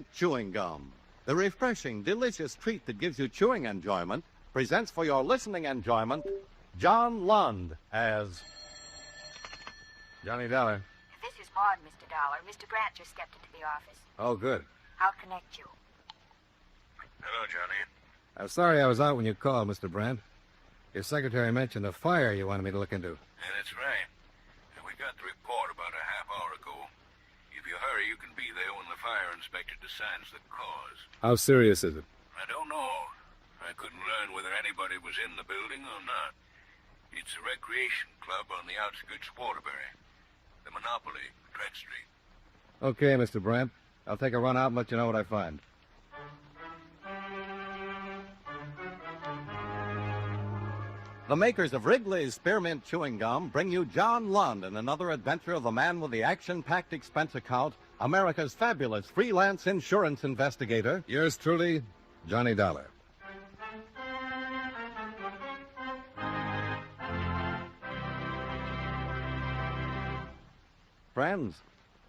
Spearmint Chewing Gum. The refreshing, delicious treat that gives you chewing enjoyment presents for your listening enjoyment John Lund as Johnny Dollar. This is Maud, Mr. Dollar. Mr. Grant just stepped into the office. Oh, good. I'll connect you. Hello, Johnny. I'm sorry I was out when you called, Mr. Brandt. Your secretary mentioned a fire you wanted me to look into. Yeah, that's right. And we got the report about a half hour ago. If you hurry, you can be there when the fire inspector decides the cause. How serious is it? I don't know. I couldn't learn whether anybody was in the building or not. It's a recreation club on the outskirts of Waterbury. The Monopoly, TRIXIE. Okay, Mr. Brandt. I'll take a run out and let you know what I find. The makers of Wrigley's Spearmint Chewing Gum bring you John Lund in another adventure of the man with the action-packed expense account, America's fabulous freelance insurance investigator. Yours truly, Johnny Dollar. Friends,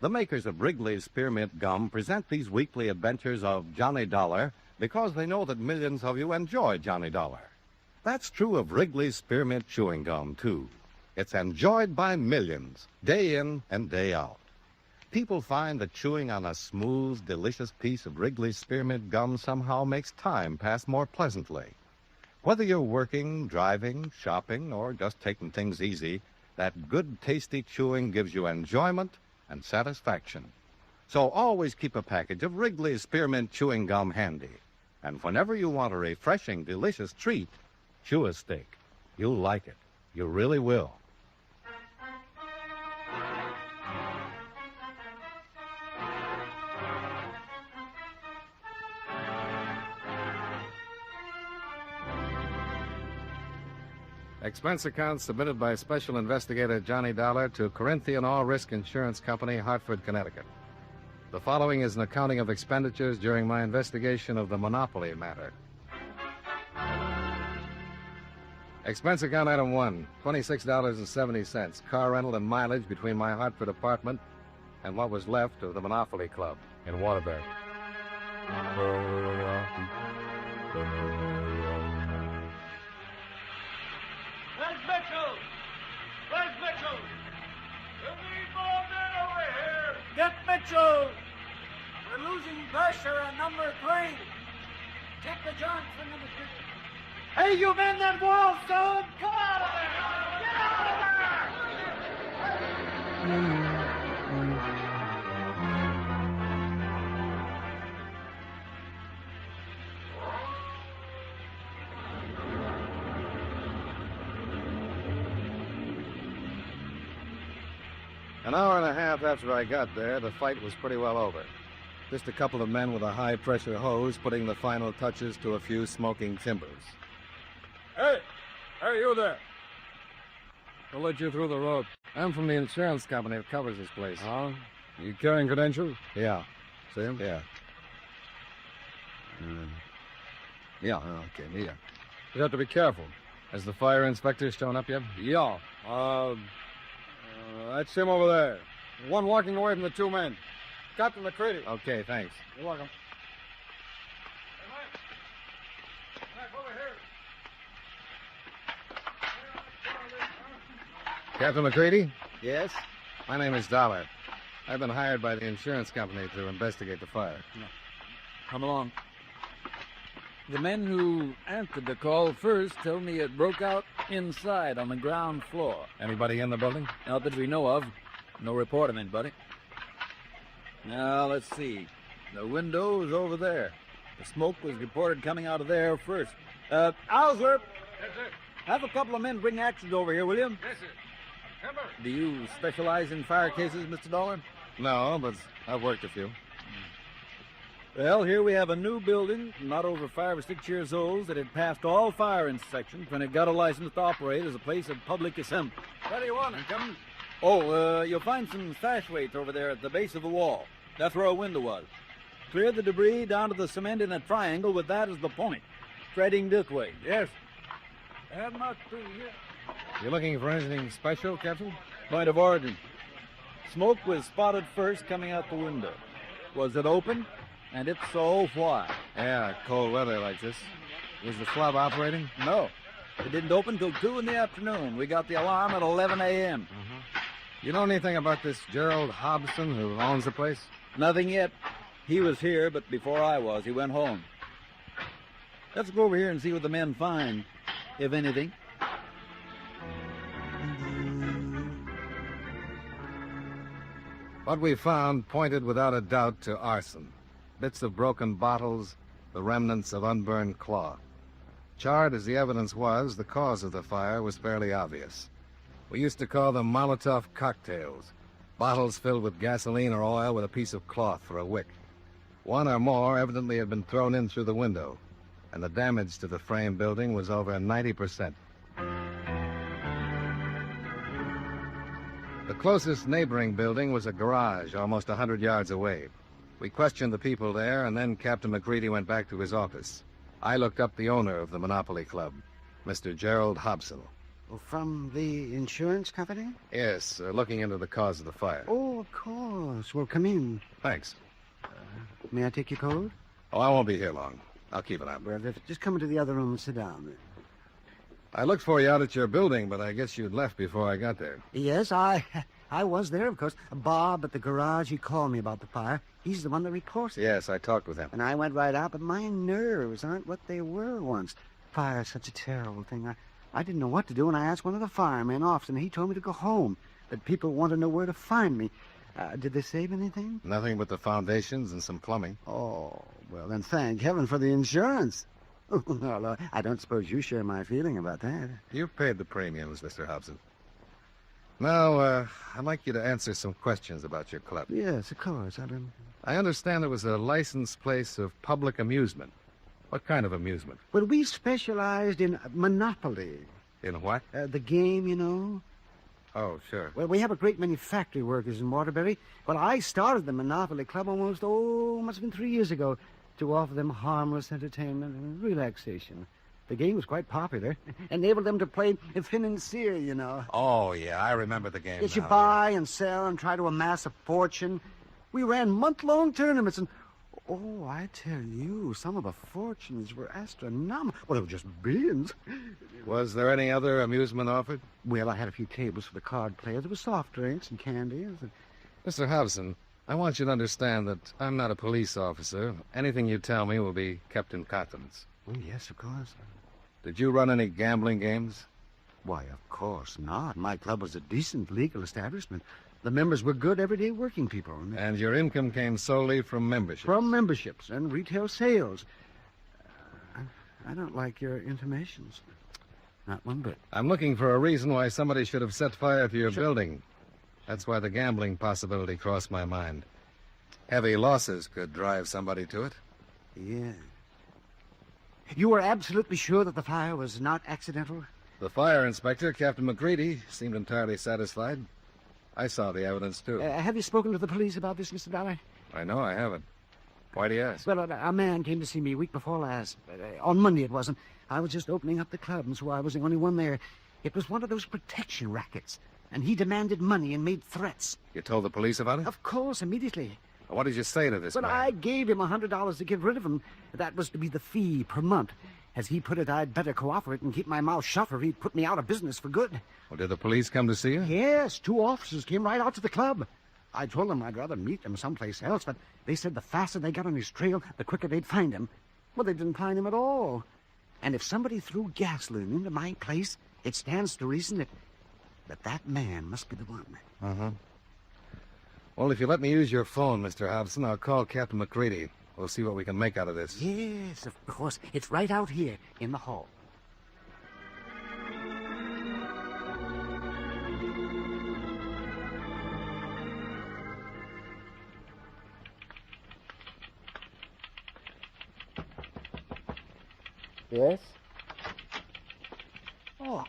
the makers of Wrigley's Spearmint Gum present these weekly adventures of Johnny Dollar because they know that millions of you enjoy Johnny Dollar. That's true of Wrigley's Spearmint Chewing Gum, too. It's enjoyed by millions, day in and day out. People find that chewing on a smooth, delicious piece of Wrigley's Spearmint Gum somehow makes time pass more pleasantly. Whether you're working, driving, shopping, or just taking things easy, that good, tasty chewing gives you enjoyment and satisfaction. So always keep a package of Wrigley's Spearmint Chewing Gum handy. And whenever you want a refreshing, delicious treat, chew a stick. You'll like it. You really will. Expense account submitted by Special Investigator Johnny Dollar to Corinthian All Risk Insurance Company, Hartford, Connecticut. The following is an accounting of expenditures during my investigation of the Monopoly matter. Expense account item 1, $26.70, car rental and mileage between my Hartford apartment and what was left of the Monopoly Club in Waterbury. Where's Mitchell? Where's Mitchell? We need more men over here. Get Mitchell. We're losing pressure on number 3. Take the jump for number 3. Hey, you men that wall, son! Come out of there! Get out of An hour and a half after I got there, the fight was pretty well over. Just a couple of men with a high-pressure hose putting the final touches to a few smoking timbers. Hey! Hey, you there! We'll let you through the road. I'm from the insurance company that covers this place. Huh? You carrying credentials? Yeah. See him? Yeah. Yeah, okay, yeah. You have to be careful. Has the fire inspector shown up yet? Yeah. That's him over there. The one walking away from the 2 men. Captain McCready. Okay, thanks. You're welcome. Captain McCready? Yes? My name is Dollar. I've been hired by the insurance company to investigate the fire. Come along. The men who answered the call first told me it broke out inside on the ground floor. Anybody in the building? Not that we know of. No report of anybody. Now, let's see. The window's over there. The smoke was reported coming out of there first. Owsler! Yes, sir. Have a couple of men bring actions over here, will you? Yes, sir. Timber. Do you specialize in fire cases, Mr. Dollar? No, but I've worked a few. Well, here we have a new building, not over 5 or 6 years old, that had passed all fire inspections when it got a license to operate as a place of public assembly. What do you want? Come. Oh, you'll find some sash weights over there at the base of the wall. That's where a window was. Clear the debris down to the cement in a triangle with that as the point. Treading this way. Yes. Have not through yet. You looking for anything special, Captain? Point of origin. Smoke was spotted first coming out the window. Was it open? And if so, why? Yeah, cold weather like this. Was the club operating? No. It didn't open till 2 in the afternoon. We got the alarm at 11 a.m. You know anything about this Gerald Hobson who owns the place? Nothing yet. He was here, but before I was, he went home. Let's go over here and see what the men find, if anything. What we found pointed without a doubt to arson. Bits of broken bottles, the remnants of unburned cloth. Charred as the evidence was, the cause of the fire was fairly obvious. We used to call them Molotov cocktails, bottles filled with gasoline or oil with a piece of cloth for a wick. One or more evidently had been thrown in through the window, and the damage to the frame building was over 90%. The closest neighboring building was a garage almost 100 yards away. We questioned the people there, and then Captain McCready went back to his office. I looked up the owner of the Monopoly Club, Mr. Gerald Hobson. From the insurance company? Yes, looking into the cause of the fire. Oh, of course. Well, come in. Thanks. May I take your code? Oh, I won't be here long. I'll keep it up. Well, just come into the other room and sit down. I looked for you out at your building, but I guess you'd left before I got there. Yes, I was there, of course. Bob at the garage, he called me about the fire. He's the one that reported it. Yes, I talked with him. And I went right out, but my nerves aren't what they were once. Fire's such a terrible thing. I didn't know what to do, and I asked one of the firemen off, and he told me to go home, that people want to know where to find me. Did they save anything? Nothing but the foundations and some plumbing. Oh, well, then thank heaven for the insurance. Well, I don't suppose you share my feeling about that. You've paid the premiums, Mr. Hobson. Now, I'd like you to answer some questions about your club. Yes, of course. I understand it was a licensed place of public amusement. What kind of amusement? Well, we specialized in Monopoly. In what? The game, you know. Oh, sure. Well, we have a great many factory workers in Waterbury. Well, I started the Monopoly Club must have been 3 years ago, to offer them harmless entertainment and relaxation. The game was quite popular. Enabled them to play financier, you know. Oh, yeah, I remember the game. Yes, you now, buy and sell and try to amass a fortune. We ran month-long tournaments, and oh, I tell you, some of the fortunes were astronomical. Well, they were just billions. Was there any other amusement offered? Well, I had a few tables for the card players. There was soft drinks and candies. Mr. Hobson, I want you to understand that I'm not a police officer. Anything you tell me will be kept in confidence. Oh, yes, of course. Did you run any gambling games? Why, of course not. My club was a decent legal establishment. The members were good, everyday working people. And your income came solely from membership? From memberships and retail sales. I don't like your intimations. Not one bit. I'm looking for a reason why somebody should have set fire to your building. That's why the gambling possibility crossed my mind. Heavy losses could drive somebody to it. Yeah. You were absolutely sure that the fire was not accidental? The fire inspector, Captain McCready, seemed entirely satisfied. I saw the evidence, too. Have you spoken to the police about this, Mr. Dollar? I know I haven't. Why do you ask? Well, a man came to see me a week before last. On Monday it wasn't. I was just opening up the club, and so I was the only one there. It was one of those protection rackets, and he demanded money and made threats. You told the police about it? Of course, immediately. What did you say to this Well, man? I gave him $100 to get rid of him. That was to be the fee per month. As he put it, I'd better cooperate and keep my mouth shut, or he'd put me out of business for good. Well, did the police come to see you? Yes, 2 officers came right out to the club. I told them I'd rather meet him someplace else, but they said the faster they got on his trail, the quicker they'd find him. Well, they didn't find him at all. And if somebody threw gasoline into my place, it stands to reason that man must be the one. Uh-huh. Well, if you let me use your phone, Mr. Hobson, I'll call Captain McCready. We'll see what we can make out of this. Yes, of course. It's right out here in the hall. Yes? Oh,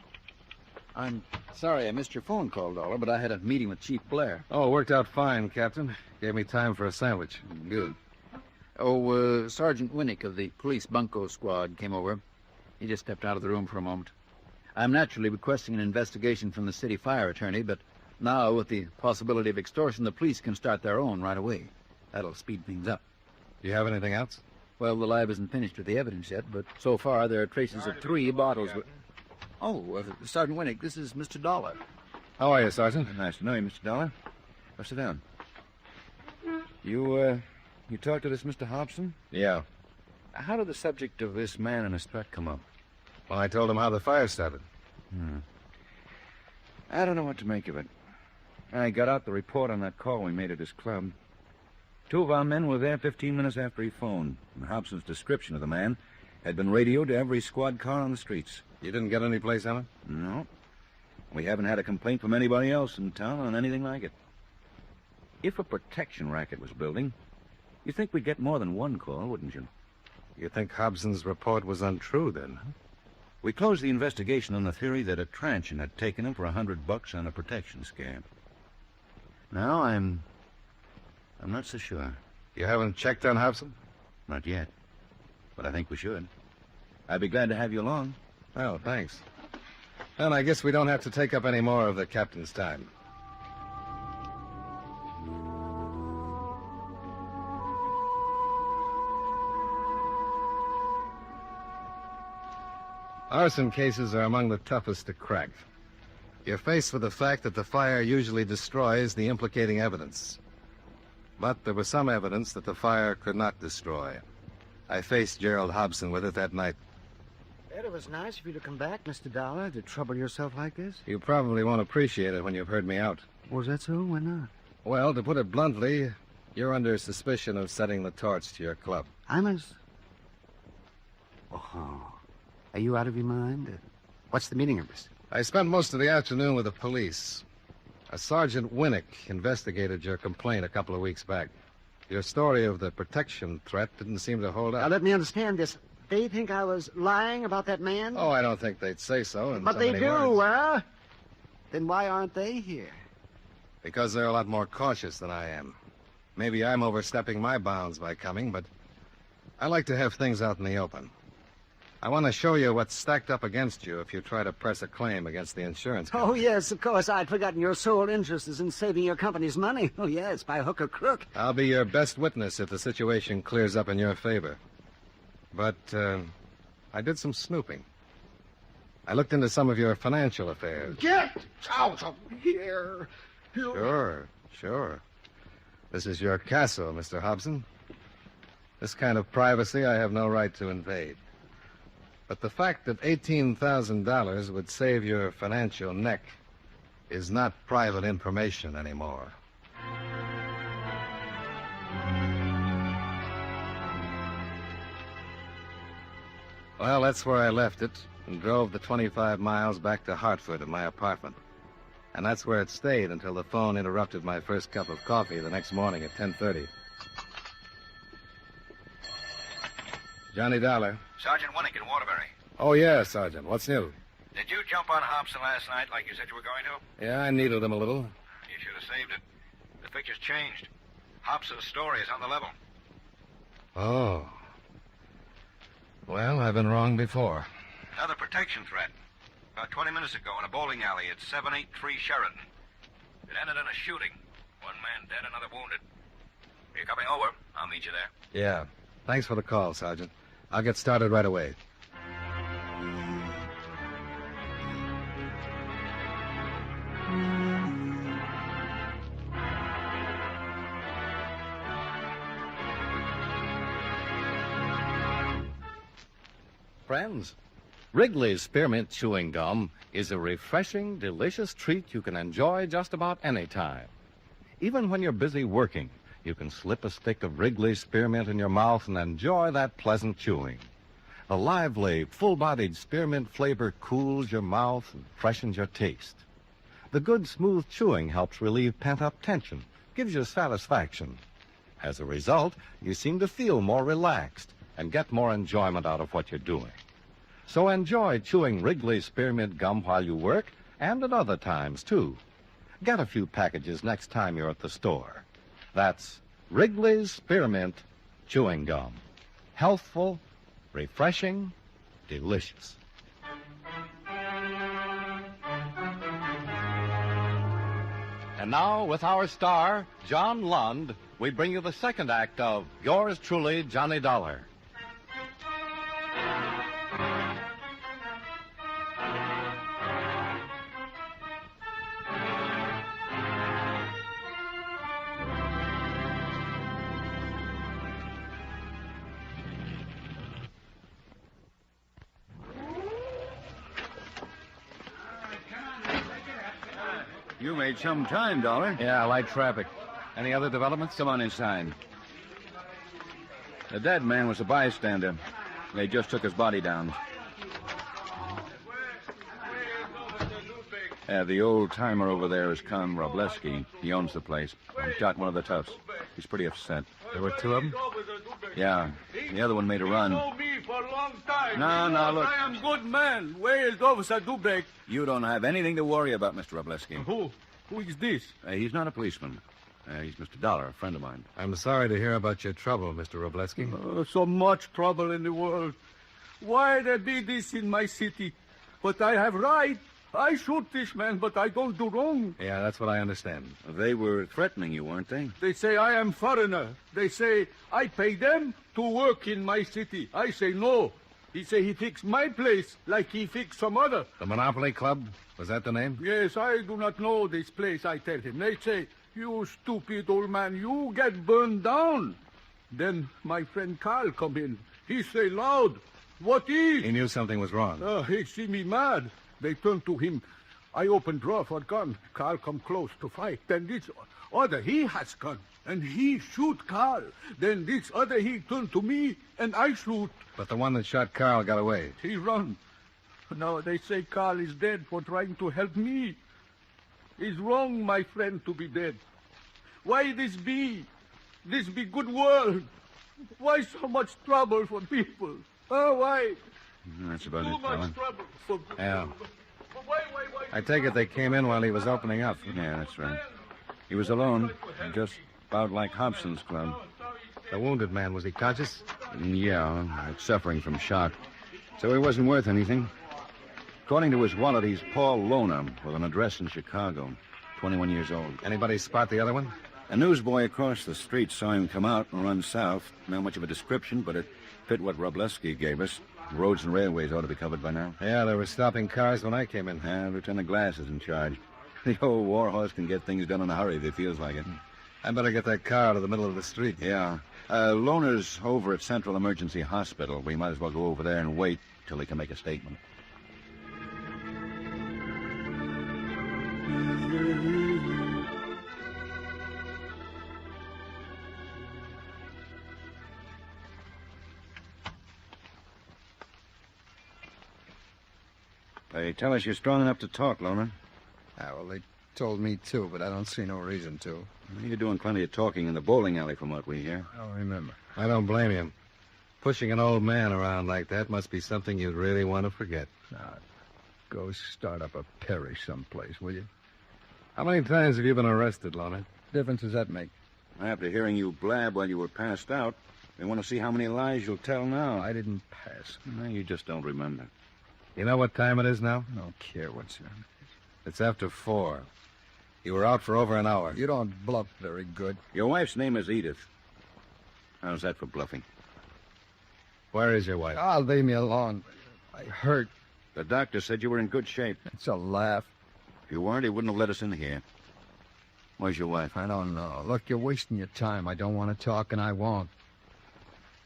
I'm sorry I missed your phone call, Dollar, but I had a meeting with Chief Blair. Oh, it worked out fine, Captain. Gave me time for a sandwich. Good. Oh, Sergeant Winnick of the police bunco squad came over. He just stepped out of the room for a moment. I'm naturally requesting an investigation from the city fire attorney, but now, with the possibility of extortion, the police can start their own right away. That'll speed things up. Do you have anything else? Well, the lab isn't finished with the evidence yet, but so far there are traces of 3 bottles. Oh, Sergeant Winnick, this is Mr. Dollar. How are you, Sergeant? Nice to know you, Mr. Dollar. Well, sit down. You talked to this Mr. Hobson? Yeah. How did the subject of this man in a strut come up? Well, I told him how the fire started. I don't know what to make of it. I got out the report on that call we made at his club. 2 of our men were there 15 minutes after he phoned, and Hobson's description of the man had been radioed to every squad car on the streets. You didn't get any place on it? No. We haven't had a complaint from anybody else in town on anything like it. If a protection racket was building, you'd think we'd get more than 1 call, wouldn't you? You think Hobson's report was untrue, then? Huh? We closed the investigation on the theory that a transition had taken him for $100 on a protection scam. Now I'm not so sure. You haven't checked on Hobson? Not yet. But I think we should. I'd be glad to have you along. Oh, thanks. And I guess we don't have to take up any more of the captain's time. Arson cases are among the toughest to crack. You're faced with the fact that the fire usually destroys the implicating evidence. But there was some evidence that the fire could not destroy. I faced Gerald Hobson with it that night. It was nice of you to come back, Mr. Dollar, to trouble yourself like this. You probably won't appreciate it when you've heard me out. Was that so? Why not? Well, to put it bluntly, you're under suspicion of setting the torch to your club. I'm as... Oh, are you out of your mind? What's the meaning of this? I spent most of the afternoon with the police. A Sergeant Winnick investigated your complaint a couple of weeks back. Your story of the protection threat didn't seem to hold Now, up. let me understand this. They think I was lying about that man? Oh, I don't think they'd say so. But they do, huh? Then why aren't they here? Because they're a lot more cautious than I am. Maybe I'm overstepping my bounds by coming, but I like to have things out in the open. I want to show you what's stacked up against you if you try to press a claim against the insurance company. Oh, yes, of course. I'd forgotten your sole interest is in saving your company's money. Oh, yes, by hook or crook. I'll be your best witness if the situation clears up in your favor. But I did some snooping. I looked into some of your financial affairs. Get out of here! Sure. This is your castle, Mr. Hobson. This kind of privacy I have no right to invade. But the fact that $18,000 would save your financial neck is not private information anymore. Well, that's where I left it and drove the 25 miles back to Hartford to my apartment. And that's where it stayed until the phone interrupted my first cup of coffee the next morning at 10:30. Johnny Dollar. Sergeant Winnick in Waterbury. Oh, yeah, Sergeant. What's new? Did you jump on Hobson last night like you said you were going to? Yeah, I needled him a little. You should have saved it. The picture's changed. Hobson's story is on the level. Oh. Well, I've been wrong before. Another protection threat. About 20 minutes ago in a bowling alley at 783 Sheridan. It ended in a shooting. 1 man dead, another wounded. Are you coming over? I'll meet you there. Yeah. Thanks for the call, Sergeant. I'll get started right away. Friends, Wrigley's Spearmint Chewing Gum is a refreshing, delicious treat you can enjoy just about any time. Even when you're busy working, you can slip a stick of Wrigley's Spearmint in your mouth and enjoy that pleasant chewing. The lively, full-bodied spearmint flavor cools your mouth and freshens your taste. The good, smooth chewing helps relieve pent-up tension, gives you satisfaction. As a result, you seem to feel more relaxed and get more enjoyment out of what you're doing. So enjoy chewing Wrigley's Spearmint Gum while you work and at other times, too. Get a few packages next time you're at the store. That's Wrigley's Spearmint Chewing Gum. Healthful, refreshing, delicious. And now, with our star, John Lund, we bring you the second act of Yours Truly, Johnny Dollar. You made some time, Dollar. Yeah, light traffic. Any other developments? Come on inside. The dead man was a bystander. They just took his body down. The old-timer over there is Con Robleski. He owns the place. He shot one of the toughs. He's pretty upset. There were two of them? Yeah. The other one made a run. No, look. I am good man. Where is Officer Dubek? You don't have anything to worry about, Mr. Robleski. Who is this? He's not a policeman. He's Mr. Dollar, a friend of mine. I'm sorry to hear about your trouble, Mr. Robleski. So much trouble in the world. Why there be this in my city? But I have right. I shoot this man, but I don't do wrong. Yeah, that's what I understand. They were threatening you, weren't they? They say I am foreigner. They say I pay them to work in my city. I say no. He say he fix my place like he fix some other. The Monopoly Club? Was that the name? Yes, I do not know this place, I tell him. They say, you stupid old man, you get burned down. Then my friend Carl come in. He say loud, what is? He knew something was wrong. He see me mad. They turn to him. I open drawer for gun. Carl come close to fight. Then this other, he has gun. And he shoot Carl. Then this other, he turn to me, and I shoot. But the one that shot Carl got away. He run. Now they say Carl is dead for trying to help me. It's wrong, my friend, to be dead. Why this be? This be good world. Why so much trouble for people? Why? That's about Too it, fella. much trouble for people. Yeah. Why? I take it they came in while he was opening up. Yeah, that's right. He was alone, just about like Hobson's club. The wounded man, was he conscious? Yeah, suffering from shock. So he wasn't worth anything. According to his wallet, he's Paul Loner, with an address in Chicago, 21 years old. Anybody spot the other one? A newsboy across the street saw him come out and run south. Not much of a description, but it fit what Robleski gave us. Roads and railways ought to be covered by now. Yeah, they were stopping cars when I came in. Lieutenant Glass is in charge. The old warhorse can get things done in a hurry if he feels like it. I better get that car out of the middle of the street. Yeah. Loner's over at Central Emergency Hospital. We might as well go over there and wait till he can make a statement. They tell us you're strong enough to talk, Loner. Well, they told me to, but I don't see no reason to. You're doing plenty of talking in the bowling alley from what we hear. I don't remember. I don't blame him. Pushing an old man around like that must be something you'd really want to forget. Go start up a parish someplace, will you? How many times have you been arrested, Loner? Difference does that make? After hearing you blab while you were passed out, they want to see how many lies you'll tell now. I didn't pass. No, you just don't remember. You know what time it is now? I don't care what's in. It's after 4. You were out for over an hour. You don't bluff very good. Your wife's name is Edith. How's that for bluffing? Where is your wife? Leave me alone. I hurt. The doctor said you were in good shape. It's a laugh. If you weren't, he wouldn't have let us in here. Where's your wife? I don't know. Look, you're wasting your time. I don't want to talk, and I won't.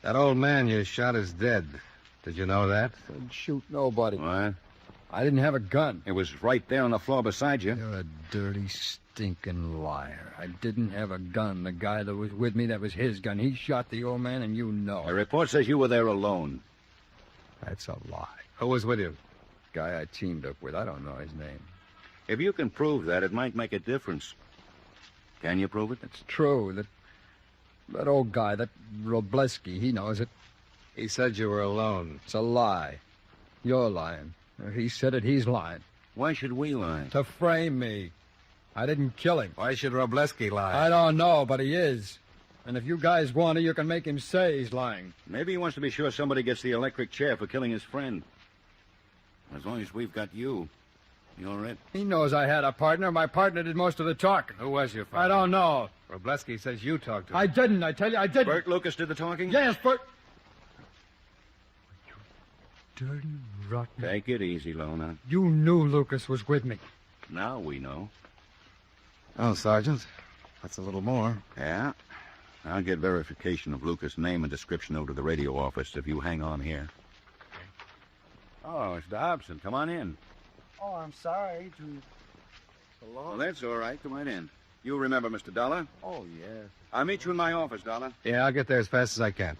That old man you shot is dead. Did you know that? Didn't shoot nobody. What? I didn't have a gun. It was right there on the floor beside you. You're a dirty, stinking liar. I didn't have a gun. The guy that was with me, that was his gun. He shot the old man, and you know. The report says you were there alone. That's a lie. Who was with you? Guy I teamed up with. I don't know his name. If you can prove that, it might make a difference. Can you prove it? It's true. That old guy, that Robleski, he knows it. He said you were alone. It's a lie. You're lying. He said it, he's lying. Why should we lie? To frame me. I didn't kill him. Why should Robleski lie? I don't know, but he is. And if you guys want to, you can make him say he's lying. Maybe he wants to be sure somebody gets the electric chair for killing his friend. As long as we've got you, You all right? He knows I had a partner. My partner did most of the talking. Who was your father? I don't know. Robleski says you talked to him. I didn't, I tell you, I didn't. Bert Lucas did the talking? Yes, Bert. You dirty, rotten. Take it easy, Lona. You knew Lucas was with me. Now we know. Oh, Sergeant, that's a little more. Yeah? I'll get verification of Lucas' name and description over to the radio office if you hang on here. Oh, Mr. Hobson, come on in. Oh, I'm sorry to... Well, that's all right. Come right in. You remember Mr. Dollar? Oh, yes. I'll meet you in my office, Dollar. Yeah, I'll get there as fast as I can.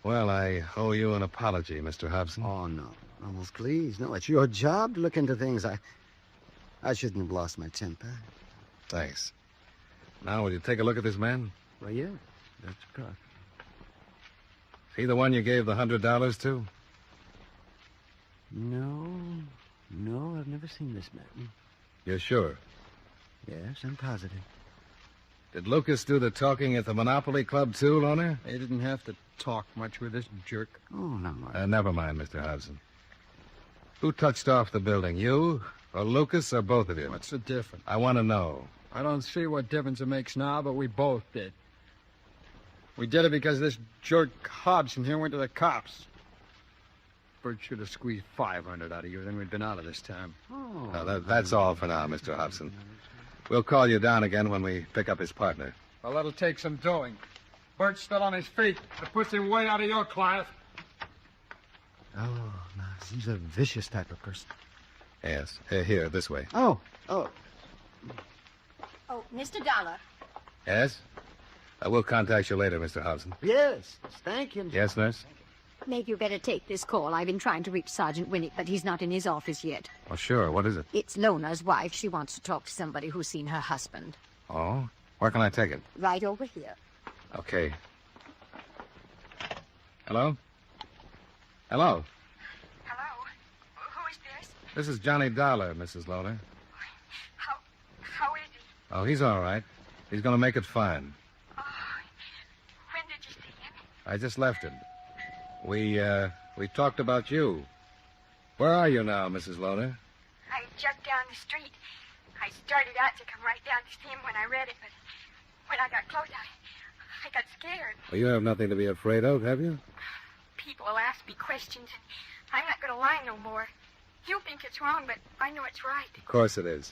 Well, I owe you an apology, Mr. Hobson. Oh, no. Oh, please. No, it's your job to look into things. I shouldn't have lost my temper. Thanks. Now, will you take a look at this man? Well, yeah. That's correct. Is he the one you gave the $100 to? No, I've never seen this man. You're sure? Yes, I'm positive. Did Lucas do the talking at the Monopoly Club, too, Lona? They didn't have to talk much with this jerk. Oh, no. Never mind, Mr. Hobson. Who touched off the building, you or Lucas or both of you? What's the difference? I want to know. I don't see what difference it makes now, but we both did. We did it because this jerk Hobson here went to the cops. Bert should have squeezed $500 out of you, then we'd been out of this time. Oh. No, that's all for now, Mr. Hobson. We'll call you down again when we pick up his partner. Well, that'll take some doing. Bert's still on his feet. That puts him way out of your class. Oh, no, he's a vicious type of person. Yes. Here, this way. Oh. Oh, Mr. Dollar. Yes? We'll contact you later, Mr. Hobson. Yes, thank you. Yes, nurse? Maybe you better take this call. I've been trying to reach Sergeant Winnick, but he's not in his office yet. Oh, sure. What is it? It's Lona's wife. She wants to talk to somebody who's seen her husband. Oh? Where can I take it? Right over here. Okay. Hello? Hello? Hello? Who is this? This is Johnny Dollar, Mrs. Lona. How is he? Oh, he's all right. He's going to make it fine. Oh, when did you see him? I just left him. We talked about you. Where are you now, Mrs. Lona? I just down the street. I started out to come right down to see him when I read it, but when I got close, I got scared. Well, you have nothing to be afraid of, have you? People will ask me questions, and I'm not going to lie no more. You think it's wrong, but I know it's right. Of course it is.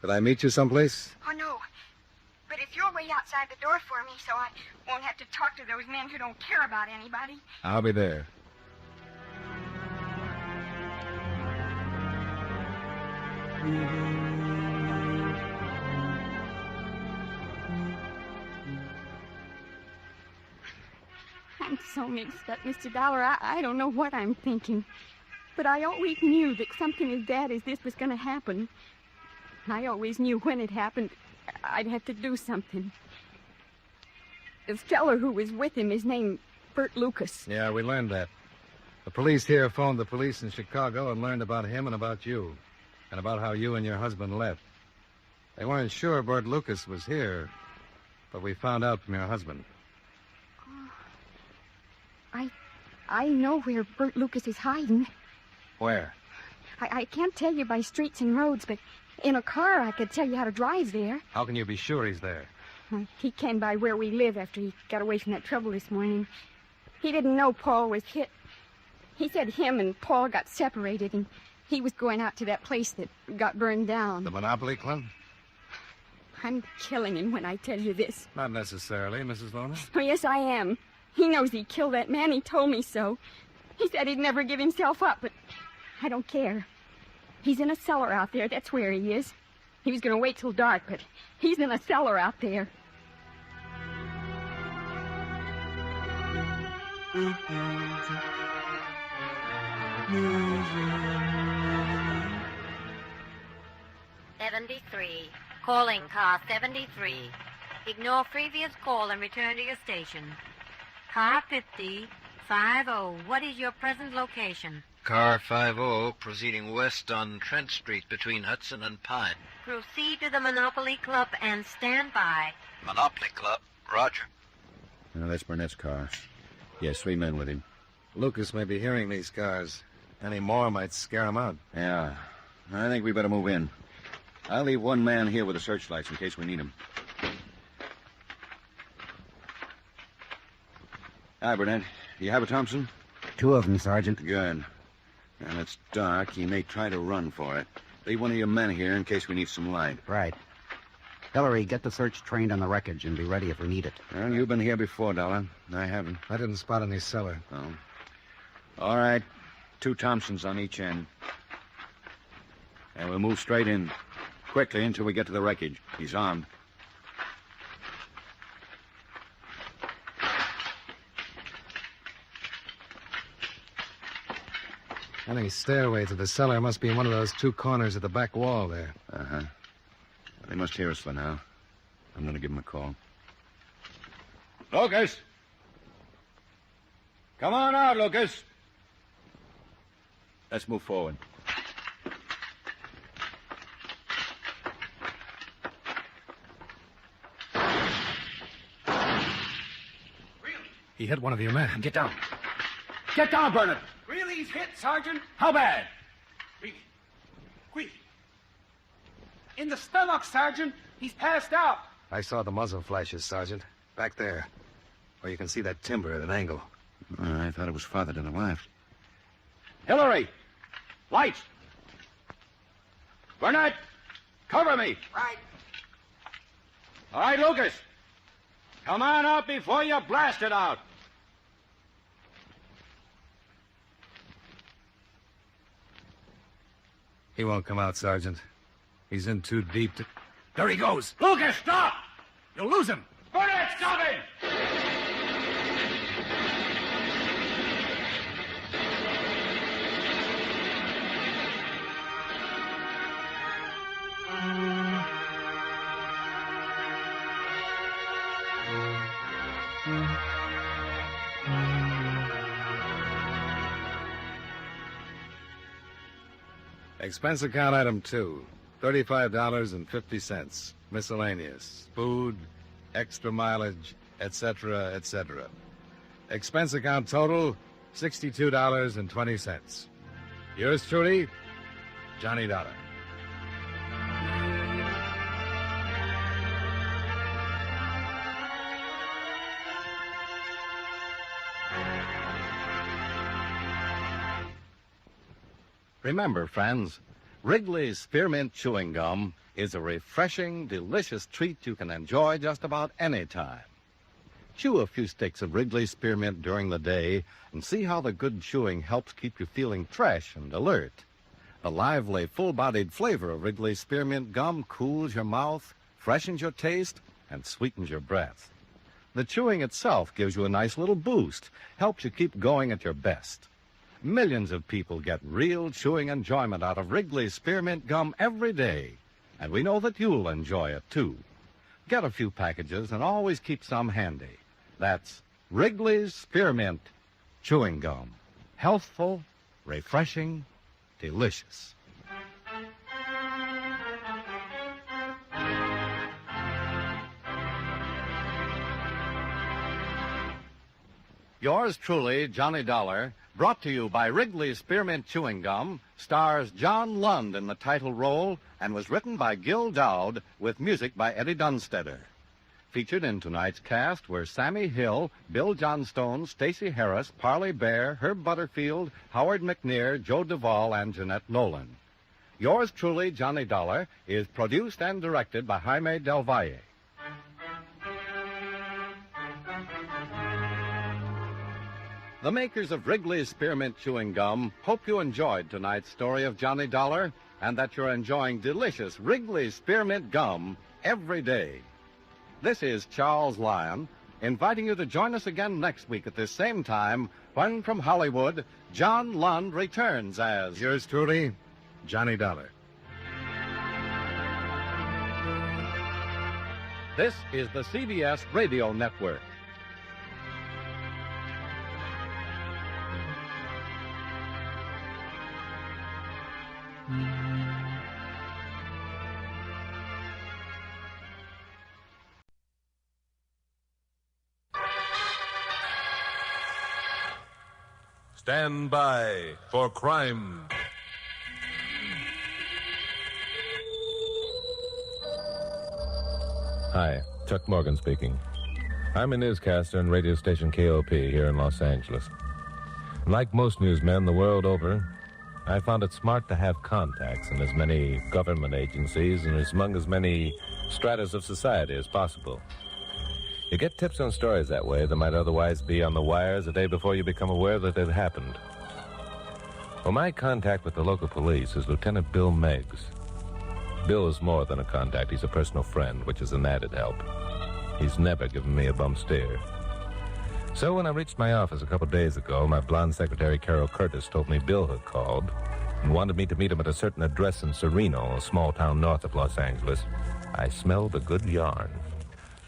Could I meet you someplace? Oh, no. But if you'll wait outside the door for me so I won't have to talk to those men who don't care about anybody. I'll be there. I'm so mixed up, Mr. Dollar. I don't know what I'm thinking. But I always knew that something as bad as this was going to happen. I always knew when it happened, I'd have to do something. The feller who was with him is named Bert Lucas. Yeah, we learned that. The police here phoned the police in Chicago and learned about him and about you. And about how you and your husband left. They weren't sure Bert Lucas was here, but we found out from your husband. I know where Bert Lucas is hiding. Where? I can't tell you by streets and roads, but in a car I could tell you how to drive there. How can you be sure he's there? He came by where we live after he got away from that trouble this morning. He didn't know Paul was hit. He said him and Paul got separated, and he was going out to that place that got burned down. The Monopoly Club? I'm killing him when I tell you this. Not necessarily, Mrs. Lona. Oh, yes, I am. He knows he killed that man. He told me so. He said he'd never give himself up, but I don't care. He's in a cellar out there. That's where he is. He was going to wait till dark, but he's in a cellar out there. "73. Calling car 73. Ignore previous call and return to your station. Car 50, 50. What is your present location? Car 50 proceeding west on Trent Street between Hudson and Pine. Proceed to the Monopoly Club and stand by." Monopoly Club. Roger. That's Burnett's car. Yes, 3 men with him. Lucas may be hearing these cars. Any more might scare him out. Yeah. I think we better move in. I'll leave one man here with the searchlights in case we need him. Hi, Burnett. Do you have a Thompson? 2 of them, Sergeant. Good. And it's dark. He may try to run for it. Leave one of your men here in case we need some light. Right. Hillary, get the search trained on the wreckage and be ready if we need it. Well, you've been here before, Dollar. I haven't. I didn't spot any cellar. Oh. All right. 2 Thompsons on each end. And we'll move straight in. Quickly until we get to the wreckage. He's armed. Any stairway to the cellar must be in one of those 2 corners at the back wall there. Uh-huh. They must hear us for now. I'm going to give them a call. Lucas! Come on out, Lucas. Let's move forward. He hit one of your men. Get down. Get down, Burnett. Really, he's hit, Sergeant? How bad? Quick. In the stomach, Sergeant. He's passed out. I saw the muzzle flashes, Sergeant. Back there. Where you can see that timber at an angle. I thought it was farther to the left. Hillary! Lights! Burnett! Cover me! Right. All right, Lucas. Come on out before you blast it out. He won't come out, Sergeant. He's in too deep to... There he goes. Lucas, stop! You'll lose him. Burnett, stop him! Expense account item 2, $35.50. Miscellaneous. Food, extra mileage, etc., etc. Expense account total, $62.20. Yours truly, Johnny Dollar. Remember, friends, Wrigley's Spearmint Chewing Gum is a refreshing, delicious treat you can enjoy just about any time. Chew a few sticks of Wrigley's Spearmint during the day and see how the good chewing helps keep you feeling fresh and alert. The lively, full-bodied flavor of Wrigley's Spearmint Gum cools your mouth, freshens your taste, and sweetens your breath. The chewing itself gives you a nice little boost, helps you keep going at your best. Millions of people get real chewing enjoyment out of Wrigley's Spearmint Gum every day, and we know that you'll enjoy it, too. Get a few packages and always keep some handy. That's Wrigley's Spearmint Chewing Gum. Healthful, refreshing, delicious. Yours truly, Johnny Dollar, brought to you by Wrigley's Spearmint Chewing Gum, stars John Lund in the title role and was written by Gil Dowd with music by Eddie Dunstetter. Featured in tonight's cast were Sammy Hill, Bill Johnstone, Stacey Harris, Parley Bear, Herb Butterfield, Howard McNear, Joe Duvall, and Jeanette Nolan. Yours truly, Johnny Dollar, is produced and directed by Jaime Del Valle. The makers of Wrigley's Spearmint Chewing Gum hope you enjoyed tonight's story of Johnny Dollar and that you're enjoying delicious Wrigley's Spearmint Gum every day. This is Charles Lyon, inviting you to join us again next week at this same time when, from Hollywood, John Lund returns as... Yours truly, Johnny Dollar. This is the CBS Radio Network. Stand by for crime. Hi, Chuck Morgan speaking. I'm a newscaster on radio station KOP here in Los Angeles. Like most newsmen the world over, I found it smart to have contacts in as many government agencies and among as many stratas of society as possible. You get tips on stories that way that might otherwise be on the wires the day before you become aware that it happened. Well, my contact with the local police is Lieutenant Bill Meggs. Bill is more than a contact. He's a personal friend, which is an added help. He's never given me a bum steer. So when I reached my office a couple days ago, my blonde secretary, Carol Curtis, told me Bill had called and wanted me to meet him at a certain address in Sereno, a small town north of Los Angeles. I smelled a good yarn.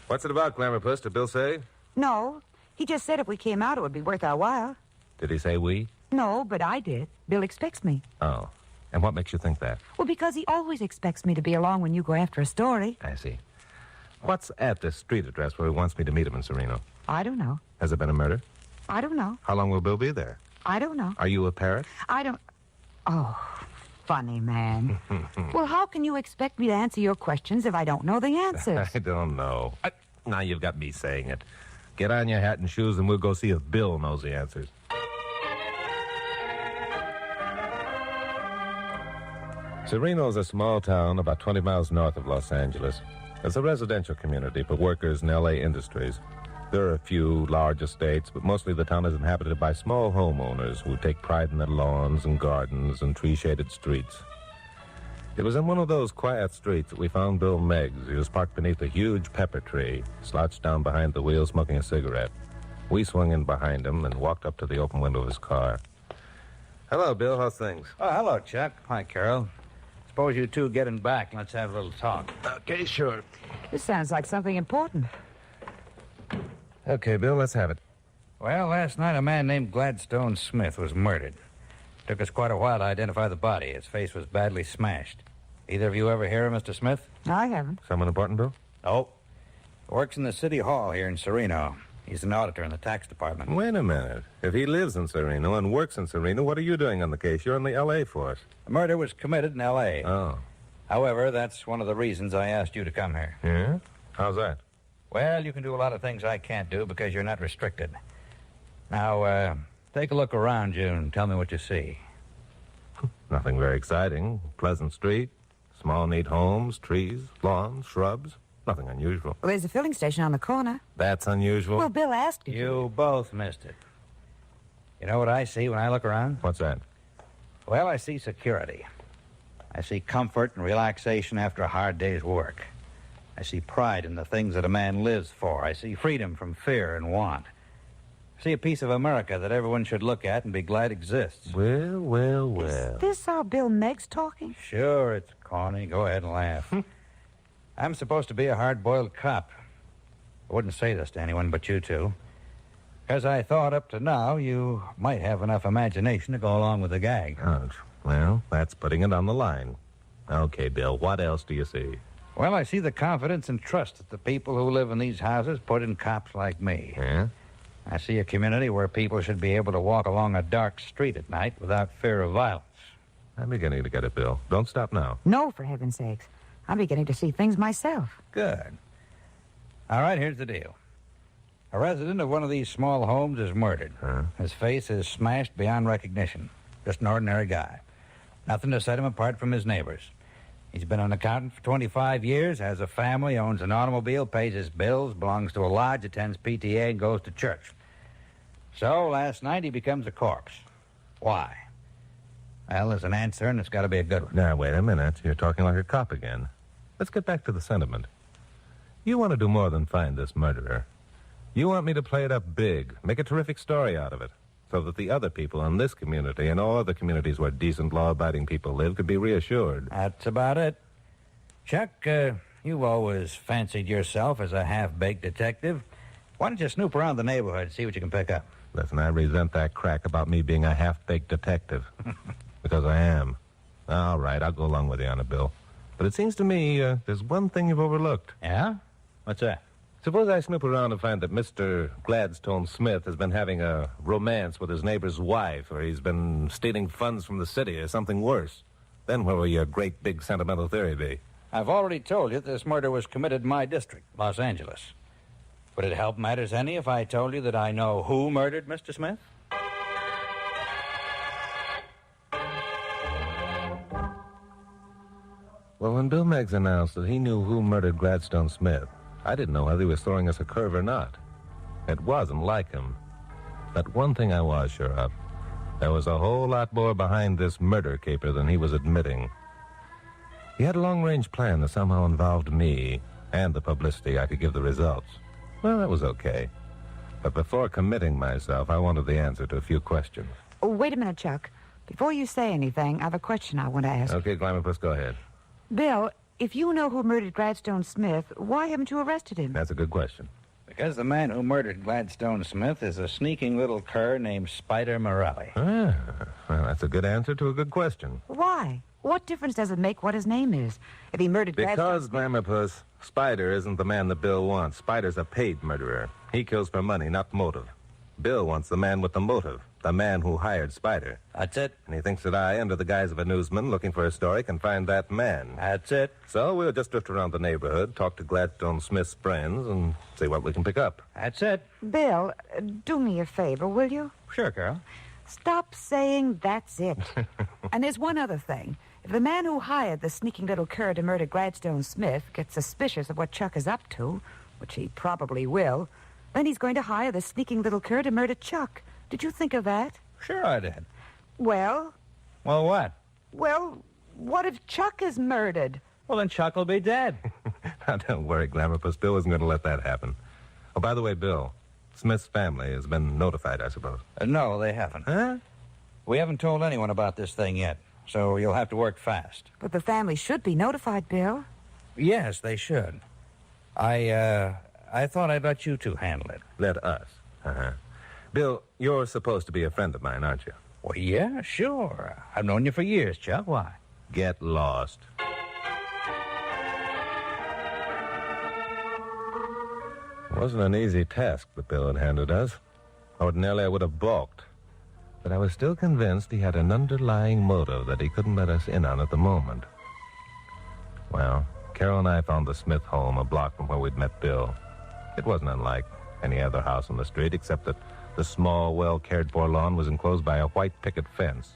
What's it about, Glamour-Puss? Did Bill say? No. He just said if we came out, it would be worth our while. Did he say we? No, but I did. Bill expects me. Oh. And what makes you think that? Well, because he always expects me to be along when you go after a story. I see. What's at this street address where he wants me to meet him in Sereno? I don't know. Has there been a murder? I don't know. How long will Bill be there? I don't know. Are you a parrot? I don't... Oh, funny man. Well, how can you expect me to answer your questions if I don't know the answers? I don't know. Now you've got me saying it. Get on your hat and shoes and we'll go see if Bill knows the answers. Sereno is a small town about 20 miles north of Los Angeles. It's a residential community for workers in L.A. industries. There are a few large estates, but mostly the town is inhabited by small homeowners who take pride in their lawns and gardens and tree-shaded streets. It was in one of those quiet streets that we found Bill Meggs. He was parked beneath a huge pepper tree, slouched down behind the wheel smoking a cigarette. We swung in behind him and walked up to the open window of his car. Hello, Bill. How's things? Oh, hello, Chuck. Hi, Carol. Suppose you two get in back and let's have a little talk. Okay, sure. This sounds like something important. Okay, Bill, let's have it. Well, last night a man named Gladstone Smith was murdered. Took us quite a while to identify the body. His face was badly smashed. Either of you ever hear of Mr. Smith? I haven't. Someone important, Bill? No. Works in the city hall here in Sereno. He's an auditor in the tax department. Wait a minute. If he lives in Sereno and works in Sereno, what are you doing on the case? You're in the L.A. force. The murder was committed in L.A. Oh. However, that's one of the reasons I asked you to come here. Yeah? How's that? Well, you can do a lot of things I can't do because you're not restricted. Now, take a look around you and tell me what you see. Nothing very exciting. Pleasant street, small, neat homes, trees, lawns, shrubs. Nothing unusual. Well, there's a filling station on the corner. That's unusual? Well, Bill asked you both missed it. You know what I see when I look around? What's that? Well, I see security. I see comfort and relaxation after a hard day's work. I see pride in the things that a man lives for. I see freedom from fear and want. I see a piece of America that everyone should look at and be glad exists. Well, well, well. Is this how Bill Meggs talking? Sure, it's corny. Go ahead and laugh. I'm supposed to be a hard-boiled cop. I wouldn't say this to anyone but you two. Because I thought up to now you might have enough imagination to go along with the gag. Ouch. Well, that's putting it on the line. Okay, Bill, what else do you see? Well, I see the confidence and trust that the people who live in these houses put in cops like me. Yeah? I see a community where people should be able to walk along a dark street at night without fear of violence. I'm beginning to get it, Bill. Don't stop now. No, for heaven's sakes. I'm beginning to see things myself. Good. All right, here's the deal. A resident of one of these small homes is murdered. Huh? His face is smashed beyond recognition. Just an ordinary guy. Nothing to set him apart from his neighbors. He's been an accountant for 25 years, has a family, owns an automobile, pays his bills, belongs to a lodge, attends PTA, and goes to church. So last night he becomes a corpse. Why? Well, there's an answer, and it's got to be a good one. Now, wait a minute. You're talking like a cop again. Let's get back to the sentiment. You want to do more than find this murderer. You want me to play it up big, make a terrific story out of it, so that the other people in this community and all other communities where decent, law-abiding people live could be reassured. That's about it. Chuck, you've always fancied yourself as a half-baked detective. Why don't you snoop around the neighborhood and see what you can pick up? Listen, I resent that crack about me being a half-baked detective. Because I am. All right, I'll go along with you on it, Bill. But it seems to me there's one thing you've overlooked. Yeah? What's that? Suppose I snoop around and find that Mr. Gladstone Smith has been having a romance with his neighbor's wife, or he's been stealing funds from the city, or something worse. Then where will your great big sentimental theory be? I've already told you this murder was committed in my district, Los Angeles. Would it help matters any if I told you that I know who murdered Mr. Smith? Well, when Bill Meggs announced that he knew who murdered Gladstone Smith, I didn't know whether he was throwing us a curve or not. It wasn't like him. But one thing I was sure of. There was a whole lot more behind this murder caper than he was admitting. He had a long-range plan that somehow involved me and the publicity I could give the results. Well, that was okay. But before committing myself, I wanted the answer to a few questions. Oh, wait a minute, Chuck. Before you say anything, I have a question I want to ask. Okay, Glamourpuss, go ahead. Bill, if you know who murdered Gladstone Smith, why haven't you arrested him? That's a good question. Because the man who murdered Gladstone Smith is a sneaking little cur named Spider Morelli. Ah, well, that's a good answer to a good question. Why? What difference does it make what his name is? If he murdered Because, Glamourpuss, Spider isn't the man that Bill wants. Spider's a paid murderer. He kills for money, not motive. Bill wants the man with the motive, the man who hired Spider. That's it. And he thinks that I, under the guise of a newsman looking for a story, can find that man. That's it. So we'll just drift around the neighborhood, talk to Gladstone Smith's friends, and see what we can pick up. That's it. Bill, do me a favor, will you? Sure, Carol. Stop saying that's it. And there's one other thing. If the man who hired the sneaking little cur to murder Gladstone Smith gets suspicious of what Chuck is up to, which he probably will, then he's going to hire the sneaking little cur to murder Chuck. Did you think of that? Sure I did. Well? Well, what? Well, what if Chuck is murdered? Well, then Chuck will be dead. Now, don't worry, Glamourpuss. Bill isn't going to let that happen. Oh, by the way, Bill, Smith's family has been notified, I suppose. No, they haven't. Huh? We haven't told anyone about this thing yet, so you'll have to work fast. But the family should be notified, Bill. Yes, they should. I thought I'd let you two handle it. Let us. Uh-huh. Bill, you're supposed to be a friend of mine, aren't you? Well, yeah, sure. I've known you for years, Chuck. Why? Get lost. It wasn't an easy task that Bill had handed us. Ordinarily, I would have balked. But I was still convinced he had an underlying motive that he couldn't let us in on at the moment. Well, Carol and I found the Smith home a block from where we'd met Bill. It wasn't unlike any other house on the street, except that the small, well-cared-for lawn was enclosed by a white picket fence.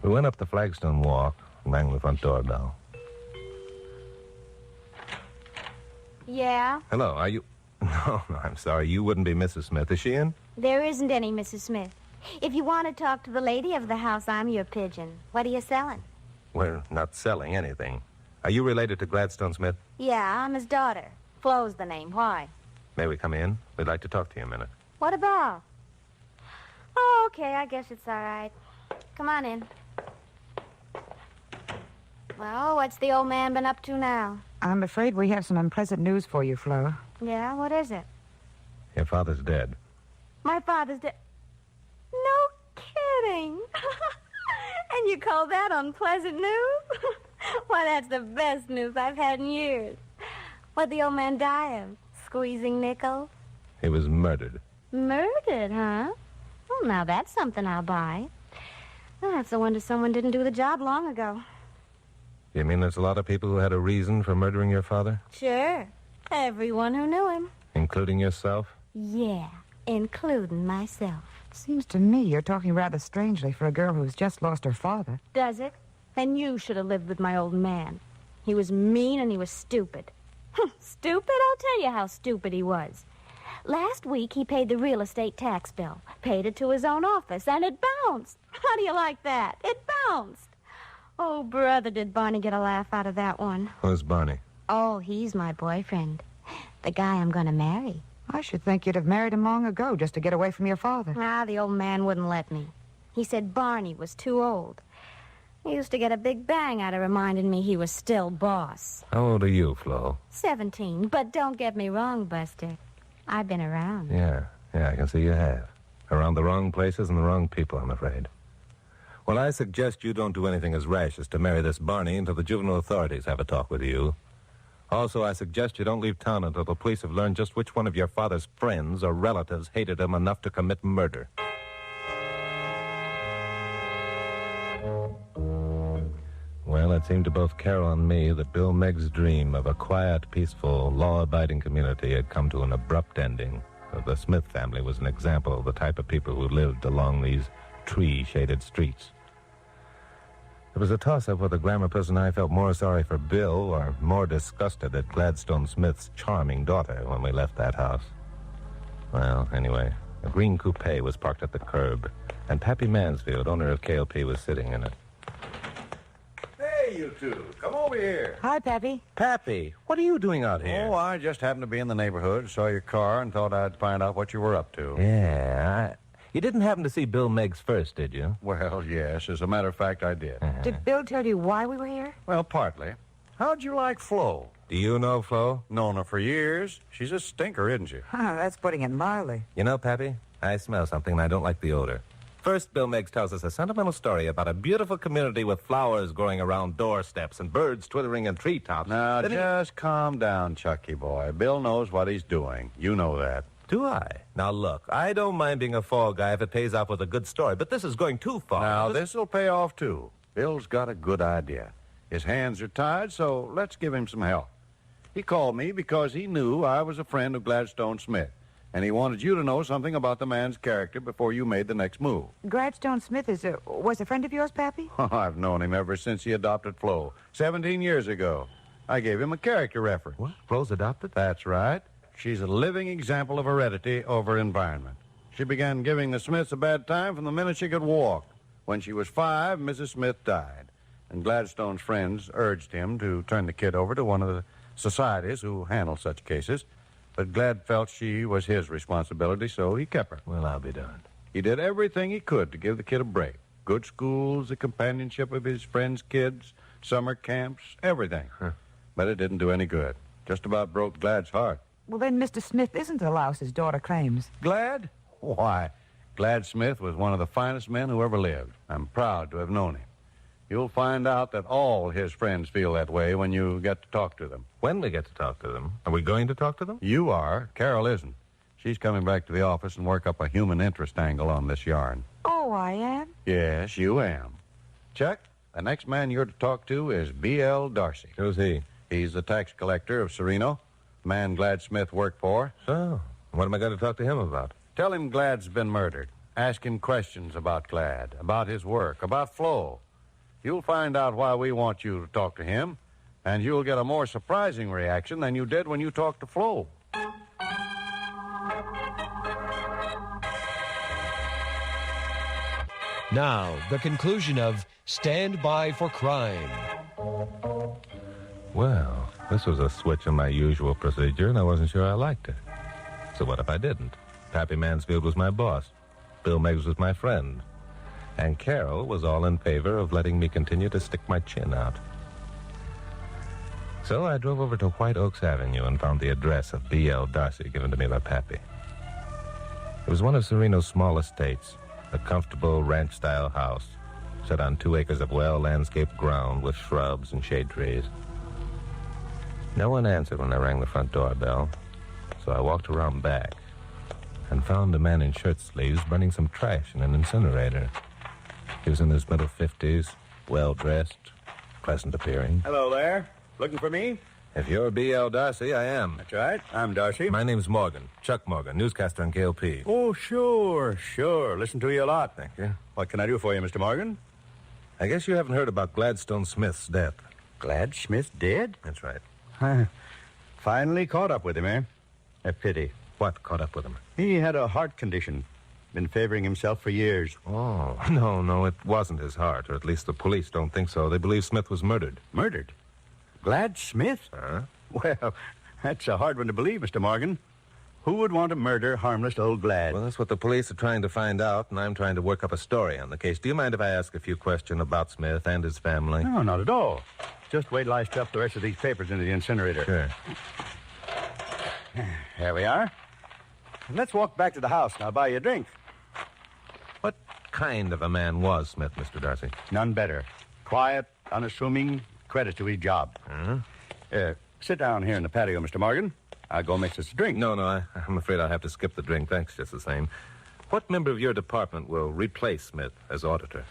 We went up the flagstone walk and rang the front doorbell. Yeah? Hello, are you... No, I'm sorry. You wouldn't be Mrs. Smith. Is she in? There isn't any Mrs. Smith. If you want to talk to the lady of the house, I'm your pigeon. What are you selling? We're not selling anything. Are you related to Gladstone Smith? Yeah, I'm his daughter. Flo's the name. Why? May we come in? We'd like to talk to you a minute. What about? Oh, okay, I guess it's all right. Come on in. Well, what's the old man been up to now? I'm afraid we have some unpleasant news for you, Flo. Yeah, what is it? Your father's dead. My father's dead. No kidding. And you call that unpleasant news? Why, that's the best news I've had in years. What'd the old man die of? Squeezing nickels? He was murdered. Murdered, huh? Well, now that's something I'll buy. I have to wonder someone didn't do the job long ago. You mean there's a lot of people who had a reason for murdering your father? Sure. Everyone who knew him. Including yourself? Yeah, including myself. Seems to me you're talking rather strangely for a girl who's just lost her father. Does it? Then you should have lived with my old man. He was mean and he was stupid. Stupid? I'll tell you how stupid he was. Last week, he paid the real estate tax bill. Paid it to his own office, and it bounced. How do you like that? It bounced. Oh, brother, did Barney get a laugh out of that one. Who's Barney? Oh, he's my boyfriend. The guy I'm going to marry. I should think you'd have married him long ago just to get away from your father. The old man wouldn't let me. He said Barney was too old. He used to get a big bang out of reminding me he was still boss. How old are you, Flo? 17. But don't get me wrong, Buster. I've been around. Yeah, I can see you have. Around the wrong places and the wrong people, I'm afraid. Well, I suggest you don't do anything as rash as to marry this Barney until the juvenile authorities have a talk with you. Also, I suggest you don't leave town until the police have learned just which one of your father's friends or relatives hated him enough to commit murder. Well, it seemed to both Carol and me that Bill Megg's dream of a quiet, peaceful, law-abiding community had come to an abrupt ending. The Smith family was an example of the type of people who lived along these tree-shaded streets. It was a toss-up whether Glamorpus and I felt more sorry for Bill or more disgusted at Gladstone Smith's charming daughter when we left that house. Well, anyway, a green coupe was parked at the curb, and Pappy Mansfield, owner of KLP, was sitting in it. Hey, you two. Come over here. Hi, Pappy. Pappy, what are you doing out here? Oh, I just happened to be in the neighborhood, saw your car, and thought I'd find out what you were up to. Yeah, You didn't happen to see Bill Meggs first, did you? Well, yes. As a matter of fact, I did. Did Bill tell you why we were here? Well, partly. How'd you like Flo? Do you know Flo? Known her for years. She's a stinker, isn't she? That's putting it mildly. You know, Pappy, I smell something and I don't like the odor. First, Bill Meggs tells us a sentimental story about a beautiful community with flowers growing around doorsteps and birds twittering in treetops. Now, just calm down, Chucky boy. Bill knows what he's doing. You know that. Do I? Now, look, I don't mind being a fall guy if it pays off with a good story, but this is going too far. Now, this'll pay off, too. Bill's got a good idea. His hands are tied, so let's give him some help. He called me because he knew I was a friend of Gladstone Smith, and he wanted you to know something about the man's character before you made the next move. Gladstone Smith was a friend of yours, Pappy? I've known him ever since he adopted Flo, 17 years ago. I gave him a character reference. What? Flo's adopted? That's right. She's a living example of heredity over environment. She began giving the Smiths a bad time from the minute she could walk. When she was 5, Mrs. Smith died, and Gladstone's friends urged him to turn the kid over to one of the societies who handle such cases. But Glad felt she was his responsibility, so he kept her. Well, I'll be darned. He did everything he could to give the kid a break. Good schools, the companionship of his friends' kids, summer camps, everything. But it didn't do any good. Just about broke Glad's heart. Well, then Mr. Smith isn't the louse his daughter claims. Glad? Why, Glad Smith was one of the finest men who ever lived. I'm proud to have known him. You'll find out that all his friends feel that way when you get to talk to them. When we get to talk to them? Are we going to talk to them? You are. Carol isn't. She's coming back to the office and work up a human interest angle on this yarn. Oh, I am? Yes, you am. Chuck, the next man you're to talk to is B.L. Darcy. Who's he? He's the tax collector of Sereno, the man Glad Smith worked for. So, what am I going to talk to him about? Tell him Glad's been murdered. Ask him questions about Glad, about his work, about Flo. You'll find out why we want you to talk to him, and you'll get a more surprising reaction than you did when you talked to Flo. Now, the conclusion of Stand By for Crime. Well, this was a switch in my usual procedure, and I wasn't sure I liked it. So what if I didn't? Pappy Mansfield was my boss. Bill Meggs was my friend. And Carol was all in favor of letting me continue to stick my chin out. So I drove over to White Oaks Avenue and found the address of B.L. Darcy given to me by Pappy. It was one of Sereno's small estates, a comfortable ranch-style house set on 2 acres of well-landscaped ground with shrubs and shade trees. No one answered when I rang the front doorbell, so I walked around back and found a man in shirt sleeves burning some trash in an incinerator. He was in his middle 50s, well-dressed, pleasant-appearing. Hello there. Looking for me? If you're B.L. Darcy, I am. That's right. I'm Darcy. My name's Morgan, Chuck Morgan, newscaster on KLP. Oh, sure. Listen to you a lot. Thank you. What can I do for you, Mr. Morgan? I guess you haven't heard about Gladstone Smith's death. Glad Smith dead? That's right. Finally caught up with him, eh? A pity. What caught up with him? He had a heart condition. Been favoring himself for years. Oh, no, it wasn't his heart, or at least the police don't think so. They believe Smith was murdered. Murdered? Glad Smith? Huh? Well, that's a hard one to believe, Mr. Morgan. Who would want to murder harmless old Glad? Well, that's what the police are trying to find out, and I'm trying to work up a story on the case. Do you mind if I ask a few questions about Smith and his family? No, not at all. Just wait till I stuff the rest of these papers into the incinerator. Sure. There we are. Let's walk back to the house, and I'll buy you a drink. What kind of a man was Smith, Mr. Darcy? None better. Quiet, unassuming, credit to his job. Huh? Sit down here in the patio, Mr. Morgan. I'll go mix us a drink. No, I'm afraid I'll have to skip the drink. Thanks, just the same. What member of your department will replace Smith as auditor?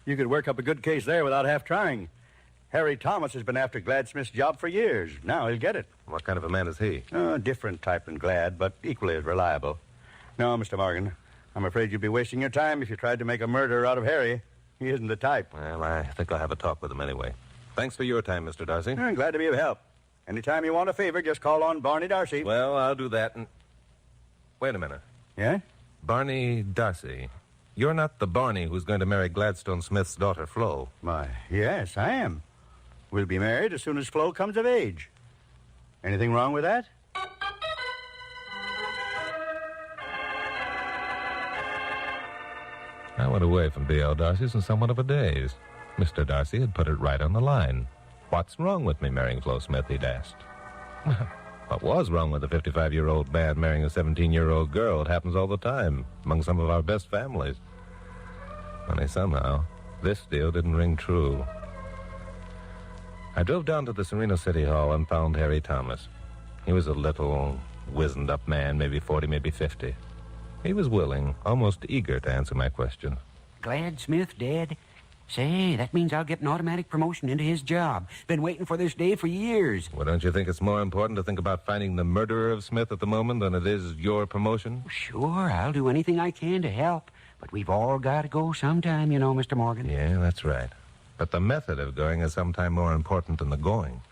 You could work up a good case there without half trying. Harry Thomas has been after Glad Smith's job for years. Now he'll get it. What kind of a man is he? Different type than Glad, but equally as reliable. No, Mr. Morgan, I'm afraid you'd be wasting your time if you tried to make a murderer out of Harry. He isn't the type. Well, I think I'll have a talk with him anyway. Thanks for your time, Mr. Darcy. I'm glad to be of help. Anytime you want a favor, just call on Barney Darcy. Well, I'll do that. And wait a minute. Yeah? Barney Darcy. You're not the Barney who's going to marry Gladstone Smith's daughter, Flo. Why, yes, I am. We'll be married as soon as Flo comes of age. Anything wrong with that? I went away from B.L. Darcy's in somewhat of a daze. Mr. Darcy had put it right on the line. What's wrong with me marrying Flo Smith, he'd asked. What was wrong with a 55-year-old man marrying a 17-year-old girl? It happens all the time among some of our best families. Only somehow, this deal didn't ring true. I drove down to the Sereno City Hall and found Harry Thomas. He was a little, wizened-up man, maybe 40, maybe 50. He was willing, almost eager to answer my question. Glad Smith dead? Say, that means I'll get an automatic promotion into his job. Been waiting for this day for years. Well, don't you think it's more important to think about finding the murderer of Smith at the moment than it is your promotion? Sure, I'll do anything I can to help. But we've all got to go sometime, you know, Mr. Morgan. Yeah, that's right. But the method of going is sometime more important than the going.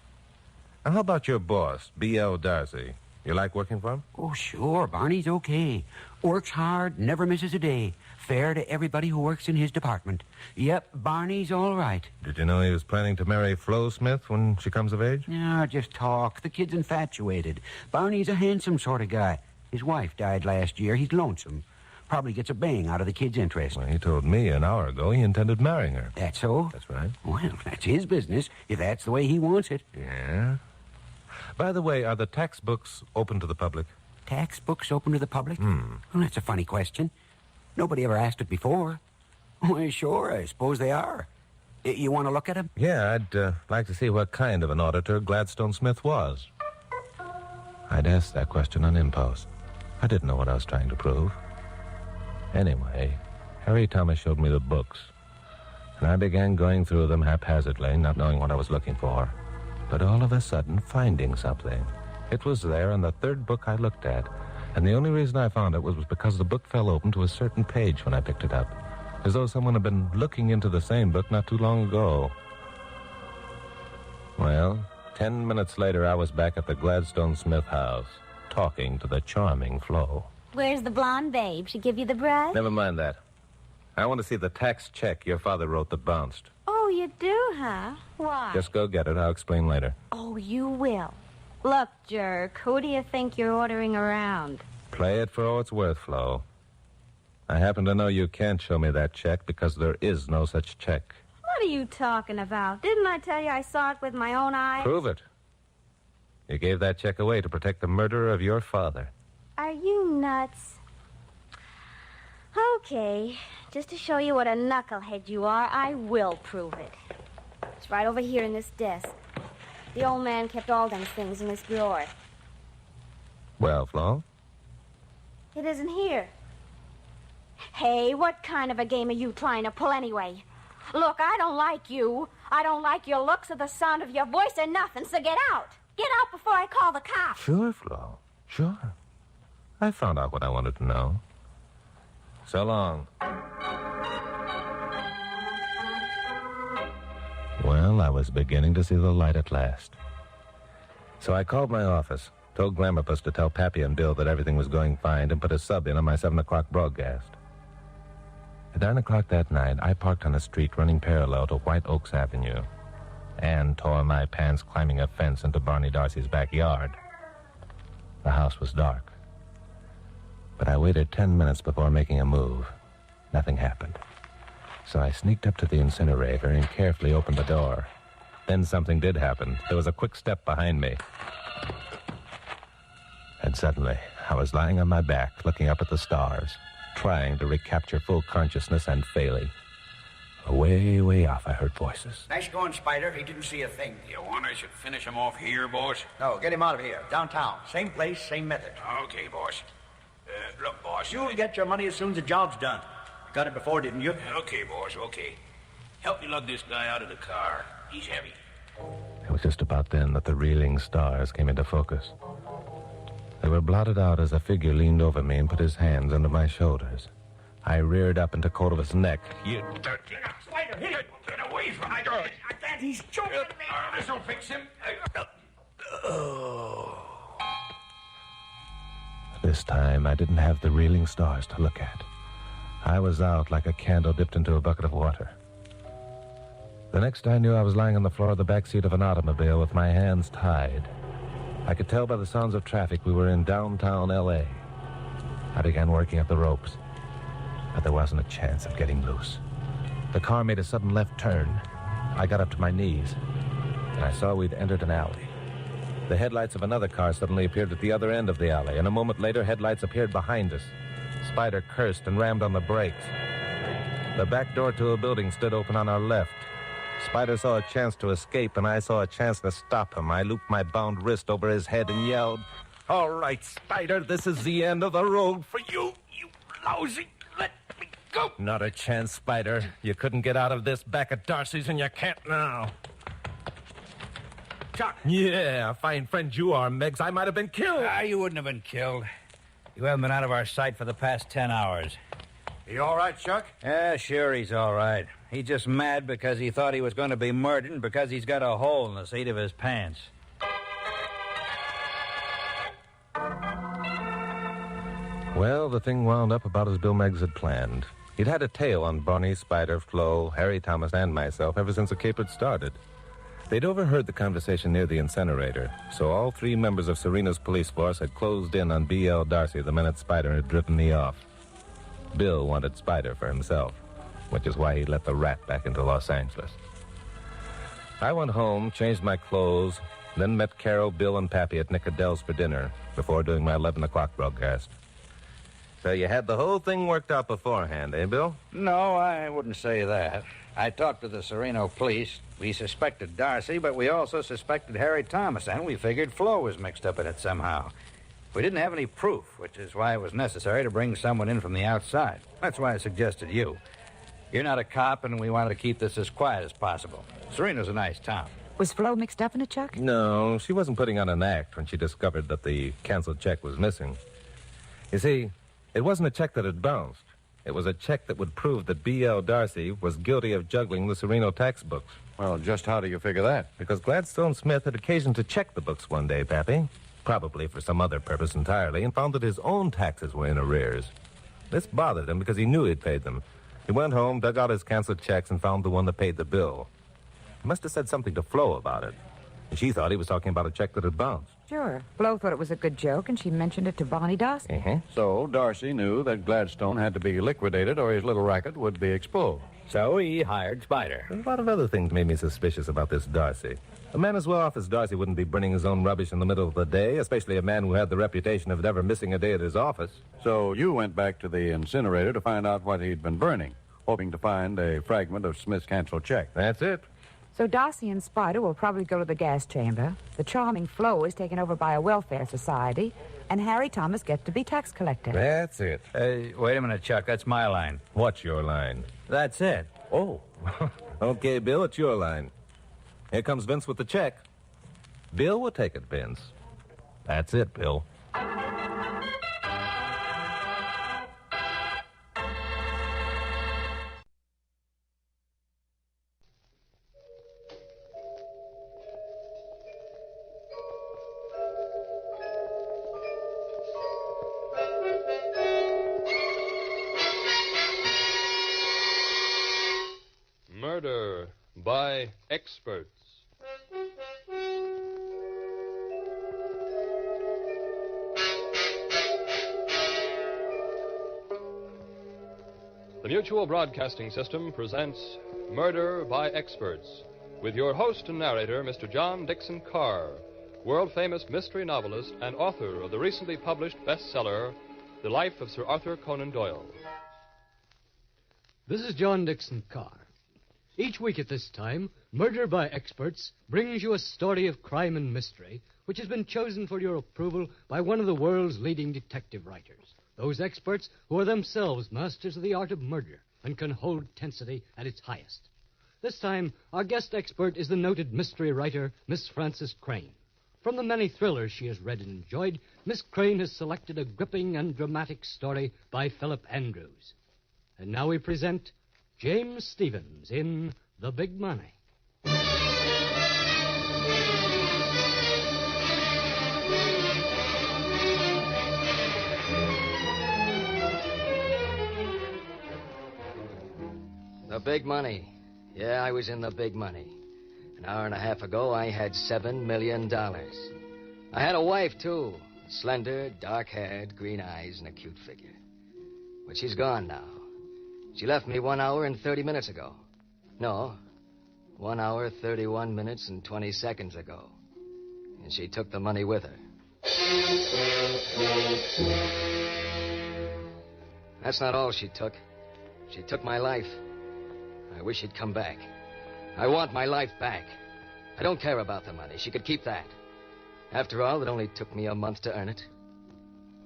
And how about your boss, B.L. Darcy? You like working for him? Oh, sure. Barney's okay. Works hard, never misses a day. Fair to everybody who works in his department. Yep, Barney's all right. Did you know he was planning to marry Flo Smith when she comes of age? No, just talk. The kid's infatuated. Barney's a handsome sort of guy. His wife died last year. He's lonesome. Probably gets a bang out of the kid's interest. Well, he told me an hour ago he intended marrying her. That's so? That's right. Well, that's his business, if that's the way he wants it. Yeah. By the way, are the tax books open to the public? Tax books open to the public? Well, that's a funny question. Nobody ever asked it before. Well, sure, I suppose they are. You want to look at them? Yeah, I'd like to see what kind of an auditor Gladstone Smith was. I'd asked that question on impulse. I didn't know what I was trying to prove. Anyway, Harry Thomas showed me the books, and I began going through them haphazardly, not knowing what I was looking for. But all of a sudden, finding something. It was there in the third book I looked at, and the only reason I found it was because the book fell open to a certain page when I picked it up, as though someone had been looking into the same book not too long ago. Well, 10 minutes later, I was back at the Gladstone Smith house, talking to the charming Flo. Where's the blonde babe? She give you the brush? Never mind that. I want to see the tax check your father wrote that bounced. Oh, you do, huh? Why? Just go get it. I'll explain later. Oh, you will. Look, jerk, who do you think you're ordering around? Play it for all it's worth, Flo. I happen to know you can't show me that check because there is no such check. What are you talking about? Didn't I tell you I saw it with my own eyes? Prove it. You gave that check away to protect the murderer of your father. Are you nuts? Okay, just to show you what a knucklehead you are, I will prove it. It's right over here in this desk. The old man kept all them things in this drawer. Well, Flo? It isn't here. Hey, what kind of a game are you trying to pull anyway? Look, I don't like you. I don't like your looks or the sound of your voice or nothing, so get out. Get out before I call the cops. Sure, Flo. Sure. I found out what I wanted to know. So long. Well, I was beginning to see the light at last. So I called my office, told Glamourpuss to tell Pappy and Bill that everything was going fine, and put a sub in on my 7 o'clock broadcast. At 9 o'clock that night, I parked on a street running parallel to White Oaks Avenue. Ann tore my pants climbing a fence into Barney Darcy's backyard. The house was dark. But I waited 10 minutes before making a move. Nothing happened. So I sneaked up to the incinerator and carefully opened the door. Then something did happen. There was a quick step behind me. And suddenly, I was lying on my back, looking up at the stars, trying to recapture full consciousness and failing. Way, way off, I heard voices. Nice going, Spider. He didn't see a thing. You want I should finish him off here, boss? No, get him out of here. Downtown. Same place, same method. Okay, boss. Look, boss. You'll get your money as soon as the job's done. You got it before, didn't you? Okay, boss, okay. Help me lug this guy out of the car. He's heavy. It was just about then that the reeling stars came into focus. They were blotted out as a figure leaned over me and put his hands under my shoulders. I reared up and took hold of his neck. You dirty... Spider, hit it! Get away from me! I can't, he's choking me! This'll fix him. This time, I didn't have the reeling stars to look at. I was out like a candle dipped into a bucket of water. The next I knew, I was lying on the floor of the back seat of an automobile with my hands tied. I could tell by the sounds of traffic we were in downtown L.A. I began working at the ropes, but there wasn't a chance of getting loose. The car made a sudden left turn. I got up to my knees, and I saw we'd entered an alley. The headlights of another car suddenly appeared at the other end of the alley, and a moment later, headlights appeared behind us. Spider cursed and rammed on the brakes. The back door to a building stood open on our left. Spider saw a chance to escape, and I saw a chance to stop him. I looped my bound wrist over his head and yelled, "All right, Spider, this is the end of the road for you, you lousy. Let me go." Not a chance, Spider. You couldn't get out of this back at Darcy's, and you can't now. Chuck. Yeah, fine friend you are, Meggs. I might have been killed. You wouldn't have been killed. You haven't been out of our sight for the past 10 hours. You all right, Chuck? Yeah, sure, he's all right. He's just mad because he thought he was going to be murdered and because he's got a hole in the seat of his pants. Well, the thing wound up about as Bill Meggs had planned. He'd had a tail on Barney, Spider, Flo, Harry Thomas, and myself ever since the caper had started. They'd overheard the conversation near the incinerator, so all three members of Serena's police force had closed in on B.L. Darcy the minute Spider had driven me off. Bill wanted Spider for himself, which is why he let the rat back into Los Angeles. I went home, changed my clothes, then met Carol, Bill, and Pappy at Nick Adele's for dinner before doing my 11 o'clock broadcast. So you had the whole thing worked out beforehand, eh, Bill? No, I wouldn't say that. I talked to the Sereno police. We suspected Darcy, but we also suspected Harry Thomas, and we figured Flo was mixed up in it somehow. We didn't have any proof, which is why it was necessary to bring someone in from the outside. That's why I suggested you. You're not a cop, and we wanted to keep this as quiet as possible. Sereno's a nice town. Was Flo mixed up in it, Chuck? No, she wasn't putting on an act when she discovered that the canceled check was missing. You see, it wasn't a check that had bounced. It was a check that would prove that B.L. Darcy was guilty of juggling the Sereno tax books. Well, just how do you figure that? Because Gladstone Smith had occasion to check the books one day, Pappy, probably for some other purpose entirely, and found that his own taxes were in arrears. This bothered him because he knew he'd paid them. He went home, dug out his canceled checks, and found the one that paid the bill. He must have said something to Flo about it. And she thought he was talking about a check that had bounced. Sure. Flo thought it was a good joke, and she mentioned it to Bonnie Darcy. So Darcy knew that Gladstone had to be liquidated or his little racket would be exposed. So he hired Spider. A lot of other things made me suspicious about this Darcy. A man as well off as Darcy wouldn't be burning his own rubbish in the middle of the day, especially a man who had the reputation of never missing a day at his office. So you went back to the incinerator to find out what he'd been burning, hoping to find a fragment of Smith's canceled check. That's it. So Darcy and Spider will probably go to the gas chamber. The charming Flo is taken over by a welfare society, and Harry Thomas gets to be tax collector. That's it. Hey, wait a minute, Chuck. That's my line. What's your line? That's it. Oh. Okay, Bill, it's your line. Here comes Vince with the check. Bill will take it, Vince. That's it, Bill. Murder by experts. The Mutual Broadcasting System presents Murder by Experts with your host and narrator, Mr. John Dixon Carr, world-famous mystery novelist and author of the recently published bestseller, The Life of Sir Arthur Conan Doyle. This is John Dixon Carr. Each week at this time, Murder by Experts brings you a story of crime and mystery which has been chosen for your approval by one of the world's leading detective writers. Those experts who are themselves masters of the art of murder and can hold tensity at its highest. This time, our guest expert is the noted mystery writer, Miss Frances Crane. From the many thrillers she has read and enjoyed, Miss Crane has selected a gripping and dramatic story by Philip Andrews. And now we present James Stevens in The Big Money. The big money. Yeah, I was in the big money. An hour and a half ago, I had $7 million. I had a wife, too. Slender, dark-haired, green eyes, and a cute figure. But she's gone now. She left me 1 hour and 30 minutes ago. No, 1 hour, 31 minutes, and 20 seconds ago. And she took the money with her. That's not all she took. She took my life. I wish she'd come back. I want my life back. I don't care about the money. She could keep that. After all, it only took me a month to earn it.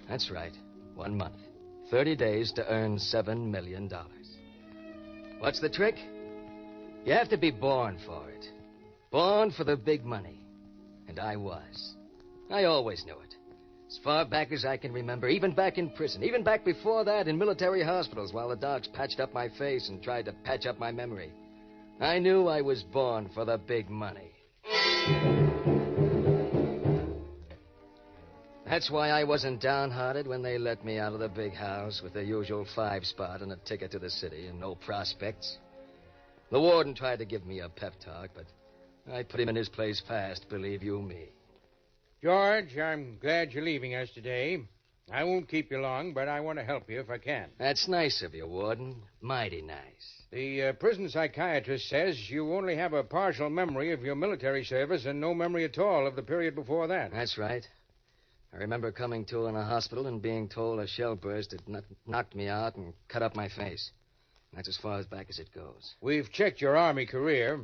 That's right, 1 month. 30 days to earn $7 million. What's the trick? You have to be born for it. Born for the big money. And I was. I always knew it. As far back as I can remember, even back in prison, even back before that in military hospitals while the docs patched up my face and tried to patch up my memory. I knew I was born for the big money. That's why I wasn't downhearted when they let me out of the big house with the usual 5-spot and a ticket to the city and no prospects. The warden tried to give me a pep talk, but I put him in his place fast, believe you me. George, I'm glad you're leaving us today. I won't keep you long, but I want to help you if I can. That's nice of you, Warden. Mighty nice. The prison psychiatrist says you only have a partial memory of your military service and no memory at all of the period before that. That's right. I remember coming to in a hospital and being told a shell burst had knocked me out and cut up my face. That's as far back as it goes. We've checked your Army career.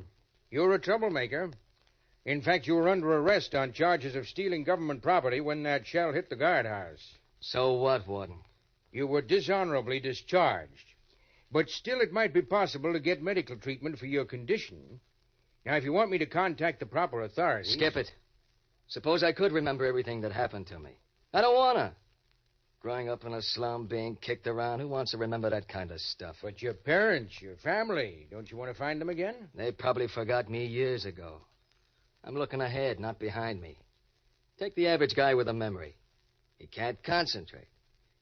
You're a troublemaker. In fact, you were under arrest on charges of stealing government property when that shell hit the guardhouse. So what, Warden? You were dishonorably discharged. But still, it might be possible to get medical treatment for your condition. Now, if you want me to contact the proper authorities... Skip it. Suppose I could remember everything that happened to me. I don't want to. Growing up in a slum, being kicked around, who wants to remember that kind of stuff? But your parents, your family, don't you want to find them again? They probably forgot me years ago. I'm looking ahead, not behind me. Take the average guy with a memory. He can't concentrate.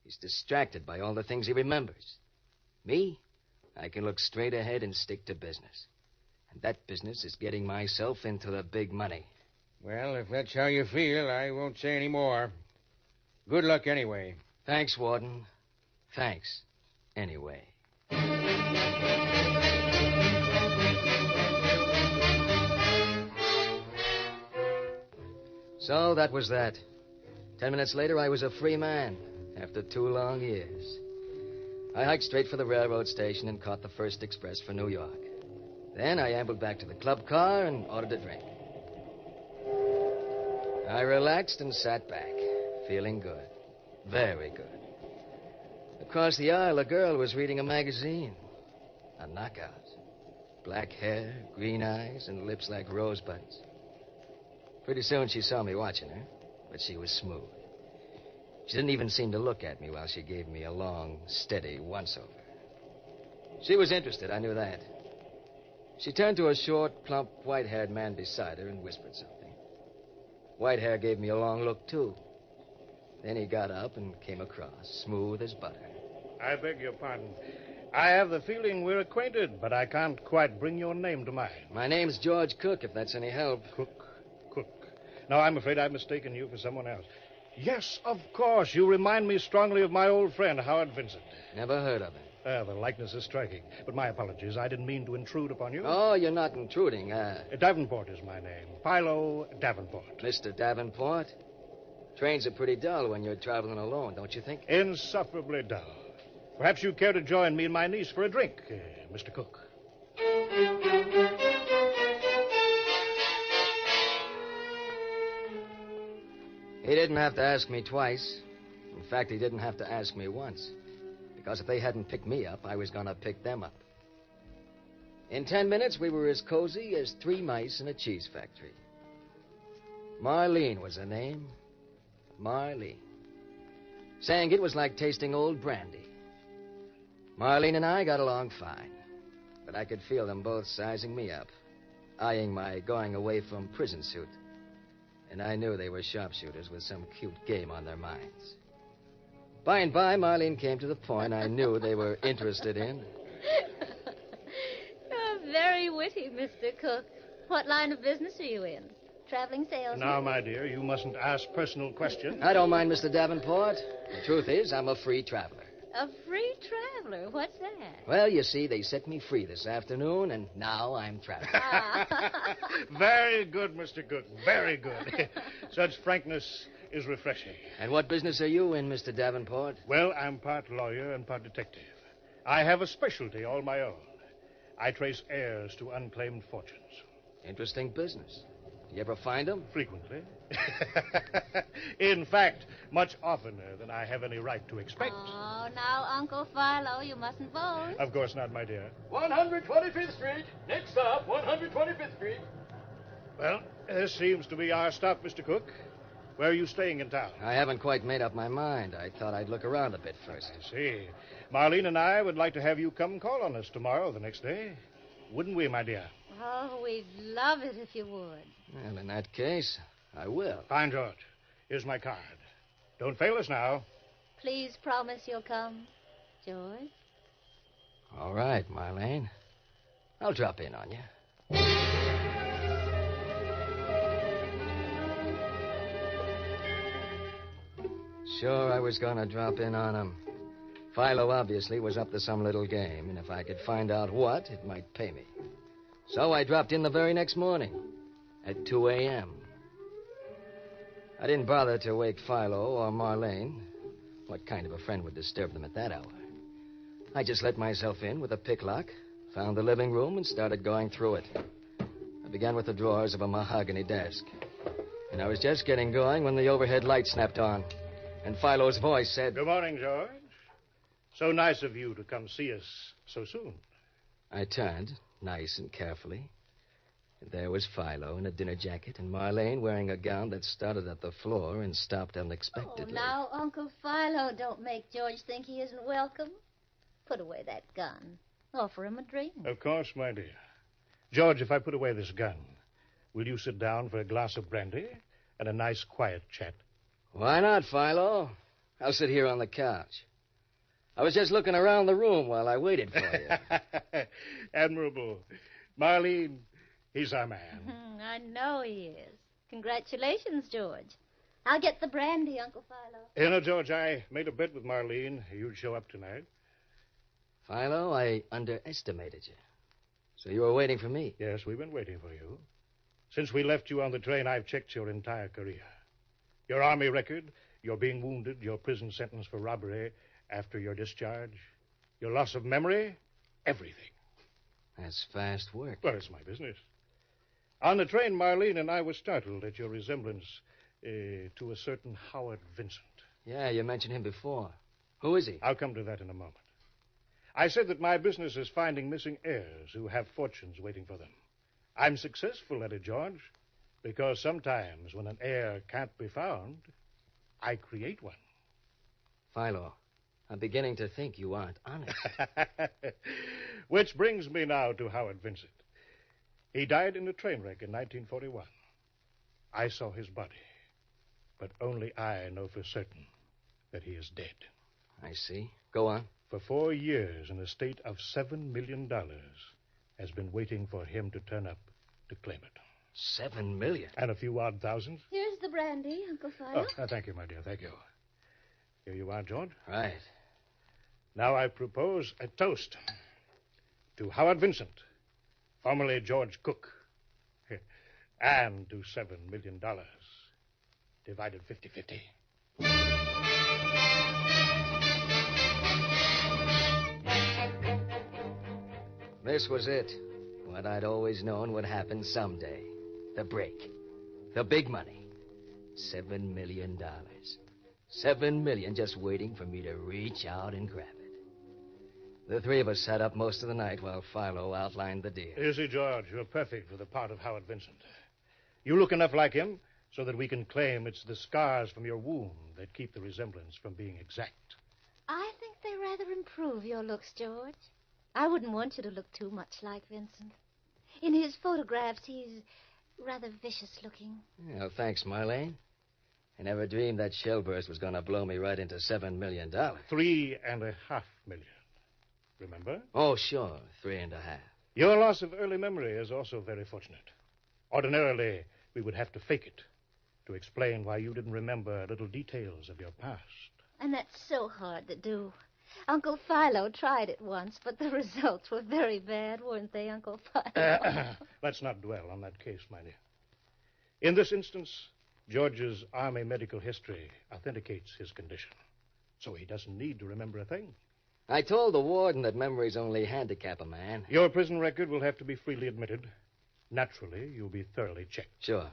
He's distracted by all the things he remembers. Me, I can look straight ahead and stick to business. And that business is getting myself into the big money. Well, if that's how you feel, I won't say any more. Good luck anyway. Thanks, Warden. Thanks. Anyway. So that was that. 10 minutes later, I was a free man after 2 long years. I hiked straight for the railroad station and caught the first express for New York. Then I ambled back to the club car and ordered a drink. I relaxed and sat back, feeling good. Very good. Across the aisle, a girl was reading a magazine. A knockout. Black hair, green eyes, and lips like rosebuds. Pretty soon she saw me watching her, but she was smooth. She didn't even seem to look at me while she gave me a long, steady once-over. She was interested, I knew that. She turned to a short, plump, white-haired man beside her and whispered something. White hair gave me a long look, too. Then he got up and came across, smooth as butter. I beg your pardon. I have the feeling we're acquainted, but I can't quite bring your name to mind. My name's George Cook, if that's any help. Cook. No, I'm afraid I've mistaken you for someone else. Yes, of course. You remind me strongly of my old friend, Howard Vincent. Never heard of him. The likeness is striking. But my apologies. I didn't mean to intrude upon you. Oh, you're not intruding. Davenport is my name. Philo Davenport. Mr. Davenport? Trains are pretty dull when you're traveling alone, don't you think? Insufferably dull. Perhaps you care to join me and my niece for a drink, Mr. Cook. He didn't have to ask me twice. In fact, he didn't have to ask me once. Because if they hadn't picked me up, I was going to pick them up. In 10 minutes, we were as cozy as 3 mice in a cheese factory. Marlene was her name. Marlene. Saying it was like tasting old brandy. Marlene and I got along fine. But I could feel them both sizing me up, eyeing my going away from prison suit. And I knew they were sharpshooters with some cute game on their minds. By and by, Marlene came to the point I knew they were interested in. You're very witty, Mr. Cook. What line of business are you in? Traveling salesman? Now, my dear, you mustn't ask personal questions. I don't mind, Mr. Davenport. The truth is, I'm a free traveler. A free traveler? What's that? Well, you see, they set me free this afternoon, and now I'm traveling. Very good, Mr. Cook. Very good. Such frankness is refreshing. And what business are you in, Mr. Davenport? Well, I'm part lawyer and part detective. I have a specialty all my own. I trace heirs to unclaimed fortunes. Interesting business. Do you ever find them? Frequently. In fact, much oftener than I have any right to expect. Oh, now, Uncle Philo, you mustn't boast. Of course not, my dear. 125th Street. Next stop, 125th Street. Well, this seems to be our stop, Mr. Cook. Where are you staying in town? I haven't quite made up my mind. I thought I'd look around a bit first. I see. Marlene and I would like to have you come call on us tomorrow, the next day. Wouldn't we, my dear? Oh, we'd love it if you would. Well, in that case, I will. Fine, George. Here's my card. Don't fail us now. Please promise you'll come, George. All right, Marlene. I'll drop in on you. Sure, I was going to drop in on him. Philo obviously was up to some little game, and if I could find out what, it might pay me. So I dropped in the very next morning at 2 a.m. I didn't bother to wake Philo or Marlene. What kind of a friend would disturb them at that hour? I just let myself in with a pick lock, found the living room, and started going through it. I began with the drawers of a mahogany desk. And I was just getting going when the overhead light snapped on. And Philo's voice said... Good morning, George. So nice of you to come see us so soon. I turned, nice and carefully. And there was Philo in a dinner jacket and Marlene wearing a gown that started at the floor and stopped unexpectedly. Oh, now, Uncle Philo, don't make George think he isn't welcome. Put away that gun. Offer him a drink. Of course, my dear. George, if I put away this gun, will you sit down for a glass of brandy and a nice quiet chat? Why not, Philo? I'll sit here on the couch. I was just looking around the room while I waited for you. Admirable. Marlene, he's our man. I know he is. Congratulations, George. I'll get the brandy, Uncle Philo. You know, George, I made a bet with Marlene you'd show up tonight. Philo, I underestimated you. So you were waiting for me? Yes, we've been waiting for you. Since we left you on the train, I've checked your entire career. Your Army record, your being wounded, your prison sentence for robbery after your discharge, your loss of memory, everything. That's fast work. Well, it's my business. On the train, Marlene and I were startled at your resemblance to a certain Howard Vincent. Yeah, you mentioned him before. Who is he? I'll come to that in a moment. I said that my business is finding missing heirs who have fortunes waiting for them. I'm successful at it, George, because sometimes when an heir can't be found, I create one. Philo, I'm beginning to think you aren't honest. Which brings me now to Howard Vincent. He died in a train wreck in 1941. I saw his body, but only I know for certain that he is dead. I see. Go on. For 4 years, an estate of $7 million has been waiting for him to turn up to claim it. $7 million? And a few odd thousands. Here's the brandy, Uncle Philo. Oh, thank you, my dear, thank you. Here you are, George. Right. Now I propose a toast to Howard Vincent, formerly George Cook, and to $7 million, divided 50-50. This was it. What I'd always known would happen someday. The break. The big money. $7 million. $7 million just waiting for me to reach out and grab it. The three of us sat up most of the night while Philo outlined the deal. You see, George, you're perfect for the part of Howard Vincent. You look enough like him so that we can claim it's the scars from your wound that keep the resemblance from being exact. I think they rather improve your looks, George. I wouldn't want you to look too much like Vincent. In his photographs, he's rather vicious-looking. Well, thanks, Marlene. I never dreamed that shell burst was going to blow me right into $7 million. $3.5 million. Remember? Oh, sure. 3.5. Your loss of early memory is also very fortunate. Ordinarily, we would have to fake it to explain why you didn't remember little details of your past. And that's so hard to do. Uncle Philo tried it once, but the results were very bad, weren't they, Uncle Philo? Let's not dwell on that case, my dear. In this instance, George's Army medical history authenticates his condition, so he doesn't need to remember a thing. I told the warden that memories only handicap a man. Your prison record will have to be freely admitted. Naturally, you'll be thoroughly checked. Sure.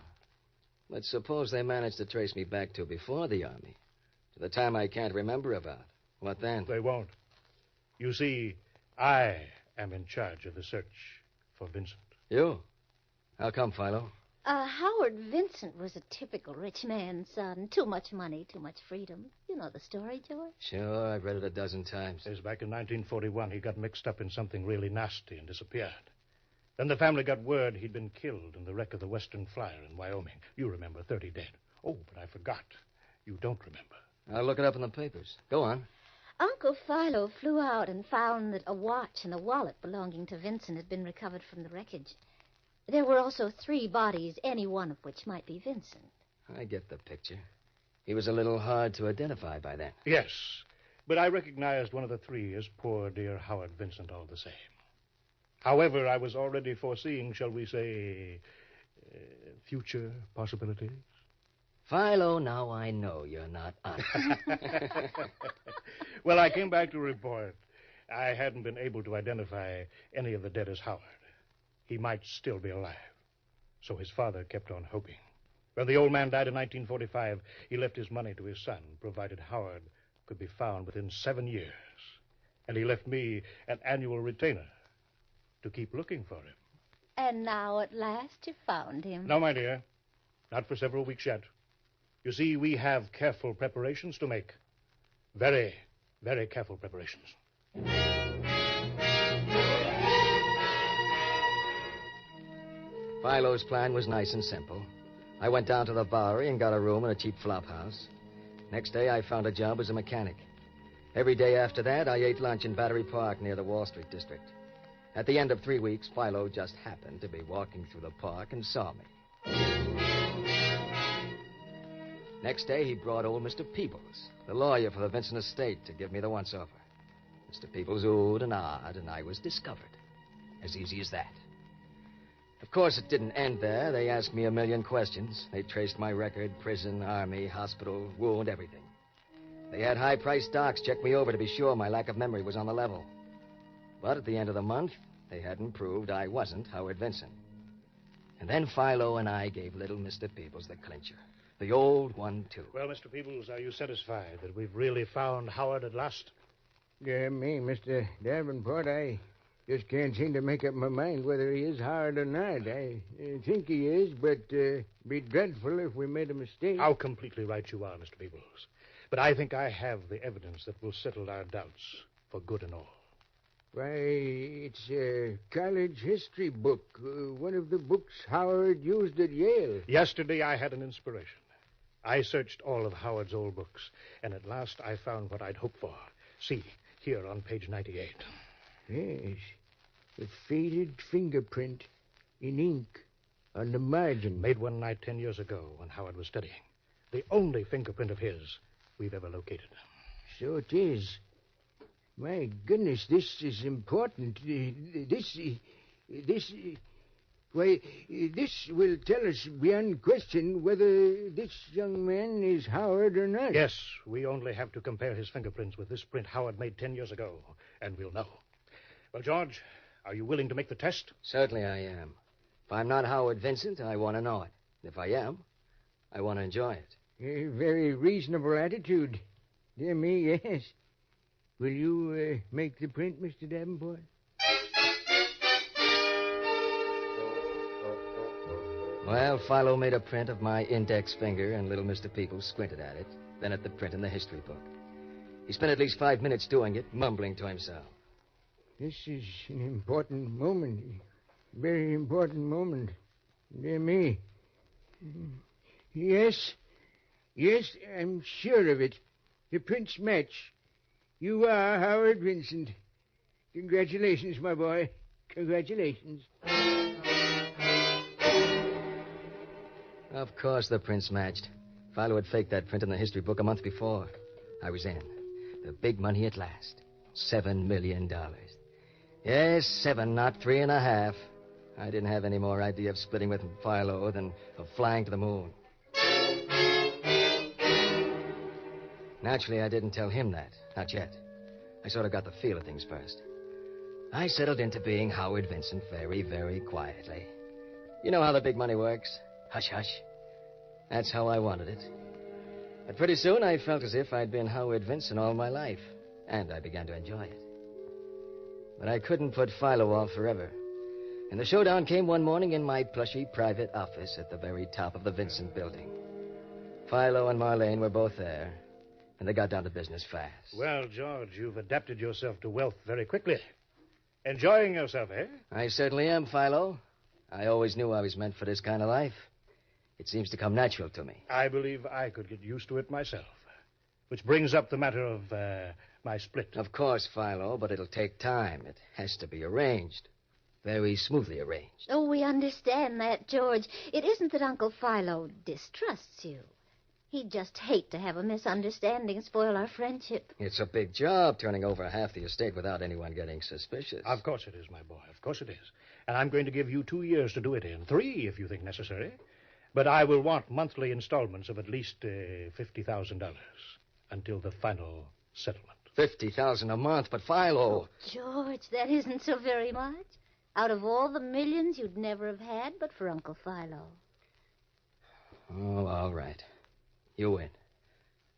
But suppose they manage to trace me back to before the Army, to the time I can't remember about. What then? They won't. You see, I am in charge of the search for Vincent. You? How come, Philo? Howard Vincent was a typical rich man's son. Too much money, too much freedom. You know the story, George? Sure, I've read it a dozen times. Yes, back in 1941, he got mixed up in something really nasty and disappeared. Then the family got word he'd been killed in the wreck of the Western Flyer in Wyoming. You remember, 30 dead. Oh, but I forgot. You don't remember. I'll look it up in the papers. Go on. Uncle Philo flew out and found that a watch and a wallet belonging to Vincent had been recovered from the wreckage. There were also 3 bodies, any one of which might be Vincent. I get the picture. He was a little hard to identify by then. Yes, but I recognized one of the 3 as poor dear Howard Vincent all the same. However, I was already foreseeing, shall we say, future possibilities. Philo, now I know you're not honest. Well, I came back to report I hadn't been able to identify any of the dead as Howard. He might still be alive. So his father kept on hoping. When the old man died in 1945, he left his money to his son, provided Howard could be found within 7 years. And he left me an annual retainer to keep looking for him. And now, at last, you found him. No, my dear. Not for several weeks yet. You see, we have careful preparations to make. Very, very careful preparations. Philo's plan was nice and simple. I went down to the Bowery and got a room in a cheap flop house. Next day, I found a job as a mechanic. Every day after that, I ate lunch in Battery Park near the Wall Street district. At the end of 3 weeks, Philo just happened to be walking through the park and saw me. Next day, he brought old Mr. Peebles, the lawyer for the Vincent estate, to give me the once-over. Mr. Peebles oohed and ahed, and I was discovered. As easy as that. Of course, it didn't end there. They asked me a million questions. They traced my record, prison, army, hospital, wound, everything. They had high-priced docs check me over to be sure my lack of memory was on the level. But at the end of the month, they hadn't proved I wasn't Howard Vincent. And then Philo and I gave little Mr. Peebles the clincher. The old one, too. Well, Mr. Peebles, are you satisfied that we've really found Howard at last? Yeah, me, Mr. Davenport, I just can't seem to make up my mind whether he is Howard or not. I think he is, but be dreadful if we made a mistake. How completely right you are, Mr. Peebles. But I think I have the evidence that will settle our doubts for good and all. Why, it's a college history book. One of the books Howard used at Yale. Yesterday I had an inspiration. I searched all of Howard's old books, and at last I found what I'd hoped for. See, here on page 98. Yes, a faded fingerprint in ink on the margin. Made one night 10 years ago when Howard was studying. The only fingerprint of his we've ever located. So it is. My goodness, this is important. This will tell us beyond question whether this young man is Howard or not. Yes, we only have to compare his fingerprints with this print Howard made 10 years ago, and we'll know. Well, George, are you willing to make the test? Certainly I am. If I'm not Howard Vincent, I want to know it. If I am, I want to enjoy it. A very reasonable attitude. Dear me, yes. Will you make the print, Mr. Davenport? Well, Philo made a print of my index finger, and little Mr. Peoples squinted at it, then at the print in the history book. He spent at least 5 minutes doing it, mumbling to himself. This is an important moment. A very important moment. Dear me. Yes. Yes, I'm sure of it. The prints match. You are Howard Vincent. Congratulations, my boy. Congratulations. Of course the prints matched. Philo had faked that print in the history book a month before. I was in. The big money at last. $7 million. Yes, 7, not 3.5. I didn't have any more idea of splitting with Philo than of flying to the moon. Naturally, I didn't tell him that. Not yet. I sort of got the feel of things first. I settled into being Howard Vincent very, very quietly. You know how the big money works. Hush, hush. That's how I wanted it. But pretty soon I felt as if I'd been Howard Vincent all my life, and I began to enjoy it. But I couldn't put Philo off forever. And the showdown came one morning in my plushy private office at the very top of the Vincent building. Philo and Marlene were both there, and they got down to business fast. Well, George, you've adapted yourself to wealth very quickly. Enjoying yourself, eh? I certainly am, Philo. I always knew I was meant for this kind of life. It seems to come natural to me. I believe I could get used to it myself. Which brings up the matter of my split. Of course, Philo, but it'll take time. It has to be arranged. Very smoothly arranged. Oh, we understand that, George. It isn't that Uncle Philo distrusts you. He'd just hate to have a misunderstanding spoil our friendship. It's a big job, turning over half the estate without anyone getting suspicious. Of course it is, my boy. Of course it is. And I'm going to give you 2 years to do it in. 3, if you think necessary. But I will want monthly installments of at least $50,000 until the final settlement. $50,000 a month, but Philo... Oh, George, that isn't so very much. Out of all the millions you'd never have had but for Uncle Philo. Oh, all right. You win.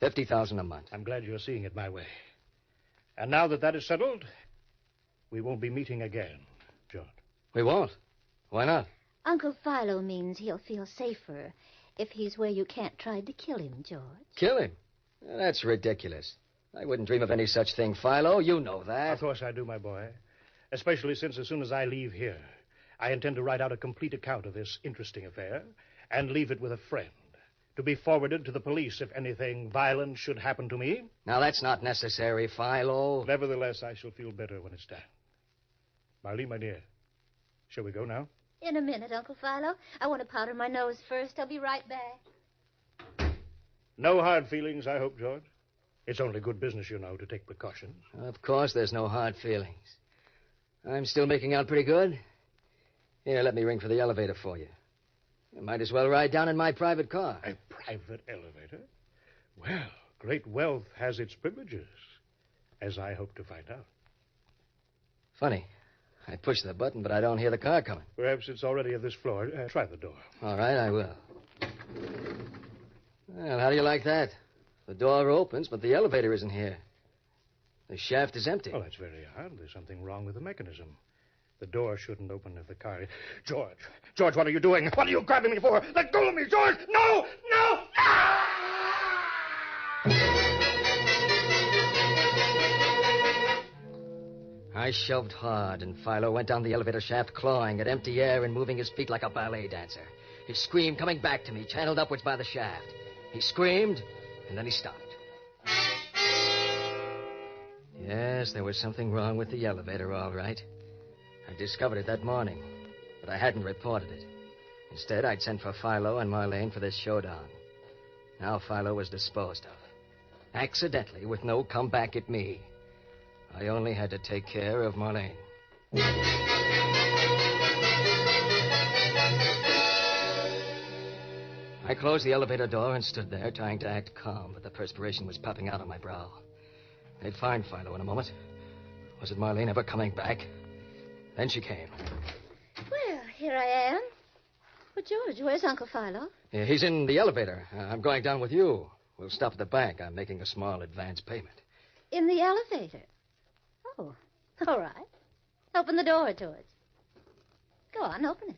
$50,000 a month. I'm glad you're seeing it my way. And now that is settled, we won't be meeting again, George. We won't? Why not? Uncle Philo means he'll feel safer if he's where you can't try to kill him, George. Kill him? That's ridiculous. I wouldn't dream of any such thing, Philo. You know that. Of course I do, my boy. Especially since as soon as I leave here, I intend to write out a complete account of this interesting affair and leave it with a friend to be forwarded to the police if anything violent should happen to me. Now, that's not necessary, Philo. Nevertheless, I shall feel better when it's done. Marlene, my dear, shall we go now? In a minute, Uncle Philo. I want to powder my nose first. I'll be right back. No hard feelings, I hope, George. It's only good business, you know, to take precautions. Of course there's no hard feelings. I'm still making out pretty good. Here, let me ring for the elevator for you. You might as well ride down in my private car. A private elevator? Well, great wealth has its privileges, as I hope to find out. Funny. I push the button, but I don't hear the car coming. Perhaps it's already at this floor. Try the door. All right, I will. Well, how do you like that? The door opens, but the elevator isn't here. The shaft is empty. Oh, that's very odd. There's something wrong with the mechanism. The door shouldn't open if the car... George! George, what are you doing? What are you grabbing me for? Let go of me, George! No! No! I shoved hard, and Philo went down the elevator shaft, clawing at empty air and moving his feet like a ballet dancer. His scream coming back to me, channeled upwards by the shaft. He screamed, and then he stopped. Yes, there was something wrong with the elevator, all right. I discovered it that morning, but I hadn't reported it. Instead, I'd sent for Philo and Marlene for this showdown. Now Philo was disposed of. Accidentally, with no comeback at me. I only had to take care of Marlene. I closed the elevator door and stood there, trying to act calm, but the perspiration was popping out on my brow. They'd find Philo in a moment. Was it Marlene ever coming back? Then she came. Well, here I am. But, George, where's Uncle Philo? Yeah, he's in the elevator. I'm going down with you. We'll stop at the bank. I'm making a small advance payment. In the elevator. Oh, all right. Open the door, George. Go on, open it.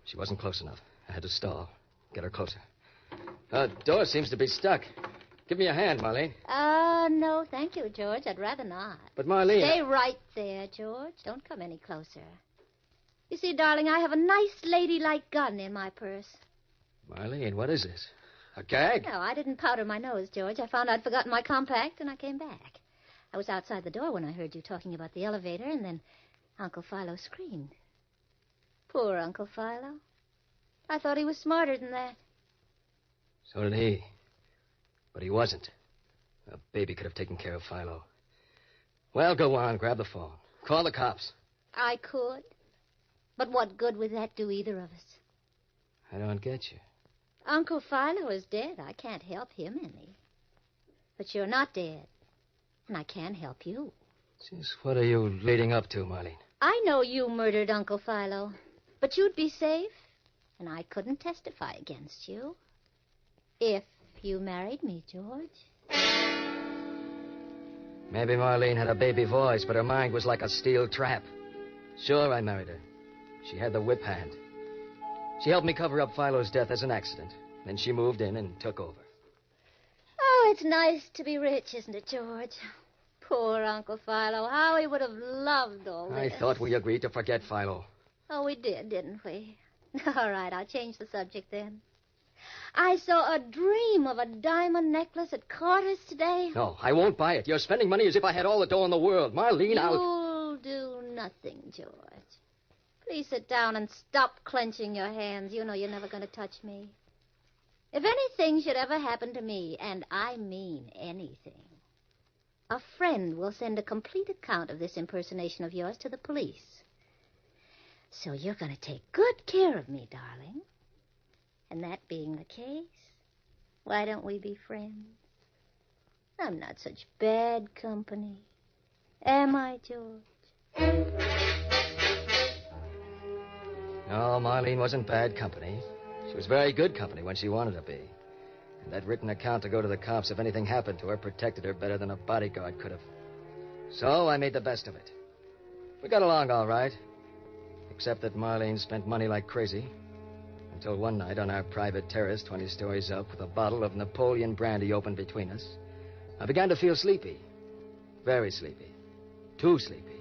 She wasn't close enough. I had to stall. Get her closer. Door seems to be stuck. Give me a hand, Marlene. No, thank you, George. I'd rather not. But, Marlene... Stay right there, George. Don't come any closer. You see, darling, I have a nice ladylike gun in my purse. Marlene, what is this? A gag? No, I didn't powder my nose, George. I found I'd forgotten my compact, and I came back. I was outside the door when I heard you talking about the elevator, and then Uncle Philo screamed. Poor Uncle Philo. I thought he was smarter than that. So did he. But he wasn't. A baby could have taken care of Philo. Well, go on. Grab the phone. Call the cops. I could. But what good would that do either of us? I don't get you. Uncle Philo is dead. I can't help him any. But you're not dead. And I can help you. Just what are you leading up to, Marlene? I know you murdered Uncle Philo. But you'd be safe. And I couldn't testify against you. If you married me, George. Maybe Marlene had a baby voice, but her mind was like a steel trap. Sure, I married her. She had the whip hand. She helped me cover up Philo's death as an accident. Then she moved in and took over. Oh, it's nice to be rich, isn't it, George? Poor Uncle Philo. How he would have loved all this. I thought we agreed to forget Philo. Oh, we did, didn't we? All right, I'll change the subject then. I saw a dream of a diamond necklace at Carter's today. No, I won't buy it. You're spending money as if I had all the dough in the world. Marlene, You'll do nothing, George. Please sit down and stop clenching your hands. You know you're never going to touch me. If anything should ever happen to me, and I mean anything, a friend will send a complete account of this impersonation of yours to the police. So you're going to take good care of me, darling. And that being the case, why don't we be friends? I'm not such bad company. Am I, George? No, Marlene wasn't bad company. She was very good company when she wanted to be. And that written account to go to the cops if anything happened to her protected her better than a bodyguard could have. So I made the best of it. We got along all right. Except that Marlene spent money like crazy. Until one night on our private terrace 20 stories up with a bottle of Napoleon brandy open between us, I began to feel sleepy. Very sleepy. Too sleepy.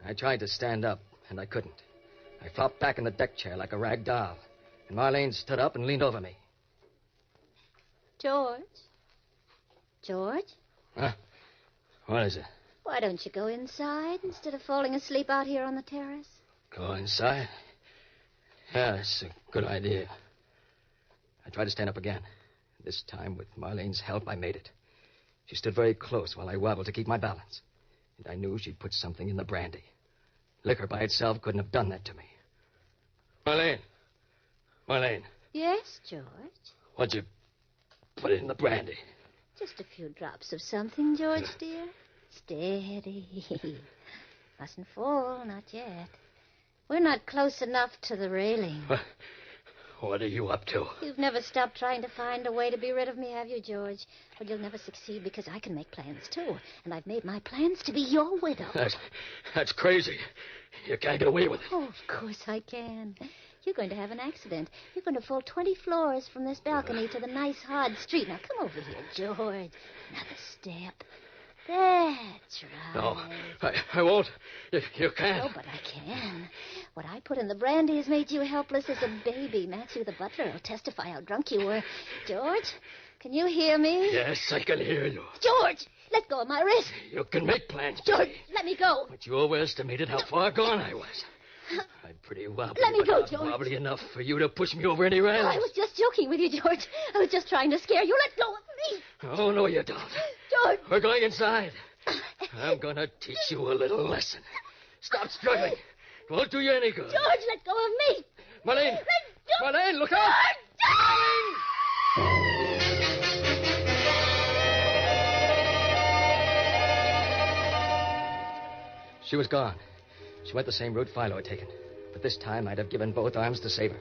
I tried to stand up, and I couldn't. I flopped back in the deck chair like a rag doll, and Marlene stood up and leaned over me. George? George? Huh? What is it? Why don't you go inside instead of falling asleep out here on the terrace? Go inside? Yeah, that's a good idea. I tried to stand up again. This time, with Marlene's help, I made it. She stood very close while I wobbled to keep my balance. And I knew she'd put something in the brandy. Liquor by itself couldn't have done that to me. Marlene. Marlene. Yes, George? What'd you put in the brandy? Just a few drops of something, George, dear. Steady. Mustn't fall, not yet. We're not close enough to the railing. What are you up to? You've never stopped trying to find a way to be rid of me, have you, George? But you'll never succeed because I can make plans, too. And I've made my plans to be your widow. That's crazy. You can't get away with it. Oh, of course I can. You're going to have an accident. You're going to fall 20 floors from this balcony to the nice, hard street. Now, come over here, George. Another step. That's right. No, I won't. You can't. Oh, but I can. What I put in the brandy has made you helpless as a baby. Matthew, the butler, will testify how drunk you were. George, can you hear me? Yes, I can hear you. George, let go of my wrist. You can make plans, George, Jenny. let me go. But you overestimated how far gone I was. I'm pretty wobbly. Let me go, not George. Wobbly enough for you to push me over any railings. I was just joking with you, George. I was just trying to scare you. Let go of me. Oh, no, you don't. George. We're going inside. I'm going to teach you a little lesson. Stop struggling. It won't do you any good. George, let go of me. Marlene. Marlene, look out. She was gone. She went the same route Philo had taken. But this time I'd have given both arms to save her.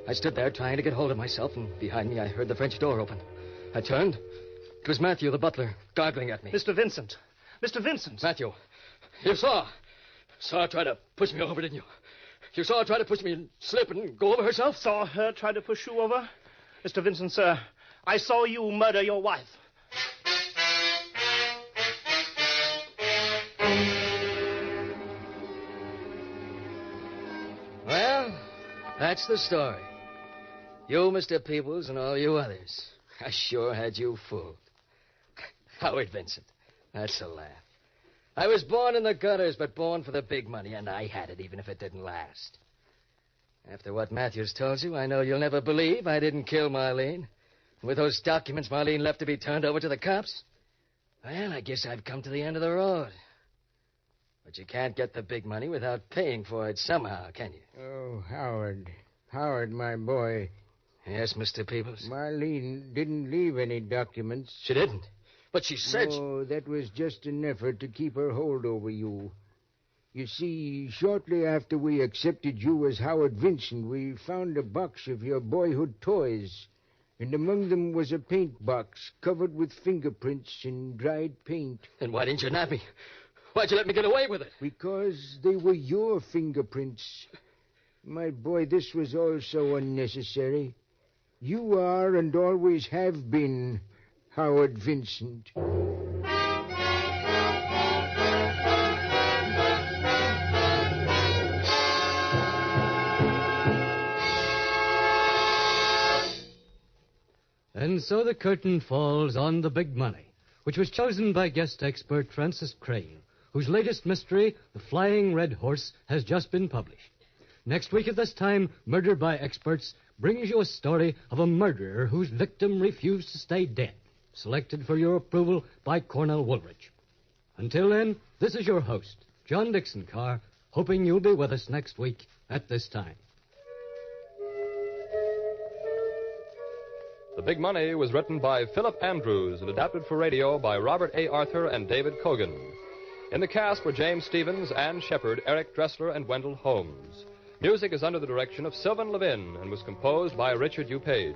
I stood there trying to get hold of myself, and behind me I heard the French door open. I turned. It was Matthew, the butler, gargling at me. Mr. Vincent. Mr. Vincent. Matthew, you saw her try to push me over, didn't you? You saw her try to push me and slip and go over herself? Saw her try to push you over? Mr. Vincent, sir, I saw you murder your wife. Well, that's the story. You, Mr. Peebles, and all you others. I sure had you fooled. Howard Vincent, that's a laugh. I was born in the gutters, but born for the big money, and I had it, even if it didn't last. After what Matthews told you, I know you'll never believe I didn't kill Marlene. With those documents Marlene left to be turned over to the cops, well, I guess I've come to the end of the road. But you can't get the big money without paying for it somehow, can you? Oh, Howard. Howard, my boy. Yes, Mr. Peebles? Marlene didn't leave any documents. She didn't? But she said... Oh, that was just an effort to keep her hold over you. You see, shortly after we accepted you as Howard Vincent, we found a box of your boyhood toys. And among them was a paint box covered with fingerprints and dried paint. Then why didn't you nab me? Why'd you let me get away with it? Because they were your fingerprints. My boy, this was all so unnecessary. You are and always have been Howard Vincent. And so the curtain falls on The Big Money, which was chosen by guest expert Francis Crane, whose latest mystery, The Flying Red Horse, has just been published. Next week at this time, Murder by Experts brings you a story of a murderer whose victim refused to stay dead, selected for your approval by Cornell Woolridge. Until then, this is your host, John Dixon Carr, hoping you'll be with us next week at this time. The Big Money was written by Philip Andrews and adapted for radio by Robert A. Arthur and David Cogan. In the cast were James Stevens, Ann Shepard, Eric Dressler, and Wendell Holmes. Music is under the direction of Sylvan Levin and was composed by Richard U. Page.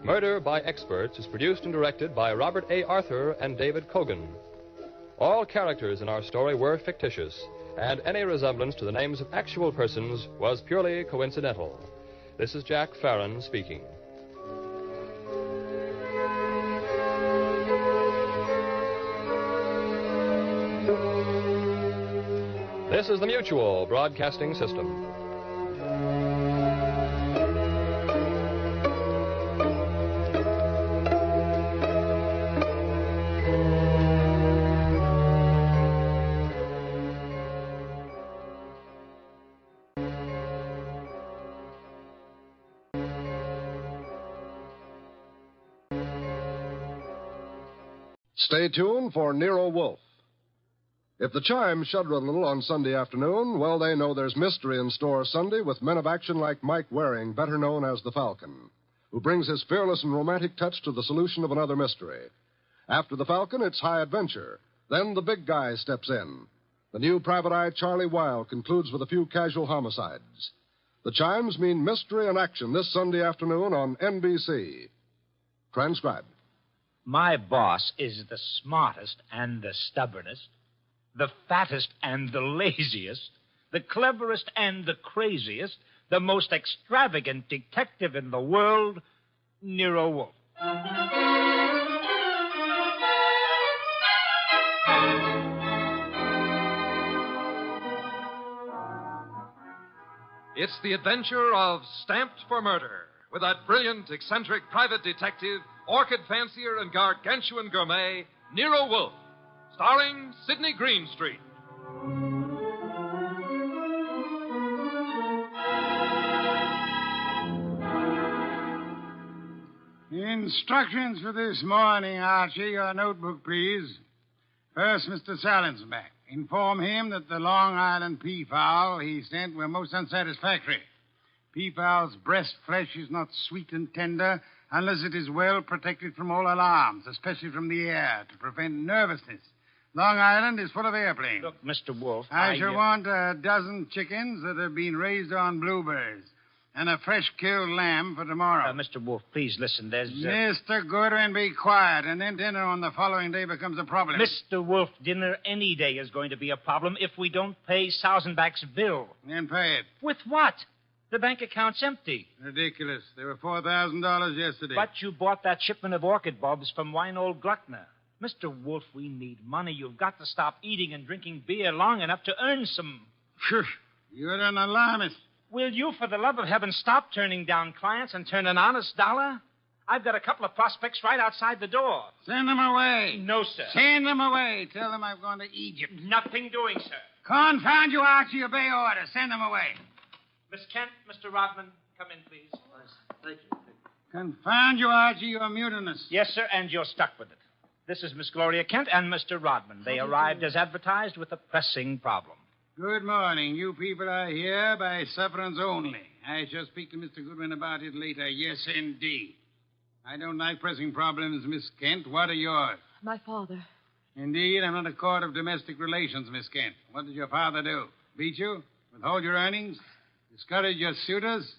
Murder by Experts is produced and directed by Robert A. Arthur and David Cogan. All characters in our story were fictitious, and any resemblance to the names of actual persons was purely coincidental. This is Jack Farron speaking. This is the Mutual Broadcasting System. Stay tuned for Nero Wolfe. If the chimes shudder a little on Sunday afternoon, well, they know there's mystery in store Sunday with men of action like Mike Waring, better known as the Falcon, who brings his fearless and romantic touch to the solution of another mystery. After the Falcon, it's high adventure. Then the big guy steps in. The new private eye Charlie Weil concludes with a few casual homicides. The chimes mean mystery and action this Sunday afternoon on NBC. Transcribed. My boss is the smartest and the stubbornest, the fattest and the laziest, the cleverest and the craziest, the most extravagant detective in the world, Nero Wolfe. It's the adventure of Stamped for Murder, with that brilliant, eccentric private detective, orchid fancier, and gargantuan gourmet, Nero Wolfe, starring Sidney Greenstreet. Instructions for this morning, Archie. Your notebook, please. First, Mr. Salinsbeck. Inform him that the Long Island peafowl he sent were most unsatisfactory. Peafowl's breast flesh is not sweet and tender unless it is well protected from all alarms, especially from the air, to prevent nervousness. Long Island is full of airplanes. Look, Mr. Wolfe, I shall want a dozen chickens that have been raised on bluebirds and a fresh-killed lamb for tomorrow. Mr. Wolfe, please listen. There's... Mr. Goodwin, be quiet, and then dinner on the following day becomes a problem. Mr. Wolfe, dinner any day is going to be a problem if we don't pay Sausenbach's bill. Then pay it. With what? The bank account's empty. Ridiculous. There were $4,000 yesterday. But you bought that shipment of orchid bulbs from Winold Gluckner. Mr. Wolfe, we need money. You've got to stop eating and drinking beer long enough to earn some... Phew, you're an alarmist. Will you, for the love of heaven, stop turning down clients and turn an honest dollar? I've got a couple of prospects right outside the door. Send them away. No, sir. Send them away. Tell them I've gone to Egypt. Nothing doing, sir. Confound you, Archie. Obey orders. Send them away. Miss Kent, Mr. Rodman, come in, please. Thank you. Confound you, Archie. You're mutinous. Yes, sir, and you're stuck with it. This is Miss Gloria Kent and Mr. Rodman. They arrived as advertised with a pressing problem. Good morning. You people are here by sufferance only. I shall speak to Mr. Goodwin about it later. Yes, indeed. I don't like pressing problems, Miss Kent. What are yours? My father. Indeed, I'm not a court of domestic relations, Miss Kent. What did your father do? Beat you? Withhold your earnings? Discourage your suitors?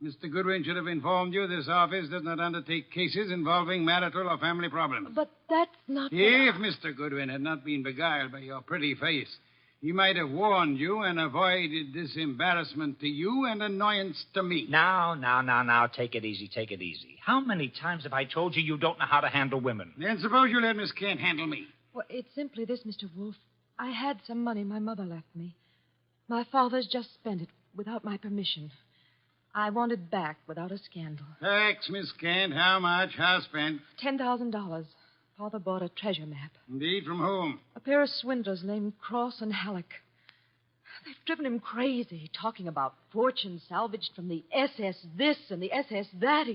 Mr. Goodwin should have informed you this office does not undertake cases involving marital or family problems. But that's not... If Mr. Goodwin had not been beguiled by your pretty face, he might have warned you and avoided this embarrassment to you and annoyance to me. Now, take it easy, take it easy. How many times have I told you you don't know how to handle women? Then suppose you let Miss Kent handle me. Well, it's simply this, Mr. Wolfe. I had some money my mother left me. My father's just spent it without my permission. I want it back without a scandal. Thanks, Miss Kent. How much? How spent? $10,000. Father bought a treasure map. Indeed, from whom? A pair of swindlers named Cross and Halleck. They've driven him crazy, talking about fortunes salvaged from the SS this and the SS that.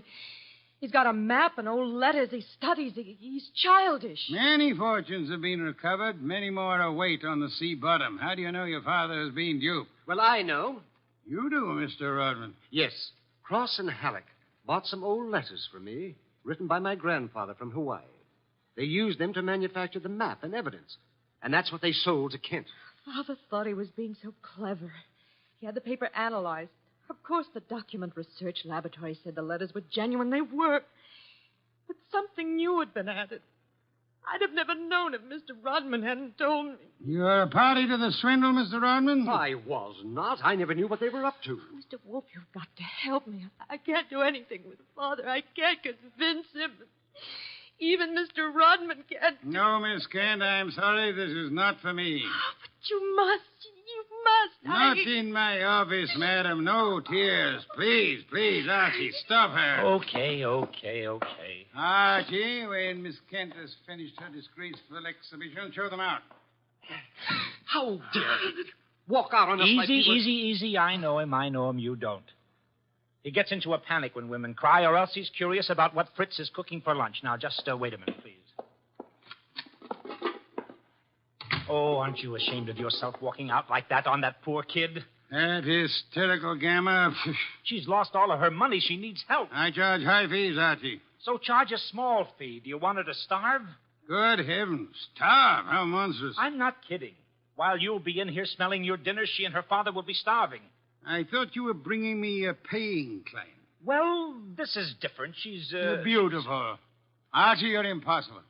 He's got a map and old letters he studies. He's childish. Many fortunes have been recovered. Many more await on the sea bottom. How do you know your father has been duped? Well, I know. You do, Mr. Rodman. Yes. Cross and Halleck bought some old letters from me, written by my grandfather from Hawaii. They used them to manufacture the map and evidence. And that's what they sold to Kent. Father thought he was being so clever. He had the paper analyzed. Of course, the document research laboratory said the letters were genuine. They were. But something new had been added. I'd have never known if Mr. Rodman hadn't told me. You're a party to the swindle, Mr. Rodman? I was not. I never knew what they were up to. Mr. Wolfe, you've got to help me. I can't do anything with Father. I can't convince him. Even Mr. Rodman can't. No, Miss Kent, I'm sorry. This is not for me. But you must. You must. Not in my office, madam. No tears. Please, Archie, stop her. Okay. Archie, when Miss Kent has finished her disgraceful exhibition, show them out. How dare he walk out on us like he was... Easy. I know him. You don't. He gets into a panic when women cry, or else he's curious about what Fritz is cooking for lunch. Now, just wait a minute, please. Oh, aren't you ashamed of yourself walking out like that on that poor kid? That hysterical gamma. She's lost all of her money. She needs help. I charge high fees, Archie. So charge a small fee. Do you want her to starve? Good heavens. Starve? How monstrous. I'm not kidding. While you'll be in here smelling your dinner, she and her father will be starving. I thought you were bringing me a paying client. Well, this is different. She's, Beautiful. Archie, you're impossible.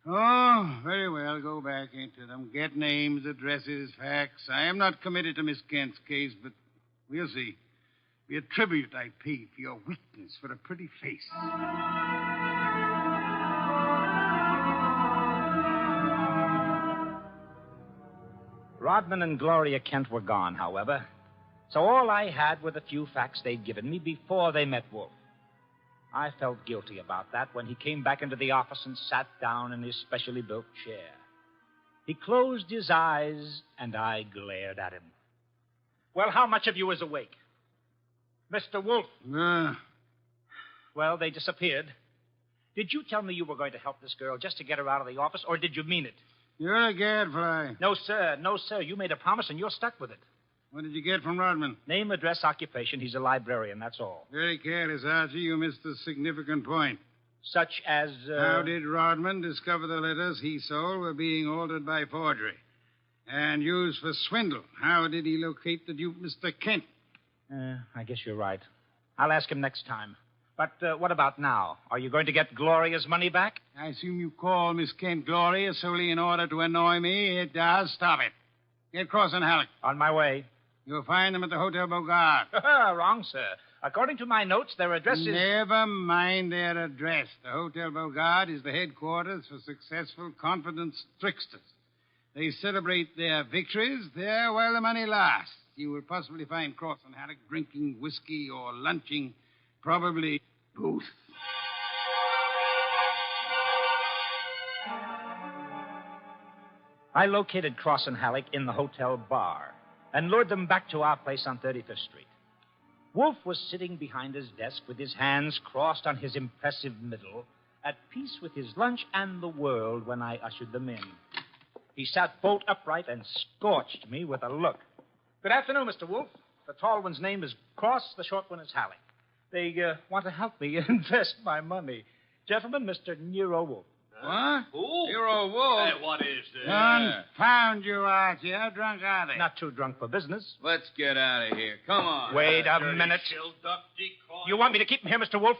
Oh, very well. Go back into them. Get names, addresses, facts. I am not committed to Miss Kent's case, but we'll see. Be a tribute I pay for your weakness for a pretty face. Rodman and Gloria Kent were gone, however. So all I had were the few facts they'd given me before they met Wolfe. I felt guilty about that when he came back into the office and sat down in his specially built chair. He closed his eyes, and I glared at him. Well, how much of you is awake? Mr. Wolfe? Well, they disappeared. Did you tell me you were going to help this girl just to get her out of the office, or did you mean it? You're a gadfly. No, sir. You made a promise, and you're stuck with it. What did you get from Rodman? Name, address, occupation. He's a librarian, that's all. Very careless, Archie. You missed the significant point. Such as, How did Rodman discover the letters he sold were being altered by forgery and used for swindle? How did he locate the dupe, Mr. Kent? I guess you're right. I'll ask him next time. But what about now? Are you going to get Gloria's money back? I assume you call Miss Kent Gloria solely in order to annoy me. It does. Stop it. Get Cross and Halleck. On my way. You'll find them at the Hotel Bogart. Wrong, sir. According to my notes, their address is... Never mind their address. The Hotel Bogart is the headquarters for successful, confident tricksters. They celebrate their victories there while the money lasts. You will possibly find Cross and Halleck drinking whiskey or lunching, probably both. I located Cross and Halleck in the hotel bar and lured them back to our place on 35th Street. Wolfe was sitting behind his desk with his hands crossed on his impressive middle, at peace with his lunch and the world when I ushered them in. He sat bolt upright and scorched me with a look. Good afternoon, Mr. Wolfe. The tall one's name is Cross, the short one is Halleck. They want to help me invest my money. Gentlemen, Mr. NERO Wolfe. What? Who? Nero Wolfe. Hey, what is this? Confound you, Archie. How drunk are they? Not too drunk for business. Let's get out of here. Come on. Wait a minute. You want me to keep him here, Mr. Wolfe?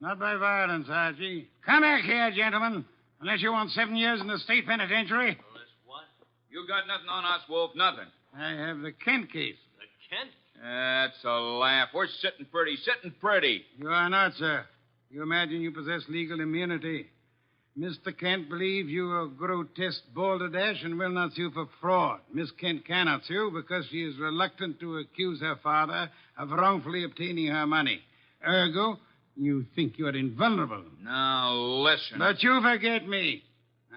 Not by violence, Archie. Come back here, gentlemen. Unless you want 7 years in the state penitentiary. What? You got nothing on us, Wolf. Nothing. I have the Kent case. The Kent? That's a laugh. We're sitting pretty. You are not, sir. You imagine you possess legal immunity. Mr. Kent believes you are a grotesque balderdash and will not sue for fraud. Miss Kent cannot sue because she is reluctant to accuse her father of wrongfully obtaining her money. Ergo, you think you are invulnerable. Now, listen. But you forget me.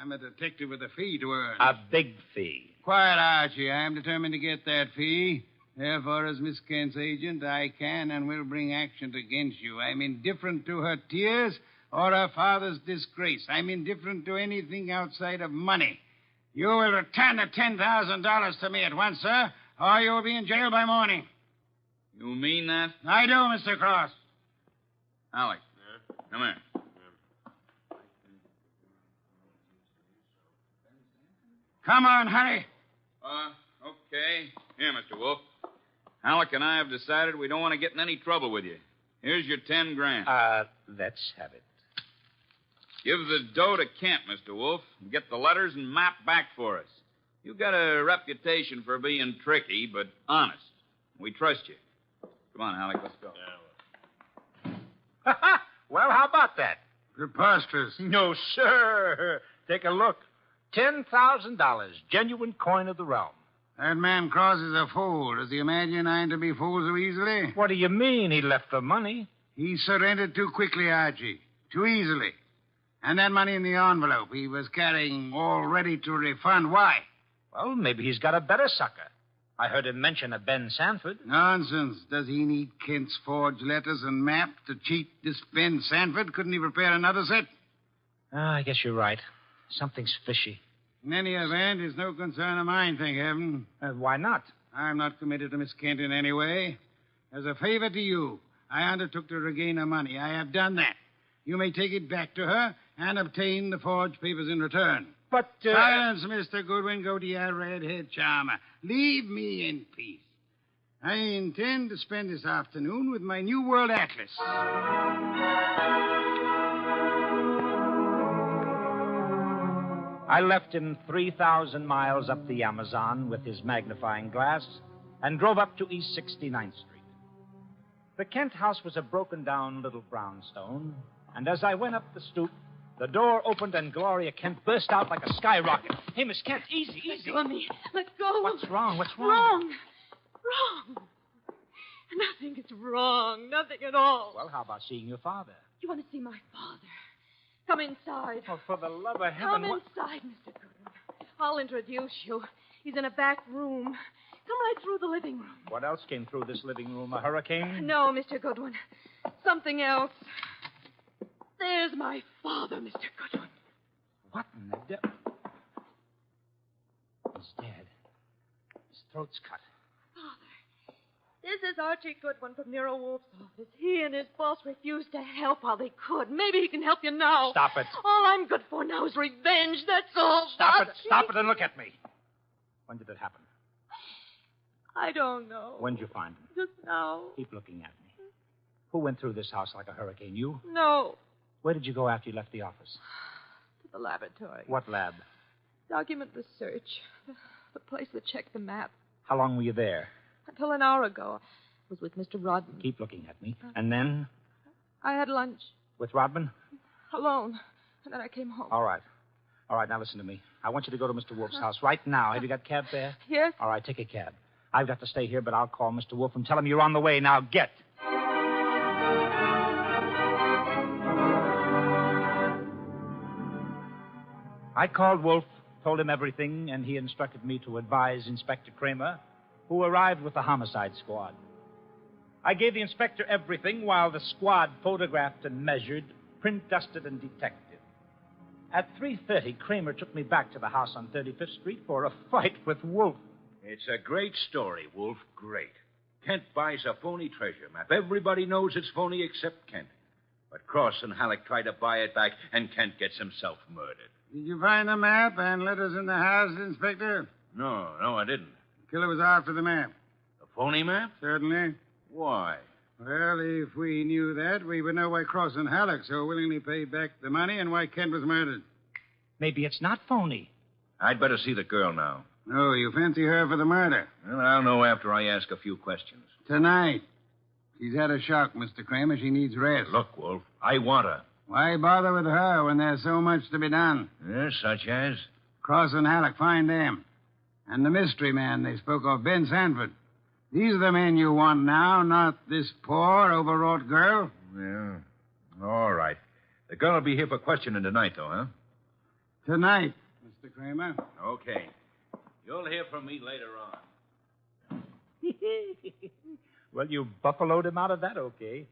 I'm a detective with a fee to earn. A big fee. Quiet, Archie. I am determined to get that fee. Therefore, as Miss Kent's agent, I can and will bring action against you. I'm indifferent to her tears or her father's disgrace. I'm indifferent to anything outside of money. You will return the $10,000 to me at once, sir, or you'll be in jail by morning. You mean that? I do, Mr. Cross. Alec, come here. Come on, hurry. Okay. Here, Mr. Wolf. Alec and I have decided we don't want to get in any trouble with you. Here's your $10,000. Let's have it. Give the dough to Kent, Mr. Wolf, and get the letters and map back for us. You've got a reputation for being tricky, but honest. We trust you. Come on, Alec, let's go. Well, how about that? Preposterous. No, sir. Take a look. $10,000, genuine coin of the realm. That man Cross is a fool. Does he imagine I'm to be fooled so easily? What do you mean he left the money? He surrendered too quickly, Archie. Too easily. And that money in the envelope he was carrying all ready to refund. Why? Well, maybe he's got a better sucker. I heard him mention a Ben Sanford. Nonsense. Does he need Kent's forged letters and map to cheat this Ben Sanford? Couldn't he prepare another set? I guess you're right. Something's fishy. In any event, it's no concern of mine, thank heaven. Why not? I'm not committed to Miss Kent in any way. As a favor to you, I undertook to regain her money. I have done that. You may take it back to her and obtain the forged papers in return. But, Silence, Mr. Goodwin. Go to your red-haired charmer. Leave me in peace. I intend to spend this afternoon with my New World Atlas. I left him 3,000 miles up the Amazon with his magnifying glass and drove up to East 69th Street. The Kent house was a broken-down little brownstone, and as I went up the stoop, the door opened and Gloria Kent burst out like a skyrocket. Hey, Miss Kent, easy. Let go of me. Let go. What's wrong? Wrong. Nothing is wrong. Nothing at all. Well, how about seeing your father? You want to see my father? Come inside. Oh, for the love of heaven. Come inside, Mr. Goodwin. I'll introduce you. He's in a back room. Come right through the living room. What else came through this living room? A hurricane? No, Mr. Goodwin. Something else. There's my father, Mr. Goodwin. What in the devil? He's dead. His throat's cut. Father, This is Archie Goodwin from Nero Wolfe's office. He and his boss refused to help while they could. Maybe he can help you now. Stop it. All I'm good for now is revenge, that's all. Stop it. Archie. Stop it and look at me. When did it happen? I don't know. When did you find him? Just now. Keep looking at me. Who went through this house like a hurricane? You? No. Where did you go after you left the office? To the laboratory. What lab? Document research. The place that checked the map. How long were you there? Until an hour ago. I was with Mr. Rodman. Keep looking at me. And then? I had lunch. With Rodman? Alone. And then I came home. All right. All right, now listen to me. I want you to go to Mr. Wolfe's house right now. Have you got cab fare? Yes. All right, take a cab. I've got to stay here, but I'll call Mr. Wolfe and tell him you're on the way. Now, get. I called Wolfe, told him everything, and he instructed me to advise Inspector Kramer, who arrived with the homicide squad. I gave the inspector everything while the squad photographed and measured, print dusted and detected. At 3:30, Kramer took me back to the house on 35th Street for a fight with Wolfe. It's a great story, Wolf. Great. Kent buys a phony treasure map. Everybody knows it's phony except Kent. But Cross and Halleck try to buy it back, and Kent gets himself murdered. Did you find the map and letters in the house, Inspector? No, I didn't. The killer was after the map. The phony map? Certainly. Why? Well, if we knew that, we would know why Cross and Halleck so willingly paid back the money and why Kent was murdered. Maybe it's not phony. I'd better see the girl now. No, you fancy her for the murder. Well, I'll know after I ask a few questions. Tonight. She's had a shock, Mr. Kramer. She needs rest. Look, Wolf, I want her. Why bother with her when there's so much to be done? Yes, such as? Cross and Halleck, find them. And the mystery man they spoke of, Ben Sanford. These are the men you want now, not this poor, overwrought girl. Yeah. All right. The girl will be here for questioning tonight, though, huh? Tonight, Mr. Kramer. Okay. You'll hear from me later on. Well, you buffaloed him out of that, okay.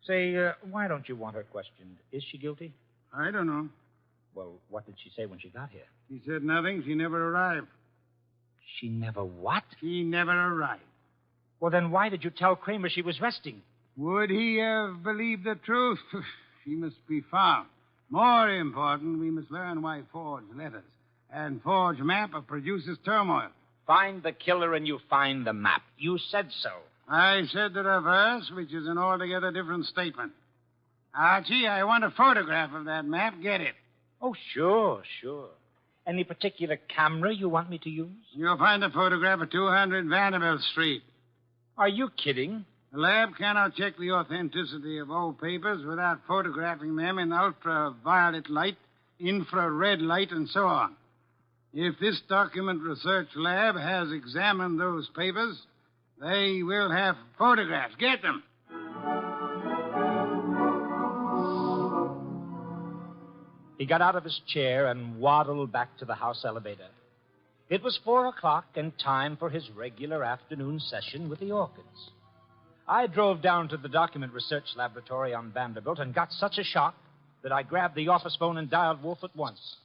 Say, why don't you want her questioned? Is she guilty? I don't know. Well, what did she say when she got here? She said nothing. She never arrived. She never what? She never arrived. Well, then why did you tell Kramer she was resting? Would he have believed the truth? She must be found. More important, we must learn why forged letters and forged map produces turmoil. Find the killer and you find the map. You said so. I said the reverse, which is an altogether different statement. Archie, I want a photograph of that map. Get it. Oh, sure. Any particular camera you want me to use? You'll find a photograph of 200 Vanderbilt Street. Are you kidding? The lab cannot check the authenticity of old papers without photographing them in ultraviolet light, infrared light, and so on. If this document research lab has examined those papers, they will have photographs. Get them. He got out of his chair and waddled back to the house elevator. It was 4:00 and time for his regular afternoon session with the orchids. I drove down to the document research laboratory on Vanderbilt and got such a shock that I grabbed the office phone and dialed Wolfe at once.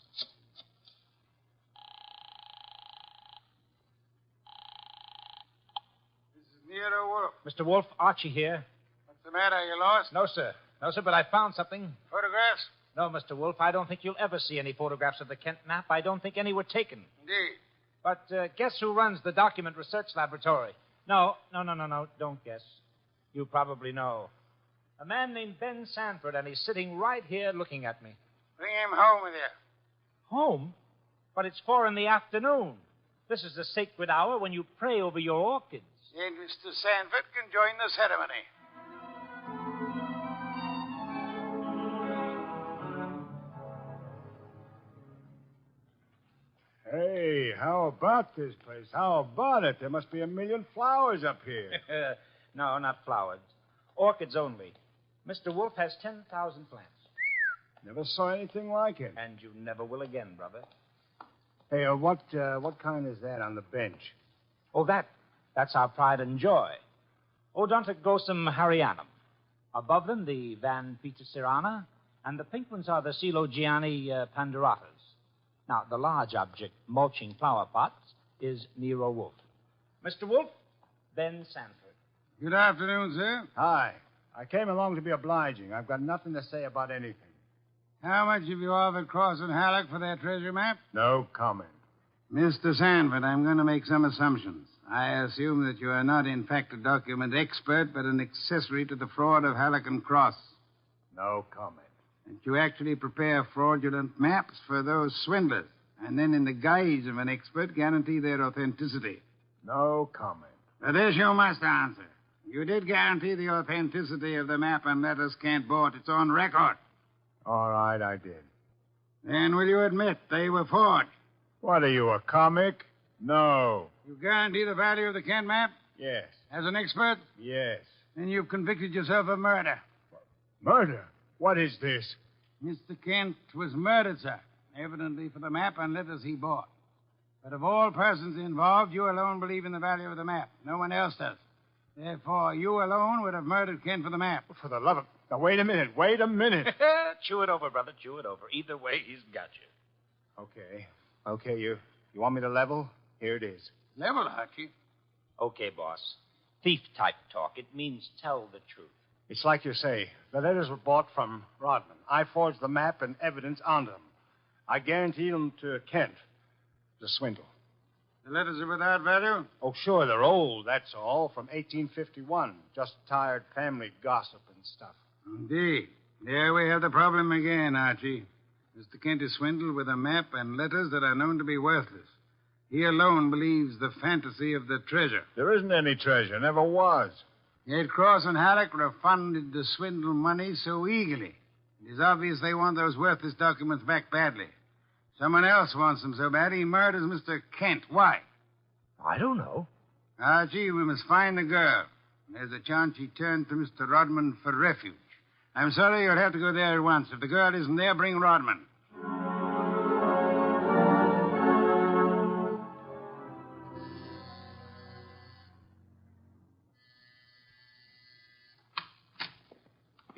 This is Nero Wolfe. Mr. Wolfe, Archie here. What's the matter? You lost? No, sir, but I found something. Photographs? No, Mr. Wolfe, I don't think you'll ever see any photographs of the Kent map. I don't think any were taken. Indeed. But guess who runs the document research laboratory? No, don't guess. You probably know. A man named Ben Sanford, and he's sitting right here looking at me. Bring him home with you. Home? But it's 4 p.m. This is the sacred hour when you pray over your orchids. And Mr. Sanford can join the ceremony. Hey, how about this place? How about it? There must be 1,000,000 flowers up here. No, not flowers. Orchids only. Mr. Wolfe has 10,000 plants. Never saw anything like it. And you never will again, brother. Hey, what kind is that on the bench? Oh, that's our pride and joy. Odontoglossum harianum. Above them, the Van Petersirana, and the pink ones are the Coelogiani panduratas. Now, the large object, mulching flower pots, is Nero Wolfe. Mr. Wolfe, Ben Sanford. Good afternoon, sir. Hi. I came along to be obliging. I've got nothing to say about anything. How much have you offered Cross and Halleck for their treasure map? No comment. Mr. Sanford, I'm going to make some assumptions. I assume that you are not, in fact, a document expert, but an accessory to the fraud of Halleck and Cross. No comment. That you actually prepare fraudulent maps for those swindlers, and then, in the guise of an expert, guarantee their authenticity. No comment. But this you must answer. You did guarantee the authenticity of the map and letters Kent bought. It's on record. All right, I did. Then will you admit they were forged? What are you, a comic? No. You guarantee the value of the Kent map? Yes. As an expert? Yes. Then you've convicted yourself of murder. Murder? What is this? Mr. Kent was murdered, sir. Evidently for the map and letters he bought. But of all persons involved, you alone believe in the value of the map. No one else does. Therefore, you alone would have murdered Kent for the map. For the love of... Now, wait a minute. Wait a minute. Chew it over, brother. Chew it over. Either way, he's got you. Okay, you want me to level? Here it is. Level, Archie. Okay, boss. Thief-type talk. It means tell the truth. It's like you say. The letters were bought from Rodman. I forged the map and evidence onto them. I guaranteed them to Kent. It was a swindle. The letters are without value? Oh, sure, they're old, that's all, from 1851. Just tired family gossip and stuff. Indeed. There we have the problem again, Archie. Mr. Kent is swindled with a map and letters that are known to be worthless. He alone believes the fantasy of the treasure. There isn't any treasure, never was. Yet Cross and Halleck refunded the swindle money so eagerly. It is obvious they want those worthless documents back badly. Someone else wants them so bad he murders Mr. Kent. Why? I don't know. Archie, we must find the girl. There's a chance she turned to Mr. Rodman for refuge. I'm sorry you'll have to go there at once. If the girl isn't there, bring Rodman.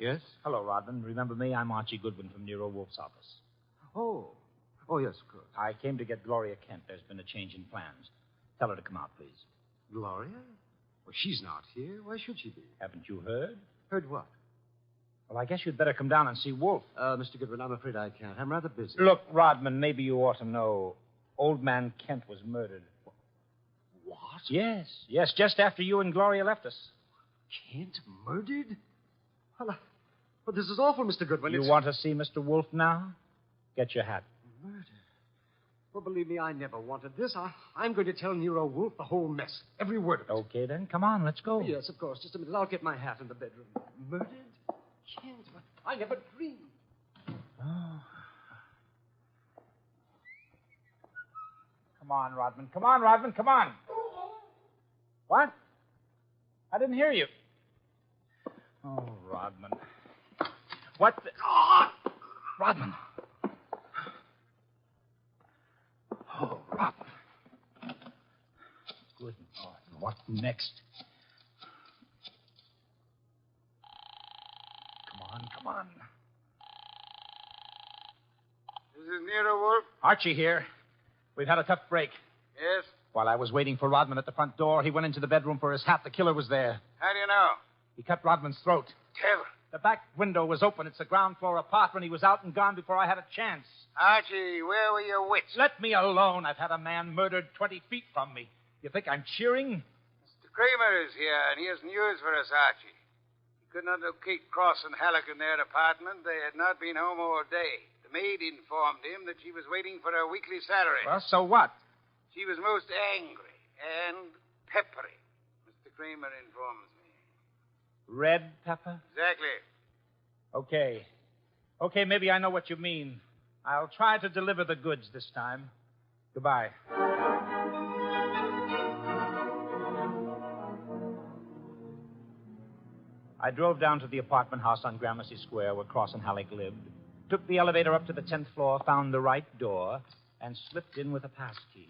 Yes? Hello, Rodman. Remember me? I'm Archie Goodwin from Nero Wolfe's office. Oh, yes, of course. I came to get Gloria Kent. There's been a change in plans. Tell her to come out, please. Gloria? Well, she's not here. Why should she be? Haven't you heard? Heard what? Well, I guess you'd better come down and see Wolfe. Mr. Goodwin, I'm afraid I can't. I'm rather busy. Look, Rodman, maybe you ought to know. Old man Kent was murdered. What? Yes, just after you and Gloria left us. Kent murdered? Well, this is awful, Mr. Goodwin. You want to see Mr. Wolfe now? Get your hat. Murder? Well, believe me, I never wanted this. I'm going to tell Nero Wolfe the whole mess. Every word of it. Okay, then. Come on, let's go. Yes, of course. Just a minute. I'll get my hat in the bedroom. Murdered? Kent? I never dreamed. Oh. Come on, Rodman. Come on, Rodman. Come on. What? I didn't hear you. Oh, Rodman. What the... Oh! Rodman. Oh, Rodman. Good. Oh, what next? Come on. This is Nero Wolfe? Archie here. We've had a tough break. Yes? While I was waiting for Rodman at the front door, he went into the bedroom for his hat. The killer was there. How do you know? He cut Rodman's throat. Tell. The back window was open. It's a ground floor apartment. He was out and gone before I had a chance. Archie, where were your wits? Let me alone. I've had a man murdered 20 feet from me. You think I'm cheering? Mr. Kramer is here, and he has news for us, Archie. He could not locate Cross and Halleck in their apartment. They had not been home all day. The maid informed him that she was waiting for her weekly salary. Well, so what? She was most angry and peppery, Mr. Kramer informs me. Red pepper? Exactly. Okay, maybe I know what you mean. I'll try to deliver the goods this time. Goodbye. I drove down to the apartment house on Gramercy Square where Cross and Halleck lived, took the elevator up to the 10th floor, found the right door, and slipped in with a pass key.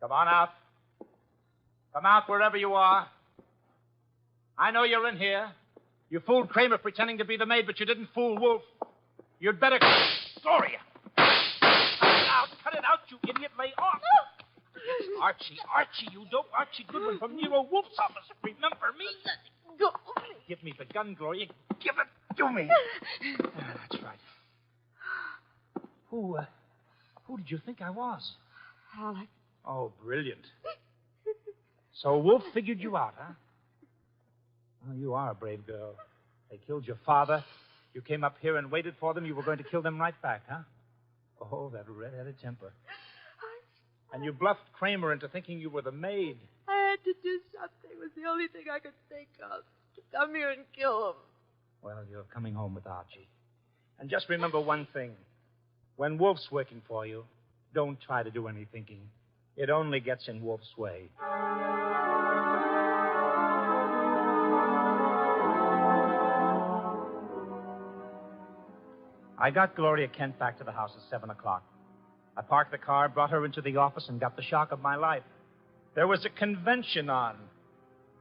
Come on out. Come out wherever you are. I know you're in here. You fooled Kramer pretending to be the maid, but you didn't fool Wolfe. You'd better... Gloria! Cut it out, you idiot. Lay off. It's Archie, you dope. Archie Goodwin from Nero Wolfe's office. Remember me? Go. Give me the gun, Gloria. Give it to me. That's right. Who did you think I was? Alec. Oh, brilliant. So Wolfe figured you out, huh? Well, you are a brave girl. They killed your father. You came up here and waited for them. You were going to kill them right back, huh? Oh, that red-headed temper. And you bluffed Kramer into thinking you were the maid. I had to do something. It was the only thing I could think of. To come here and kill him. Well, you're coming home with Archie. And just remember one thing. When Wolfe's working for you, don't try to do any thinking. It only gets in Wolfe's way. I got Gloria Kent back to the house at 7 o'clock. I parked the car, brought her into the office, and got the shock of my life. There was a convention on.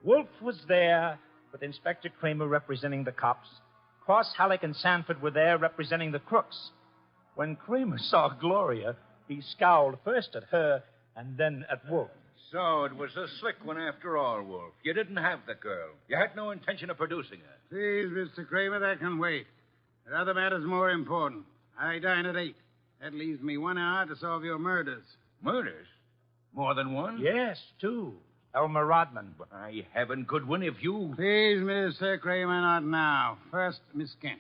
Wolfe was there, with Inspector Kramer representing the cops. Cross, Halleck, and Sanford were there representing the crooks. When Kramer saw Gloria, he scowled first at her and then at Wolfe. So it was a slick one after all, Wolfe. You didn't have the girl. You had no intention of producing her. Please, Mr. Kramer, that can wait. There are other matters more important. I dine at 8. That leaves me 1 hour to solve your murders. Murders? More than one? Yes, 2. Elmer Rodman. By heaven, Goodwin, if you... Please, Mr. Kramer, not now. First, Miss Kent.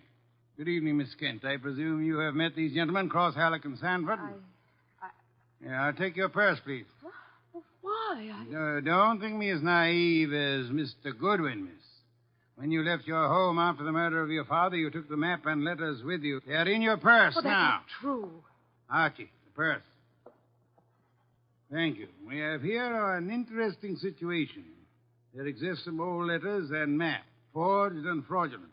Good evening, Miss Kent. I presume you have met these gentlemen, Cross, Halleck, and Sanford? Yeah, I'll take your purse, please. Why? Don't think me as naive as Mr. Goodwin, miss. When you left your home after the murder of your father, you took the map and letters with you. They are in your purse Well, now. that's not true. Archie, the purse. Thank you. We have here an interesting situation. There exist some old letters and map, forged and fraudulent.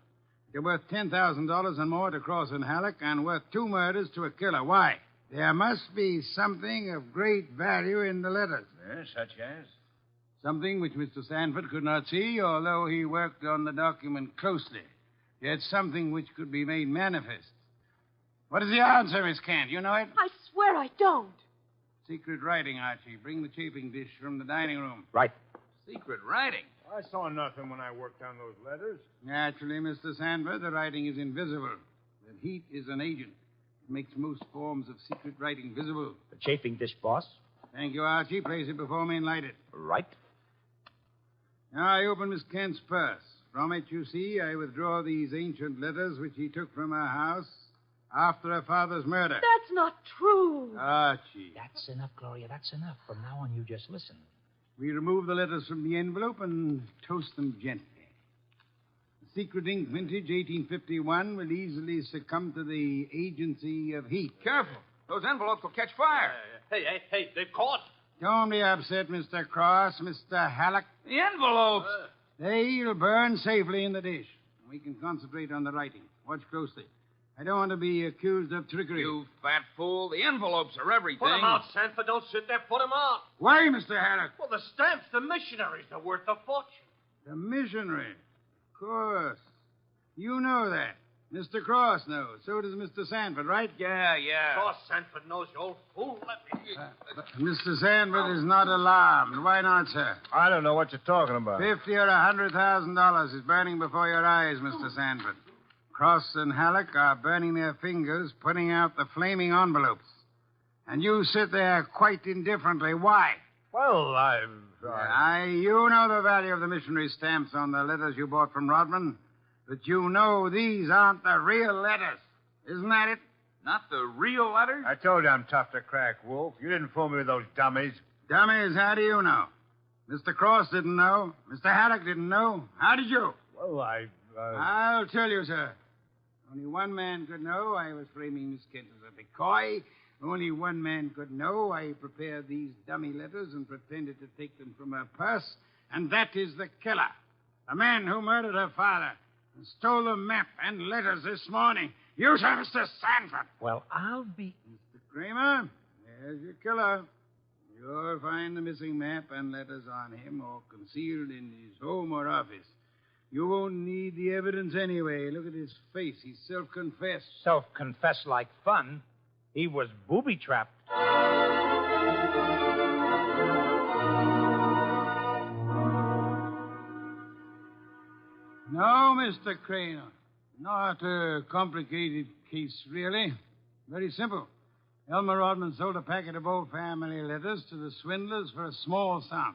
They're worth $10,000 and more to Cross and Halleck, and worth 2 murders to a killer. Why? There must be something of great value in the letters. Yes, such as? Something which Mr. Sanford could not see, although he worked on the document closely. Yet something which could be made manifest. What is the answer, Miss Kent? You know it? I swear I don't. Secret writing, Archie. Bring the chafing dish from the dining room. Right. Secret writing? I saw nothing when I worked on those letters. Naturally, Mr. Sanford, the writing is invisible. The heat is an agent. It makes most forms of secret writing visible. The chafing dish, boss. Thank you, Archie. Place it before me and light it. Right. Now I open Miss Kent's purse. From it, you see, I withdraw these ancient letters which he took from her house after her father's murder. That's not true. Archie. That's enough, Gloria. That's enough. From now on, you just listen. We remove the letters from the envelope and toast them gently. The secret ink vintage 1851 will easily succumb to the agency of heat. Careful. Those envelopes will catch fire. Hey, they've caught. Don't be upset, Mr. Cross, Mr. Halleck. The envelopes! They'll burn safely in the dish. We can concentrate on the writing. Watch closely. I don't want to be accused of trickery. You fat fool. The envelopes are everything. Put 'em out, Sanford. Don't sit there. Put 'em out. Why, Mr. Halleck? Well, the stamps, the missionaries, are worth a fortune. The missionary. Of course. You know that. Mr. Cross knows. So does Mr. Sanford, right? Yeah. Cross Sanford knows, you old fool. Let me... Mr. Sanford is not alarmed. Why not, sir? I don't know what you're talking about. $50,000 or $100,000 is burning before your eyes, Mr. Sanford. Cross and Halleck are burning their fingers, putting out the flaming envelopes. And you sit there quite indifferently. Why? Well, You know the value of the missionary stamps on the letters you bought from Rodman. But you know these aren't the real letters. Isn't that it? Not the real letters? I told you I'm tough to crack, Wolf. You didn't fool me with those dummies. Dummies, how do you know? Mr. Cross didn't know. Mr. Halleck didn't know. How did you? Well, I'll tell you, sir. Only one man could know I was framing Miss Kent as a decoy. Only one man could know I prepared these dummy letters and pretended to take them from her purse. And that is the killer. The man who murdered her father and stole the map and letters this morning. You, sir, Mr. Sanford. Well, I'll be... Mr. Kramer, there's your killer. You'll find the missing map and letters on him or concealed in his home or office. You won't need the evidence anyway. Look at his face. He's self-confessed. Self-confessed like fun. He was booby-trapped. No, Mr. Crane. Not a complicated case, really. Very simple. Elmer Rodman sold a packet of old family letters to the swindlers for a small sum.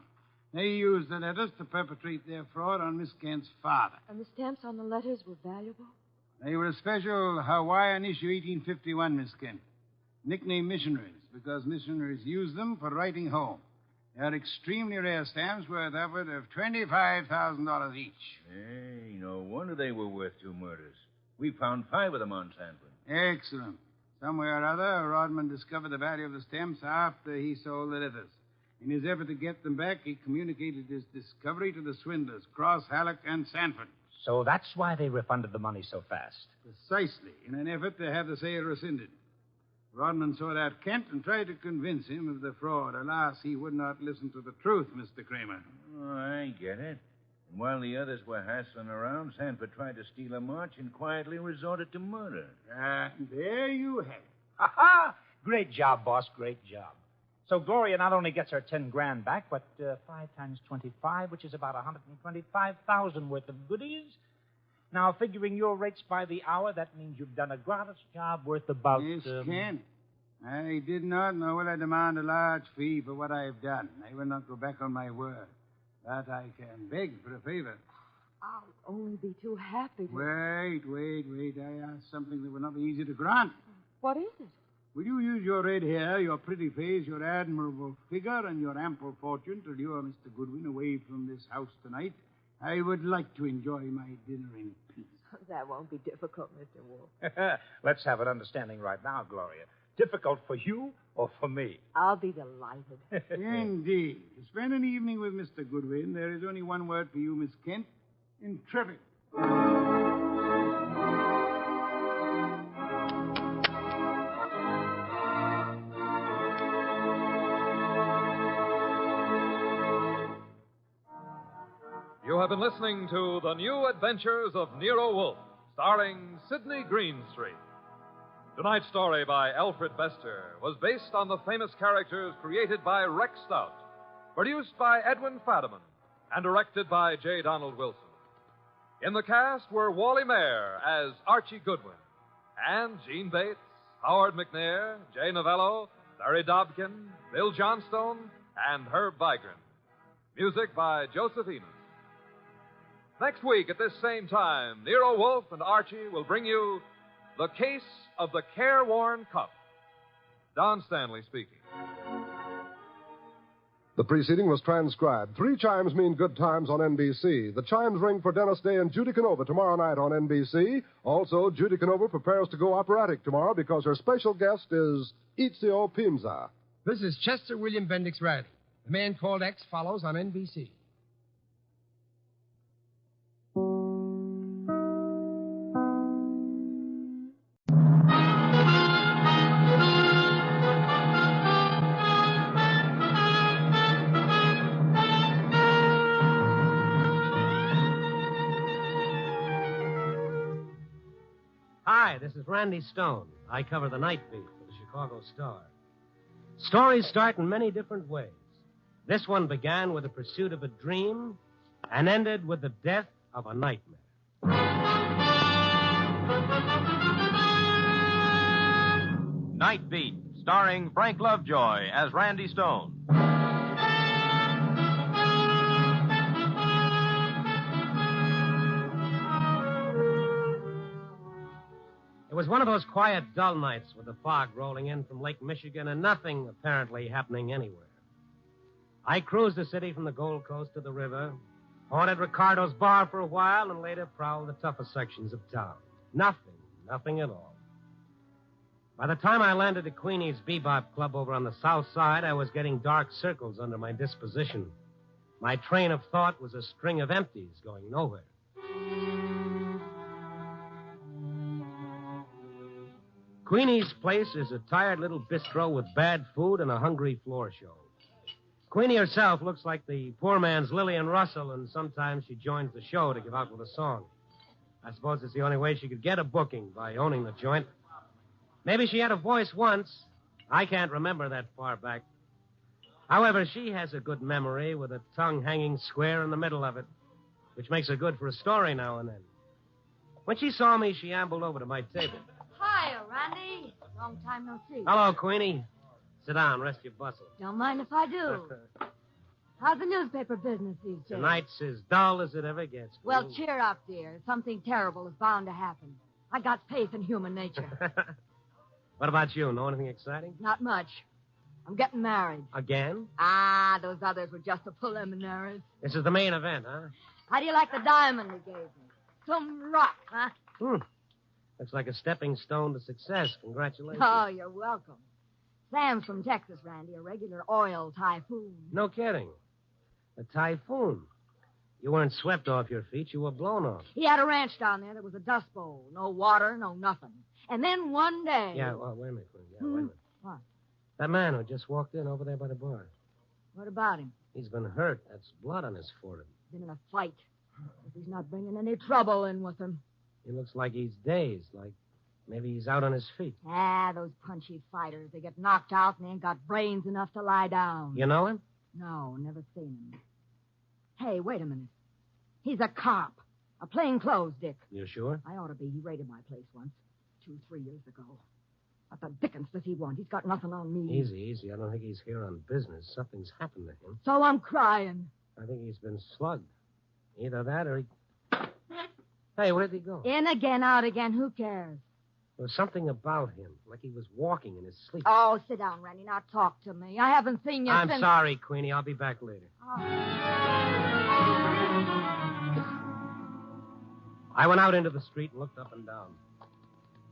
They used the letters to perpetrate their fraud on Miss Kent's father. And the stamps on the letters were valuable? They were a special Hawaiian issue 1851, Miss Kent. Nicknamed missionaries, because missionaries used them for writing home. They are extremely rare stamps worth upward of $25,000 each. Hey, no wonder they were worth 2 murders. We found 5 of them on Sanford. Excellent. Somewhere or other, Rodman discovered the value of the stamps after he sold the letters. In his effort to get them back, he communicated his discovery to the swindlers, Cross, Halleck, and Sanford. So that's why they refunded the money so fast. Precisely, in an effort to have the sale rescinded. Rodman sought out Kent and tried to convince him of the fraud. Alas, he would not listen to the truth, Mr. Kramer. Oh, I get it. And while the others were hassling around, Sanford tried to steal a march and quietly resorted to murder. There you have it. Ha-ha! Great job, boss. Great job. So Gloria not only gets her 10 grand back, but 5 times 25, which is about 125,000 worth of goodies. Now, figuring your rates by the hour, that means you've done a gratis job worth about... Miss Kent, I did not, nor will I demand a large fee for what I've done. I will not go back on my word. But I can beg for a favor. I'll only be too happy to... Wait. I ask something that will not be easy to grant. What is it? Will you use your red hair, your pretty face, your admirable figure, and your ample fortune to lure Mr. Goodwin away from this house tonight? I would like to enjoy my dinner in peace. That won't be difficult, Mr. Wolfe. Let's have an understanding right now, Gloria. Difficult for you or for me? I'll be delighted. Indeed. To spend an evening with Mr. Goodwin, there is only one word for you, Miss Kent. Intrepid. You have been listening to The New Adventures of Nero Wolfe, starring Sidney Greenstreet. Tonight's story by Alfred Bester was based on the famous characters created by Rex Stout, produced by Edwin Fadiman, and directed by J. Donald Wilson. In the cast were Wally Mayer as Archie Goodwin, and Gene Bates, Howard McNair, Jay Novello, Larry Dobkin, Bill Johnstone, and Herb Vigran. Music by Joseph Enos. Next week at this same time, Nero Wolfe and Archie will bring you The Case of the Careworn Cup. Don Stanley speaking. The preceding was transcribed. 3 chimes mean good times on NBC. The chimes ring for Dennis Day and Judy Canova tomorrow night on NBC. Also, Judy Canova prepares to go operatic tomorrow because her special guest is Ezio Pinza. This is Chester William Bendix Riley. The Man Called X follows on NBC. Hi, this is Randy Stone. I cover the night beat for the Chicago Star. Stories start in many different ways. This one began with the pursuit of a dream and ended with the death of a nightmare. Night Beat, starring Frank Lovejoy as Randy Stone. It was one of those quiet, dull nights with the fog rolling in from Lake Michigan and nothing apparently happening anywhere. I cruised the city from the Gold Coast to the river, haunted Ricardo's bar for a while, and later prowled the toughest sections of town. Nothing at all. By the time I landed at Queenie's Bebop Club over on the south side, I was getting dark circles under my disposition. My train of thought was a string of empties going nowhere. Queenie's place is a tired little bistro with bad food and a hungry floor show. Queenie herself looks like the poor man's Lillian Russell, and sometimes she joins the show to give out with a song. I suppose it's the only way she could get a booking, by owning the joint. Maybe she had a voice once. I can't remember that far back. However, she has a good memory with a tongue hanging square in the middle of it. which makes her good for a story now and then. When she saw me, she ambled over to my table. Hiya, Randy. Long time no see. Hello, Queenie. Sit down, rest your bustle. Don't mind if I do. How's the newspaper business these days? Tonight's as dull as it ever gets. Well, Queenie. cheer up, dear. Something terrible is bound to happen. I got faith in human nature. What about you? Know anything exciting? Not much. I'm getting married. Again? Ah, those others were just the preliminaries. This is the main event, huh? How do you like the diamond he gave me? Some rock, huh? Looks like a stepping stone to success. Congratulations. Oh, you're welcome. Sam's from Texas, Randy, a regular oil typhoon. No kidding. A typhoon. You weren't swept off your feet. You were blown off. He had a ranch down there that was a dust bowl. No water, no nothing. And then one day... Yeah, well, wait a minute, Queen. Yeah, wait a minute. What? That man who just walked in over there by the bar. What about him? He's been hurt. That's blood on his forehead. Been in a fight. If he's not bringing any trouble in with him. He looks like he's dazed, like maybe he's out on his feet. Ah, those punchy fighters. They get knocked out and they ain't got brains enough to lie down. You know him? No, never seen him. Hey, wait a minute. He's a cop. A plainclothes dick. You sure? I ought to be. He raided my place once. 2-3 years ago. What the dickens does he want? He's got nothing on me. Easy. I don't think he's here on business. Something's happened to him. So I'm crying. I think he's been slugged. Either that or he... Hey, where'd he go? In again, out again. Who cares? There was something about him, like he was walking in his sleep. Oh, sit down, Randy. Now talk to me. I haven't seen you I'm since... sorry, Queenie. I'll be back later. I went out into the street and looked up and down.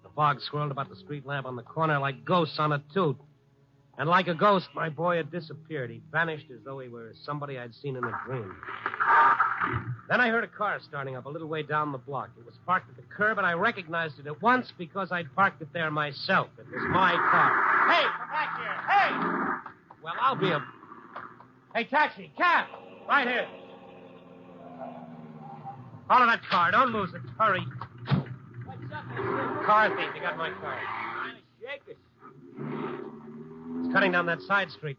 The fog swirled about the street lamp on the corner like ghosts on a toot. And like a ghost, my boy had disappeared. He vanished as though he were somebody I'd seen in a dream. Then I heard a car starting up a little way down the block. It was parked at the curb, and I recognized it at once because I'd parked it there myself. It was my car. Hey, come back here. Hey! Well, I'll be a... Hey, taxi, cab, right here. Follow that car. Don't lose it. Hurry. What's up, Car thief. You got my car. Shake us. It's cutting down that side street.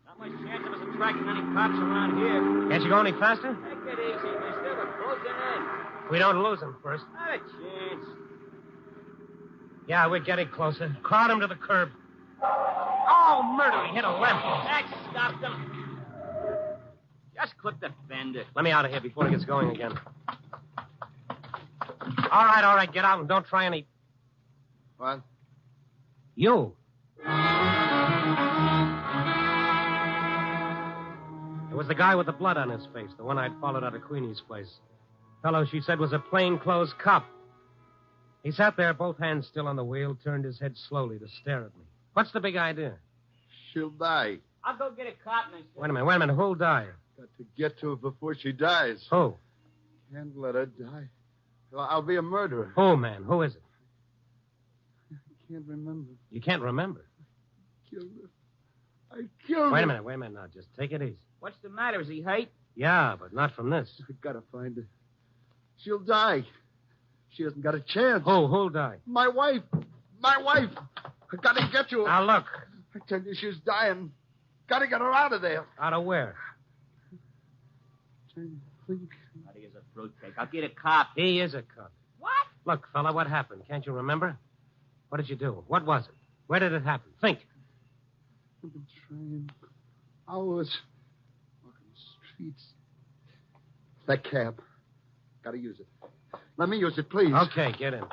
Not much chance of us attracting any cops around here. Can't you go any faster? Take it easy, mister. We're closing in. We don't lose him first. Not a chance. Yeah, we're getting closer. Crowd him to the curb. Oh, murder. He hit a left. That stopped him. Just clip the fender. Let me out of here before he gets going again. All right. Get out and don't try any... What? You. It was the guy with the blood on his face, the one I'd followed out of Queenie's place. Fellow she said was a plainclothes cop. He sat there, both hands still on the wheel, turned his head slowly to stare at me. What's the big idea? She'll die. I'll go get a cop, mister. Wait a minute. Who'll die? Got to get to her before she dies. Who? Can't let her die. I'll be a murderer. Who, man? Who is it? I can't remember. You can't remember? Killed her. I killed her. Wait a minute now. Just take it easy. What's the matter? Is he hurt? Yeah, but not from this. I gotta find her. She'll die. She hasn't got a chance. Who'll die? My wife. I gotta get to her. Now, look. I tell you, she's dying. Gotta get her out of there. Out of where? He is a fruitcake. I'll get a cop. He is a cop. What? Look, fella, what happened? Can't you remember? What did you do? What was it? Where did it happen? Think. I've been trying hours. Walking the streets. That cab. Gotta use it. Let me use it, please. Okay, get in.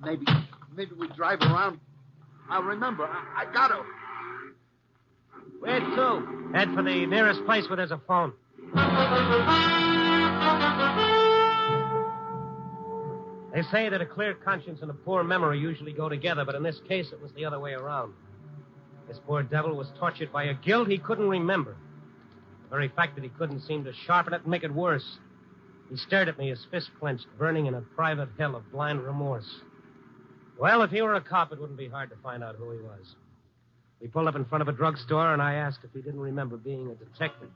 Maybe we drive around. I'll remember. I got her. Where to? Head for the nearest place where there's a phone. They say that a clear conscience and a poor memory usually go together, but in this case it was the other way around. This poor devil was tortured by a guilt he couldn't remember. The very fact that he couldn't seem to sharpen it and make it worse. He stared at me, his fist clenched, burning in a private hell of blind remorse. Well, if he were a cop, it wouldn't be hard to find out who he was. We pulled up in front of a drugstore, and I asked if he didn't remember being a detective.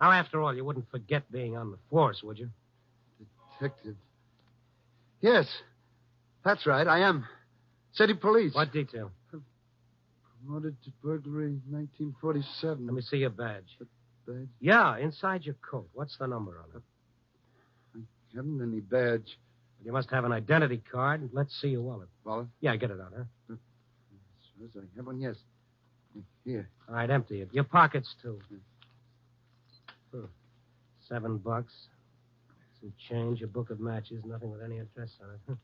Now, after all, you wouldn't forget being on the force, would you? Detective. Yes, that's right. I am. City police. What detail? Promoted to burglary 1947. Let me see your badge. badge? Yeah, inside your coat. What's the number on it? I haven't any badge. You must have an identity card. Let's see your wallet. Wallet? Yeah, get it out, huh? Yes, I have one, yes. Here. All right, empty it. Your pockets, too. $7. Some change, a book of matches, nothing with any address on it.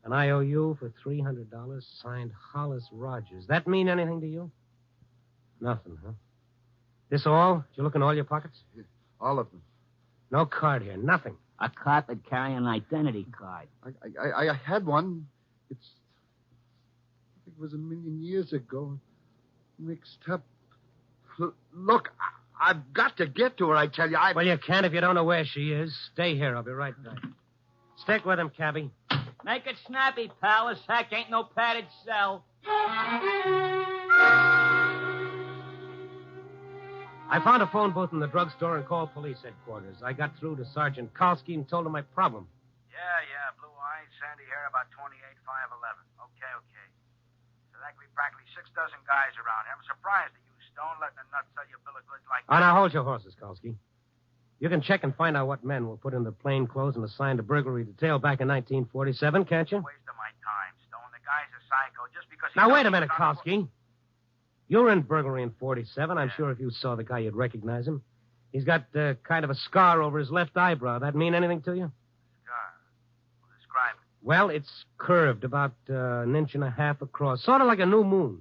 An IOU for $300, signed Hollis Rogers. That mean anything to you? Nothing, huh? This all? Did you look in all your pockets? All of them. No card here, nothing. A cop would carry an identity card. I had one. It was 1,000,000 years ago. Mixed up. Look, I've got to get to her, I tell you. Well, you can't if you don't know where she is. Stay here. I'll be right back. Stick with him, cabbie. Make it snappy, pal. This hack ain't no padded cell. I found a phone booth in the drugstore and called police headquarters. I got through to Sergeant Kalski and told him my problem. Yeah, blue eyes, sandy hair, about 28, 5'11". Okay. So that could be practically 6 dozen guys around here. I'm surprised at you, Stone, letting a nut sell you a bill of goods like that. Oh, now hold your horses, Kalski. You can check and find out what men were put in the plain clothes and assigned to burglary detail back in 1947, can't you? Waste of my time, Stone. The guy's a psycho just because he... Now, wait a minute, Kalski. You were in burglary in 47. I'm sure if you saw the guy, you'd recognize him. He's got kind of a scar over his left eyebrow. That mean anything to you? Scar. Well, describe it. Well, it's curved about 1.5 inches across, sort of like a new moon.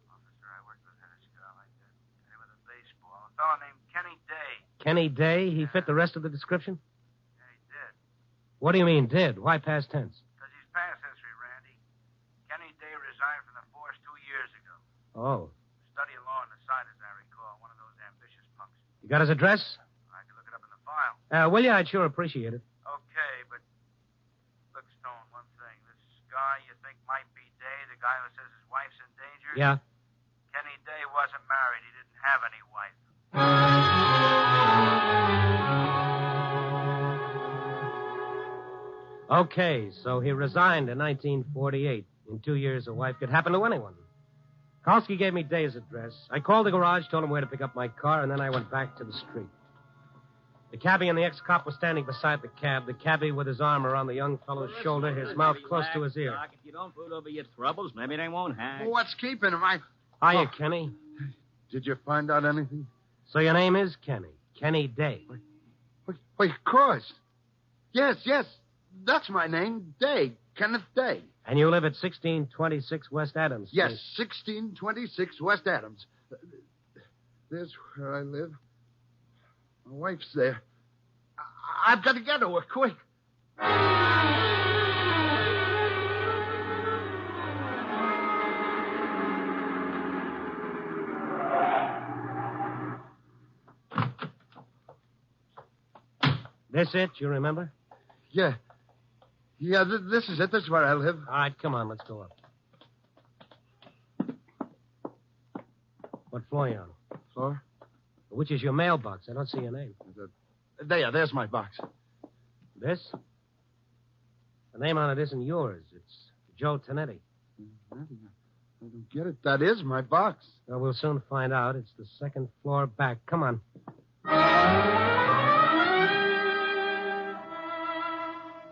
Officer, I worked with a scar like that. Hit him with a baseball. A fellow named Kenny Day. Kenny Day? He fit the rest of the description? Yeah, he did. What do you mean, did? Why past tense? Because he's past history, Randy. Kenny Day resigned from the force 2 years ago. Oh. Studying law on the side, as I recall. One of those ambitious punks. You got his address? I can look it up in the file. Will you? I'd sure appreciate it. Okay, but look, Stone, one thing. This guy you think might be Day, the guy who says his wife's in danger? Yeah. Kenny Day wasn't married. He didn't have any wife. Okay, so he resigned in 1948. In 2 years, a wife could happen to anyone. Kalski gave me Day's address. I called the garage, told him where to pick up my car, and then I went back to the street. The cabbie and the ex-cop were standing beside the cab, the cabbie with his arm around the young fellow's shoulder, his mouth close to his ear. Doc, if you don't brood over your troubles, maybe they won't hang. Well, what's keeping him? Hiya, Kenny. Did you find out anything? So your name is Kenny. Kenny Day. Why, of course. Yes. That's my name. Day. Kenneth Day. And you live at 1626 West Adams Street. Yes, 1626 West Adams. There's where I live. My wife's there. I've got to get to her quick. This it, you remember? Yeah. This is it. This is where I live. All right, come on, let's go up. What floor are you on? Floor? Which is your mailbox? I don't see your name. There's my box. This? The name on it isn't yours. It's Joe Tonetti. I don't get it. That is my box. Well, we'll soon find out. It's the second floor back. Come on.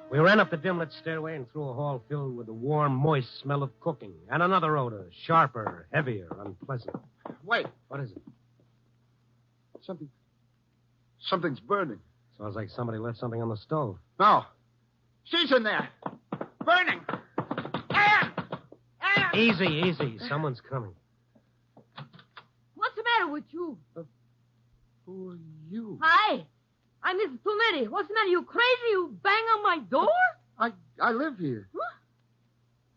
We ran up the dim-lit stairway and through a hall filled with the warm, moist smell of cooking. And another odor, sharper, heavier, unpleasant. Wait. What is it? Something's burning. Sounds like somebody left something on the stove. No. She's in there. Burning. Ann! Easy. Someone's coming. What's the matter with you? Who are you? Hi. I'm Mrs. Tonetti. What's the matter? You crazy? You bang on my door? I live here. Huh?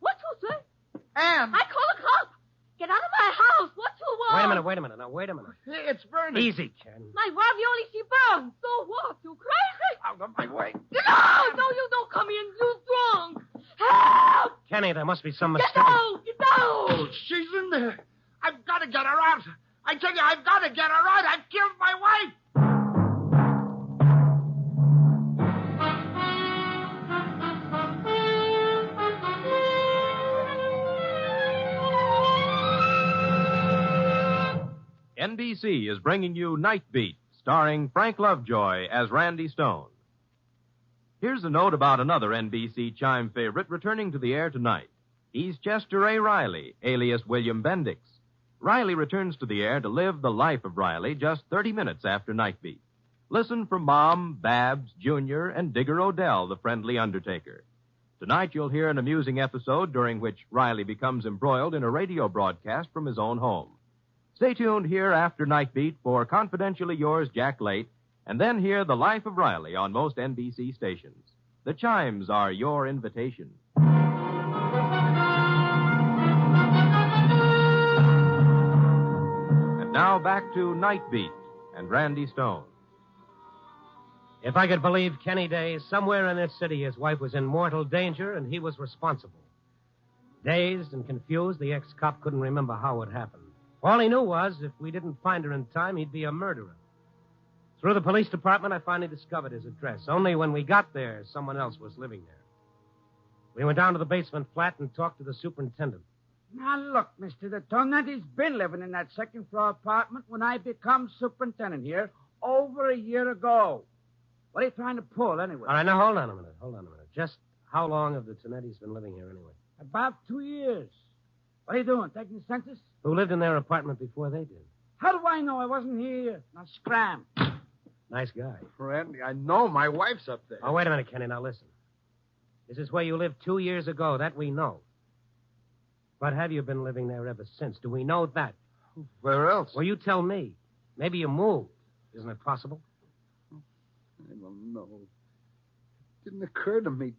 What you say? Ann! I call a cop. Get out of my house. What you want? Wait a minute. Now, wait a minute. It's burning. Easy, Ken. My wife, you only see burn. So what? You crazy? Out of my way. No, you don't come in. You drunk. Help! Kenny, there must be some mistake. Get out! Oh, she's in there. I've got to get her out. I tell you, I've got to get her out. I've killed my wife. NBC is bringing you Night Beat, starring Frank Lovejoy as Randy Stone. Here's a note about another NBC chime favorite returning to the air tonight. He's Chester A. Riley, alias William Bendix. Riley returns to the air to live the life of Riley just 30 minutes after Night Beat. Listen for Mom, Babs, Junior, and Digger Odell, the friendly undertaker. Tonight you'll hear an amusing episode during which Riley becomes embroiled in a radio broadcast from his own home. Stay tuned here after Night Beat for Confidentially Yours, Jack Late, and then hear The Life of Riley on most NBC stations. The chimes are your invitation. And now back to Night Beat and Randy Stone. If I could believe Kenny Day, somewhere in this city his wife was in mortal danger and he was responsible. Dazed and confused, the ex-cop couldn't remember how it happened. All he knew was if we didn't find her in time, he'd be a murderer. Through the police department, I finally discovered his address. Only when we got there, someone else was living there. We went down to the basement flat and talked to the superintendent. Now, look, Mr. Lieutenant, he's been living in that second-floor apartment when I become superintendent here over a year ago. What are you trying to pull, anyway? All right, now, hold on a minute. Just how long have the Tonettis been living here, anyway? About 2 years. What are you doing, taking the census? Who lived in their apartment before they did? How do I know I wasn't here? Now, scram. Nice guy. Randy, I know my wife's up there. Oh, wait a minute, Kenny. Now, listen. This is where you lived 2 years ago. That we know. But have you been living there ever since? Do we know that? Where else? Well, you tell me. Maybe you moved. Isn't it possible? I don't know. It didn't occur to me.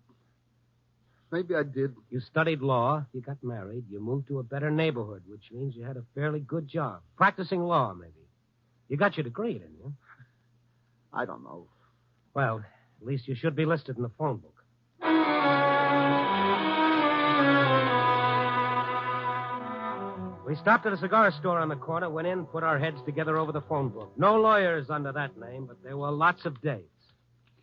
Maybe I did. You studied law. You got married. You moved to a better neighborhood, which means you had a fairly good job. Practicing law, maybe. You got your degree, didn't you? I don't know. Well, at least you should be listed in the phone book. We stopped at a cigar store on the corner, went in, put our heads together over the phone book. No lawyers under that name, but there were lots of dates.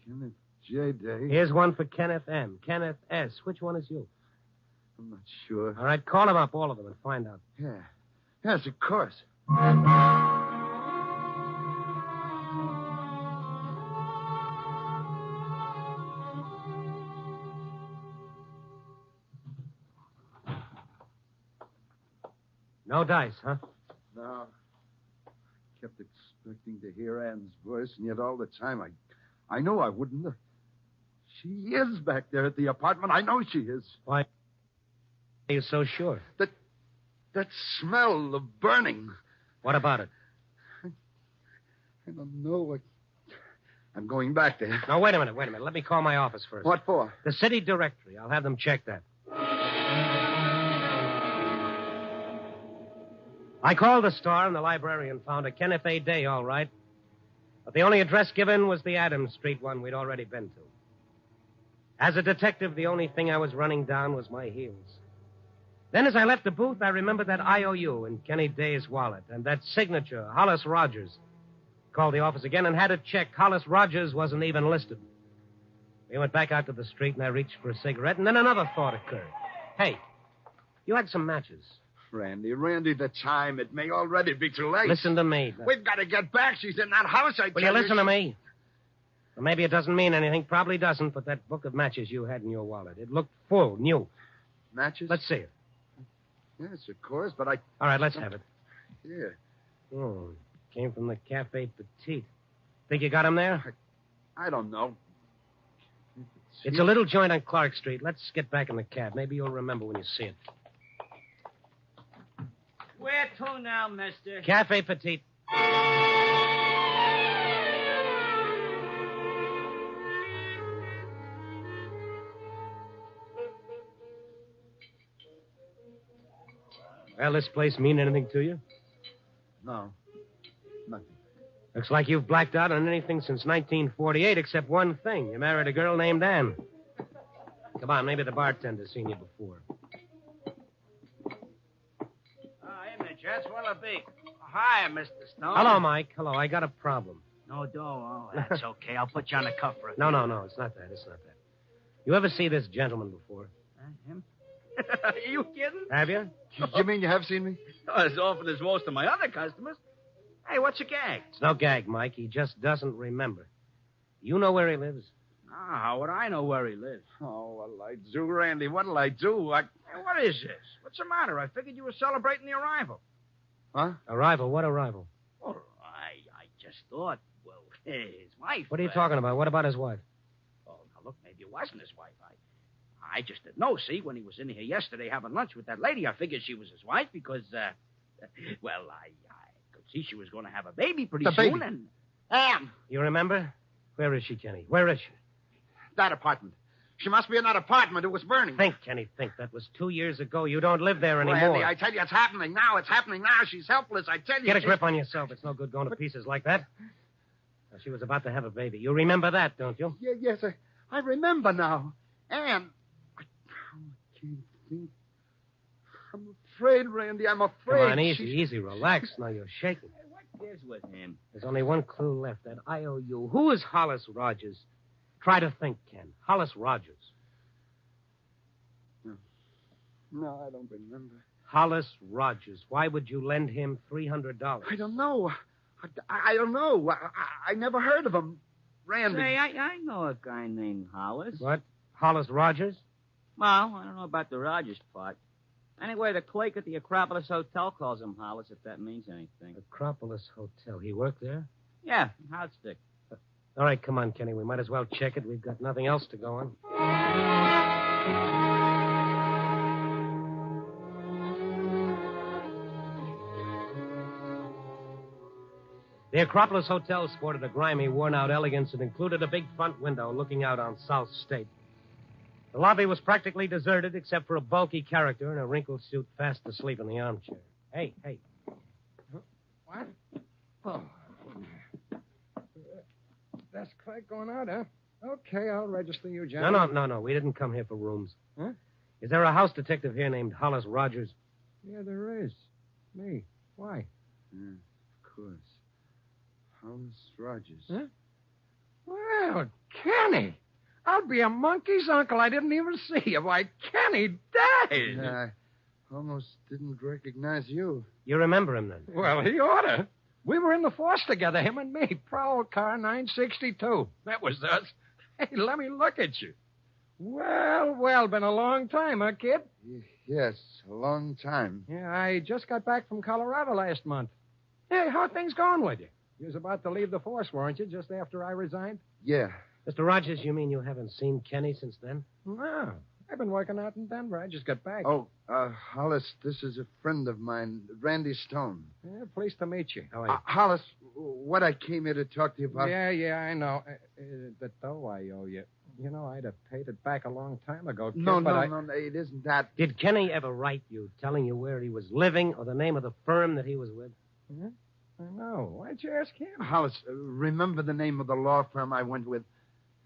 Kenneth J. Day. Here's one for Kenneth M. Kenneth S. Which one is you? I'm not sure. All right, call them up, all of them, and find out. Yeah. Yes, of course. No dice, huh? No. Kept expecting to hear Ann's voice, and yet all the time I know I wouldn't. She is back there at the apartment. I know she is. Why are you so sure? That smell of burning. What about it? I don't know. I'm going back there. Now, wait a minute. Let me call my office first. What for? The city directory. I'll have them check that. I called the store, and the librarian found a Kenneth A. Day, all right. But the only address given was the Adams Street one we'd already been to. As a detective, the only thing I was running down was my heels. Then as I left the booth, I remembered that IOU in Kenny Day's wallet and that signature, Hollis Rogers. Called the office again and had it checked. Hollis Rogers wasn't even listed. We went back out to the street, and I reached for a cigarette, and then another thought occurred. Hey, you had some matches. Randy, the chime. It may already be too late. Listen to me. We've got to get back. She's in that house, Will you listen to me? Well, maybe it doesn't mean anything. Probably doesn't, but that book of matches you had in your wallet, it looked full, new. Matches? Let's see it. Yes, of course, but I... All right, let's have it. Here. Oh, came from the Cafe Petite. Think you got him there? I don't know. It's a little joint on Clark Street. Let's get back in the cab. Maybe you'll remember when you see it. Where to now, mister? Cafe Petite. Well, this place mean anything to you? No. Nothing. Looks like you've blacked out on anything since 1948 except one thing. You married a girl named Ann. Come on, maybe the bartender's seen you before. Gents, what'll it be? Hi, Mr. Stone. Hello, Mike. Hello. I got a problem. No, oh, that's okay. I'll put you on the cuff for a No, it's not that. You ever see this gentleman before? Him? Are you kidding? Have you? You mean you have seen me? Oh, as often as most of my other customers. Hey, what's a gag? It's no gag, Mike. He just doesn't remember. You know where he lives? Ah, how would I know where he lives? Oh, what'll I do, Randy? What'll I do? Hey, what is this? What's the matter? I figured you were celebrating the arrival. Huh? Arrival? What arrival? Oh, I just thought, well, his wife. What are you talking about? What about his wife? Oh, now, look, maybe it wasn't his wife. I just didn't know, see? When he was in here yesterday having lunch with that lady, I figured she was his wife because, well, I could see she was going to have a baby pretty soon. Baby. And Ann! You remember? Where is she, Kenny? Where is she? That apartment. She must be in that apartment. It was burning. Think, Kenny, think. That was 2 years ago. You don't live there anymore. Randy, I tell you, it's happening now. It's happening now. She's helpless. I tell you. Get a grip on yourself. It's no good going to pieces like that. Now, she was about to have a baby. You remember that, don't you? Yes, I remember now. Ann, I can't think. I'm afraid, Randy. I'm afraid. Come on, easy. Relax. Now you're shaking. what is with him? There's only one clue left, that IOU. Who is Hollis Rogers? Try to think, Ken. Hollis Rogers. No, I don't remember. Hollis Rogers. Why would you lend him $300? I don't know. I don't know. I never heard of him. Randy. Say, I know a guy named Hollis. What? Hollis Rogers? Well, I don't know about the Rogers part. Anyway, the clerk at the Acropolis Hotel calls him Hollis, if that means anything. Acropolis Hotel. He worked there? Yeah, hot stick. All right, come on, Kenny. We might as well check it. We've got nothing else to go on. The Acropolis Hotel sported a grimy, worn-out elegance and included a big front window looking out on South State. The lobby was practically deserted except for a bulky character in a wrinkled suit fast asleep in the armchair. Hey. What? Oh. Desk clerk going out, huh? Okay, I'll register you, John. No. We didn't come here for rooms. Huh? Is there a house detective here named Hollis Rogers? Yeah, there is. Me. Why? Of course. Hollis Rogers. Huh? Well, Kenny. I'll be a monkey's uncle. I didn't even see you. Why, Kenny died. I almost didn't recognize you. You remember him, then? Well, he oughta. We were in the force together, him and me. Prowl car 962. That was us. Hey, let me look at you. Well, been a long time, huh, kid? Yes, a long time. Yeah, I just got back from Colorado last month. Hey, how things going with you? You was about to leave the force, weren't you, just after I resigned? Yeah. Mr. Rogers, you mean you haven't seen Kenny since then? No. I've been working out in Denver. I just got back. Oh, Hollis, this is a friend of mine, Randy Stone. Yeah, pleased to meet you. How are you? Hollis, what I came here to talk to you about... Yeah, I know. The dough I owe you. You know, I'd have paid it back a long time ago, kid, No, but no, it isn't that. Did Kenny ever write you telling you where he was living or the name of the firm that he was with? Yeah, I know. Why'd you ask him? Hollis, remember the name of the law firm I went with?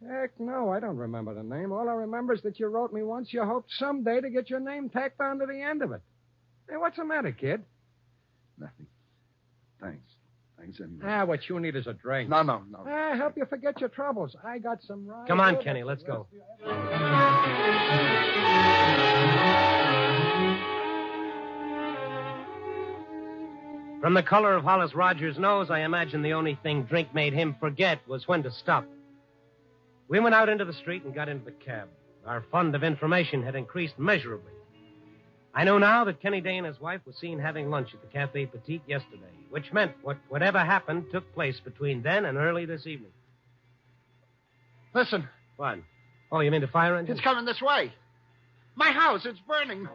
Heck, no, I don't remember the name. All I remember is that you wrote me once you hoped someday to get your name tacked onto the end of it. Hey, what's the matter, kid? Nothing. Thanks anyway. What you need is a drink. No. Help you forget your troubles. I got some right... Come on, Kenny, let's go. From the color of Hollis Rogers' nose, I imagine the only thing drink made him forget was when to stop. We went out into the street and got into the cab. Our fund of information had increased measurably. I know now that Kenny Day and his wife were seen having lunch at the Café Petite yesterday, which meant whatever happened took place between then and early this evening. Listen. What? Oh, you mean the fire engine? It's coming this way. My house, it's burning.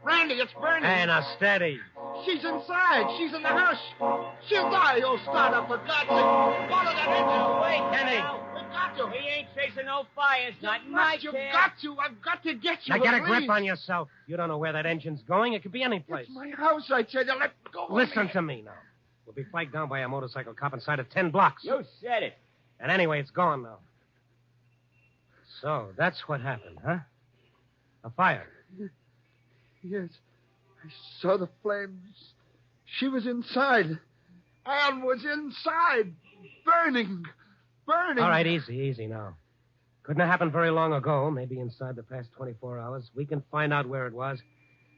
Randy, it's burning. Hey, now, steady. She's inside. She's in the house. She'll die, old startup, for God's sake. Follow that engine away, Kenny. We've got to. He ain't chasing no fires, not in my You've cab. got to. I've got to get you. Now, get a please. grip on yourself. You don't know where that engine's going. It could be any place. It's my house, I tell you. Let go. Listen to me now. We'll be flagged down by a motorcycle cop inside of 10 blocks. You said it. And anyway, it's gone now. So, that's what happened, huh? A fire. Yes. I saw the flames. She was inside. Anne was inside. Burning. All right, easy now. Couldn't have happened very long ago, maybe inside the past 24 hours. We can find out where it was.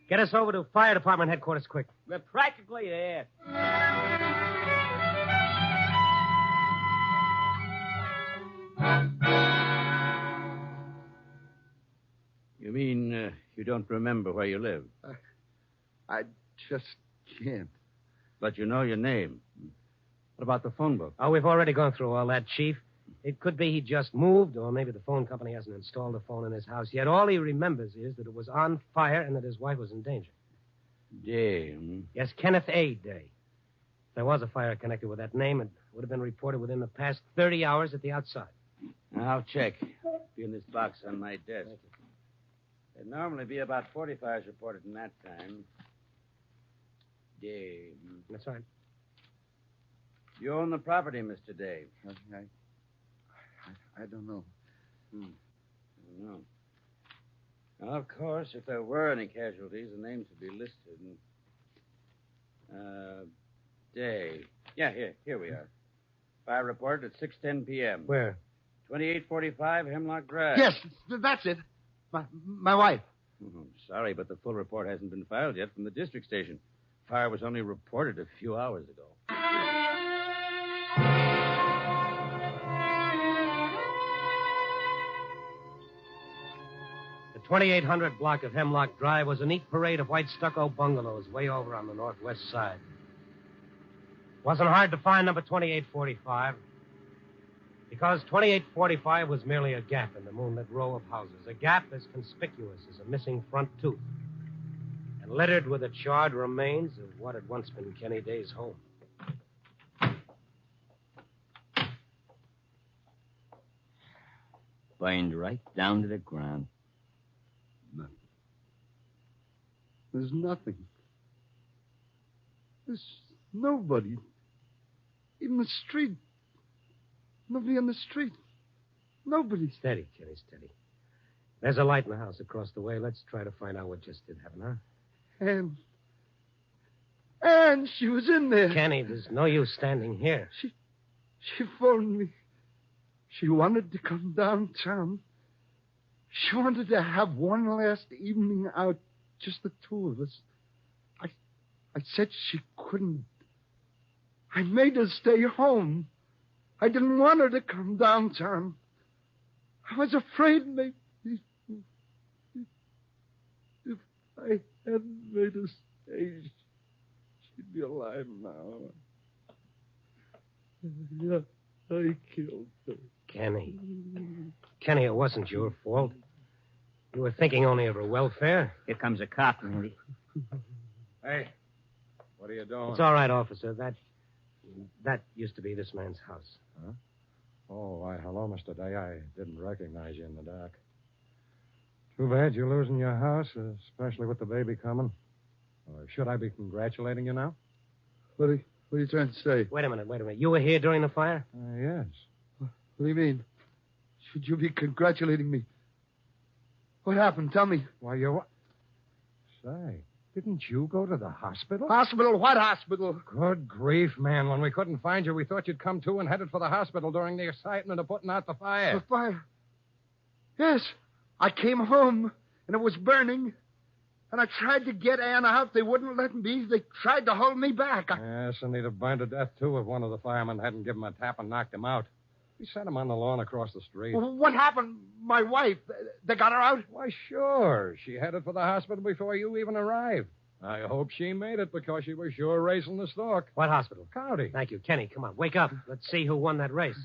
Get us over to fire department headquarters quick. We're practically there. You don't remember where you live. I just can't. But you know your name. What about the phone book? Oh, we've already gone through all that, Chief. It could be he just moved, or maybe the phone company hasn't installed a phone in his house yet. All he remembers is that it was on fire and that his wife was in danger. Day. Yes, Kenneth A. Day. If there was a fire connected with that name, it would have been reported within the past 30 hours at the outside. I'll check. Be in this box on my desk. There'd normally be about 40 fires reported in that time. Day. That's right. You own the property, Mr. Day. I don't know. I don't know. Well, of course, if there were any casualties, the names would be listed. Day. Yeah, here we are. Fire reported at 6:10 p.m. Where? 2845 Hemlock Drive. Yes, that's it. My wife. Oh, sorry, but the full report hasn't been filed yet from the district station. Fire was only reported a few hours ago. The 2800 block of Hemlock Drive was a neat parade of white stucco bungalows way over on the northwest side. Wasn't hard to find number 2845, because 2845 was merely a gap in the moonlit row of houses, a gap as conspicuous as a missing front tooth, and littered with the charred remains of what had once been Kenny Day's home. Burned right down to the ground. Nothing. There's nothing. There's nobody. Even the street. Nobody on the street. Nobody. Steady, Kenny, steady. There's a light in the house across the way. Let's try to find out what just did happen, huh? And she was in there. Kenny, there's no use standing here. She phoned me. She wanted to come downtown. She wanted to have one last evening out, just the two of us. I said she couldn't. I made her stay home. I didn't want her to come downtown. I was afraid maybe if I hadn't made her stay, she'd be alive now. Yeah, I killed her. Kenny, it wasn't your fault. You were thinking only of her welfare. Here comes a cop, Randy. Hey, what are you doing? It's all right, officer. That used to be this man's house. Huh? Oh, why, hello, Mr. Day. I didn't recognize you in the dark. Too bad you're losing your house, especially with the baby coming. Should I be congratulating you now? What are you trying to say? Wait a minute. You were here during the fire? Yes. What do you mean? Should you be congratulating me? What happened? Tell me. Why, you... Say, didn't you go to the hospital? Hospital? What hospital? Good grief, man. When we couldn't find you, we thought you'd come to and headed for the hospital during the excitement of putting out the fire. The fire? Yes. I came home, and it was burning. And I tried to get Ann out. They wouldn't let me. They tried to hold me back. Yes, and he'd have burned to death, too, if one of the firemen hadn't given him a tap and knocked him out. We set him on the lawn across the street. Well, what happened? My wife, they got her out? Why, sure. She headed for the hospital before you even arrived. I hope she made it because she was sure racing the stork. What hospital? County. Thank you. Kenny, come on. Wake up. Let's see who won that race.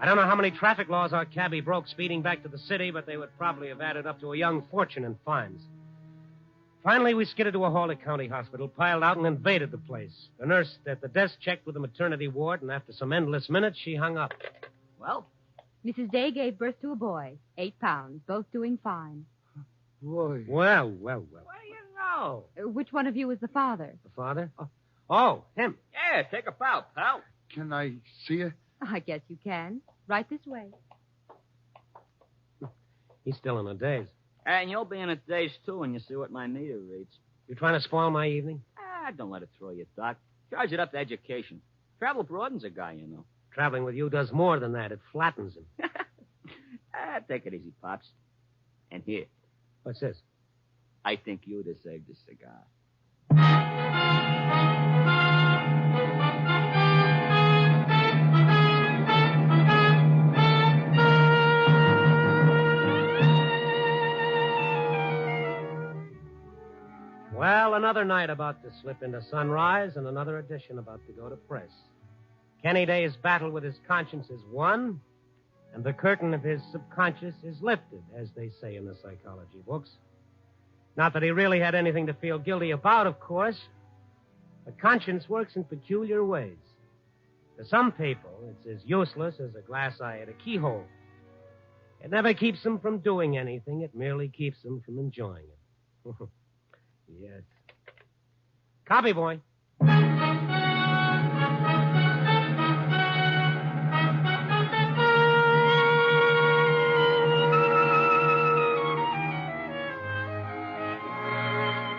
I don't know how many traffic laws our cabbie broke speeding back to the city, but they would probably have added up to a young fortune in fines. Finally, we skidded to a Hawley County hospital, piled out, and invaded the place. The nurse at the desk checked with the maternity ward, and after some endless minutes, she hung up. Well? Mrs. Day gave birth to a boy, 8 pounds, both doing fine. Boy. Well. What do you know? Which one of you is the father? The father? Oh, him. Yeah, take a bow, pal. Can I see her? I guess you can. Right this way. He's still in a daze. And you'll be in a daze, too, when you see what my meter reads. You trying to spoil my evening? Don't let it throw you, Doc. Charge it up to education. Travel broadens a guy, you know. Traveling with you does more than that. It flattens him. Take it easy, Pops. And here. What's this? I think you deserve this cigar. Well, another night about to slip into sunrise and another edition about to go to press. Kenny Day's battle with his conscience is won, and the curtain of his subconscious is lifted, as they say in the psychology books. Not that he really had anything to feel guilty about, of course. But conscience works in peculiar ways. To some people, it's as useless as a glass eye at a keyhole. It never keeps them from doing anything. It merely keeps them from enjoying it. Yes. Copy, boy.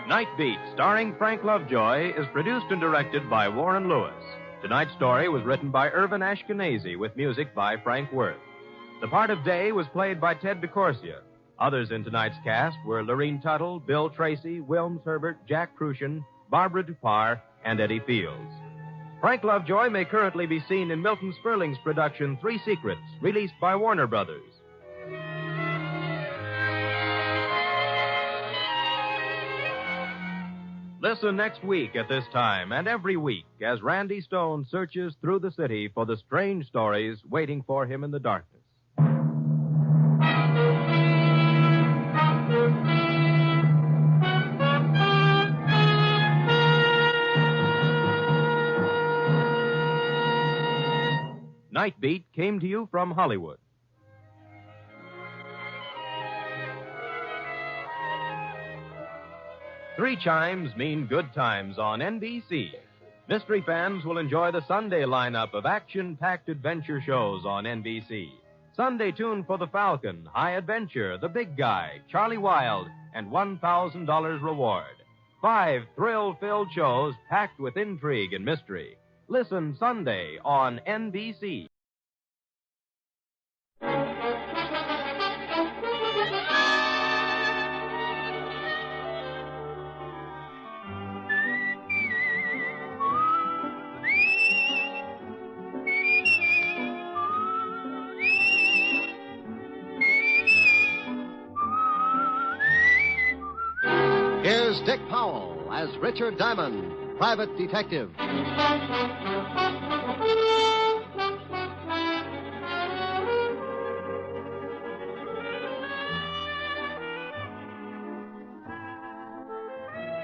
Night Beat, starring Frank Lovejoy, is produced and directed by Warren Lewis. Tonight's story was written by Irvin Ashkenazi with music by Frank Worth. The part of Day was played by Ted DeCorsia. Others in tonight's cast were Lorene Tuttle, Bill Tracy, Wilms Herbert, Jack Crucian, Barbara Dupar, and Eddie Fields. Frank Lovejoy may currently be seen in Milton Sperling's production Three Secrets, released by Warner Brothers. Listen next week at this time and every week as Randy Stone searches through the city for the strange stories waiting for him in the darkness. Night Beat came to you from Hollywood. Three chimes mean good times on NBC. Mystery fans will enjoy the Sunday lineup of action-packed adventure shows on NBC. Sunday tune for The Falcon, High Adventure, The Big Guy, Charlie Wilde, and $1,000 reward. 5 thrill-filled shows packed with intrigue and mystery. Listen Sunday on NBC. Here's Dick Powell as Richard Diamond, private detective.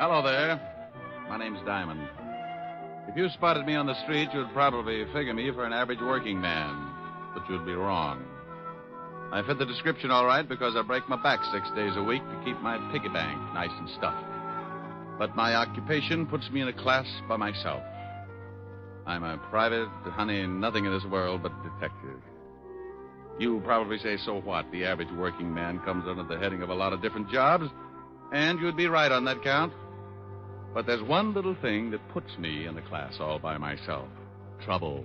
Hello there. My name's Diamond. If you spotted me on the street, you'd probably figure me for an average working man. But you'd be wrong. I fit the description all right because I break my back 6 days a week to keep my piggy bank nice and stuffed. But my occupation puts me in a class by myself. I'm a private, nothing in this world but detective. You probably say, so what? The average working man comes under the heading of a lot of different jobs, and you'd be right on that count. But there's one little thing that puts me in the class all by myself. Trouble.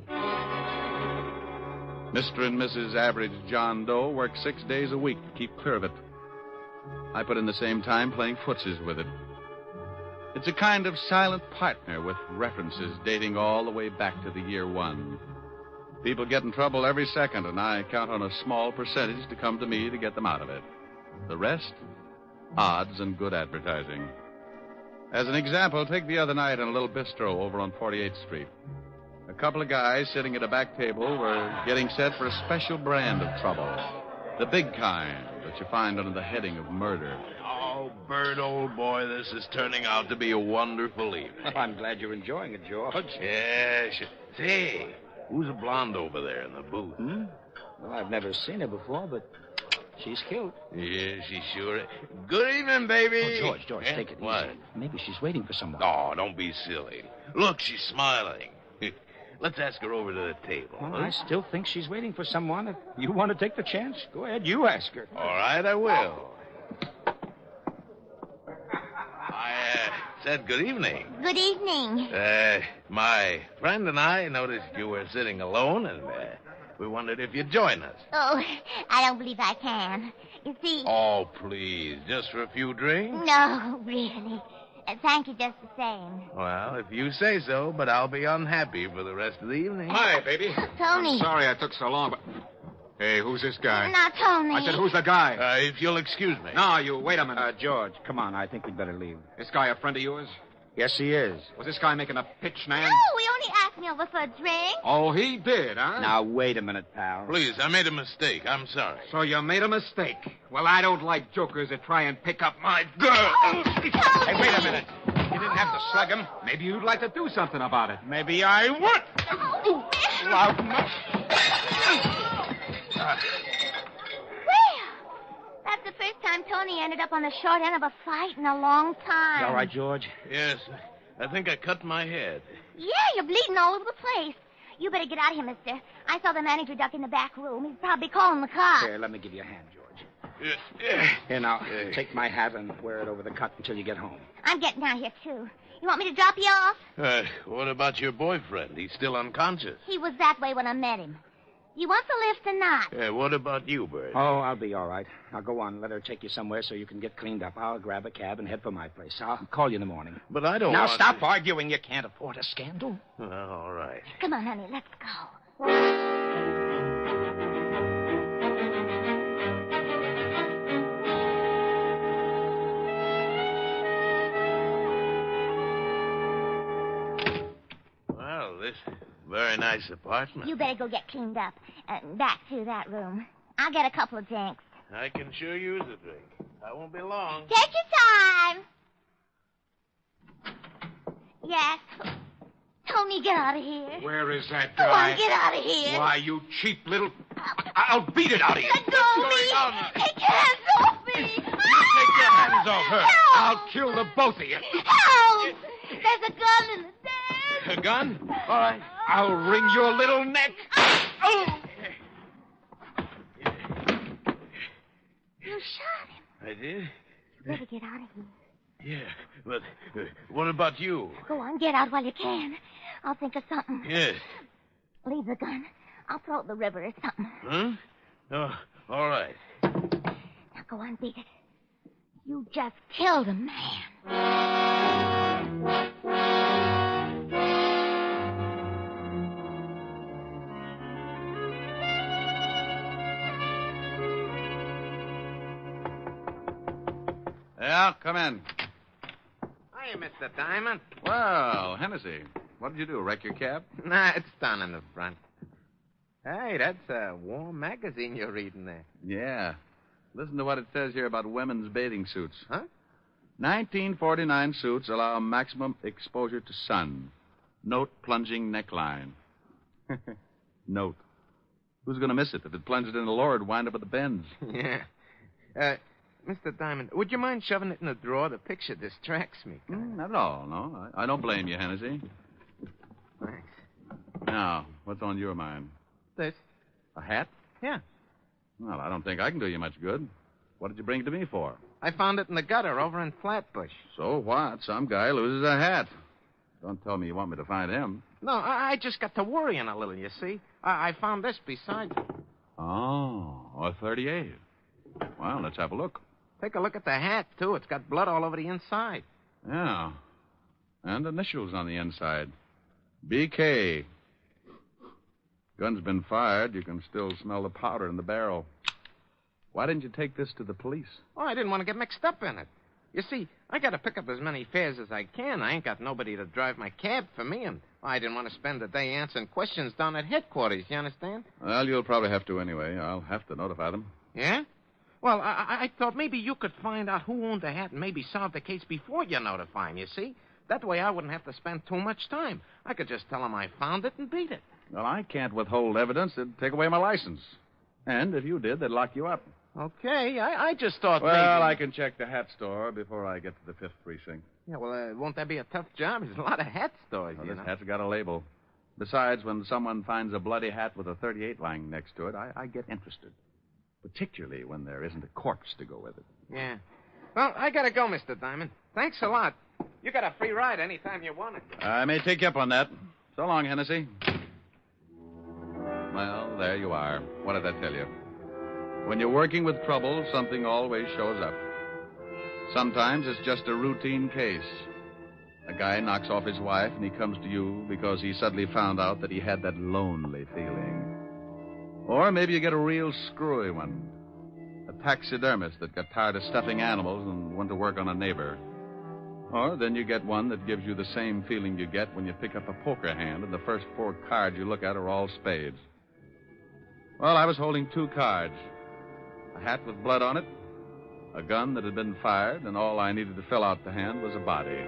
Mr. and Mrs. Average John Doe work 6 days a week to keep clear of it. I put in the same time playing footsies with it. It's a kind of silent partner with references dating all the way back to the year 1. People get in trouble every second, and I count on a small percentage to come to me to get them out of it. The rest, odds and good advertising. As an example, take the other night in a little bistro over on 48th Street. A couple of guys sitting at a back table were getting set for a special brand of trouble. The big kind that you find under the heading of murder. Oh, Bert, old boy, this is turning out to be a wonderful evening. Well, I'm glad you're enjoying it, George. Yes. Say, who's a blonde over there in the booth? Well, I've never seen her before, but she's cute. Yeah, she sure is. Good evening, baby. Oh, George, take it What? easy. Maybe she's waiting for someone. Oh, don't be silly. Look, she's smiling. Let's ask her over to the table. Well, I still think she's waiting for someone. If you want to take the chance, go ahead. You ask her. All right, I will. I said good evening. Good evening. My friend and I noticed you were sitting alone, and we wondered if you'd join us. Oh, I don't believe I can. You see... Oh, please, just for a few drinks? No, really. Thank you just the same. Well, if you say so, but I'll be unhappy for the rest of the evening. Hi, baby. Tony. I'm sorry I took so long, but... Hey, who's this guy? Now, Tony. I said, who's the guy? If you'll excuse me. No, you. Wait a minute. George, come on. I think we'd better leave. This guy a friend of yours? Yes, he is. Was this guy making a pitch, Nan? No, we only asked me over for a drink. Oh, he did, huh? Now, wait a minute, pal. Please, I made a mistake. I'm sorry. So you made a mistake. Well, I don't like jokers that try and pick up my girl. Hey, wait a minute. You didn't have to slug him. Maybe you'd like to do something about it. Maybe I would. Loud enough. That's the first time Tony ended up on the short end of a fight in a long time. You all right, George? Yes, I think I cut my head. Yeah, you're bleeding all over the place. You better get out of here, mister. I saw the manager duck in the back room. He's probably calling the cops. Here, let me give you a hand, George. Here, now, take my hat and wear it over the cut until you get home. I'm getting out of here, too. You want me to drop you off? What about your boyfriend? He's still unconscious. He was that way when I met him. You want the lift or not? What about you, Bert? Oh, I'll be all right. Now, go on. Let her take you somewhere so you can get cleaned up. I'll grab a cab and head for my place. I'll call you in the morning. But I don't Now, want stop to... arguing. You can't afford a scandal. All right. Come on, honey. Let's go. Well, this very nice apartment. You better go get cleaned up. Back to that room. I'll get a couple of drinks. I can sure use a drink. I won't be long. Take your time. Yes. Tony, get out of here. Where is that Go guy? on, get out of here. Why, you cheap little... I'll beat it out of you. Let go of me. Take your hands off me. Take your hands off her. Help. I'll kill the both of you. Help! There's a gun in the stairs. A gun? All right. I'll wring your little neck. Oh! You shot him. I did? You better get out of here. Yeah, but what about you? Go on, get out while you can. I'll think of something. Yes. Leave the gun. I'll throw it in the river or something. Huh? Oh, all right. Now go on, beat it. You just killed a man. Yeah, come in. Hiya, Mr. Diamond. Well, Hennessy, what did you do, wreck your cab? Nah, it's down in the front. Hey, that's a warm magazine you're reading there. Yeah. Listen to what it says here about women's bathing suits. Huh? 1949 suits allow maximum exposure to sun. Note plunging neckline. Note. Who's going to miss it? If it plunged in the lower, it'd wind up at the bends. Yeah. Mr. Diamond, would you mind shoving it in the drawer? The picture distracts me. Not at all, no. I don't blame you, Hennessy. Thanks. Now, what's on your mind? This? A hat? Yeah. Well, I don't think I can do you much good. What did you bring it to me for? I found it in the gutter over in Flatbush. So what? Some guy loses a hat. Don't tell me you want me to find him. No, I just got to worrying a little, you see. I found this beside it. Oh, a 38. Well, let's have a look. Take a look at the hat, too. It's got blood all over the inside. Yeah. And initials on the inside. BK. Gun's been fired. You can still smell the powder in the barrel. Why didn't you take this to the police? Oh, I didn't want to get mixed up in it. You see, I got to pick up as many fares as I can. I ain't got nobody to drive my cab for me, and I didn't want to spend the day answering questions down at headquarters, you understand? Well, you'll probably have to anyway. I'll have to notify them. Yeah? Well, I thought maybe you could find out who owned the hat and maybe solve the case before you notify him, you see? That way I wouldn't have to spend too much time. I could just tell him I found it and beat it. Well, I can't withhold evidence. It'd take away my license. And if you did, they'd lock you up. Okay, I just thought well, maybe... I can check the hat store before I get to the 5th precinct. Yeah, well, won't that be a tough job? There's a lot of hat stores, Well, you this know. hat's got a label. Besides, when someone finds a bloody hat with a 38 lying next to it, I get interested. Particularly when there isn't a corpse to go with it. Yeah. Well, I gotta go, Mr. Diamond. Thanks a lot. You got a free ride anytime you want it. I may take you up on that. So long, Hennessy. Well, there you are. What did I tell you? When you're working with trouble, something always shows up. Sometimes it's just a routine case. A guy knocks off his wife and he comes to you because he suddenly found out that he had that lonely feeling. Or maybe you get a real screwy one. A taxidermist that got tired of stuffing animals and went to work on a neighbor. Or then you get one that gives you the same feeling you get when you pick up a poker hand and the first 4 cards you look at are all spades. Well, I was holding 2 cards. A hat with blood on it, a gun that had been fired, and all I needed to fill out the hand was a body.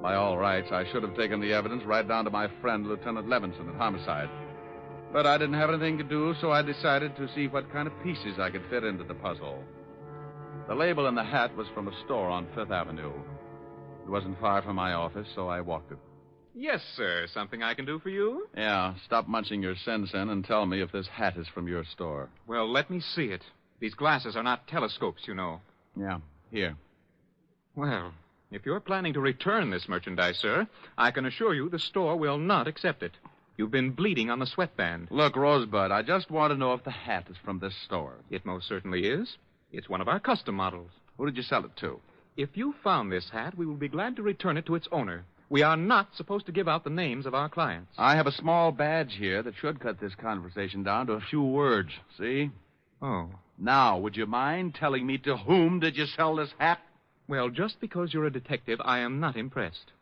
By all rights, I should have taken the evidence right down to my friend, Lieutenant Levinson, at homicide. But I didn't have anything to do, so I decided to see what kind of pieces I could fit into the puzzle. The label in the hat was from a store on 5th Avenue. It wasn't far from my office, so I walked it. Yes, sir. Something I can do for you? Yeah, stop munching your sen-sen and tell me if this hat is from your store. Well, let me see it. These glasses are not telescopes, you know. Yeah, here. Well, if you're planning to return this merchandise, sir, I can assure you the store will not accept it. You've been bleeding on the sweatband. Look, Rosebud, I just want to know if the hat is from this store. It most certainly is. It's one of our custom models. Who did you sell it to? If you found this hat, we will be glad to return it to its owner. We are not supposed to give out the names of our clients. I have a small badge here that should cut this conversation down to a few words. See? Oh. Now, would you mind telling me to whom did you sell this hat? Well, just because you're a detective, I am not impressed.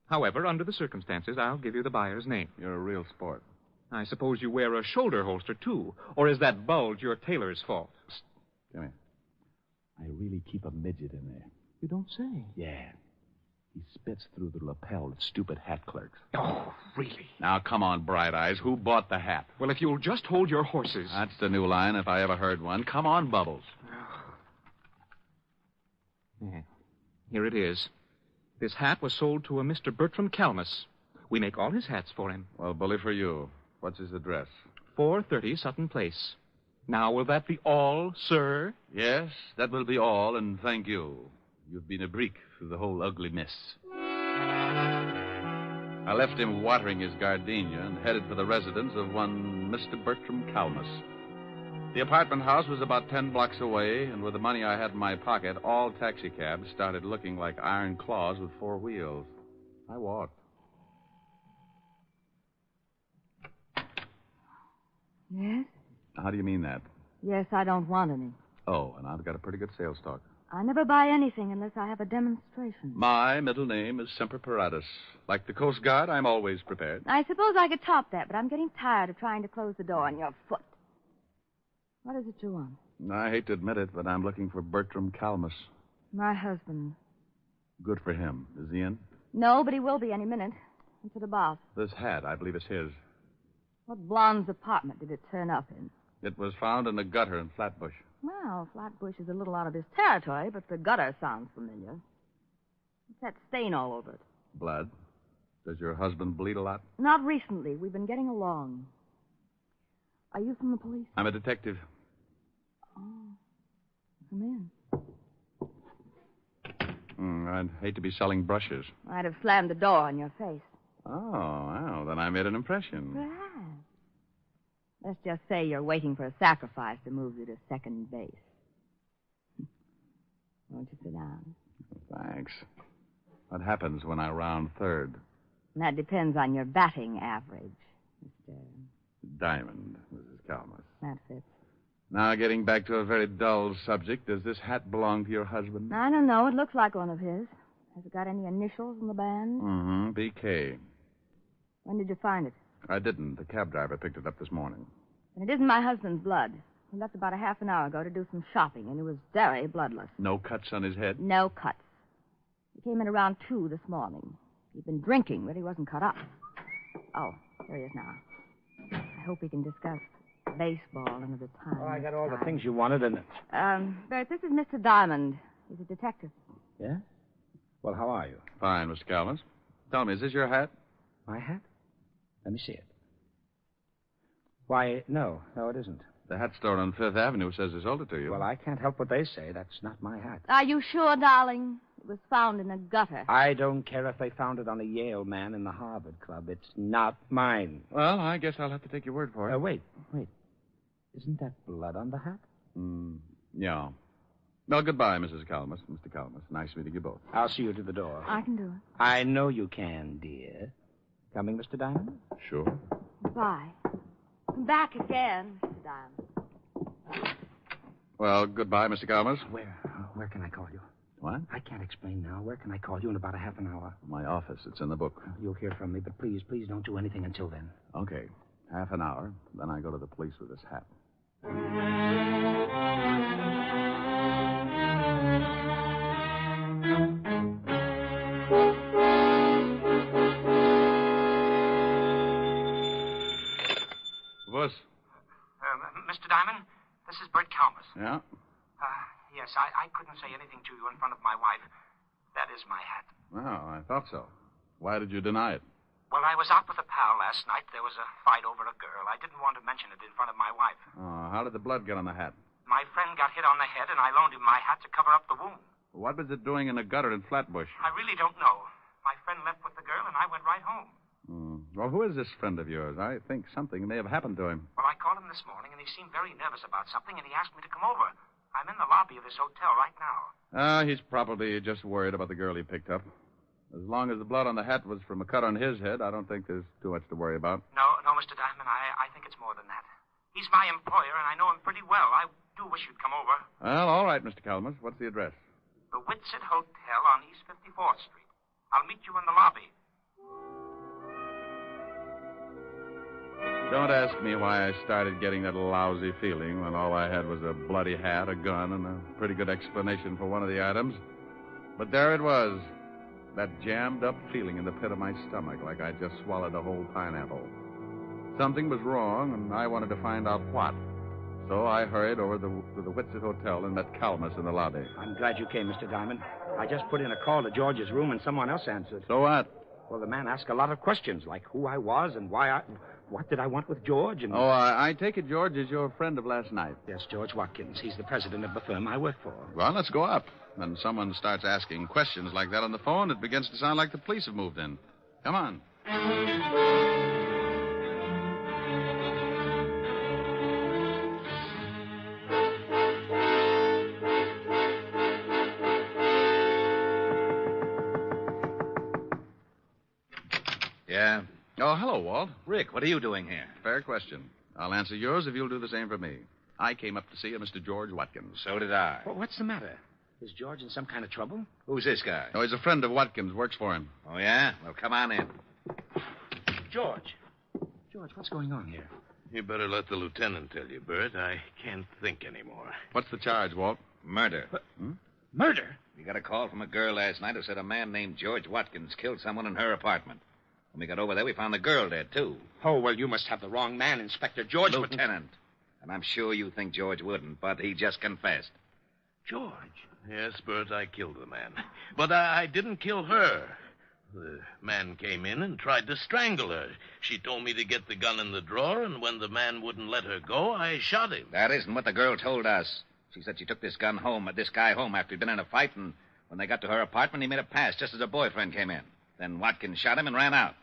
However, under the circumstances, I'll give you the buyer's name. You're a real sport. I suppose you wear a shoulder holster, too. Or is that bulge your tailor's fault? Psst. Come here. I really keep a midget in there. You don't say. Yeah. He spits through the lapel at stupid hat clerks. Oh, really? Now, come on, Bright Eyes. Who bought the hat? Well, if you'll just hold your horses. That's the new line, if I ever heard one. Come on, Bubbles. Yeah. Here it is. This hat was sold to a Mr. Bertram Calmus. We make all his hats for him. Well, bully for you. What's his address? 430 Sutton Place. Now, will that be all, sir? Yes, that will be all, and thank you. You've been a brick through the whole ugly mess. I left him watering his gardenia and headed for the residence of one Mr. Bertram Calmus. The apartment house was about 10 blocks away, and with the money I had in my pocket, all taxicabs started looking like iron claws with 4 wheels. I walked. Yes? How do you mean that? Yes, I don't want any. Oh, and I've got a pretty good sales stock. I never buy anything unless I have a demonstration. My middle name is Semper Paratus. Like the Coast Guard, I'm always prepared. I suppose I could top that, but I'm getting tired of trying to close the door on your foot. What is it you want? I hate to admit it, but I'm looking for Bertram Calmus. My husband. Good for him. Is he in? No, but he will be any minute. Into the boss. This hat, I believe, is his. What blonde's apartment did it turn up in? It was found in a gutter in Flatbush. Well, Flatbush is a little out of his territory, but the gutter sounds familiar. What's that stain all over it? Blood. Does your husband bleed a lot? Not recently. We've been getting along. Are you from the police? I'm a detective. Oh. Come in. I'd hate to be selling brushes. I'd have slammed the door on your face. Oh, well, then I made an impression. Perhaps. Let's just say you're waiting for a sacrifice to move you to second base. Won't you sit down? Thanks. What happens when I round third? That depends on your batting average, Mr. Diamond, Mrs. Calmus. That fits. Now, getting back to a very dull subject, does this hat belong to your husband? I don't know. It looks like one of his. Has it got any initials in the band? Mm-hmm. BK. When did you find it? I didn't. The cab driver picked it up this morning. And it isn't my husband's blood. He left about a half an hour ago to do some shopping, and he was very bloodless. No cuts on his head? No cuts. He came in around 2 this morning. He'd been drinking, but he wasn't cut up. Oh, here he is now. I hope we can discuss baseball another time. Oh, I got all the things you wanted, and... Bert, this is Mr. Diamond. He's a detective. Yeah? Well, how are you? Fine, Mr. Calmus. Tell me, is this your hat? My hat? Let me see it. Why, no, it isn't. The hat store on 5th Avenue says they sold it to you. Well, I can't help what they say. That's not my hat. Are you sure, darling? It was found in a gutter. I don't care if they found it on a Yale man in the Harvard Club. It's not mine. Well, I guess I'll have to take your word for it. Wait. Isn't that blood on the hat? Yeah. Well, goodbye, Mrs. Calmus, Mr. Calmus. Nice meeting you both. I'll see you to the door. I can do it. I know you can, dear. Coming, Mr. Diamond? Sure. Bye. Back again, Mr. Diamond. Well, goodbye, Mr. Calmas. Where can I call you? What? I can't explain now. Where can I call you in about a half an hour? My office. It's in the book. You'll hear from me, but please don't do anything until then. Okay. Half an hour. Then I go to the police with this hat. Puss. Mr. Diamond, this is Bert Calmas. Yeah? Yes, I couldn't say anything to you in front of my wife. That is my hat. Oh, I thought so. Why did you deny it? Well, I was out with a pal last night. There was a fight over a girl. I didn't want to mention it in front of my wife. Oh, how did the blood get on the hat? My friend got hit on the head, and I loaned him my hat to cover up the wound. What was it doing in a gutter in Flatbush? I really don't know. My friend left with the girl, and I went right home. Well, who is this friend of yours? I think something may have happened to him. Well, I called him this morning, and he seemed very nervous about something, and he asked me to come over. I'm in the lobby of this hotel right now. He's probably just worried about the girl he picked up. As long as the blood on the hat was from a cut on his head, I don't think there's too much to worry about. No, Mr. Diamond, I think it's more than that. He's my employer, and I know him pretty well. I do wish you'd come over. Well, all right, Mr. Calmas. What's the address? The Whitsett Hotel on East 54th Street. I'll meet you in the lobby. Don't ask me why I started getting that lousy feeling when all I had was a bloody hat, a gun, and a pretty good explanation for one of the items. But there it was, that jammed-up feeling in the pit of my stomach, like I just swallowed a whole pineapple. Something was wrong, and I wanted to find out what. So I hurried over to the Whitsett Hotel and met Calmas in the lobby. I'm glad you came, Mr. Diamond. I just put in a call to George's room, and someone else answered. So what? Well, the man asked a lot of questions, like who I was and what did I want with George, and... Oh, I take it George is your friend of last night. Yes, George Watkins. He's the president of the firm I work for. Well, let's go up. When someone starts asking questions like that on the phone, it begins to sound like the police have moved in. Come on. Yeah? Oh, hello, Walt. Rick, what are you doing here? Fair question. I'll answer yours if you'll do the same for me. I came up to see a Mr. George Watkins. So did I. Well, what's the matter? Is George in some kind of trouble? Who's this guy? Oh, he's a friend of Watkins. Works for him. Oh, yeah? Well, come on in. George, what's going on here? You better let the lieutenant tell you, Bert. I can't think anymore. What's the charge, Walt? Murder. Murder? We got a call from a girl last night who said a man named George Watkins killed someone in her apartment. When we got over there, we found the girl dead, too. Oh, well, you must have the wrong man, Inspector George. Lieutenant. And I'm sure you think George wouldn't, but he just confessed. George? Yes, Bert, I killed the man. But I didn't kill her. The man came in and tried to strangle her. She told me to get the gun in the drawer, and when the man wouldn't let her go, I shot him. That isn't what the girl told us. She said she took this guy home after he'd been in a fight, and when they got to her apartment, he made a pass just as her boyfriend came in. Then Watkins shot him and ran out.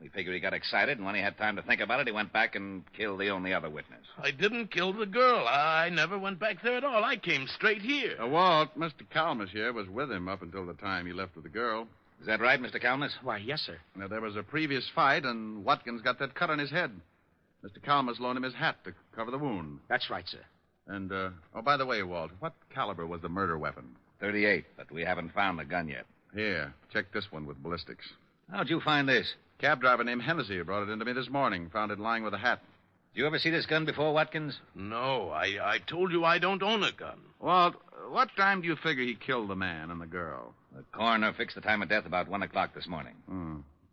We figured he got excited, and when he had time to think about it, he went back and killed the only other witness. I didn't kill the girl. I never went back there at all. I came straight here. Walt, Mr. Calmas here was with him up until the time he left with the girl. Is that right, Mr. Calmas? Why, yes, sir. Now, there was a previous fight, and Watkins got that cut on his head. Mr. Calmas loaned him his hat to cover the wound. That's right, sir. And, by the way, Walt, what caliber was the murder weapon? .38, but we haven't found the gun yet. Here, check this one with ballistics. How'd you find this? Cab driver named Hennessy brought it into me this morning. Found it lying with a hat. Did you ever see this gun before, Watkins? No, I told you I don't own a gun. Walt, what time do you figure he killed the man and the girl? The coroner fixed the time of death about 1 o'clock this morning.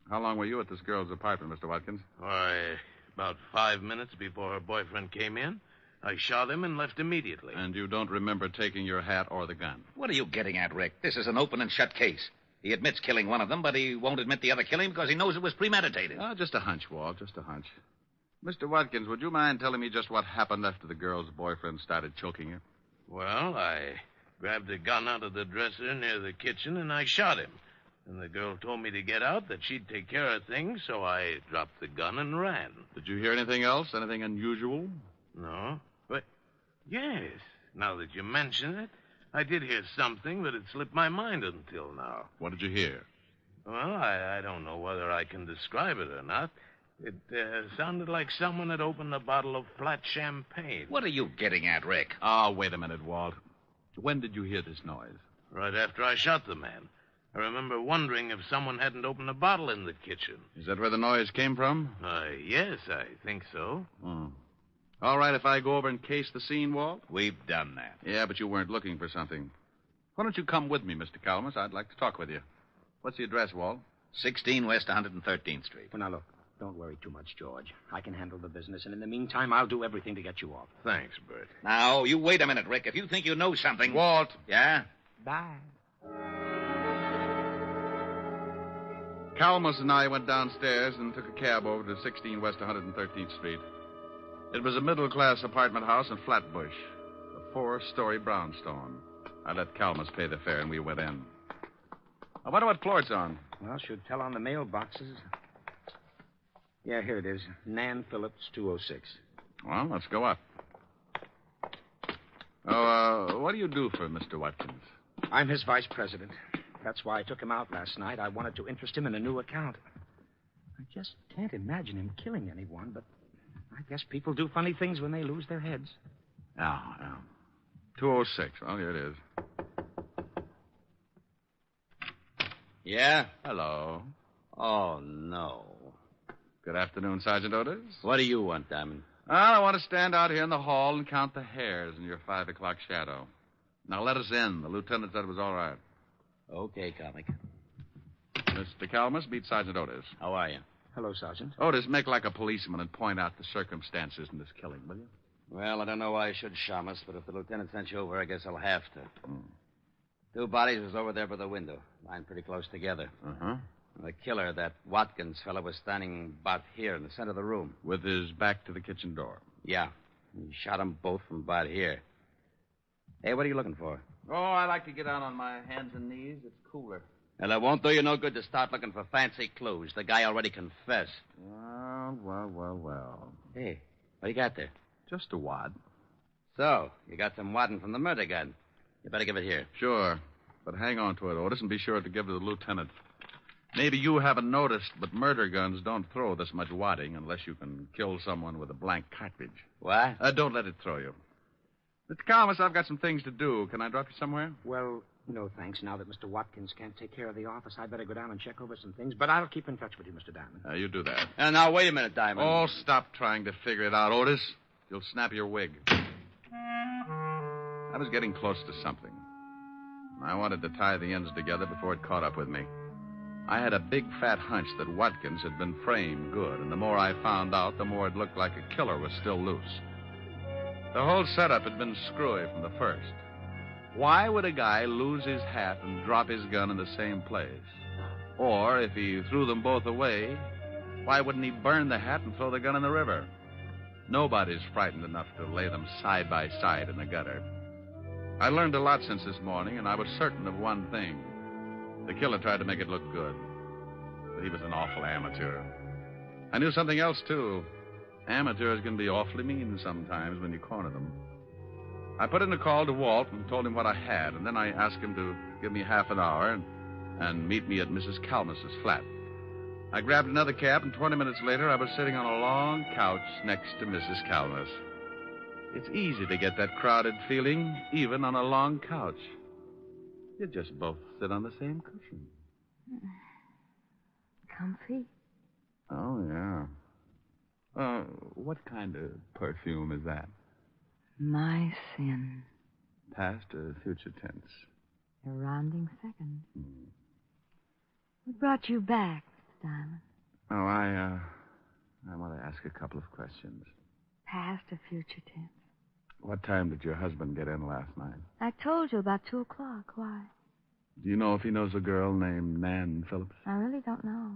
How long were you at this girl's apartment, Mr. Watkins? Why, about 5 minutes before her boyfriend came in. I shot him and left immediately. And you don't remember taking your hat or the gun? What are you getting at, Rick? This is an open and shut case. He admits killing one of them, but he won't admit the other killing because he knows it was premeditated. Just a hunch, Walt, just a hunch. Mr. Watkins, would you mind telling me just what happened after the girl's boyfriend started choking her? Well, I grabbed a gun out of the dresser near the kitchen, and I shot him. And the girl told me to get out, that she'd take care of things, so I dropped the gun and ran. Did you hear anything else? Anything unusual? No. But, yes, now that you mention it, I did hear something that had slipped my mind until now. What did you hear? Well, I don't know whether I can describe it or not. It sounded like someone had opened a bottle of flat champagne. What are you getting at, Rick? Oh, wait a minute, Walt. When did you hear this noise? Right after I shot the man. I remember wondering if someone hadn't opened a bottle in the kitchen. Is that where the noise came from? Yes, I think so. All right, if I go over and case the scene, Walt? We've done that. Yeah, but you weren't looking for something. Why don't you come with me, Mr. Calamus? I'd like to talk with you. What's the address, Walt? 16 West 113th Street. Well, now, look, don't worry too much, George. I can handle the business, and in the meantime, I'll do everything to get you off. Thanks, Bert. Now, you wait a minute, Rick. If you think you know something... Walt. Yeah? Bye. Calamus and I went downstairs and took a cab over to 16 West 113th Street. It was a middle-class apartment house in Flatbush, a 4-story brownstone. I let Calamus pay the fare, and we went in. I wonder what floor it's on. Well, should tell on the mailboxes. Yeah, here it is. Nan Phillips, 206. Well, let's go up. Oh, what do you do for Mr. Watkins? I'm his vice president. That's why I took him out last night. I wanted to interest him in a new account. I just can't imagine him killing anyone, but I guess people do funny things when they lose their heads. Yeah. 206. Well, here it is. Yeah? Hello. Oh, no. Good afternoon, Sergeant Otis. What do you want, Diamond? I want to stand out here in the hall and count the hairs in your 5 o'clock shadow. Now, let us in. The lieutenant said it was all right. Okay, comic. Mr. Calamus, meet Sergeant Otis. How are you? Hello, Sergeant. Otis, make like a policeman and point out the circumstances in this killing, will you? Well, I don't know why I should, Shamus, but if the lieutenant sent you over, I guess I'll have to. 2 bodies was over there by the window, lying pretty close together. Uh-huh. The killer, that Watkins fellow, was standing about here in the center of the room. With his back to the kitchen door. Yeah. He shot them both from about here. Hey, what are you looking for? Oh, I like to get down on my hands and knees. It's cooler. Well, it won't do you no good to start looking for fancy clues. The guy already confessed. Well. Hey, what do you got there? Just a wad. So, you got some wadding from the murder gun. You better give it here. Sure. But hang on to it, Otis, and be sure to give it to the lieutenant. Maybe you haven't noticed, but murder guns don't throw this much wadding unless you can kill someone with a blank cartridge. What? Don't let it throw you. Mr. Calamus, I've got some things to do. Can I drop you somewhere? Well, no, thanks. Now that Mr. Watkins can't take care of the office, I'd better go down and check over some things. But I'll keep in touch with you, Mr. Diamond. You do that. Now, wait a minute, Diamond. Oh, stop trying to figure it out, Otis. You'll snap your wig. I was getting close to something. I wanted to tie the ends together before it caught up with me. I had a big, fat hunch that Watkins had been framed good, and the more I found out, the more it looked like a killer was still loose. The whole setup had been screwy from the first. Why would a guy lose his hat and drop his gun in the same place? Or, if he threw them both away, why wouldn't he burn the hat and throw the gun in the river? Nobody's frightened enough to lay them side by side in the gutter. I learned a lot since this morning, and I was certain of one thing. The killer tried to make it look good, but he was an awful amateur. I knew something else, too. Amateurs can be awfully mean sometimes when you corner them. I put in a call to Walt and told him what I had, and then I asked him to give me half an hour and meet me at Mrs. Calmus's flat. I grabbed another cab, and 20 minutes later, I was sitting on a long couch next to Mrs. Calmus. It's easy to get that crowded feeling, even on a long couch. You just both sit on the same cushion. Comfy? Oh, yeah. What kind of perfume is that? My sin. Past or future tense? A rounding second. What brought you back, Mr. Diamond? Oh, I want to ask a couple of questions. Past or future tense? What time did your husband get in last night? I told you about 2 o'clock. Why? Do you know if he knows a girl named Nan Phillips? I really don't know.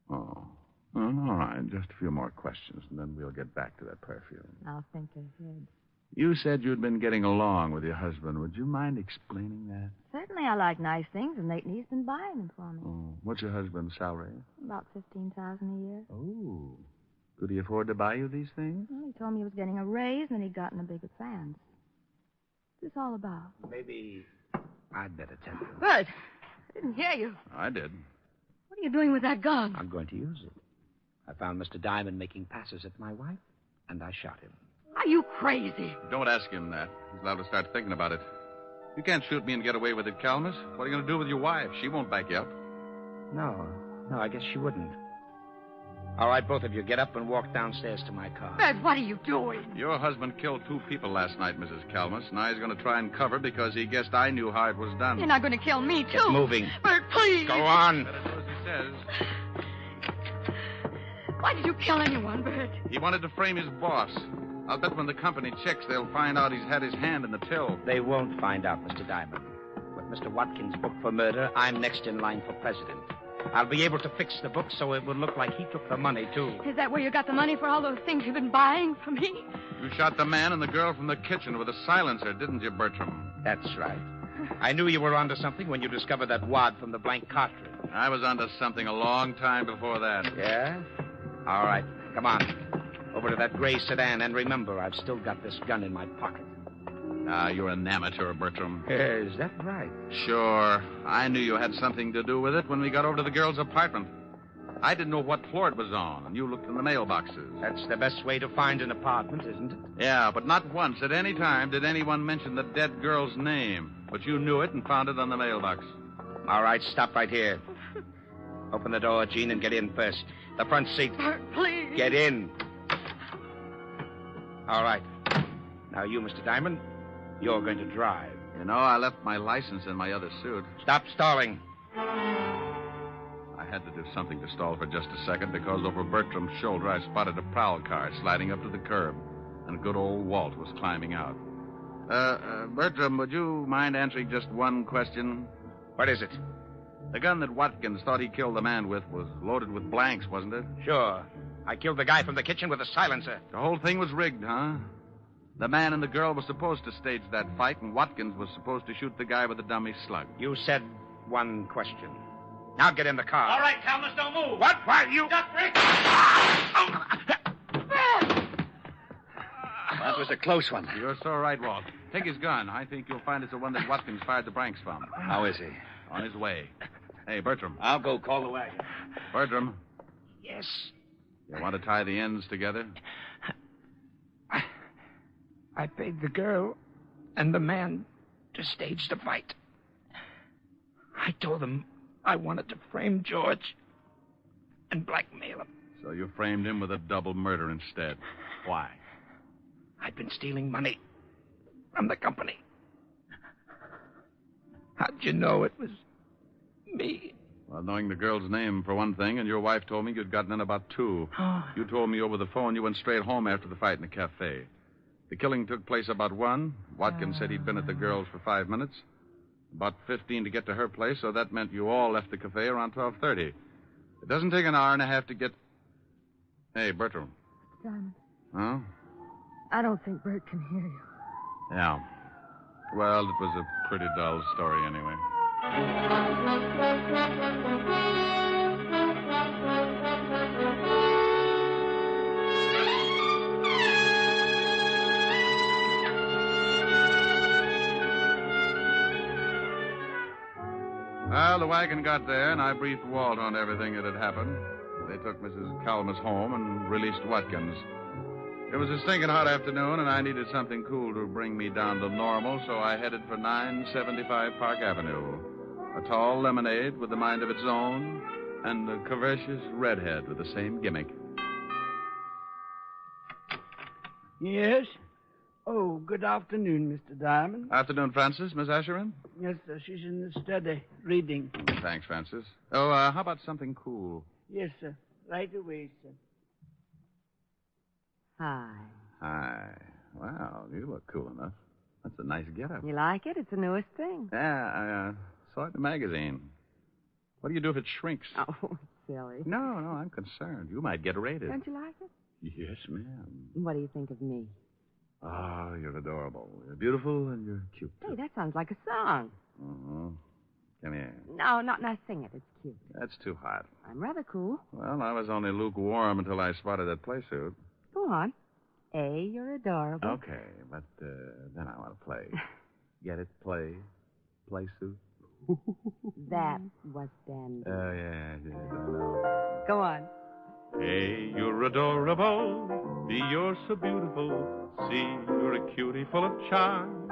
Oh. Well, all right. Just a few more questions, and then we'll get back to that perfume. I'll think ahead. You said you'd been getting along with your husband. Would you mind explaining that? Certainly I like nice things, and lately he's been buying them for me. Oh. What's your husband's salary? About $15,000 a year. Oh. Could he afford to buy you these things? Well, he told me he was getting a raise, and that he'd gotten a bigger fan. What's this all about? Maybe I'd better tell you. Bert, I didn't hear you. I did. What are you doing with that gun? I'm going to use it. I found Mr. Diamond making passes at my wife, and I shot him. Are you crazy? Don't ask him that. He's allowed to start thinking about it. You can't shoot me and get away with it, Calamus. What are you going to do with your wife? She won't back you up. No, I guess she wouldn't. All right, both of you, get up and walk downstairs to my car. Bert, what are you doing? Your husband killed 2 people last night, Mrs. Calamus. Now he's going to try and cover because he guessed I knew how it was done. You're not going to kill me, too. Get moving. Bert, please. Go on. Better do as he says. Why did you kill anyone, Bert? He wanted to frame his boss. I'll bet when the company checks, they'll find out he's had his hand in the till. They won't find out, Mr. Diamond. With Mr. Watkins' book for murder, I'm next in line for president. I'll be able to fix the book so it will look like he took the money, too. Is that where you got the money for all those things you've been buying for me? You shot the man and the girl from the kitchen with a silencer, didn't you, Bertram? That's right. I knew you were onto something when you discovered that wad from the blank cartridge. I was onto something a long time before that. Yeah? All right. Come on. Over to that gray sedan, and remember, I've still got this gun in my pocket. Ah, you're an amateur, Bertram. Is that right? Sure. I knew you had something to do with it when we got over to the girl's apartment. I didn't know what floor it was on, and you looked in the mailboxes. That's the best way to find an apartment, isn't it? Yeah, but not once at any time did anyone mention the dead girl's name. But you knew it and found it on the mailbox. All right, stop right here. Open the door, Gene, and get in first. The front seat. Please. Get in. All right. Now you, Mr. Diamond, you're going to drive. You know, I left my license in my other suit. Stop stalling. I had to do something to stall for just a second because over Bertram's shoulder I spotted a prowl car sliding up to the curb, and good old Walt was climbing out. Bertram, would you mind answering just one question? What is it? The gun that Watkins thought he killed the man with was loaded with blanks, wasn't it? Sure. I killed the guy from the kitchen with a silencer. The whole thing was rigged, huh? The man and the girl were supposed to stage that fight, and Watkins was supposed to shoot the guy with the dummy slug. You said one question. Now get in the car. All right, Calamus, don't move. What? Why, you... That was a close one. You're so right, Walt. Take his gun. I think you'll find it's the one that Watkins fired the blanks from. How is he? On his way. Hey, Bertram. I'll go call the wagon. Bertram. Yes. You want to tie the ends together? I paid the girl and the man to stage the fight. I told them I wanted to frame George and blackmail him. So you framed him with a double murder instead. Why? I'd been stealing money from the company. How'd you know it was me? Well, knowing the girl's name, for one thing, and your wife told me you'd gotten in about 2. Oh. You told me over the phone you went straight home after the fight in the cafe. The killing took place about 1. Watkins said he'd been at the girl's for 5 minutes. About 15 to get to her place, so that meant you all left the cafe around 12:30. It doesn't take an hour and a half to get... Hey, Bertram. Diamond, Huh? I don't think Bert can hear you. Yeah. Well, it was a pretty dull story anyway. Well, the wagon got there, and I briefed Walt on everything that had happened. They took Mrs. Calamus home and released Watkins. It was a stinking hot afternoon, and I needed something cool to bring me down to normal, so I headed for 975 Park Avenue. A tall lemonade with a mind of its own, and a curvaceous redhead with the same gimmick. Yes? Oh, good afternoon, Mr. Diamond. Afternoon, Francis. Miss Asherin? Yes, sir. She's in the study, reading. Thanks, Francis. Oh, how about something cool? Yes, sir. Right away, sir. Hi. Hi. Wow, you look cool enough. That's a nice getup. You like it? It's the newest thing. Yeah, I saw it in the magazine. What do you do if it shrinks? Oh, silly. No, I'm concerned. You might get raided. Don't you like it? Yes, ma'am. What do you think of me? Oh, you're adorable. You're beautiful and you're cute. Hey, that sounds like a song. Mm-hmm. Come here. No, not sing it. It's cute. That's too hot. I'm rather cool. Well, I was only lukewarm until I spotted that play suit. Go on. A, you're adorable. Okay, but then I want to play. Get it? Play suit. That was dandy. Oh, yeah, I know. Go on. A, you're adorable. B, you're so beautiful. C, you're a cutie full of charm.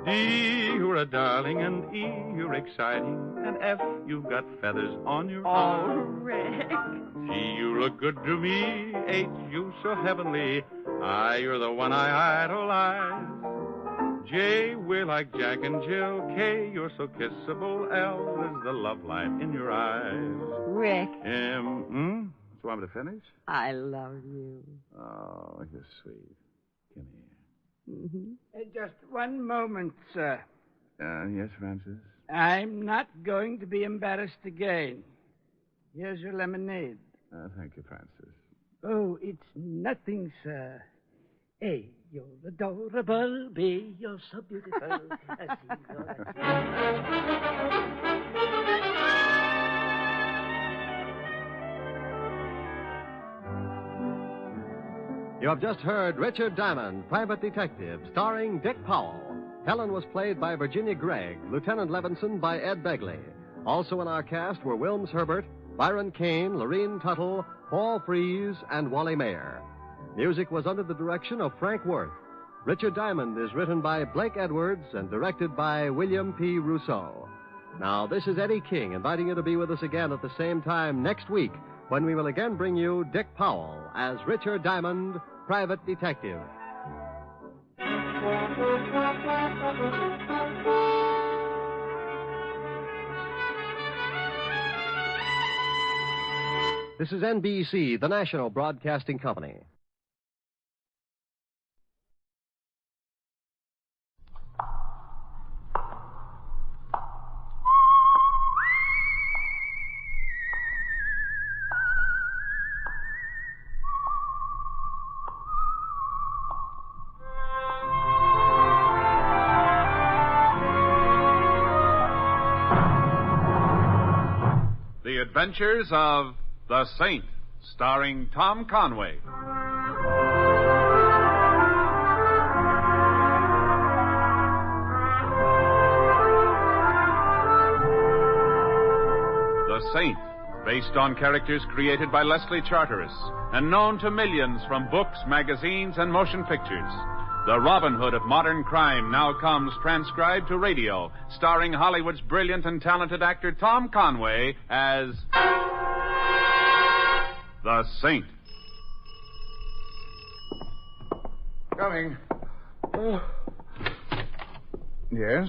D, you're a darling. And E, you're exciting. And F, you've got feathers on your arm. Oh, Rick. G, you look good to me. H, you so heavenly. I, you're the one I idolize. J, we're like Jack and Jill. K, you're so kissable. L is the love light in your eyes. Rick, M, do you want me to finish? I love you. Oh, you're sweet. Come here. Mm-hmm. Just one moment, sir. Yes, Francis? I'm not going to be embarrassed again. Here's your lemonade. Thank you, Francis. Oh, it's nothing, sir. A, you're adorable. B, you're so beautiful. C, You have just heard Richard Diamond, Private Detective, starring Dick Powell. Helen was played by Virginia Gregg, Lieutenant Levinson by Ed Begley. Also in our cast were Wilms Herbert, Byron Kane, Lorene Tuttle, Paul Freese, and Wally Mayer. Music was under the direction of Frank Worth. Richard Diamond is written by Blake Edwards and directed by William P. Rousseau. Now, this is Eddie King inviting you to be with us again at the same time next week when we will again bring you Dick Powell as Richard Diamond, Private Detective. This is NBC, the national broadcasting company. The Adventures of The Saint, starring Tom Conway. The Saint, based on characters created by Leslie Charteris and known to millions from books, magazines, and motion pictures. The Robin Hood of modern crime now comes transcribed to radio, starring Hollywood's brilliant and talented actor Tom Conway as The Saint. Coming. Yes?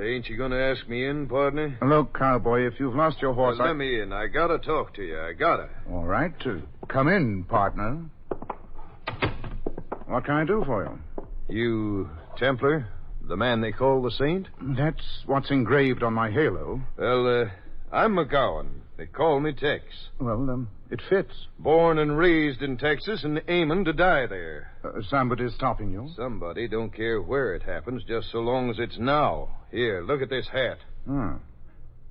Ain't you going to ask me in, partner? Look, cowboy, if you've lost your horse, Let me in. I got to talk to you. I got to. All right. Come in, partner. What can I do for you? You Templar? The man they call the Saint? That's what's engraved on my halo. Well, I'm McGowan. They call me Tex. Well, it fits. Born and raised in Texas and aiming to die there. Somebody's stopping you? Somebody, don't care where it happens, just so long as it's now. Here, look at this hat.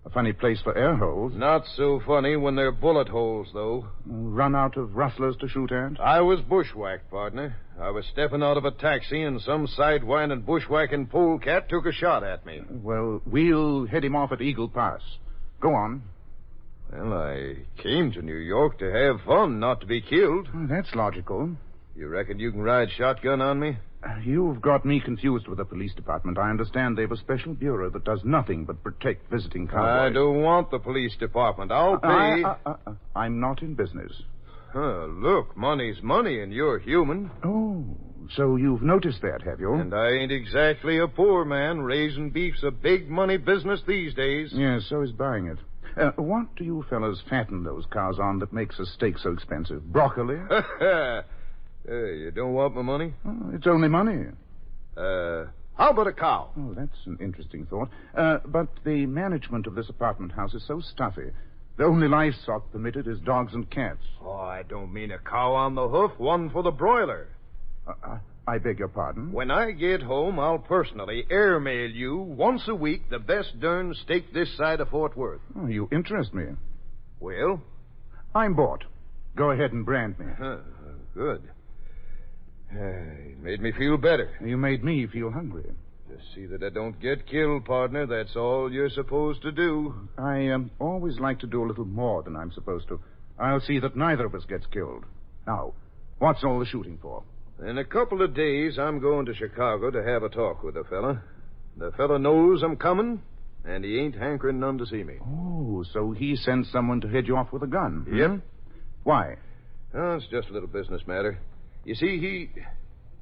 A funny place for air holes. Not so funny when they're bullet holes, though. Run out of rustlers to shoot at? I was bushwhacked, partner. I was stepping out of a taxi, and some sidewinding bushwhacking polecat took a shot at me. Well, we'll head him off at Eagle Pass. Go on. Well, I came to New York to have fun, not to be killed. That's logical. You reckon you can ride shotgun on me? You've got me confused with the police department. I understand they've a special bureau that does nothing but protect visiting cowboys. I don't want the police department. I'll pay. I'm not in business. Look, money's money, and you're human. Oh, so you've noticed that, have you? And I ain't exactly a poor man. Raising beef's a big money business these days. Yes, so is buying it. What do you fellas fatten those cows on that makes a steak so expensive? Broccoli? You don't want my money? Oh, it's only money. How about a cow? Oh, that's an interesting thought. But the management of this apartment house is so stuffy. The only livestock permitted is dogs and cats. Oh, I don't mean a cow on the hoof, one for the broiler. I beg your pardon? When I get home, I'll personally airmail you once a week the best darn steak this side of Fort Worth. Oh, you interest me. Well? I'm bought. Go ahead and brand me. Good. You made me feel better. You made me feel hungry. Just see that I don't get killed, partner. That's all you're supposed to do. I always like to do a little more than I'm supposed to. I'll see that neither of us gets killed. Now, what's all the shooting for? In a couple of days, I'm going to Chicago to have a talk with the fella. The fella knows I'm coming, and he ain't hankering none to see me. Oh, so he sent someone to head you off with a gun? Yep. Hmm? Why? Oh, it's just a little business matter. You see, he...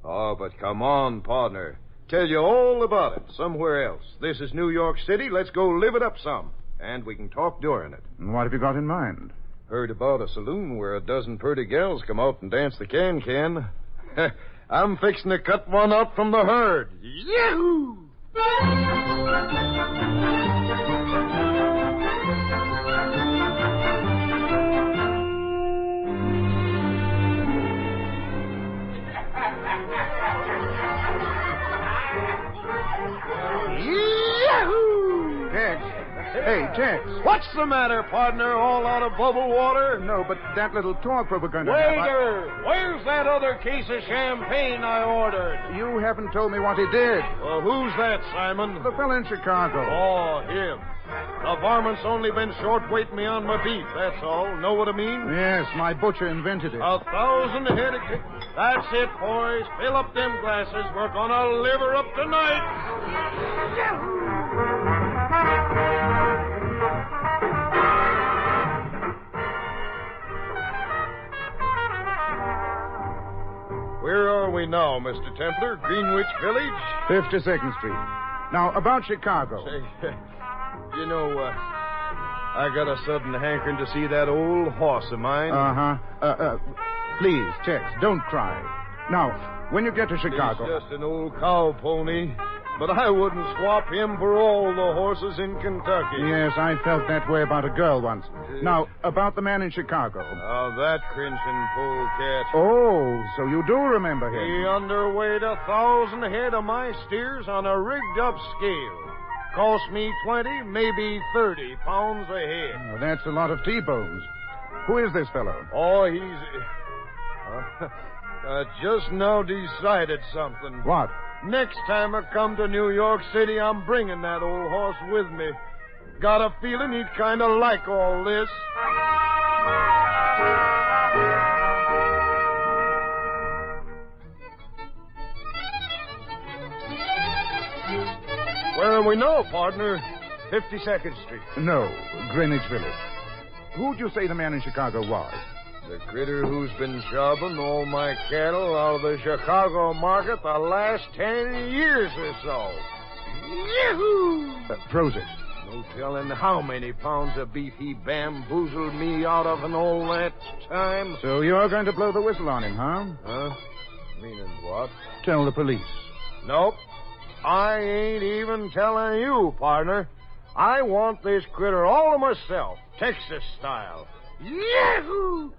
Oh, but come on, partner. Tell you all about it somewhere else. This is New York City. Let's go live it up some. And we can talk during it. And what have you got in mind? Heard about a saloon where a dozen pretty gals come out and dance the can-can. I'm fixing to cut one out from the herd. Yahoo! Hey, Tex. What's the matter, partner? All out of bubble water? No, but that little talk we were going to have... Waiter! Where's that other case of champagne I ordered? You haven't told me what he did. Well, who's that, Simon? The fella in Chicago. Oh, him. The varmint's only been short-weighting me on my beef, that's all. Know what I mean? Yes, my butcher invented it. 1,000 head of... That's it, boys. Fill up them glasses. We're gonna live her up tonight. Where are we now, Mr. Templar? Greenwich Village? 52nd Street. Now, about Chicago. Say, you know, I got a sudden hankering to see that old horse of mine. Uh-huh. Please, Tex, don't cry. Now, when you get to Chicago... He's just an old cow pony. But I wouldn't swap him for all the horses in Kentucky. Yes, I felt that way about a girl once. Now, about the man in Chicago. Oh, that cringing polecat. Oh, so you do remember him. He underweighed 1,000 head of my steers on a rigged-up scale. Cost me 20, maybe 30 pounds a head. Oh, that's a lot of T-bones. Who is this fellow? Oh, he's... just now decided something. What? Next time I come to New York City, I'm bringing that old horse with me. Got a feeling he'd kind of like all this. Where are we now, partner? 52nd Street. No, Greenwich Village. Who'd you say the man in Chicago was? The critter who's been jobbing all my cattle out of the Chicago market the last 10 years or so. Yahoo! Froze it. No telling how many pounds of beef he bamboozled me out of in all that time. So you're going to blow the whistle on him, huh? Huh? Meaning what? Tell the police. Nope. I ain't even telling you, partner. I want this critter all to myself, Texas style. Yahoo!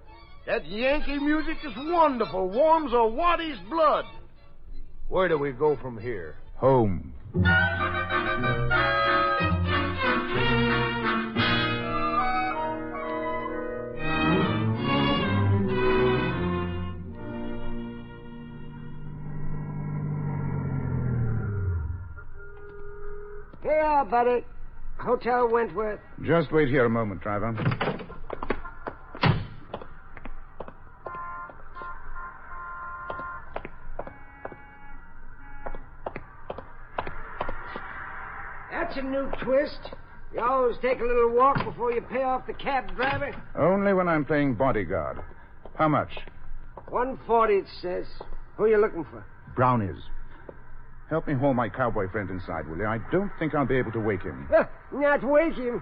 That Yankee music is wonderful. Warms a Wattie's blood. Where do we go from here? Home. Here you are, buddy. Hotel Wentworth. Just wait here a moment, driver. That's a new twist. You always take a little walk before you pay off the cab driver. Only when I'm playing bodyguard. How much? $140, it says. Who are you looking for? Brownies. Help me haul my cowboy friend inside, will you? I don't think I'll be able to wake him. Not wake him.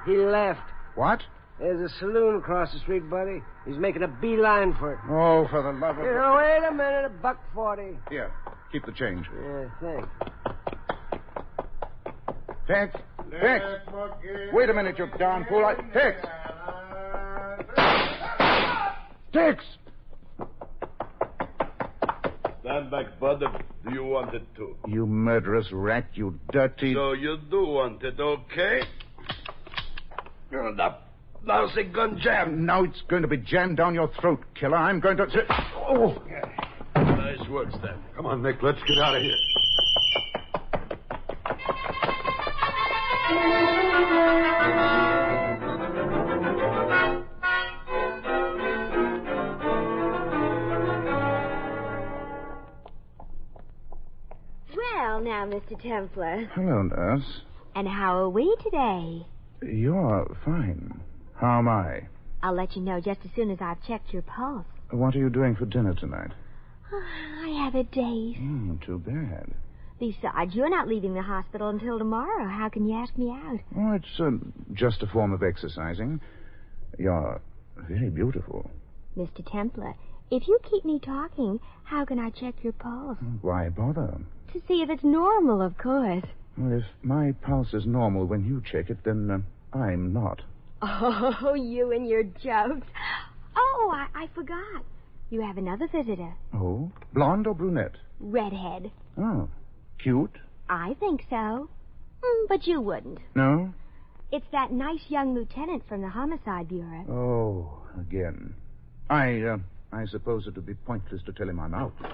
He left. What? There's a saloon across the street, buddy. He's making a beeline for it. Oh, for the love of... Wait a minute. $1.40. Here, keep the change. Yeah, thanks. Tex! Tex! Wait a minute, you darn fool. Tex! Tex! Stand back, bud. Do you want it to? You murderous rat, you dirty... So you do want it, okay? Now's the gun jammed. Now it's going to be jammed down your throat, killer. I'm going to... Oh! Nice work, Stan. Come on, Nick. Let's get out of here. Mr. Templar. Hello, nurse. And how are we today? You're fine. How am I? I'll let you know just as soon as I've checked your pulse. What are you doing for dinner tonight? I have a date. Too bad. Besides, you're not leaving the hospital until tomorrow. How can you ask me out? Oh, it's just a form of exercising. You're very beautiful. Mr. Templar, if you keep me talking, how can I check your pulse? Why bother? To see if it's normal, of course. Well, if my pulse is normal when you check it, then I'm not. Oh, you and your jokes. Oh, I forgot. You have another visitor. Oh? Blonde or brunette? Redhead. Oh. Cute? I think so. But you wouldn't. No? It's that nice young lieutenant from the Homicide Bureau. Oh, again. I suppose it would be pointless to tell him I'm out. Can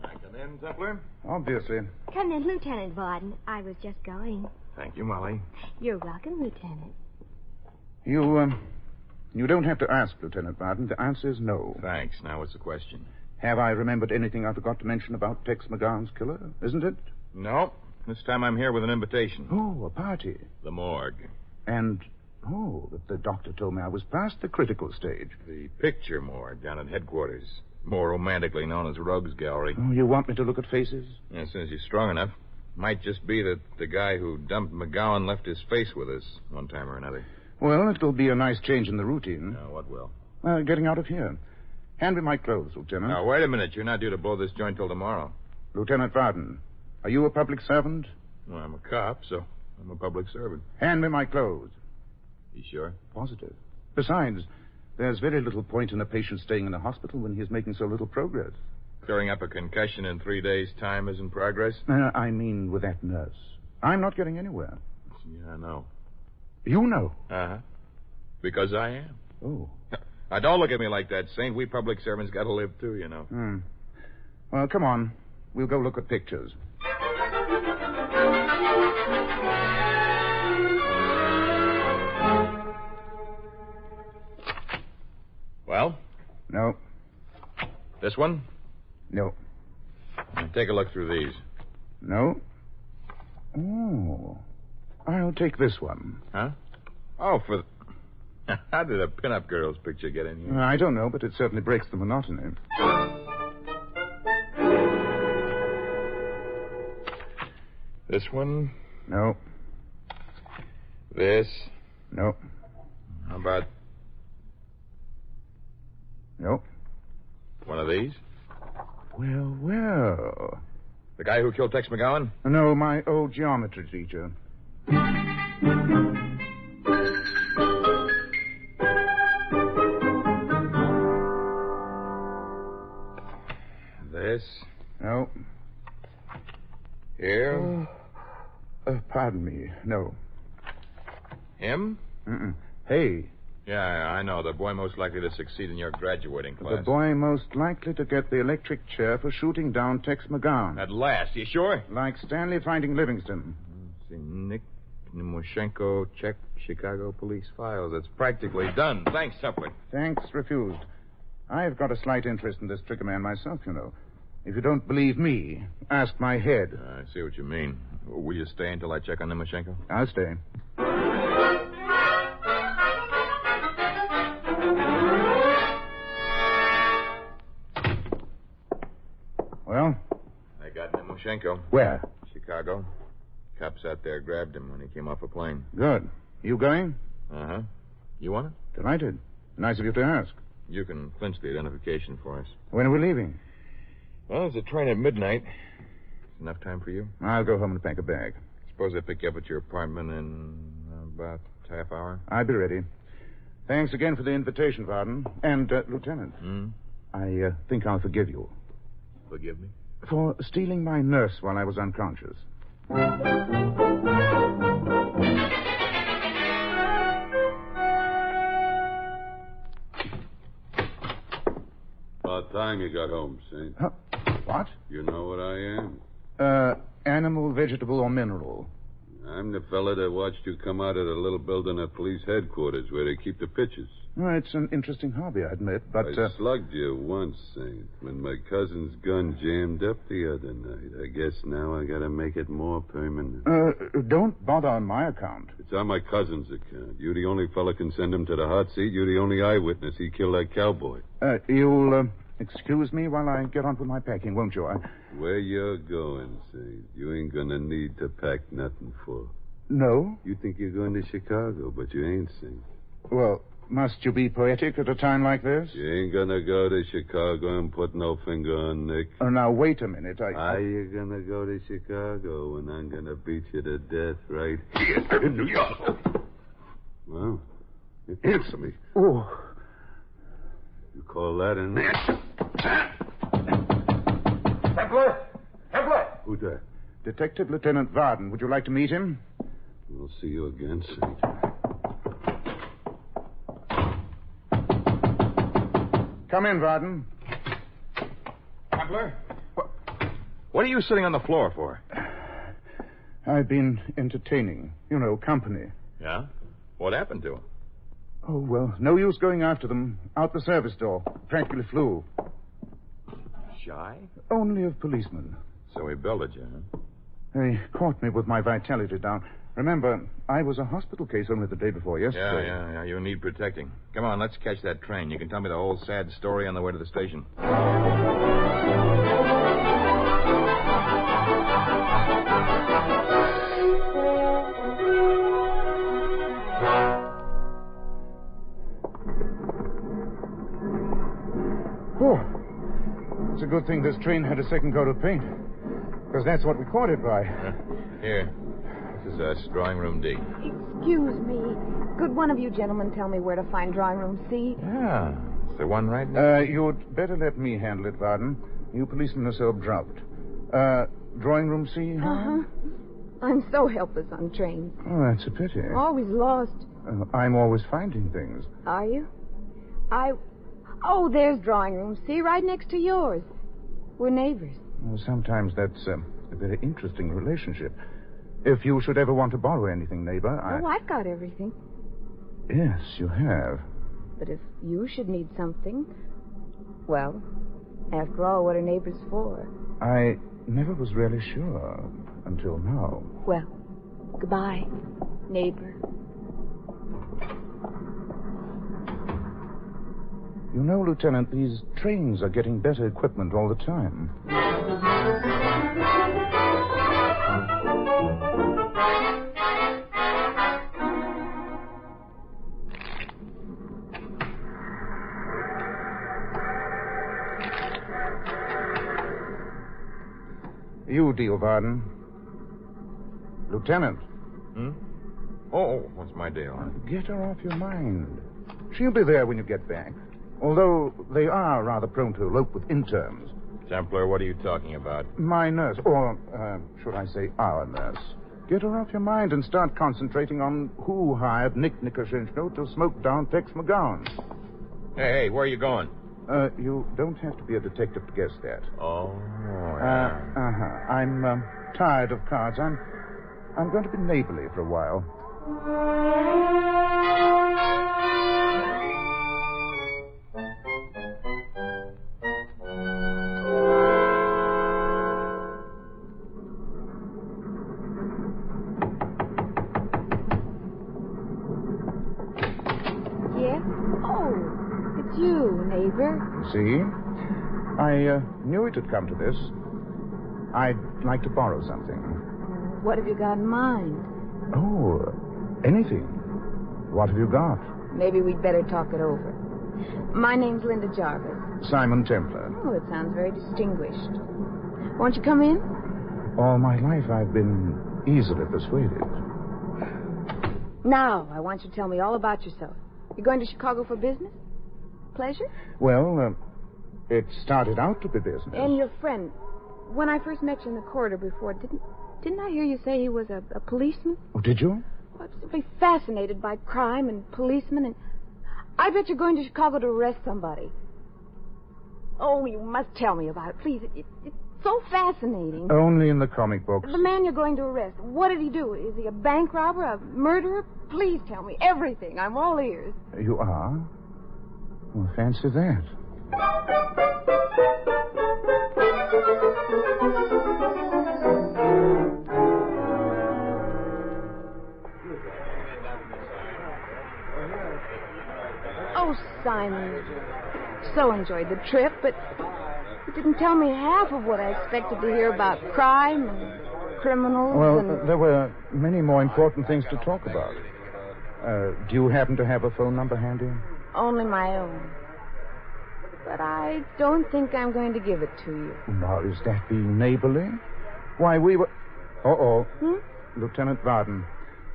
I come in, Templar? Obviously. Come in, Lieutenant Varden. I was just going. Thank you, Molly. You're welcome, Lieutenant. You don't have to ask, Lieutenant Varden. The answer is no. Thanks. Now what's the question? Have I remembered anything I forgot to mention about Tex McGowan's killer? Isn't it? No. This time I'm here with an invitation. Oh, a party. The morgue. And, the doctor told me I was past the critical stage. The picture morgue down at headquarters. More romantically known as Rogues Gallery. Oh, you want me to look at faces? Yeah, as soon as you're strong enough. Might just be that the guy who dumped McGowan left his face with us one time or another. Well, it'll be a nice change in the routine. Now, what will? Getting out of here. Hand me my clothes, Lieutenant. Now, wait a minute. You're not due to blow this joint till tomorrow. Lieutenant Varden, are you a public servant? Well, I'm a cop, so I'm a public servant. Hand me my clothes. You sure? Positive. Besides, there's very little point in a patient staying in a hospital when he's making so little progress. Clearing up a concussion in 3 days' time isn't progress? I mean with that nurse. I'm not getting anywhere. Yeah, I know. You know? Uh-huh. Because I am. Oh. Now, don't look at me like that, Saint. We public servants got to live, too, you know. Well, come on. We'll go look at pictures. Well? No. This one? No. Now, take a look through these. No. Oh. I'll take this one. Huh? Oh, how did a pinup girl's picture get in here? I don't know, but it certainly breaks the monotony. This one? No. This? No. How about... No. One of these? Well. The guy who killed Tex McGowan? No, my old geometry teacher. This? No. Here? Pardon me. No. Him? Hey. Yeah, I know. The boy most likely to succeed in your graduating class. The boy most likely to get the electric chair for shooting down Tex McGowan. At last. You sure? Like Stanley finding Livingston. Let's see. Nick Nemoshenko, check Chicago police files. It's practically done. Thanks, Templar. Thanks refused. I've got a slight interest in this trigger man myself, you know. If you don't believe me, ask my head. I see what you mean. Will you stay until I check on Nemoshenko? I'll stay. Well? I got Nemoshenko. Where? Chicago. Cops out there grabbed him when he came off a plane. Good. You going? Uh-huh. You want it? Delighted. Nice of you to ask. You can clinch the identification for us. When are we leaving? Well, there's a train at midnight. Enough time for you? I'll go home and pack a bag. Suppose I pick you up at your apartment in about half hour? I'll be ready. Thanks again for the invitation, Varden. And, Lieutenant. I think I'll forgive you. Forgive me? For stealing my nurse while I was unconscious. About time you got home, Saint. What? You know what I am? Animal, vegetable, or mineral? I'm the fella that watched you come out of the little building at police headquarters where they keep the pictures. Well, it's an interesting hobby, I admit, but... I slugged you once, Saint, when my cousin's gun jammed up the other night. I guess now I gotta make it more permanent. Don't bother on my account. It's on my cousin's account. You're the only fella can send him to the hot seat. You're the only eyewitness. He killed that cowboy. You'll excuse me while I get on with my packing, won't you? Where you're going, Saint, you ain't gonna need to pack nothing for. No? You think you're going to Chicago, but you ain't, Saint. Well, must you be poetic at a time like this? You ain't gonna go to Chicago and put no finger on Nick. Oh, now, wait a minute. Are you gonna go to Chicago when I'm gonna beat you to death right here in New York? Well, answer me. Oh. You call that an answer? Templar! Who's that? Detective Lieutenant Varden. Would you like to meet him? We'll see you again, Saint. Come in, Varden. Templar? What are you sitting on the floor for? I've been entertaining. You know, company. Yeah? What happened to him? Oh, well, no use going after them. Out the service door. Practically flew. Shy? Only of policemen. So he belted you, huh? They caught me with my vitality down. Remember, I was a hospital case only the day before yesterday. Yeah. You need protecting. Come on, let's catch that train. You can tell me the whole sad story on the way to the station. Oh, it's a good thing this train had a second coat of paint. Because that's what we caught it by. Here. This is drawing room D. Excuse me. Could one of you gentlemen tell me where to find drawing room C? Yeah. It's the one right now. You'd better let me handle it, Varden. You policemen are so abrupt. Drawing room C, huh? Uh-huh. I'm so helpless on trains. Oh, that's a pity. Always lost. I'm always finding things. Are you? Oh, there's drawing room C right next to yours. We're neighbors. Well, sometimes that's a very interesting relationship. If you should ever want to borrow anything, neighbor, Oh, I've got everything. Yes, you have. But if you should need something, well, after all, what are neighbors for? I never was really sure until now. Well, goodbye, neighbor. You know, Lieutenant, these trains are getting better equipment all the time. You deal, Varden. Lieutenant. Oh, what's my deal? Get her off your mind. She'll be there when you get back. Although they are rather prone to elope with interns. Templar, what are you talking about? My nurse, or should I say our nurse. Get her off your mind and start concentrating on who hired Nick Nikoshenko to smoke down Tex McGowan. Hey, where are you going? You don't have to be a detective to guess that. Oh, yeah. I'm tired of cards. I'm going to be neighborly for a while. Yes? Oh, it's you, neighbor. See? I knew it had come to this. I'd like to borrow something. What have you got in mind? Oh, anything. What have you got? Maybe we'd better talk it over. My name's Linda Jarvis. Simon Templar. Oh, it sounds very distinguished. Won't you come in? All my life I've been easily persuaded. Now, I want you to tell me all about yourself. You're going to Chicago for business? Pleasure? Well, it started out to be business. And your friend, when I first met you in the corridor before, didn't I hear you say he was a policeman? Oh, did you? Well, I'm simply fascinated by crime and policemen, and I bet you're going to Chicago to arrest somebody. Oh, you must tell me about it, please. It's so fascinating. Only in the comic books. The man you're going to arrest, what did he do? Is he a bank robber, a murderer? Please tell me everything. I'm all ears. You are? Well, fancy that. Oh, Simon. So enjoyed the trip, but you didn't tell me half of what I expected to hear about crime and criminals and... There were many more important things to talk about. Do you happen to have a phone number handy? Only my own. But I don't think I'm going to give it to you. Now, is that being neighborly? Why, we were... Uh-oh. Lieutenant Varden.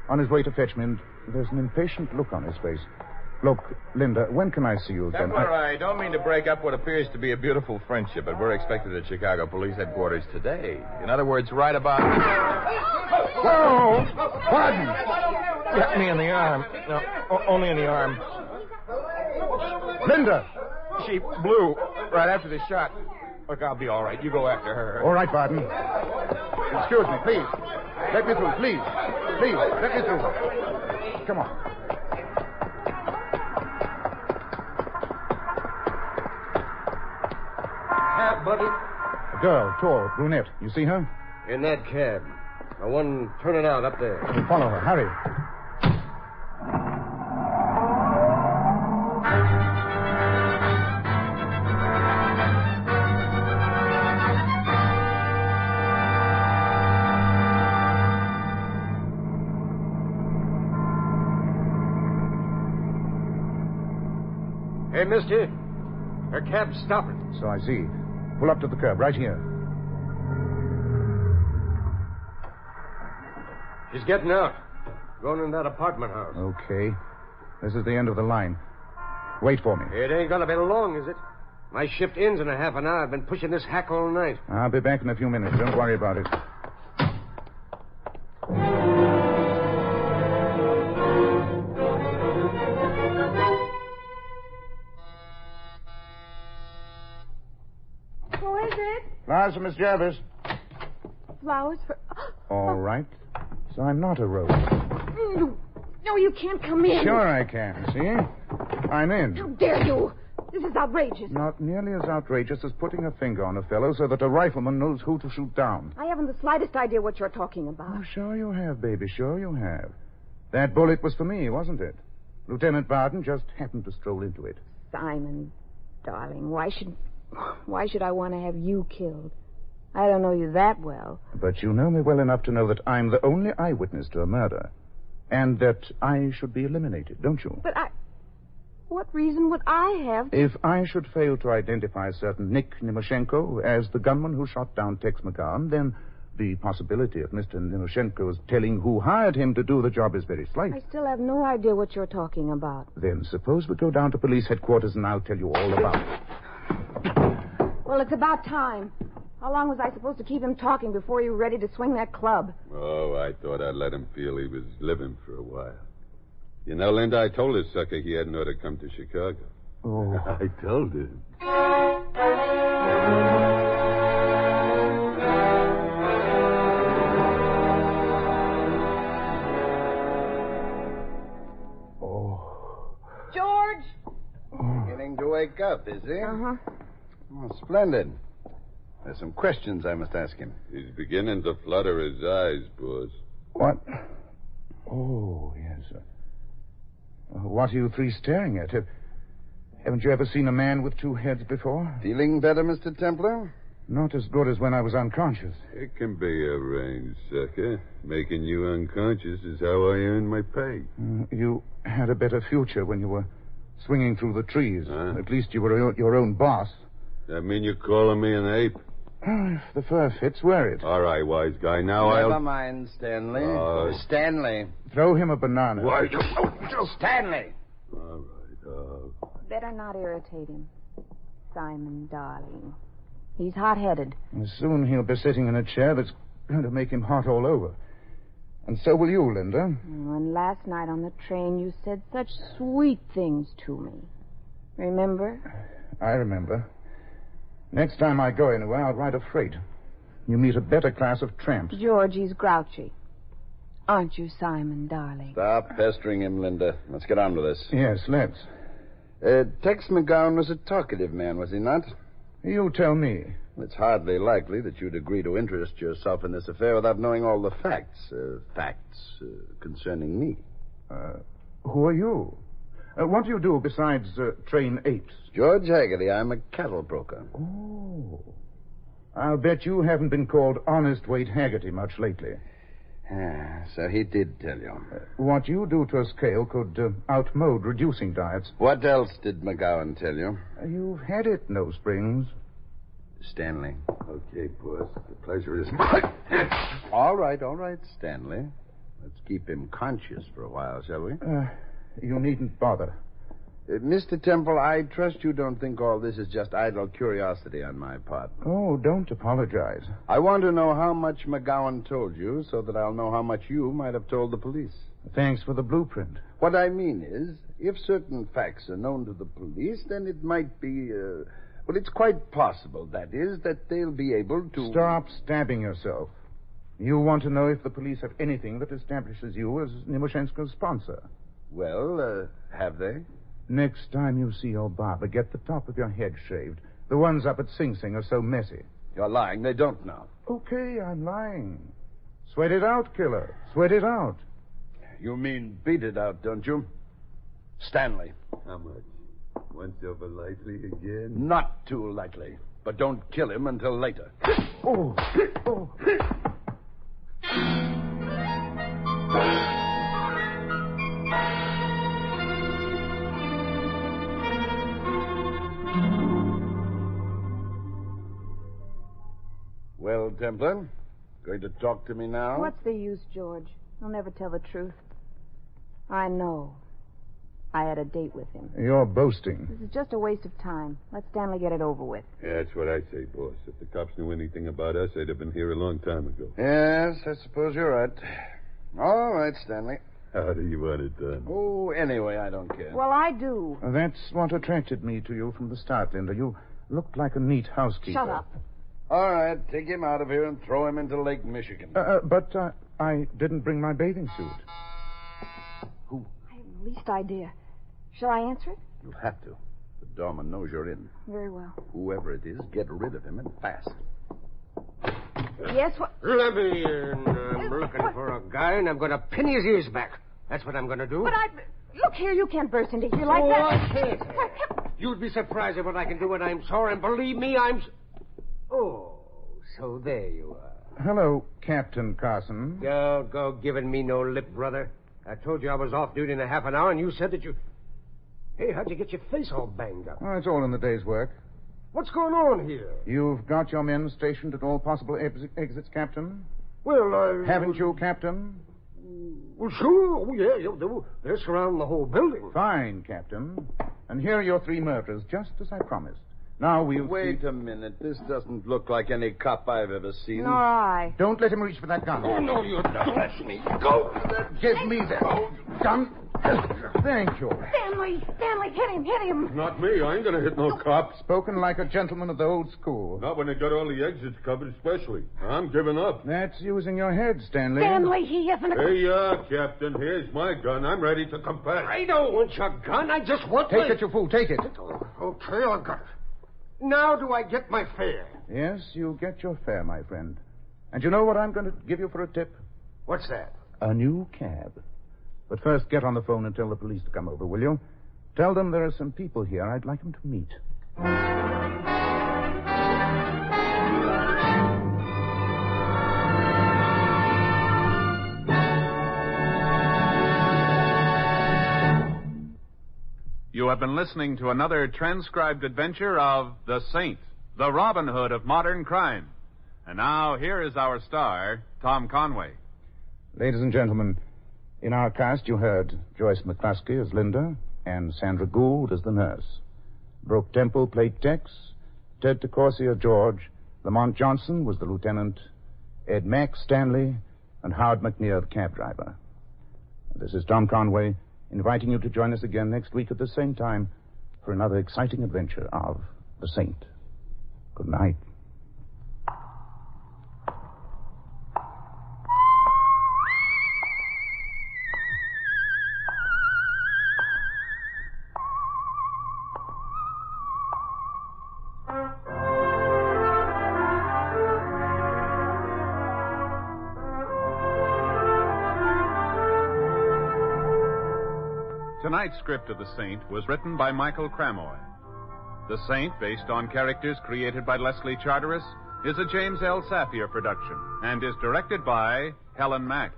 On his way to fetch me, and there's an impatient look on his face. Look, Linda, when can I see you again? Templar, I don't mean to break up what appears to be a beautiful friendship, but we're expected at Chicago Police Headquarters today. In other words, right about... Whoa! Pardon! Got me in the arm. No, only in the arm. Linda! She blew right after the shot. Look, I'll be all right. You go after her. All right, Varden. Excuse me, please. Let me through, please. Please, let me through. Come on. Cab, buddy. A girl, tall, brunette. You see her? In that cab. The one turning out up there. Follow her. Hurry. Hey, mister. Her cab's stopping. So I see. Pull up to the curb, right here. She's getting out. Going in that apartment house. Okay. This is the end of the line. Wait for me. It ain't gonna be long, is it? My shift ends in a half an hour. I've been pushing this hack all night. I'll be back in a few minutes. Don't worry about it. Who is it? Flowers for Miss Jervis. Flowers for... All right. So I'm not a rose. No, you can't come in. Sure I can, see? I'm in. How dare you? This is outrageous. Not nearly as outrageous as putting a finger on a fellow so that a rifleman knows who to shoot down. I haven't the slightest idea what you're talking about. Oh, sure you have, baby. Sure you have. That bullet was for me, wasn't it? Lieutenant Barton just happened to stroll into it. Simon, darling, why should I want to have you killed? I don't know you that well. But you know me well enough to know that I'm the only eyewitness to a murder. And that I should be eliminated, don't you? But what reason would I have? If I should fail to identify certain Nick Nemoshenko as the gunman who shot down Tex McGowan, then the possibility of Mr. Nemoshenko's telling who hired him to do the job is very slight. I still have no idea what you're talking about. Then suppose we go down to police headquarters and I'll tell you all about it. Well, it's about time. How long was I supposed to keep him talking before you were ready to swing that club? Oh, I thought I'd let him feel he was living for a while. You know, Linda, I told this sucker he hadn't ought to come to Chicago. Oh. I told him. George! Beginning to wake up, is he? Uh-huh. Oh, splendid. There's some questions I must ask him. He's beginning to flutter his eyes, boss. What? Oh, yes. What are you three staring at? Haven't you ever seen a man with two heads before? Feeling better, Mr. Templar? Not as good as when I was unconscious. It can be arranged, sucker. Making you unconscious is how I earn my pay. You had a better future when you were swinging through the trees. Huh? At least you were your own boss. That mean you're calling me an ape? If the fur fits, wear it. All right, wise guy. Now Never mind, Stanley. Stanley. Throw him a banana. Why? Stanley! All right, Better not irritate him. Simon, darling. He's hot-headed. And soon he'll be sitting in a chair that's going to make him hot all over. And so will you, Linda. And last night on the train, you said such sweet things to me. Remember? I remember. Next time I go anywhere, I'll ride a freight. you meet a better class of tramps. Georgie's grouchy. Aren't you, Simon, darling? Stop pestering him, Linda. Let's get on with this. Yes, let's. Tex McGowan was a talkative man, was he not? You tell me. It's hardly likely that you'd agree to interest yourself in this affair without knowing all the facts. Concerning me. Who are you? What do you do besides train apes? George Haggerty. I'm a cattle broker. Oh. I'll bet you haven't been called Honest Wait Haggerty much lately. So he did tell you. What you do to a scale could outmode reducing diets. What else did McGowan tell you? You've had it, No Springs. Stanley. Okay, boss. The pleasure is mine. All right, Stanley. Let's keep him conscious for a while, shall we? You needn't bother. Mr. Temple, I trust you don't think all this is just idle curiosity on my part. Oh, don't apologize. I want to know how much McGowan told you so that I'll know how much you might have told the police. Thanks for the blueprint. What I mean is, if certain facts are known to the police, then it might be, well, it's quite possible, that is, that they'll be able to... Stop stabbing yourself. You want to know if the police have anything that establishes you as Nimoshensko's sponsor. Well, have they? Next time you see your barber, get the top of your head shaved. The ones up at Sing Sing are so messy. You're lying. They don't know. Okay, I'm lying. Sweat it out, killer. Sweat it out. You mean beat it out, don't you? Stanley. How much? Once over lightly again? Not too lightly. But don't kill him until later. Oh. Well, Templar, going to talk to me now? What's the use, George? I'll never tell the truth. I know. I had a date with him. You're boasting. This is just a waste of time. Let Stanley get it over with. Yeah, that's what I say, boss. If the cops knew anything about us, they'd have been here a long time ago. Yes, I suppose you're right. All right, Stanley. How do you want it done? Oh, anyway, I don't care. Well, I do. That's what attracted me to you from the start, Linda. You looked like a neat housekeeper. Shut up. All right, take him out of here and throw him into Lake Michigan. But I didn't bring my bathing suit. Who? I haven't the least idea. Shall I answer it? You'll have to. The doorman knows you're in. Very well. Whoever it is, get rid of him and fast. Yes, what? Let me in. I'm looking for a guy, and I'm going to pin his ears back. That's what I'm going to do. But Look here, you can't burst into here like that. I can't. You'd be surprised at what I can do when I'm sore, and believe me, Oh, so there you are. Hello, Captain Carson. Don't go giving me no lip, brother. I told you I was off duty in a half an hour, and you said that you... Hey, how'd you get your face all banged up? Oh, it's all in the day's work. What's going on here? You've got your men stationed at all possible exits, Captain? Well, Haven't you, Captain? Well, sure. Oh, yeah. They're surrounding the whole building. Fine, Captain. And here are your 3 murders, just as I promised. Now we'll Wait a minute. This doesn't look like any cop I've ever seen. Nor I. Don't let him reach for that gun. Oh, no, you don't. Let me go. Give me that gun. Thank you. Stanley, hit him. Not me. I ain't going to hit no cop. Spoken like a gentleman of the old school. Not when they got all the exits covered, especially. I'm giving up. That's using your head, Stanley. Stanley, he isn't Here you are, Captain. Here's my gun. I'm ready to confess. I don't want your gun. I just want Take it, you fool. Take it. Okay, I got it. Now do I get my fare? Yes, you get your fare, my friend. And you know what I'm going to give you for a tip? What's that? A new cab. But first, get on the phone and tell the police to come over, will you? Tell them there are some people here I'd like them to meet. You have been listening to another transcribed adventure of The Saint, the Robin Hood of modern crime. And now, here is our star, Tom Conway. Ladies and gentlemen, in our cast you heard Joyce McCluskey as Linda and Sandra Gould as the nurse. Brooke Temple played Tex, Ted DeCorsia George, Lamont Johnson was the lieutenant, Ed Mack Stanley, and Howard McNear the cab driver. This is Tom Conway, inviting you to join us again next week at the same time for another exciting adventure of The Saint. Good night. Tonight's script of The Saint was written by Michael Cramoy. The Saint, based on characters created by Leslie Charteris, is a James L. Safier production and is directed by Helen Mack.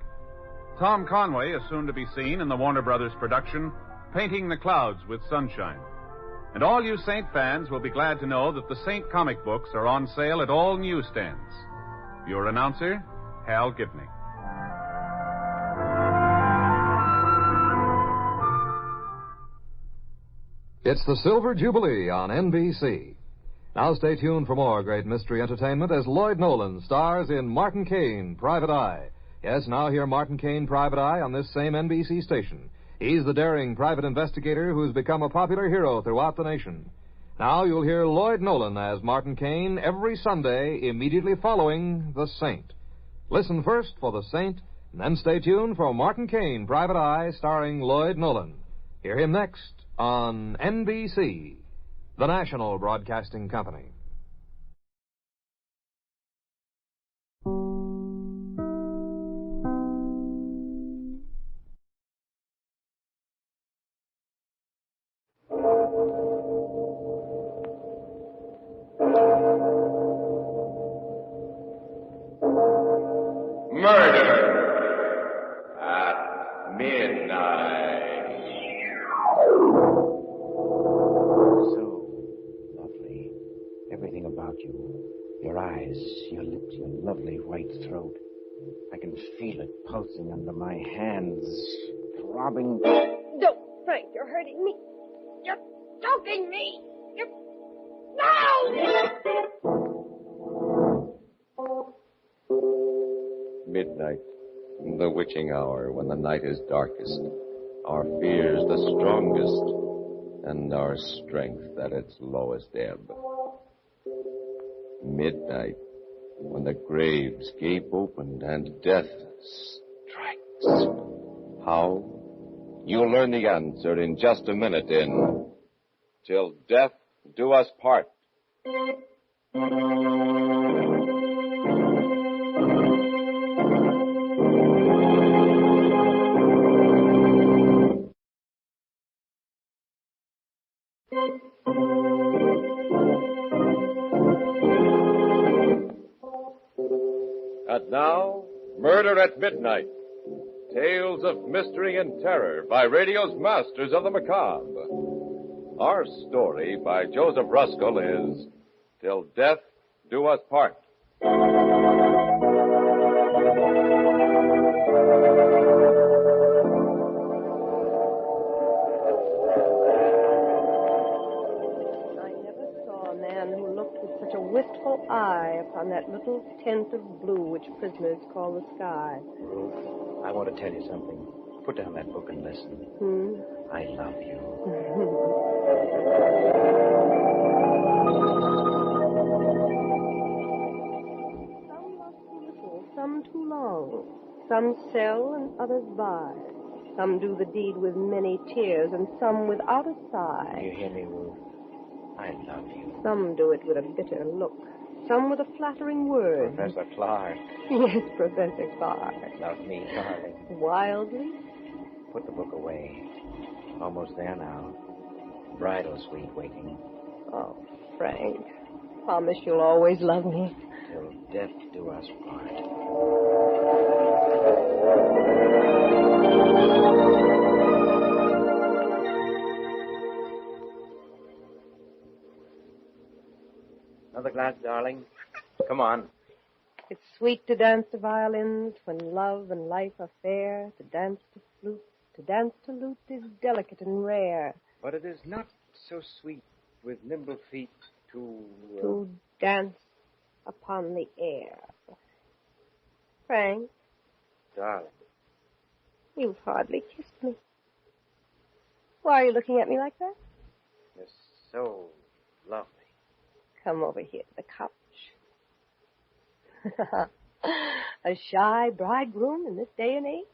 Tom Conway is soon to be seen in the Warner Brothers production, Painting the Clouds with Sunshine. And all you Saint fans will be glad to know that the Saint comic books are on sale at all newsstands. Your announcer, Hal Gibney. It's the Silver Jubilee on NBC. Now stay tuned for more great mystery entertainment as Lloyd Nolan stars in Martin Caine, Private Eye. Yes, now hear Martin Caine, Private Eye on this same NBC station. He's the daring private investigator who's become a popular hero throughout the nation. Now you'll hear Lloyd Nolan as Martin Caine every Sunday immediately following The Saint. Listen first for The Saint, and then stay tuned for Martin Caine, Private Eye, starring Lloyd Nolan. Hear him next on NBC, the National Broadcasting Company. Murder at midnight. So lovely. Everything about you. Your eyes, your lips, your lovely white throat. I can feel it pulsing under my hands, throbbing. Don't, Frank, you're hurting me. You're choking me. No! Midnight, the witching hour when the night is darkest, our fears the strongest, and our strength at its lowest ebb. Midnight, when the graves gape open and death strikes. How? You'll learn the answer in just a minute in Till Death Do Us Part. And now, Murder at Midnight. Tales of mystery and terror by radio's masters of the macabre. Our story by Joseph Ruskell is Till Death Do Us Part. Such a wistful eye upon that little tint of blue which prisoners call the sky. Ruth, I want to tell you something. Put down that book and listen. I love you. Some love too little, some too long. Some sell and others buy. Some do the deed with many tears, and some without a sigh. You hear me, Ruth? I love you. Some do it with a bitter look. Some with a flattering word. Professor Clark. Yes, Professor Clark. Love me, darling. Wildly? Put the book away. Almost there now. Bridal suite waiting. Oh, Frank. Promise you'll always love me. Till death do us part. Another glass, darling. Come on. It's sweet to dance to violins when love and life are fair. To dance to flute, to dance to lute is delicate and rare. But it is not so sweet with nimble feet to dance upon the air. Frank. Darling. You've hardly kissed me. Why are you looking at me like that? You're so lovely. Come over here to the couch. A shy bridegroom in this day and age?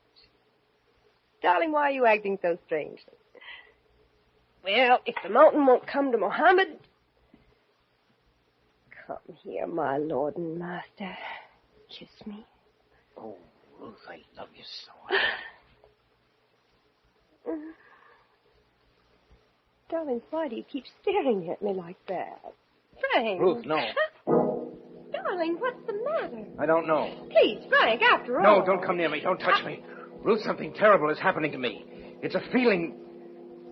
Darling, why are you acting so strangely? Well, if the mountain won't come to Mohammed... Come here, my lord and master. Kiss me. Oh, Ruth, I love you so. Darling, why do you keep staring at me like that? Frank. Ruth, no. Darling, what's the matter? I don't know. Please, Frank, after all. No, don't come near me. Don't touch me. Ruth, something terrible is happening to me. It's a feeling.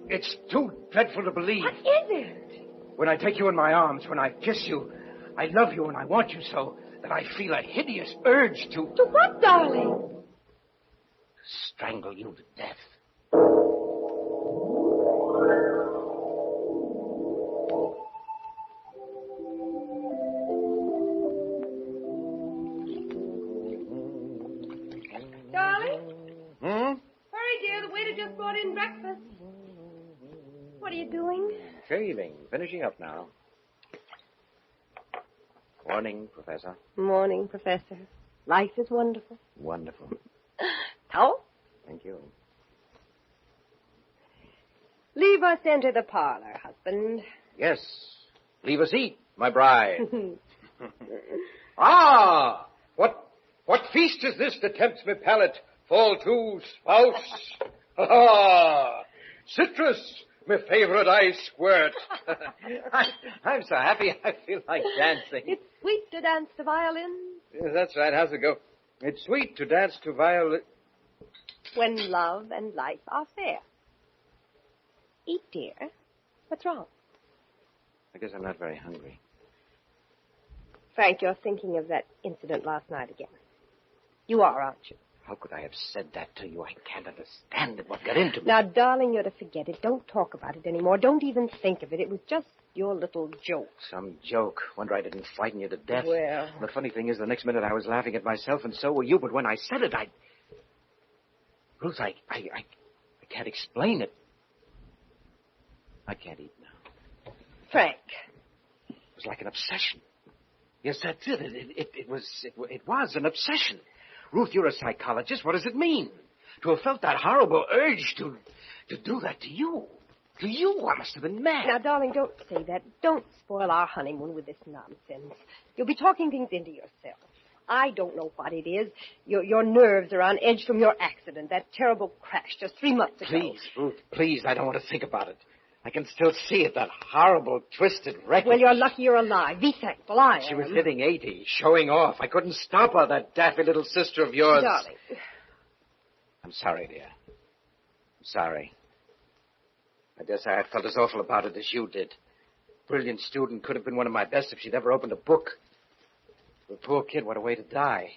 It's too dreadful to believe. What is it? When I take you in my arms, when I kiss you, I love you and I want you so that I feel a hideous urge to... To what, darling? Strangle you to death. Darling? Hmm? Hurry, dear. The waiter just brought in breakfast. What are you doing? Shaving. Finishing up now. Morning, Professor. Morning, Professor. Life is wonderful. Wonderful. Towel? Thank you. Leave us enter the parlor, husband. Yes. Leave us eat, my bride. Ah! What feast is this that tempts me palate? Fall to, spouse. Ah! Citrus, my favorite ice squirt. I'm so happy I feel like dancing. It's sweet to dance the violin. Yes, that's right. How's it go? It's sweet to dance to violin. When love and life are fair. Eat, dear. What's wrong? I guess I'm not very hungry. Frank, you're thinking of that incident last night again. You are, aren't you? How could I have said that to you? I can't understand it. What got into me? Now, darling, you're to forget it. Don't talk about it anymore. Don't even think of it. It was just your little joke. Some joke. Wonder I didn't frighten you to death. Well... The funny thing is, the next minute I was laughing at myself, and so were you. But when I said it, Ruth, I can't explain it. I can't eat now. Frank. It was like an obsession. Yes, that's it. It was an obsession. Ruth, you're a psychologist. What does it mean? To have felt that horrible urge to do that to you. To you, I must have been mad. Now, darling, don't say that. Don't spoil our honeymoon with this nonsense. You'll be talking things into yourself. I don't know what it is. Your nerves are on edge from your accident, that terrible crash just 3 months ago. Please, Ruth, please, I don't want to think about it. I can still see it, that horrible, twisted wreckage. Well, you're lucky you're alive. Be thankful I am. She was hitting 80, showing off. I couldn't stop her, that daffy little sister of yours. Darling. I'm sorry, dear. I'm sorry. I dare say I felt as awful about it as you did. Brilliant student, could have been one of my best if she'd ever opened a book. The poor kid, what a way to die.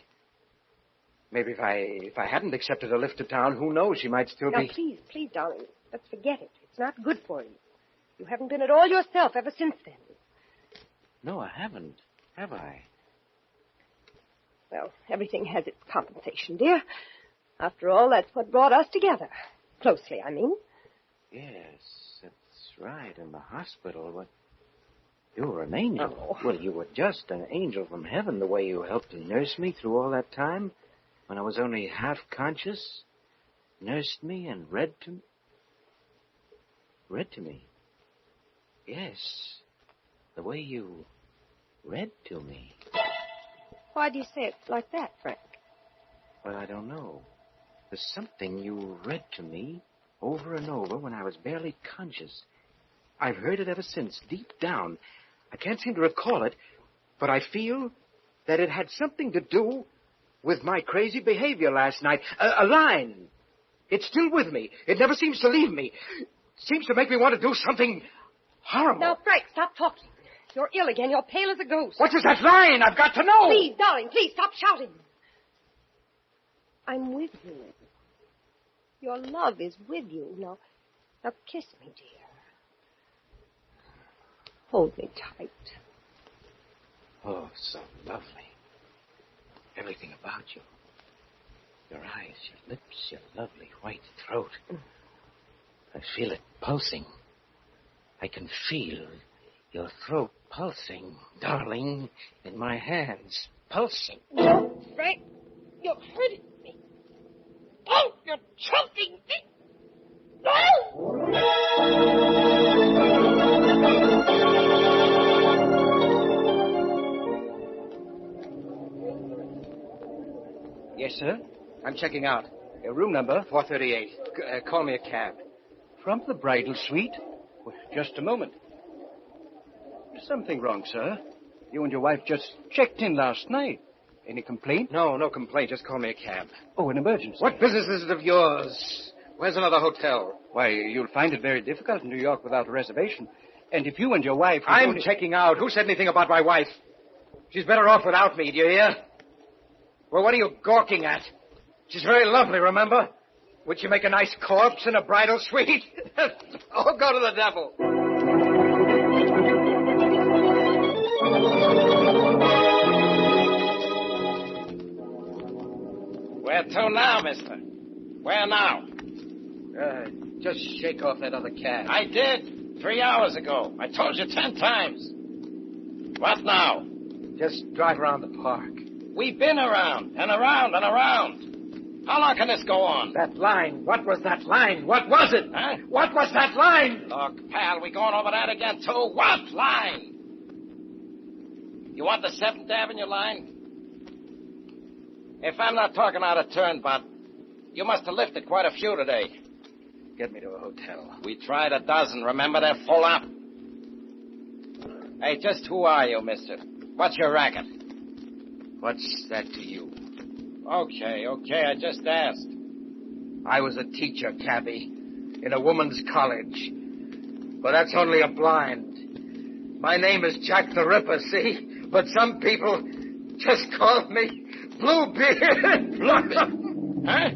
Maybe if I hadn't accepted a lift to town, who knows, she might still be... Now, please, darling, let's forget it. It's not good for you. You haven't been at all yourself ever since then. No, I haven't. Have I? Well, everything has its compensation, dear. After all, that's what brought us together. Closely, I mean. Yes, that's right. In the hospital. What? You were an angel. Oh. Well, you were just an angel from heaven, the way you helped to nurse me through all that time. When I was only half conscious. Nursed me and read to me. Read to me? Yes. The way you read to me. Why do you say it like that, Frank? Well, I don't know. There's something you read to me over and over when I was barely conscious. I've heard it ever since, deep down. I can't seem to recall it, but I feel that it had something to do with my crazy behavior last night. A line. It's still with me. It never seems to leave me. Seems to make me want to do something horrible. Now, Frank, stop talking. You're ill again. You're pale as a ghost. What is that line? I've got to know. Please, darling, please, stop shouting. I'm with you. Your love is with you. Now kiss me, dear. Hold me tight. Oh, so lovely. Everything about you. Your eyes, your lips, your lovely white throat. I feel it pulsing. I can feel your throat pulsing, darling, in my hands. Pulsing. No, Frank, you're hurting me. Oh, you're choking me. No! Yes, sir. I'm checking out. Room number 438. Call me a cab. From the bridal suite? Well, just a moment. There's something wrong, sir. You and your wife just checked in last night. Any complaint? No complaint. Just call me a cab. Oh, an emergency. What business is it of yours? Where's another hotel? Why, you'll find it very difficult in New York without a reservation. And if you and your wife... I'm checking out. Who said anything about my wife? She's better off without me, do you hear? Well, what are you gawking at? She's very lovely, remember? Would she make a nice corpse in a bridal suite? Oh, go to the devil. Where to now, mister? Where now? Just shake off that other cab. I did 3 hours ago. I told you 10 times. What now? Just drive around the park. We've been around and around and around. How long can this go on? That line. What was that line? What was it? Huh? What was that line? Look, pal, we going over that again, too? What line? You want the 7th Avenue line? If I'm not talking out of turn, Bud, you must have lifted quite a few today. Get me to a hotel. We tried a dozen. Remember, they're full up. Hey, just who are you, mister? What's your racket? What's that to you? Okay, I just asked. I was a teacher, cabby, in a woman's college. But that's only a blind. My name is Jack the Ripper, see? But some people just call me Bluebeard. Bluebeard? Huh?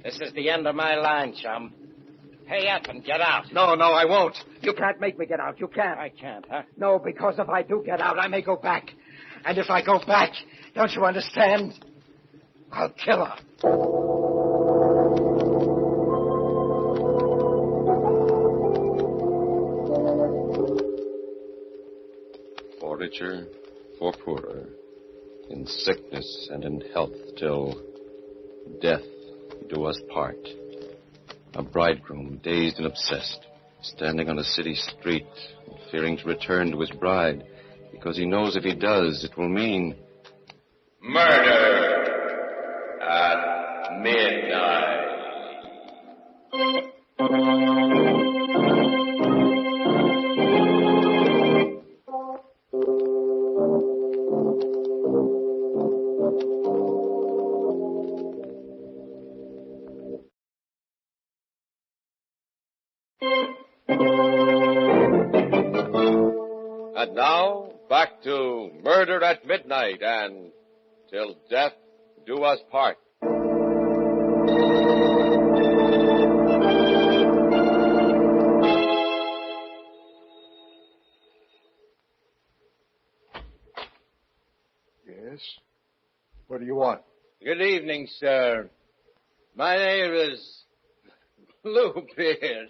This is the end of my line, chum. Pay up and get out. No, I won't. You can't make me get out. You can't. I can't, huh? No, because if I do get out, I may go back. And if I go back, don't you understand? I'll kill her. For richer, for poorer, in sickness and in health, till death do us part. A bridegroom, dazed and obsessed, standing on a city street, fearing to return to his bride, because he knows if he does, it will mean murder at midnight. And now, back to Murder at Midnight and Till Death Do Us Part. Yes? What do you want? Good evening, sir. My name is Bluebeard.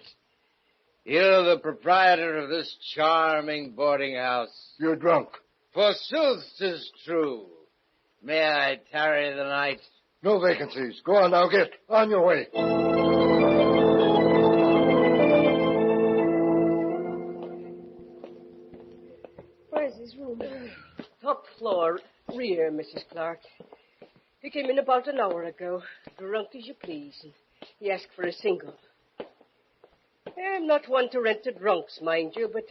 You're the proprietor of this charming boarding house. You're drunk. Forsooth 'tis true. May I tarry the night? No vacancies. Go on now, get on your way. Where's his room? Top floor, rear, Mrs. Clark. He came in about an hour ago, drunk as you please. He asked for a single. I'm not one to rent to drunks, mind you, but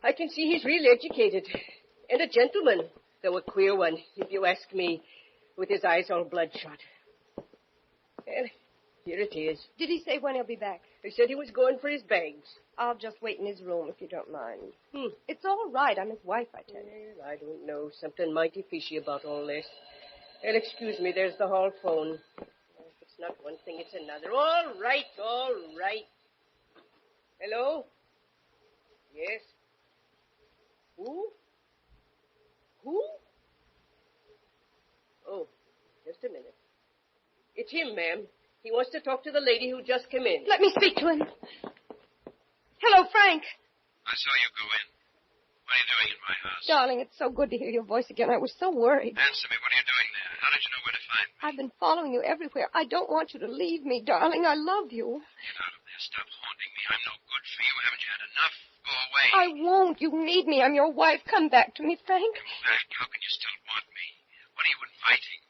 I can see he's really educated. And a gentleman, though a queer one, if you ask me, with his eyes all bloodshot. Well, here it is. Did he say when he'll be back? He said he was going for his bags. I'll just wait in his room if you don't mind. It's all right. I'm his wife, I tell you. Well, I don't know. Something mighty fishy about all this. Well, excuse me, there's the hall phone. If it's not one thing, it's another. All right. Hello? Yes? Who? Oh, just a minute. It's him, ma'am. He wants to talk to the lady who just came in. Let me speak to him. Hello, Frank. I saw you go in. What are you doing in my house? Darling, it's so good to hear your voice again. I was so worried. Answer me. What are you doing there? How did you know where to find me? I've been following you everywhere. I don't want you to leave me, darling. I love you. Get out of there. Stop haunting me. I'm no good for you. Haven't you had enough? Go away. I won't. You need me. I'm your wife. Come back to me, Frank. Come back? How can you still want me? What are you inviting?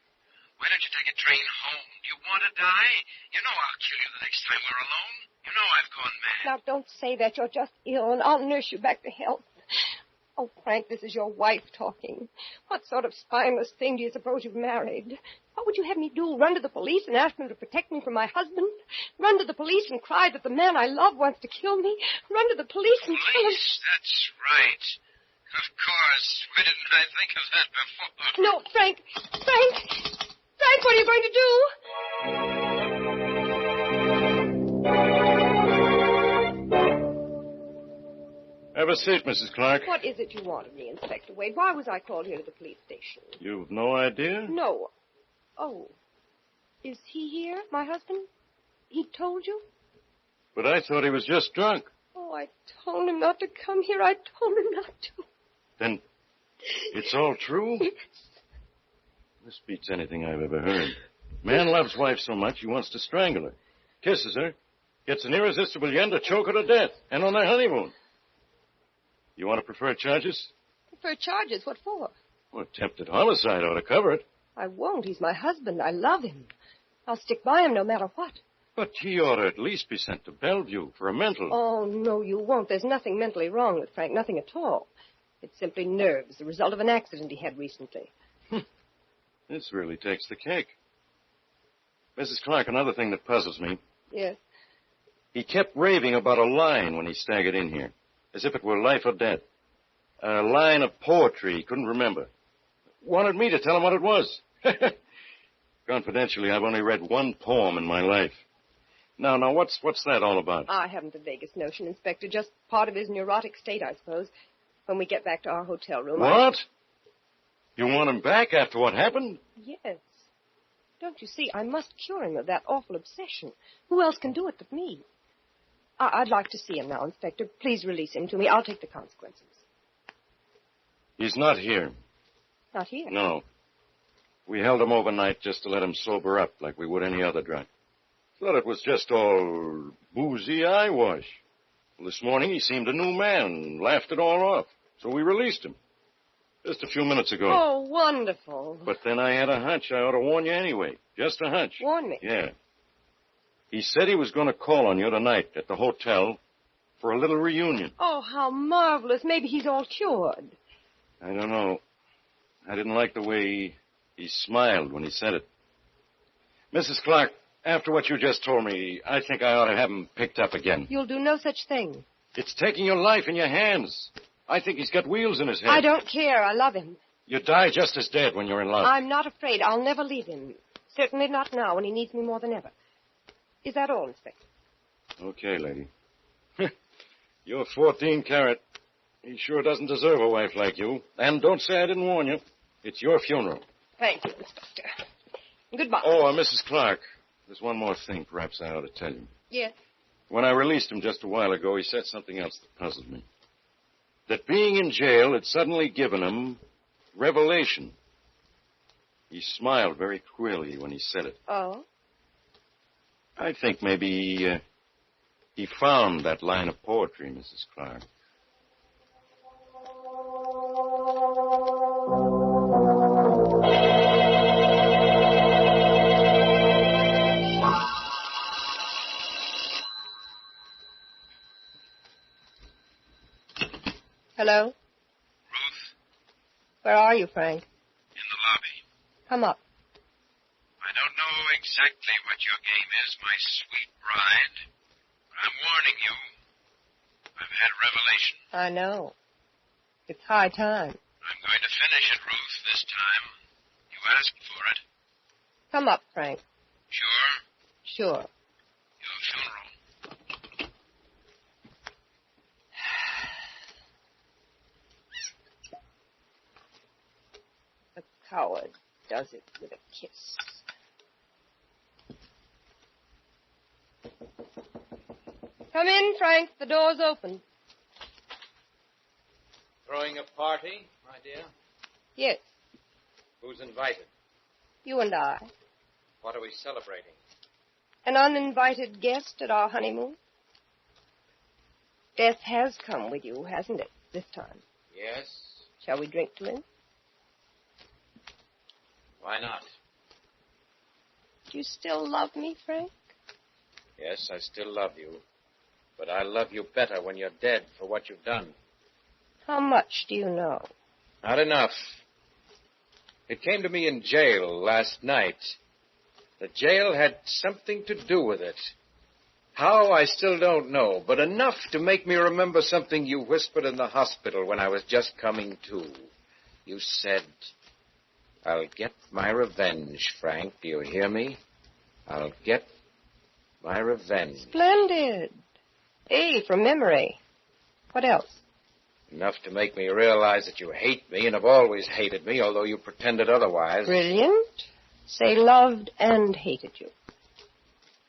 Why don't you take a train home? Do you want to die? You know I'll kill you the next time we're alone. You know I've gone mad. Now, don't say that. You're just ill, and I'll nurse you back to health. Oh, Frank, this is your wife talking. What sort of spineless thing do you suppose you've married? What would you have me do? Run to the police and ask them to protect me from my husband? Run to the police and cry that the man I love wants to kill me? Run to the police and tell them... That's right. Of course. Why didn't I think of that before? No, Frank! Frank, what are you going to do? Have a seat, Mrs. Clark. What is it you want of me, Inspector Wade? Why was I called here to the police station? You've no idea? No. Oh. Is he here, my husband? He told you? But I thought he was just drunk. Oh, I told him not to come here. I told him not to. Then it's all true? Yes. This beats anything I've ever heard. Man loves wife so much he wants to strangle her. Kisses her. Gets an irresistible yen to choke her to death. And on their honeymoon. You want to prefer charges? Prefer charges? What for? Well, attempted homicide ought to cover it. I won't. He's my husband. I love him. I'll stick by him no matter what. But he ought to at least be sent to Bellevue for a mental... Oh, no, you won't. There's nothing mentally wrong with Frank. Nothing at all. It's simply nerves, the result of an accident he had recently. This really takes the cake. Mrs. Clark, another thing that puzzles me. Yes? He kept raving about a line when he staggered in here, as if it were life or death. A line of poetry he couldn't remember. Wanted me to tell him what it was. Confidentially, I've only read one poem in my life. Now, what's that all about? I haven't the vaguest notion, Inspector. Just part of his neurotic state, I suppose. When we get back to our hotel room... What? You want him back after what happened? Yes. Don't you see, I must cure him of that awful obsession. Who else can do it but me? I'd like to see him now, Inspector. Please release him to me. I'll take the consequences. He's not here. Not here? No. We held him overnight just to let him sober up like we would any other drunk. Thought it was just all boozy eyewash. Well, this morning he seemed a new man and laughed it all off. So we released him. Just a few minutes ago. Oh, wonderful. But then I had a hunch I ought to warn you anyway. Just a hunch. Warn me? Yeah. He said he was going to call on you tonight at the hotel for a little reunion. Oh, how marvelous. Maybe he's all cured. I don't know. I didn't like the way he smiled when he said it. Mrs. Clark, after what you just told me, I think I ought to have him picked up again. You'll do no such thing. It's taking your life in your hands. I think he's got wheels in his head. I don't care. I love him. You die just as dead when you're in love. I'm not afraid. I'll never leave him. Certainly not now when he needs me more than ever. Is that all, Inspector? Okay, lady. You're 14 carat. He sure doesn't deserve a wife like you. And don't say I didn't warn you. It's your funeral. Thank you, Inspector. Goodbye. Oh, Mrs. Clark, there's one more thing perhaps I ought to tell you. Yes? When I released him just a while ago, he said something else that puzzled me. That being in jail had suddenly given him revelation. He smiled very queerly when he said it. Oh? I think maybe he found that line of poetry, Mrs. Clark. Hello? Ruth? Where are you, Frank? In the lobby. Come up. I don't know exactly what your game is, my sweet bride. But I'm warning you. I've had a revelation. I know. It's high time. I'm going to finish it, Ruth, this time. You asked for it. Come up, Frank. Sure? Sure. Your funeral. A coward does it with a kiss. Come in, Frank. The door's open. Throwing a party, my dear? Yes, Who's invited? you and I. What are we celebrating? An uninvited guest at our honeymoon. Death has come with you, hasn't it, this time? Yes. Shall we drink to him? Why not? Do you still love me, Frank? Yes, I still love you. But I love you better when you're dead for what you've done. How much do you know? Not enough. It came to me in jail last night. The jail had something to do with it. How, I still don't know, but enough to make me remember something you whispered in the hospital when I was just coming to. You said, "I'll get my revenge, Frank. Do you hear me? I'll get my revenge." Splendid. Hey, from memory. What else? Enough to make me realize that you hate me and have always hated me, although you pretended otherwise. Brilliant. Say loved and hated you.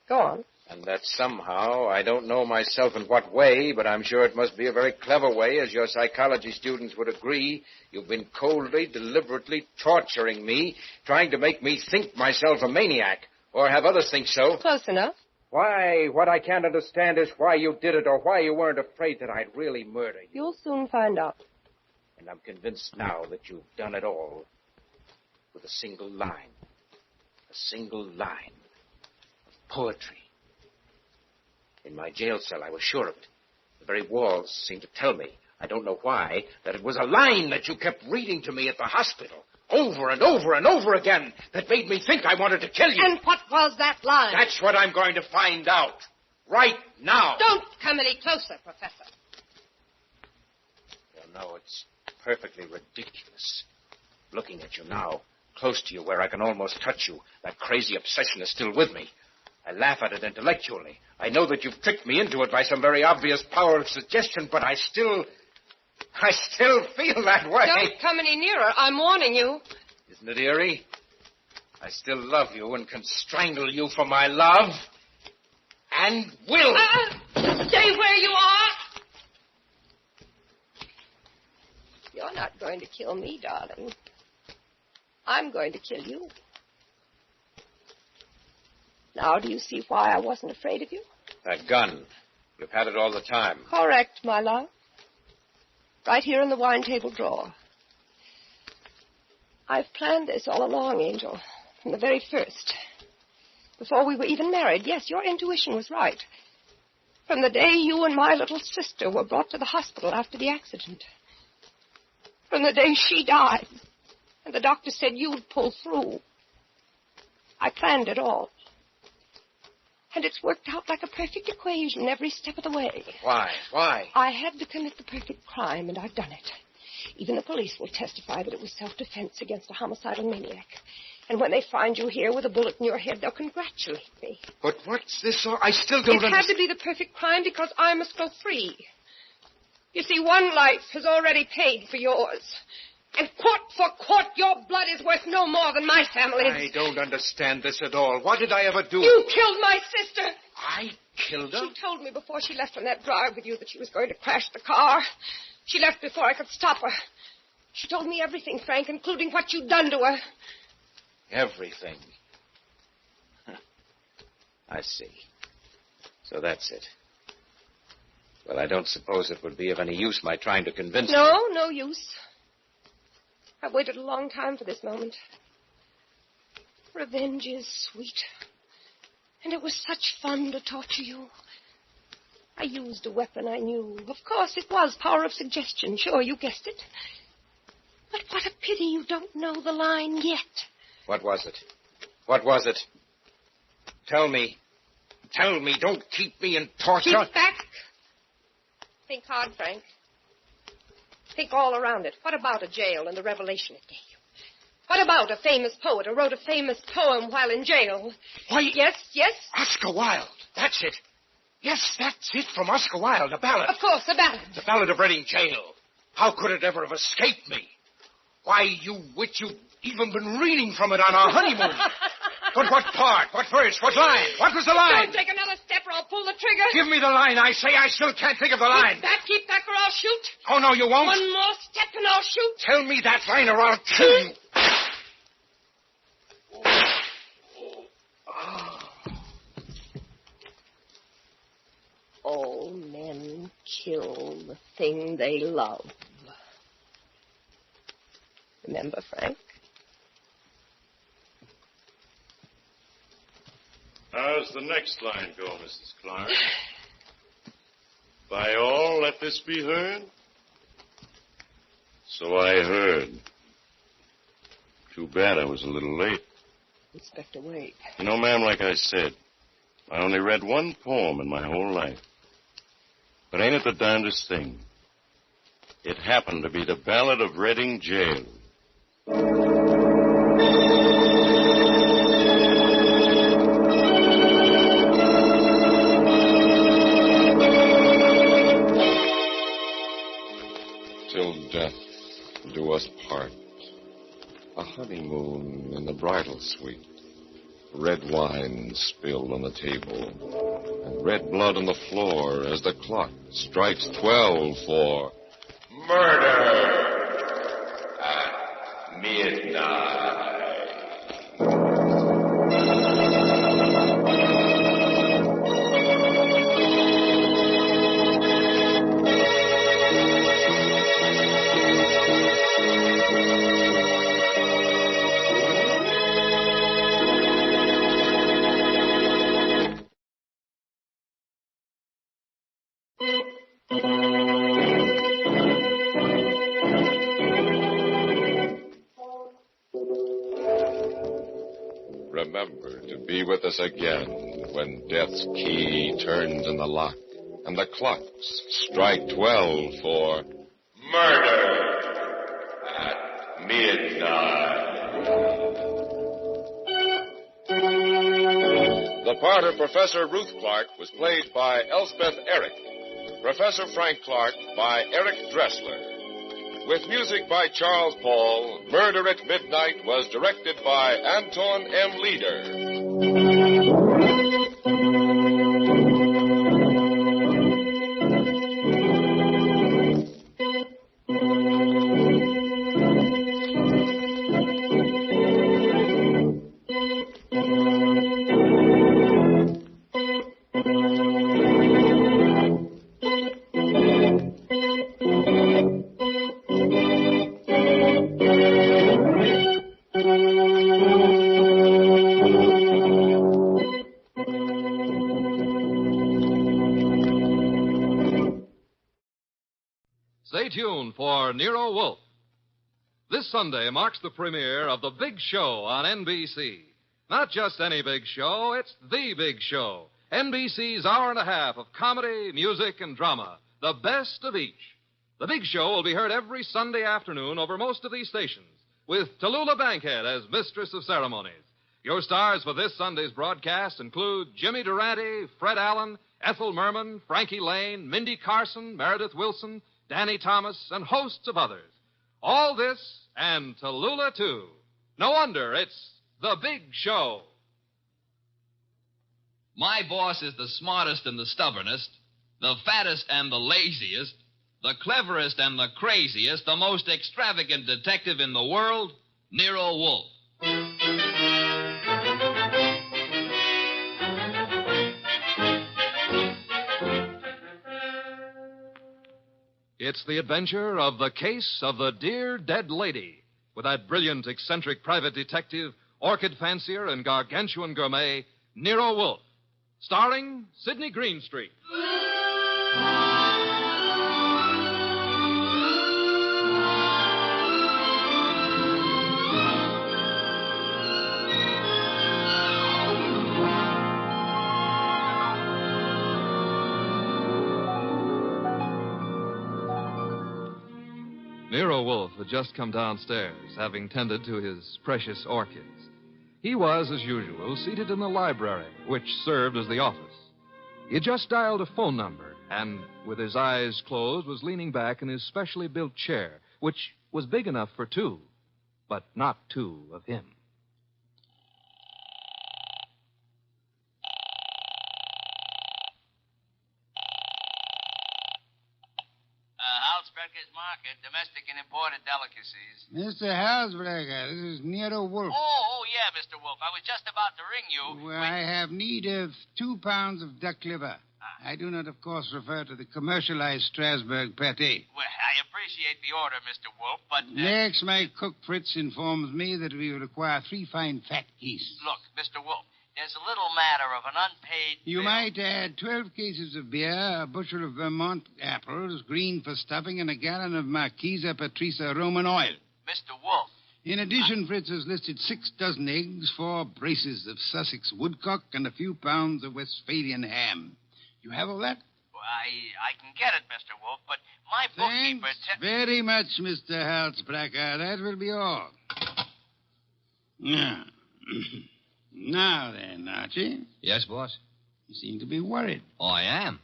Go on. And that somehow, I don't know myself in what way, but I'm sure it must be a very clever way, as your psychology students would agree. You've been coldly, deliberately torturing me, trying to make me think myself a maniac, or have others think so. Close enough. Why, what I can't understand is why you did it, or why you weren't afraid that I'd really murder you. You'll soon find out. And I'm convinced now that you've done it all with a single line. A single line of poetry. In my jail cell, I was sure of it. The very walls seemed to tell me, I don't know why, that it was a line that you kept reading to me at the hospital, over and over and over again, that made me think I wanted to kill you. And what was that line? That's what I'm going to find out. Right now. Don't come any closer, Professor. You know, it's perfectly ridiculous. Looking at you now, close to you where I can almost touch you, that crazy obsession is still with me. I laugh at it intellectually. I know that you've tricked me into it by some very obvious power of suggestion, but I still feel that way. Don't come any nearer. I'm warning you. Isn't it eerie? I still love you and can strangle you for my love. And will. Stay where you are. You're not going to kill me, darling. I'm going to kill you. Now, do you see why I wasn't afraid of you? That gun. You've had it all the time. Correct, my love. Right here in the wine table drawer. I've planned this all along, Angel, from the very first. Before we were even married. Yes, your intuition was right. From the day you and my little sister were brought to the hospital after the accident. From the day she died, and the doctor said you'd pull through. I planned it all. And it's worked out like a perfect equation every step of the way. Why? Why? I had to commit the perfect crime, and I've done it. Even the police will testify that it was self-defense against a homicidal maniac. And when they find you here with a bullet in your head, they'll congratulate me. But what's this all? I still don't understand. It had to be the perfect crime because I must go free. You see, one life has already paid for yours. And quart for quart, your blood is worth no more than my family's. I don't understand this at all. What did I ever do? You killed my sister. I killed her? She told me before she left on that drive with you that she was going to crash the car. She left before I could stop her. She told me everything, Frank, including what you'd done to her. Everything. I see. So that's it. Well, I don't suppose it would be of any use my trying to convince you. No use. I've waited a long time for this moment. Revenge is sweet. And it was such fun to torture you. I used a weapon I knew. Of course, it was power of suggestion. Sure, you guessed it. But what a pity you don't know the line yet. What was it? What was it? Tell me. Tell me. Don't keep me in torture. Keep back. Think hard, Frank. Think all around it. What about a jail and the revelation it gave you? What about a famous poet who wrote a famous poem while in jail? Why... Yes? Oscar Wilde. That's it. Yes, that's it from Oscar Wilde, a ballad. Of course, a ballad. The Ballad of Reading Jail. How could it ever have escaped me? Why, you witch, you've even been reading from it on our honeymoon. But what part? What verse? What line? What was the line? Don't take another step or I'll pull the trigger. Give me the line, I say. I still can't think of the line. Keep back or I'll shoot. Oh, no, you won't. One more step and I'll shoot. Tell me that line or I'll kill you. All men kill the thing they love. Remember, Frank? How's the next line go, Mrs. Clark? By all, let this be heard? So I heard. Too bad I was a little late. Inspector Wade. You know, ma'am, like I said, I only read one poem in my whole life. But ain't it the darndest thing? It happened to be the Ballad of Reading Jail. Till death do us part. A honeymoon in the bridal suite. Red wine spilled on the table. And red blood on the floor as the clock strikes 12 for murder at midnight. Remember to be with us again when death's key turns in the lock and the clocks strike 12 for murder at midnight. The part of Professor Ruth Clark was played by Elspeth Eric. Professor Frank Clark by Eric Dressler. With music by Charles Paul, Murder at Midnight was directed by Anton M. Leader. Stay tuned for Nero Wolfe. This Sunday marks the premiere of The Big Show on NBC. Not just any big show, it's The Big Show. NBC's hour and a half of comedy, music, and drama. The best of each. The Big Show will be heard every Sunday afternoon over most of these stations, with Tallulah Bankhead as Mistress of Ceremonies. Your stars for this Sunday's broadcast include Jimmy Durante, Fred Allen, Ethel Merman, Frankie Lane, Mindy Carson, Meredith Wilson, Danny Thomas, and hosts of others. All this and Tallulah, too. No wonder it's The Big Show. My boss is the smartest and the stubbornest, the fattest and the laziest, the cleverest and the craziest, the most extravagant detective in the world, Nero Wolfe. It's the adventure of The Case of the Dear Dead Lady, with that brilliant, eccentric private detective, orchid fancier, and gargantuan gourmet, Nero Wolfe. Starring Sidney Greenstreet. Nero Wolfe had just come downstairs, having tended to his precious orchids. He was, as usual, seated in the library, which served as the office. He had just dialed a phone number, and, with his eyes closed, was leaning back in his specially built chair, which was big enough for two, but not two of him. Halsbrecher's Market, domestic and imported delicacies. Mr. Halsbrecher, this is Nero Wolfe. Oh, yeah, Mr. Wolfe. I was just about to ring you. Well, I have need of 2 pounds of duck liver. I do not, of course, refer to the commercialized Strasbourg pate. Well, I appreciate the order, Mr. Wolfe, but... Next, my cook Fritz informs me that we require 3 fine fat geese. Look, Mr. Wolfe, There's a little matter of an unpaid You bill. might add 12 cases of beer, a bushel of Vermont apples, green for stuffing, and a gallon of Marquesa Patricia Roman oil. Mr. Wolfe. In addition, Fritz has listed 6 dozen eggs, 4 braces of Sussex woodcock, and a few pounds of Westphalian ham. You have all that? Well, I can get it, Mr. Wolfe, but my bookkeeper... Thanks very much, Mr. Halsbracker. That will be all. Now, now then, Archie. Yes, boss? You seem to be worried. Oh, I am.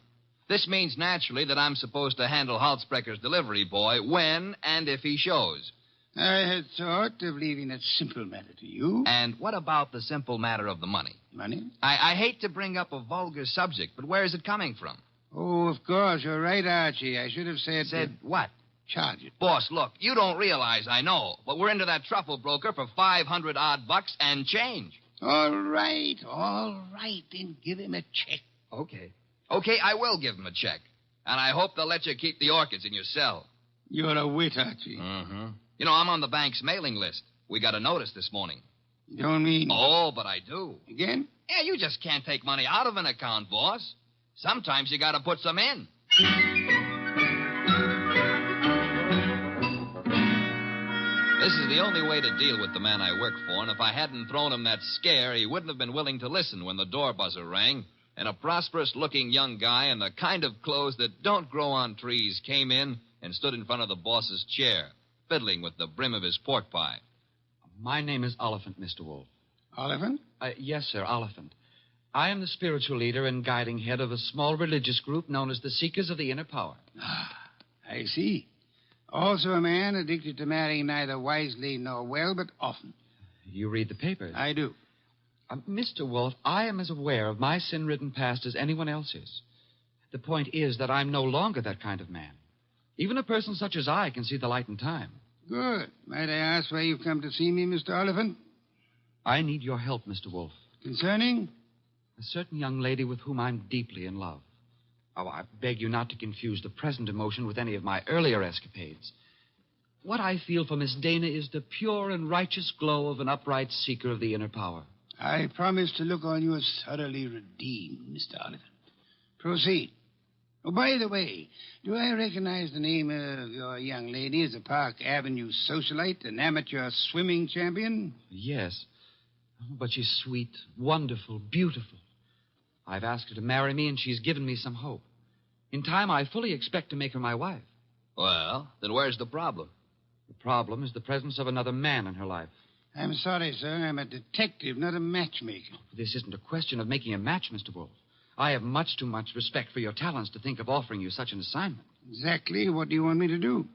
This means naturally that I'm supposed to handle Halsbrecker's delivery boy when and if he shows. I had thought of leaving that simple matter to you. And what about the simple matter of the money? Money? I hate to bring up a vulgar subject, but where is it coming from? Oh, of course. You're right, Archie. I should have said... Said what? Charge it. Boss, look, you don't realize I know, but we're into that truffle broker for $500 and change. All right. Then give him a check. Okay, I will give him a check. And I hope they'll let you keep the orchids in your cell. You're a wit, Archie. Mm-hmm. You know, I'm on the bank's mailing list. We got a notice this morning. You don't mean... Oh, but I do. Again? Yeah, you just can't take money out of an account, boss. Sometimes you got to put some in. This is the only way to deal with the man I work for, and if I hadn't thrown him that scare, he wouldn't have been willing to listen when the door buzzer rang, and a prosperous-looking young guy in the kind of clothes that don't grow on trees came in and stood in front of the boss's chair, fiddling with the brim of his pork pie. My name is Oliphant, Mr. Wolfe. Oliphant? Yes, sir, Oliphant. I am the spiritual leader and guiding head of a small religious group known as the Seekers of the Inner Power. I see. Also a man addicted to marrying neither wisely nor well, but often. You read the papers? I do. Mr. Wolfe, I am as aware of my sin-ridden past as anyone else is. The point is that I'm no longer that kind of man. Even a person such as I can see the light in time. Good. Might I ask why you've come to see me, Mr. Oliphant? I need your help, Mr. Wolfe. Concerning? A certain young lady with whom I'm deeply in love. Oh, I beg you not to confuse the present emotion with any of my earlier escapades. What I feel for Miss Dana is the pure and righteous glow of an upright seeker of the inner power. I promise to look on you as thoroughly redeemed, Mr. Oliphant. Proceed. Oh, by the way, do I recognize the name of your young lady as a Park Avenue socialite, an amateur swimming champion? Yes. But she's sweet, wonderful, beautiful. I've asked her to marry me, and she's given me some hope. In time, I fully expect to make her my wife. Well, then where's the problem? The problem is the presence of another man in her life. I'm sorry, sir. I'm a detective, not a matchmaker. This isn't a question of making a match, Mr. Wolfe. I have much too much respect for your talents to think of offering you such an assignment. Exactly. What do you want me to do?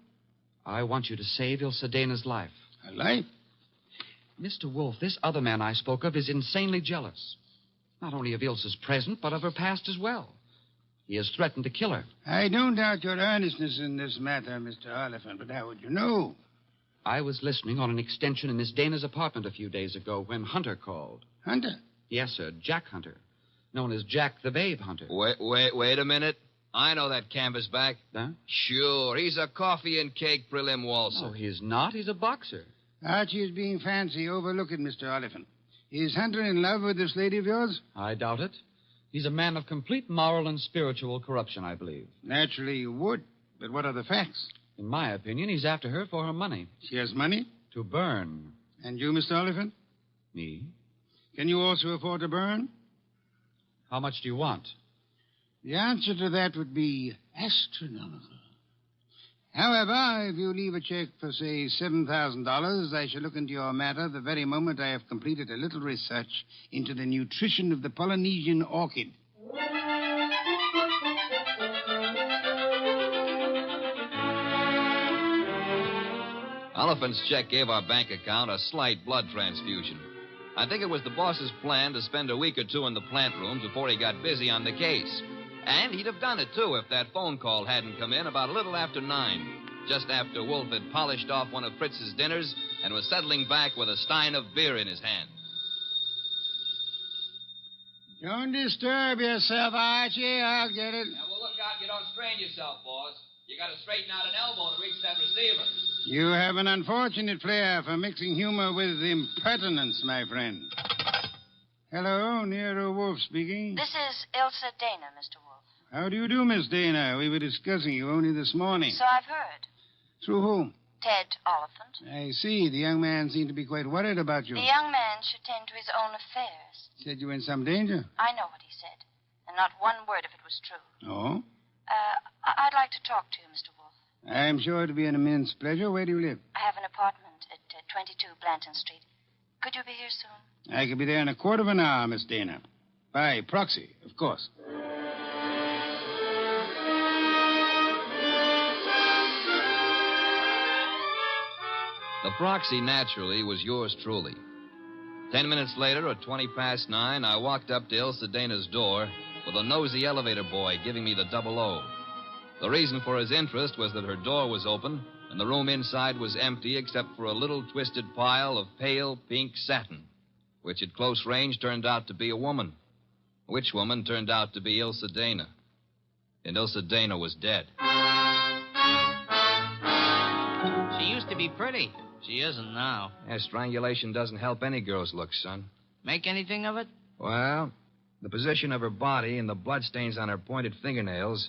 I want you to save Ilse Dana's life. Her life? Mr. Wolfe, this other man I spoke of is insanely jealous. Not only of Ilse's present, but of her past as well. He has threatened to kill her. I don't doubt your earnestness in this matter, Mr. Oliphant, but how would you know? I was listening on an extension in Miss Dana's apartment a few days ago when Hunter called. Hunter? Yes, sir, Jack Hunter. Known as Jack the Babe Hunter. Wait a minute. I know that canvasback. Huh? Sure, he's a coffee and cake prelim waltzer. Oh, he's not. He's a boxer. Archie is being fancy. Overlook it, Mr. Oliphant. Is Hunter in love with this lady of yours? I doubt it. He's a man of complete moral and spiritual corruption, I believe. Naturally you would. But what are the facts? In my opinion, he's after her for her money. She has money? To burn. And you, Mr. Oliphant? Me? Can you also afford to burn? How much do you want? The answer to that would be astronomical. However, if you leave a check for, say, $7,000, I shall look into your matter the very moment I have completed a little research into the nutrition of the Polynesian orchid. Oliphant's check gave our bank account a slight blood transfusion. I think it was the boss's plan to spend a week or two in the plant rooms before he got busy on the case. And he'd have done it, too, if that phone call hadn't come in about a little after 9, just after Wolfe had polished off one of Fritz's dinners and was settling back with a stein of beer in his hand. Don't disturb yourself, Archie. I'll get it. Now, well, look out you don't strain yourself, boss. You got to straighten out an elbow to reach that receiver. You have an unfortunate flair for mixing humor with impertinence, my friend. Hello, Nero Wolfe speaking. This is Ilsa Dana, Mr. Wolfe. How do you do, Miss Dana? We were discussing you only this morning. So I've heard. Through whom? Ted Oliphant. I see. The young man seemed to be quite worried about you. The young man should tend to his own affairs. Said you were in some danger. I know what he said, and not one word of it was true. Oh? I'd like to talk to you, Mr. Wolfe. I'm sure it'll be an immense pleasure. Where do you live? I have an apartment at 22 Blanton Street. Could you be here soon? I could be there in a quarter of an hour, Miss Dana. By proxy, of course. The proxy, naturally, was yours truly. 10 minutes later, at 9:20, I walked up to Ilsa Dana's door with a nosy elevator boy giving me the 00. The reason for his interest was that her door was open and the room inside was empty except for a little twisted pile of pale pink satin, which at close range turned out to be a woman. Which woman turned out to be Ilsa Dana. And Ilsa Dana was dead. She used to be pretty. She isn't now. Yeah, strangulation doesn't help any girl's looks, son. Make anything of it? Well, the position of her body and the bloodstains on her pointed fingernails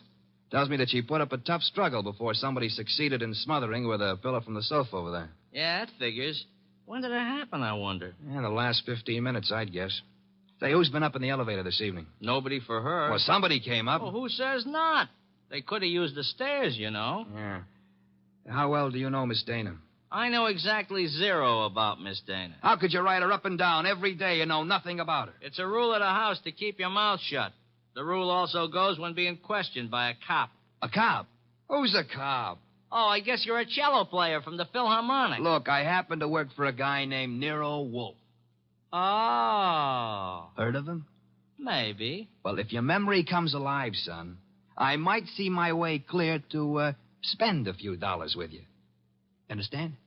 tells me that she put up a tough struggle before somebody succeeded in smothering with a pillow from the sofa over there. Yeah, that figures. When did it happen, I wonder? Yeah, the last 15 minutes, I'd guess. Say, who's been up in the elevator this evening? Nobody for her. Well, somebody came up. Well, who says not? They could have used the stairs, you know. Yeah. How well do you know Miss Dana? I know exactly zero about Miss Dana. How could you ride her up and down every day and know nothing about her? It's a rule of the house to keep your mouth shut. The rule also goes when being questioned by a cop. A cop? Who's a cop? Oh, I guess you're a cello player from the Philharmonic. Look, I happen to work for a guy named Nero WOLFE. Oh. Heard of him? Maybe. Well, if your memory comes alive, son, I might see my way clear to spend a few dollars with you. Understand?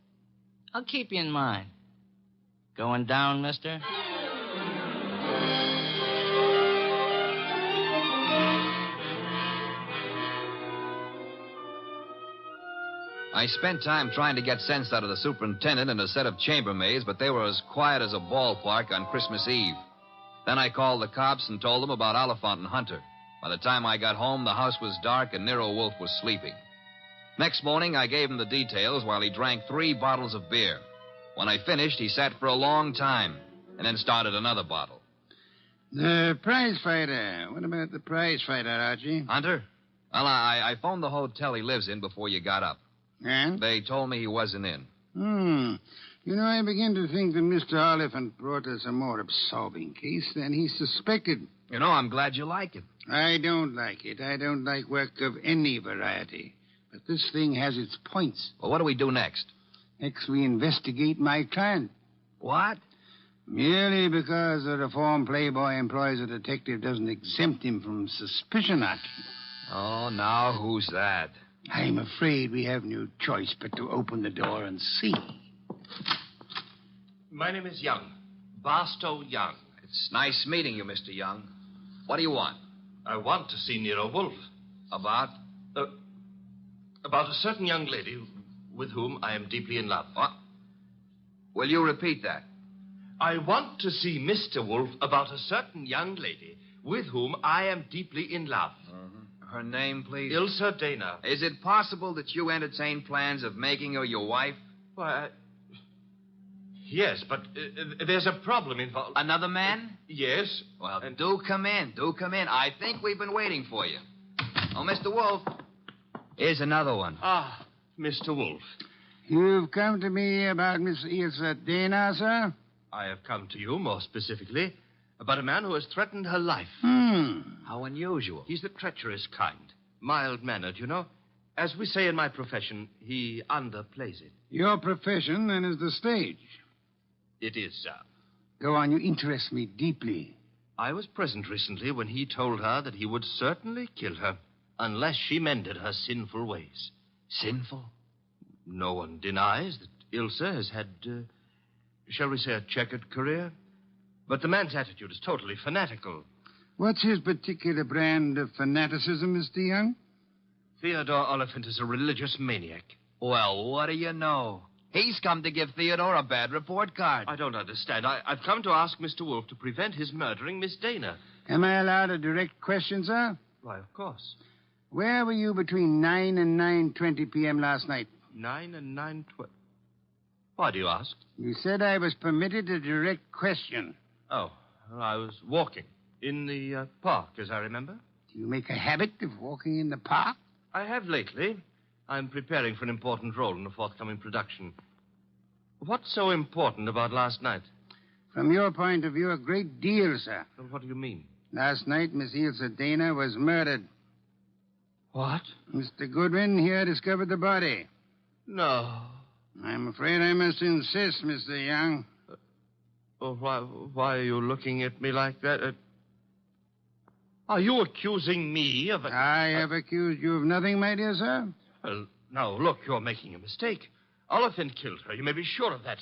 I'll keep you in mind. Going down, mister? I spent time trying to get sense out of the superintendent and a set of chambermaids, but they were as quiet as a ballpark on Christmas Eve. Then I called the cops and told them about Oliphant and Hunter. By the time I got home, the house was dark and Nero Wolfe was sleeping. Next morning, I gave him the details while he drank 3 bottles of beer. When I finished, he sat for a long time and then started another bottle. The prize fighter. What about the prize fighter, Archie? Hunter? Well, I phoned the hotel he lives in before you got up. And? They told me he wasn't in. You know, I begin to think that Mr. Oliphant brought us a more absorbing case than he suspected. You know, I'm glad you like it. I don't like it. I don't like work of any variety. But this thing has its points. Well, what do we do next? Next, we investigate my client. What? Merely because the reformed playboy employs a detective doesn't exempt him from suspicion, Archie. Oh, now who's that? I'm afraid we have no choice but to open the door and see. My name is Young. Barstow Young. It's nice meeting you, Mr. Young. What do you want? I want to see Nero Wolfe. About? About a certain young lady with whom I am deeply in love. What? Will you repeat that? I want to see Mr. Wolfe about a certain young lady with whom I am deeply in love. Her name, please? Ilsa Dana. Is it possible that you entertain plans of making her your wife? Why, yes, but there's a problem involved. Another man? Yes. Well, do come in. Do come in. I think we've been waiting for you. Oh, Mr. Wolfe. Here's another one. Ah, Mr. Wolfe. You've come to me about Miss Ilsa Dana, sir? I have come to you, more specifically, about a man who has threatened her life. How unusual. He's the treacherous kind. Mild-mannered, you know. As we say in my profession, he underplays it. Your profession, then, is the stage. It is, sir. Go on, you interest me deeply. I was present recently when he told her that he would certainly kill her unless she mended her sinful ways. Sinful? No one denies that Ilsa has had, shall we say, a checkered career. But the man's attitude is totally fanatical. What's his particular brand of fanaticism, Mr. Young? Theodore Oliphant is a religious maniac. Well, what do you know? He's come to give Theodore a bad report card. I don't understand. I've come to ask Mr. Wolfe to prevent his murdering Miss Dana. Am I allowed a direct question, sir? Why, of course. Where were you between 9 and 9:20 p.m. last night? 9 and 9:20. Why do you ask? You said I was permitted a direct question. Oh, well, I was walking in the park, as I remember. Do you make a habit of walking in the park? I have lately. I'm preparing for an important role in a forthcoming production. What's so important about last night? From your point of view, a great deal, sir. Well, what do you mean? Last night, Miss Ilsa Dana was murdered. What? Mr. Goodwin here discovered the body. No. I'm afraid I must insist, Mr. Young. Why are you looking at me like that? Are you accusing me of... I have accused you of nothing, my dear sir. Well, now, look, you're making a mistake. Oliphant killed her. You may be sure of that.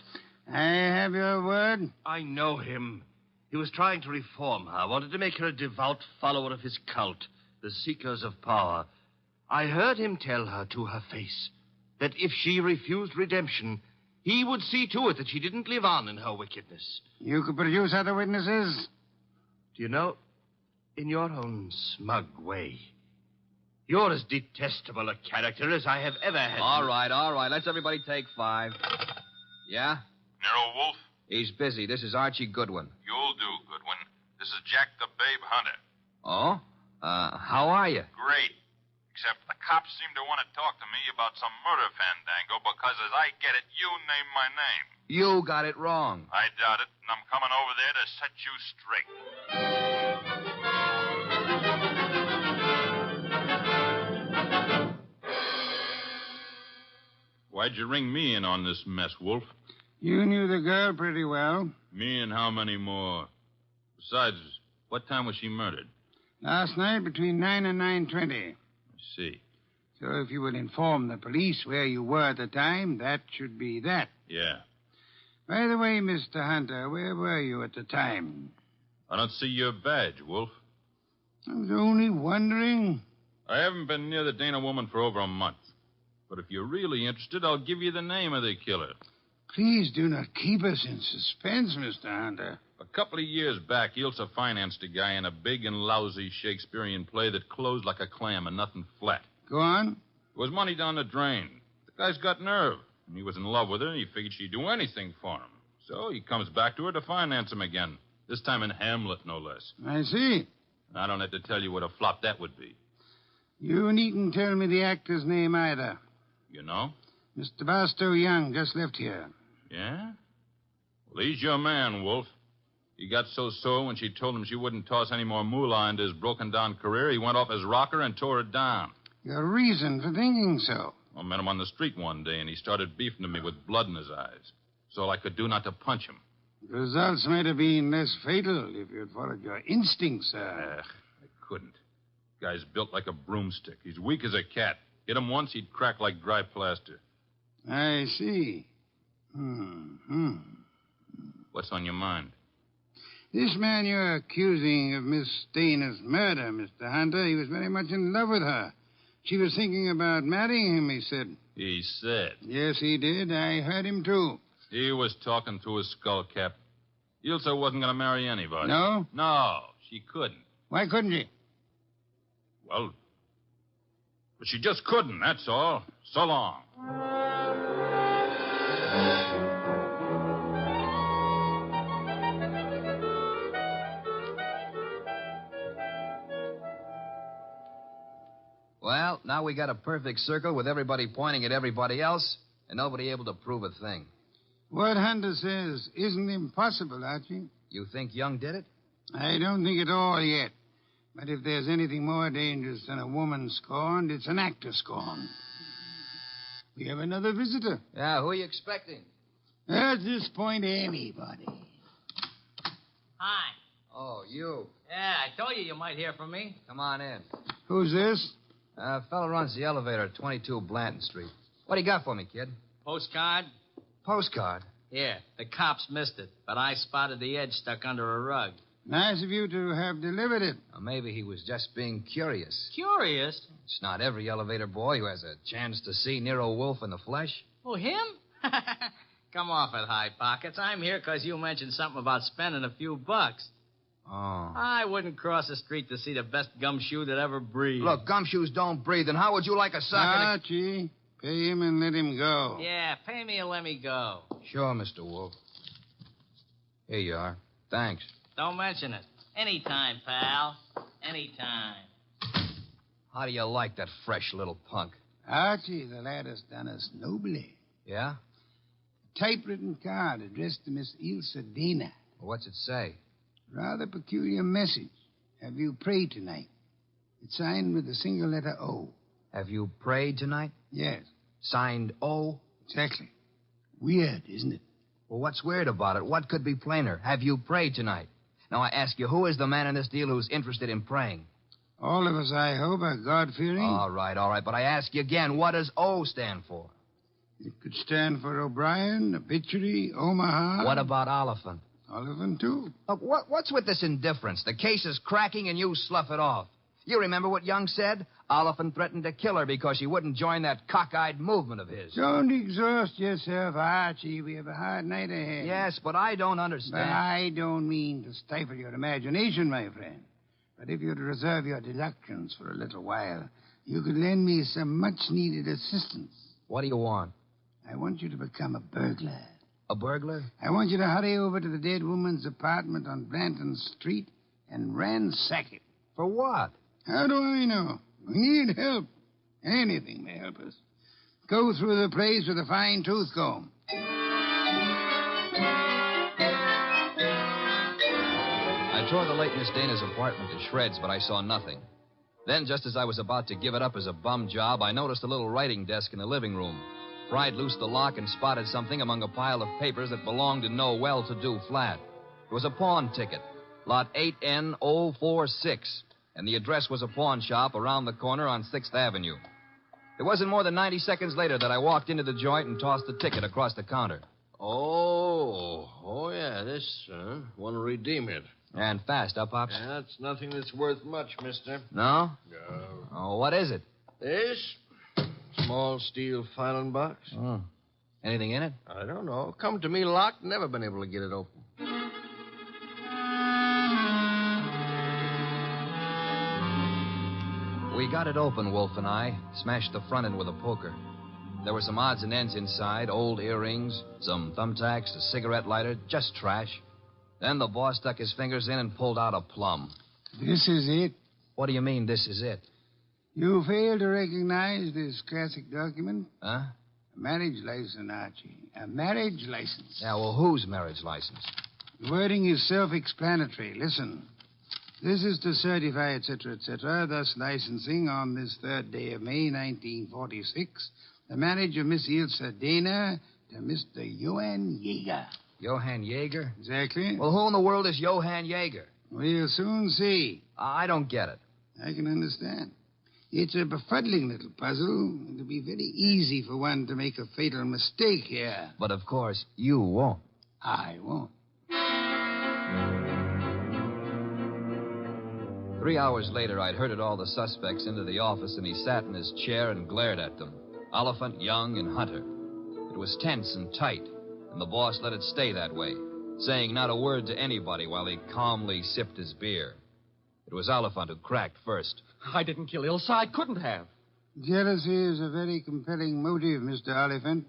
I have your word. I know him. He was trying to reform her, wanted to make her a devout follower of his cult, the Seekers of Power. I heard him tell her to her face that if she refused redemption, he would see to it that she didn't live on in her wickedness. You could produce other witnesses? Do you know, in your own smug way, you're as detestable a character as I have ever had. All right. Let's everybody take 5. Yeah? NERO Wolfe? He's busy. This is Archie Goodwin. You'll do, Goodwin. This is Jack the Babe Hunter. Oh? How are you? Great. Except the cops seem to want to talk to me about some murder fandango because, as I get it, you named my name. You got it wrong. I doubt it, and I'm coming over there to set you straight. Why'd you ring me in on this mess, Wolfe? You knew the girl pretty well. Me and how many more? Besides, what time was she murdered? Last night between 9 and 9:20. I see. So if you would inform the police where you were at the time, that should be that. Yeah. By the way, Mr. Hunter, where were you at the time? I don't see your badge, Wolfe. I was only wondering. I haven't been near the Dana woman for over a month. But if you're really interested, I'll give you the name of the killer. Please do not keep us in suspense, Mr. Hunter. A couple of years back, Ilsa financed a guy in a big and lousy Shakespearean play that closed like a clam and nothing flat. Go on. It was money down the drain. The guy's got nerve. And he was in love with her, and he figured she'd do anything for him. So he comes back to her to finance him again. This time in Hamlet, no less. I see. And I don't have to tell you what a flop that would be. You needn't tell me the actor's name either. You know? Mr. Barstow Young just left here. Yeah? Well, he's your man, Wolfe. He got so sore when she told him she wouldn't toss any more moolah into his broken-down career, he went off his rocker and tore it down. Your reason for thinking so? I met him on the street one day, and he started beefing to me with blood in his eyes. It's all I could do not to punch him. The results might have been less fatal if you'd followed your instincts, sir. I couldn't. Guy's built like a broomstick. He's weak as a cat. Hit him once, he'd crack like dry plaster. I see. What's on your mind? This man you're accusing of Miss Dana's murder, Mr. Hunter, he was very much in love with her. She was thinking about marrying him, he said. He said? Yes, he did. I heard him, too. He was talking through his skull cap. Ilsa wasn't going to marry anybody. No? No, she couldn't. Why couldn't she? Well, but she just couldn't, that's all. So long. Well, now we got a perfect circle with everybody pointing at everybody else and nobody able to prove a thing. What Hunter says isn't impossible, Archie. You think Young did it? I don't think at all yet. But if there's anything more dangerous than a woman scorned, it's an actor scorned. We have another visitor. Yeah, who are you expecting? At this point, anybody. Hi. Oh, you. Yeah, I told you might hear from me. Come on in. Who's this? Fella runs the elevator at 22 Blanton Street. What do you got for me, kid? Postcard? Postcard? Yeah, the cops missed it, but I spotted the edge stuck under a rug. Nice of you to have delivered it. Or maybe he was just being curious. Curious? It's not every elevator boy who has a chance to see Nero Wolfe in the flesh. Oh, him? Come off it, High Pockets. I'm here because you mentioned something about spending a few bucks. Oh. I wouldn't cross the street to see the best gumshoe that ever breathed. Look, gumshoes don't breathe, and how would you like a sucker? Archie, pay him and let him go. Yeah, pay me and let me go. Sure, Mr. Wolf. Here you are. Thanks. Don't mention it. Anytime, pal. Anytime. How do you like that fresh little punk? Archie, the lad has done us nobly. Yeah? A typewritten card addressed to Miss Ilse Dana. Well, what's it say? Rather peculiar message. Have you prayed tonight? It's signed with a single letter O. Have you prayed tonight? Yes. Signed O? Exactly. Weird, isn't it? Well, what's weird about it? What could be plainer? Have you prayed tonight? Now, I ask you, who is the man in this deal who's interested in praying? All of us, I hope, are God-fearing. All right. But I ask you again, what does O stand for? It could stand for O'Brien, Obituary, Omaha. What about Oliphant? Oliphant, too. Look, what's with this indifference? The case is cracking and you slough it off. You remember what Young said? Oliphant threatened to kill her because she wouldn't join that cockeyed movement of his. Don't exhaust yourself, Archie. We have a hard night ahead. Yes, but I don't understand. But I don't mean to stifle your imagination, my friend. But if you'd reserve your deductions for a little while, you could lend me some much-needed assistance. What do you want? I want you to become a burglar. A burglar? I want you to hurry over to the dead woman's apartment on Blanton Street and ransack it. For what? How do I know? We need help. Anything may help us. Go through the place with a fine tooth comb. I tore the late Miss Dana's apartment to shreds, but I saw nothing. Then, just as I was about to give it up as a bum job, I noticed a little writing desk in the living room. Pried loose the lock and spotted something among a pile of papers that belonged to no well-to-do flat. It was a pawn ticket, lot 8N046, and the address was a pawn shop around the corner on 6th Avenue. It wasn't more than 90 seconds later that I walked into the joint and tossed the ticket across the counter. Oh, yeah, this, want to redeem it. And fast, huh, Pops? Yeah, that's nothing that's worth much, mister. No? No. Oh, what is it? This? Small steel filing box. Oh. Anything in it? I don't know. Come to me locked, never been able to get it open. We got it open, Wolf and I. Smashed the front end with a poker. There were some odds and ends inside, old earrings, some thumbtacks, a cigarette lighter, just trash. Then the boss stuck his fingers in and pulled out a plum. This is it? What do you mean, this is it? You fail to recognize this classic document? Huh? A marriage license, Archie. A marriage license. Yeah, well, whose marriage license? The wording is self-explanatory. Listen. This is to certify, etc., thus licensing on this 3rd day of May, 1946, the marriage of Miss Ilse Dana to Mr. Johann Jaeger. Johann Jaeger? Exactly. Well, who in the world is Johann Jaeger? We'll soon see. I don't get it. I can understand. It's a befuddling little puzzle. It'll be very easy for one to make a fatal mistake here. But, of course, you won't. I won't. 3 hours later, I'd herded all the suspects into the office, and he sat in his chair and glared at them. Oliphant, Young, and Hunter. It was tense and tight, and the boss let it stay that way, saying not a word to anybody while he calmly sipped his beer. It was Oliphant who cracked first. I didn't kill Ilse. I couldn't have. Jealousy is a very compelling motive, Mr. Oliphant.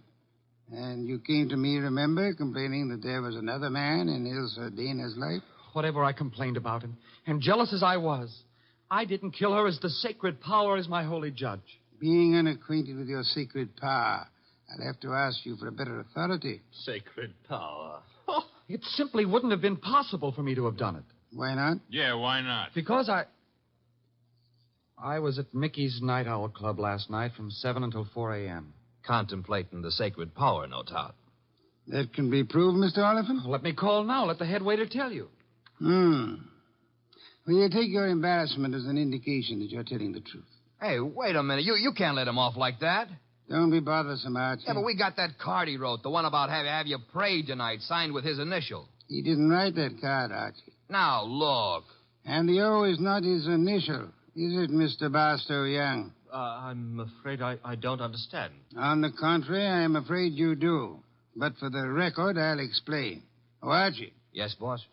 And you came to me, remember, complaining that there was another man in Ilse Dana's life? Whatever I complained about him, and jealous as I was, I didn't kill her as the sacred power is my holy judge. Being unacquainted with your sacred power, I'll have to ask you for a better authority. Sacred power. Oh, it simply wouldn't have been possible for me to have done it. Why not? Yeah, why not? Because I was at Mickey's Night Owl Club last night from 7 until 4 a.m. Contemplating the sacred power, no doubt. That can be proved, Mr. Oliphant? Let me call now. Let the head waiter tell you. Well, you take your embarrassment as an indication that you're telling the truth. Hey, wait a minute. You can't let him off like that. Don't be bothersome, Archie. Yeah, but we got that card he wrote, the one about have you prayed tonight, signed with his initial. He didn't write that card, Archie. Now, look. And the O is not his initial. Is it, Mr. Barstow Young? I'm afraid I don't understand. On the contrary, I am afraid you do. But for the record, I'll explain. Oh, Archie. Yes, boss?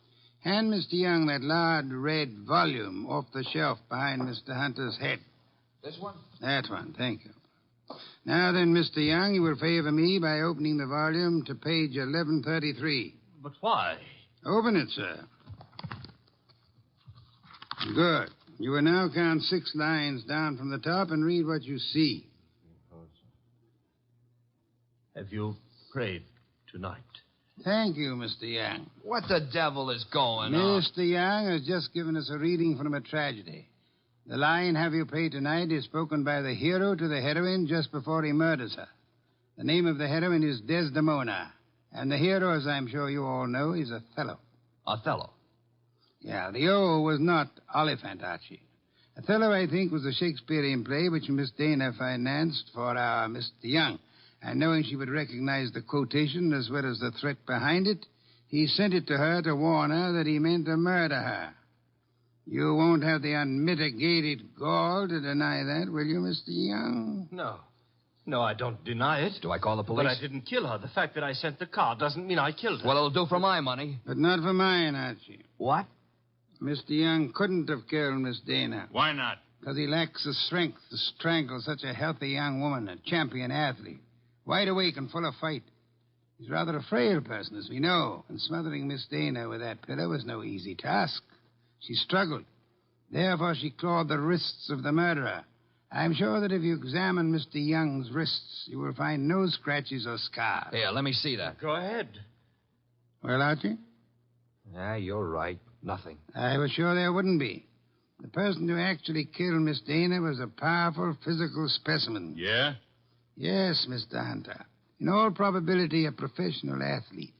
Hand Mr. Young that large red volume off the shelf behind Mr. Hunter's head. This one? That one, thank you. Now then, Mr. Young, you will favor me by opening the volume to page 1133. But why? Open it, sir. Good. You will now count 6 lines down from the top and read what you see. Have you prayed tonight? Thank you, Mr. Young. What the devil is going on? Mr. Young has just given us a reading from a tragedy. The line, "Have you prayed tonight," is spoken by the hero to the heroine just before he murders her. The name of the heroine is Desdemona. And the hero, as I'm sure you all know, is Othello. Othello? Yeah, the O was not Oliphant, Archie. Othello, I think, was a Shakespearean play which Miss Dana financed for our Mr. Young. And knowing she would recognize the quotation as well as the threat behind it, he sent it to her to warn her that he meant to murder her. You won't have the unmitigated gall to deny that, will you, Mr. Young? No. No, I don't deny it. Do I call the police? But I didn't kill her. The fact that I sent the car doesn't mean I killed her. Well, it'll do for my money. But not for mine, Archie. What? Mr. Young couldn't have killed Miss Dana. Why not? Because he lacks the strength to strangle such a healthy young woman, a champion athlete. Wide awake and full of fight. He's rather a frail person, as we know, and smothering Miss Dana with that pillow was no easy task. She struggled. Therefore, she clawed the wrists of the murderer. I'm sure that if you examine Mr. Young's wrists, you will find no scratches or scars. Here, let me see that. Go ahead. Well, Archie? Yeah, you're right. Nothing. I was sure there wouldn't be. The person who actually killed Miss Dana was a powerful physical specimen. Yeah? Yes, Mr. Hunter. In all probability, a professional athlete.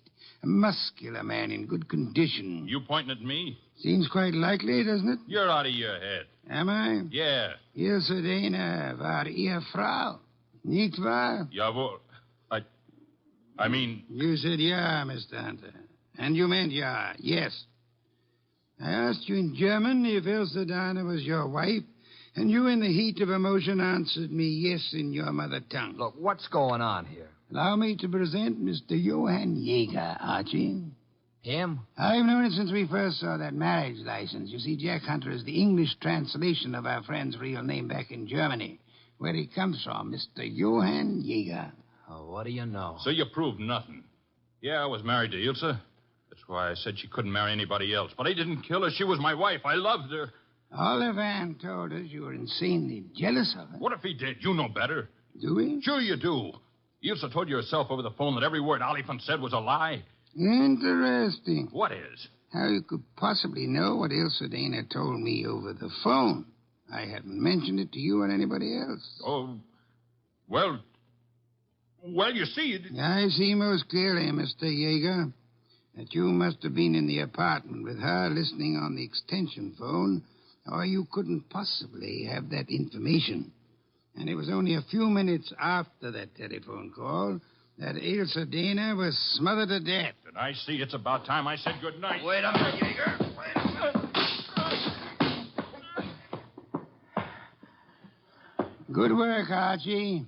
A muscular man in good condition. You pointing at me? Seems quite likely, doesn't it? You're out of your head. Am I? Yeah. Ilse Dana war Ehefrau. Nicht wahr? Jawohl. I mean... You said yeah, Mr. Hunter. And you meant yeah, yes. I asked you in German if Ilse Dana was your wife, and you, in the heat of emotion, answered me yes in your mother tongue. Look, what's going on here? Allow me to present Mr. Johann Jaeger, Archie. Him? I've known it since we first saw that marriage license. You see, Jack Hunter is the English translation of our friend's real name back in Germany, where he comes from, Mr. Johann Jaeger. Oh, what do you know? So you proved nothing. Yeah, I was married to Ilse. That's why I said she couldn't marry anybody else. But I didn't kill her. She was my wife. I loved her. Oliphant told us you were insanely jealous of her. What if he did? You know better. Do we? Sure you do. Ilse told you herself over the phone that every word Oliphant said was a lie. Interesting. What is? How you could possibly know what Ilse Dana told me over the phone. I haven't mentioned it to you or anybody else. Oh, well, you see... I see most clearly, Mr. Jaeger, that you must have been in the apartment with her listening on the extension phone, or you couldn't possibly have that information. And it was only a few minutes after that telephone call that Ilse Dana was smothered to death. And I see it's about time I said good night. Wait a minute, Jaeger. Wait a minute. Good work, Archie.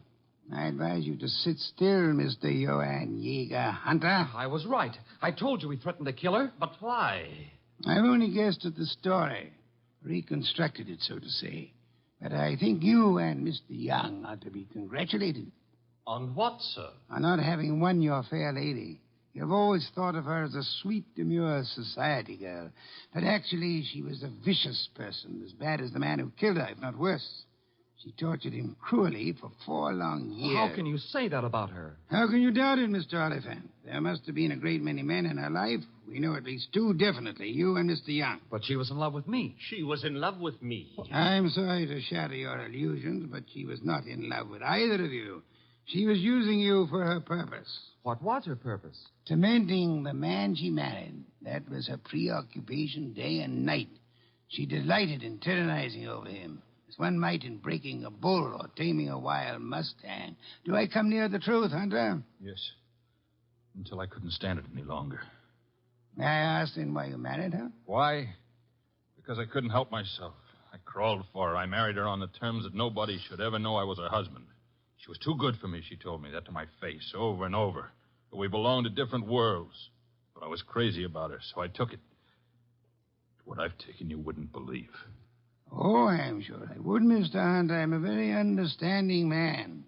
I advise you to sit still, Mr. Johann Jaeger Hunter. I was right. I told you he threatened to kill her. But why? I've only guessed at the story. Reconstructed it, so to say. But I think you and Mr. Young ought to be congratulated. On what, sir? On not having won your fair lady. You've always thought of her as a sweet, demure society girl. But actually, she was a vicious person, as bad as the man who killed her, if not worse. She tortured him cruelly for 4 long years. How can you say that about her? How can you doubt it, Mr. Oliphant? There must have been a great many men in her life. We know at least 2 definitely, you and Mr. Young. But she was in love with me. She was in love with me. I'm sorry to shatter your illusions, but she was not in love with either of you. She was using you for her purpose. What was her purpose? Tormenting the man she married. That was her preoccupation day and night. She delighted in tyrannizing over him, as one might in breaking a bull or taming a wild mustang. Do I come near the truth, Hunter? Yes. Until I couldn't stand it any longer. May I ask then why you married her? Why? Because I couldn't help myself. I crawled for her. I married her on the terms that nobody should ever know I was her husband. She was too good for me, she told me that to my face over and over. But we belonged to different worlds. But I was crazy about her, so I took it. What I've taken you wouldn't believe. Oh, I'm sure I would, Mr. Hunt. I'm a very understanding man.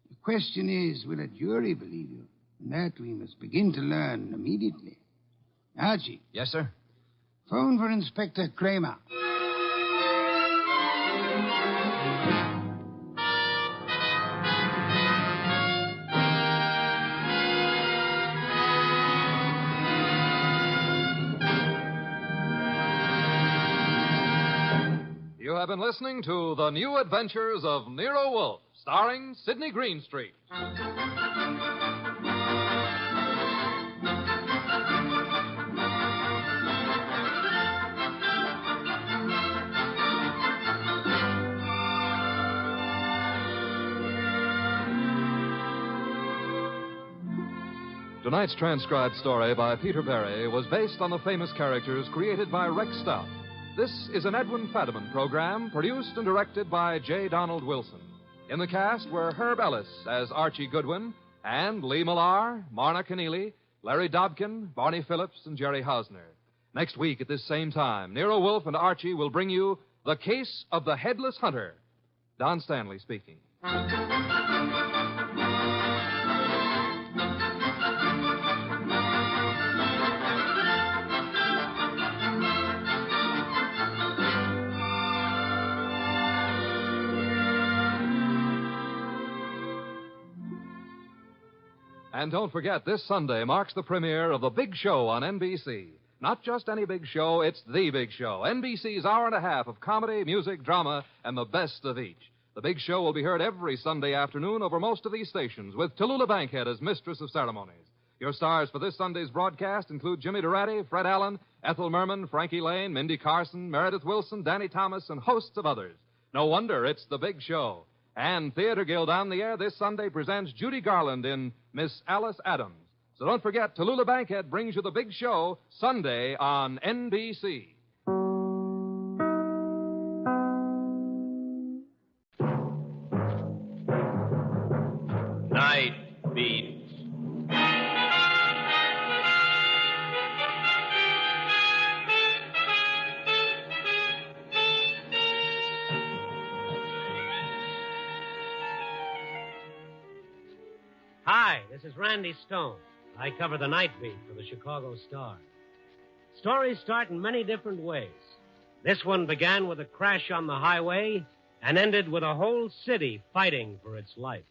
The question is, will a jury believe you? And that we must begin to learn immediately. Archie. Yes, sir? Phone for Inspector Kramer. You have been listening to The New Adventures of Nero Wolfe, starring Sidney Greenstreet. Tonight's transcribed story by Peter Berry was based on the famous characters created by Rex Stout. This is an Edwin Fadiman program produced and directed by J. Donald Wilson. In the cast were Herb Ellis as Archie Goodwin and Lee Millar, Marna Keneally, Larry Dobkin, Barney Phillips, and Jerry Hausner. Next week at this same time, Nero Wolfe and Archie will bring you The Case of the Headless Hunter. Don Stanley speaking. And don't forget, this Sunday marks the premiere of The Big Show on NBC. Not just any big show, it's The Big Show. NBC's hour and a half of comedy, music, drama, and the best of each. The Big Show will be heard every Sunday afternoon over most of these stations, with Tallulah Bankhead as mistress of ceremonies. Your stars for this Sunday's broadcast include Jimmy Durante, Fred Allen, Ethel Merman, Frankie Lane, Mindy Carson, Meredith Wilson, Danny Thomas, and hosts of others. No wonder it's The Big Show. And Theater Guild on the Air this Sunday presents Judy Garland in Miss Alice Adams. So don't forget, Tallulah Bankhead brings you The Big Show Sunday on NBC. Night Beat. Hi, this is Randy Stone. I cover the night beat for the Chicago Star. Stories start in many different ways. This one began with a crash on the highway and ended with a whole city fighting for its life.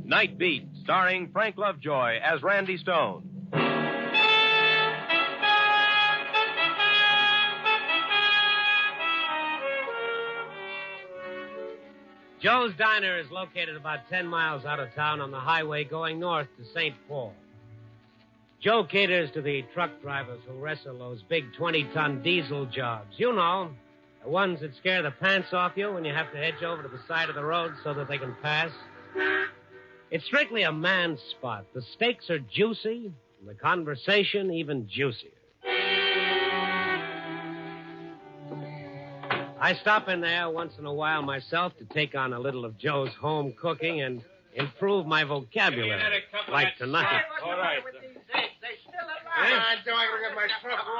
Night Beat, starring Frank Lovejoy as Randy Stone. Joe's Diner is located about 10 miles out of town on the highway going north to St. Paul. Joe caters to the truck drivers who wrestle those big 20-ton diesel jobs. You know, the ones that scare the pants off you when you have to hedge over to the side of the road so that they can pass. It's strictly a man's spot. The steaks are juicy, and the conversation even juicier. I stop in there once in a while myself to take on a little of Joe's home cooking and improve my vocabulary, like tonight. All right.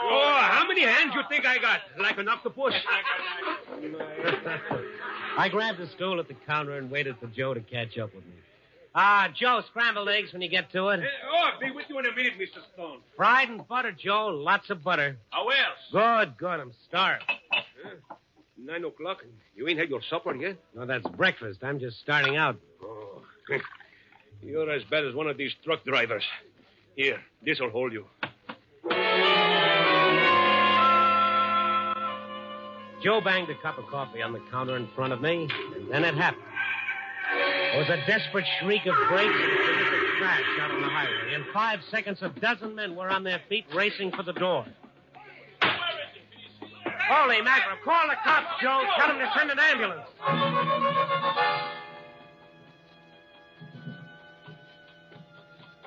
Oh, how many hands you think I got? Like an octopus? I grabbed a stool at the counter and waited for Joe to catch up with me. Joe, scrambled eggs when you get to it. I'll be with you in a minute, Mr. Stone. Fried and butter, Joe. Lots of butter. How else? Good. I'm starved. 9 o'clock, and you ain't had your supper yet? No, that's breakfast. I'm just starting out. Oh, you're as bad as one of these truck drivers. Here, this'll hold you. Joe banged a cup of coffee on the counter in front of me, and then it happened. There was a desperate shriek of brakes and a terrific crash out on the highway. In 5 seconds, a dozen men were on their feet racing for the door. Holy mackerel, call the cops, Joe. Tell them to send an ambulance.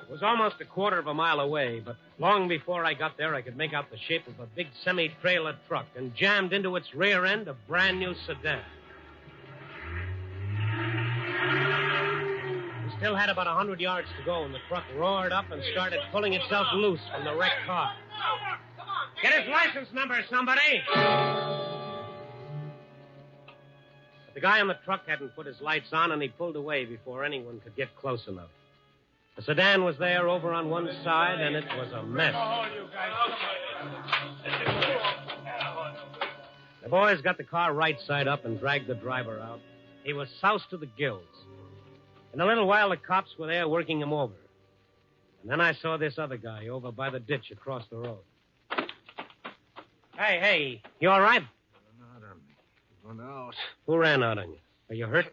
It was almost a quarter of a mile away, but long before I got there, I could make out the shape of a big semi-trailer truck, and jammed into its rear end a brand-new sedan. We still had about 100 yards to go, and the truck roared up and started pulling itself loose from the wrecked car. Get his license number, somebody! The guy on the truck hadn't put his lights on, and he pulled away before anyone could get close enough. The sedan was there over on one side, and it was a mess. The boys got the car right side up and dragged the driver out. He was soused to the gills. In a little while, the cops were there working him over. And then I saw this other guy over by the ditch across the road. Hey, you all right? Run out. Who ran out on you? Are you hurt?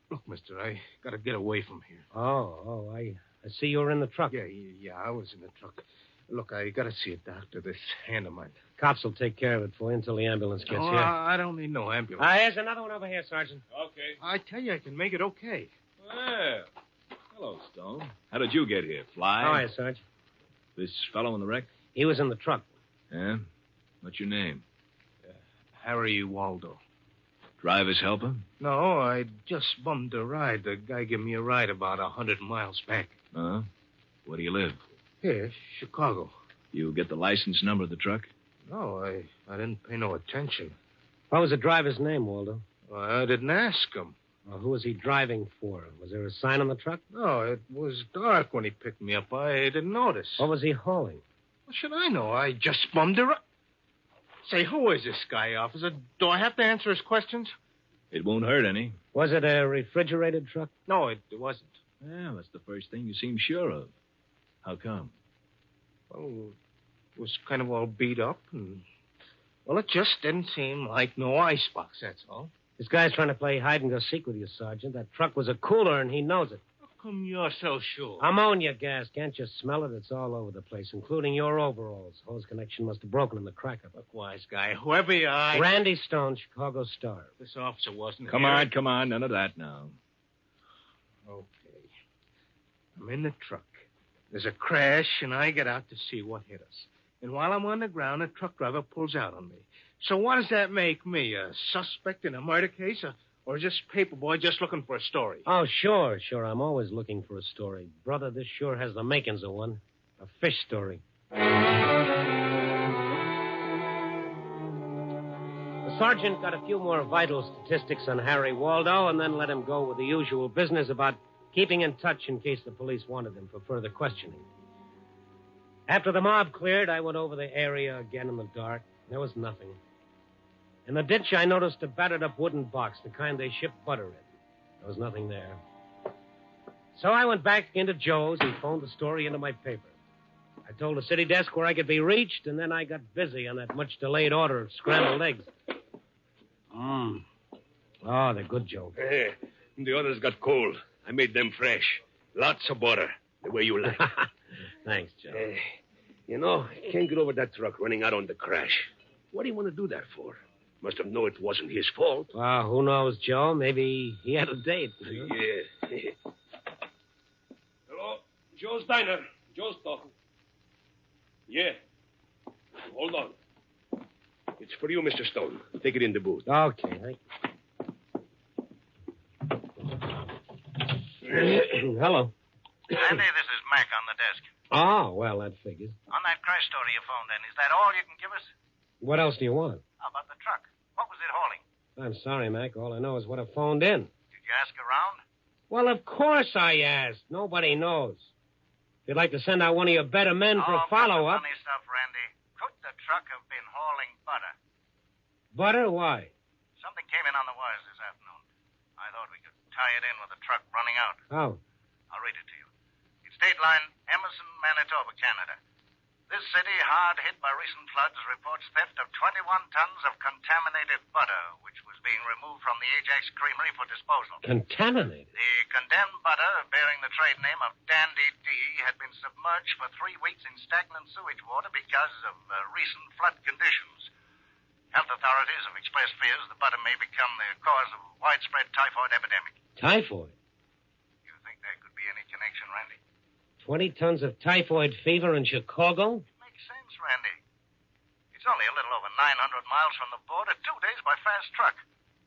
Look, mister, I gotta get away from here. I see you were in the truck. Yeah, I was in the truck. Look, I gotta see a doctor. This hand of mine. Cops will take care of it for you until the ambulance gets here. I don't need no ambulance. Here's another one over here, Sergeant. Okay. I tell you, I can make it okay. Well, hello, Stone. How did you get here? Fly? How are you, Sergeant? This fellow in the wreck? He was in the truck. Yeah? What's your name? Harry Waldo. Driver's helper? No, I just bummed a ride. The guy gave me a ride about 100 miles back. Where do you live? Here, Chicago. You get the license number of the truck? No, I didn't pay no attention. What was the driver's name, Waldo? I didn't ask him. Well, who was he driving for? Was there a sign on the truck? No, it was dark when he picked me up. I didn't notice. What was he hauling? What should I know? I just bummed a ride. Say, who is this guy, officer? Do I have to answer his questions? It won't hurt any. Was it a refrigerated truck? No, it wasn't. Yeah, that's the first thing you seem sure of. How come? Well, it was kind of all beat up, and... Well, it just didn't seem like no icebox, that's all. This guy's trying to play hide-and-go-seek with you, Sergeant. That truck was a cooler, and he knows it. How come you're so sure? Ammonia gas. Can't you smell it? It's all over the place, including your overalls. Hose connection must have broken in the cracker. Look, wise guy, whoever you are... Randy Stone, Chicago Star. This officer wasn't Come here. on. None of that now. Okay. I'm in the truck. There's a crash, and I get out to see what hit us. And while I'm on the ground, a truck driver pulls out on me. So what does that make me? A suspect in a murder case? Or just paperboy just looking for a story? Oh, sure. I'm always looking for a story. Brother, this sure has the makings of one. A fish story. The sergeant got a few more vital statistics on Harry Waldo and then let him go with the usual business about keeping in touch in case the police wanted him for further questioning. After the mob cleared, I went over the area again in the dark. There was nothing. In the ditch, I noticed a battered-up wooden box, the kind they ship butter in. There was nothing there. So I went back into Joe's and phoned the story into my paper. I told the city desk where I could be reached, and then I got busy on that much-delayed order of scrambled eggs. Oh, they're good, Joe. Hey, the others got cold. I made them fresh. Lots of butter, the way you like. Thanks, Joe. You know, I can't get over that truck running out on the crash. What do you want to do that for? Must have known it wasn't his fault. Well, who knows, Joe? Maybe he had a date. Yeah. Hello? Joe's Diner. Joe's talking. Yeah. Hold on. It's for you, Mr. Stone. Take it in the booth. Okay, thank you. Hello. Andy, this is Mac on the desk. Oh, well, that figures. On that crash story you phoned in, is that all you can give us? What else do you want? How about the truck? What was it hauling? I'm sorry, Mac. All I know is what I phoned in. Did you ask around? Well, of course I asked. Nobody knows. If you'd like to send out one of your better men for a follow-up... Funny stuff, Randy. Could the truck have been hauling butter? Butter? Why? Something came in on the wires this afternoon. I thought we could tie it in with the truck running out. How? I'll read it to you. It's date line, Emerson, Manitoba, Canada. This city, hard hit by recent floods, reports theft of 21 tons of contaminated butter, which was being removed from the Ajax Creamery for disposal. Contaminated? The condemned butter, bearing the trade name of Dandy D, had been submerged for 3 weeks in stagnant sewage water because of recent flood conditions. Health authorities have expressed fears the butter may become the cause of a widespread typhoid epidemic. Typhoid? You think there could be any connection, Randy? 20 tons of typhoid fever in Chicago? Makes sense, Randy. It's only a little over 900 miles from the border, 2 days by fast truck.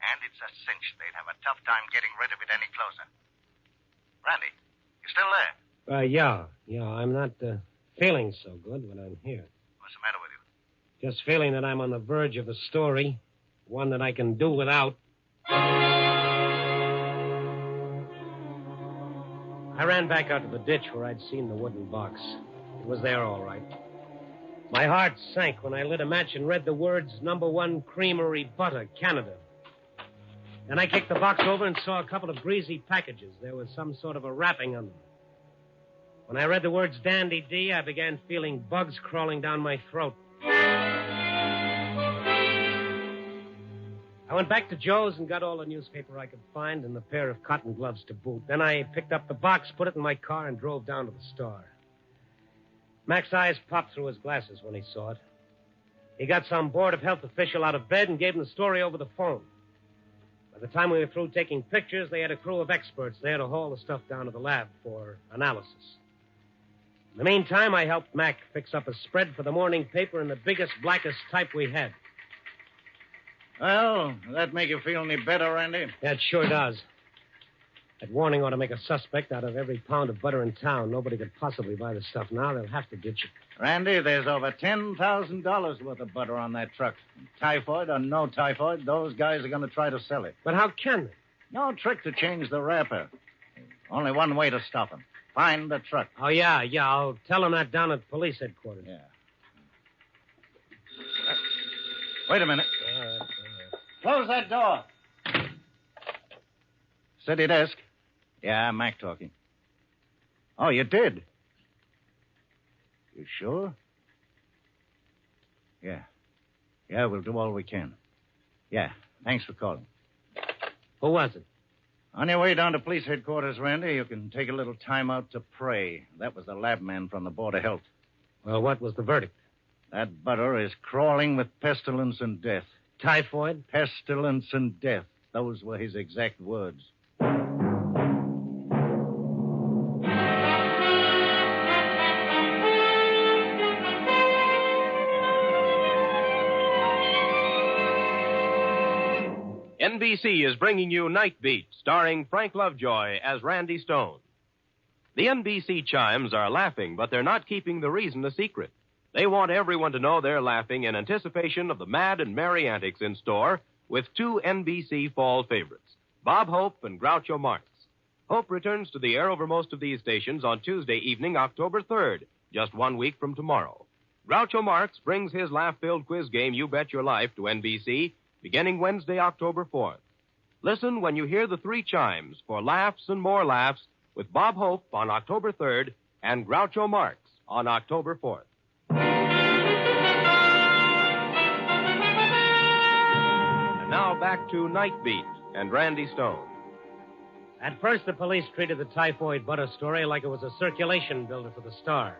And it's a cinch they'd have a tough time getting rid of it any closer. Randy, you still there? Yeah. I'm not feeling so good, but I'm here. What's the matter with you? Just feeling that I'm on the verge of a story, one that I can do without. I ran back out to the ditch where I'd seen the wooden box. It was there all right. My heart sank when I lit a match and read the words, #1 Creamery Butter, Canada. Then I kicked the box over and saw a couple of greasy packages. There was some sort of a wrapping on them. When I read the words Dandy D, I began feeling bugs crawling down my throat. I went back to Joe's and got all the newspaper I could find and a pair of cotton gloves to boot. Then I picked up the box, put it in my car, and drove down to the Star. Mac's eyes popped through his glasses when he saw it. He got some Board of Health official out of bed and gave him the story over the phone. By the time we were through taking pictures, they had a crew of experts there to haul the stuff down to the lab for analysis. In the meantime, I helped Mac fix up a spread for the morning paper in the biggest, blackest type we had. Well, does that make you feel any better, Randy? Yeah, it sure does. That warning ought to make a suspect out of every pound of butter in town. Nobody could possibly buy the stuff now. They'll have to ditch it. Randy, there's over $10,000 worth of butter on that truck. Typhoid or no typhoid, those guys are going to try to sell it. But how can they? No trick to change the wrapper. Only one way to stop them. Find the truck. Oh, yeah. I'll tell them that down at police headquarters. Yeah. Wait a minute. All right. Close that door. Steady desk. Yeah, Mac talking. Oh, you did? You sure? Yeah. Yeah, we'll do all we can. Yeah, thanks for calling. Who was it? On your way down to police headquarters, Randy, you can take a little time out to pray. That was the lab man from the Board of Health. Well, what was the verdict? That butter is crawling with pestilence and death. Typhoid? Pestilence and death. Those were his exact words. NBC is bringing you Nightbeat, starring Frank Lovejoy as Randy Stone. The NBC chimes are laughing, but they're not keeping the reason a secret. They want everyone to know they're laughing in anticipation of the mad and merry antics in store with two NBC fall favorites, Bob Hope and Groucho Marx. Hope returns to the air over most of these stations on Tuesday evening, October 3rd, just 1 week from tomorrow. Groucho Marx brings his laugh-filled quiz game, You Bet Your Life, to NBC beginning Wednesday, October 4th. Listen when you hear the three chimes for laughs and more laughs with Bob Hope on October 3rd and Groucho Marx on October 4th. And now back to Nightbeat and Randy Stone. At first, the police treated the typhoid butter story like it was a circulation builder for the Star.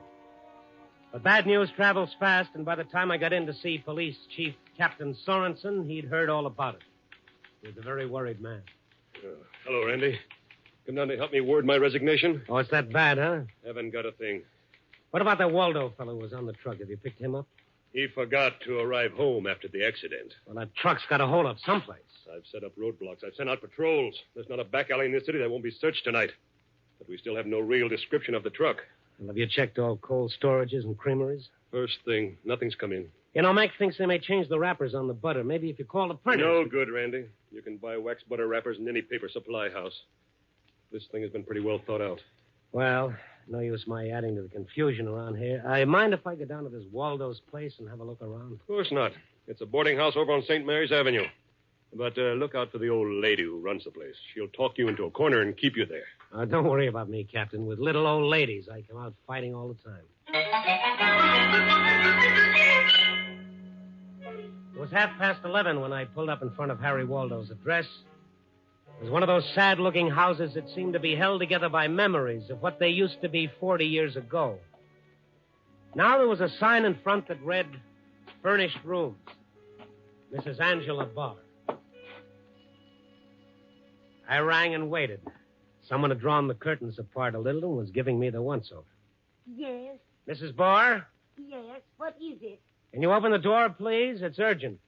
But bad news travels fast, and by the time I got in to see Police Chief Captain Sorensen, he'd heard all about it. He was a very worried man. Hello, Randy. Come down to help me word my resignation? Oh, it's that bad, huh? Haven't got a thing. What about that Waldo fellow who was on the truck? Have you picked him up? He forgot to arrive home after the accident. Well, that truck's got a hold up someplace. I've set up roadblocks. I've sent out patrols. There's not a back alley in this city that won't be searched tonight. But we still have no real description of the truck. Well, have you checked all cold storages and creameries? First thing, nothing's come in. You know, Mac thinks they may change the wrappers on the butter. Maybe if you call the printers. No good, Randy. You can buy wax butter wrappers in any paper supply house. This thing has been pretty well thought out. Well, no use my adding to the confusion around here. I mind if I go down to this Waldo's place and have a look around? Of course not. It's a boarding house over on St. Mary's Avenue. But look out for the old lady who runs the place. She'll talk you into a corner and keep you there. Don't worry about me, Captain. With little old ladies, I come out fighting all the time. It was 11:30 when I pulled up in front of Harry Waldo's address. It was one of those sad-looking houses that seemed to be held together by memories of what they used to be 40 years ago. Now there was a sign in front that read, Furnished Rooms, Mrs. Angela Barr. I rang and waited. Someone had drawn the curtains apart a little and was giving me the once-over. Yes. Mrs. Barr, Yes, what is it? can you open the door, please? It's urgent.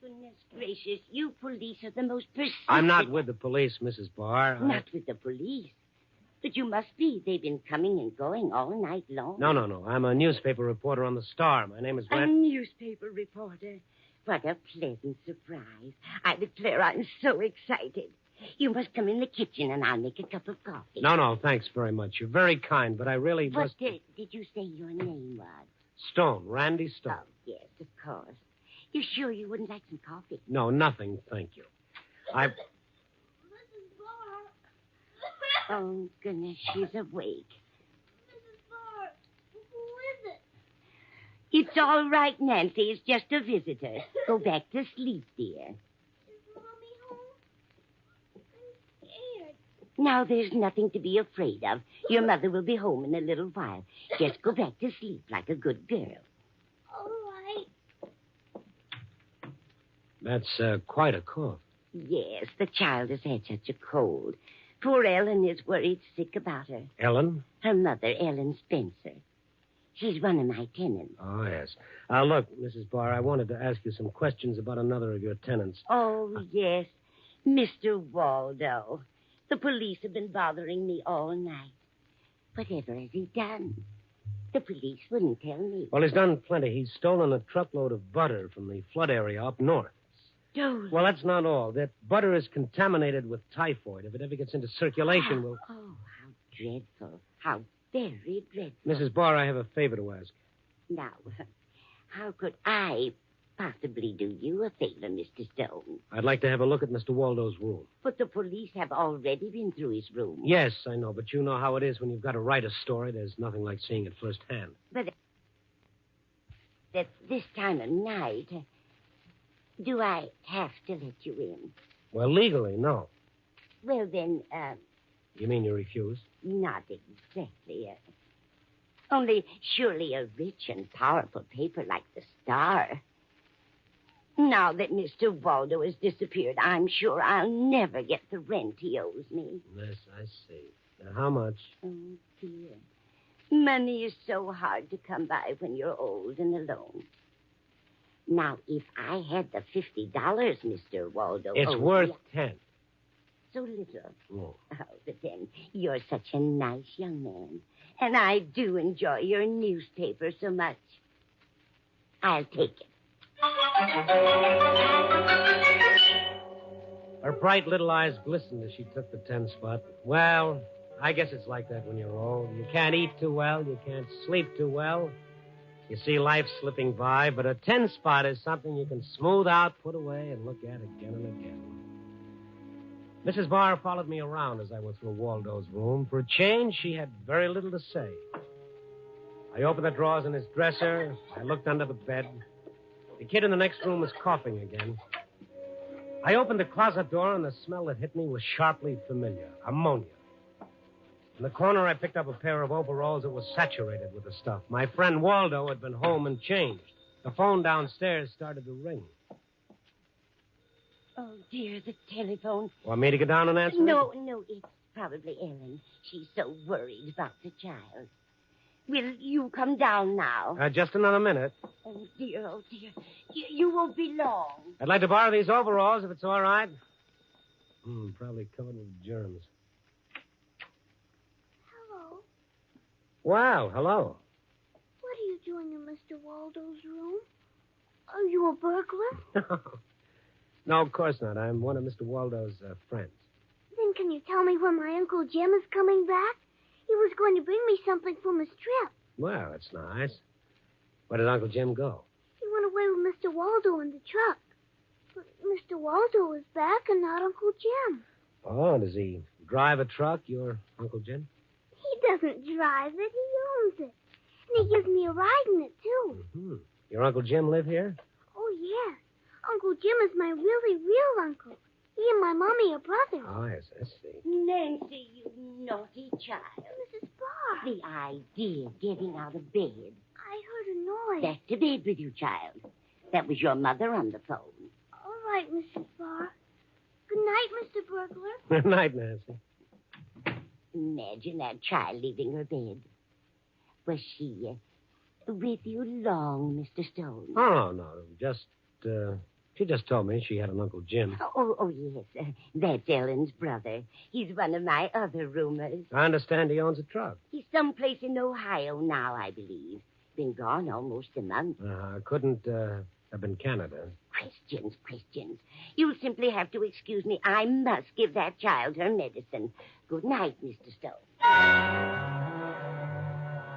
Goodness gracious, you police are the most persistent. I'm not with the police, Mrs. Barr. Not with the police. But you must be. They've been coming and going all night long. No. I'm a newspaper reporter on the Star. My name is A Rand. newspaper reporter. What a pleasant surprise. I declare I'm so excited. You must come in the kitchen and I'll make a cup of coffee. No, thanks very much. You're very kind, but I really What must... did you say your name was? Stone, Randy Stone. Oh, yes, of course. You sure you wouldn't like some coffee? No, nothing, thank you. Oh, goodness, she's awake. Who is it? It's all right, Nancy. It's just a visitor. Go back to sleep, dear. Mommy home? I'm scared. Now, there's nothing to be afraid of. Your mother will be home in a little while. Just go back to sleep like a good girl. All right. That's quite a cough. Yes, the child has had such a cold. Poor Ellen is worried sick about her. Ellen? Her mother, Ellen Spencer. She's one of my tenants. Oh, yes. Look, Mrs. Barr, I wanted to ask you some questions about another of your tenants. Oh, yes. Mr. Waldo. The police have been bothering me all night. Whatever has he done? The police wouldn't tell me. Well, he's done plenty. He's stolen a truckload of butter from the flood area up north. Stolen? Well, that's not all. That butter is contaminated with typhoid. If it ever gets into circulation, we'll... Oh, how dreadful. How very dreadful. Mrs. Barr, I have a favor to ask. Now, how could I possibly do you a favor, Mr. Stone? I'd like to have a look at Mr. Waldo's room. But the police have already been through his room. Yes, I know, but you know how it is when you've got to write a story. There's nothing like seeing it firsthand. But at this time of night, do I have to let you in? Well, legally, no. Well, then, You mean you refuse? not exactly. Only surely a rich and powerful paper like the Star. Now that Mr. Waldo has disappeared, I'm sure I'll never get the rent he owes me. Yes, I see. Now, how much? Oh, dear. Money is so hard to come by when you're old and alone. Now, if I had the $50, Mr. Waldo... It's owed worth me 10. so little. Oh. Oh, but then, you're such a nice young man. And I do enjoy your newspaper so much. I'll take it. Her bright little eyes glistened as she took the 10 spot. Well, I guess it's like that when you're old. You can't eat too well. You can't sleep too well. You see life slipping by, but a 10 spot is something you can smooth out, put away, and look at again and again. Mrs. Barr followed me around as I went through Waldo's room. For a change, she had very little to say. I opened the drawers in his dresser. I looked under the bed. The kid in the next room was coughing again. I opened the closet door, and the smell that hit me was sharply familiar. Ammonia. In the corner, I picked up a pair of overalls that was saturated with the stuff. My friend Waldo had been home and changed. The phone downstairs started to ring. Oh, dear, the telephone. Want me to get down and answer it? No, it's probably Ellen. She's so worried about the child. Will you come down now? Just another minute. Oh, dear. You won't be long. I'd like to borrow these overalls if it's all right. Probably covered with germs. Hello. Wow, hello. What are you doing in Mr. Waldo's room? Are you a burglar? No, of course not. I'm one of Mr. Waldo's friends. Then can you tell me when my Uncle Jim is coming back? He was going to bring me something from his trip. Well, that's nice. Where did Uncle Jim go? He went away with Mr. Waldo in the truck. But Mr. Waldo is back and not Uncle Jim. Oh, does he drive a truck, your Uncle Jim? He doesn't drive it. He owns it. And he gives me a ride in it, too. Mm-hmm. Your Uncle Jim live here? Oh, yes. Uncle Jim is my really real uncle. He and my mommy are brothers. Oh, yes, I see. Nancy, you naughty child. Mrs. Barr. The idea of getting out of bed. I heard a noise. Back to bed with you, child. That was your mother on the phone. All right, Mrs. Barr. Good night, Mr. Burglar. Good night, Nancy. Imagine that child leaving her bed. Was she with you long, Mr. Stone? Oh, no. She just told me she had an Uncle Jim. Oh, yes. That's Ellen's brother. He's one of my other roomers. I understand he owns a truck. He's someplace in Ohio now, I believe. Been gone almost a month. Couldn't have been Canada. Christians. You'll simply have to excuse me. I must give that child her medicine. Good night, Mr. Stone.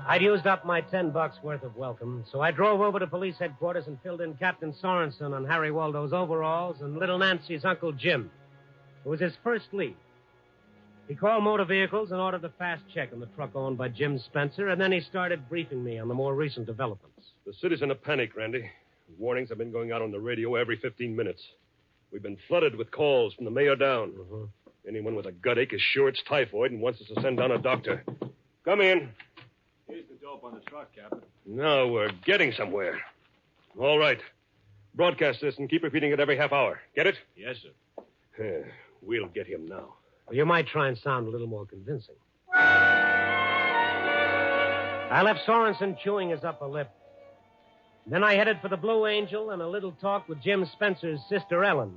I'd used up my $10 worth of welcome, so I drove over to police headquarters and filled in Captain Sorensen on Harry Waldo's overalls and little Nancy's Uncle Jim. It was his first lead. He called motor vehicles and ordered a fast check on the truck owned by Jim Spencer, and then he started briefing me on the more recent developments. The city's in a panic, Randy. Warnings have been going out on the radio every 15 minutes. We've been flooded with calls from the mayor down. Anyone with a gut ache is sure it's typhoid and wants us to send down a doctor. Come in. Here's the dope on the truck, Captain. Now we're getting somewhere. All right. Broadcast this and keep repeating it every half hour. Get it? Yes, sir. We'll get him now. Well, you might try and sound a little more convincing. I left Sorensen chewing his upper lip. Then I headed for the Blue Angel and a little talk with Jim Spencer's sister, Ellen.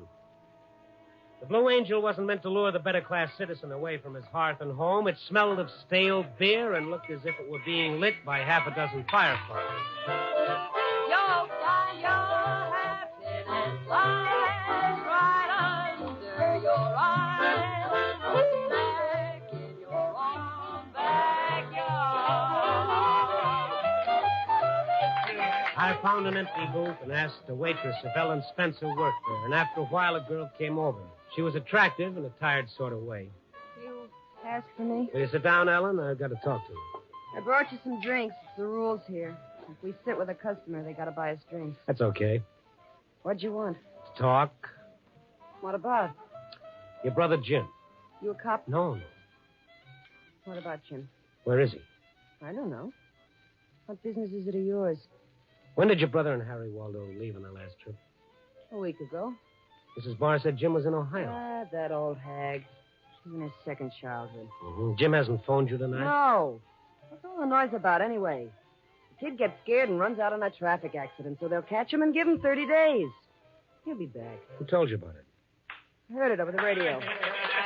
The Blue Angel wasn't meant to lure the better-class citizen away from his hearth and home. It smelled of stale beer and looked as if it were being lit by half a dozen fireflies. You'll find your happiness lies right under your eyes, back in your own backyard. I found an empty booth and asked a waitress if Ellen Spencer worked there, and after a while a girl came over. She was attractive in a tired sort of way. You asked for me? Will you sit down, Ellen? I've got to talk to you. I brought you some drinks. It's the rules here. If we sit with a customer, they gotta buy us drinks. That's okay. What'd you want? To talk. What about? Your brother Jim. You a cop? No. What about Jim? Where is he? I don't know. What business is it of yours? When did your brother and Harry Waldo leave on their last trip? A week ago. Mrs. Barr said Jim was in Ohio. That old hag. She's in her second childhood. Jim hasn't phoned you tonight? No. What's all the noise about anyway? The kid gets scared and runs out on a traffic accident, so they'll catch him and give him 30 days. He'll be back. Who told you about it? I heard it over the radio.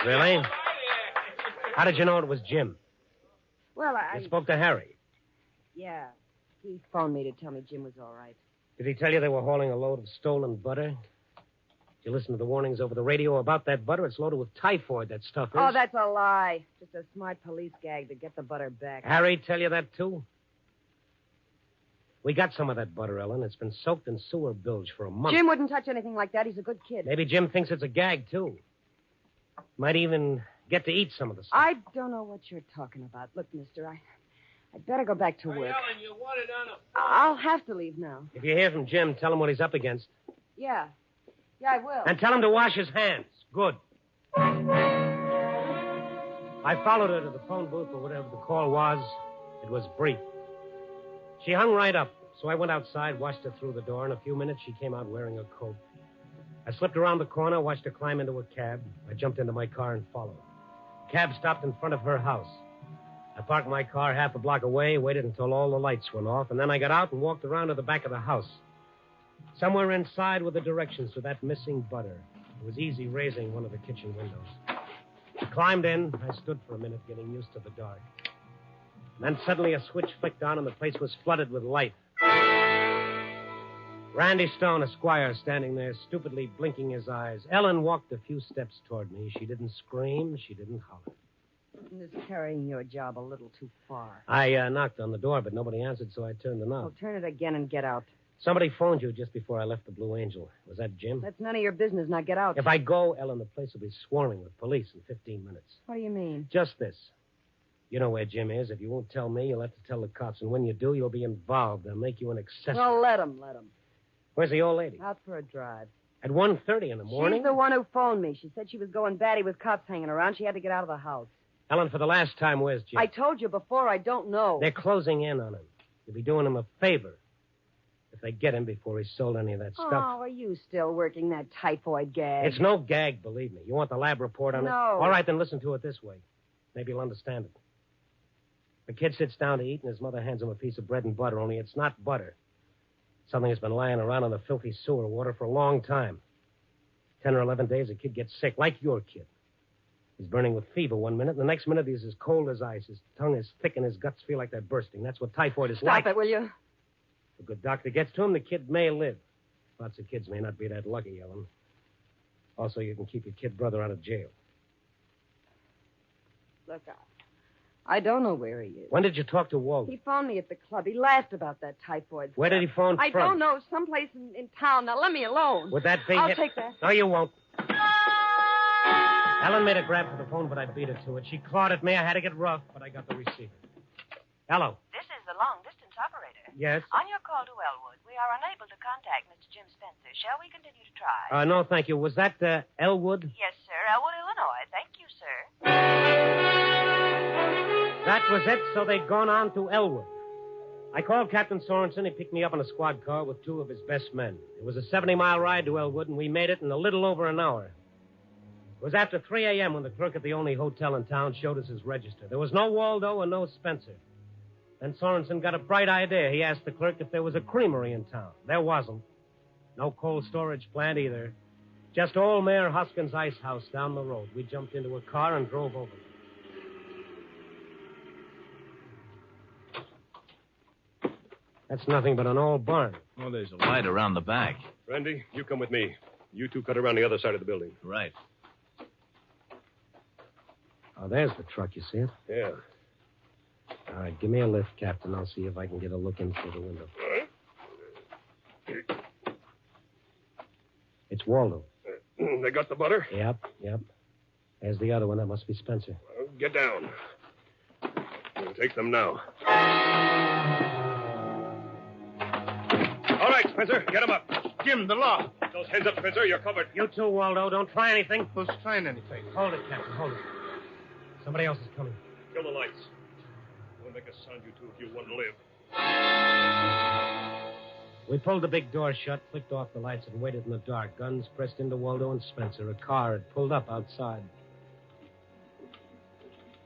Really? How did you know it was Jim? Well, You spoke to Harry. Yeah. He phoned me to tell me Jim was all right. Did he tell you they were hauling a load of stolen butter? Did you listen to the warnings over the radio about that butter? It's loaded with typhoid, that stuff is. Oh, that's a lie. Just a smart police gag to get the butter back. Harry tell you that, too? We got some of that butter, Ellen. It's been soaked in sewer bilge for a month. Jim wouldn't touch anything like that. He's a good kid. Maybe Jim thinks it's a gag, too. Might even get to eat some of the stuff. I don't know what you're talking about. Look, mister, I'd better go back to work. Ellen, you want it on a... I'll have to leave now. If you hear from Jim, tell him what he's up against. Yeah. Yeah, I will. And tell him to wash his hands. Good. I followed her to the phone booth or whatever the call was. It was brief. She hung right up, so I went outside, watched her through the door. In a few minutes, she came out wearing a coat. I slipped around the corner, watched her climb into a cab. I jumped into my car and followed. The cab stopped in front of her house. I parked my car half a block away, waited until all the lights went off, and then I got out and walked around to the back of the house. Somewhere inside were the directions to that missing butter. It was easy raising one of the kitchen windows. I climbed in. I stood for a minute, getting used to the dark. And then suddenly a switch flicked on and the place was flooded with light. Randy Stone, Esquire, standing there, stupidly blinking his eyes. Ellen walked a few steps toward me. She didn't scream. She didn't holler. This is carrying your job a little too far. I knocked on the door, but nobody answered, so I turned the knob. Well, turn it again and get out. Somebody phoned you just before I left the Blue Angel. Was that Jim? That's none of your business. Now get out. If I go, Ellen, the place will be swarming with police in 15 minutes. What do you mean? Just this. You know where Jim is. If you won't tell me, you'll have to tell the cops. And when you do, you'll be involved. They'll make you an accessory. Well, let him. Where's the old lady? Out for a drive. At 1:30 in the morning? She's the one who phoned me. She said she was going batty with cops hanging around. She had to get out of the house. Ellen, for the last time, where's Jim? I told you before, I don't know. They're closing in on him. You'll be doing him a favor if they get him before he sold any of that stuff. Oh, are you still working that typhoid gag? It's no gag, believe me. You want the lab report on it? No. All right, then listen to it this way. Maybe he'll understand it. The kid sits down to eat, and his mother hands him a piece of bread and butter, only it's not butter. Something that's been lying around in the filthy sewer water for a long time. 10 or 11 days, the kid gets sick, like your kid. He's burning with fever one minute, and the next minute he's as cold as ice. His tongue is thick, and his guts feel like they're bursting. That's what typhoid is like. Stop it, will you? If a good doctor gets to him, the kid may live. Lots of kids may not be that lucky, Ellen. Also, you can keep your kid brother out of jail. Look, I don't know where he is. When did you talk to Walter? He phoned me at the club. He laughed about that typhoid Where stuff. did he phone I from? don't know. Someplace in town. Now, let me alone. Would that be I'll it? take that. No, you won't. Ellen made a grab for the phone, but I beat her to it. She clawed at me. I had to get rough, but I got the receiver. Hello. This is the long-distance operator. Yes? On your call to Elwood, we are unable to contact Mr. Jim Spencer. Shall we continue to try? No, thank you. Was that Elwood? Yes, sir. Elwood, Illinois. Thank you, sir. That was it, so they'd gone on to Elwood. I called Captain Sorensen. He picked me up in a squad car with two of his best men. It was a 70-mile ride to Elwood, and we made it in a little over an hour. It was after 3 a.m. when the clerk at the only hotel in town showed us his register. There was no Waldo and no Spencer. Then Sorensen got a bright idea. He asked the clerk if there was a creamery in town. There wasn't. No cold storage plant either. Just old Mayor Hoskins' ice house down the road. We jumped into a car and drove over. That's nothing but an old barn. Oh, there's a light around the back. Randy, you come with me. You two cut around the other side of the building. Right. Oh, there's the truck. You see it? Yeah. All right, give me a lift, Captain. I'll see if I can get a look in through the window. It's Waldo. They got the butter? Yep. There's the other one. That must be Spencer. Well, get down. We'll take them now. All right, Spencer, get him up. Jim, the law. Get those hands up, Spencer. You're covered. You too, Waldo. Don't try anything. Who's trying anything? Hold it, Captain. Hold it. Somebody else is coming. Kill the lights. We'll make a sound, you two, if you want to live. We pulled the big door shut, flicked off the lights, and waited in the dark. Guns pressed into Waldo and Spencer. A car had pulled up outside.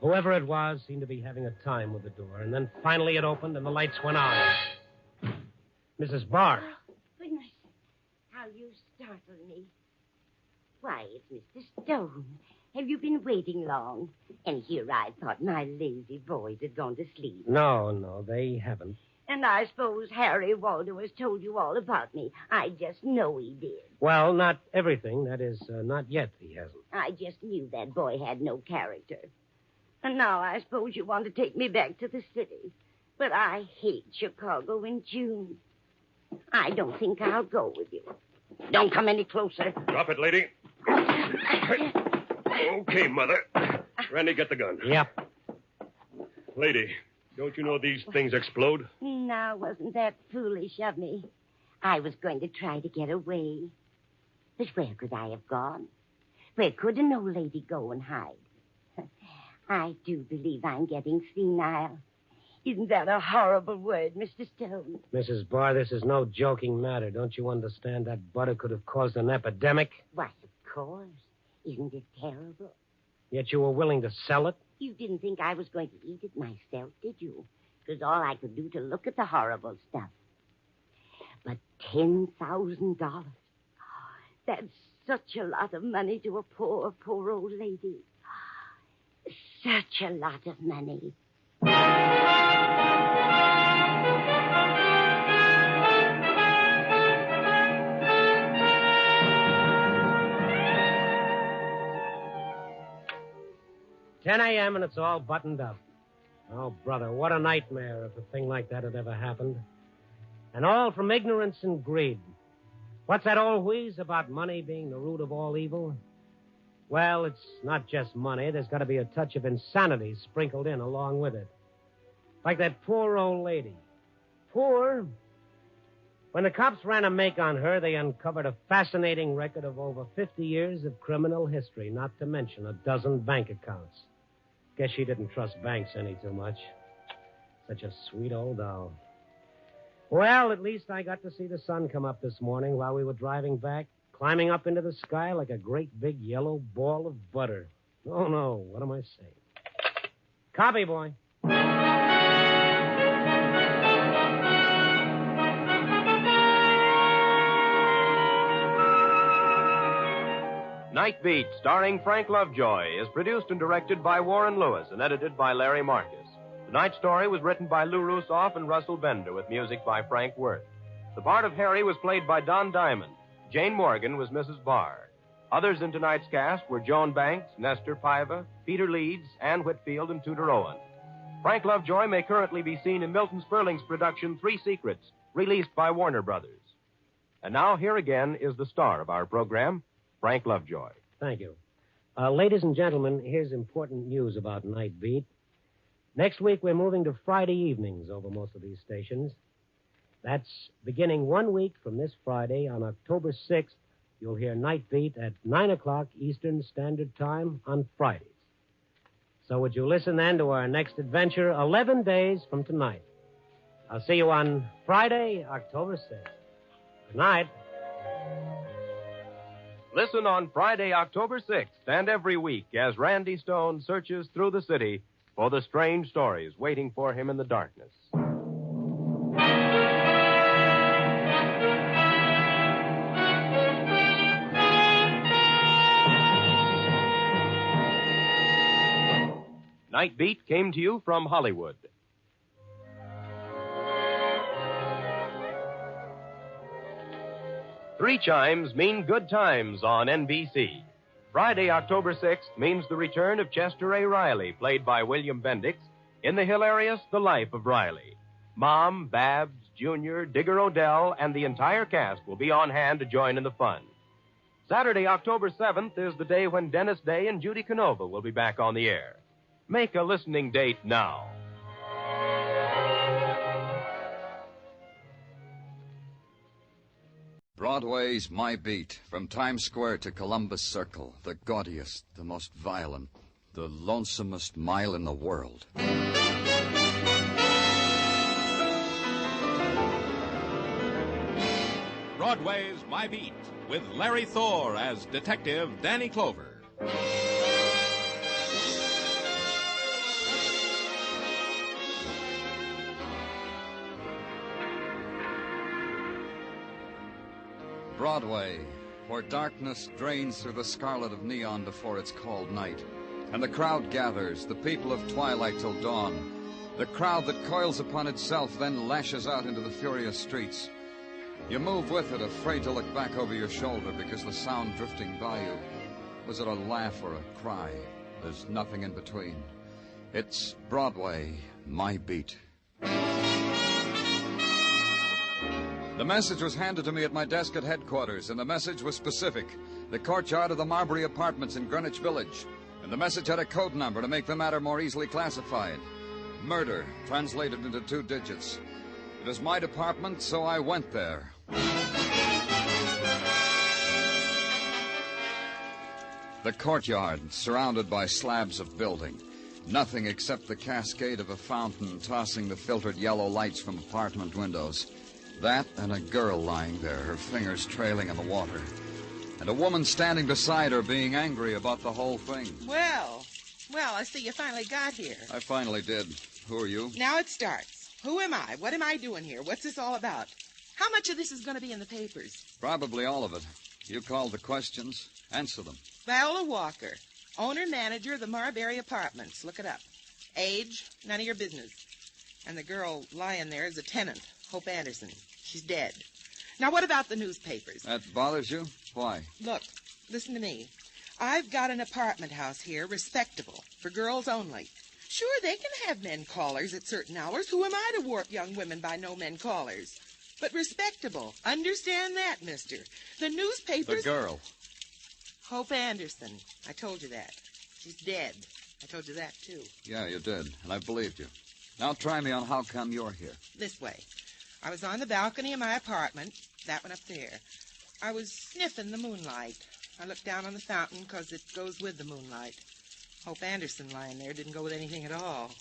Whoever it was seemed to be having a time with the door. And then finally it opened and the lights went on. Mrs. Barr. Oh, goodness. How you startled me. Why, it's Mr. Stone. Have you been waiting long? And here I thought my lazy boys had gone to sleep. No, they haven't. And I suppose Harry Waldo has told you all about me. I just know he did. Well, not everything. That is, not yet he hasn't. I just knew that boy had no character. And now I suppose you want to take me back to the city. But I hate Chicago in June. I don't think I'll go with you. Don't come any closer. Drop it, lady. Okay, Mother. Randy, get the gun. Yep. Lady, don't you know these things explode? Now, wasn't that foolish of me? I was going to try to get away. But where could I have gone? Where could an old lady go and hide? I do believe I'm getting senile. Isn't that a horrible word, Mr. Stone? Mrs. Barr, this is no joking matter. Don't you understand that butter could have caused an epidemic? Why, of course. Isn't it terrible? Yet you were willing to sell it? You didn't think I was going to eat it myself, did you? It was all I could do to look at the horrible stuff. But $10,000. That's such a lot of money to a poor old lady. Such a lot of money. 10 a.m. and it's all buttoned up. Oh, brother, what a nightmare if a thing like that had ever happened. And all from ignorance and greed. What's that old wheeze about money being the root of all evil? Well, it's not just money. There's got to be a touch of insanity sprinkled in along with it. Like that poor old lady. Poor? When the cops ran a make on her, they uncovered a fascinating record of over 50 years of criminal history, not to mention a dozen bank accounts. Guess she didn't trust banks any too much. Such a sweet old doll. Well, at least I got to see the sun come up this morning while we were driving back, climbing up into the sky like a great big yellow ball of butter. Oh, no, what am I saying? Copy, boy. Night Beat, starring Frank Lovejoy, is produced and directed by Warren Lewis and edited by Larry Marcus. Tonight's story was written by Lou Rusoff and Russell Bender with music by Frank Worth. The part of Harry was played by Don Diamond. Jane Morgan was Mrs. Barr. Others in tonight's cast were Joan Banks, Nestor Paiva, Peter Leeds, Ann Whitfield, and Tudor Owen. Frank Lovejoy may currently be seen in Milton Sperling's production Three Secrets, released by Warner Brothers. And now, here again is the star of our program, Frank Lovejoy. Thank you. Ladies and gentlemen, here's important news about Night Beat. Next week, we're moving to Friday evenings over most of these stations. That's beginning 1 week from this Friday. On October 6th, you'll hear Night Beat at 9 o'clock Eastern Standard Time on Fridays. So would you listen then to our next adventure 11 days from tonight? I'll see you on Friday, October 6th. Good night. Listen on Friday, October 6th, and every week as Randy Stone searches through the city for the strange stories waiting for him in the darkness. Night Beat came to you from Hollywood. Three chimes mean good times on NBC. Friday, October 6th means the return of Chester A. Riley, played by William Bendix, in the hilarious The Life of Riley. Mom, Babs, Junior, Digger Odell, and the entire cast will be on hand to join in the fun. Saturday, October 7th is the day when Dennis Day and Judy Canova will be back on the air. Make a listening date now. Broadway's My Beat, from Times Square to Columbus Circle, the gaudiest, the most violent, the lonesomest mile in the world. Broadway's My Beat, with Larry Thor as Detective Danny Clover. Broadway, where darkness drains through the scarlet of neon before it's called night, and the crowd gathers, the people of twilight till dawn, the crowd that coils upon itself, then lashes out into the furious streets. You move with it, afraid to look back over your shoulder because the sound drifting by you. Was it a laugh or a cry? There's nothing in between. It's Broadway, My Beat. The message was handed to me at my desk at headquarters, and the message was specific. The courtyard of the Marbury Apartments in Greenwich Village. And the message had a code number to make the matter more easily classified. Murder, translated into 2 digits. It was my department, so I went there. The courtyard, surrounded by slabs of building. Nothing except the cascade of a fountain tossing the filtered yellow lights from apartment windows. That and a girl lying there, her fingers trailing in the water. And a woman standing beside her being angry about the whole thing. Well, I see you finally got here. I finally did. Who are you? Now it starts. Who am I? What am I doing here? What's this all about? How much of this is going to be in the papers? Probably all of it. You called the questions. Answer them. Viola Walker, owner-manager of the Marbury Apartments. Look it up. Age, none of your business. And the girl lying there is a tenant, Hope Anderson. She's dead. Now, what about the newspapers? That bothers you? Why? Look, listen to me. I've got an apartment house here, respectable, for girls only. Sure, they can have men callers at certain hours. Who am I to warp young women by no men callers? But respectable. Understand that, mister. The newspapers... The girl. Hope Anderson. I told you that. She's dead. I told you that, too. Yeah, you did, and I believed you. Now try me on how come you're here. This way. I was on the balcony of my apartment, that one up there. I was sniffing the moonlight. I looked down on the fountain because it goes with the moonlight. Hope Anderson lying there didn't go with anything at all.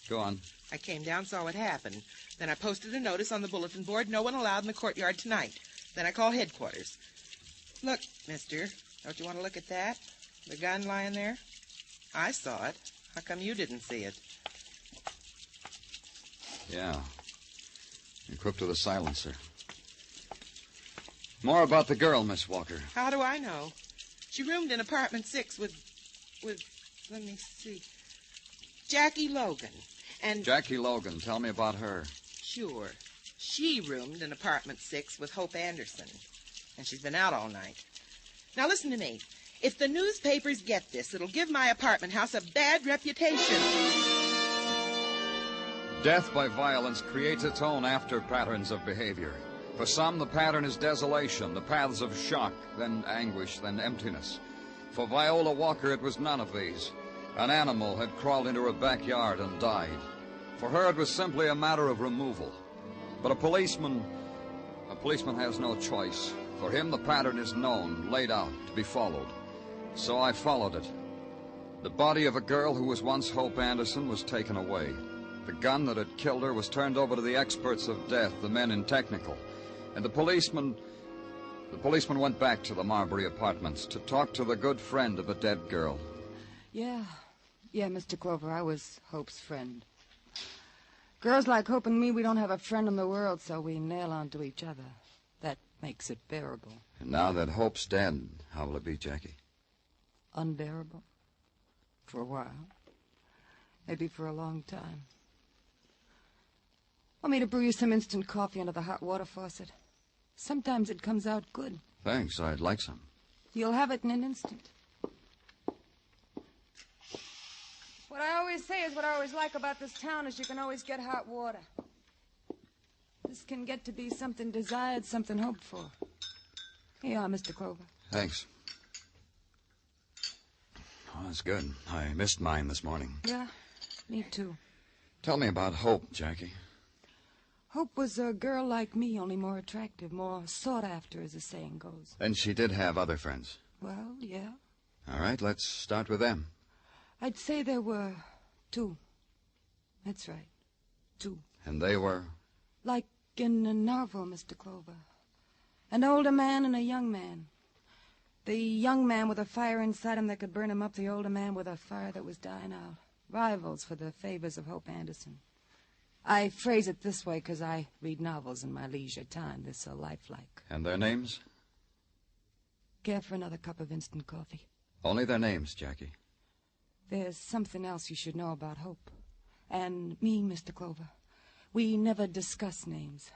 Go on. I came down, saw what happened. Then I posted a notice on the bulletin board, no one allowed in the courtyard tonight. Then I called headquarters. Look, mister, don't you want to look at that? The gun lying there? I saw it. How come you didn't see it? Yeah. Equipped with a silencer. More about the girl, Miss Walker. How do I know? She roomed in apartment 6 with, let me see, Jackie Logan. And Jackie Logan. Tell me about her. Sure. She roomed in apartment 6 with Hope Anderson. And she's been out all night. Now listen to me. If the newspapers get this, it'll give my apartment house a bad reputation. Death by violence creates its own after patterns of behavior. For some, the pattern is desolation, the paths of shock, then anguish, then emptiness. For Viola Walker, it was none of these. An animal had crawled into her backyard and died. For her, it was simply a matter of removal. But a policeman has no choice. For him, the pattern is known, laid out, to be followed. So I followed it. The body of a girl who was once Hope Anderson was taken away. The gun that had killed her was turned over to the experts of death, the men in technical. And the policeman went back to the Marbury apartments to talk to the good friend of the dead girl. Yeah, Mr. Clover, I was Hope's friend. Girls like Hope and me, we don't have a friend in the world, so we nail onto each other. That makes it bearable. And now that Hope's dead, how will it be, Jackie? Unbearable. For a while. Maybe for a long time. Want me to brew you some instant coffee under the hot water faucet? Sometimes it comes out good. Thanks, I'd like some. You'll have it in an instant. What I always say is what I always like about this town is you can always get hot water. This can get to be something desired, something hoped for. Here you are, Mr. Clover. Thanks. Oh, that's good. I missed mine this morning. Yeah, me too. Tell me about Hope, Jackie. Hope was a girl like me, only more attractive, more sought after, as the saying goes. And she did have other friends. Well, yeah. All right, let's start with them. I'd say there were 2. That's right, 2. And they were? Like in a novel, Mr. Clover. An older man and a young man. The young man with a fire inside him that could burn him up, the older man with a fire that was dying out. Rivals for the favors of Hope Anderson. I phrase it this way because I read novels in my leisure time. They're so lifelike. And their names? Care for another cup of instant coffee? Only their names, Jackie. There's something else you should know about Hope. And me, Mr. Clover. We never discuss names.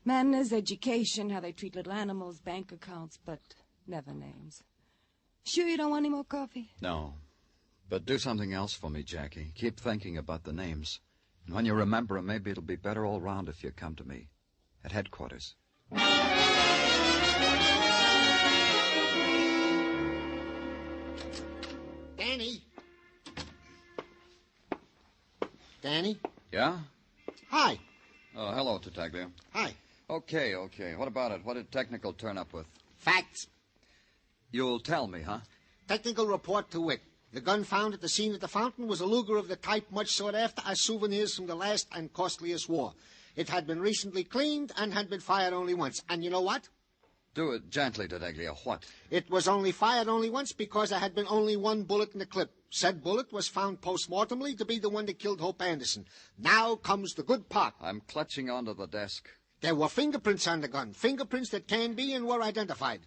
Manners, education, how they treat little animals, bank accounts, but never names. Sure you don't want any more coffee? No. But do something else for me, Jackie. Keep thinking about the names. And when you remember them, maybe it'll be better all round if you come to me at headquarters. Danny? Danny? Yeah? Hi. Oh, hello, Tartaglia. Hi. Okay. What about it? What did technical turn up with? Facts. You'll tell me, huh? Technical report to wit. The gun found at the scene at the fountain was a Luger of the type much sought after as souvenirs from the last and costliest war. It had been recently cleaned and had been fired only once. And you know what? Do it gently, Tartaglia. What? It was only fired only once because there had been only one bullet in the clip. Said bullet was found post-mortemly to be the one that killed Hope Anderson. Now comes the good part. I'm clutching onto the desk. There were fingerprints on the gun. Fingerprints that can be and were identified.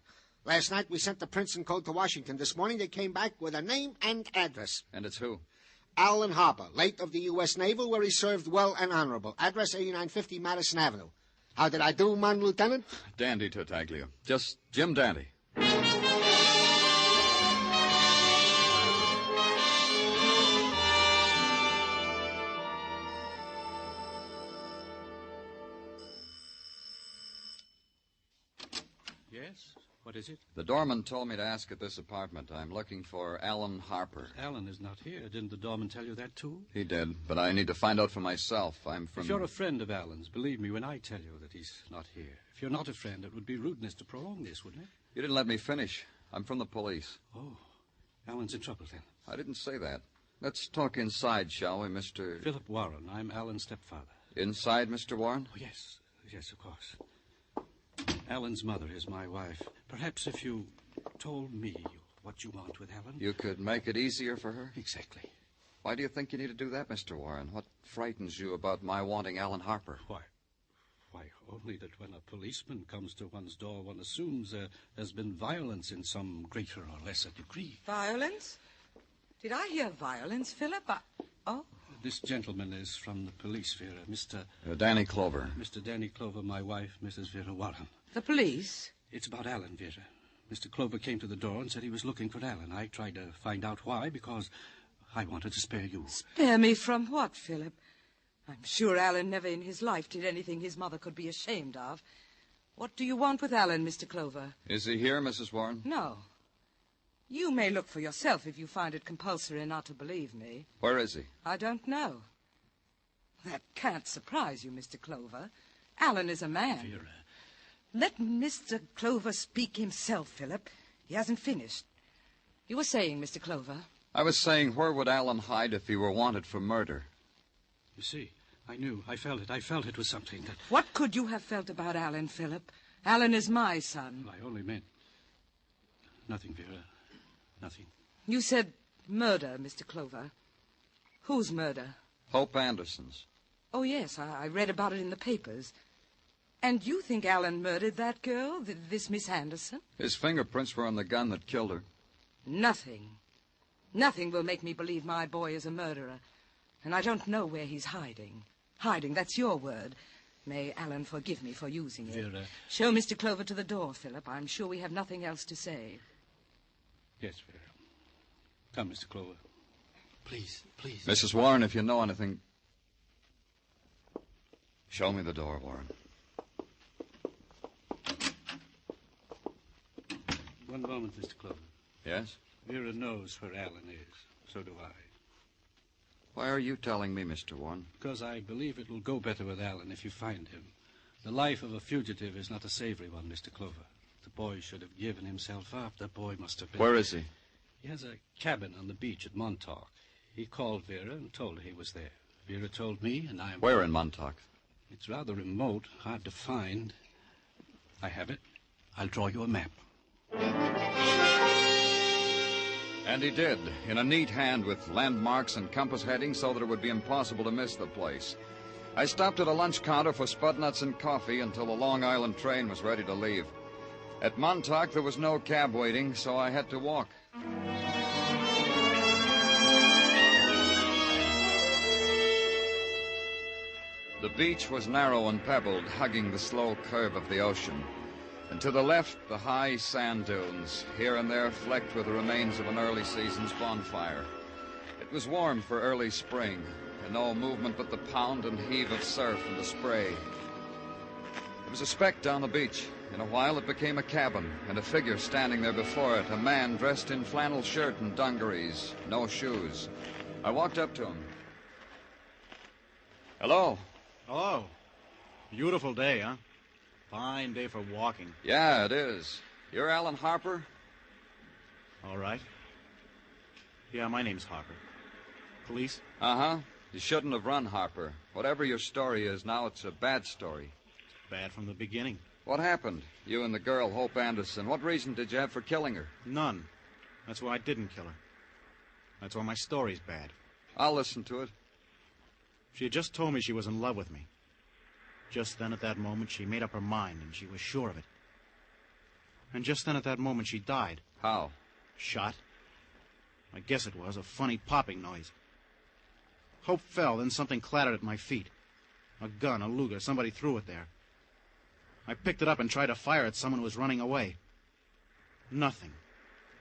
Last night we sent the prints and code to Washington. This morning they came back with a name and address. And it's who? Alan Harper, late of the U.S. Naval, where he served well and honorable. Address 8950 Madison Avenue. How did I do, man, Lieutenant? Dandy, Tartaglia. Just Jim Dandy. Yes? What is it? The doorman told me to ask at this apartment. I'm looking for Alan Harper. Alan is not here. Didn't the doorman tell you that, too? He did, but I need to find out for myself. I'm from... If you're a friend of Alan's, believe me when I tell you that he's not here. If you're not a friend, it would be rudeness to prolong this, wouldn't it? You didn't let me finish. I'm from the police. Oh, Alan's in trouble, then. I didn't say that. Let's talk inside, shall we, Mr... Philip Warren. I'm Alan's stepfather. Inside, Mr. Warren? Oh, yes. Yes, of course. Alan's mother is my wife. Perhaps if you told me what you want with Alan... You could make it easier for her? Exactly. Why do you think you need to do that, Mr. Warren? What frightens you about my wanting Alan Harper? Why, only that when a policeman comes to one's door, one assumes there's been violence in some greater or lesser degree. Violence? Did I hear violence, Philip? Oh. This gentleman is from the police, Vera. Mr. Danny Clover. Mr. Danny Clover, my wife, Mrs. Vera Warren. The police? It's about Alan, Vera. Mr. Clover came to the door and said he was looking for Alan. I tried to find out why, because I wanted to spare you. Spare me from what, Philip? I'm sure Alan never in his life did anything his mother could be ashamed of. What do you want with Alan, Mr. Clover? Is he here, Mrs. Warren? No. You may look for yourself if you find it compulsory not to believe me. Where is he? I don't know. That can't surprise you, Mr. Clover. Alan is a man. Vera. Let Mr. Clover speak himself, Philip. He hasn't finished. You were saying, Mr. Clover? I was saying, where would Alan hide if he were wanted for murder? You see, I knew. I felt it. I felt it was something that... What could you have felt about Alan, Philip? Alan is my son. I only meant... Nothing, Vera. Nothing. You said murder, Mr. Clover. Whose murder? Hope Anderson's. Oh, yes, I read about it in the papers. And you think Alan murdered that girl, this Miss Anderson? His fingerprints were on the gun that killed her. Nothing. Nothing will make me believe my boy is a murderer. And I don't know where he's hiding. Hiding, that's your word. May Alan forgive me for using it. Vera. Show Mr. Clover to the door, Philip. I'm sure we have nothing else to say. Yes, Vera. Come, Mr. Clover. Please, please. Mrs. Warren, if you know anything... Show me the door, Warren. One moment, Mr. Clover. Yes? Vera knows where Alan is. So do I. Why are you telling me, Mr. Warren? Because I believe it will go better with Alan if you find him. The life of a fugitive is not a savory one, Mr. Clover. The boy should have given himself up. The boy must have been... Where is he? He has a cabin on the beach at Montauk. He called Vera and told her he was there. Vera told me, and I'm... Where in Montauk? It's rather remote, hard to find. I have it. I'll draw you a map. And he did, in a neat hand with landmarks and compass headings so that it would be impossible to miss the place. I stopped at a lunch counter for spud nuts and coffee until the Long Island train was ready to leave. At Montauk, there was no cab waiting, so I had to walk. The beach was narrow and pebbled, hugging the slow curve of the ocean. And to the left, the high sand dunes, here and there flecked with the remains of an early season's bonfire. It was warm for early spring, and no movement but the pound and heave of surf and the spray. There was a speck down the beach. In a while, it became a cabin, and a figure standing there before it, a man dressed in flannel shirt and dungarees, no shoes. I walked up to him. Hello. Hello. Beautiful day, huh? Fine day for walking. Yeah, it is. You're Alan Harper? All right. Yeah, my name's Harper. Police? Uh-huh. You shouldn't have run, Harper. Whatever your story is, now it's a bad story. It's bad from the beginning. What happened? You and the girl, Hope Anderson. What reason did you have for killing her? None. That's why I didn't kill her. That's why my story's bad. I'll listen to it. She had just told me she was in love with me. Just then, at that moment, she made up her mind, and she was sure of it. And just then, at that moment, she died. How? Shot. I guess it was a funny popping noise. Hope fell, then something clattered at my feet. A gun, a Luger, somebody threw it there. I picked it up and tried to fire at someone who was running away. Nothing.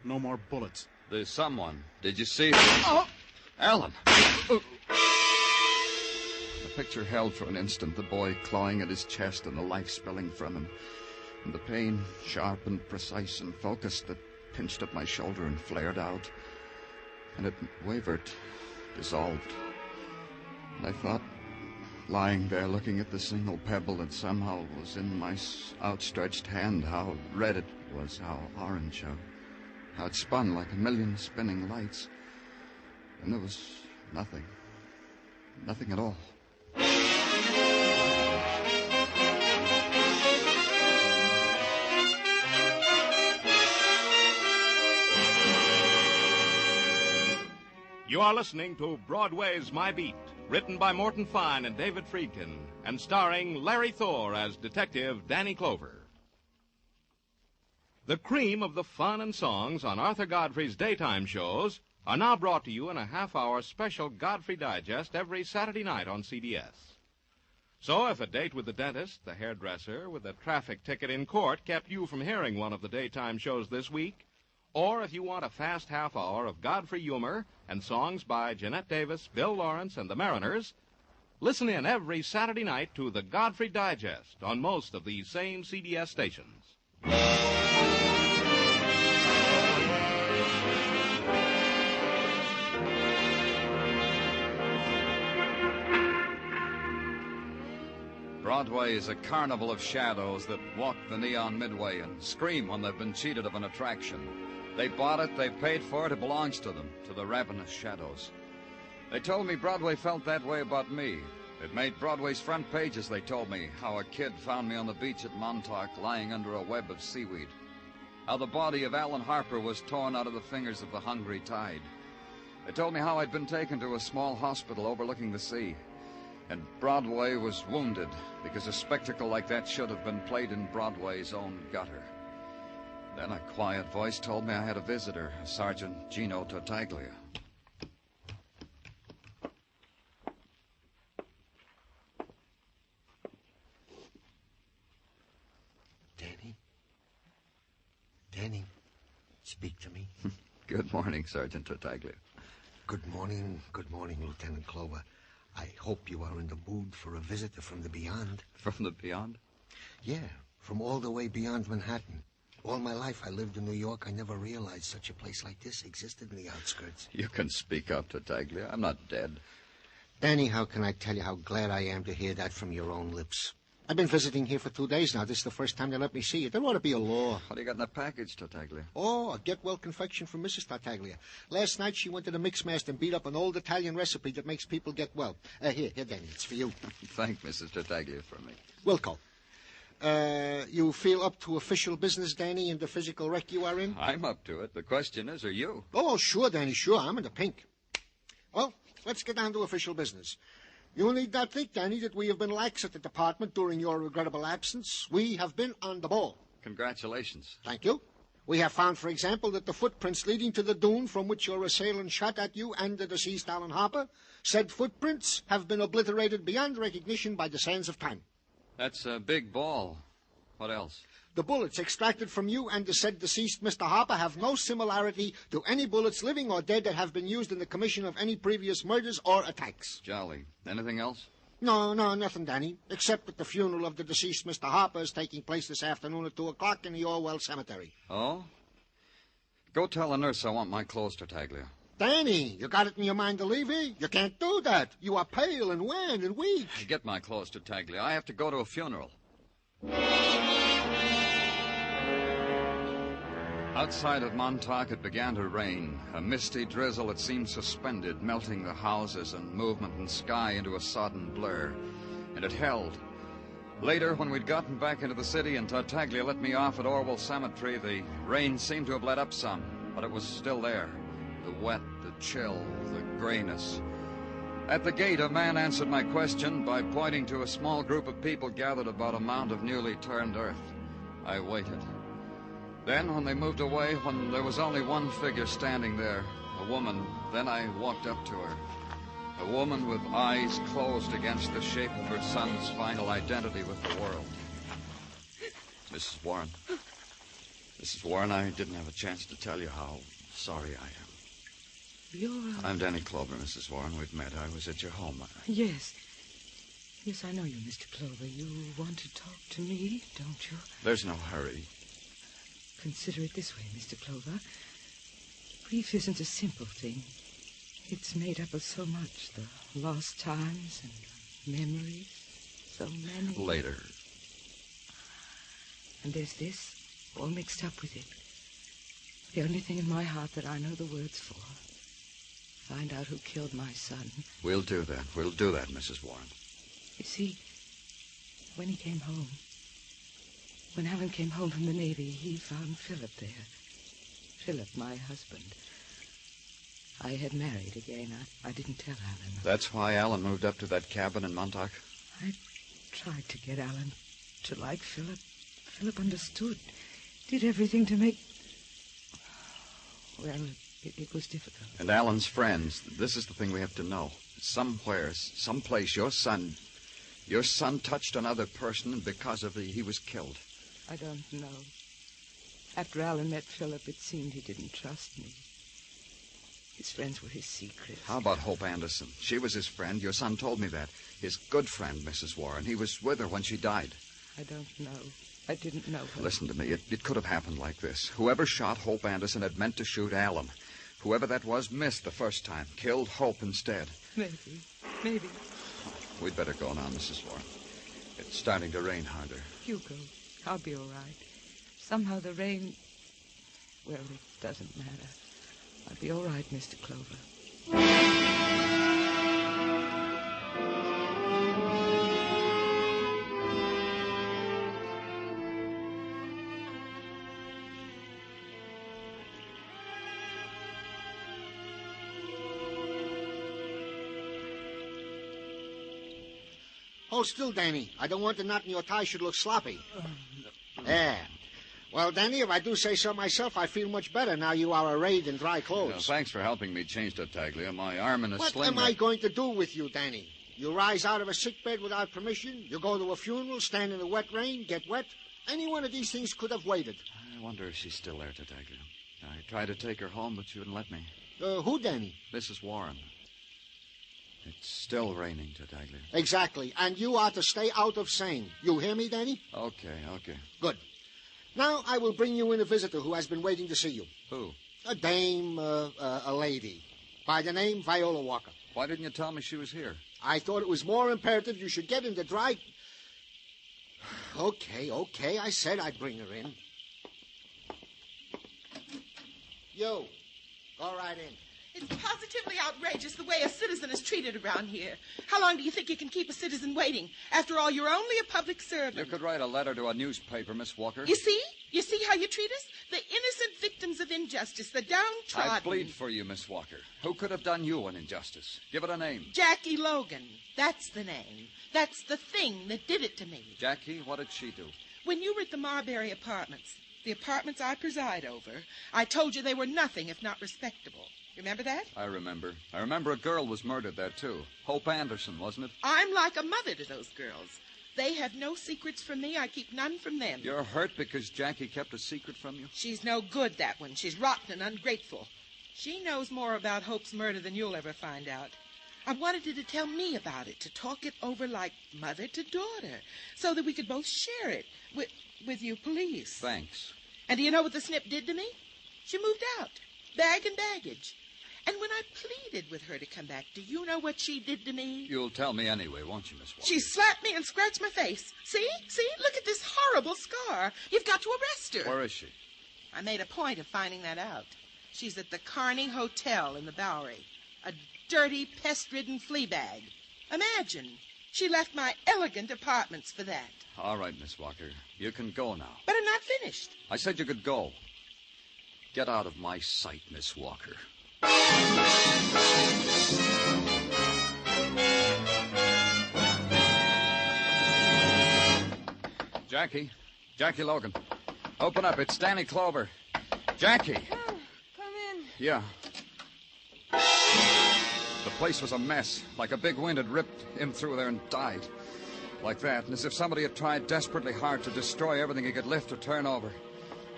No more bullets. There's someone. Did you see them? Oh! Alan! The picture held for an instant, the boy clawing at his chest and the life spilling from him. And the pain, sharp and precise and focused, that pinched up my shoulder and flared out. And it wavered, dissolved. And I thought, lying there looking at the single pebble that somehow was in my outstretched hand, how red it was, how orange, how it spun like a million spinning lights. And there was nothing. Nothing at all. You are listening to Broadway's My Beat, written by Morton Fine and David Friedkin, and starring Larry Thor as Detective Danny Clover. The cream of the fun and songs on Arthur Godfrey's daytime shows are now brought to you in a half-hour special Godfrey Digest every Saturday night on CBS. So if a date with the dentist, the hairdresser, with a traffic ticket in court kept you from hearing one of the daytime shows this week, or if you want a fast half-hour of Godfrey humor and songs by Jeanette Davis, Bill Lawrence, and the Mariners, listen in every Saturday night to the Godfrey Digest on most of these same CBS stations. Broadway is a carnival of shadows that walk the neon midway and scream when they've been cheated of an attraction. They bought it, they paid for it, it belongs to them, to the ravenous shadows. They told me Broadway felt that way about me. It made Broadway's front pages, they told me, how a kid found me on the beach at Montauk lying under a web of seaweed. How the body of Alan Harper was torn out of the fingers of the hungry tide. They told me how I'd been taken to a small hospital overlooking the sea. And Broadway was wounded because a spectacle like that should have been played in Broadway's own gutter. Then a quiet voice told me I had a visitor, Sergeant Gino Tartaglia. Danny, speak to me. Good morning, Sergeant Tartaglia. Good morning, Lieutenant Clover. I hope you are in the mood for a visitor from the beyond. From the beyond? Yeah, from all the way beyond Manhattan. All my life I lived in New York. I never realized such a place like this existed in the outskirts. You can speak up, Tartaglia. I'm not dead. Danny, how can I tell you how glad I am to hear that from your own lips? I've been visiting here for 2 days now. This is the first time they let me see you. There ought to be a law. What do you got in the package, Tartaglia? Oh, a get-well confection from Mrs. Tartaglia. Last night she went to the Mixmaster and beat up an old Italian recipe that makes people get well. Here, Danny, it's for you. Thank Mrs. Tartaglia for me. Wilco. You feel up to official business, Danny, in the physical wreck you are in? I'm up to it. The question is, are you? Oh, sure, Danny, sure. I'm in the pink. Well, let's get down to official business. You need not think, Danny, that we have been lax at the department during your regrettable absence. We have been on the ball. Congratulations. Thank you. We have found, for example, that the footprints leading to the dune from which your assailant shot at you and the deceased Alan Harper, said footprints have been obliterated beyond recognition by the sands of time. That's a big ball. What else? The bullets extracted from you and the said deceased Mr. Harper have no similarity to any bullets, living or dead, that have been used in the commission of any previous murders or attacks. Jolly. Anything else? No, nothing, Danny, except that the funeral of the deceased Mr. Harper is taking place this afternoon at 2 o'clock in the Orwell Cemetery. Oh? Go tell the nurse I want my clothes, Tartaglia. Danny, you got it in your mind to leave here? You can't do that. You are pale and wan and weak. Get my clothes, Tartaglia. I have to go to a funeral. Outside of Montauk, it began to rain, a misty drizzle that seemed suspended, melting the houses and movement and sky into a sodden blur. And it held. Later, when we'd gotten back into the city and Tartaglia let me off at Orwell Cemetery, the rain seemed to have let up some, but it was still there. The wet, the chill, the grayness. At the gate, a man answered my question by pointing to a small group of people gathered about a mound of newly turned earth. I waited. Then, when they moved away, when there was only one figure standing there, a woman, then I walked up to her. A woman with eyes closed against the shape of her son's final identity with the world. Mrs. Warren. Mrs. Warren, I didn't have a chance to tell you how sorry I am. I'm Danny Clover, Mrs. Warren. We've met. I was at your home. Yes. Yes, I know you, Mr. Clover. You want to talk to me, don't you? There's no hurry. Consider it this way, Mr. Clover. Grief isn't a simple thing. It's made up of so much. The lost times and memories. So many. Later. And there's this, all mixed up with it. The only thing in my heart that I know the words for. Find out who killed my son. We'll do that. We'll do that, Mrs. Warren. You see, when he came home, when Alan came home from the Navy, he found Philip there. Philip, my husband. I had married again. I didn't tell Alan. That's why Alan moved up to that cabin in Montauk? I tried to get Alan to like Philip. Philip understood. Did everything to make... Well, it was difficult. And Alan's friends, this is the thing we have to know. Somewhere, someplace, your son touched another person, and because of he was killed. I don't know. After Alan met Philip, it seemed he didn't trust me. His friends were his secret. How about Hope Anderson? She was his friend. Your son told me that. His good friend, Mrs. Warren. He was with her when she died. I don't know. I didn't know her. Listen to me. It could have happened like this. Whoever shot Hope Anderson had meant to shoot Alan. Whoever that was missed the first time. Killed Hope instead. Maybe. We'd better go now, Mrs. Warren. It's starting to rain harder. You go. I'll be all right. Somehow the rain... Well, it doesn't matter. I'll be all right, Mr. Clover. Hold still, Danny. I don't want the knot in your tie should look sloppy. There. Well, Danny, if I do say so myself, I feel much better now you are arrayed in dry clothes. Well, thanks for helping me change that, Taglia. My arm in a sling. What am I going to do with you, Danny? You rise out of a sickbed without permission. You go to a funeral, stand in the wet rain, get wet. Any one of these things could have waited. I wonder if she's still there, Taglia. I tried to take her home, but she wouldn't let me. Who, Danny? Mrs. Warren. It's still raining, Taglia. Exactly. And you are to stay out of Seine. You hear me, Danny? Okay. Good. Now I will bring you in a visitor who has been waiting to see you. Who? A dame, a lady, by the name Viola Walker. Why didn't you tell me she was here? I thought it was more imperative you should get in the dry... Okay, I said I'd bring her in. You, go right in. It's positively outrageous the way a citizen is treated around here. How long do you think you can keep a citizen waiting? After all, you're only a public servant. You could write a letter to a newspaper, Miss Walker. You see? You see how you treat us? The innocent victims of injustice, the downtrodden. I plead for you, Miss Walker. Who could have done you an injustice? Give it a name. Jackie Logan. That's the name. That's the thing that did it to me. Jackie, what did she do? When you were at the Marbury Apartments, the apartments I preside over, I told you they were nothing if not respectable. Remember that? I remember. I remember a girl was murdered there, too. Hope Anderson, wasn't it? I'm like a mother to those girls. They have no secrets from me. I keep none from them. You're hurt because Jackie kept a secret from you? She's no good, that one. She's rotten and ungrateful. She knows more about Hope's murder than you'll ever find out. I wanted her to tell me about it, to talk it over like mother to daughter, so that we could both share it with you police. Thanks. And do you know what the snip did to me? She moved out, bag and baggage. And when I pleaded with her to come back, do you know what she did to me? You'll tell me anyway, won't you, Miss Walker? She slapped me and scratched my face. See? Look at this horrible scar. You've got to arrest her. Where is she? I made a point of finding that out. She's at the Kearney Hotel in the Bowery. A dirty, pest-ridden flea bag. Imagine. She left my elegant apartments for that. All right, Miss Walker. You can go now. But I'm not finished. I said you could go. Get out of my sight, Miss Walker. Jackie Logan. Open up. It's Danny Clover. Jackie. Come in. Yeah. The place was a mess. Like a big wind had ripped in through there and died. Like that, and as if somebody had tried desperately hard to destroy everything he could lift or turn over.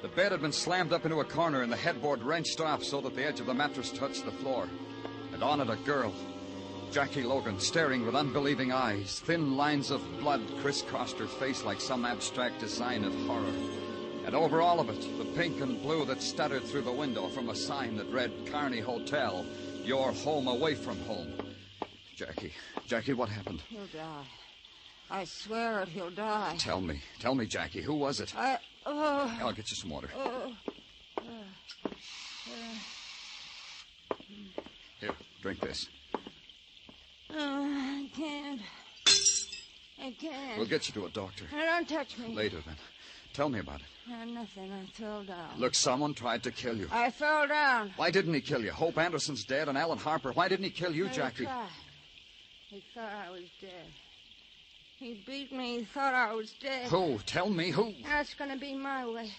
The bed had been slammed up into a corner and the headboard wrenched off so that the edge of the mattress touched the floor. And on it a girl, Jackie Logan, staring with unbelieving eyes. Thin lines of blood crisscrossed her face like some abstract design of horror. And over all of it, the pink and blue that stuttered through the window from a sign that read Kearney Hotel, your home away from home. Jackie, what happened? He'll die. I swear it, he'll die. Tell me, Jackie, who was it? I'll get you some water. Here, drink this. I can't. We'll get you to a doctor. Don't touch me. Later, then. Tell me about it. Nothing. I fell down. Look, someone tried to kill you. I fell down. Why didn't he kill you? Hope Anderson's dead and Alan Harper. Why didn't he kill you, Jackie? He thought I was dead. He beat me. He thought I was dead. Who? Tell me who. That's going to be my way.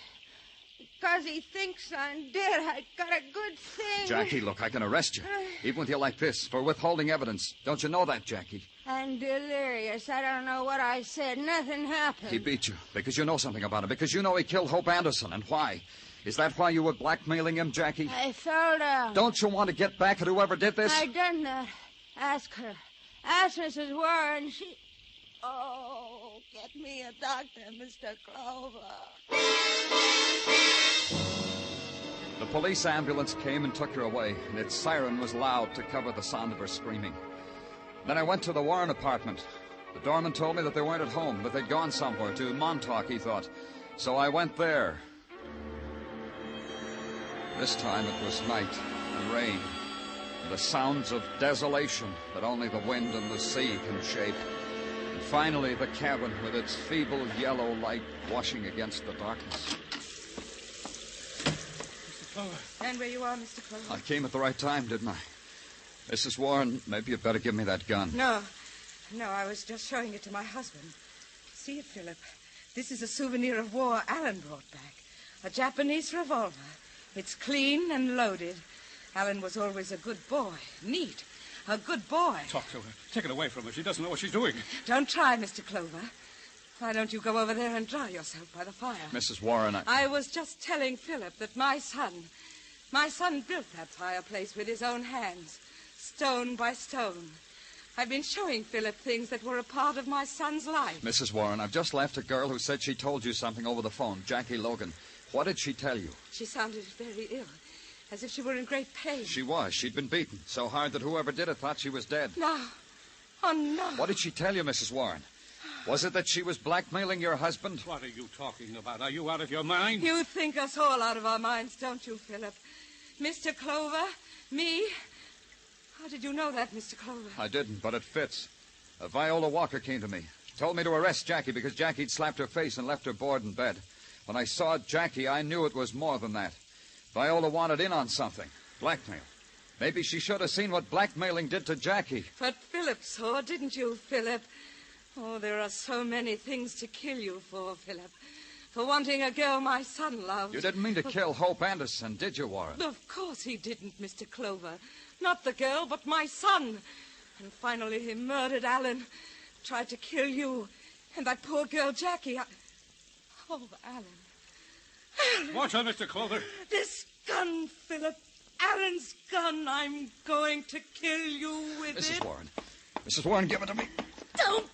Because he thinks I'm dead, I got a good thing. Jackie, look, I can arrest you. Even with you like this, for withholding evidence. Don't you know that, Jackie? I'm delirious. I don't know what I said. Nothing happened. He beat you because you know something about him. Because you know he killed Hope Anderson. And why? Is that why you were blackmailing him, Jackie? I fell down. Don't you want to get back at whoever did this? I done that. Ask her. Ask Mrs. Warren. She... Oh, get me a doctor, Mr. Clover. The police ambulance came and took her away, and its siren was loud to cover the sound of her screaming. Then I went to the Warren apartment. The doorman told me that they weren't at home, that they'd gone somewhere, to Montauk, he thought. So I went there. This time it was night and rain, and the sounds of desolation that only the wind and the sea can shape. And finally the cabin with its feeble yellow light washing against the darkness. Stand where you are, Mr. Clover. I came at the right time, didn't I? Mrs. Warren, maybe you'd better give me that gun. No, I was just showing it to my husband. See it, Philip. This is a souvenir of war Alan brought back. A Japanese revolver. It's clean and loaded. Alan was always a good boy. Neat. A good boy. Talk to her. Take it away from her. She doesn't know what she's doing. Don't try, Mr. Clover. Why don't you go over there and dry yourself by the fire? Mrs. Warren, I was just telling Philip that my son built that fireplace with his own hands, stone by stone. I've been showing Philip things that were a part of my son's life. Mrs. Warren, I've just left a girl who said she told you something over the phone, Jackie Logan. What did she tell you? She sounded very ill, as if she were in great pain. She was. She'd been beaten so hard that whoever did it thought she was dead. No. Oh, no. What did she tell you, Mrs. Warren? Was it that she was blackmailing your husband? What are you talking about? Are you out of your mind? You think us all out of our minds, don't you, Philip? Mr. Clover, me. How did you know that, Mr. Clover? I didn't, but it fits. Viola Walker came to me. Told me to arrest Jackie because Jackie'd slapped her face and left her bored in bed. When I saw Jackie, I knew it was more than that. Viola wanted in on something. Blackmail. Maybe she should have seen what blackmailing did to Jackie. But Philip saw, didn't you, Philip? Oh, there are so many things to kill you for, Philip. For wanting a girl my son loved. You didn't mean to kill Hope Anderson, did you, Warren? Of course he didn't, Mr. Clover. Not the girl, but my son. And finally he murdered Alan. Tried to kill you. And that poor girl, Jackie. Oh, Alan. Watch her, Mr. Clover. This gun, Philip. Alan's gun. I'm going to kill you with it. Mrs. Warren. Mrs. Warren, give it to me. Don't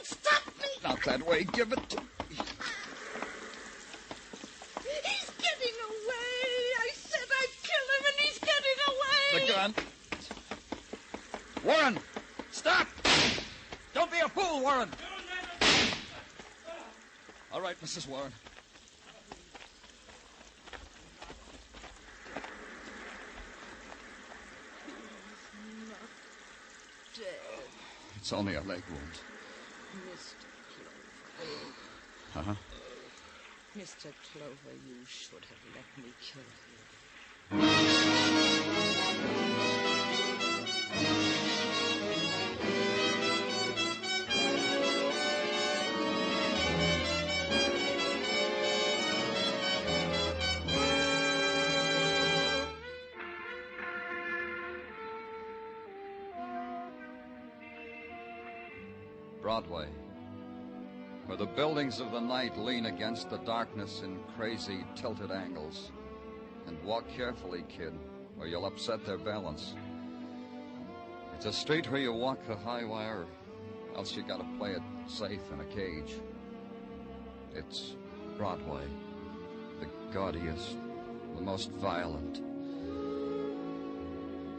stop me. Not that way. Give it to me. He's getting away. I said I'd kill him, and he's getting away. The gun. Warren, stop. Don't be a fool, Warren. All right, Mrs. Warren. Dead. It's only a leg wound. Mr. Clover. Uh-huh. Mr. Clover, you should have let me kill him. Broadway, where the buildings of the night lean against the darkness in crazy, tilted angles. And walk carefully, kid, or you'll upset their balance. It's a street where you walk the high wire, else you gotta play it safe in a cage. It's Broadway, the gaudiest, the most violent,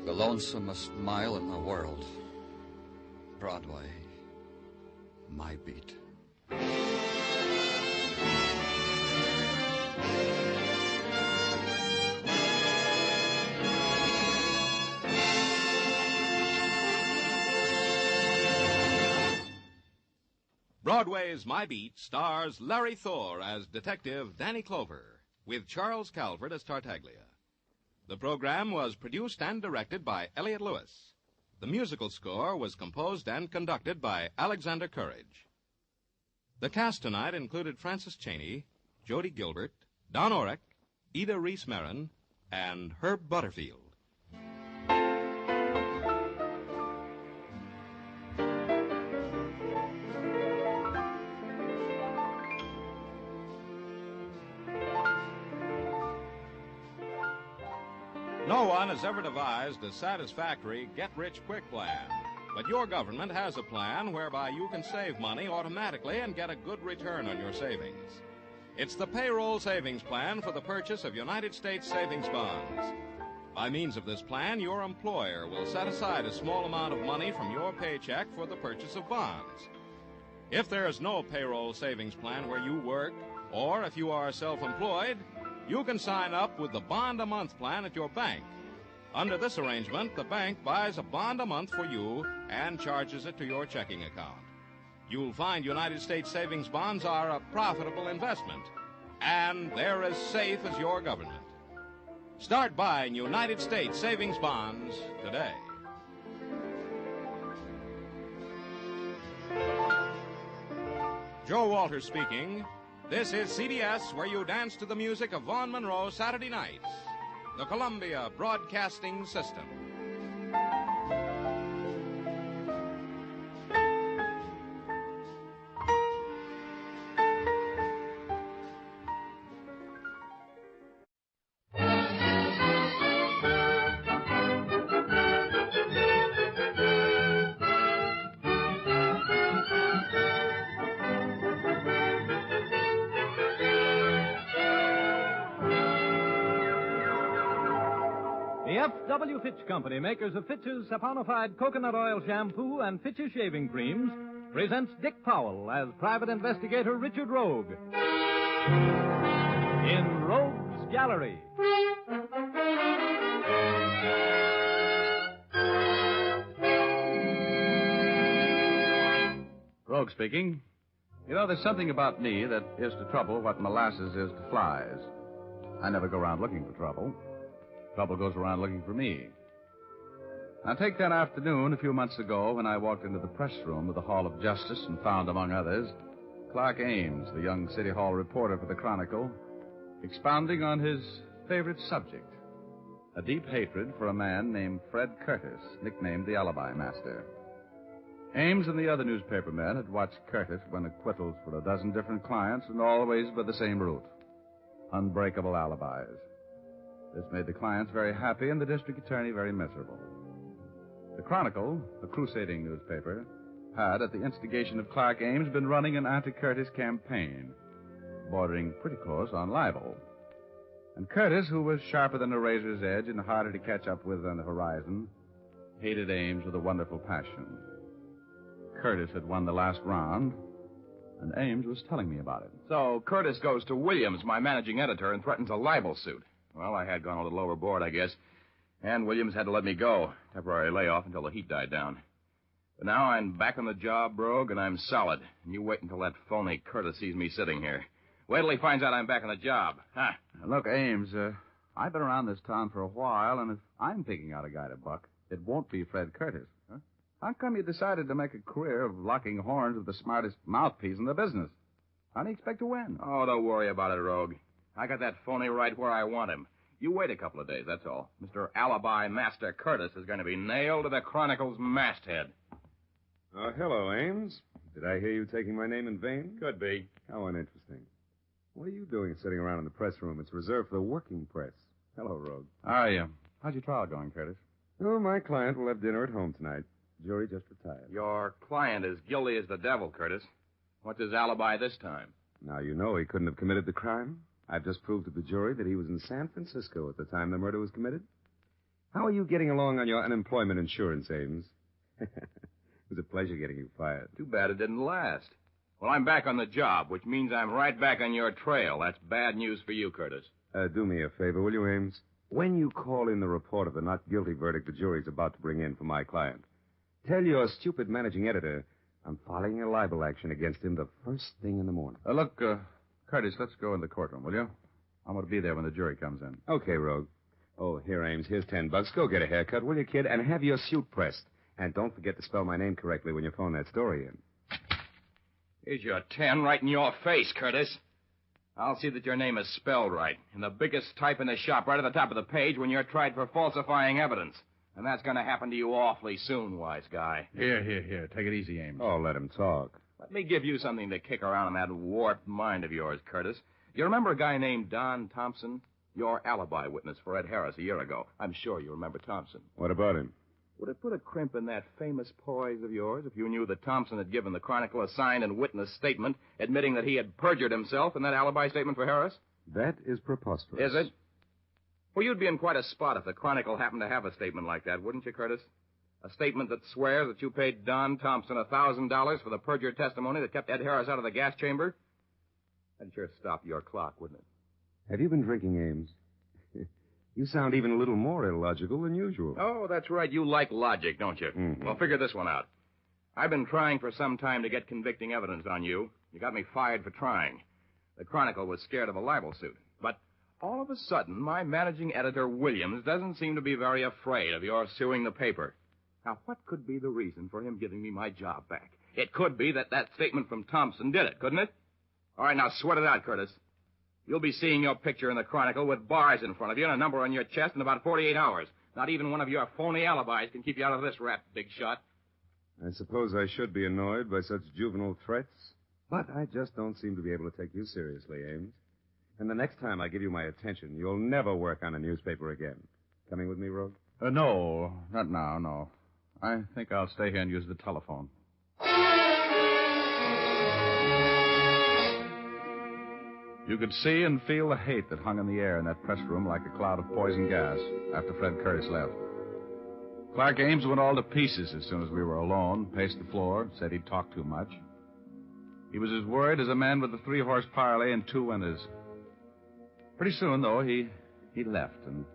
the lonesomest mile in the world. Broadway. My beat. Broadway's My Beat stars Larry Thor as Detective Danny Clover, with Charles Calvert as Tartaglia. The program was produced and directed by Elliott Lewis. The musical score was composed and conducted by Alexander Courage. The cast tonight included Francis Cheney, Jody Gilbert, Don Orrick, Ida Reese-Marin, and Herb Butterfield. No one has ever devised a satisfactory get-rich-quick plan. But your government has a plan whereby you can save money automatically and get a good return on your savings. It's the payroll savings plan for the purchase of United States savings bonds. By means of this plan, your employer will set aside a small amount of money from your paycheck for the purchase of bonds. If there is no payroll savings plan where you work, or if you are self-employed, you can sign up with the bond-a-month plan at your bank. Under this arrangement, the bank buys a bond a month for you and charges it to your checking account. You'll find United States savings bonds are a profitable investment, and they're as safe as your government. Start buying United States savings bonds today. Joe Walters speaking. This is CBS, where you dance to the music of Vaughn Monroe Saturday nights. The Columbia Broadcasting System. F.W. Fitch Company, makers of Fitch's saponified coconut oil shampoo and Fitch's shaving creams, presents Dick Powell as Private Investigator Richard Rogue in Rogue's Gallery. Rogue speaking. You know, there's something about me that is to trouble what molasses is to flies. I never go around looking for trouble. Trouble goes around looking for me. Now, take that afternoon a few months ago when I walked into the press room of the Hall of Justice and found, among others, Clark Ames, the young City Hall reporter for the Chronicle, expounding on his favorite subject, a deep hatred for a man named Fred Curtis, nicknamed the Alibi Master. Ames and the other newspaper men had watched Curtis win acquittals for a dozen different clients, and always by the same route: unbreakable alibis. This made the clients very happy and the district attorney very miserable. The Chronicle, a crusading newspaper, had, at the instigation of Clark Ames, been running an anti-Curtis campaign, bordering pretty close on libel. And Curtis, who was sharper than a razor's edge and harder to catch up with on the horizon, hated Ames with a wonderful passion. Curtis had won the last round, and Ames was telling me about it. So Curtis goes to Williams, my managing editor, and threatens a libel suit. Well, I had gone a little overboard, I guess. And Williams had to let me go. Temporary layoff until the heat died down. But now I'm back on the job, Brogue, and I'm solid. And you wait until that phony Curtis sees me sitting here. Wait till he finds out I'm back on the job. Huh? Look, Ames, I've been around this town for a while, and if I'm picking out a guy to buck, it won't be Fred Curtis. Huh? How come you decided to make a career of locking horns with the smartest mouthpiece in the business? How do you expect to win? Oh, don't worry about it, Rogue. I got that phony right where I want him. You wait a couple of days, that's all. Mr. Alibi Master Curtis is going to be nailed to the Chronicle's masthead. Hello, Ames. Did I hear you taking my name in vain? Could be. How uninteresting. What are you doing sitting around in the press room? It's reserved for the working press. Hello, Rogue. How are you? How's your trial going, Curtis? Oh, my client will have dinner at home tonight. Jury just retired. Your client is guilty as the devil, Curtis. What's his alibi this time? Now you know he couldn't have committed the crime. I've just proved to the jury that he was in San Francisco at the time the murder was committed. How are you getting along on your unemployment insurance, Ames? It was a pleasure getting you fired. Too bad it didn't last. Well, I'm back on the job, which means I'm right back on your trail. That's bad news for you, Curtis. Do me a favor, will you, Ames? When you call in the report of the not guilty verdict the jury's about to bring in for my client, tell your stupid managing editor I'm filing a libel action against him the first thing in the morning. Look, Curtis, let's go in the courtroom, will you? I'm going to be there when the jury comes in. Okay, Rogue. Oh, here, Ames. Here's $10. Go get a haircut, will you, kid? And have your suit pressed. And don't forget to spell my name correctly when you phone that story in. Here's your 10 right in your face, Curtis. I'll see that your name is spelled right. In the biggest type in the shop, right at the top of the page, when you're tried for falsifying evidence. And that's going to happen to you awfully soon, wise guy. Here. Take it easy, Ames. Oh, let him talk. Let me give you something to kick around in that warped mind of yours, Curtis. You remember a guy named Don Thompson? Your alibi witness for Ed Harris a year ago. I'm sure you remember Thompson. What about him? Would it put a crimp in that famous poise of yours if you knew that Thompson had given the Chronicle a signed and witnessed statement admitting that he had perjured himself in that alibi statement for Harris? That is preposterous. Is it? Well, you'd be in quite a spot if the Chronicle happened to have a statement like that, wouldn't you, Curtis? A statement that swears that you paid Don Thompson $1,000 for the perjured testimony that kept Ed Harris out of the gas chamber? That'd sure stop your clock, wouldn't it? Have you been drinking, Ames? You sound even a little more illogical than usual. Oh, that's right. You like logic, don't you? Mm-hmm. Well, figure this one out. I've been trying for some time to get convicting evidence on you. You got me fired for trying. The Chronicle was scared of a libel suit. But all of a sudden, my managing editor, Williams, doesn't seem to be very afraid of your suing the paper. Now, what could be the reason for him giving me my job back? It could be that statement from Thompson did it, couldn't it? All right, now sweat it out, Curtis. You'll be seeing your picture in the Chronicle with bars in front of you and a number on your chest in about 48 hours. Not even one of your phony alibis can keep you out of this rap, big shot. I suppose I should be annoyed by such juvenile threats, but I just don't seem to be able to take you seriously, Ames. And the next time I give you my attention, you'll never work on a newspaper again. Coming with me, Rogue? No, not now, no. I think I'll stay here and use the telephone. You could see and feel the hate that hung in the air in that press room like a cloud of poison gas after Fred Curtis left. Clark Ames went all to pieces as soon as we were alone, paced the floor, said he'd talk too much. He was as worried as a man with a 3-horse parlay and 2 winners. Pretty soon, though, he left, and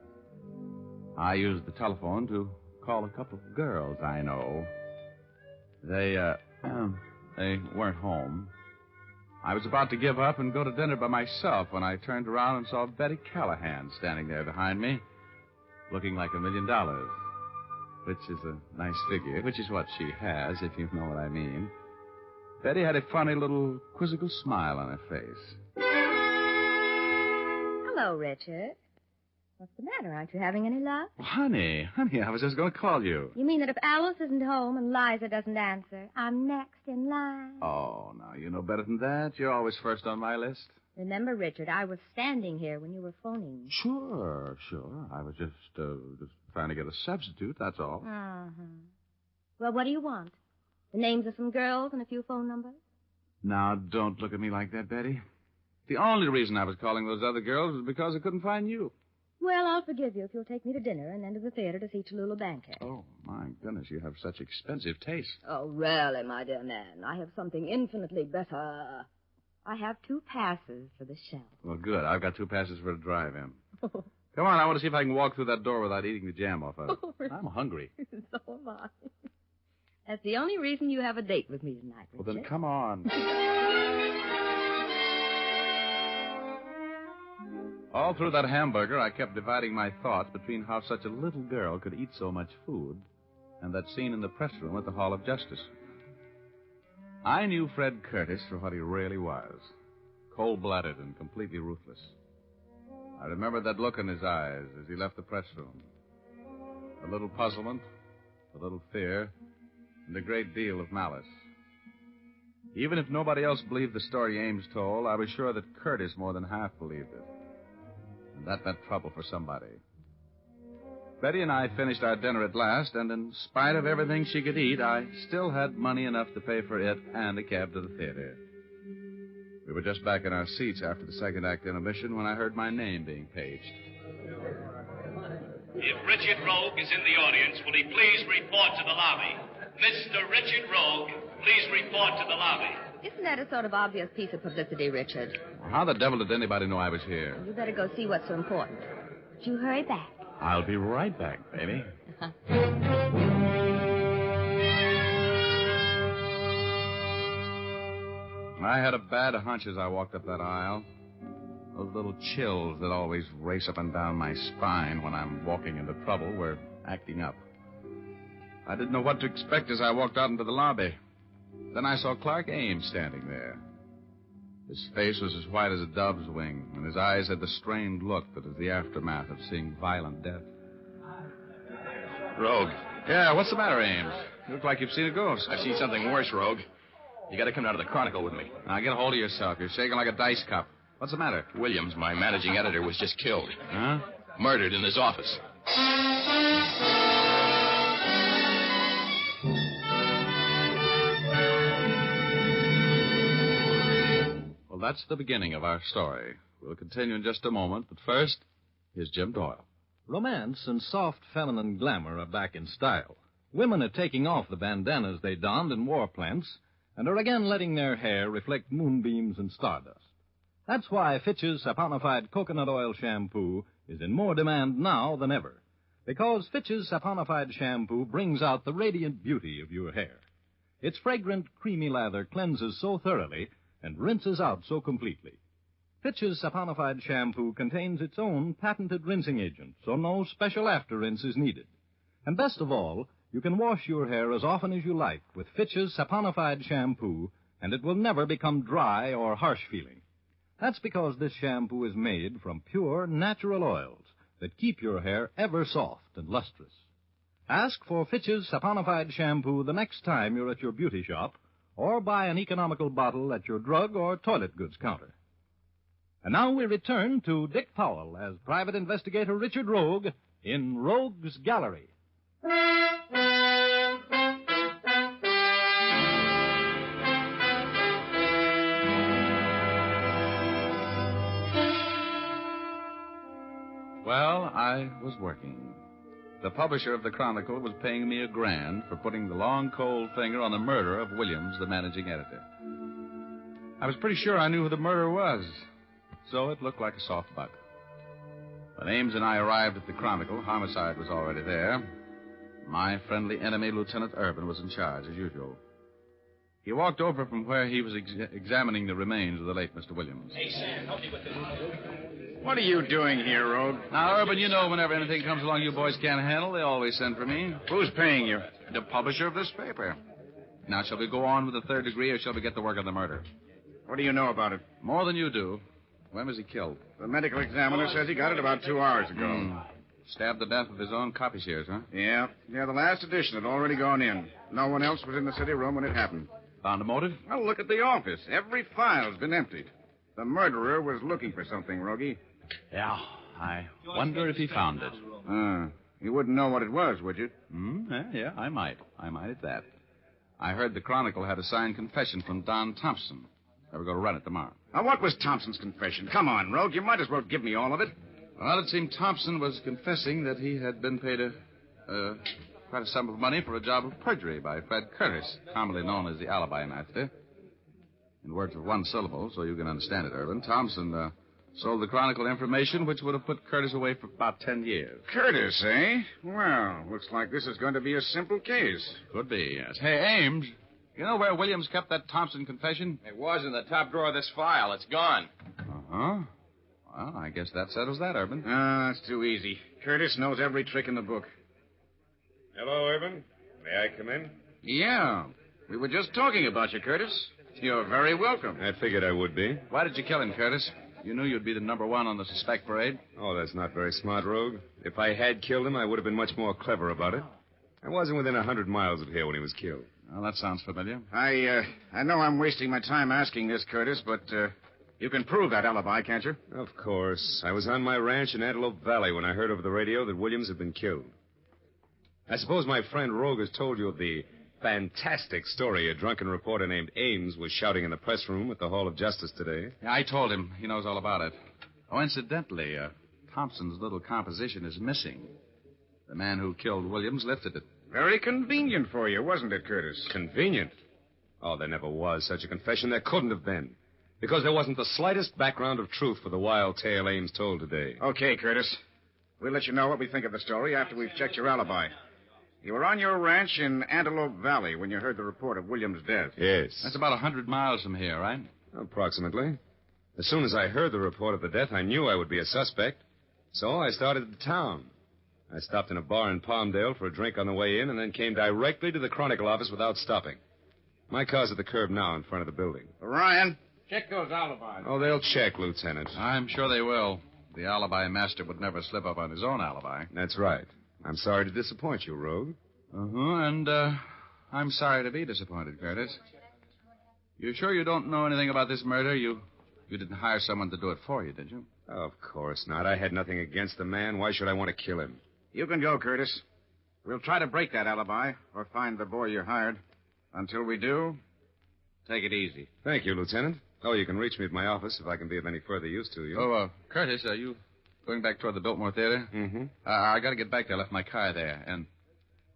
I used the telephone to call a couple of girls I know. They weren't home. I was about to give up and go to dinner by myself when I turned around and saw Betty Callahan standing there behind me, looking like $1 million, which is a nice figure, which is what she has, if you know what I mean. Betty had a funny little quizzical smile on her face. Hello, Richard. What's the matter? Aren't you having any luck? Well, honey, I was just going to call you. You mean that if Alice isn't home and Liza doesn't answer, I'm next in line? Oh, now, you know better than that. You're always first on my list. Remember, Richard, I was standing here when you were phoning. Sure. I was just trying to get a substitute, that's all. Uh-huh. Well, what do you want? The names of some girls and a few phone numbers? Now, don't look at me like that, Betty. The only reason I was calling those other girls was because I couldn't find you. Well, I'll forgive you if you'll take me to dinner and then to the theater to see Tallulah Bankhead. Oh, my goodness, you have such expensive taste. Oh, really, my dear man. I have something infinitely better. I have 2 passes for the show. Well, good. I've got 2 passes for a drive-in. Come on, I want to see if I can walk through that door without eating the jam off of it. I'm hungry. So am I. That's the only reason you have a date with me tonight, Richard. Well, then come on. All through that hamburger, I kept dividing my thoughts between how such a little girl could eat so much food and that scene in the press room at the Hall of Justice. I knew Fred Curtis for what he really was, cold-blooded and completely ruthless. I remembered that look in his eyes as he left the press room. A little puzzlement, a little fear, and a great deal of malice. Even if nobody else believed the story Ames told, I was sure that Curtis more than half believed it. And that meant trouble for somebody. Betty and I finished our dinner at last, and in spite of everything she could eat, I still had money enough to pay for it and a cab to the theater. We were just back in our seats after the second act intermission when I heard my name being paged. If Richard Rogue is in the audience, will he please report to the lobby? Mr. Richard Rogue, please report to the lobby. Isn't that a sort of obvious piece of publicity, Richard? How the devil did anybody know I was here? You better go see what's so important. But you hurry back. I'll be right back, baby. I had a bad hunch as I walked up that aisle. Those little chills that always race up and down my spine when I'm walking into trouble were acting up. I didn't know what to expect as I walked out into the lobby. Then I saw Clark Ames standing there. His face was as white as a dove's wing, and his eyes had the strained look that is the aftermath of seeing violent death. Rogue. Yeah, what's the matter, Ames? You look like you've seen a ghost. I've seen something worse, Rogue. You got to come down to the Chronicle with me. Now, get a hold of yourself. You're shaking like a dice cup. What's the matter? Williams, my managing editor, was just killed. Huh? Murdered in his office. Well, that's the beginning of our story. We'll continue in just a moment, but first, here's Jim Doyle. Romance and soft feminine glamour are back in style. Women are taking off the bandanas they donned in war plants and are again letting their hair reflect moonbeams and stardust. That's why Fitch's saponified coconut oil shampoo is in more demand now than ever, because Fitch's saponified shampoo brings out the radiant beauty of your hair. Its fragrant, creamy lather cleanses so thoroughly and rinses out so completely. Fitch's saponified shampoo contains its own patented rinsing agent, so no special after-rinse is needed. And best of all, you can wash your hair as often as you like with Fitch's saponified shampoo, and it will never become dry or harsh-feeling. That's because this shampoo is made from pure, natural oils that keep your hair ever soft and lustrous. Ask for Fitch's saponified shampoo the next time you're at your beauty shop, or buy an economical bottle at your drug or toilet goods counter. And now we return to Dick Powell as Private Investigator Richard Rogue in Rogue's Gallery. Well, I was working. The publisher of the Chronicle was paying me $1,000 for putting the long, cold finger on the murder of Williams, the managing editor. I was pretty sure I knew who the murderer was, so it looked like a soft buck. When Ames and I arrived at the Chronicle, homicide was already there. My friendly enemy, Lieutenant Urban, was in charge, as usual. He walked over from where he was examining the remains of the late Mr. Williams. Hey, Sam, help me with this. What are you doing here, Rogue? Now, Urban, you know whenever anything comes along you boys can't handle, they always send for me. Who's paying you? The publisher of this paper. Now, shall we go on with the third degree, or shall we get to work on the murder? What do you know about it? More than you do. When was he killed? The medical examiner says he got it about 2 hours ago. Stabbed to death with his own copy shears, huh? Yeah, the last edition had already gone in. No one else was in the city room when it happened. Found a motive? Well, look at the office. Every file's been emptied. The murderer was looking for something, Rogie. Yeah, I wonder if he found it. You wouldn't know what it was, would you? Yeah, I might. I might at that. I heard the Chronicle had a signed confession from Don Thompson. They were going to run it tomorrow. Now, what was Thompson's confession? Come on, Rogue. You might as well give me all of it. Well, it seemed Thompson was confessing that he had been paid quite a sum of money for a job of perjury by Fred Curtis, commonly known as the alibi master. In words of one syllable, so you can understand it, Urban, Thompson sold the Chronicle information which would have put Curtis away for about 10 years. Curtis, eh? Well, looks like this is going to be a simple case. Could be, yes. Hey, Ames, you know where Williams kept that Thompson confession? It was in the top drawer of this file. It's gone. Uh-huh. Well, I guess that settles that, Urban. That's too easy. Curtis knows every trick in the book. Hello, Urban. May I come in? Yeah. We were just talking about you, Curtis. You're very welcome. I figured I would be. Why did you kill him, Curtis? You knew you'd be the number one on the suspect parade. Oh, that's not very smart, Rogue. If I had killed him, I would have been much more clever about it. I wasn't within 100 miles of here when he was killed. Well, that sounds familiar. I know I'm wasting my time asking this, Curtis, but you can prove that alibi, can't you? Of course. I was on my ranch in Antelope Valley when I heard over the radio that Williams had been killed. I suppose my friend Rogue has told you of the fantastic story a drunken reporter named Ames was shouting in the press room at the Hall of Justice today. Yeah, I told him. He knows all about it. Oh, incidentally, Thompson's little composition is missing. The man who killed Williams lifted it. Very convenient for you, wasn't it, Curtis? Convenient? Oh, there never was such a confession. There couldn't have been. Because there wasn't the slightest background of truth for the wild tale Ames told today. Okay, Curtis. We'll let you know what we think of the story after we've checked your alibi. You were on your ranch in Antelope Valley when you heard the report of William's death. Yes. That's about 100 miles from here, right? Approximately. As soon as I heard the report of the death, I knew I would be a suspect. So I started to town. I stopped in a bar in Palmdale for a drink on the way in and then came directly to the Chronicle office without stopping. My car's at the curb now in front of the building. Ryan, check those alibis. Oh, they'll check, Lieutenant. I'm sure they will. The alibi master would never slip up on his own alibi. That's right. I'm sorry to disappoint you, Rogue. And I'm sorry to be disappointed, Curtis. You sure you don't know anything about this murder? You didn't hire someone to do it for you, did you? Of course not. I had nothing against the man. Why should I want to kill him? You can go, Curtis. We'll try to break that alibi or find the boy you hired. Until we do, take it easy. Thank you, Lieutenant. Oh, you can reach me at my office if I can be of any further use to you. Oh, Curtis, are you going back toward the Biltmore Theater? Mm-hmm. I got to get back there. I left my car there. And,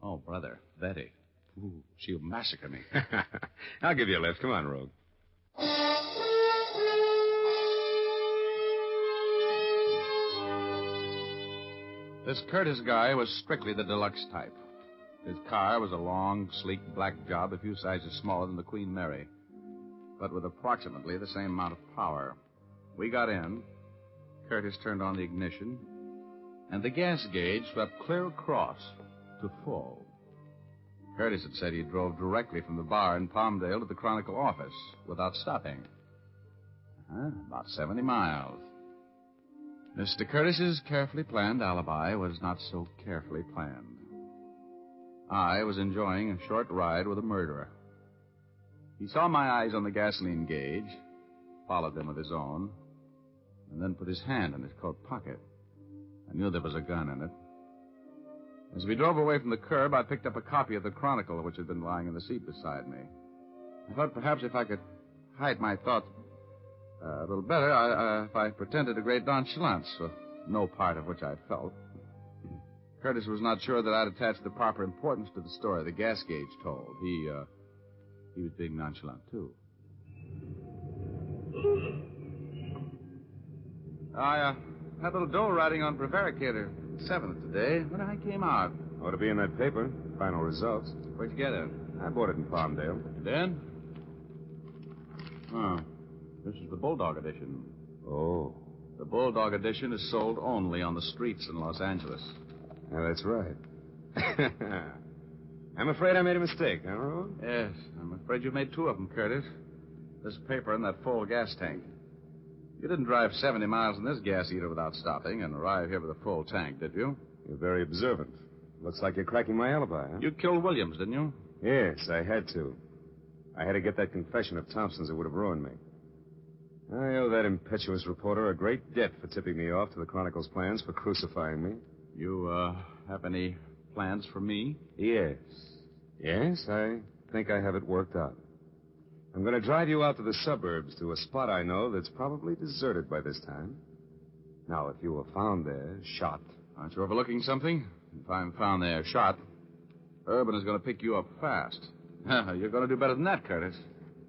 oh, brother, Betty. Ooh, she'll massacre me. I'll give you a lift. Come on, Rogue. This Curtis guy was strictly the deluxe type. His car was a long, sleek black job a few sizes smaller than the Queen Mary, but with approximately the same amount of power. We got in. Curtis turned on the ignition, and the gas gauge swept clear across to full. Curtis had said he drove directly from the bar in Palmdale to the Chronicle office without stopping. About 70 miles. Mr. Curtis's carefully planned alibi was not so carefully planned. I was enjoying a short ride with a murderer. He saw my eyes on the gasoline gauge, followed them with his own, and then put his hand in his coat pocket. I knew there was a gun in it. As we drove away from the curb, I picked up a copy of the Chronicle, which had been lying in the seat beside me. I thought perhaps if I could hide my thoughts a little better, if I pretended a great nonchalance, for no part of which I felt. Curtis was not sure that I'd attached the proper importance to the story the gas gauge told. He was being nonchalant, too. I had a little dough riding on Prevaricator 7th today when I came out. Ought to be in that paper. Final results. Where'd you get it? I bought it in Palmdale. Then? Oh, this is the Bulldog edition. Oh. The Bulldog edition is sold only on the streets in Los Angeles. Yeah, that's right. I'm afraid I made a mistake, huh, Rogue? Yes, I'm afraid you made two of them, Curtis. This paper and that full gas tank. You didn't drive 70 miles in this gas eater without stopping and arrive here with a full tank, did you? You're very observant. Looks like you're cracking my alibi, huh? You killed Williams, didn't you? Yes, I had to. I had to get that confession of Thompson's that would have ruined me. I owe that impetuous reporter a great debt for tipping me off to the Chronicle's plans for crucifying me. You, have any plans for me? Yes. Yes, I think I have it worked out. I'm going to drive you out to the suburbs to a spot I know that's probably deserted by this time. Now, if you were found there, shot... Aren't you overlooking something? If I'm found there, shot, Urban is going to pick you up fast. You're going to do better than that, Curtis.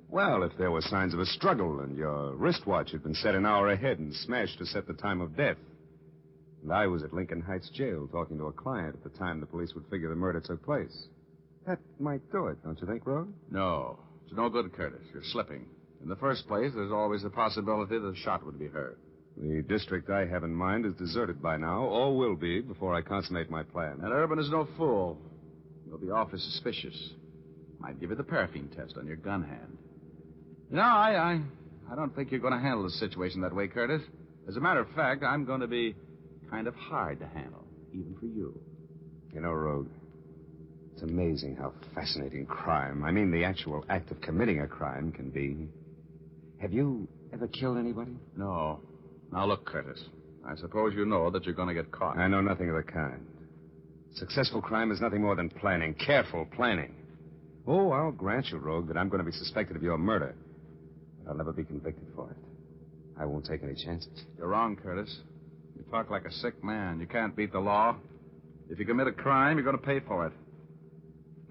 Well, if there were signs of a struggle and your wristwatch had been set an hour ahead and smashed to set the time of death, and I was at Lincoln Heights Jail talking to a client at the time the police would figure the murder took place, that might do it, don't you think, Rogue? No. It's no good, Curtis. You're slipping. In the first place, there's always the possibility that a shot would be heard. The district I have in mind is deserted by now, or will be before I consummate my plan. And Urban is no fool. He'll be awfully suspicious. Might give you the paraffin test on your gun hand. You know, I don't think you're going to handle the situation that way, Curtis. As a matter of fact, I'm going to be kind of hard to handle, even for you. You know, Rogue, it's amazing how fascinating crime, I mean the actual act of committing a crime, can be. Have you ever killed anybody? No. Now, look, Curtis, I suppose you know that you're going to get caught. I know nothing of the kind. Successful crime is nothing more than planning, careful planning. Oh, I'll grant you, Rogue, that I'm going to be suspected of your murder. But I'll never be convicted for it. I won't take any chances. You're wrong, Curtis. You talk like a sick man. You can't beat the law. If you commit a crime, you're going to pay for it.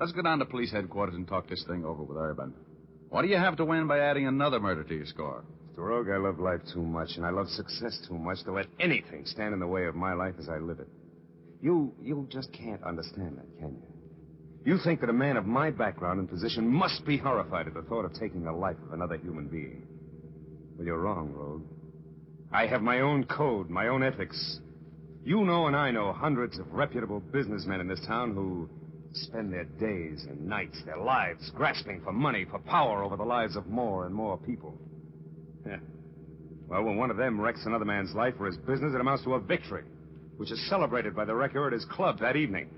Let's go down to police headquarters and talk this thing over with Urban. What do you have to win by adding another murder to your score? Mr. Rogue, I love life too much, and I love success too much to let anything stand in the way of my life as I live it. You just can't understand that, can you? You think that a man of my background and position must be horrified at the thought of taking the life of another human being. Well, you're wrong, Rogue. I have my own code, my own ethics. You know and I know hundreds of reputable businessmen in this town who spend their days and nights, their lives, grasping for money, for power over the lives of more and more people. Well, when one of them wrecks another man's life or his business, it amounts to a victory, which is celebrated by the wrecker at his club that evening.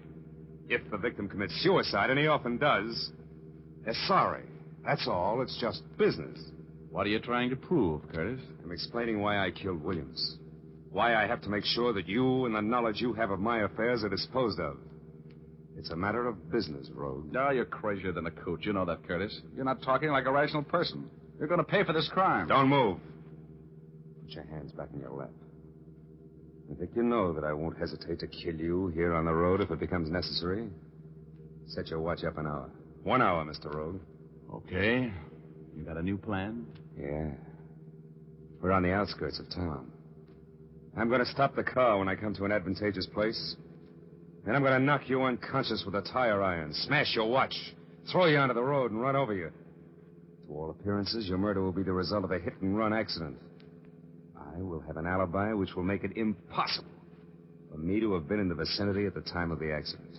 If the victim commits suicide, and he often does, they're sorry. That's all. It's just business. What are you trying to prove, Curtis? I'm explaining why I killed Williams. Why I have to make sure that you and the knowledge you have of my affairs are disposed of. It's a matter of business, Rogue. No, you're crazier than a coot. You know that, Curtis. You're not talking like a rational person. You're going to pay for this crime. Don't move. Put your hands back in your lap. I think you know that I won't hesitate to kill you here on the road if it becomes necessary. Set your watch up an hour. 1 hour, Mr. Rogue. Okay. You got a new plan? Yeah. We're on the outskirts of town. I'm going to stop the car when I come to an advantageous place. Then I'm going to knock you unconscious with a tire iron, smash your watch, throw you onto the road, and run over you. To all appearances, your murder will be the result of a hit-and-run accident. I will have an alibi which will make it impossible for me to have been in the vicinity at the time of the accident.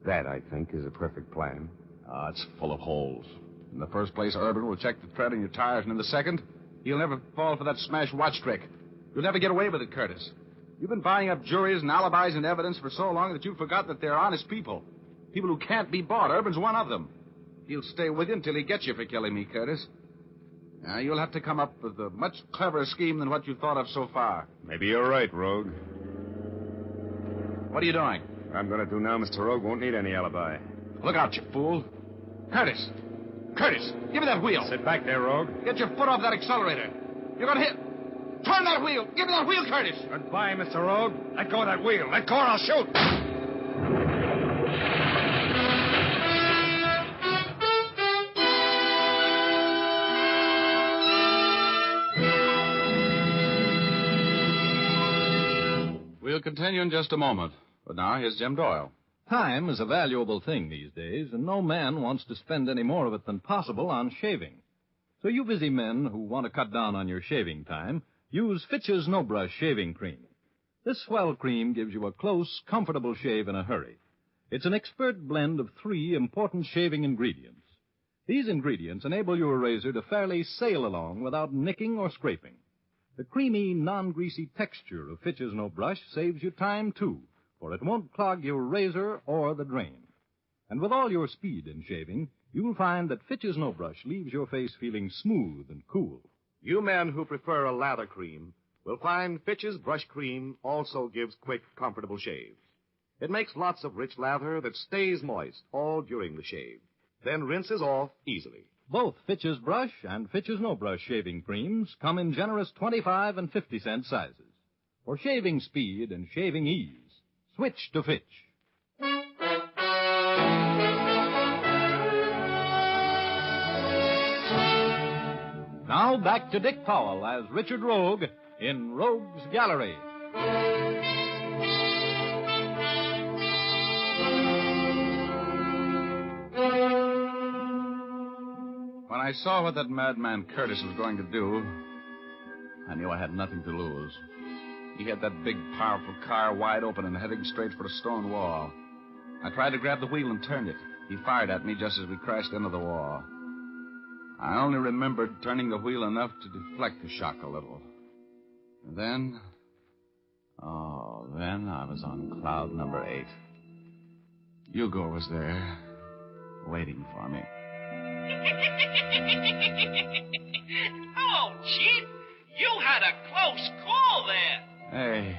That, I think, is a perfect plan. It's full of holes. In the first place, Urban will check the tread on your tires, and in the second, he'll never fall for that smashed watch trick. You'll never get away with it, Curtis. You've been buying up juries and alibis and evidence for so long that you forgot that they're honest people. People who can't be bought. Urban's one of them. He'll stay with you until he gets you for killing me, Curtis. Now, you'll have to come up with a much cleverer scheme than what you've thought of so far. Maybe you're right, Rogue. What are you doing? What I'm going to do now, Mr. Rogue, won't need any alibi. Look out, you fool. Curtis! Curtis, give me that wheel. Sit back there, Rogue. Get your foot off that accelerator. You're going to hit. Turn that wheel. Give me that wheel, Curtis. Goodbye, Mr. Rogue. Let go of that wheel. Let go or I'll shoot. We'll continue in just a moment. But now, here's Jim Doyle. Time is a valuable thing these days, and no man wants to spend any more of it than possible on shaving. So you busy men who want to cut down on your shaving time, use Fitch's No Brush Shaving Cream. This swell cream gives you a close, comfortable shave in a hurry. It's an expert blend of 3 important shaving ingredients. These ingredients enable your razor to fairly sail along without nicking or scraping. The creamy, non-greasy texture of Fitch's No Brush saves you time, too, for it won't clog your razor or the drain. And with all your speed in shaving, you'll find that Fitch's No Brush leaves your face feeling smooth and cool. You men who prefer a lather cream will find Fitch's Brush Cream also gives quick, comfortable shaves. It makes lots of rich lather that stays moist all during the shave, then rinses off easily. Both Fitch's Brush and Fitch's No Brush shaving creams come in generous 25 and 50-cent sizes. For shaving speed and shaving ease, switch to Fitch. Now back to Dick Powell as Richard Rogue in Rogue's Gallery. When I saw what that madman Curtis was going to do, I knew I had nothing to lose. He had that big, powerful car wide open and heading straight for a stone wall. I tried to grab the wheel and turn it. He fired at me just as we crashed into the wall. I only remembered turning the wheel enough to deflect the shock a little. And then I was on cloud number 8. Hugo was there, waiting for me. Hello, Chief. You had a close call there. Hey,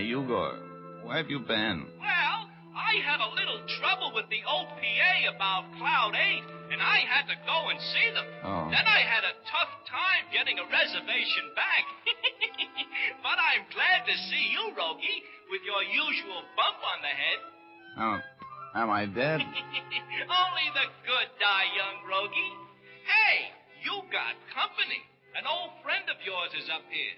Hugo, where have you been? Well, I had a little trouble with the OPA about Cloud 8, and I had to go and see them. Oh. Then I had a tough time getting a reservation back. But I'm glad to see you, Rogie, with your usual bump on the head. Oh, am I dead? Only the good die young, Rogie. Hey, you got company. An old friend of yours is up here.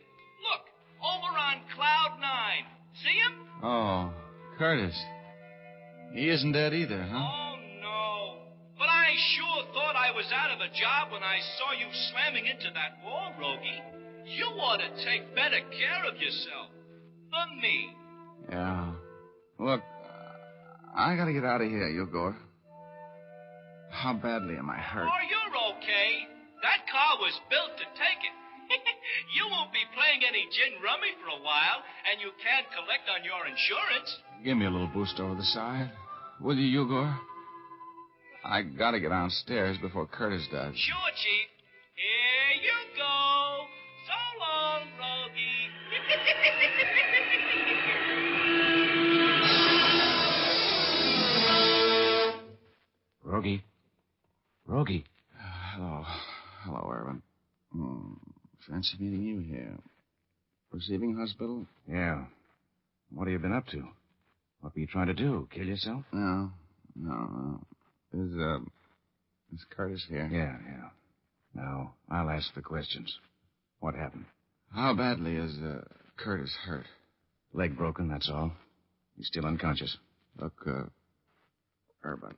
Look, over on Cloud 9. See him? Oh, Curtis. He isn't dead either, huh? Oh, no. But I sure thought I was out of a job when I saw you slamming into that wall, Rogie. You ought to take better care of yourself. Than me. Yeah. Look, I gotta get out of here, Yugor. How badly am I hurt? Oh, you're okay. That car was built to take it. You won't be playing any gin rummy for a while, and you can't collect on your insurance. Give me a little boost over the side. Will you, Yugor? I gotta get downstairs before Curtis does. Sure, Chief. Here you go. So long, Rogie. Rogie. Hello, Irvin. Fancy meeting you here. Receiving hospital? Yeah. What have you been up to? What were you trying to do? Kill yourself? No. Is Curtis here? Yeah. Now, I'll ask the questions. What happened? How badly is Curtis hurt? Leg broken, that's all. He's still unconscious. Look, Urban.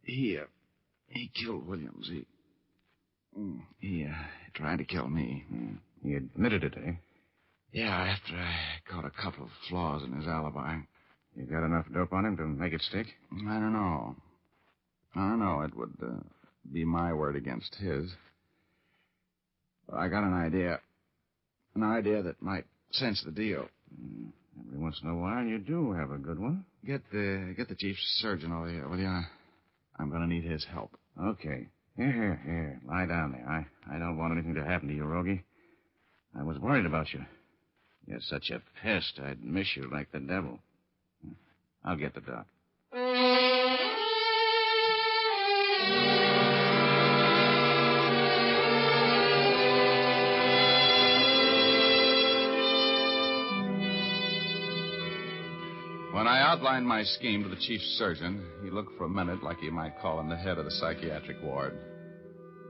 He killed Williams. He tried to kill me. He admitted it, eh? Yeah, after I caught a couple of flaws in his alibi. You got enough dope on him to make it stick? I don't know. It would be my word against his. But I got an idea. An idea that might cinch the deal. Every once in a while, you do have a good one. Get the chief surgeon over here, will you? I'm going to need his help. Okay. Here. Lie down there. I don't want anything to happen to you, Rogie. I was worried about you. You're such a pest, I'd miss you like the devil. I'll get the doc. When I outlined my scheme to the chief surgeon, he looked for a minute like you might call him the head of the psychiatric ward.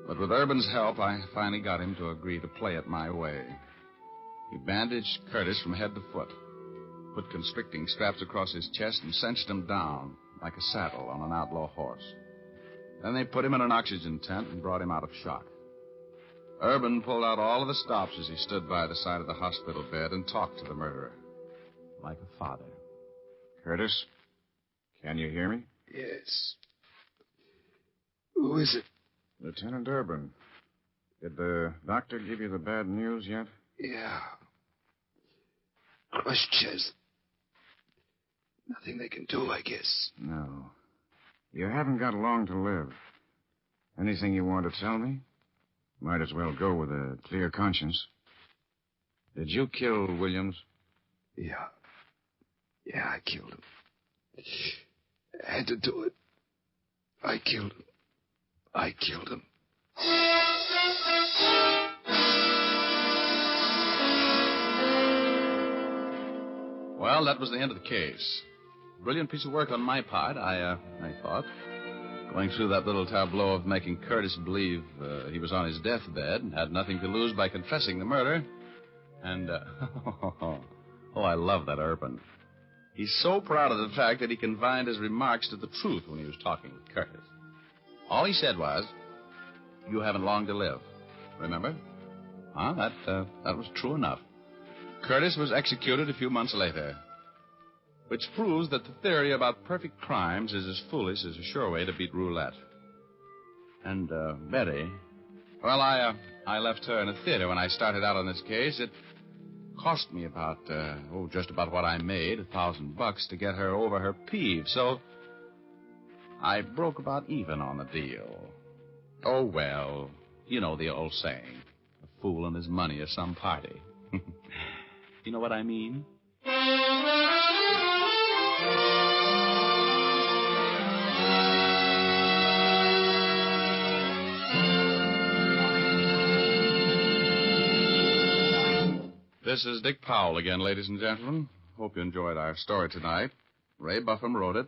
But with Urban's help, I finally got him to agree to play it my way. He bandaged Curtis from head to foot, put constricting straps across his chest, and cinched him down like a saddle on an outlaw horse. Then they put him in an oxygen tent and brought him out of shock. Urban pulled out all of the stops as he stood by the side of the hospital bed and talked to the murderer, like a father. Curtis, can you hear me? Yes. Who is it? Lieutenant Urban. Did the doctor give you the bad news yet? Yeah. Crushed chest. Nothing they can do, I guess. No. You haven't got long to live. Anything you want to tell me? Might as well go with a clear conscience. Did you kill Williams? Yeah. Yeah, I killed him. I had to do it. I killed him. Well, that was the end of the case. Brilliant piece of work on my part, I thought. Going through that little tableau of making Curtis believe he was on his deathbed and had nothing to lose by confessing the murder. And, I love that Urban. He's so proud of the fact that he confined his remarks to the truth when he was talking with Curtis. All he said was, "You haven't long to live." Remember? That was true enough. Curtis was executed a few months later, which proves that the theory about perfect crimes is as foolish as a sure way to beat roulette. And, Betty, well, I left her in a theater when I started out on this case. It cost me about, just about what I made, $1,000 to get her over her peeve. So I broke about even on the deal. Oh, well, you know the old saying, a fool and his money is some party. You know what I mean? This is Dick Powell again, ladies and gentlemen. Hope you enjoyed our story tonight. Ray Buffum wrote it.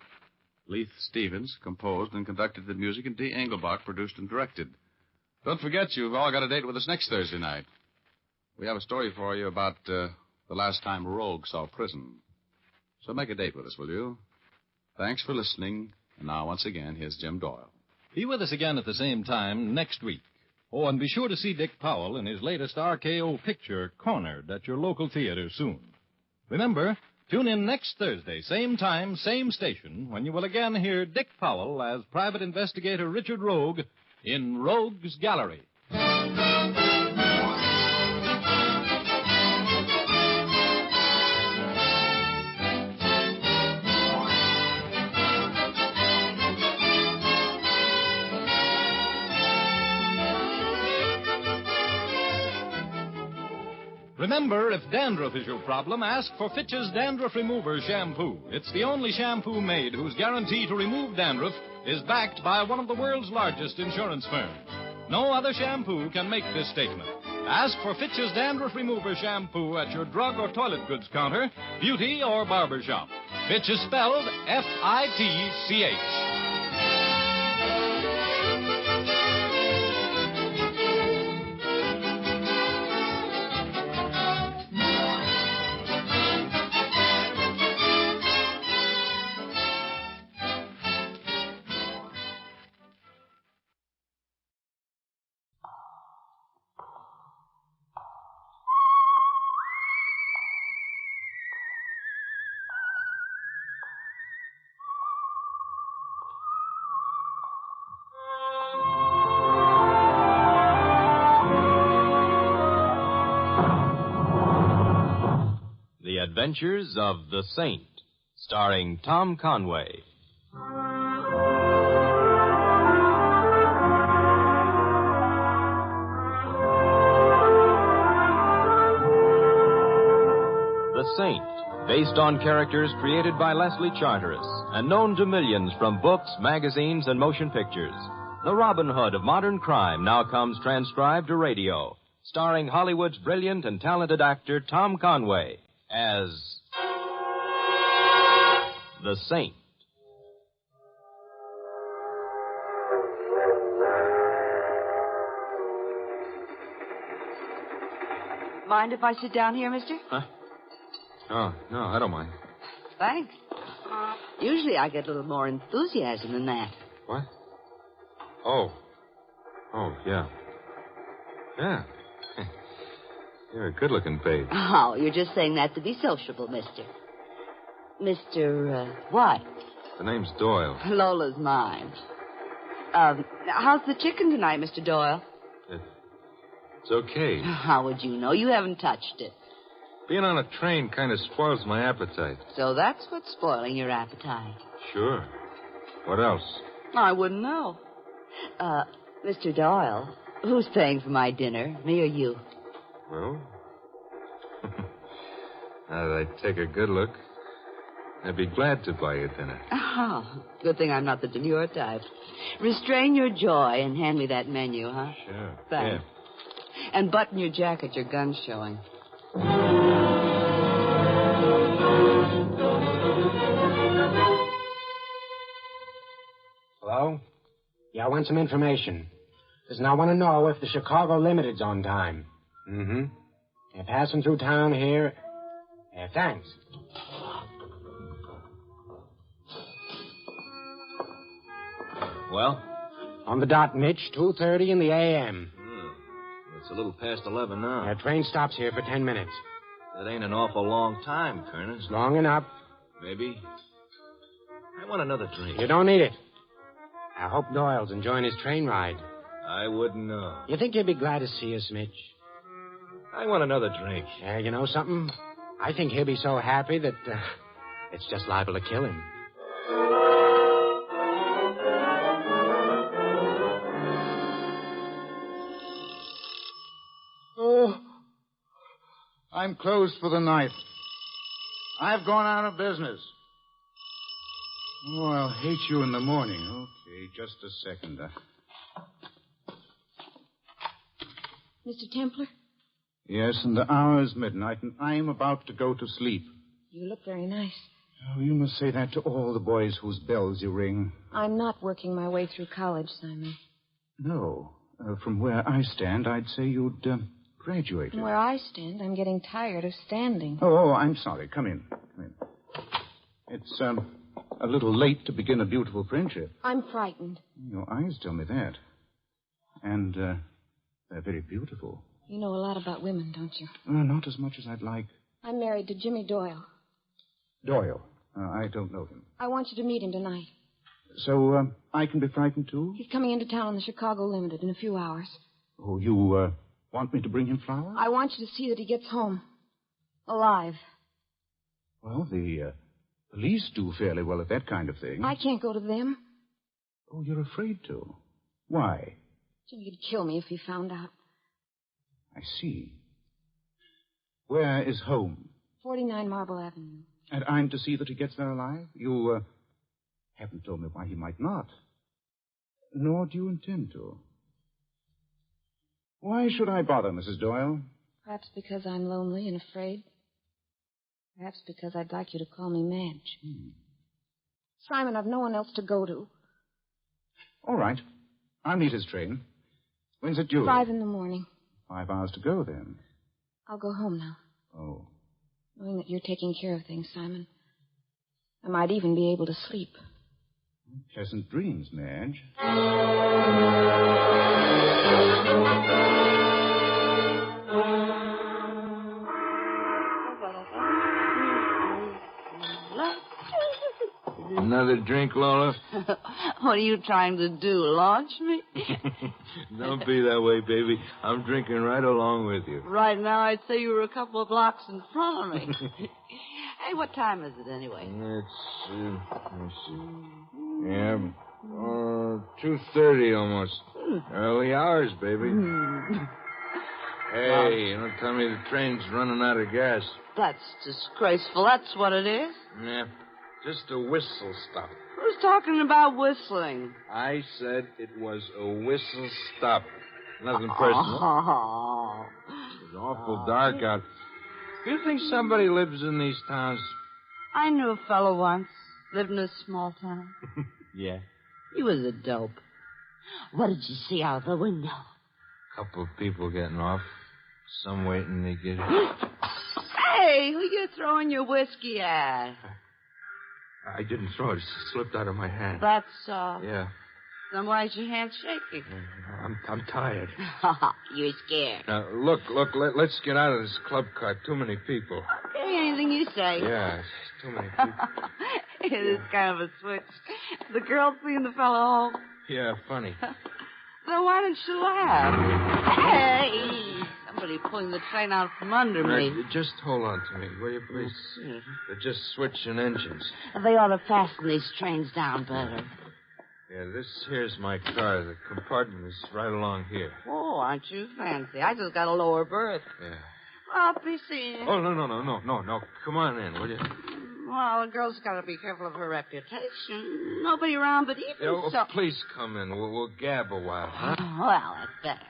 Leith Stevens composed and conducted the music, and Dee Engelbach produced and directed. Don't forget, you've all got a date with us next Thursday night. We have a story for you about the last time Rogue saw prison. So make a date with us, will you? Thanks for listening. And now, once again, here's Jim Doyle. Be with us again at the same time next week. Oh, and be sure to see Dick Powell in his latest RKO picture, Cornered, at your local theater soon. Remember, tune in next Thursday, same time, same station, when you will again hear Dick Powell as Private Investigator Richard Rogue in Rogue's Gallery. Remember, if dandruff is your problem, ask for Fitch's Dandruff Remover Shampoo. It's the only shampoo made whose guarantee to remove dandruff is backed by one of the world's largest insurance firms. No other shampoo can make this statement. Ask for Fitch's Dandruff Remover Shampoo at your drug or toilet goods counter, beauty or barber shop. Fitch is spelled F-I-T-C-H. The Adventures of the Saint, starring Tom Conway. The Saint, based on characters created by Leslie Charteris and known to millions from books, magazines, and motion pictures. The Robin Hood of modern crime now comes transcribed to radio, starring Hollywood's brilliant and talented actor Tom Conway as the Saint. Mind if I sit down here, mister? Huh? Oh, no, I don't mind. Thanks. Usually I get a little more enthusiasm than that. What? Oh. Oh, yeah. Yeah. You're a good-looking babe. Oh, you're just saying that to be sociable, mister. Mr. What? The name's Doyle. Lola's mine. How's the chicken tonight, Mr. Doyle? It's okay. How would you know? You haven't touched it. Being on a train kind of spoils my appetite. So that's what's spoiling your appetite. Sure. What else? I wouldn't know. Mr. Doyle, who's paying for my dinner, me or you? Well, now that I take a good look, I'd be glad to buy you dinner. Oh, good thing I'm not the demure type. Restrain your joy and hand me that menu, huh? Sure. Thanks. Yeah. And button your jacket, your gun's showing. Hello? Yeah, I want some information. Listen, I want to know if the Chicago Limited's on time. Mm-hmm. They're passing through town here. Yeah, thanks. Well? On the dot, Mitch, 2:30 in the a.m. It's a little past 11 now. Our train stops here for 10 minutes. That ain't an awful long time, Colonel. It's long enough. Maybe. I want another drink. You don't need it. I hope Doyle's enjoying his train ride. I wouldn't know. You think he'll be glad to see us, Mitch? I want another drink. Yeah, you know something? I think he'll be so happy that it's just liable to kill him. Oh, I'm closed for the night. I've gone out of business. Oh, I'll hate you in the morning. Okay, just a second. Mr. Templar? Yes, and the hour is midnight, and I'm about to go to sleep. You look very nice. Oh, you must say that to all the boys whose bells you ring. I'm not working my way through college, Simon. No. From where I stand, I'd say you'd graduated. From where I stand, I'm getting tired of standing. Oh, I'm sorry. Come in. Come in. A little late to begin a beautiful friendship. I'm frightened. Your eyes tell me that. And they're very beautiful. You know a lot about women, don't you? Not as much as I'd like. I'm married to Jimmy Doyle. Doyle. I don't know him. I want you to meet him tonight. So I can be frightened, too? He's coming into town on the Chicago Limited in a few hours. Oh, you want me to bring him flowers? I want you to see that he gets home. Alive. Well, the police do fairly well at that kind of thing. I can't go to them. Oh, you're afraid to? Why? Jimmy'd kill me if he found out. I see. Where is home? 49 Marble Avenue. And I'm to see that he gets there alive? You haven't told me why he might not. Nor do you intend to. Why should I bother, Mrs. Doyle? Perhaps because I'm lonely and afraid. Perhaps because I'd like you to call me Madge. Simon, I've no one else to go to. All right. I'll meet his train. When's it due? 5 a.m. 5 hours to go, then. I'll go home now. Oh. Knowing that you're taking care of things, Simon. I might even be able to sleep. Pleasant dreams, Madge. Another drink, Lola? What are you trying to do, launch me? Don't be that way, baby. I'm drinking right along with you. Right now, I'd say you were a couple of blocks in front of me. Hey, what time is it anyway? Let's see. Yeah, 2:30 almost. Early hours, baby. Hey, don't tell me the train's running out of gas. That's disgraceful. That's what it is. Yeah, just a whistle stop. Who's talking about whistling? I said it was a whistle stop. Nothing personal. Oh. It's awful dark out. Do you think somebody lives in these towns? I knew a fellow once. Lived in a small town. Yeah. He was a dope. What did you see out the window? Couple of people getting off. Some waiting to get... Hey, who you throwing your whiskey at? I didn't throw it. It slipped out of my hand. That's, Yeah. Then why's your hand shaking? I'm tired. You're scared. Now, look, let's get out of this club car. Too many people. Okay, anything you say. Yeah, it's too many people. It is kind of a switch. The girl seeing the fellow home. Yeah, funny. Then why didn't you laugh? Hey! Somebody pulling the train out from under me. Just hold on to me, will you, please? They're just switching engines. They ought to fasten these trains down better. Yeah, this here's my car. The compartment is right along here. Oh, aren't you fancy? I just got a lower berth. Yeah. I'll be seeing you. Oh, no. Come on in, will you? Well, a girl's got to be careful of her reputation. Nobody around but even so... Please come in. We'll gab a while, huh? Well, that's better.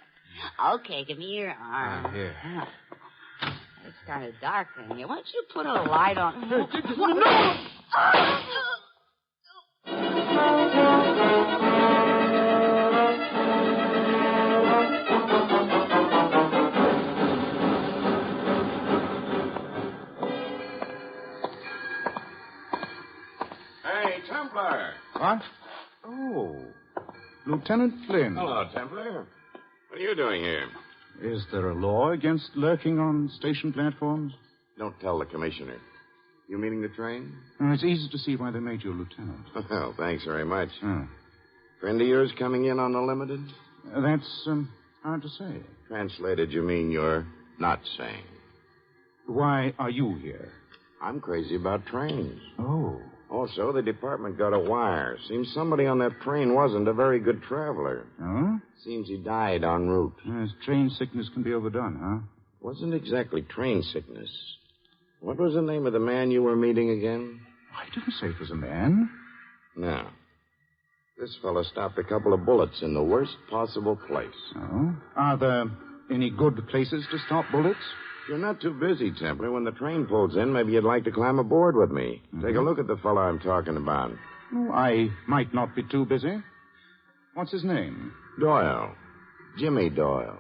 Okay, give me your arm. Here. It's kind of dark in here. Why don't you put a light on? No! Hey, Templar. What? Oh, Lieutenant Flynn. Hello, Templar. What are you doing here? Is there a law against lurking on station platforms? Don't tell the commissioner. You meaning the train? It's easy to see why they made you a lieutenant. Well, thanks very much. Oh. Friend of yours coming in on the limited? That's hard to say. Translated, you mean you're not saying. Why are you here? I'm crazy about trains. Oh. Also, the department got a wire. Seems somebody on that train wasn't a very good traveler. Oh? Seems he died en route. Yes, train sickness can be overdone, huh? Wasn't exactly train sickness. What was the name of the man you were meeting again? I didn't say it was a man. No. This fellow stopped a couple of bullets in the worst possible place. Oh? Are there any good places to stop bullets? If you're not too busy, Templar, when the train pulls in, maybe you'd like to climb aboard with me. Mm-hmm. Take a look at the fellow I'm talking about. Oh, I might not be too busy. What's his name? Doyle. Jimmy Doyle.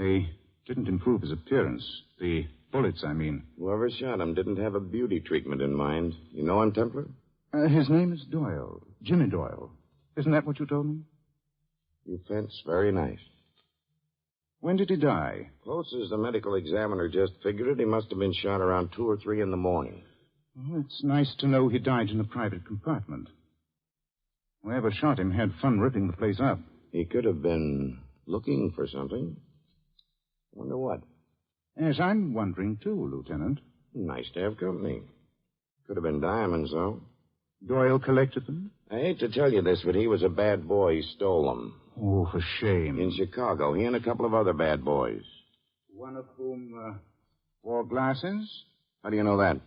They didn't improve his appearance. The bullets, I mean. Whoever shot him didn't have a beauty treatment in mind. You know him, Templar? His name is Doyle. Jimmy Doyle. Isn't that what you told me? You fence very nice. When did he die? Close as the medical examiner just figured it, he must have been shot around 2 or 3 in the morning. Well, it's nice to know he died in a private compartment. Whoever shot him had fun ripping the place up. He could have been looking for something. Wonder what? Yes, I'm wondering, too, Lieutenant. Nice to have company. Could have been diamonds, though. Doyle collected them? I hate to tell you this, but he was a bad boy. He stole them. Oh, for shame. In Chicago, he and a couple of other bad boys. One of whom wore glasses? How do you know that?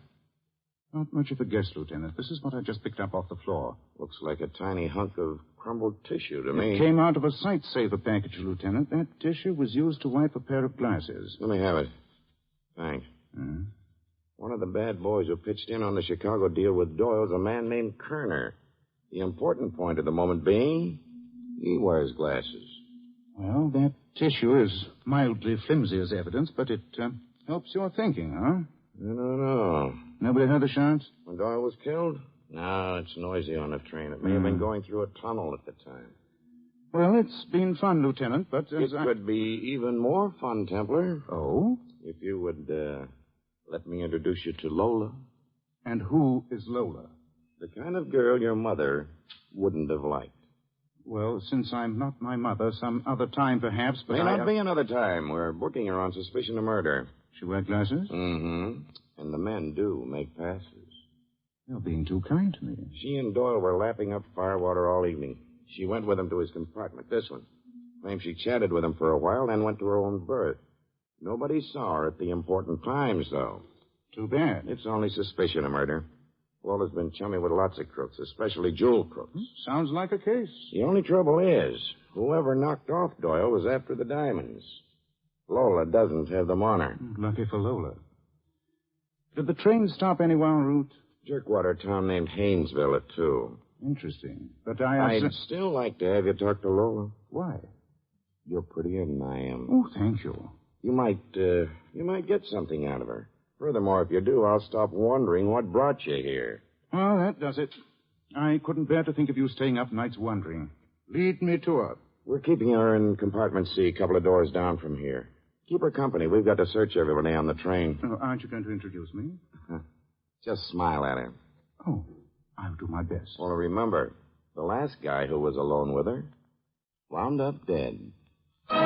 Not much of a guess, Lieutenant. This is what I just picked up off the floor. Looks like a tiny hunk of crumbled tissue to me. It came out of a sight-saver package, Lieutenant. That tissue was used to wipe a pair of glasses. Let me have it. Thanks. One of the bad boys who pitched in on the Chicago deal with Doyle's a man named Kerner. The important point at the moment being, he wears glasses. Well, that tissue is mildly flimsy as evidence, but it helps your thinking, huh? I don't know. Nobody heard the shots? When Doyle was killed? No, it's noisy on the train. It may have been going through a tunnel at the time. Well, it's been fun, Lieutenant, but... It could be even more fun, Templar. Oh? If you would let me introduce you to Lola. And who is Lola? The kind of girl your mother wouldn't have liked. Well, since I'm not my mother, some other time perhaps, but May not be another time. We're booking her on suspicion of murder. She wear glasses? Mm-hmm. And the men do make passes. You're being too kind to me. She and Doyle were lapping up firewater all evening. She went with him to his compartment, this one. Claims she chatted with him for a while, then went to her own berth. Nobody saw her at the important times, though. Too bad. It's only suspicion of murder. Lola's been chummy with lots of crooks, especially jewel crooks. Sounds like a case. The only trouble is, whoever knocked off Doyle was after the diamonds. Lola doesn't have them on her. Lucky for Lola. Did the train stop anywhere en route? Jerkwater town named Haynesville at 2. Interesting. But I'd still like to have you talk to Lola. Why? You're prettier than I am. Oh, thank you. You might get something out of her. Furthermore, if you do, I'll stop wondering what brought you here. Well, that does it. I couldn't bear to think of you staying up nights wondering. Lead me to her. We're keeping her in compartment C, a couple of doors down from here. Keep her company. We've got to search everybody on the train. Oh, aren't you going to introduce me? Just smile at her. Oh, I'll do my best. Well, remember, the last guy who was alone with her wound up dead. How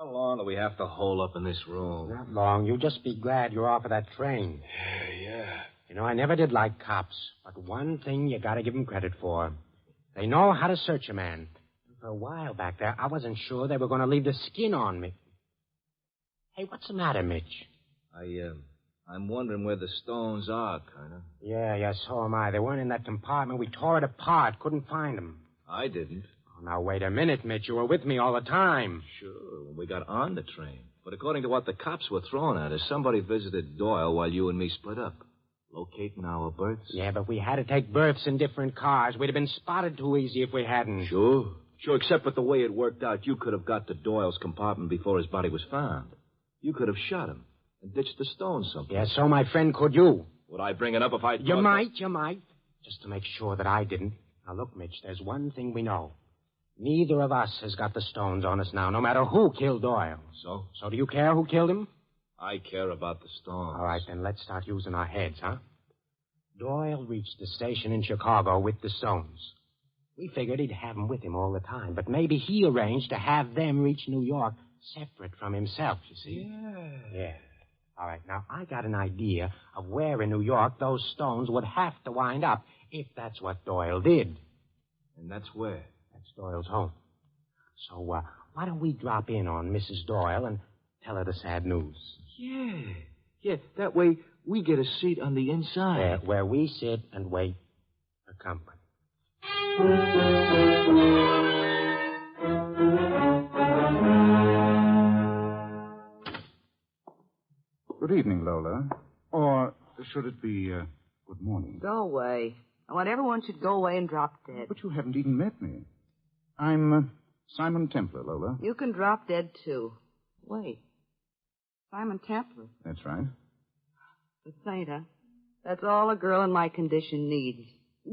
long do we have to hole up in this room? Not long. You'll just be glad you're off of that train. Yeah. You know, I never did like cops, but one thing you gotta give them credit for. They know how to search a man. For a while back there, I wasn't sure they were going to leave the skin on me. Hey, what's the matter, Mitch? I'm wondering where the stones are, Kerner. Yeah, so am I. They weren't in that compartment. We tore it apart. Couldn't find them. I didn't. Oh, now, wait a minute, Mitch. You were with me all the time. Sure, when we got on the train. But according to what the cops were throwing at us, somebody visited Doyle while you and me split up. Locating our berths? Yeah, but we had to take berths in different cars. We'd have been spotted too easy if we hadn't. Sure, except with the way it worked out, you could have got to Doyle's compartment before his body was found. You could have shot him and ditched the stones someplace. Yeah, so my friend could you. Would I bring it up if I... You might. Just to make sure that I didn't. Now, look, Mitch, there's one thing we know. Neither of us has got the stones on us now, no matter who killed Doyle. So? So do you care who killed him? I care about the stones. All right, then let's start using our heads, huh? Doyle reached the station in Chicago with the stones. We figured he'd have them with him all the time, but maybe he arranged to have them reach New York separate from himself, you see. Yeah. All right, now, I got an idea of where in New York those stones would have to wind up if that's what Doyle did. And that's where? That's Doyle's home. So, why don't we drop in on Mrs. Doyle and tell her the sad news? Yeah, that way we get a seat on the inside. Where we sit and wait for company. Good evening, Lola. Or should it be good morning? Go away. I want everyone should go away and drop dead. But you haven't even met me. I'm Simon Templar, Lola. You can drop dead, too. Wait. Simon Templar? That's right. The saint, huh? That's all a girl in my condition needs.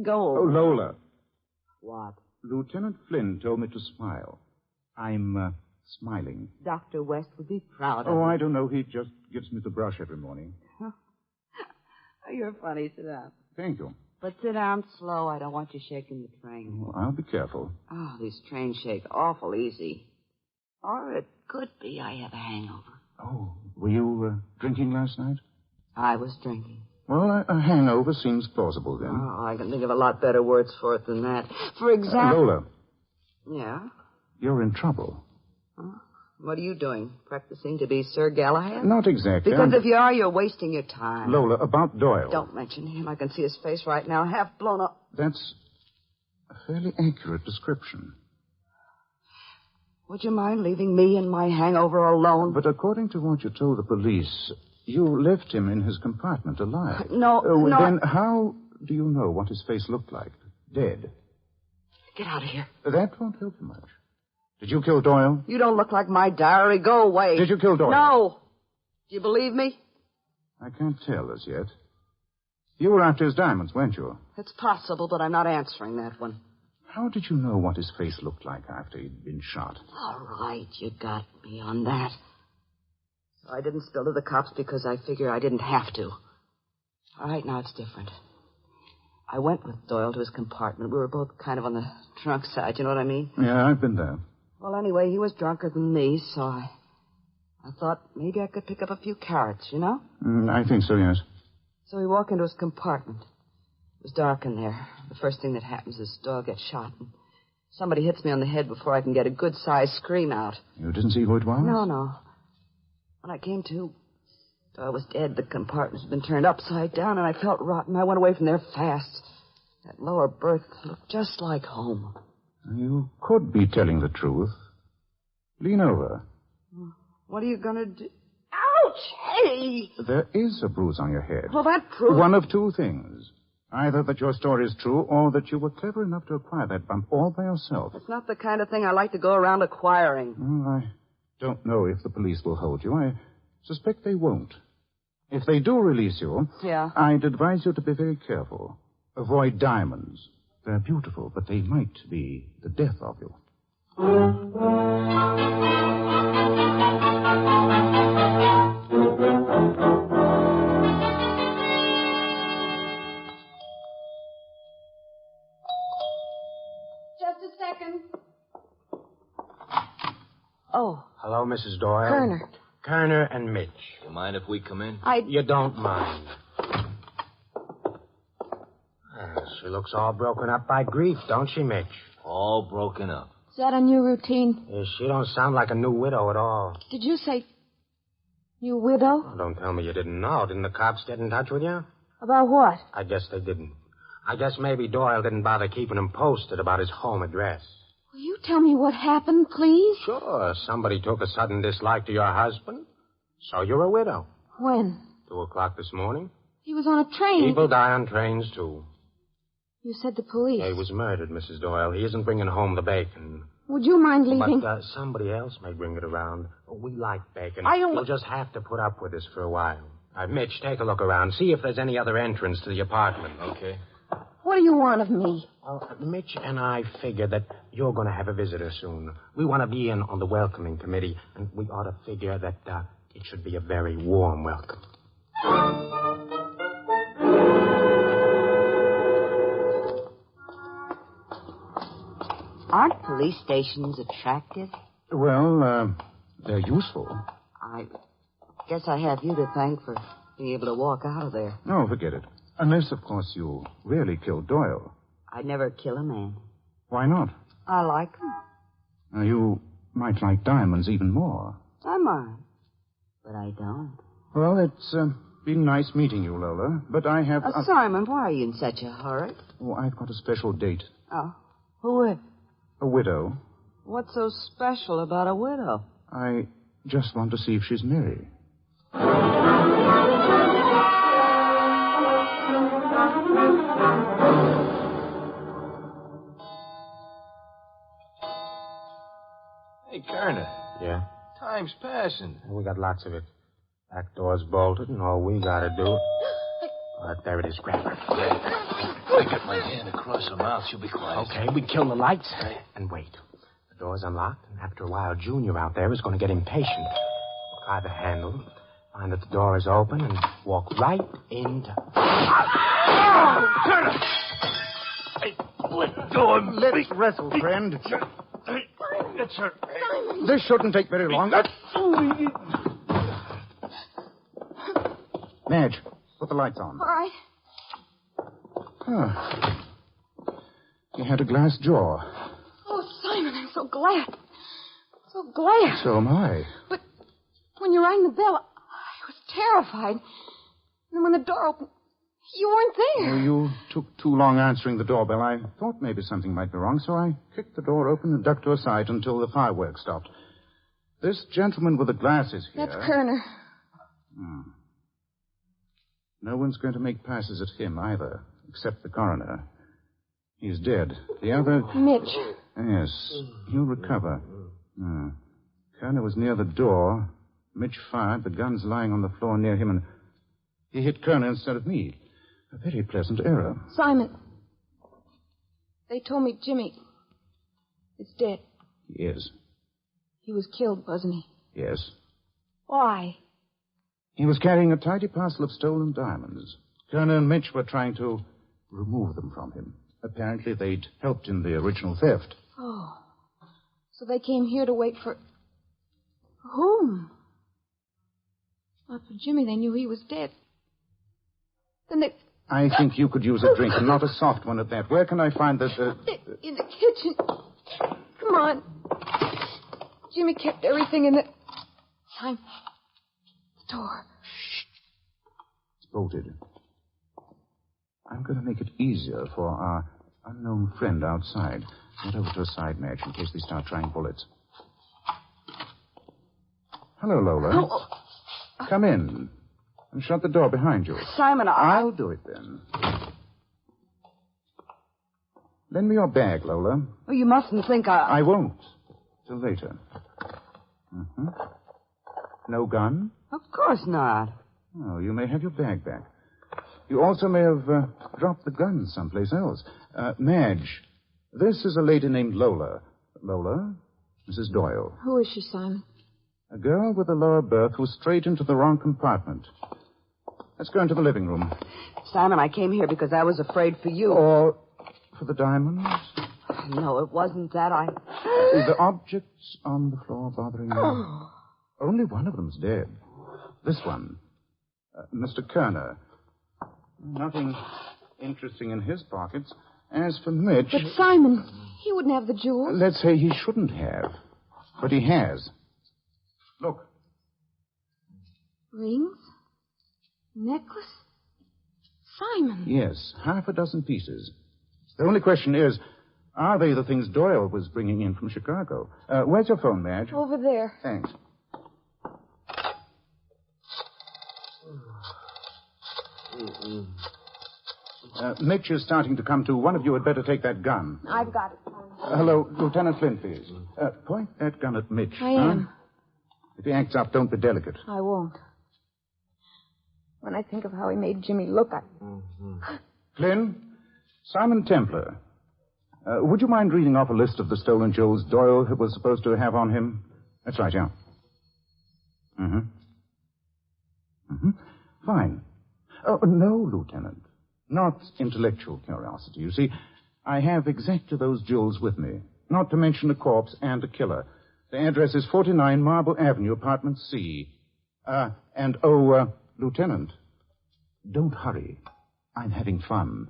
Go. Oh, Lola. What? Lieutenant Flynn told me to smile. I'm smiling. Dr. West would be proud of Oh, you. I don't know. He just gives me the brush every morning. You're funny. Sit down. Thank you. But sit down slow. I don't want you shaking the train. Well, I'll be careful. Oh, these trains shake awful easy. Or it could be I have a hangover. Oh, were you drinking last night? I was drinking. Well, a hangover seems plausible then. Oh, I can think of a lot better words for it than that. For example... Lola. Yeah? You're in trouble. Huh? What are you doing? Practicing to be Sir Galahad? Not exactly. Because if you are, you're wasting your time. Lola, about Doyle. Don't mention him. I can see his face right now, half blown up. That's a fairly accurate description. Would you mind leaving me and my hangover alone? But according to what you told the police, you left him in his compartment alive. No. Then how do you know what his face looked like? Dead. Get out of here. That won't help you much. Did you kill Doyle? You don't look like my diary. Go away. Did you kill Doyle? No. Do you believe me? I can't tell as yet. You were after his diamonds, weren't you? It's possible, but I'm not answering that one. How did you know what his face looked like after he'd been shot? All right, you got me on that. I didn't spill to the cops because I figured I didn't have to. All right, now it's different. I went with Doyle to his compartment. We were both kind of on the drunk side, you know what I mean? Yeah, I've been there. Well, anyway, he was drunker than me, so I thought maybe I could pick up a few carrots, you know? I think so, yes. So we walk into his compartment. It was dark in there. The first thing that happens is Doyle gets shot. And somebody hits me on the head before I can get a good-sized scream out. You didn't see who it was? No. When I came to, Doyle was dead. The compartment had been turned upside down, and I felt rotten. I went away from there fast. That lower berth looked just like home. You could be telling the truth. Lean over. What are you going to do? Ouch! Hey! There is a bruise on your head. Well, that proves... One of two things. Either that your story is true, or that you were clever enough to acquire that bump all by yourself. It's not the kind of thing I like to go around acquiring. Well, I don't know if the police will hold you. I suspect they won't. If they do release you... Yeah? I'd advise you to be very careful. Avoid diamonds. They're beautiful, but they might be the death of you. Just a second. Oh. Hello, Mrs. Doyle. Kerner. Kerner and Mitch. You mind if we come in? You don't mind. She looks all broken up by grief, don't she, Mitch? All broken up. Is that a new routine? Yeah, she don't sound like a new widow at all. Did you say new widow? Oh, don't tell me you didn't know. Didn't the cops get in touch with you? About what? I guess they didn't. I guess maybe Doyle didn't bother keeping him posted about his home address. Will you tell me what happened, please? Sure. Somebody took a sudden dislike to your husband. So you're a widow. When? 2:00 this morning. He was on a train. People die on trains, too. You said the police. He was murdered, Mrs. Doyle. He isn't bringing home the bacon. Would you mind leaving? But somebody else may bring it around. We like bacon. I don't... You'll just have to put up with this for a while. Mitch, take a look around. See if there's any other entrance to the apartment. Okay. What do you want of me? Mitch and I figure that you're going to have a visitor soon. We want to be in on the welcoming committee, and we ought to figure that it should be a very warm welcome. Aren't police stations attractive? Well, they're useful. I guess I have you to thank for being able to walk out of there. No, forget it. Unless, of course, you really killed Doyle. I'd never kill a man. Why not? I like him. Now, you might like diamonds even more. I might. But I don't. Well, it's been nice meeting you, Lola. But I have... Simon, why are you in such a hurry? Oh, I've got a special date. Oh. Who with? A widow. What's so special about a widow? I just want to see if she's merry. Hey, Kerner. Yeah? Time's passing. We got lots of it. Back door's bolted, and all we gotta do... there it is. Grab her. I got my hand across her mouth. She'll be quiet. Okay, we kill the lights. And wait. The door's unlocked, and after a while, Junior out there is going to get impatient. Try the handle, find that the door is open, and walk right into... Kerner! Hey, let go of me. Let's wrestle, friend. It's her. This shouldn't take very long. Madge, put the lights on. All right. He had a glass jaw. Oh, Simon, I'm so glad. So glad. So am I. But when you rang the bell, I was terrified. And when the door opened, you weren't there. Oh, you took too long answering the doorbell. I thought maybe something might be wrong, so I kicked the door open and ducked to a side until the fireworks stopped. This gentleman with the glasses here... That's Kerner. No one's going to make passes at him either, except the coroner. He's dead. The other... Mitch. Yes, he'll recover. Kerner was near the door. Mitch fired. The gun's lying on the floor near him, and he hit Kerner instead of me. A very pleasant error. Simon. They told me Jimmy is dead. He is. He was killed, wasn't he? Yes. Why? He was carrying a tidy parcel of stolen diamonds. Kerner and Mitch were trying to remove them from him. Apparently they'd helped in the original theft. Oh. So they came here to wait for... whom? Not for Jimmy. They knew he was dead. Then they... I think you could use a drink, and not a soft one at that. Where can I find the... In the kitchen. Come on. Jimmy kept everything in the... The door. It's bolted. I'm going to make it easier for our unknown friend outside. Get over to a side match in case they start trying bullets. Hello, Lola. Oh. Come in. And shut the door behind you. Simon, I'll do it then. Lend me your bag, Lola. Oh, you mustn't think I won't. Till later. No gun? Of course not. Oh, you may have your bag back. You also may have dropped the gun someplace else. Madge, this is a lady named Lola. Lola, Mrs. Doyle. Who is she, Simon? A girl with a lower berth who strayed into the wrong compartment. Let's go into the living room. Simon, I came here because I was afraid for you. Or for the diamonds? No, it wasn't that. The objects on the floor bothering you? Only one of them's dead. This one. Mr. Kerner. Nothing interesting in his pockets. As for Mitch... But Simon, he wouldn't have the jewels. Let's say he shouldn't have. But he has. Look. Rings? Necklace? Simon. Yes, half a dozen pieces. The only question is, are they the things Doyle was bringing in from Chicago? Where's your phone, Madge? Over there. Thanks. Mitch is starting to come to. One of you had better take that gun. I've got it. Hello, Lieutenant Flint, please. Point that gun at Mitch. I am. If he acts up, don't be delicate. I won't. When I think of how he made Jimmy look, Flynn, Simon Templar. Would you mind reading off a list of the stolen jewels Doyle was supposed to have on him? That's right, yeah. Fine. Oh, no, Lieutenant. Not intellectual curiosity. You see, I have exactly those jewels with me. Not to mention a corpse and a killer. The address is 49 Marble Avenue, apartment C. Lieutenant, don't hurry. I'm having fun.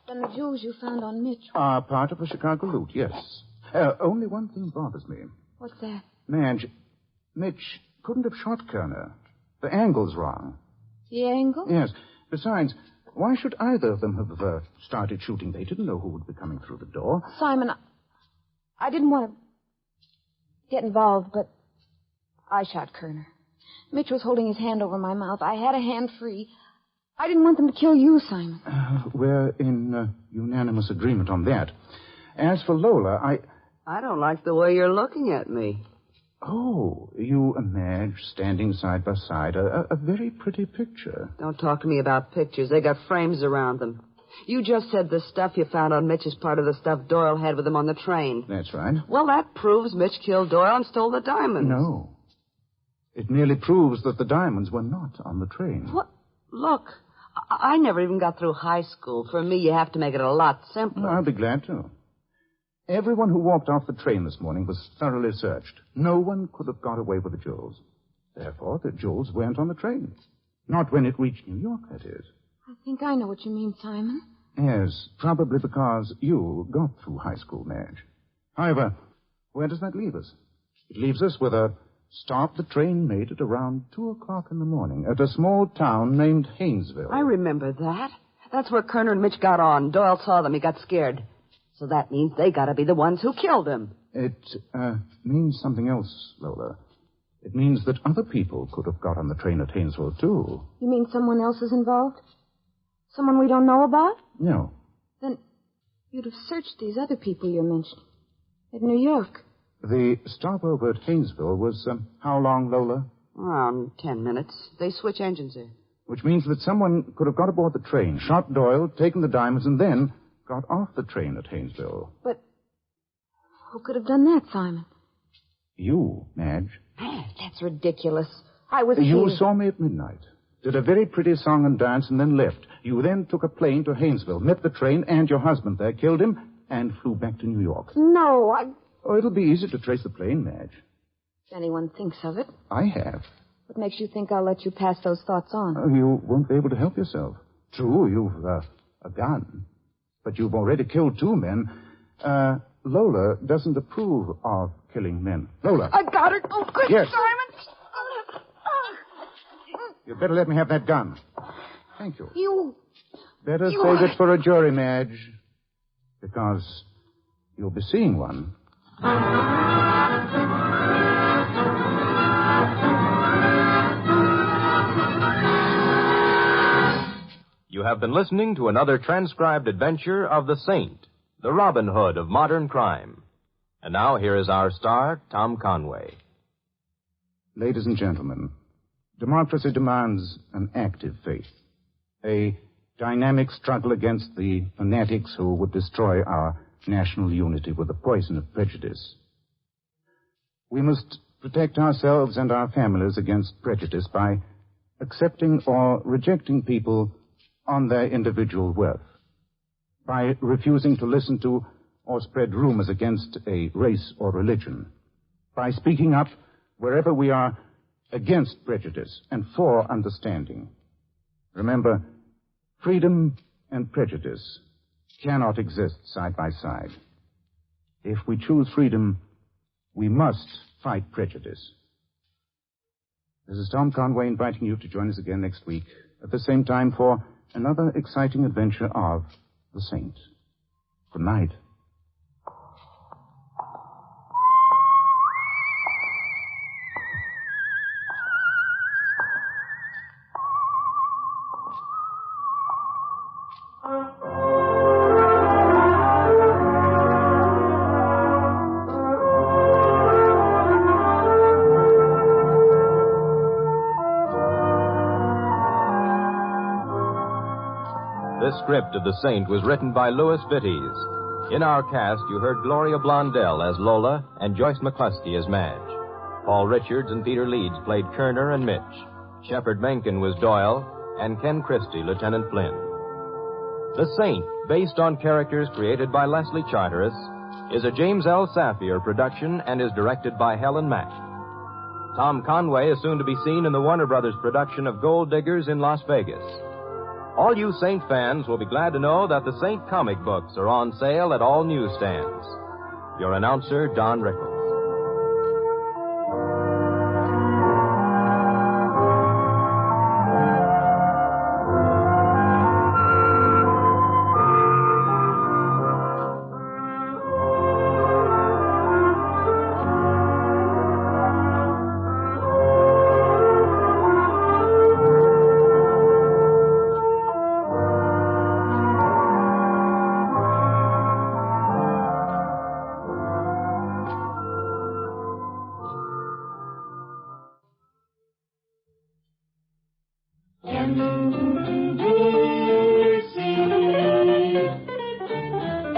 Then the jewels you found on Mitch are part of the Chicago loot, yes. Only one thing bothers me. What's that? Madge, Mitch couldn't have shot Kerner. The angle's wrong. The angle? Yes. Besides, why should either of them have started shooting? They didn't know who would be coming through the door. Simon, I didn't want to get involved, but I shot Kerner. Mitch was holding his hand over my mouth. I had a hand free. I didn't want them to kill you, Simon. We're in unanimous agreement on that. As for Lola, I don't like the way you're looking at me. Oh, you and Madge standing side by side. A very pretty picture. Don't talk to me about pictures. They got frames around them. You just said the stuff you found on Mitch is part of the stuff Doyle had with him on the train. That's right. Well, that proves Mitch killed Doyle and stole the diamonds. No. It merely proves that the diamonds were not on the train. What? Look, I never even got through high school. For me, you have to make it a lot simpler. I'll be glad to. Everyone who walked off the train this morning was thoroughly searched. No one could have got away with the jewels. Therefore, the jewels weren't on the train. Not when it reached New York, that is. I think I know what you mean, Simon. Yes, probably because you got through high school, Madge. However, where does that leave us? It leaves us with a stop the train made at around 2 o'clock in the morning at a small town named Haynesville. I remember that. That's where Kerner and Mitch got on. Doyle saw them. He got scared. So that means they got to be the ones who killed him. It means something else, Lola. It means that other people could have got on the train at Haynesville, too. You mean someone else is involved? Someone we don't know about? No. Then you'd have searched these other people you're mentioning. At New York. The stopover at Haynesville was, how long, Lola? Around 10 minutes. They switch engines there. Which means that someone could have got aboard the train, shot Doyle, taken the diamonds, and then got off the train at Haynesville. But who could have done that, Simon? You, Madge. That's ridiculous. I was You here. saw me at midnight, did a very pretty song and dance, and then left. You then took a plane to Haynesville, met the train and your husband there, killed him, and flew back to New York. No, Oh, it'll be easy to trace the plane, Madge. If anyone thinks of it, I have. what makes you think I'll let you pass those thoughts on? You won't be able to help yourself. True, you've a gun, but you've already killed 2 men. Lola doesn't approve of killing men. Lola. I got it. Oh, good, Yes. Simon. You'd better let me have that gun. Thank you. You. Better You save are- it for a jury, Madge. Because you'll be seeing one. You have been listening to another transcribed adventure of the Saint, the Robin Hood of modern crime. And now here is our star, Tom Conway. Ladies and gentlemen, democracy demands an active faith, a dynamic struggle against the fanatics who would destroy our national unity with the poison of prejudice. We must protect ourselves and our families against prejudice by accepting or rejecting people on their individual worth, by refusing to listen to or spread rumors against a race or religion, by speaking up wherever we are against prejudice and for understanding. Remember, freedom and prejudice cannot exist side by side. If we choose freedom, we must fight prejudice. This is Tom Conway inviting you to join us again next week at the same time for another exciting adventure of the Saint. Good night. This script of The Saint was written by Louis Vittes. In our cast, you heard Gloria Blondell as Lola and Joyce McCluskey as Madge. Paul Richards and Peter Leeds played Kerner and Mitch. Shepard Mencken was Doyle, and Ken Christie, Lieutenant Flynn. The Saint, based on characters created by Leslie Charteris, is a James L. Safier production and is directed by Helen Mack. Tom Conway is soon to be seen in the Warner Brothers production of Gold Diggers in Las Vegas. All you Saint fans will be glad to know that the Saint comic books are on sale at all newsstands. Your announcer, Don Rickles.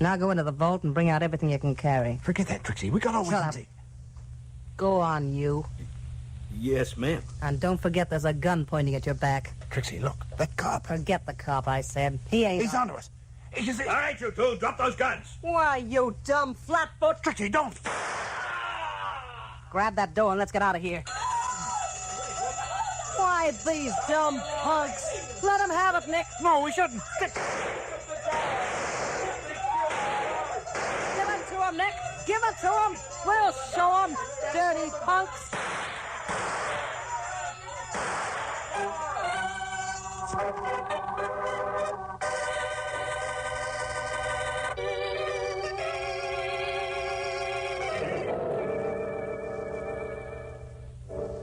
Now go into the vault and bring out everything you can carry. Forget that, Trixie. We got all we Shut can up. take. Go on, you. Yes, ma'am. And don't forget there's a gun pointing at your back. Trixie, look. That cop. Forget the cop, I said. He ain't... He's onto us. All right, you two, drop those guns. Why, you dumb flatfoot. Trixie, don't. Grab that door and let's get out of here. Why, these dumb punks. Let them have it, Nick. No, we shouldn't. Give it to him, Nick. Give it to him. We'll show him, dirty punks.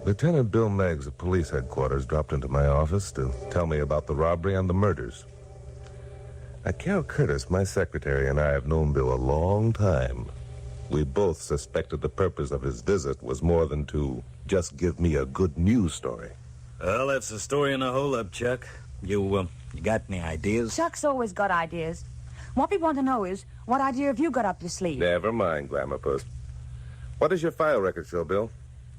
Lieutenant Bill Meggs of police headquarters dropped into my office to tell me about the robbery and the murders. Now, Carol Curtis, my secretary, and I have known Bill a long time. We both suspected the purpose of his visit was more than to just give me a good news story. Well, that's the story in a hole-up, Chuck. You got any ideas? Chuck's always got ideas. What we want to know is, what idea have you got up your sleeve? Never mind, Glamour Puss. What does your file record show, Bill?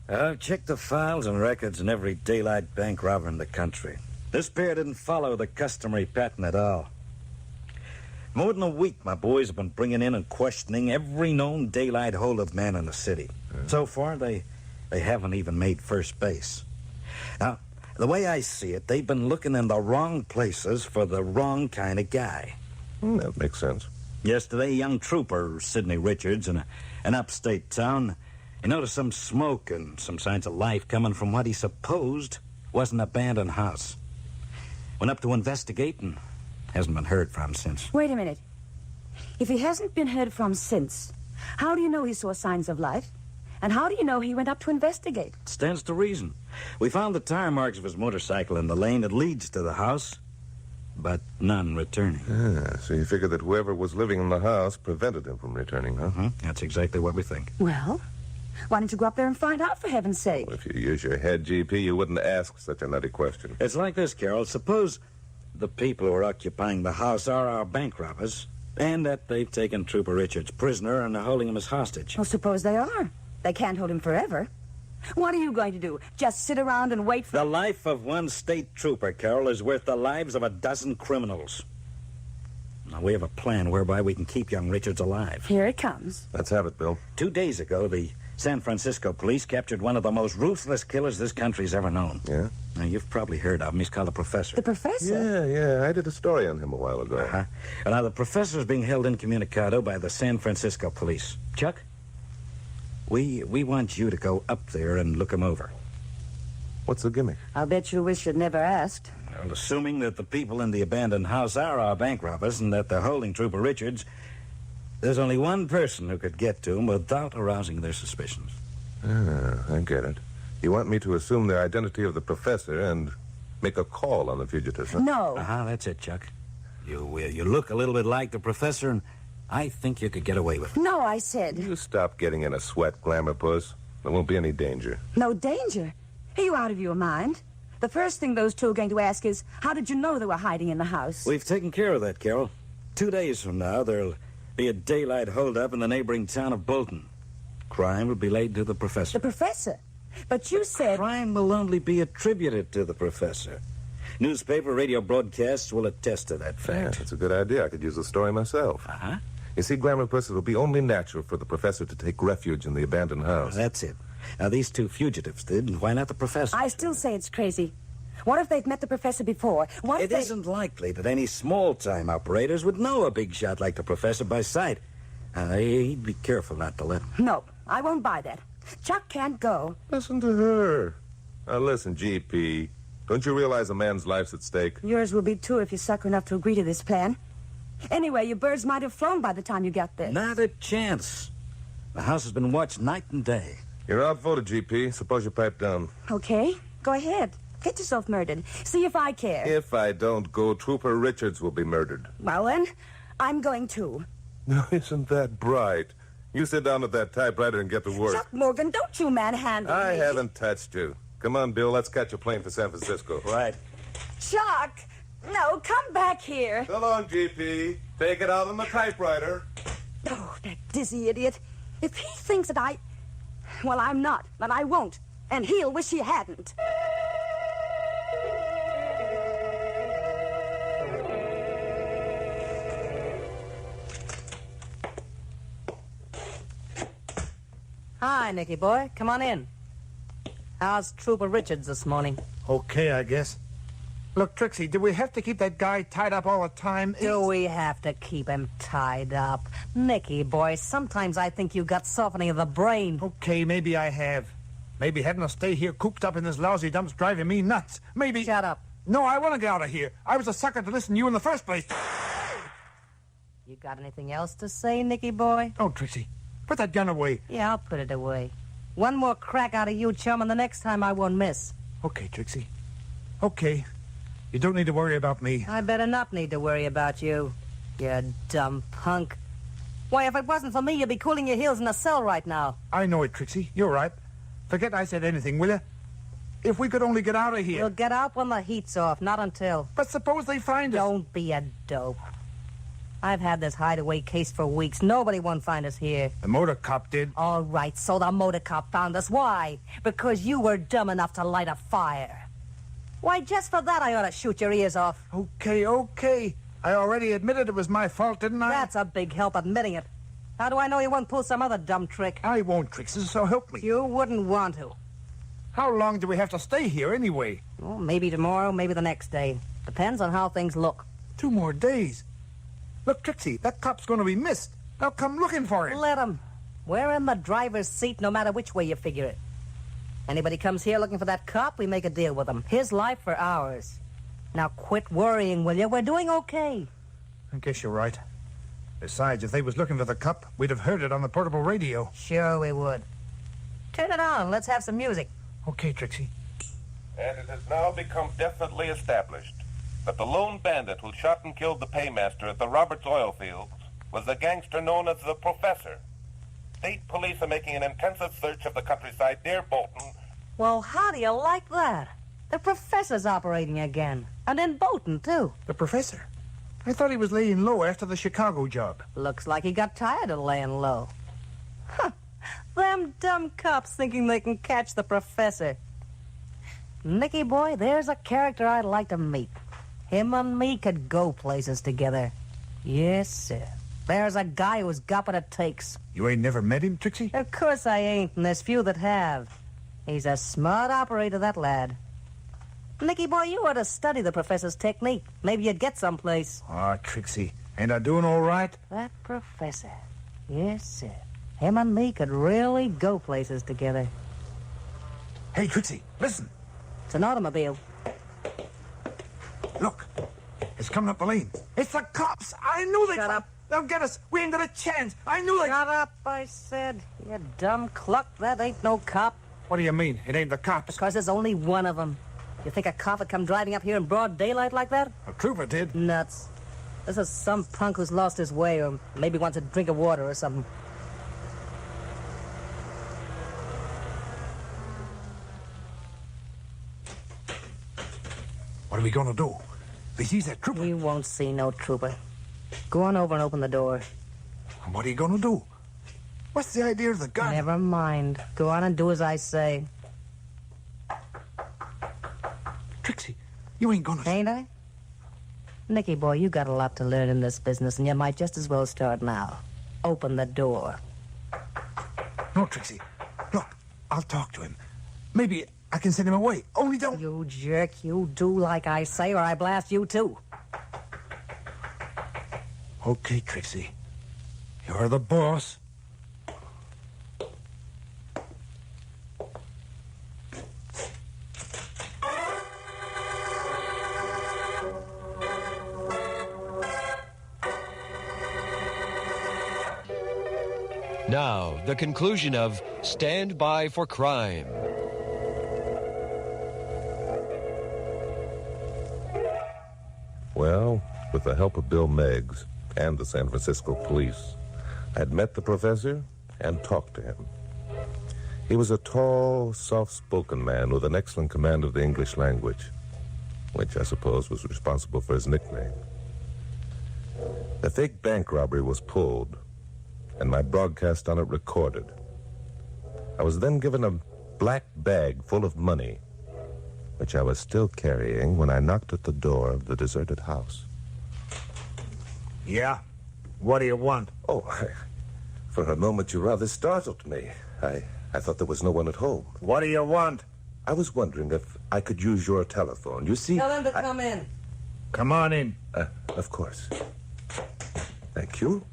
I've checked the files and records in every daylight bank robber in the country. This pair didn't follow the customary pattern at all. More than a week, my boys have been bringing in and questioning every known daylight hold-up man in the city. So far, they haven't even made first base. Now, the way I see it, they've been looking in the wrong places for the wrong kind of guy. That makes sense. Yesterday, a young trooper, Sidney Richards, in an upstate town, he noticed some smoke and some signs of life coming from what he supposed was an abandoned house. Went up to investigate and hasn't been heard from since. Wait a minute. If he hasn't been heard from since, how do you know he saw signs of life? And how do you know he went up to investigate? Stands to reason. We found the tire marks of his motorcycle in the lane that leads to the house, but none returning. So you figured that whoever was living in the house prevented him from returning, huh? That's exactly what we think. Well, why don't you go up there and find out, for heaven's sake? Well, if you use your head, GP, you wouldn't ask such a nutty question. It's like this, Carol. Suppose the people who are occupying the house are our bank robbers, and that they've taken Trooper Richards prisoner and are holding him as hostage. Well, suppose they are. They can't hold him forever. What are you going to do? Just sit around and wait for... The life of one state trooper, Carol, is worth the lives of a dozen criminals. Now, we have a plan whereby we can keep young Richards alive. Here it comes. Let's have it, Bill. 2 days ago, the San Francisco police captured one of the most ruthless killers this country's ever known. Yeah? Now, you've probably heard of him. He's called the Professor. The Professor? Yeah. I did a story on him a while ago. Uh-huh. Now, the Professor's being held incommunicado by the San Francisco police. Chuck, we want you to go up there and look him over. What's the gimmick? I'll bet you wish you'd never asked. Well, assuming that the people in the abandoned house are our bank robbers and that they're holding Trooper Richards, there's only one person who could get to him without arousing their suspicions. I get it. You want me to assume the identity of the Professor and make a call on the fugitives, huh? No. That's it, Chuck. You look a little bit like the Professor, and I think you could get away with it. No, I said. You stop getting in a sweat, Glamour Puss. There won't be any danger. No danger? Are you out of your mind? The first thing those two are going to ask is, how did you know they were hiding in the house? We've taken care of that, Carol. 2 days from now, there'll be a daylight holdup in the neighboring town of Bolton. Crime will be laid to the Professor. The Professor? But you said... Crime will only be attributed to the Professor. Newspaper, radio broadcasts will attest to that fact. Yeah, that's a good idea. I could use the story myself. Uh-huh. You see, Glamour Puss, it'll be only natural for the Professor to take refuge in the abandoned house. That's it. Now, these two fugitives did, and why not the Professor? I still say it's crazy. What if they've met the Professor before? What if It isn't likely that any small-time operators would know a big shot like the Professor by sight. He'd be careful not to let him. No, I won't buy that. Chuck can't go. Listen to her. Now, listen, GP. Don't you realize a man's life's at stake? Yours will be, too, if you're sucker enough to agree to this plan. Anyway, your birds might have flown by the time you got there. Not a chance. The house has been watched night and day. You're outvoted, GP. Suppose you pipe down. Okay, go ahead. Get yourself murdered. See if I care. If I don't go, Trooper Richards will be murdered. Well, then, I'm going too. No, isn't that bright? You sit down at that typewriter and get to work. Chuck Morgan, don't you manhandle me. I haven't touched you. Come on, Bill. Let's catch a plane for San Francisco. Right. Chuck! No, come back here. So long, GP. Take it out on the typewriter. Oh, that dizzy idiot. If he thinks that I... Well, I'm not, but I won't. And he'll wish he hadn't. Hi, Nicky boy. Come on in. How's Trooper Richards this morning? Okay, I guess. Look, Trixie, do we have to keep that guy tied up all the time? Do we have to keep him tied up? Nicky boy, sometimes I think you got softening of the brain. Okay, maybe I have. Maybe having to stay here cooped up in this lousy dump's driving me nuts. Maybe... Shut up. No, I want to get out of here. I was a sucker to listen to you in the first place. You got anything else to say, Nicky boy? Oh, Trixie, put that gun away. Yeah, I'll put it away. One more crack out of you, chum, and the next time I won't miss. Okay, Trixie. Okay. You don't need to worry about me. I better not need to worry about you, you dumb punk. Why, if it wasn't for me, you'd be cooling your heels in a cell right now. I know it, Trixie. You're right. Forget I said anything, will you? If we could only get out of here. We'll get out when the heat's off, not until. But suppose they find us. Don't be a dope. I've had this hideaway case for weeks. Nobody won't find us here. The motor cop did. All right, so the motor cop found us. Why? Because you were dumb enough to light a fire. Why, just for that, I ought to shoot your ears off. Okay. I already admitted it was my fault, didn't I? That's a big help, admitting it. How do I know you won't pull some other dumb trick? I won't, Trixie, so help me. You wouldn't want to. How long do we have to stay here, anyway? Well, maybe tomorrow, maybe the next day. Depends on how things look. 2 more days. Look, Trixie, that cop's going to be missed. They'll come looking for him. Let him. We're in the driver's seat no matter which way you figure it. Anybody comes here looking for that cop, we make a deal with him. His life for ours. Now quit worrying, will you? We're doing okay. I guess you're right. Besides, if they was looking for the cop, we'd have heard it on the portable radio. Sure we would. Turn it on. Let's have some music. Okay, Trixie. And it has now become definitely established that the lone bandit who shot and killed the paymaster at the Roberts oil fields was the gangster known as the Professor. State police are making an intensive search of the countryside near Bolton. Well, how do you like that? The professor's operating again. And in Bolton, too. The professor? I thought he was laying low after the Chicago job. Looks like he got tired of laying low. Huh. Them dumb cops thinking they can catch the professor. Nicky boy, there's a character I'd like to meet. Him and me could go places together. Yes, sir. There's a guy who's got what it takes. You ain't never met him, Trixie? Of course I ain't, and there's few that have. He's a smart operator, that lad. Nicky boy, you ought to study the professor's technique. Maybe you'd get someplace. Ah, Trixie, ain't I doing all right? That professor. Yes, sir. Him and me could really go places together. Hey, Trixie, listen. It's an automobile. Look, it's coming up the lane. It's the cops. I knew they... Shut up. They'll get us. We ain't got a chance. I knew they... Shut up, I said. You dumb cluck. That ain't no cop. What do you mean? It ain't the cops? Because there's only one of them. You think a cop would come driving up here in broad daylight like that? A trooper did. Nuts. This is some punk who's lost his way or maybe wants a drink of water or something. What are we going to do? If he sees that trooper... We won't see no trooper. Go on over and open the door. What are you going to do? What's the idea of the gun? Never mind. Go on and do as I say. Trixie, you ain't going to... Ain't I? Nicky boy, you got a lot to learn in this business, and you might just as well start now. Open the door. No, Trixie. Look, I'll talk to him. Maybe I can send him away. Only don't... You jerk. You do like I say, or I blast you, too. Okay, Trixie. You're the boss. Now, the conclusion of Stand By for Crime. Well, with the help of Bill Meggs and the San Francisco police, I had met the professor and talked to him. He was a tall, soft-spoken man with an excellent command of the English language. which I suppose was responsible for his nickname. The fake bank robbery was pulled, and my broadcast on it recorded. I was then given a black bag full of money, which I was still carrying when I knocked at the door of the deserted house. Yeah? What do you want? Oh, for a moment you rather startled me. I thought there was no one at home. What do you want? I was wondering if I could use your telephone. You see... Tell them to come in. Come on in. Of course. Thank you.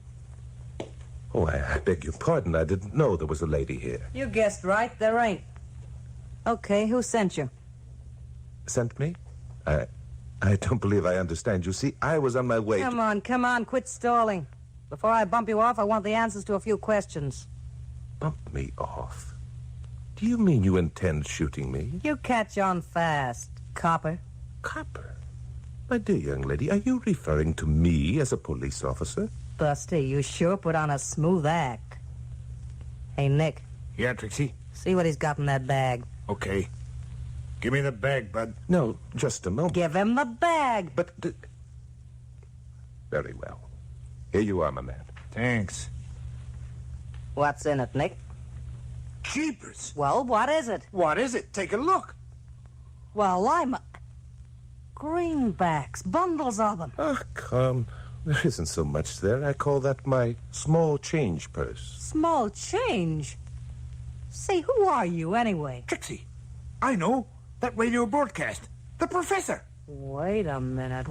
Oh, I beg your pardon. I didn't know there was a lady here. You guessed right, there ain't. Okay, who sent you? Sent me? I don't believe I understand. You see, I was on my way Come on, quit stalling. Before I bump you off, I want the answers to a few questions. Bump me off? Do you mean you intend shooting me? You catch on fast, copper. Copper? My dear young lady, are you referring to me as a police officer? Busty, you sure put on a smooth act. Hey, Nick. Yeah, Trixie? See what he's got in that bag. Okay. Give me the bag, bud. No, just a moment. Give him the bag. But... Very well. Here you are, my man. Thanks. What's in it, Nick? Jeepers. Well, what is it? What is it? Take a look. Well, greenbacks, bundles of them. Oh, come. There isn't so much there. I call that my small change purse. Small change? Say, who are you, anyway? Trixie. I know. That radio broadcast. The professor. Wait a minute.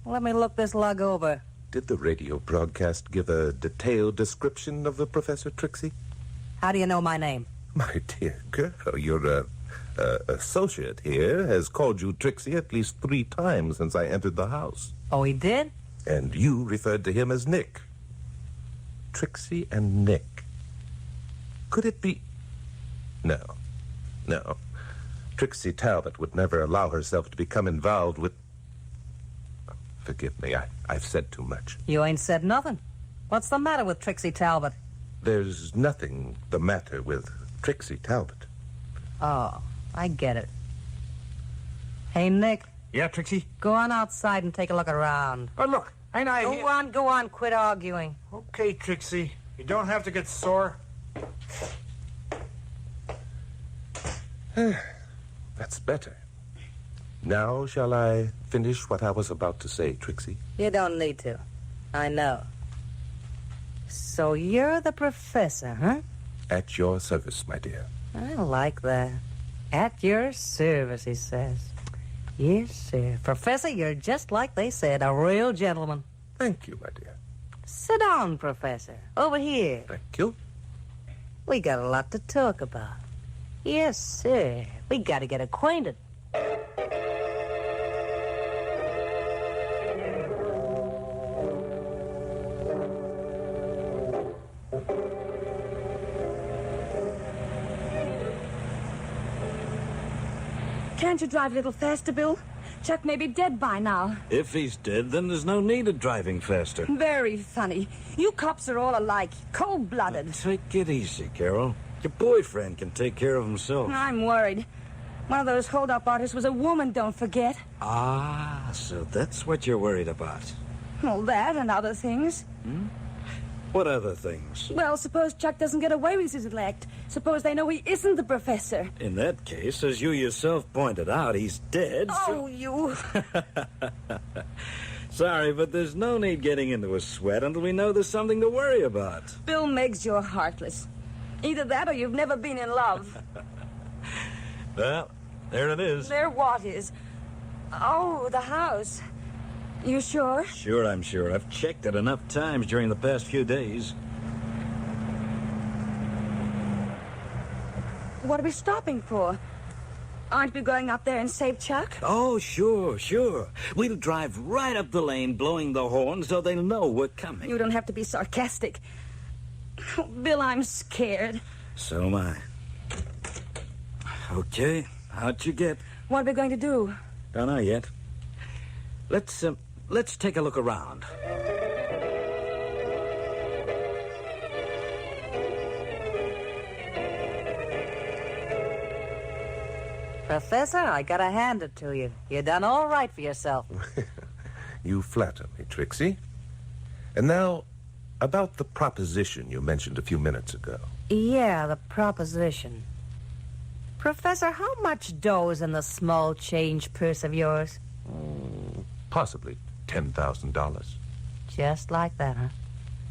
Let me look this lug over. Did the radio broadcast give a detailed description of the Professor, Trixie? How do you know my name? My dear girl, your associate here has called you Trixie at least 3 times since I entered the house. Oh, he did? And you referred to him as Nick. Trixie and Nick. Could it be... No. Trixie Talbot would never allow herself to become involved with... Forgive me, I've said too much. You ain't said nothing. What's the matter with Trixie Talbot? There's nothing the matter with Trixie Talbot. Oh, I get it. Hey, Nick. Yeah, Trixie? Go on outside and take a look around. Oh, look. Ain't I... Go on, quit arguing. Okay, Trixie. You don't have to get sore. That's better. Now shall I finish what I was about to say, Trixie? You don't need to. I know. So you're the professor, huh? At your service, my dear. I like that. At your service, he says. Yes, sir. Professor, you're just like they said, a real gentleman. Thank you, my dear. Sit down, Professor. Over here. Thank you. We got a lot to talk about. Yes, sir. We got to get acquainted. Can't you drive a little faster, Bill? Chuck may be dead by now. If he's dead, then there's no need of driving faster. Very funny. You cops are all alike, cold-blooded. Now, take it easy, Carol. Your boyfriend can take care of himself. I'm worried. One of those hold-up artists was a woman, don't forget. Ah, so that's what you're worried about. Well, that and other things. What other things? Well, suppose Chuck doesn't get away with his elect. Suppose they know he isn't the professor. In that case, as you yourself pointed out, he's dead. Oh, you... Sorry, but there's no need getting into a sweat until we know there's something to worry about. Bill Meggs, you're heartless. Either that or you've never been in love. Well, there it is. There what is? Oh, the house. You sure? Sure, I'm sure. I've checked it enough times during the past few days. What are we stopping for? Aren't we going up there and save Chuck? Oh, sure. We'll drive right up the lane, blowing the horn so they'll know we're coming. You don't have to be sarcastic. Oh, Bill, I'm scared. So am I. Okay, out you get. What are we going to do? Don't know yet. Let's take a look around. Professor, I gotta hand it to you. You done all right for yourself. You flatter me, Trixie. And now, about the proposition you mentioned a few minutes ago. Yeah, the proposition. Professor, how much dough is in the small change purse of yours? Possibly $10,000. Just like that, huh?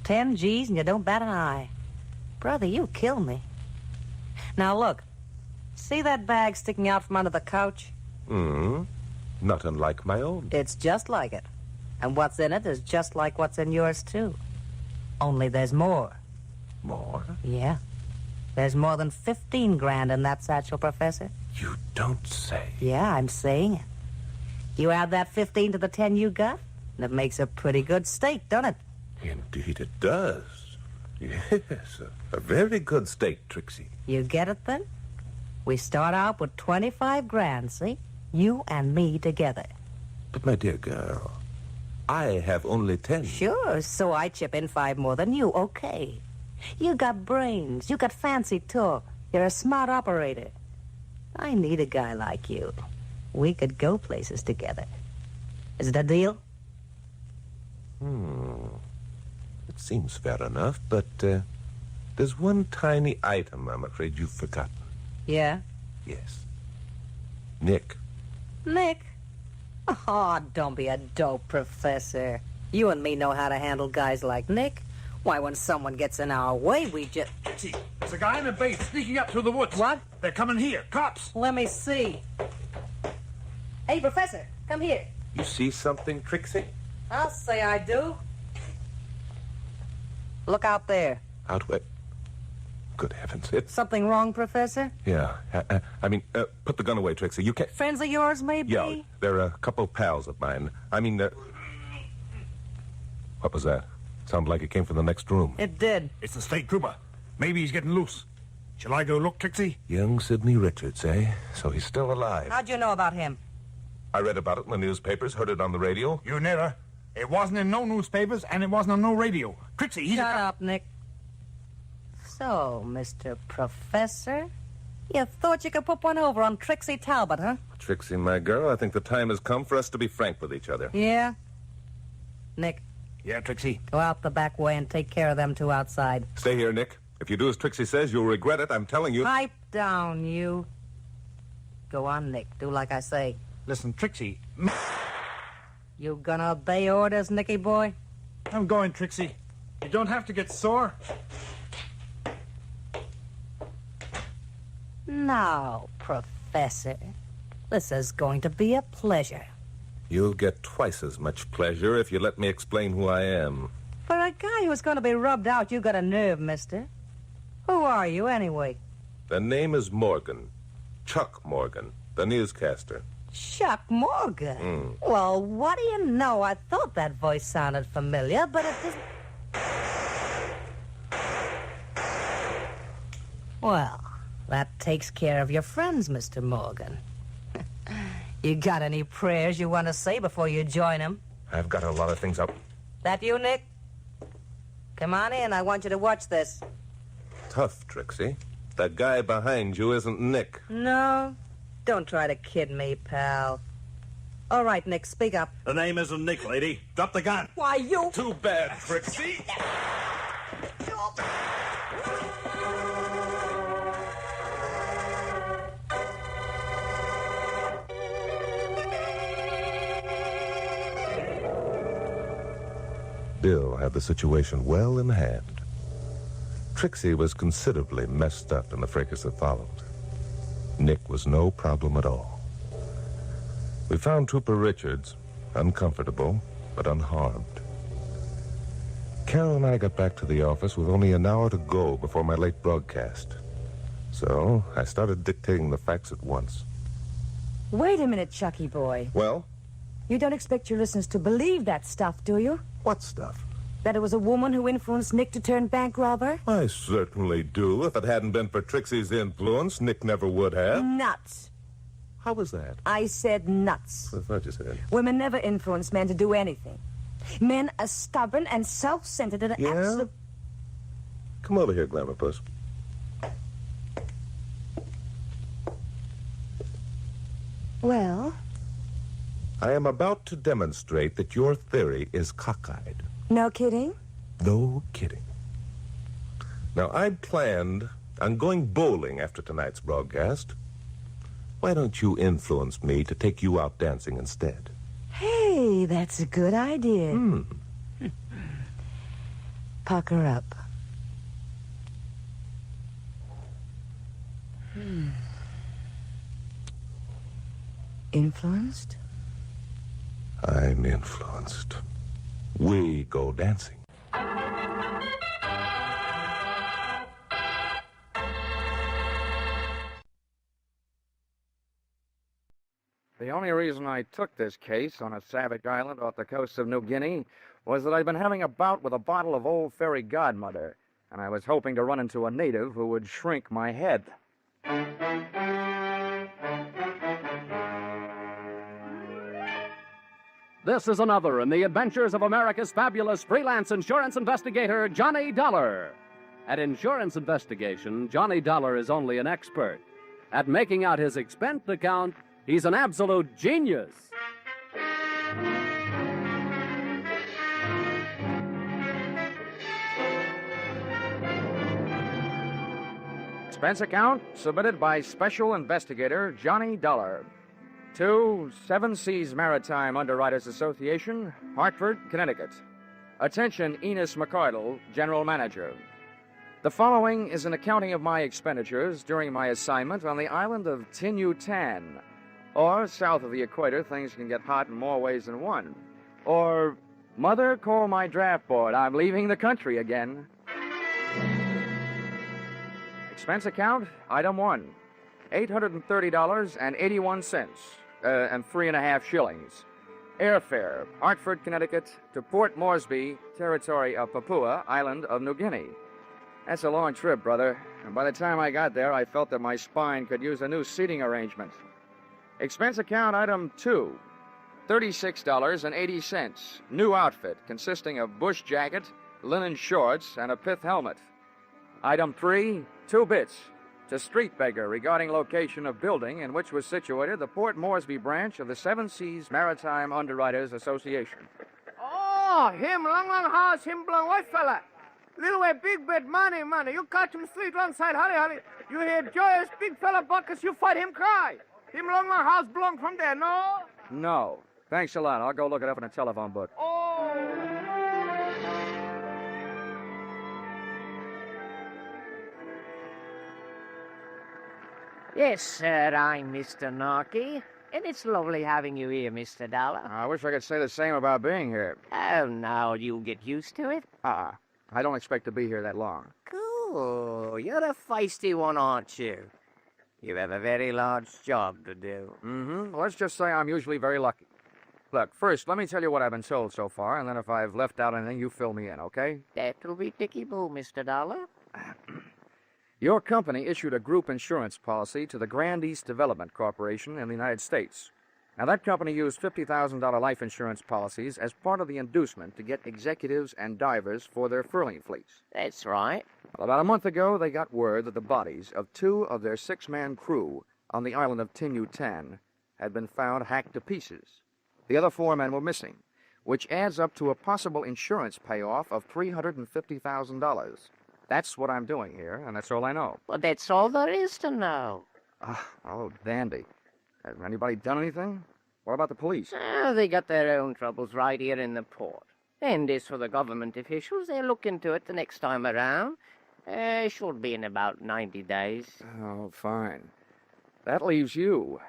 10 G's and you don't bat an eye. Brother, you kill me. Now look, see that bag sticking out from under the couch? Not unlike my own. It's just like it. And what's in it is just like what's in yours, too. Only there's more. More? Yeah. There's more than 15 grand in that satchel, Professor. You don't say. Yeah, I'm saying it. You add that 15 to the 10 you got, and it makes a pretty good stake, doesn't it? Indeed it does. Yes, a very good stake, Trixie. You get it, then? We start out with 25 grand, see? You and me together. But, my dear girl, I have only 10. Sure, so I chip in 5 more than you, okay. You got brains, you got fancy talk, you're a smart operator. I need a guy like you. We could go places together. Is it a deal? It seems fair enough, but there's one tiny item I'm afraid you've forgotten. Yeah? Yes. Nick. Nick? Oh, don't be a dope, Professor. You and me know how to handle guys like Nick. Why, when someone gets in our way, we just... See, there's a guy in a base sneaking up through the woods. What? They're coming here. Cops. Let me see. Hey, Professor, come here. You see something, Trixie? I'll say I do. Look out there. Out where? Good heavens, it's... Something wrong, Professor? Yeah, I mean, put the gun away, Trixie. You can't... Friends of yours, maybe? Yeah, they're a couple pals of mine. I mean, what was that? Sounded like it came from the next room. It did. It's the state trooper. Maybe he's getting loose. Shall I go look, Trixie? Young Sidney Richards, eh? So he's still alive. How'd you know about him? I read about it in the newspapers, heard it on the radio. You never. It wasn't in no newspapers, and it wasn't on no radio. Trixie, he's... Shut up, Nick. So, Mr. Professor, you thought you could put one over on Trixie Talbot, huh? Trixie, my girl, I think the time has come for us to be frank with each other. Yeah? Nick. Yeah, Trixie? Go out the back way and take care of them two outside. Stay here, Nick. If you do as Trixie says, you'll regret it. I'm telling you. Pipe down, you. Go on, Nick. Do like I say. Listen, Trixie. You gonna obey orders, Nicky boy? I'm going, Trixie. You don't have to get sore. Now, Professor, this is going to be a pleasure. You'll get twice as much pleasure if you let me explain who I am. For a guy who's going to be rubbed out, you got a nerve, mister. Who are you, anyway? The name is Morgan. Chuck Morgan, the newscaster. Chuck Morgan? Well, what do you know? I thought that voice sounded familiar, but it doesn't... Well, that takes care of your friends, Mr. Morgan. You got any prayers you want to say before you join them? I've got a lot of things up. That you, Nick? Come on in. I want you to watch this. Tough, Trixie. That guy behind you isn't Nick. No? Don't try to kid me, pal. All right, Nick, speak up. The name isn't Nick, lady. Drop the gun. Why, you... Too bad, Trixie. Bill had the situation well in hand. Trixie was considerably messed up in the fracas that followed. Nick was no problem at all. We found Trooper Richards, uncomfortable, but unharmed. Carol and I got back to the office with only an hour to go before my late broadcast. So I started dictating the facts at once. Wait a minute, Chucky boy. Well? You don't expect your listeners to believe that stuff, do you? What stuff? That it was a woman who influenced Nick to turn bank robber? I certainly do. If it hadn't been for Trixie's influence, Nick never would have. Nuts. How was that? I said nuts. I thought you said. Women never influence men to do anything. Men are stubborn and self-centered and absolute... Come over here, Glamour Puss. Well? I am about to demonstrate that your theory is cockeyed. No kidding? No kidding. Now, I'd planned on going bowling after tonight's broadcast. Why don't you influence me to take you out dancing instead? Hey, that's a good idea. Pucker up. Influenced? I'm influenced. We go dancing. The only reason I took this case on a savage island off the coast of New Guinea was that I'd been having a bout with a bottle of old fairy godmother, and I was hoping to run into a native who would shrink my head. This is another in the adventures of America's fabulous freelance insurance investigator, Johnny Dollar. At insurance investigation, Johnny Dollar is only an expert. At making out his expense account, he's an absolute genius. Expense account submitted by Special Investigator Johnny Dollar to Seven Seas Maritime Underwriters Association, Hartford, Connecticut. Attention, Enos McCardle, General Manager. The following is an accounting of my expenditures during my assignment on the island of TIN-YUTAN. Or, south of the equator, things can get hot in more ways than one. Or, Mother, call my draft board. I'm leaving the country again. Expense account, item 1. $830.81, and 3.5 shillings. Airfare, Hartford, Connecticut, to Port Moresby, territory of Papua, island of New Guinea. That's a long trip, brother. And by the time I got there, I felt that my spine could use a new seating arrangement. Expense account, item 2. $36.80. New outfit, consisting of bush jacket, linen shorts, and a pith helmet. Item 3. 2 bits. To street beggar regarding location of building in which was situated the Port Moresby branch of the Seven Seas Maritime Underwriters Association. Oh, him, long house, him belong white fella. Little way, big bed, money. You catch him street wrong side, hurry. You hear joyous big fella buckets, you fight him cry. Him long house belong from there, no? No. Thanks a lot. I'll go look it up in a telephone book. Yes, sir, I'm Mr. Narky, and it's lovely having you here, Mr. Dollar. I wish I could say the same about being here. Oh, now you'll get used to it. I don't expect to be here that long. Cool. You're a feisty one, aren't you? You have a very large job to do. Let's just say I'm usually very lucky. Look, first, let me tell you what I've been told so far, and then if I've left out anything, you fill me in, okay? That'll be Dicky-Boo, Mr. Dollar. Your company issued a group insurance policy to the Grand East Development Corporation in the United States. Now, that company used $50,000 life insurance policies as part of the inducement to get executives and divers for their furling fleets. That's right. Well, about a month ago, they got word that the bodies of 2 of their 6-man crew on the island of TIN-YUTAN had been found hacked to pieces. The other 4 men were missing, which adds up to a possible insurance payoff of $350,000. That's what I'm doing here, and that's all I know. Well, that's all there is to know. Oh, dandy. Has anybody done anything? What about the police? They got their own troubles right here in the port. And as for the government officials, they'll look into it the next time around. Should be in about 90 days. Oh, fine. That leaves you.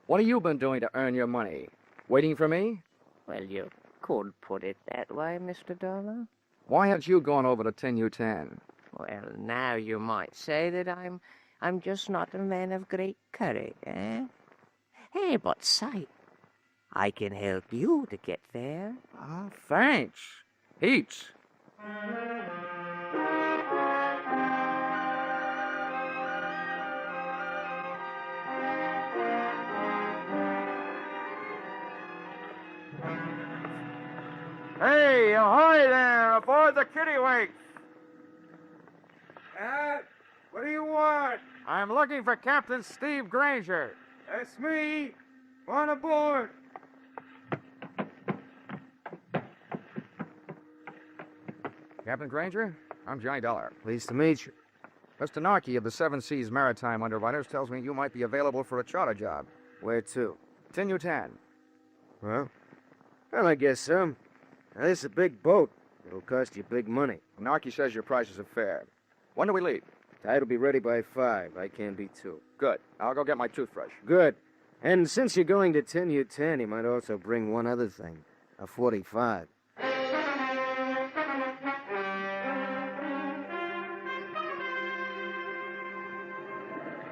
What have you been doing to earn your money? Waiting for me? Well, you could put it that way, Mr. Dollar. Why haven't you gone over to TIN-YUTAN? Well, now you might say that I'm just not a man of great courage, eh? Hey, but say, I can help you to get there. Thanks. Heaps. Hey, ahoy there, aboard the Kittiwake. What do you want? I'm looking for Captain Steve Granger. That's me. On aboard. Captain Granger, I'm Johnny Dollar. Pleased to meet you. Mr. Narkey of the Seven Seas Maritime Underwriters tells me you might be available for a charter job. Where to? TIN-YUTAN. Well, I guess so. Now, this is a big boat. It'll cost you big money. Narkey says your prices are fair. When do we leave? Tide will be ready by 5. I can't be 2. Good. I'll go get my toothbrush. Good. And since you're going to TIN-YUTAN, you might also bring one other thing. A 45.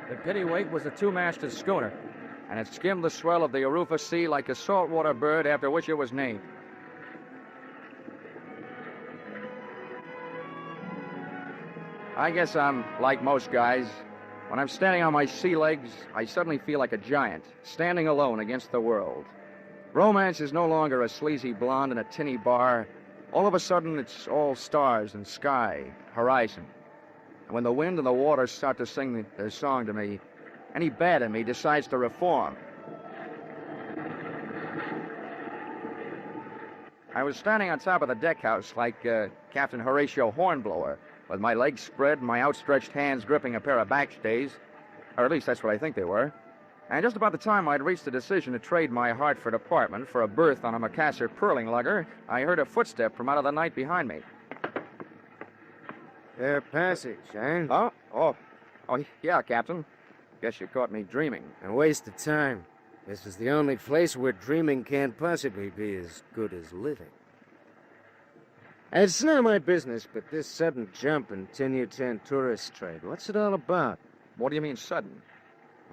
The Kittiwake was a two-masted schooner, and it skimmed the swell of the Arufa Sea like a saltwater bird after which it was named. I guess I'm like most guys. When I'm standing on my sea legs, I suddenly feel like a giant, standing alone against the world. Romance is no longer a sleazy blonde in a tinny bar. All of a sudden, it's all stars and sky, horizon. And when the wind and the water start to sing their song to me, any bad in me decides to reform. I was standing on top of the deck house like Captain Horatio Hornblower, with my legs spread and my outstretched hands gripping a pair of backstays, or at least that's what I think they were. And just about the time I'd reached the decision to trade my Hartford apartment for a berth on a Macassar pearling lugger, I heard a footstep from out of the night behind me. Fair passage, eh? Oh, yeah, Captain. Guess you caught me dreaming. A waste of time. This is the only place where dreaming can't possibly be as good as living. It's none of my business, but this sudden jump in TIN-YUTAN tourist trade, what's it all about? What do you mean, sudden?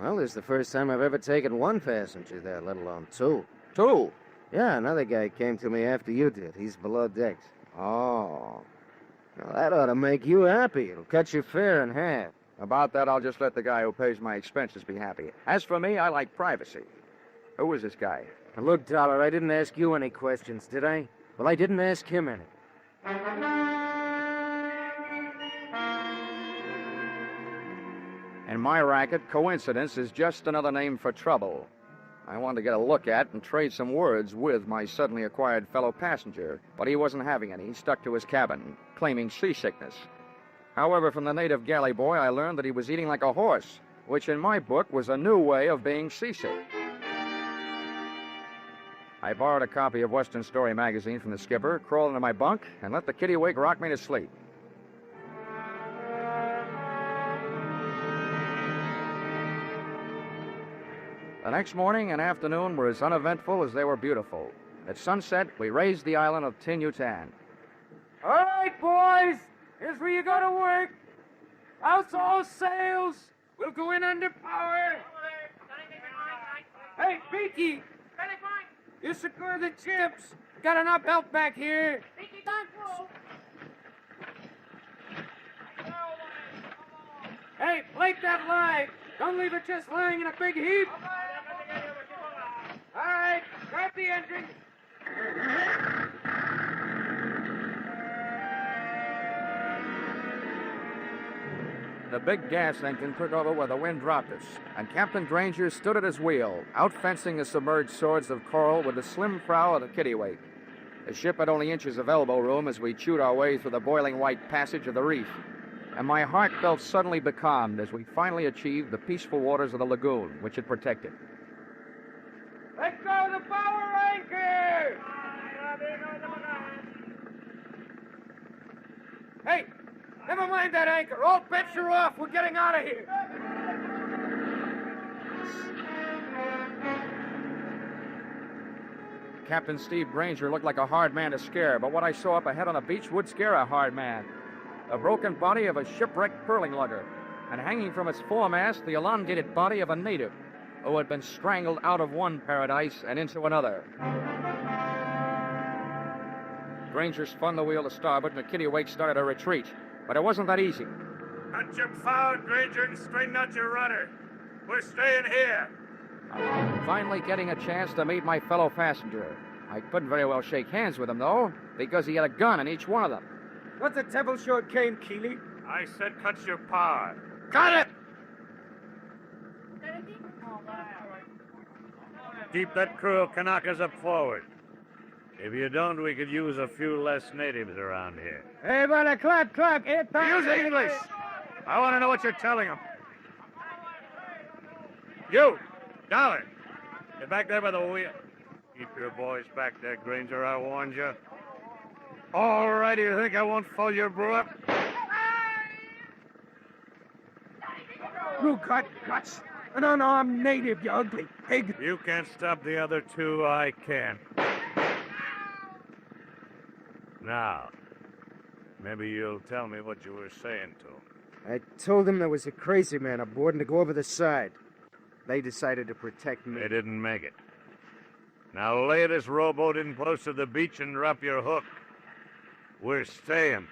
Well, this is the first time I've ever taken one passenger there, let alone 2. 2? Yeah, another guy came to me after you did. He's below decks. Oh. Well, that ought to make you happy. It'll cut your fare in half. About that, I'll just let the guy who pays my expenses be happy. As for me, I like privacy. Who is this guy? Now, look, Dollar, I didn't ask you any questions, did I? Well, I didn't ask him any. In my racket, coincidence is just another name for trouble. I wanted to get a look at and trade some words with my suddenly acquired fellow passenger, but he wasn't having any. He stuck to his cabin, claiming seasickness. However, from the native galley boy, I learned that he was eating like a horse, which in my book was a new way of being seasick. I borrowed a copy of Western Story magazine from the skipper, crawled into my bunk, and let the Kittiwake rock me to sleep. The next morning and afternoon were as uneventful as they were beautiful. At sunset, we raised the island of TIN-YUTAN. All right, boys. Here's where you go to work. Out all sails. We'll go in under power. Hey, Beaky. You secure the chips. Got an up belt back here. Hey, plate that line. Don't leave it just lying in a big heap. All right, grab the engine. The big gas engine took over where the wind dropped us, and Captain Granger stood at his wheel, outfencing the submerged swords of coral with the slim prow of the Kittiwake. The ship had only inches of elbow room as we chewed our way through the boiling white passage of the reef, and my heart felt suddenly becalmed as we finally achieved the peaceful waters of the lagoon, which it protected. Let go the power anchor! Hey, never mind that anchor. All bets are off. We're getting out of here. Captain Steve Granger looked like a hard man to scare, but what I saw up ahead on the beach would scare a hard man. The broken body of a shipwrecked pearling lugger, and hanging from its foremast, the elongated body of a native who had been strangled out of one paradise and into another. Granger spun the wheel to starboard, and the Kittiwake started a retreat, but it wasn't that easy. Cut your bow, Granger, and straighten out your rudder. We're staying here. Finally getting a chance to meet my fellow passenger. I couldn't very well shake hands with him, though, because he had a gun in each one of them. What's the devil short cane, Keeley? I said cut your power. Cut it! keep that crew of Kanakas up forward. If you don't, we could use a few less natives around here. Hey, brother, clap. Use English. I want to know what you're telling them. You, Dollar, get back there by the wheel. Keep your boys back there, Granger, I warned you. All right, you think I won't fold your brew up? You got guts. An unarmed native, you ugly pig. You can't stop the other two, I can. Now, maybe you'll tell me what you were saying to him. I told them there was a crazy man aboard and to go over the side. They decided to protect me. They didn't make it. Now lay this rowboat in close to the beach and drop your hook. We're staying.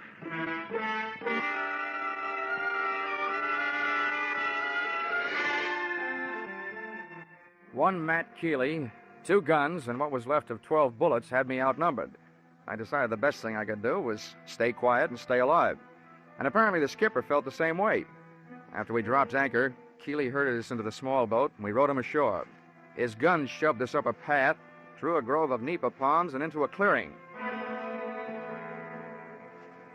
One Matt Keeley, 2 guns, and what was left of 12 bullets had me outnumbered. I decided the best thing I could do was stay quiet and stay alive. And apparently the skipper felt the same way. After we dropped anchor, Keeley herded us into the small boat, and we rowed him ashore. His gun shoved us up a path, through a grove of nipa palms, and into a clearing.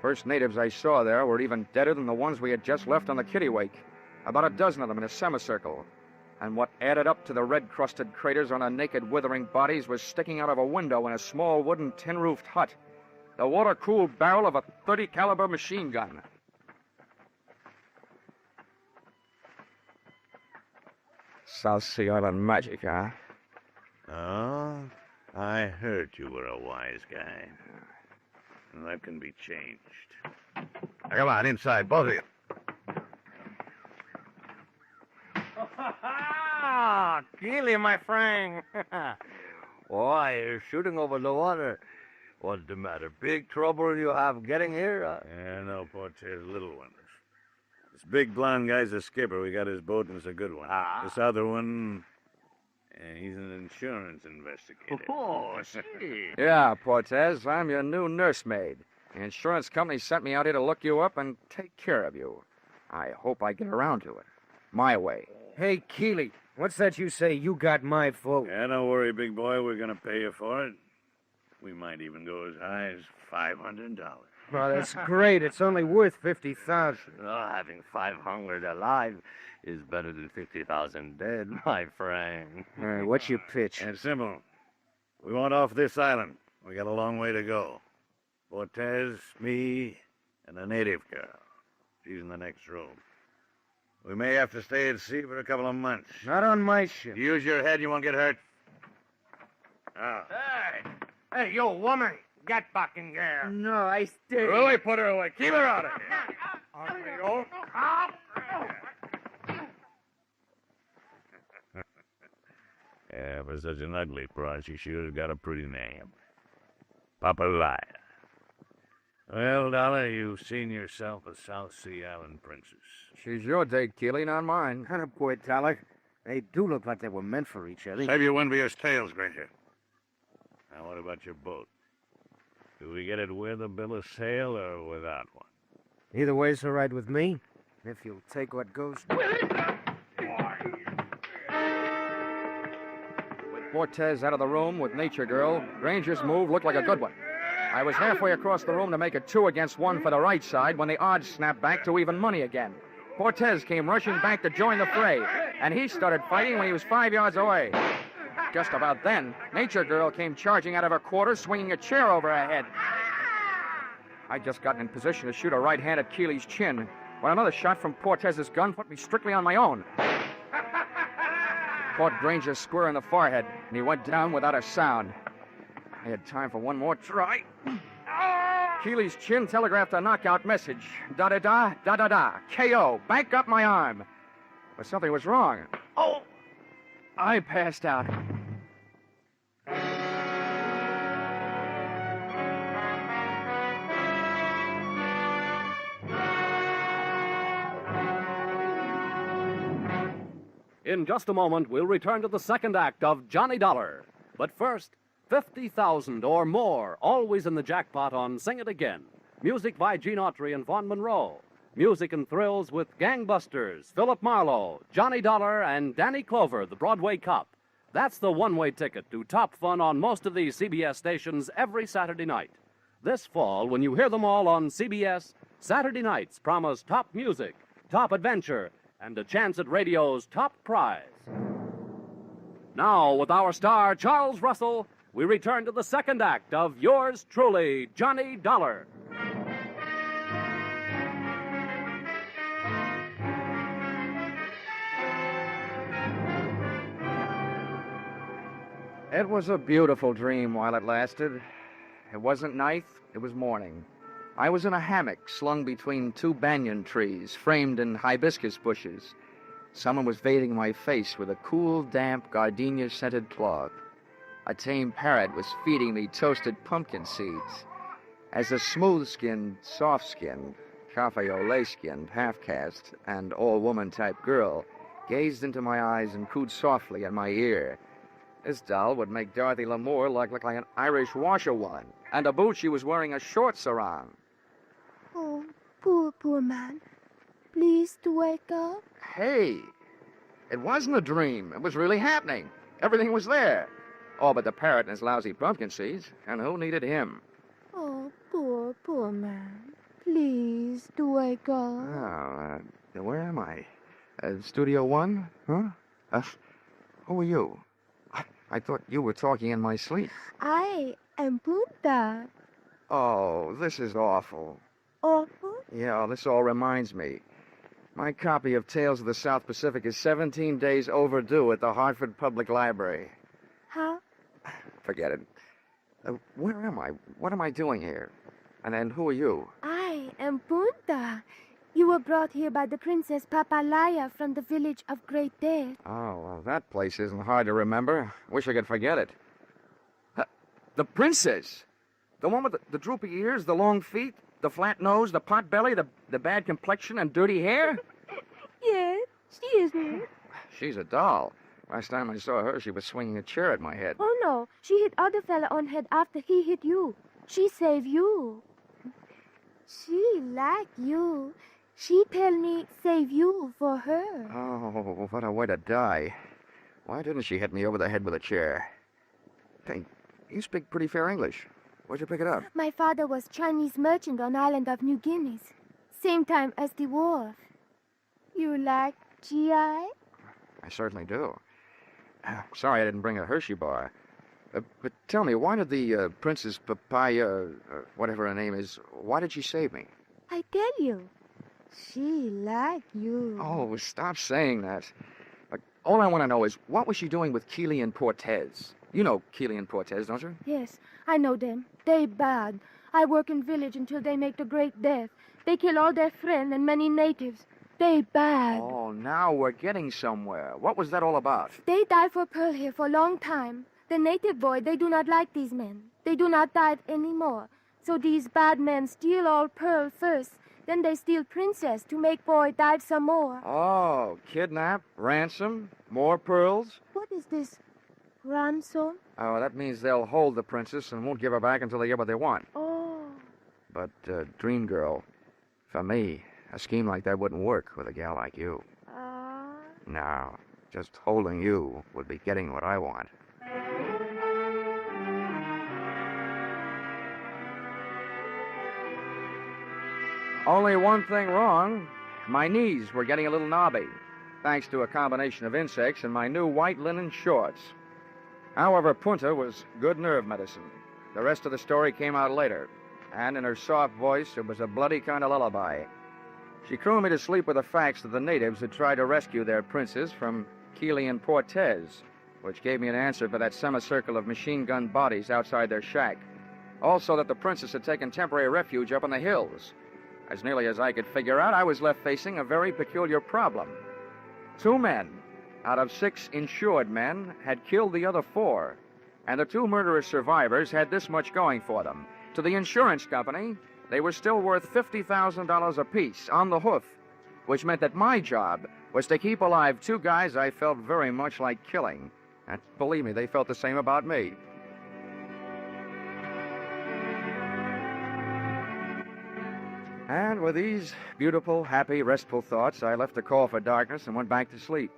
First natives I saw there were even deader than the ones we had just left on the kittiwake. About a dozen of them in a semicircle. And what added up to the red-crusted craters on their naked, withering bodies was sticking out of a window in a small wooden tin-roofed hut. The water-cooled barrel of a .30 caliber machine gun. South Sea Island magic, huh? Oh, I heard you were a wise guy. That can be changed. Now, come on, inside, both of you. Ah, Keeley, my friend. Why, you're shooting over the water. What's the matter? Big trouble you have getting here? Yeah, no, Porter's little ones. This big blonde guy's a skipper. We got his boat, and it's a good one. This other one, he's an insurance investigator. Oh, see. Yeah, Portez, I'm your new nursemaid. The insurance company sent me out here to look you up and take care of you. I hope I get around to it. My way. Hey, Keeley, what's that you say? You got my vote. Yeah, don't worry, big boy. We're going to pay you for it. We might even go as high as $500. Well, that's great. It's only worth $50,000. Having 500 alive is better than 50,000 dead, my friend. All right, what's your pitch? It's simple. We want off this island. We got a long way to go. Cortez, me, and a native girl. She's in the next room. We may have to stay at sea for a couple of months. Not on my ship. Use your head, you won't get hurt. Now. Hey, you woman. Get back in there. No, I stay. Really, put her away. Keep her out of here. Yeah, for such an ugly broad, she sure has got a pretty name. Papalaya. Well, Dollar, you've seen yourself a South Sea Island princess. She's your date, Keeley, not mine. Boy, Dollar. They do look like they were meant for each other. Save your Winbier's tails, Granger. Now, what about your boat? Do we get it with a bill of sale or without one? Either way's all right with me, if you'll take what goes. With Cortez out of the room with Nature Girl, Granger's move looked like a good one. I was halfway across the room to make it 2 against 1 for the right side when the odds snapped back to even money again. Cortez came rushing back to join the fray, and he started fighting when he was 5 yards away. Just about then, Nature Girl came charging out of her quarters, swinging a chair over her head. I'd just gotten in position to shoot a right hand at Keeley's chin when another shot from Cortez's gun put me strictly on my own. Caught Granger square in the forehead, and he went down without a sound. I had time for one more try. Keeley's chin telegraphed a knockout message. Da-da-da, da-da-da, K.O., back up my arm. But something was wrong. Oh! I passed out. In just a moment, we'll return to the second act of Johnny Dollar. But first, 50,000 or more, always in the jackpot on Sing It Again. Music by Gene Autry and Vaughn Monroe. Music and thrills with Gangbusters, Philip Marlowe, Johnny Dollar, and Danny Clover, the Broadway cop. That's the one-way ticket to top fun on most of these CBS stations every Saturday night. This fall, when you hear them all on CBS, Saturday nights promise top music, top adventure, and a chance at radio's top prize. Now, with our star, Charles Russell, we return to the second act of yours truly, Johnny Dollar. It was a beautiful dream while it lasted. It wasn't night, it was morning. I was in a hammock slung between two banyan trees framed in hibiscus bushes. Someone was bathing my face with a cool, damp, gardenia-scented cloth. A tame parrot was feeding me toasted pumpkin seeds. As a smooth-skinned, soft-skinned, cafe au lait-skinned, half-caste, and all-woman-type girl gazed into my eyes and cooed softly in my ear. This doll would make Dorothy Lamour look like an Irish washerwoman, and to boot she was wearing a short sarong. Oh, poor man. Please to wake up. Hey, it wasn't a dream. It was really happening. Everything was there. Oh, but the parrot and his lousy pumpkin seeds, and who needed him? Oh, poor man. Please to wake up. Oh, where am I? Studio One? Huh? Who are you? I thought you were talking in my sleep. I am Punta. Oh, this is awful. Awful? Yeah, this all reminds me. My copy of Tales of the South Pacific is 17 days overdue at the Hartford Public Library. How? Forget it. Where am I? What am I doing here? And then who are you? I am Punta. You were brought here by the Princess Papalaya from the village of Great Death. Oh, well, that place isn't hard to remember. Wish I could forget it. The princess? The one with the droopy ears, the long feet, the flat nose, the pot belly, the bad complexion, and dirty hair? Yes, she is here. She's a doll. Last time I saw her, she was swinging a chair at my head. Oh, no. She hit other fella on head after he hit you. She save you. She like you. She tell me save you for her. Oh, what a way to die. Why didn't she hit me over the head with a chair? Hey, you speak pretty fair English. Where'd you pick it up? My father was Chinese merchant on island of New Guinea. Same time as the WOLFE. You like GI? I certainly do. Sorry I didn't bring a Hershey bar. But tell me, why did the Princess Papaya, whatever her name is, why did she save me? I tell you. She like you. Oh, stop saying that. All I want to know is, what was she doing with Keeley and Portez? You know Keeley and Portez, don't you? Yes, I know them. They bad. I work in village until they make the Great Death. They kill all their friends and many natives. They bad. Oh, now we're getting somewhere. What was that all about? They die for pearl here for a long time. The native boy, they do not like these men. They do not die anymore. So these bad men steal all pearl first. Then they steal princess to make boy dive some more. Oh, kidnap, ransom, more pearls? What is this? Ransom? Oh, that means they'll hold the princess and won't give her back until they get what they want. Oh. But, Dream Girl, for me, a scheme like that wouldn't work with a gal like you. No, just holding you would be getting what I want. Only one thing wrong. My knees were getting a little knobby, thanks to a combination of insects and my new white linen shorts. However, Punta was good nerve medicine. The rest of the story came out later, and in her soft voice, it was a bloody kind of lullaby. She crooned me to sleep with the facts that the natives had tried to rescue their princess from Keeley and Portez, which gave me an answer for that semicircle of machine gun bodies outside their shack. Also that the princess had taken temporary refuge up in the hills. As nearly as I could figure out, I was left facing a very peculiar problem. 2 men out of 6 insured men had killed the other 4, and the 2 murderous survivors had this much going for them. To the insurance company, they were still worth $50,000 apiece on the hoof, which meant that my job was to keep alive 2 guys I felt very much like killing. And believe me, they felt the same about me. And with these beautiful, happy, restful thoughts, I left the call for darkness and went back to sleep.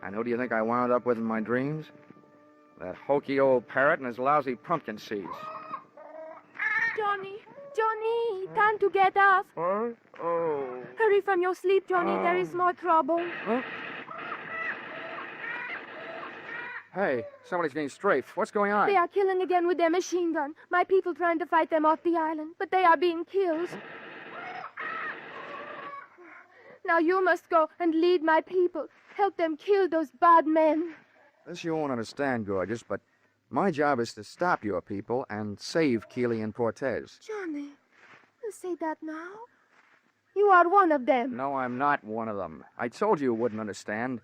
And who do you think I wound up with in my dreams? That hokey old parrot and his lousy pumpkin seeds. Johnny! Johnny! Time to get up. Oh. Hurry from your sleep, Johnny. There is more trouble. Huh? Hey, somebody's getting strafed. What's going on? They are killing again with their machine gun. My people trying to fight them off the island, but they are being killed. Now you must go and lead my people. Help them kill those bad men. This you won't understand, gorgeous, but my job is to stop your people and save Keeley and Cortez. Johnny, you say that now? You are one of them. No, I'm not one of them. I told you wouldn't understand.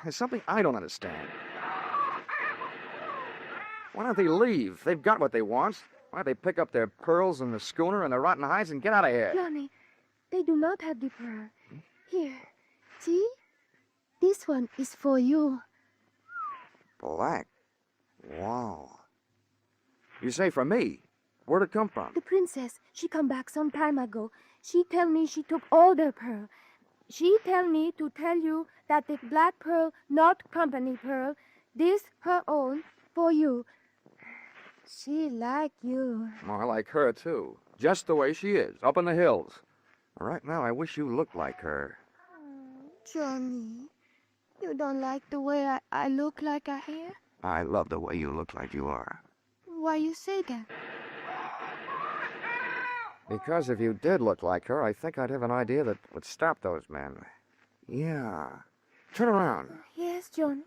There's something I don't understand. Why don't they leave? They've got what they want. Why don't they pick up their pearls and the schooner and the rotten hides and get out of here? Johnny, they do not have the pearl. Here, see? This one is for you. Black. Wow. You say for me? Where'd it come from? The princess, she come back some time ago. She tell me she took all their pearl. She tell me to tell you that the black pearl, not company pearl, this her own, for you. She like you. Well, I like her, too. Just the way she is, up in the hills. Right now, I wish you looked like her. Johnny, you don't like the way I look like I hear? I love the way you look like you are. Why you say that? Because if you did look like her, I think I'd have an idea that would stop those men. Yeah. Turn around. Yes, Johnny.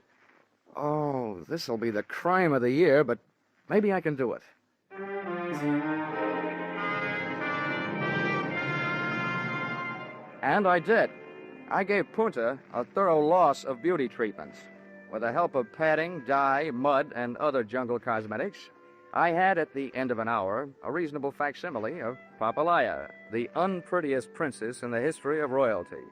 Oh, this'll be the crime of the year, but maybe I can do it. And I did. I gave Punta a thorough loss of beauty treatments. With the help of padding, dye, mud, and other jungle cosmetics, I had, at the end of an hour, a reasonable facsimile of Papalaya, the unprettiest princess in the history of royalty.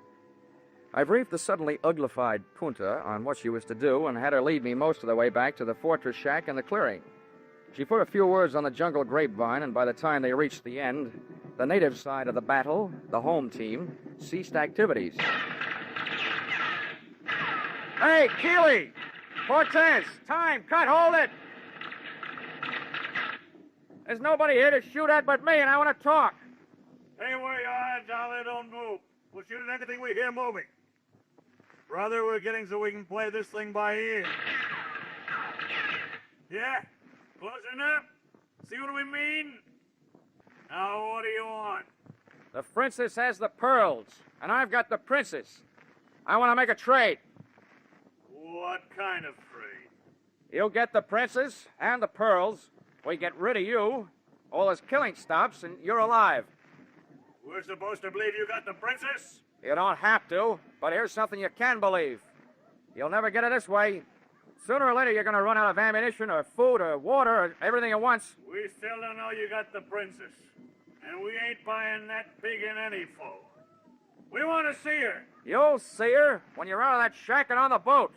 I briefed the suddenly uglified Punta on what she was to do and had her lead me most of the way back to the fortress shack in the clearing. She put a few words on the jungle grapevine, and by the time they reached the end, the native side of the battle, the home team, ceased activities. Hey, Keeley! Cortez! Time! Cut! Hold it! There's nobody here to shoot at but me, and I want to talk. Stay where you are, Dolly. Don't move. We'll shoot at anything we hear moving. Brother, we're getting so we can play this thing by ear. Yeah? Close enough? See what we mean? Now, what do you want? The princess has the pearls, and I've got the princess. I want to make a trade. What kind of trade? You'll get the princess and the pearls. We get rid of you. All this killing stops, and you're alive. We're supposed to believe you got the princess? You don't have to, but here's something you can believe. You'll never get it this way. Sooner or later, you're going to run out of ammunition or food or water or everything at once. We still don't know you got the princess. And we ain't buying that pig in any foe. We want to see her. You'll see her when you're out of that shack and on the boat.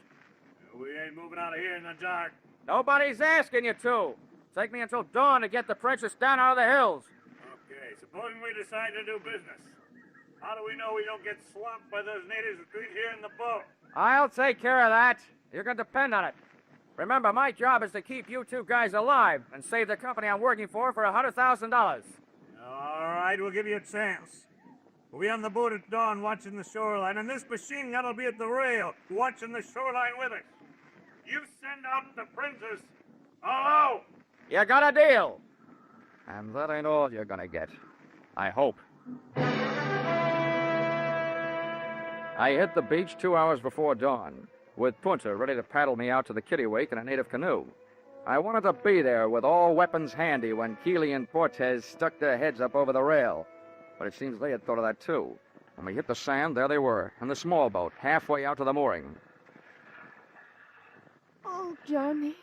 We ain't moving out of here in the dark. Nobody's asking you to. Take me until dawn to get the princess down out of the hills. Okay, supposing we decide to do business. How do we know we don't get swamped by those natives who treat here in the boat? I'll take care of that. You can depend on it. Remember, my job is to keep you two guys alive and save the company I'm working for $100,000. All right, we'll give you a chance. We'll be on the boat at dawn watching the shoreline, and this machine gun will be at the rail watching the shoreline with us. You send out the princess. Hello? You got a deal. And that ain't all you're gonna get. I hope. I hit the beach 2 hours before dawn, with Punta ready to paddle me out to the kittiwake in a native canoe. I wanted to be there with all weapons handy when Keeley and Cortez stuck their heads up over the rail. But it seems they had thought of that, too. When we hit the sand, there they were, in the small boat, halfway out to the mooring. Oh, Johnny,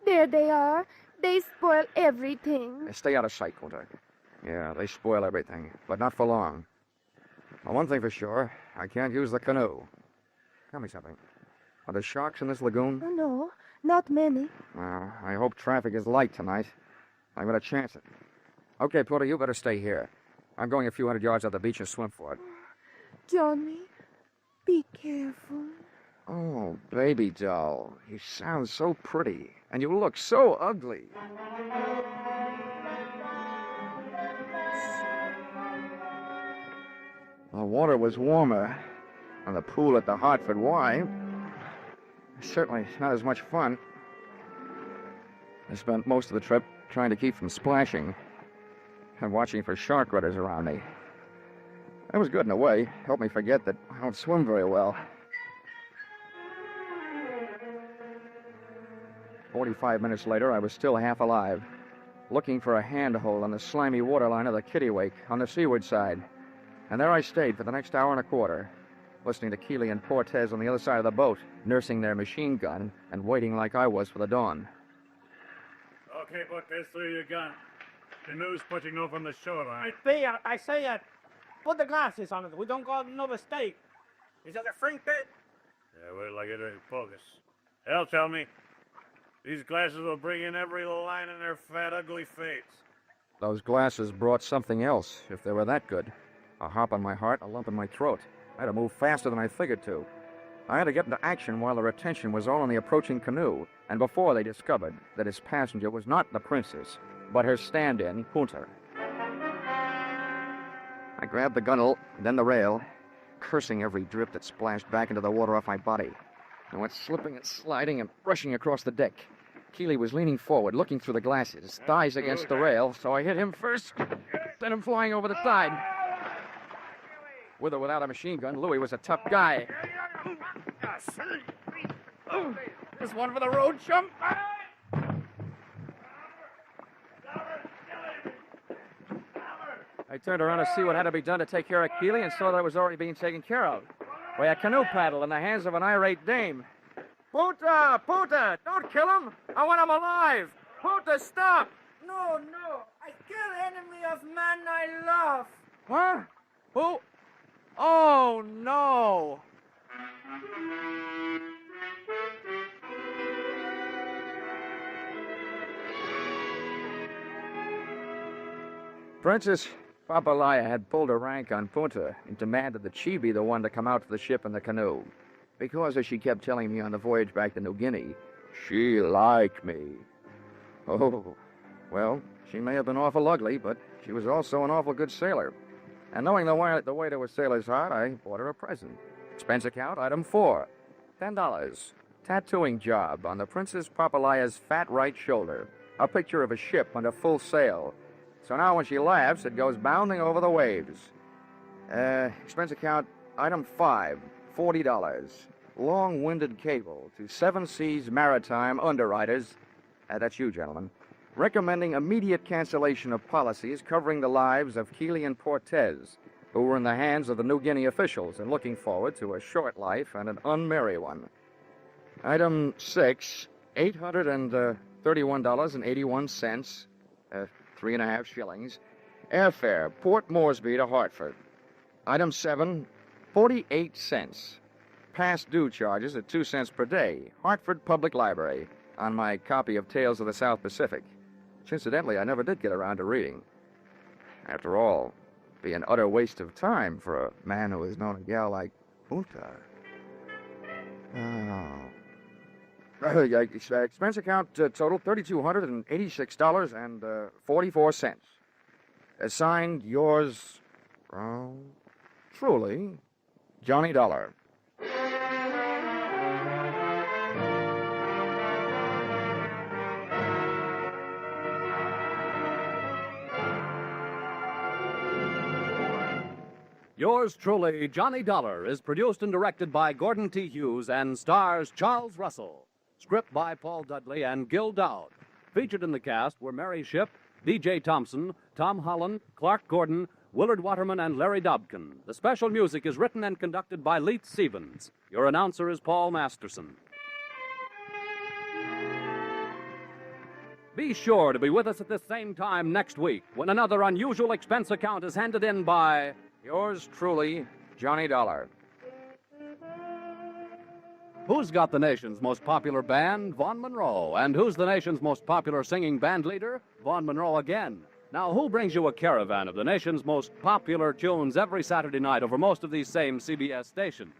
there they are. They spoil everything. Stay out of sight, Punta. Yeah, they spoil everything, but not for long. Well, one thing for sure, I can't use the canoe. Tell me something. Are there sharks in this lagoon? Oh, no, not many. Well, I hope traffic is light tonight. I'm going to chance it. Okay, Porter, you better stay here. I'm going a few hundred yards up the beach and swim for it. Johnny, be careful. Oh, baby doll, you sound so pretty, and you look so ugly. The water was warmer than the pool at the Hartford Y. Certainly not as much fun. I spent most of the trip trying to keep from splashing and watching for shark rudders around me. That was good in a way. Helped me forget that I don't swim very well. 45 minutes later, I was still half alive, looking for a handhold on the slimy waterline of the Kittiwake on the seaward side. And there I stayed for the next hour and a quarter, listening to Keeley and Portez on the other side of the boat, nursing their machine gun and waiting like I was for the dawn. Okay, Portez, throw your gun. The news pushing over from the shoreline. I say, put the glasses on it. We don't got no mistake. Is that a frink bit? Yeah, wait till I get ready to focus. Hell, tell me. These glasses will bring in every line in their fat, ugly face. Those glasses brought something else, if they were that good. A hop on my heart, a lump in my throat. I had to move faster than I figured to. I had to get into action while their attention was all on the approaching canoe, and before they discovered that its passenger was not the princess, but her stand-in, Punta. I grabbed the gunwale, then the rail, cursing every drip that splashed back into the water off my body. I went slipping and sliding and rushing across the deck. Keeley was leaning forward, looking through the glasses, his thighs against the rail, so I hit him first, sent him flying over the side. With or without a machine gun, Louis was a tough guy. This one for the road, chump. I turned around to see what had to be done to take care of Keeley and saw that it was already being taken care of by a canoe paddle in the hands of an irate dame. Punta! Punta! Don't kill him! I want him alive! Punta, stop! No, I kill enemy of man I love! Huh? Who? Oh, no! Princess Papalaya had pulled her rank on Punta and demanded that she be the one to come out to the ship in the canoe. Because, as she kept telling me on the voyage back to New Guinea, she liked me. Oh, well, she may have been awful ugly, but she was also an awful good sailor. And knowing the way to a sailor's heart, I bought her a present. Expense account, item 4, $10. Tattooing job on the Princess Papalaya's fat right shoulder. A picture of a ship under full sail. So now when she laughs, it goes bounding over the waves. Expense account, item 5, $40. Long-winded cable to 7 Seas Maritime underwriters, that's you, gentlemen, recommending immediate cancellation of policies covering the lives of Keeley and Portez, who were in the hands of the New Guinea officials and looking forward to a short life and an unmerry one. Item 6, $831.81, 3.5 shillings. Airfare, Port Moresby to Hartford. Item 7, 48 cents. Past due charges at 2 cents per day. Hartford Public Library, on my copy of Tales of the South Pacific, which incidentally I never did get around to reading. After all, it'd be an utter waste of time for a man who has known a gal like Punta. Expense account total $3,286.44. Signed, yours, truly, Johnny Dollar. Yours truly, Johnny Dollar, is produced and directed by Gordon T. Hughes and stars Charles Russell. Script by Paul Dudley and Gil Dowd. Featured in the cast were Mary Shipp, D.J. Thompson, Tom Holland, Clark Gordon, Willard Waterman, and Larry Dobkin. The special music is written and conducted by Leith Stevens. Your announcer is Paul Masterson. Be sure to be with us at the same time next week when another unusual expense account is handed in by yours truly, Johnny Dollar. Who's got the nation's most popular band? Vaughn Monroe. And who's the nation's most popular singing band leader? Vaughn Monroe again. Now, who brings you a caravan of the nation's most popular tunes every Saturday night over most of these same CBS stations?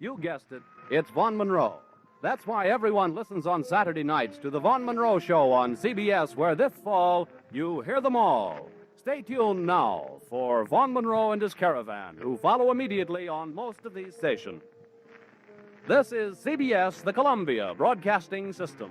You guessed it, it's Vaughn Monroe. That's why everyone listens on Saturday nights to the Vaughn Monroe Show on CBS, where this fall you hear them all. Stay tuned now for Vaughn Monroe and his caravan, who follow immediately on most of these stations. This is CBS, the Columbia Broadcasting System.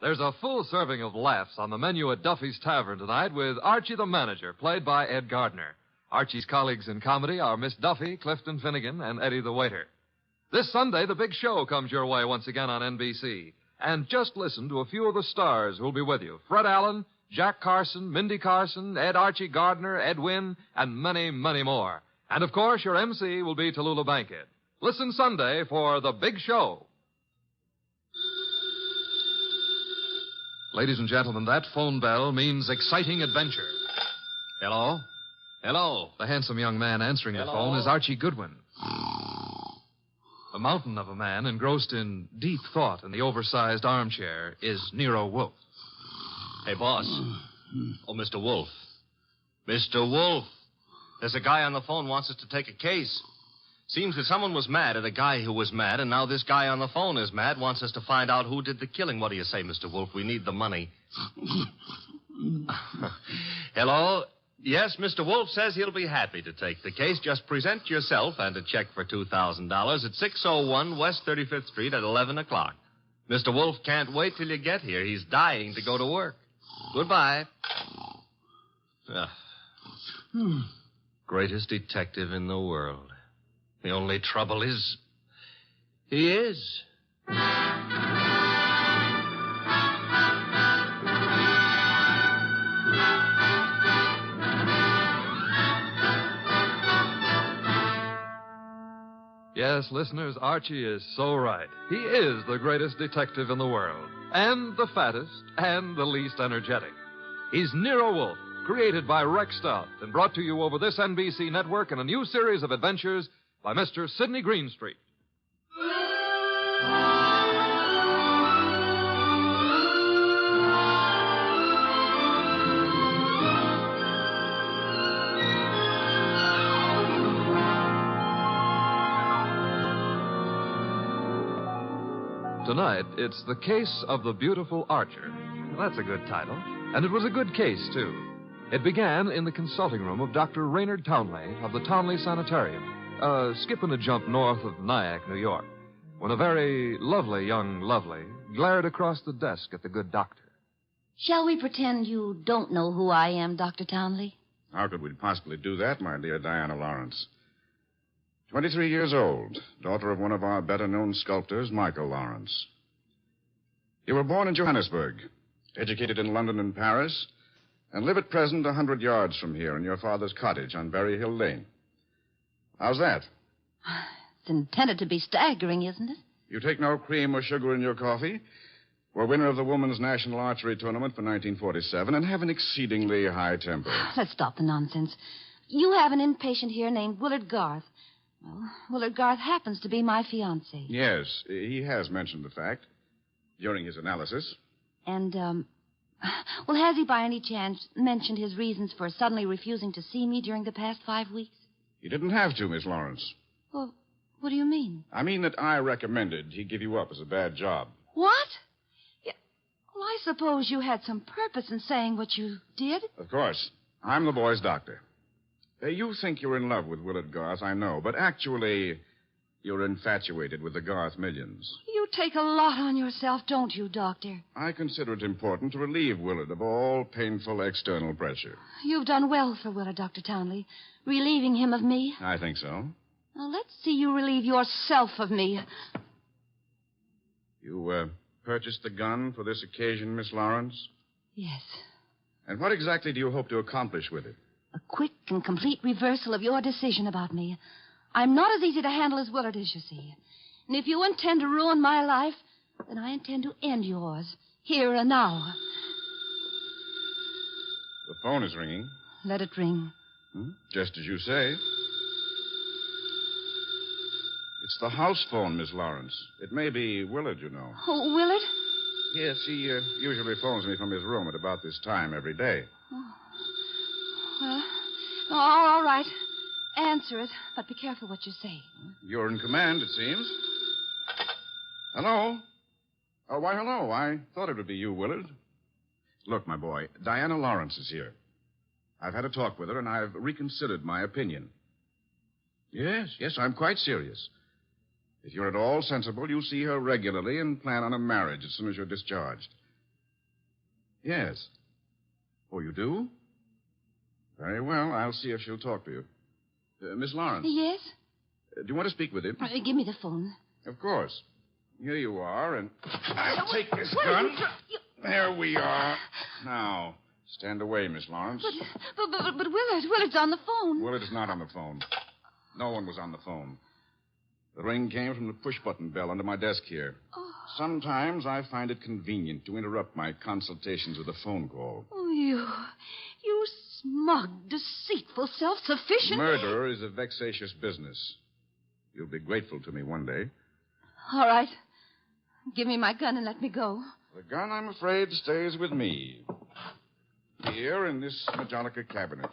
There's a full serving of laughs on the menu at Duffy's Tavern tonight with Archie the Manager, played by Ed Gardner. Archie's colleagues in comedy are Miss Duffy, Clifton Finnegan, and Eddie the Waiter. This Sunday, the big show comes your way once again on NBC. And just listen to a few of the stars who'll be with you. Fred Allen, Jack Carson, Mindy Carson, Ed Archie Gardner, Ed Wynn, and many, many more. And, of course, your MC will be Tallulah Bankhead. Listen Sunday for the big show. Ladies and gentlemen, that phone bell means exciting adventure. Hello? Hello? The handsome young man answering the phone is Archie Goodwin. A mountain of a man engrossed in deep thought in the oversized armchair is Nero Wolfe. Hey, boss. Oh, Mr. Wolfe. Mr. Wolfe. There's a guy on the phone wants us to take a case. Seems that someone was mad at a guy who was mad, and now this guy on the phone is mad, wants us to find out who did the killing. What do you say, Mr. Wolfe? We need the money. Hello? Yes, Mr. Wolfe says he'll be happy to take the case. Just present yourself and a check for $2,000 at 601 West 35th Street at 11 o'clock. Mr. Wolfe can't wait till you get here. He's dying to go to work. Goodbye. Greatest detective in the world. The only trouble is, he is. Yes, listeners, Archie is so right. He is the greatest detective in the world, and the fattest, and the least energetic. He's Nero Wolfe, created by Rex Stout, and brought to you over this NBC network in a new series of adventures by Mr. Sidney Greenstreet. Tonight, it's The Case of the Beautiful Archer. That's a good title. And it was a good case, too. It began in the consulting room of Dr. Raynard Townley of the Townley Sanitarium, skipping a jump north of Nyack, New York, when a very lovely young lovely glared across the desk at the good doctor. Shall we pretend you don't know who I am, Dr. Townley? How could we possibly do that, my dear Diana Lawrence? 23 years old, daughter of one of our better-known sculptors, Michael Lawrence. You were born in Johannesburg, educated in London and Paris, and live at present 100 yards from here in your father's cottage on Berry Hill Lane. How's that? It's intended to be staggering, isn't it? You take no cream or sugar in your coffee, were winner of the Women's National Archery Tournament for 1947, and have an exceedingly high temper. Let's stop the nonsense. You have an inpatient here named Willard Garth. Well, Willard Garth happens to be my fiancé. Yes, he has mentioned the fact during his analysis. And, well, has he by any chance mentioned his reasons for suddenly refusing to see me during the past 5 weeks? He didn't have to, Miss Lawrence. Well, what do you mean? I mean that I recommended he give you up as a bad job. What? Yeah, well, I suppose you had some purpose in saying what you did. Of course. I'm the boy's doctor. You think you're in love with Willard Garth, I know, but actually, you're infatuated with the Garth millions. You take a lot on yourself, don't you, Doctor? I consider it important to relieve Willard of all painful external pressure. You've done well for Willard, Dr. Townley, relieving him of me. I think so. Now, let's see you relieve yourself of me. You, purchased the gun for this occasion, Miss Lawrence? Yes. And what exactly do you hope to accomplish with it? A quick and complete reversal of your decision about me. I'm not as easy to handle as Willard is, you see. And if you intend to ruin my life, then I intend to end yours, here and now. The phone is ringing. Let it ring. Just as you say. It's the house phone, Miss Lawrence. It may be Willard, you know. Oh, Willard? Yes, he usually phones me from his room at about this time every day. Well, all right. Answer it, but be careful what you say. You're in command, it seems. Hello? Oh, why, hello. I thought it would be you, Willard. Look, my boy, Diana Lawrence is here. I've had a talk with her, and I've reconsidered my opinion. Yes, I'm quite serious. If you're at all sensible, you'll see her regularly and plan on a marriage as soon as you're discharged. Yes. Oh, you do? Very well. I'll see if she'll talk to you. Miss Lawrence. Yes? Do you want to speak with him? Give me the phone. Of course. Here you are, and I'll take this gun. There we are. Now, stand away, Miss Lawrence. But Willard's on the phone. Willard is not on the phone. No one was on the phone. The ring came from the push-button bell under my desk here. Oh. Sometimes I find it convenient to interrupt my consultations with a phone call. Oh, you smug, deceitful, self-sufficient... Murder is a vexatious business. You'll be grateful to me one day. All right. Give me my gun and let me go. The gun, I'm afraid, stays with me. Here in this Majolica cabinet.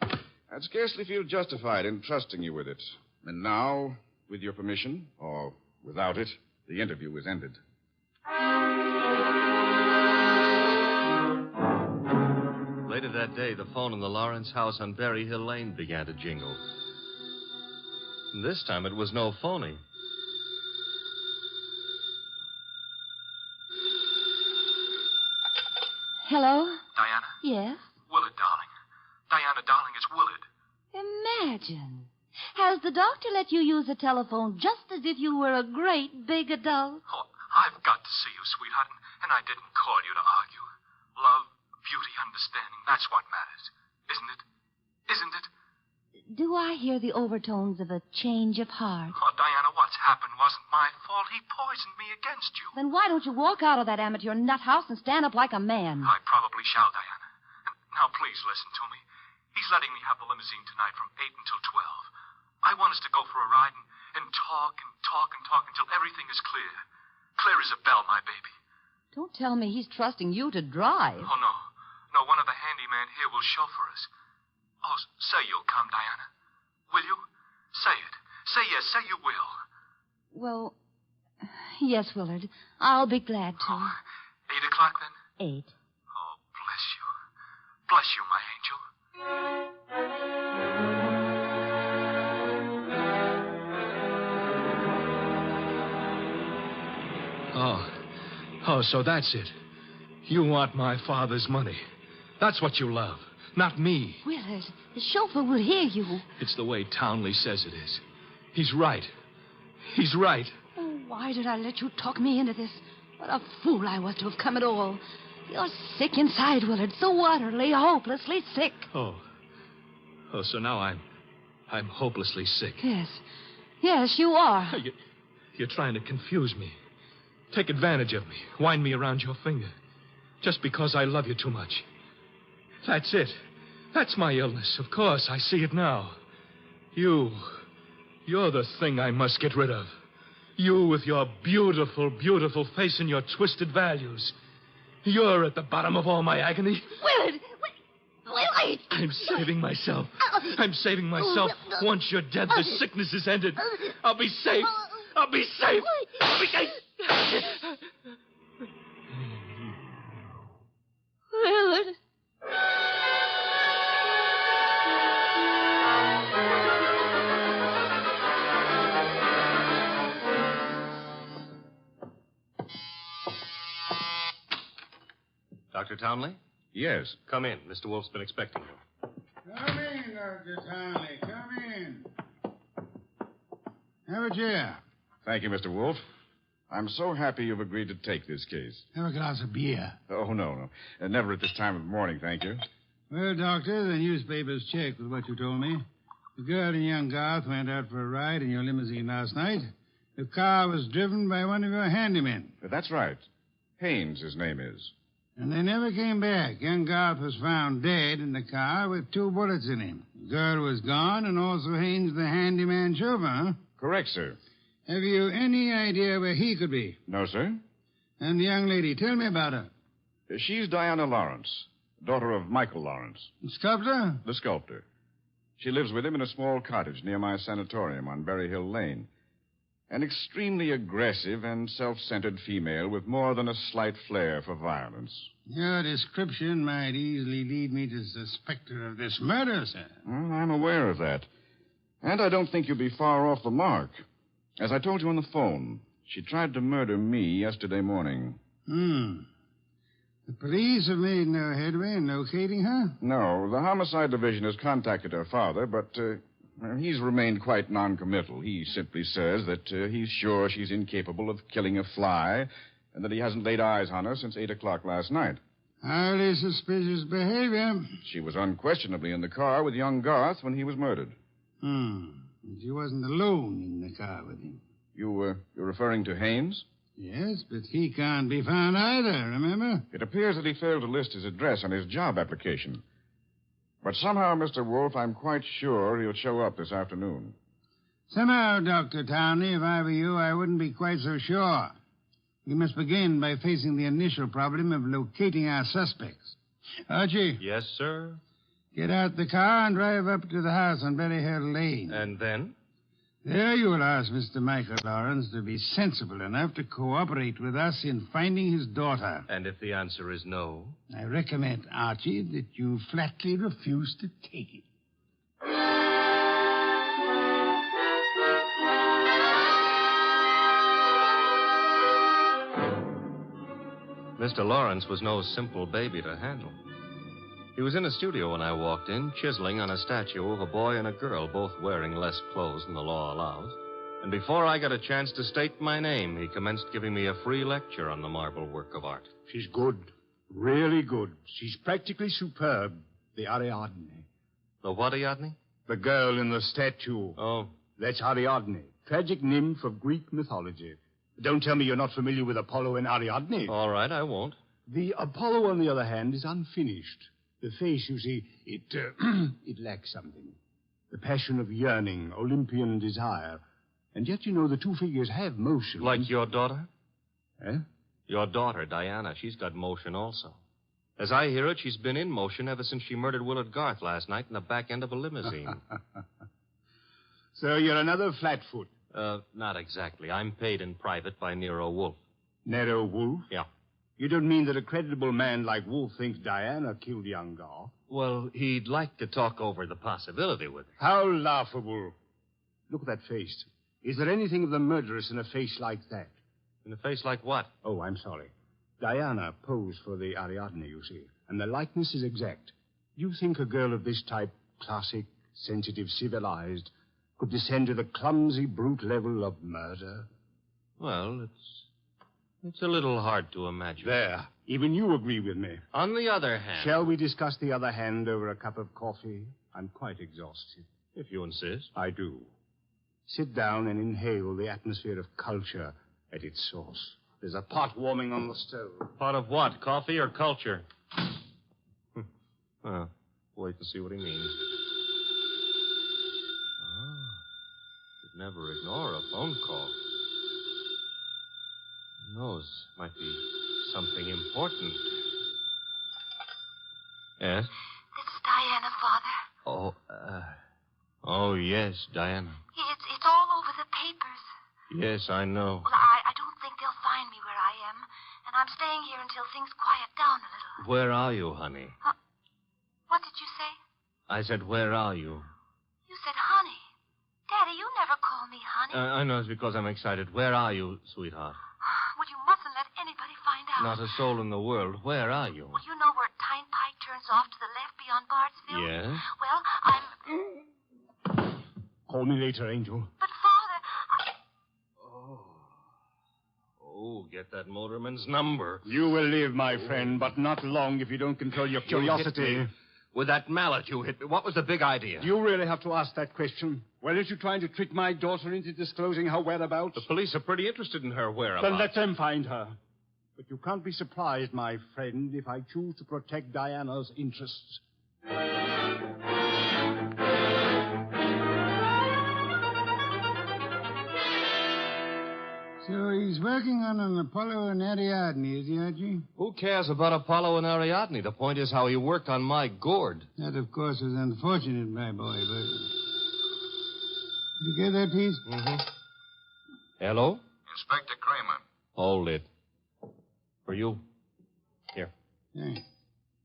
I'd scarcely feel justified in trusting you with it. And now, with your permission, or without it, the interview is ended. Later that day, the phone in the Lawrence house on Berry Hill Lane began to jingle. And this time it was no phony. Hello? Diana? Yes? Willard, darling. Diana, darling, it's Willard. Imagine. Has the doctor let you use the telephone just as if you were a great big adult? Oh, I've got to see you, sweetheart, and I didn't call you to argue. Love, beauty, understanding, that's what matters. Isn't it? Isn't it? Do I hear the overtones of a change of heart? Oh, Diana, what's happened wasn't my fault. He poisoned me against you. Then why don't you walk out of that amateur nut house and stand up like a man? I probably shall, Diana. Now, please listen to me. He's letting me have the limousine tonight from 8 until 12. I want us to go for a ride and talk and talk and talk until everything is clear. Clear as a bell, my baby. Don't tell me he's trusting you to drive. Oh, no. No, one of the handymen here will chauffeur us. Oh, say you'll come, Diana. Will you? Say it. Say yes. Say you will. Well, yes, Willard. I'll be glad to. 8 o'clock, then? 8. Oh, bless you. Bless you, my angel. Oh, so that's it. You want my father's money. That's what you love, not me. Willard, the chauffeur will hear you. It's the way Townley says it is. He's right. He's right. Oh, why did I let you talk me into this? What a fool I was to have come at all. You're sick inside, Willard, so utterly, hopelessly sick. Oh, so now I'm hopelessly sick. Yes, you are. You're trying to confuse me. Take advantage of me. Wind me around your finger. Just because I love you too much. That's it. That's my illness. Of course, I see it now. You're the thing I must get rid of. You with your beautiful, beautiful face and your twisted values. You're at the bottom of all my agony. Willard! Willard! I'm saving myself. I'm saving myself. Once you're dead, the sickness is ended. I'll be safe. I'll be safe. I'll be safe. Willard. Dr. Townley? Yes. Come in. Mr. Wolfe's been expecting you. Come in, Dr. Townley. Come in. Have a chair. Thank you, Mr. Wolfe. I'm so happy you've agreed to take this case. Have a glass of beer. Oh, no. Never at this time of the morning, thank you. Well, Doctor, the newspapers checked with what you told me. The girl and young Garth went out for a ride in your limousine last night. The car was driven by one of your handymen. That's right. Haynes, his name is. And they never came back. Young Garth was found dead in the car with 2 bullets in him. The girl was gone, and also Haynes, the handyman chauffeur, huh? Correct, sir. Have you any idea where he could be? No, sir. And the young lady, tell me about her. She's Diana Lawrence, daughter of Michael Lawrence. The sculptor? The sculptor. She lives with him in a small cottage near my sanatorium on Berry Hill Lane. An extremely aggressive and self-centered female with more than a slight flair for violence. Your description might easily lead me to suspect her of this murder, sir. Well, I'm aware of that. And I don't think you'll be far off the mark. As I told you on the phone, she tried to murder me yesterday morning. The police have made no headway in locating her? No, the homicide division has contacted her father, but he's remained quite noncommittal. He simply says that he's sure she's incapable of killing a fly and that he hasn't laid eyes on her since 8 o'clock last night. Highly suspicious behavior. She was unquestionably in the car with young Garth when he was murdered. She wasn't alone in the car with him. You're referring to Haynes? Yes, but he can't be found either, remember? It appears that he failed to list his address on his job application. But somehow, Mr. Wolfe, I'm quite sure he'll show up this afternoon. Somehow, Dr. Townley, if I were you, I wouldn't be quite so sure. We must begin by facing the initial problem of locating our suspects. Archie? Yes, sir? Get out the car and drive up to the house on Berry Hill Lane. And then? There you will ask Mr. Michael Lawrence to be sensible enough to cooperate with us in finding his daughter. And if the answer is no? I recommend, Archie, that you flatly refuse to take it. Mr. Lawrence was no simple baby to handle. He was in a studio when I walked in, chiseling on a statue of a boy and a girl, both wearing less clothes than the law allows. And before I got a chance to state my name, he commenced giving me a free lecture on the marble work of art. She's good. Really good. She's practically superb. The Ariadne. The what Ariadne? The girl in the statue. Oh. That's Ariadne, tragic nymph of Greek mythology. Don't tell me you're not familiar with Apollo and Ariadne. All right, I won't. The Apollo, on the other hand, is unfinished. The face, you see, it lacks something. The passion of yearning, Olympian desire. And yet, you know, the two figures have motion. Like your daughter? Eh? Your daughter, Diana, she's got motion also. As I hear it, she's been in motion ever since she murdered Willard Garth last night in the back end of a limousine. So you're another flatfoot? Not exactly. I'm paid in private by NERO WOLFE. NERO WOLFE? Yeah. You don't mean that a creditable man like Wolfe thinks Diana killed young Garth? Well, he'd like to talk over the possibility with her. How laughable. Look at that face. Is there anything of the murderess in a face like that? In a face like what? Oh, I'm sorry. Diana posed for the Ariadne, you see, and the likeness is exact. Do you think a girl of this type, classic, sensitive, civilized, could descend to the clumsy, brute level of murder? Well, it's a little hard to imagine. There. Even you agree with me. On the other hand... Shall we discuss the other hand over a cup of coffee? I'm quite exhausted. If you insist. I do. Sit down and inhale the atmosphere of culture at its source. There's a pot warming on the stove. Pot of what? Coffee or culture? Well, wait and see what he means. Should never ignore a phone call. Who knows? Might be something important. Yes? This is Diana, Father. Oh, yes, Diana. It's all over the papers. Yes, I know. Well, I don't think they'll find me where I am, and I'm staying here until things quiet down a little. Where are you, honey? What did you say? I said, where are you? You said honey. Daddy, you never call me honey. I know it's because I'm excited. Where are you, sweetheart? Well, you mustn't let anybody find out. Not a soul in the world. Where are you? Well, you know where Tyne Pike turns off to the left beyond Bartsville? Yes? Well, I'm... Call me later, Angel. But, Father, Oh, get that motorman's number. You will live, my friend, but not long if you don't control your curiosity. You hit me. With that mallet you hit me. What was the big idea? You really have to ask that question. Weren't you trying to trick my daughter into disclosing her whereabouts? The police are pretty interested in her whereabouts. Then let them find her. But you can't be surprised, my friend, if I choose to protect Diana's interests. So he's working on an Apollo and Ariadne, is he, Archie? Who cares about Apollo and Ariadne? The point is how he worked on my gourd. That, of course, was unfortunate, my boy, but... Did you get that piece? Mm-hmm. Hello? Inspector Kramer. Hold it. For you. Here. Thanks.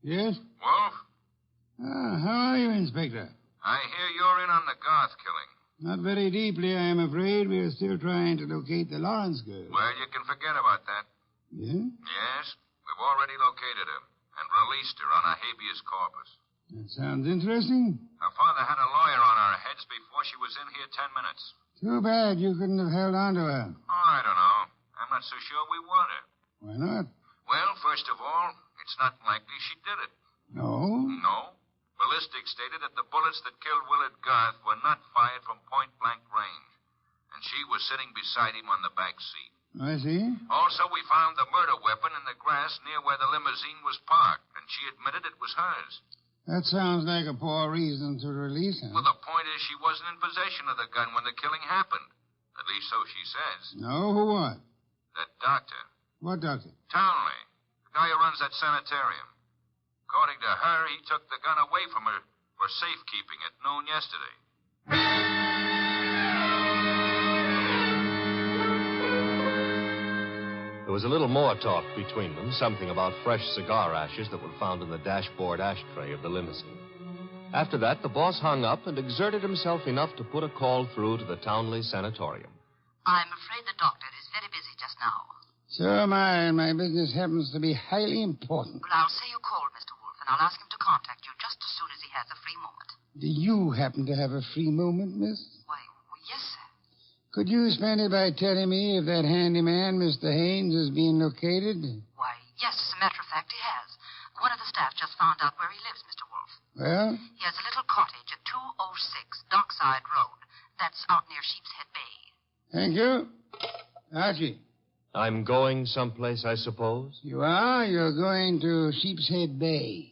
Yes? Wolf? How are you, Inspector? I hear you're in on the Garth killing. Not very deeply, I am afraid. We are still trying to locate the Lawrence girl. Well, you can forget about that. Yeah? Yes, we've already located her and released her on a habeas corpus. That sounds interesting. Her father had a lawyer on our heads before she was in here 10 minutes. Too bad you couldn't have held on to her. Oh, I don't know. I'm not so sure we want her. Why not? Well, first of all, it's not likely she did it. No? No. Ballistics stated that the bullets that killed Willard Garth were not fired from point-blank range. And she was sitting beside him on the back seat. I see. Also, we found the murder weapon in the grass near where the limousine was parked, and she admitted it was hers. That sounds like a poor reason to release her. Well, the point is she wasn't in possession of the gun when the killing happened. At least so she says. No, who what? That doctor. What doctor? Townley. The guy who runs that sanitarium. According to her, he took the gun away from her for safekeeping at noon yesterday. There was a little more talk between them, something about fresh cigar ashes that were found in the dashboard ashtray of the limousine. After that, the boss hung up and exerted himself enough to put a call through to the Townley Sanatorium. I'm afraid the doctor is very busy just now. So am I, and my business happens to be highly important. Well, I'll say you called, Mr. Wolfe, and I'll ask him to contact you just as soon as he has a free moment. Do you happen to have a free moment, miss? Why, well, yes, sir. Could you spend it by telling me if that handyman, Mr. Haynes, is being located? Why, yes, as a matter of fact, he has. One of the staff just found out where he lives, Mr. Wolfe. Well? He has a little cottage at 206 Dockside Road. That's out near Sheepshead Bay. Thank you. Archie. I'm going someplace, I suppose? You are? You're going to Sheepshead Bay.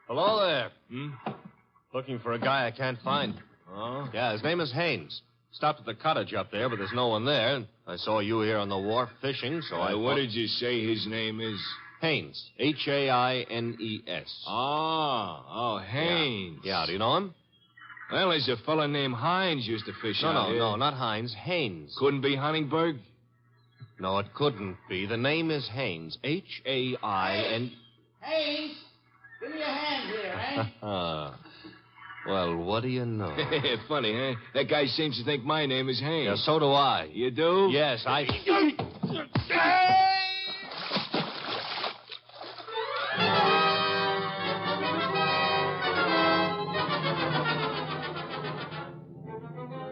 Hello there. Looking for a guy I can't find. Oh? Yeah, his name is Haynes. Stopped at the cottage up there, but there's no one there. I saw you here on the wharf fishing, so What did you say his name is? Haynes. Haines. Oh, Haynes. Yeah, do you know him? Well, there's a fella named Hines used to fish out here. No, not Hines. Haynes. Couldn't be Huntingburg? No, it couldn't be. The name is Haynes. Hain. Haynes, give me a hand here, eh? Well, what do you know? Funny, huh? That guy seems to think my name is Haynes. Yeah, so do I. You do? Yes, I...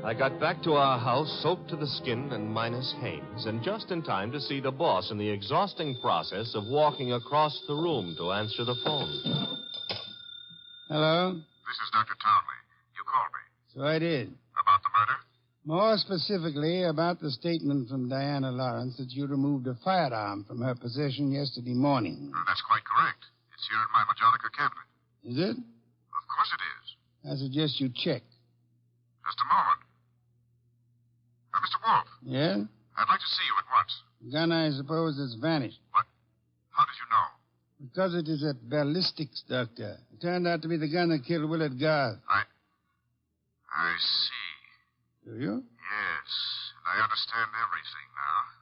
I got back to our house soaked to the skin and minus Haynes, and just in time to see the boss in the exhausting process of walking across the room to answer the phone. Hello? This is Dr. Townley. You called me. So I did. About the murder? More specifically, about the statement from Diana Lawrence that you removed a firearm from her possession yesterday morning. That's quite correct. It's here in my Majonica cabinet. Is it? Of course it is. I suggest you check. Just a moment. Mr. Wolfe. Yeah? I'd like to see you at once. The gun, I suppose, has vanished. What? How did you know? Because it is a ballistics, Doctor. It turned out to be the gun that killed Willard Garth. I see. Do you? Yes. I understand everything now.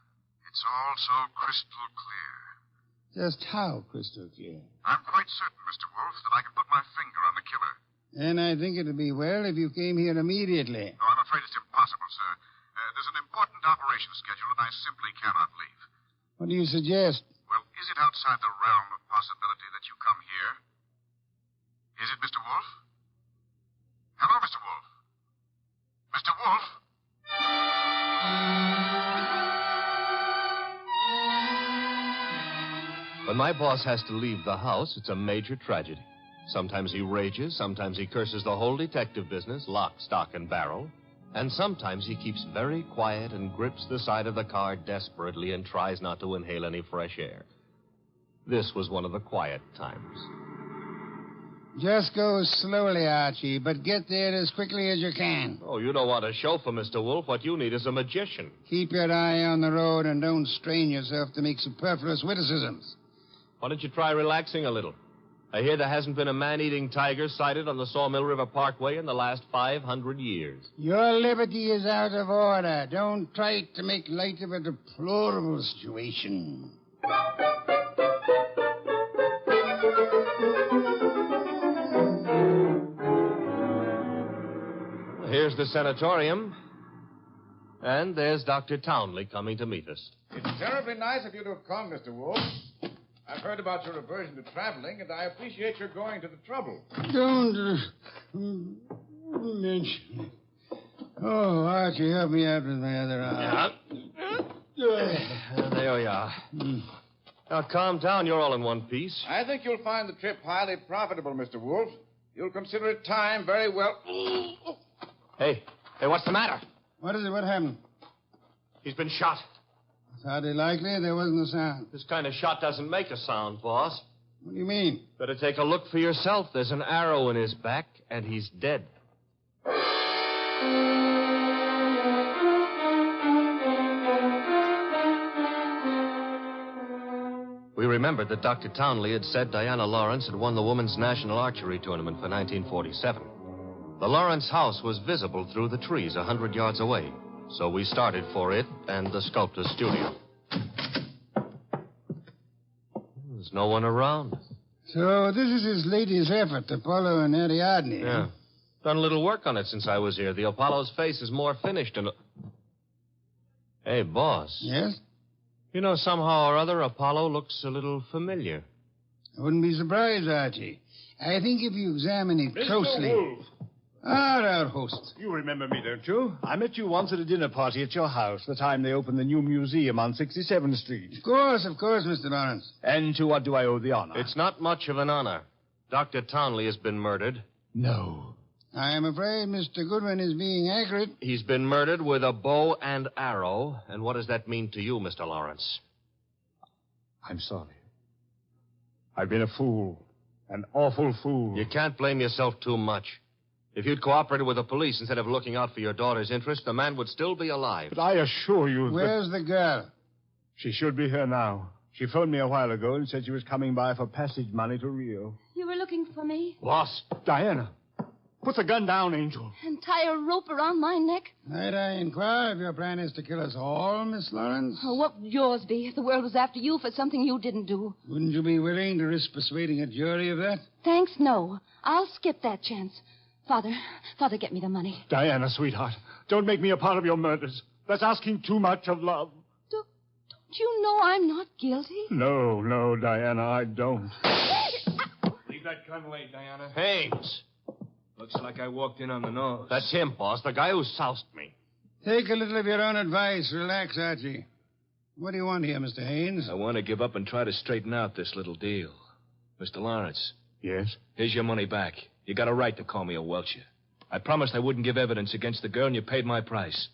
It's all so crystal clear. Just how crystal clear? I'm quite certain, Mr. Wolfe, that I can put my finger on the killer. And I think it would be well if you came here immediately. No, I'm afraid it's impossible, sir. There's an important operation scheduled, and I simply cannot leave. What do you suggest? Well, is it outside the realm of possibility that you come here? Is it, Mr. Wolfe? Hello, Mr. Wolfe? Mr. Wolfe? When my boss has to leave the house, it's a major tragedy. Sometimes he rages, sometimes he curses the whole detective business, lock, stock, and barrel. And sometimes he keeps very quiet and grips the side of the car desperately and tries not to inhale any fresh air. This was one of the quiet times. Just go slowly, Archie, but get there as quickly as you can. Oh, you don't want a chauffeur, Mr. Wolfe. What you need is a magician. Keep your eye on the road and don't strain yourself to make superfluous witticisms. Why don't you try relaxing a little? I hear there hasn't been a man-eating tiger sighted on the Sawmill River Parkway in the last 500 years. Your liberty is out of order. Don't try to make light of a deplorable situation. Here's the sanatorium. And there's Dr. Townley coming to meet us. It's terribly nice of you to have come, Mr. Wolfe. I've heard about your aversion to traveling, and I appreciate your going to the trouble. Don't mention it. Oh, Archie, help me out with my other arm. There we are. Now, calm down. You're all in one piece. I think you'll find the trip highly profitable, Mr. Wolfe. You'll consider it time very well. Hey, what's the matter? What is it? What happened? He's been shot. It's hardly likely. There wasn't a sound. This kind of shot doesn't make a sound, boss. What do you mean? Better take a look for yourself. There's an arrow in his back, and he's dead. We remembered that Dr. Townley had said Diana Lawrence had won the Women's National Archery Tournament for 1947. The Lawrence house was visible through the trees 100 yards away, so we started for it and the sculptor's studio. There's no one around. So this is his latest effort, Apollo and Ariadne. Yeah. Done a little work on it since I was here. The Apollo's face is more finished and... Hey, boss. Yes? You know, somehow or other, Apollo looks a little familiar. I wouldn't be surprised, Archie. I think if you examine it closely... Mr. Wolfe. Our host. You remember me, don't you? I met you once at a dinner party at your house, the time they opened the new museum on 67th Street. Of course, Mr. Lawrence. And to what do I owe the honor? It's not much of an honor. Dr. Townley has been murdered. No. I am afraid Mr. Goodwin is being accurate. He's been murdered with a bow and arrow. And what does that mean to you, Mr. Lawrence? I'm sorry. I've been a fool. An awful fool. You can't blame yourself too much. If you'd cooperated with the police instead of looking out for your daughter's interest, the man would still be alive. But I assure you Where's the girl? She should be here now. She phoned me a while ago and said she was coming by for passage money to Rio. You were looking for me? Boss. Diana. Put the gun down, Angel. And tie a rope around my neck? Might I inquire if your plan is to kill us all, Miss Lawrence? Oh, what would yours be if the world was after you for something you didn't do? Wouldn't you be willing to risk persuading a jury of that? Thanks, no. I'll skip that chance. Father, get me the money. Diana, sweetheart, don't make me a part of your murders. That's asking too much of love. Don't you know I'm not guilty? No, Diana, I don't. Leave that gun away, Diana. Haynes. Looks like I walked in on the nose. That's him, boss, the guy who soused me. Take a little of your own advice. Relax, Archie. What do you want here, Mr. Haynes? I want to give up and try to straighten out this little deal. Mr. Lawrence. Yes? Here's your money back. You got a right to call me a welcher. I promised I wouldn't give evidence against the girl, and you paid my price.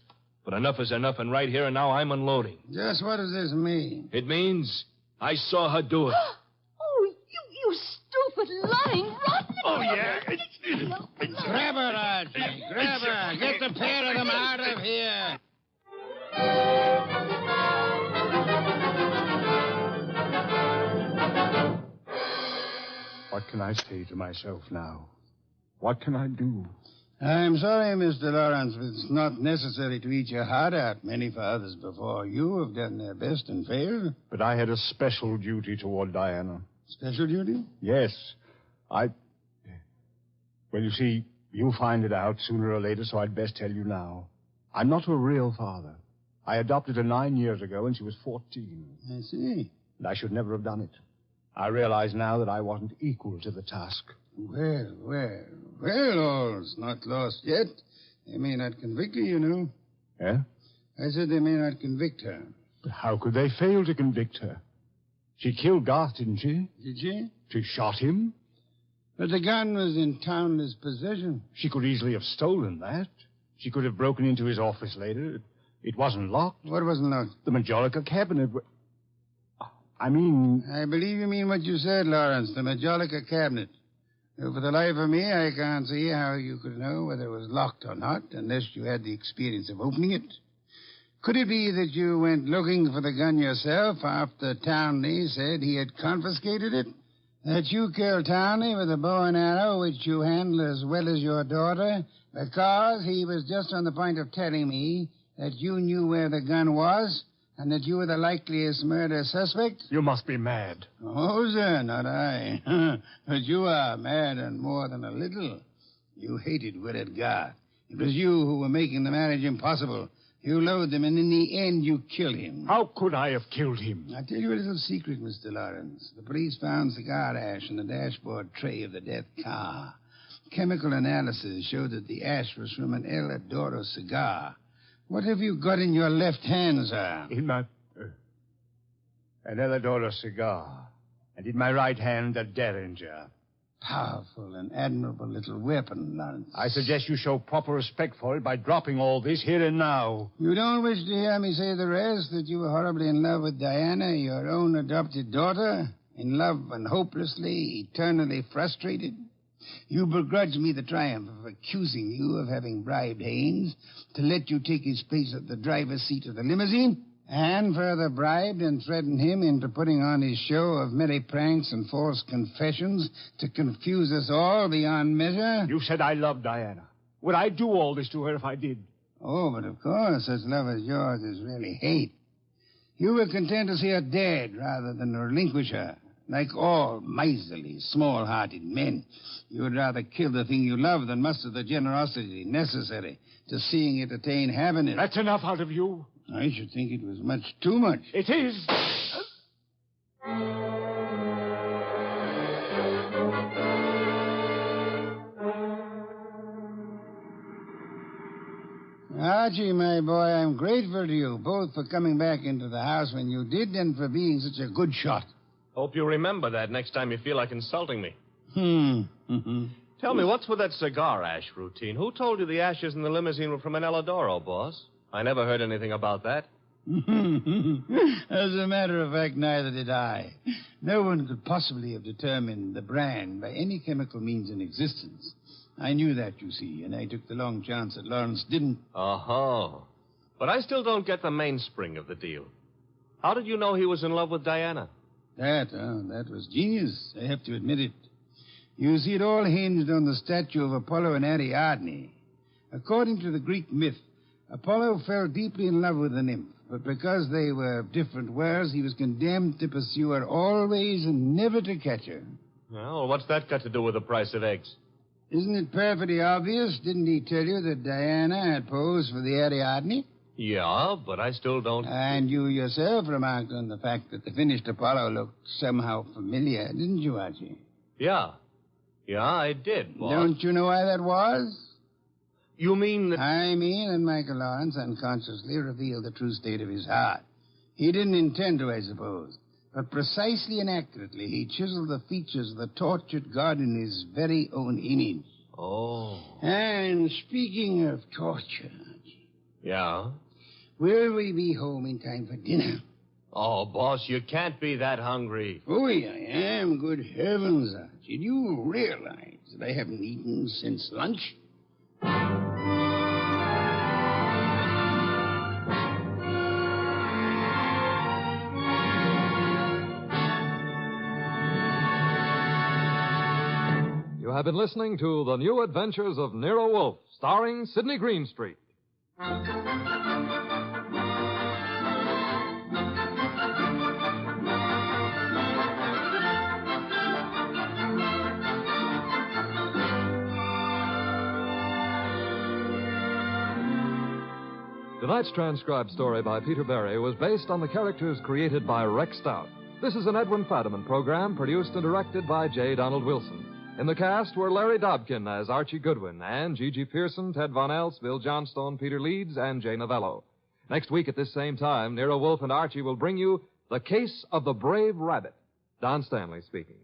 But enough is enough, and right here and now I'm unloading. Just what does this mean? It means I saw her do it. Oh, you stupid, lying, rotten... Oh, yeah. Grab her, Archie. Grab her. Get the pair of them out of here. What can I say to myself now? What can I do? I'm sorry, Mr. Lawrence, but it's not necessary to eat your heart out. Many fathers before you have done their best and failed. But I had a special duty toward Diana. Special duty? Yes. Well, you see, you'll find it out sooner or later, so I'd best tell you now. I'm not a real father. I adopted her 9 years ago when she was 14. I see. And I should never have done it. I realize now that I wasn't equal to the task. Well, all's not lost yet. They may not convict her, you know. Yeah? I said they may not convict her. But how could they fail to convict her? She killed Garth, didn't she? Did she? She shot him? But the gun was in Townley's possession. She could easily have stolen that. She could have broken into his office later. It wasn't locked. What wasn't locked? The Majolica cabinet. I mean... I believe you mean what you said, Lawrence, the Majolica cabinet. Though for the life of me, I can't see how you could know whether it was locked or not, unless you had the experience of opening it. Could it be that you went looking for the gun yourself after Townley said he had confiscated it? That you killed Townley with a bow and arrow, which you handle as well as your daughter, because he was just on the point of telling me that you knew where the gun was, and that you were the likeliest murder suspect? You must be mad. Oh, sir, not I. But you are mad and more than a little. You hated Willard Garth. It was you who were making the marriage impossible. You loathed him, and in the end, you killed him. How could I have killed him? I'll tell you a little secret, Mr. Lawrence. The police found cigar ash in the dashboard tray of the death car. Chemical analysis showed that the ash was from an El Adoro cigar. What have you got in your left hand, sir? In my... an El Adoro cigar. And in my right hand, a Derringer. Powerful and admirable little weapon, Lawrence. I suggest you show proper respect for it by dropping all this here and now. You don't wish to hear me say the rest, that you were horribly in love with Diana, your own adopted daughter? In love and hopelessly, eternally frustrated? You begrudge me the triumph of accusing you of having bribed Haynes to let you take his place at the driver's seat of the limousine? And further bribed and threatened him into putting on his show of merry pranks and false confessions to confuse us all beyond measure? You said I loved Diana. Would I do all this to her if I did? Oh, but of course, such love as yours is really hate. You were content to see her dead rather than relinquish her. Like all miserly, small-hearted men, you would rather kill the thing you love than muster the generosity necessary to seeing it attain happiness. That's enough out of you. I should think it was much too much. It is. Archie, my boy, I'm grateful to you, both for coming back into the house when you did and for being such a good shot. Hope you remember that next time you feel like insulting me. Mm-hmm. Tell me, what's with that cigar ash routine? Who told you the ashes in the limousine were from an El Adoro, boss? I never heard anything about that. As a matter of fact, neither did I. No one could possibly have determined the brand by any chemical means in existence. I knew that, you see, and I took the long chance that Lawrence didn't. Oh. But I still don't get the mainspring of the deal. How did you know he was in love with Diana? That was genius. I have to admit it. You see, it all hinged on the statue of Apollo and Ariadne. According to the Greek myth, Apollo fell deeply in love with the nymph, but because they were of different worlds, he was condemned to pursue her always and never to catch her. Well, what's that got to do with the price of eggs? Isn't it perfectly obvious? Didn't he tell you that Diana had posed for the Ariadne? Yeah, but I still don't... And you yourself remarked on the fact that the finished Apollo looked somehow familiar, didn't you, Archie? Yeah, I did, boss. Don't you know why that was? You mean that... I mean that Michael Lawrence unconsciously revealed the true state of his heart. He didn't intend to, I suppose. But precisely and accurately, he chiseled the features of the tortured God in his very own image. Oh. And speaking of torture... Yeah? Will we be home in time for dinner? Oh, boss, you can't be that hungry. Oh, I am. Good heavens, Archie. Do you realize that I haven't eaten since lunch? You have been listening to The New Adventures of Nero Wolfe, starring Sidney Greenstreet. Tonight's transcribed story by Peter Berry was based on the characters created by Rex Stout. This is an Edwin Fadiman program produced and directed by J. Donald Wilson. In the cast were Larry Dobkin as Archie Goodwin and Gigi Pearson, Ted Von Elst, Bill Johnstone, Peter Leeds, and Jay Novello. Next week at this same time, Nero Wolfe and Archie will bring you The Case of the Brave Rabbit. Don Stanley speaking.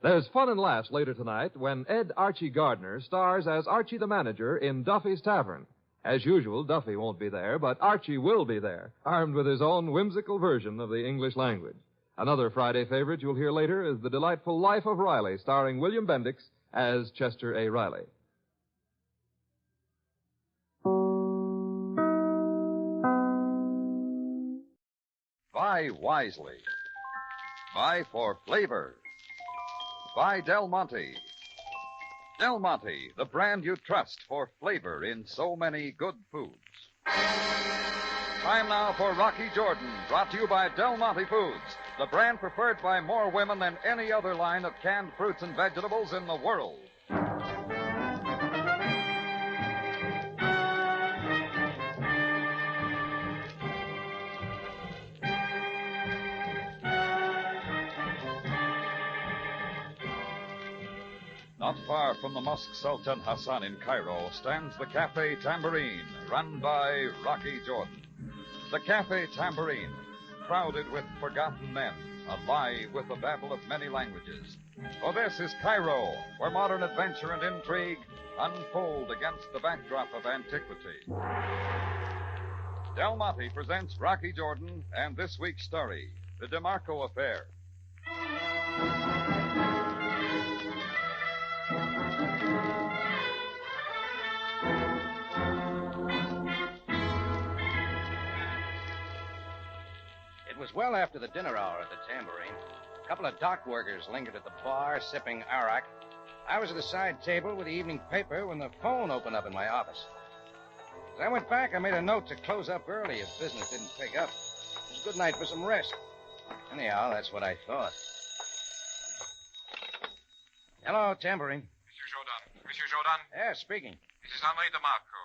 There's fun and laughs later tonight when Ed Archie Gardner stars as Archie the manager in Duffy's Tavern. As usual, Duffy won't be there, but Archie will be there, armed with his own whimsical version of the English language. Another Friday favorite you'll hear later is The Delightful Life of Riley, starring William Bendix as Chester A. Riley. Buy wisely. Buy for flavor. Buy Del Monte. Del Monte, the brand you trust for flavor in so many good foods. Time now for Rocky Jordan, brought to you by Del Monte Foods, the brand preferred by more women than any other line of canned fruits and vegetables in the world. Not far from the Mosque Sultan Hassan in Cairo stands the Cafe Tambourine, run by Rocky Jordan. The Cafe Tambourine, crowded with forgotten men, alive with the babble of many languages. For this is Cairo, where modern adventure and intrigue unfold against the backdrop of antiquity. Del Monte presents Rocky Jordan and this week's story, The DeMarco Affair. It was well after the dinner hour at the Tambourine. A couple of dock workers lingered at the bar, sipping arak. I was at the side table with the evening paper when the phone opened up in my office. As I went back, I made a note to close up early if business didn't pick up. It was a good night for some rest. Anyhow, that's what I thought. Hello, Tambourine. Monsieur Jordan? Yeah, speaking. This is Henri DeMarco.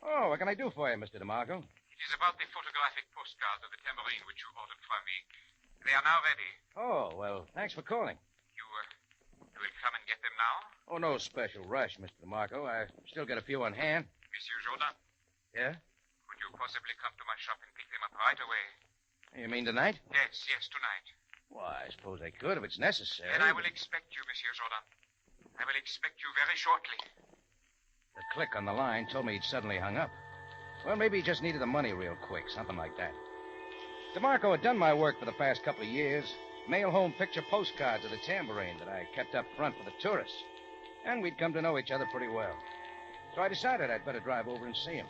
Oh, what can I do for you, Mr. DeMarco? It is about the photographic postcards of the Tambourine which you ordered from me. They are now ready. Oh, well, thanks for calling. You will come and get them now? Oh, no special rush, Mr. DeMarco. I still got a few on hand. Monsieur Jordan? Yeah? Could you possibly come to my shop and pick them up right away? You mean tonight? Yes, tonight. Well, I suppose I could if it's necessary. Then I will expect you, Monsieur Jordan. I will expect you very shortly. The click on the line told me he'd suddenly hung up. Well, maybe he just needed the money real quick, something like that. DeMarco had done my work for the past couple of years. Mail home picture postcards of the Tambourine that I kept up front for the tourists. And we'd come to know each other pretty well. So I decided I'd better drive over and see him.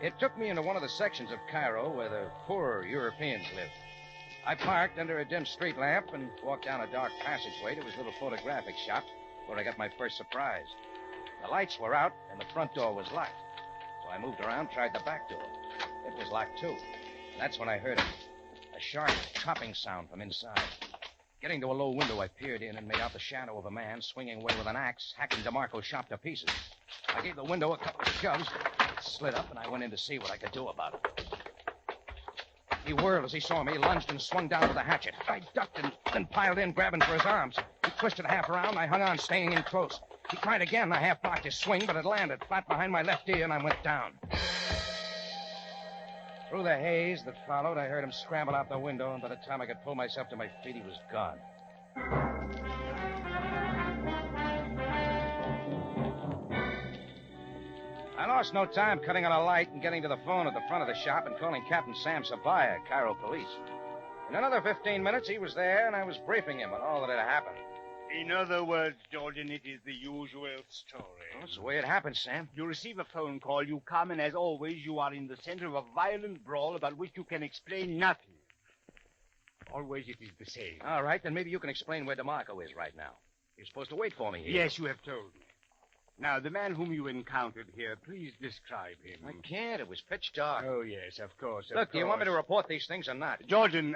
It took me into one of the sections of Cairo where the poorer Europeans lived. I parked under a dim street lamp and walked down a dark passageway to his little photographic shop where I got my first surprise. The lights were out and the front door was locked. So I moved around, tried the back door. It was locked, too. And that's when I heard a sharp chopping sound from inside. Getting to a low window, I peered in and made out the shadow of a man swinging away with an axe, hacking DeMarco's shop to pieces. I gave the window a couple of shoves. It slid up, and I went in to see what I could do about it. He whirled as he saw me, lunged and swung down with a hatchet. I ducked and then piled in, grabbing for his arms. He twisted half around, and I hung on, staying in close. He tried again. I half blocked his swing, but it landed flat behind my left ear, and I went down. Through the haze that followed, I heard him scramble out the window, and by the time I could pull myself to my feet, he was gone. I lost no time cutting on a light and getting to the phone at the front of the shop and calling Captain Sam Sabaya, Cairo Police. In another 15 minutes, he was there, and I was briefing him on all that had happened. In other words, Jordan, it is the usual story. Well, that's the way it happened, Sam. You receive a phone call, you come, and as always, you are in the center of a violent brawl about which you can explain nothing. Always it is the same. All right, then maybe you can explain where DeMarco is right now. You're supposed to wait for me here. Yes, you have told me. Now, the man whom you encountered here, please describe him. I can't. It was pitch dark. Oh, yes, of course. Look, do you want me to report these things or not? Jordan,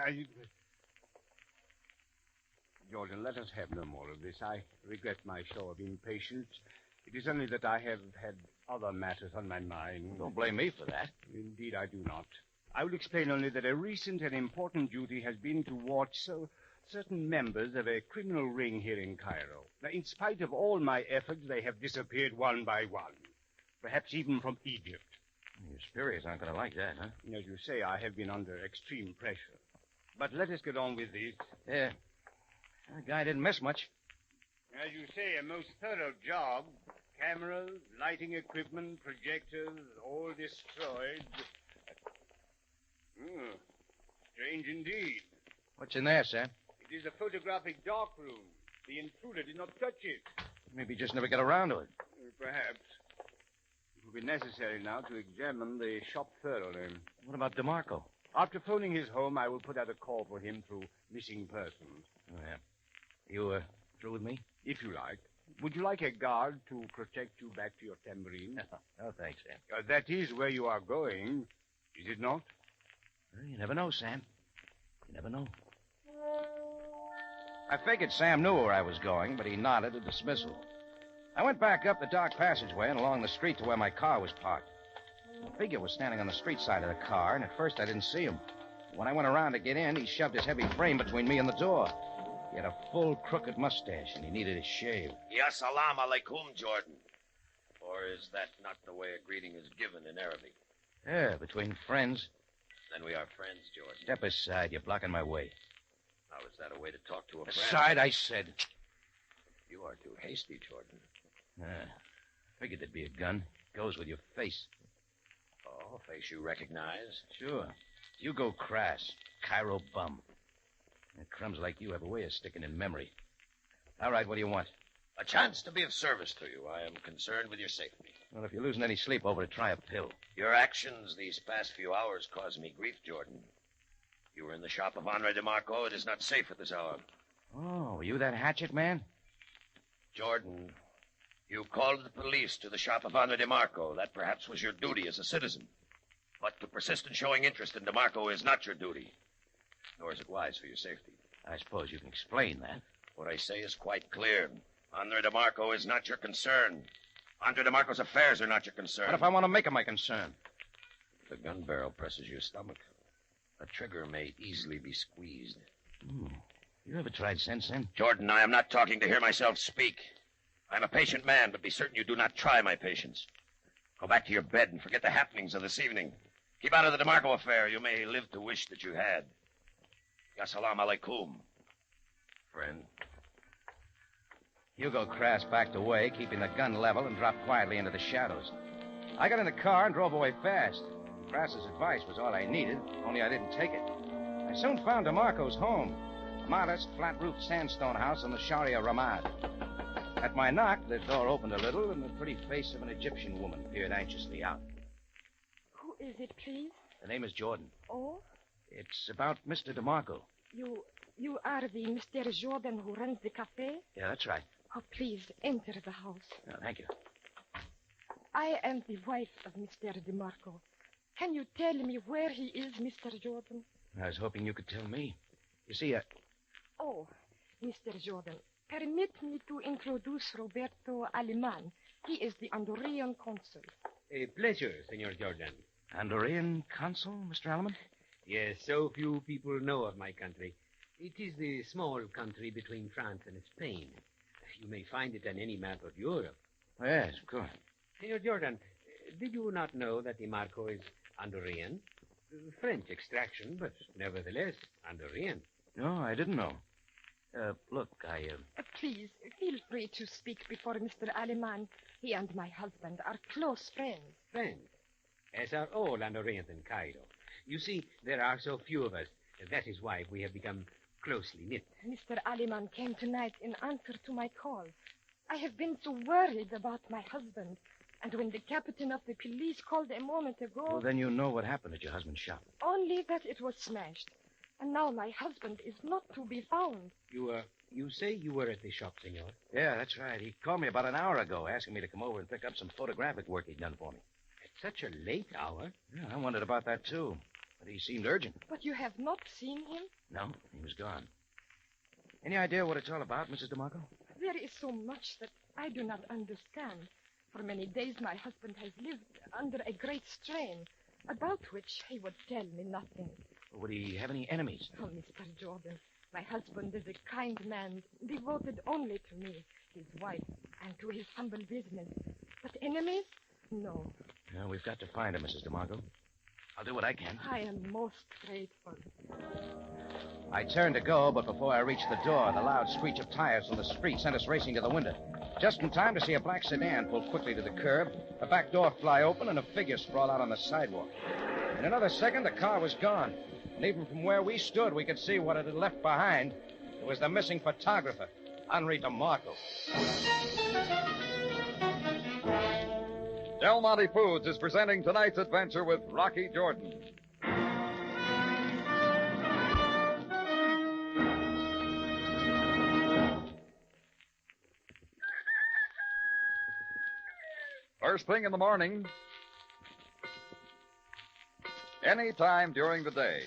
Jordan, let us have no more of this. I regret my show of impatience. It is only that I have had other matters on my mind. Don't blame me for that. Indeed, I do not. I will explain only that a recent and important duty has been to watch certain members of a criminal ring here in Cairo. Now, in spite of all my efforts, they have disappeared one by one. Perhaps even from Egypt. Your superiors aren't going to like that, huh? As you say, I have been under extreme pressure. But let us get on with this. Yeah. The guy didn't miss much. As you say, a most thorough job. Cameras, lighting equipment, projectors, all destroyed. Strange indeed. What's in there, Sam? It is a photographic darkroom. The intruder did not touch it. Maybe just never get around to it. Perhaps. It will be necessary now to examine the shop thoroughly. What about DeMarco? After phoning his home, I will put out a call for him through missing persons. Oh, yeah. You, through with me? If you like. Would you like a guard to protect you back to your tambourine? No, thanks, Sam. That is where you are going, is it not? Well, you never know, Sam. You never know. I figured Sam knew where I was going, but he nodded a dismissal. I went back up the dark passageway and along the street to where my car was parked. A figure was standing on the street side of the car, and at first I didn't see him. When I went around to get in, he shoved his heavy frame between me and the door. He had a full, crooked mustache, and he needed his shave. Ya salam alaikum, Jordan. Or is that not the way a greeting is given in Arabic? Yeah, between friends. Then we are friends, Jordan. Step aside. You're blocking my way. How is that a way to talk to a friend? Aside, I said. You are too hasty, Jordan. Figured there'd be a gun. Goes with your face. Oh, face you recognize? Sure. Hugo Crass, Cairo bum. And crumbs like you have a way of sticking in memory. All right, what do you want? A chance to be of service to you. I am concerned with your safety. Well, if you're losing any sleep over it, try a pill. Your actions these past few hours cause me grief, Jordan. You were in the shop of Henri DeMarco. It is not safe at this hour. Oh, were you that hatchet man? Jordan, you called the police to the shop of Henri DeMarco. That perhaps was your duty as a citizen. But to persist in showing interest in DeMarco is not your duty. Nor is it wise for your safety. I suppose you can explain that. What I say is quite clear. Henri DeMarco is not your concern. Henri DeMarco's affairs are not your concern. What if I want to make him my concern? If the gun barrel presses your stomach, a trigger may easily be squeezed. You ever tried sense? Jordan, I am not talking to hear myself speak. I'm a patient man, but be certain you do not try my patience. Go back to your bed and forget the happenings of this evening. Keep out of the DeMarco affair. You may live to wish that you had. Ya salam alaikum, friend. Hugo Crass backed away, keeping the gun level, and dropped quietly into the shadows. I got in the car and drove away fast. Crass's advice was all I needed, only I didn't take it. I soon found DeMarco's home, a modest, flat-roofed sandstone house on the Sharia Ramad. At my knock, the door opened a little, and the pretty face of an Egyptian woman peered anxiously out. Who is it, please? The name is Jordan. Oh? It's about Mr. DeMarco. You are the Mr. Jordan who runs the cafe? Yeah, that's right. Oh, please, enter the house. Oh, thank you. I am the wife of Mr. DeMarco. Can you tell me where he is, Mr. Jordan? I was hoping you could tell me. You see, Oh, Mr. Jordan, permit me to introduce Roberto Aleman. He is the Andorran consul. A pleasure, Senor Jordan. Andorran consul, Mr. Alleman? Yes, so few people know of my country. It is the small country between France and Spain. You may find it on any map of Europe. Yes, of course. Senor Jordan, did you not know that DeMarco is Andorran? French extraction, but nevertheless Andorran. No, I didn't know. Look, Please, feel free to speak before Mr. Aleman. He and my husband are close friends. Friends? As are all Andorrans in Cairo. You see, there are so few of us. That is why we have become closely knit. Mr. Aleman came tonight in answer to my call. I have been so worried about my husband. And when the captain of the police called a moment ago... Well, then you know what happened at your husband's shop. Only that it was smashed. And now my husband is not to be found. You say you were at the shop, senor? Yeah, that's right. He called me about an hour ago, asking me to come over and pick up some photographic work he'd done for me. At such a late hour? Yeah, I wondered about that, too. But he seemed urgent. But you have not seen him? No, he was gone. Any idea what it's all about, Mrs. DeMarco? There is so much that I do not understand. For many days my husband has lived under a great strain, about which he would tell me nothing. Would he have any enemies? Oh, Mr. Jordan, my husband is a kind man, devoted only to me, his wife, and to his humble business. But enemies? No. Well, we've got to find him, Mrs. DeMarco. I'll do what I can. I am most grateful. I turned to go, but before I reached the door, the loud screech of tires from the street sent us racing to the window. Just in time to see a black sedan pull quickly to the curb, a back door fly open, and a figure sprawl out on the sidewalk. In another second, the car was gone. And even from where we stood, we could see what it had left behind. It was the missing photographer, Henri DeMarco. Del Monte Foods is presenting tonight's adventure with Rocky Jordan. First thing in the morning, any time during the day.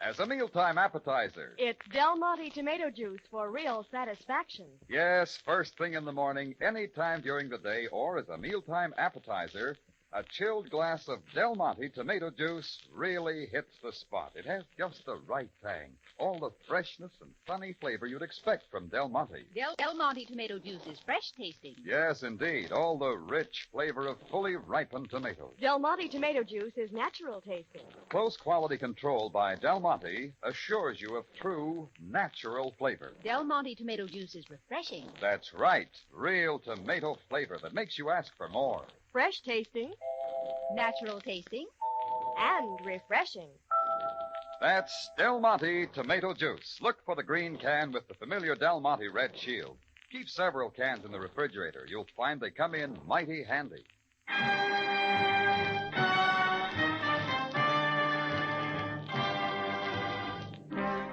As a mealtime appetizer. It's Del Monte tomato juice for real satisfaction. Yes, first thing in the morning, any time during the day, or as a mealtime appetizer, a chilled glass of Del Monte tomato juice really hits the spot. It has just the right tang, all the freshness and sunny flavor you'd expect from Del Monte. Del Monte tomato juice is fresh tasting. Yes, indeed, all the rich flavor of fully ripened tomatoes. Del Monte tomato juice is natural tasting. Close quality control by Del Monte assures you of true, natural flavor. Del Monte tomato juice is refreshing. That's right, real tomato flavor that makes you ask for more. Fresh tasting. Natural tasting. And refreshing. That's Del Monte tomato juice. Look for the green can with the familiar Del Monte red shield. Keep several cans in the refrigerator. You'll find they come in mighty handy.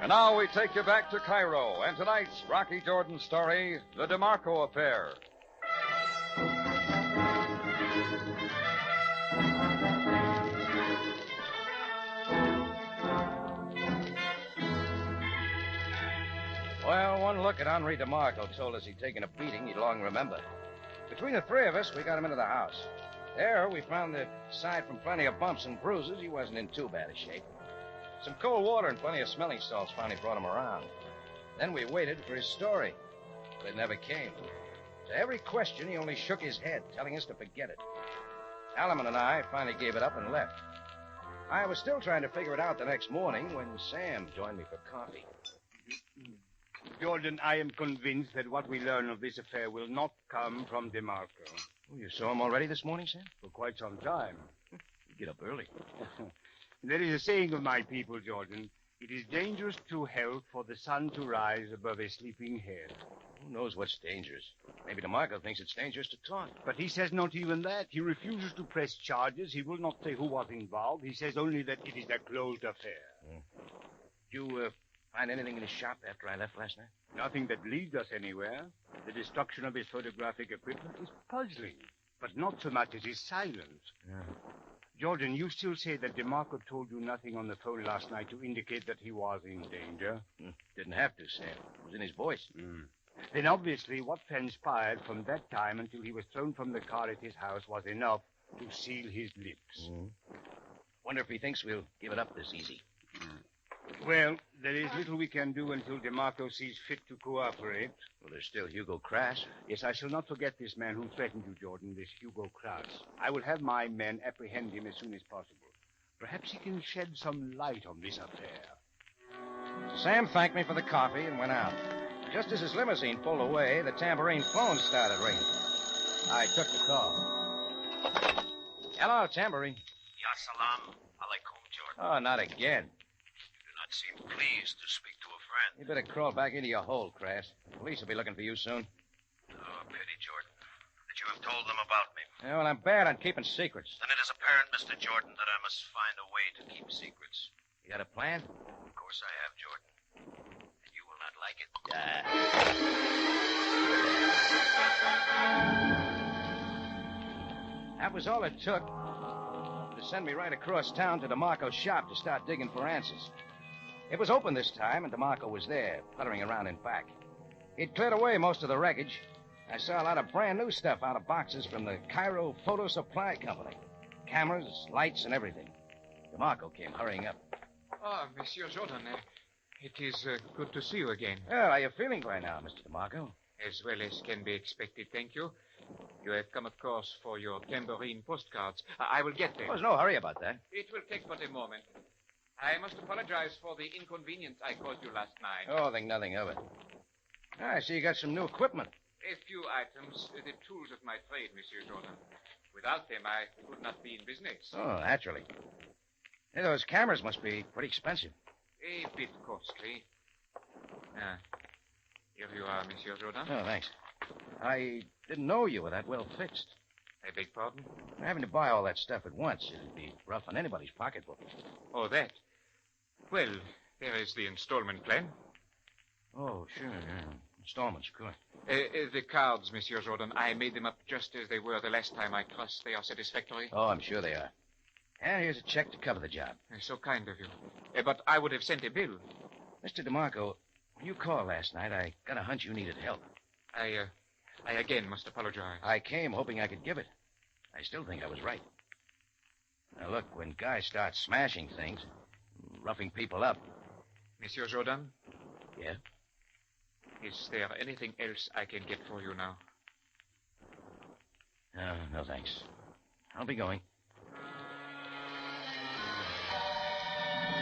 And now we take you back to Cairo and tonight's Rocky Jordan story, The DeMarco Affair. Well, one look at Henri DeMarco told us he'd taken a beating he'd long remember. Between the three of us, we got him into the house. There, we found that, aside from plenty of bumps and bruises, he wasn't in too bad a shape. Some cold water and plenty of smelling salts finally brought him around. Then we waited for his story, but it never came. To every question, he only shook his head, telling us to forget it. Alaman and I finally gave it up and left. I was still trying to figure it out the next morning when Sam joined me for coffee. Jordan, I am convinced that what we learn of this affair will not come from DeMarco. Oh, you saw him already this morning, Sam? For quite some time. You get up early. There is a saying of my people, Jordan. It is dangerous to health for the sun to rise above a sleeping head. Who knows what's dangerous? Maybe DeMarco thinks it's dangerous to talk. But he says not even that. He refuses to press charges. He will not say who was involved. He says only that it is a closed affair. You find anything in his shop after I left last night? Nothing that leads us anywhere. The destruction of his photographic equipment is puzzling, but not so much as his silence. Yeah. Jordan, you still say that DeMarco told you nothing on the phone last night to indicate that he was in danger? Didn't have to, Sam. It was in his voice. Then obviously what transpired from that time until he was thrown from the car at his house was enough to seal his lips. Wonder if he thinks we'll give it up this easy. Well, there is little we can do until DeMarco sees fit to cooperate. Well, there's still Hugo Crass. Yes, I shall not forget this man who threatened you, Jordan, this Hugo Crass. I will have my men apprehend him as soon as possible. Perhaps he can shed some light on this affair. Sam thanked me for the coffee and went out. Just as his limousine pulled away, the tambourine phone started ringing. I took the call. Hello, tambourine. Ya salam alaikum, Jordan. Oh, not again. You do not seem pleased to speak to a friend. You better crawl back into your hole, Crass. The police will be looking for you soon. Oh, pity, Jordan, that you have told them about me. Yeah, well, I'm bad on keeping secrets. Then it is apparent, Mr. Jordan, that I must find a way to keep secrets. You got a plan? Of course I have, Jordan. And you will not like it. That was all it took to send me right across town to DeMarco's shop to start digging for answers. It was open this time, and DeMarco was there, puttering around in back. He'd cleared away most of the wreckage. I saw a lot of brand new stuff out of boxes from the Cairo Photo Supply Company. Cameras, lights, and everything. DeMarco came hurrying up. Ah, Monsieur Jordan, it is good to see you again. Well, how are you feeling by now, Mr. DeMarco? As well as can be expected, thank you. You have come, of course, for your tambourine postcards. I will get them. There's no hurry about that. It will take but a moment. I must apologize for the inconvenience I caused you last night. Oh, think nothing of it. I see you got some new equipment. A few items, the tools of my trade, Monsieur Jordan. Without them, I would not be in business. Oh, naturally. Hey, those cameras must be pretty expensive. A bit costly. Here you are, Monsieur Jourdan. Oh, thanks. I didn't know you were that well fixed. I beg pardon? Having to buy all that stuff at once, it'd be rough on anybody's pocketbook. Oh, that. Well, there is the installment plan. Oh, sure, yeah. Installments, of course. The cards, Monsieur Jourdan, I made them up just as they were the last time. I trust they are satisfactory. Oh, I'm sure they are. And here's a check to cover the job. So kind of you. But I would have sent a bill. Mr. DeMarco, when you called last night, I got a hunch you needed help. I again must apologize. I came hoping I could give it. I still think I was right. Now, look, when guys start smashing things, roughing people up... Monsieur Jourdan? Yeah? Is there anything else I can get for you now? No, thanks. I'll be going.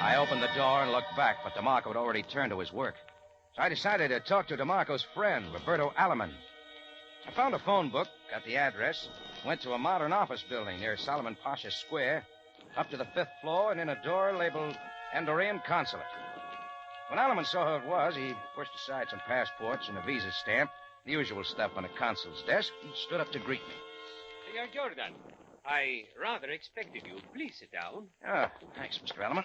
I opened the door and looked back, but DeMarco had already turned to his work. So I decided to talk to DeMarco's friend, Roberto Alaman. I found a phone book, got the address, went to a modern office building near Solomon Pasha Square, up to the 5th floor, and in a door labeled Andorran Consulate. When Alaman saw who it was, he pushed aside some passports and a visa stamp, the usual stuff on a consul's desk, and stood up to greet me. Senor Jordan, I rather expected you. Please sit down. Oh, thanks, Mr. Alaman.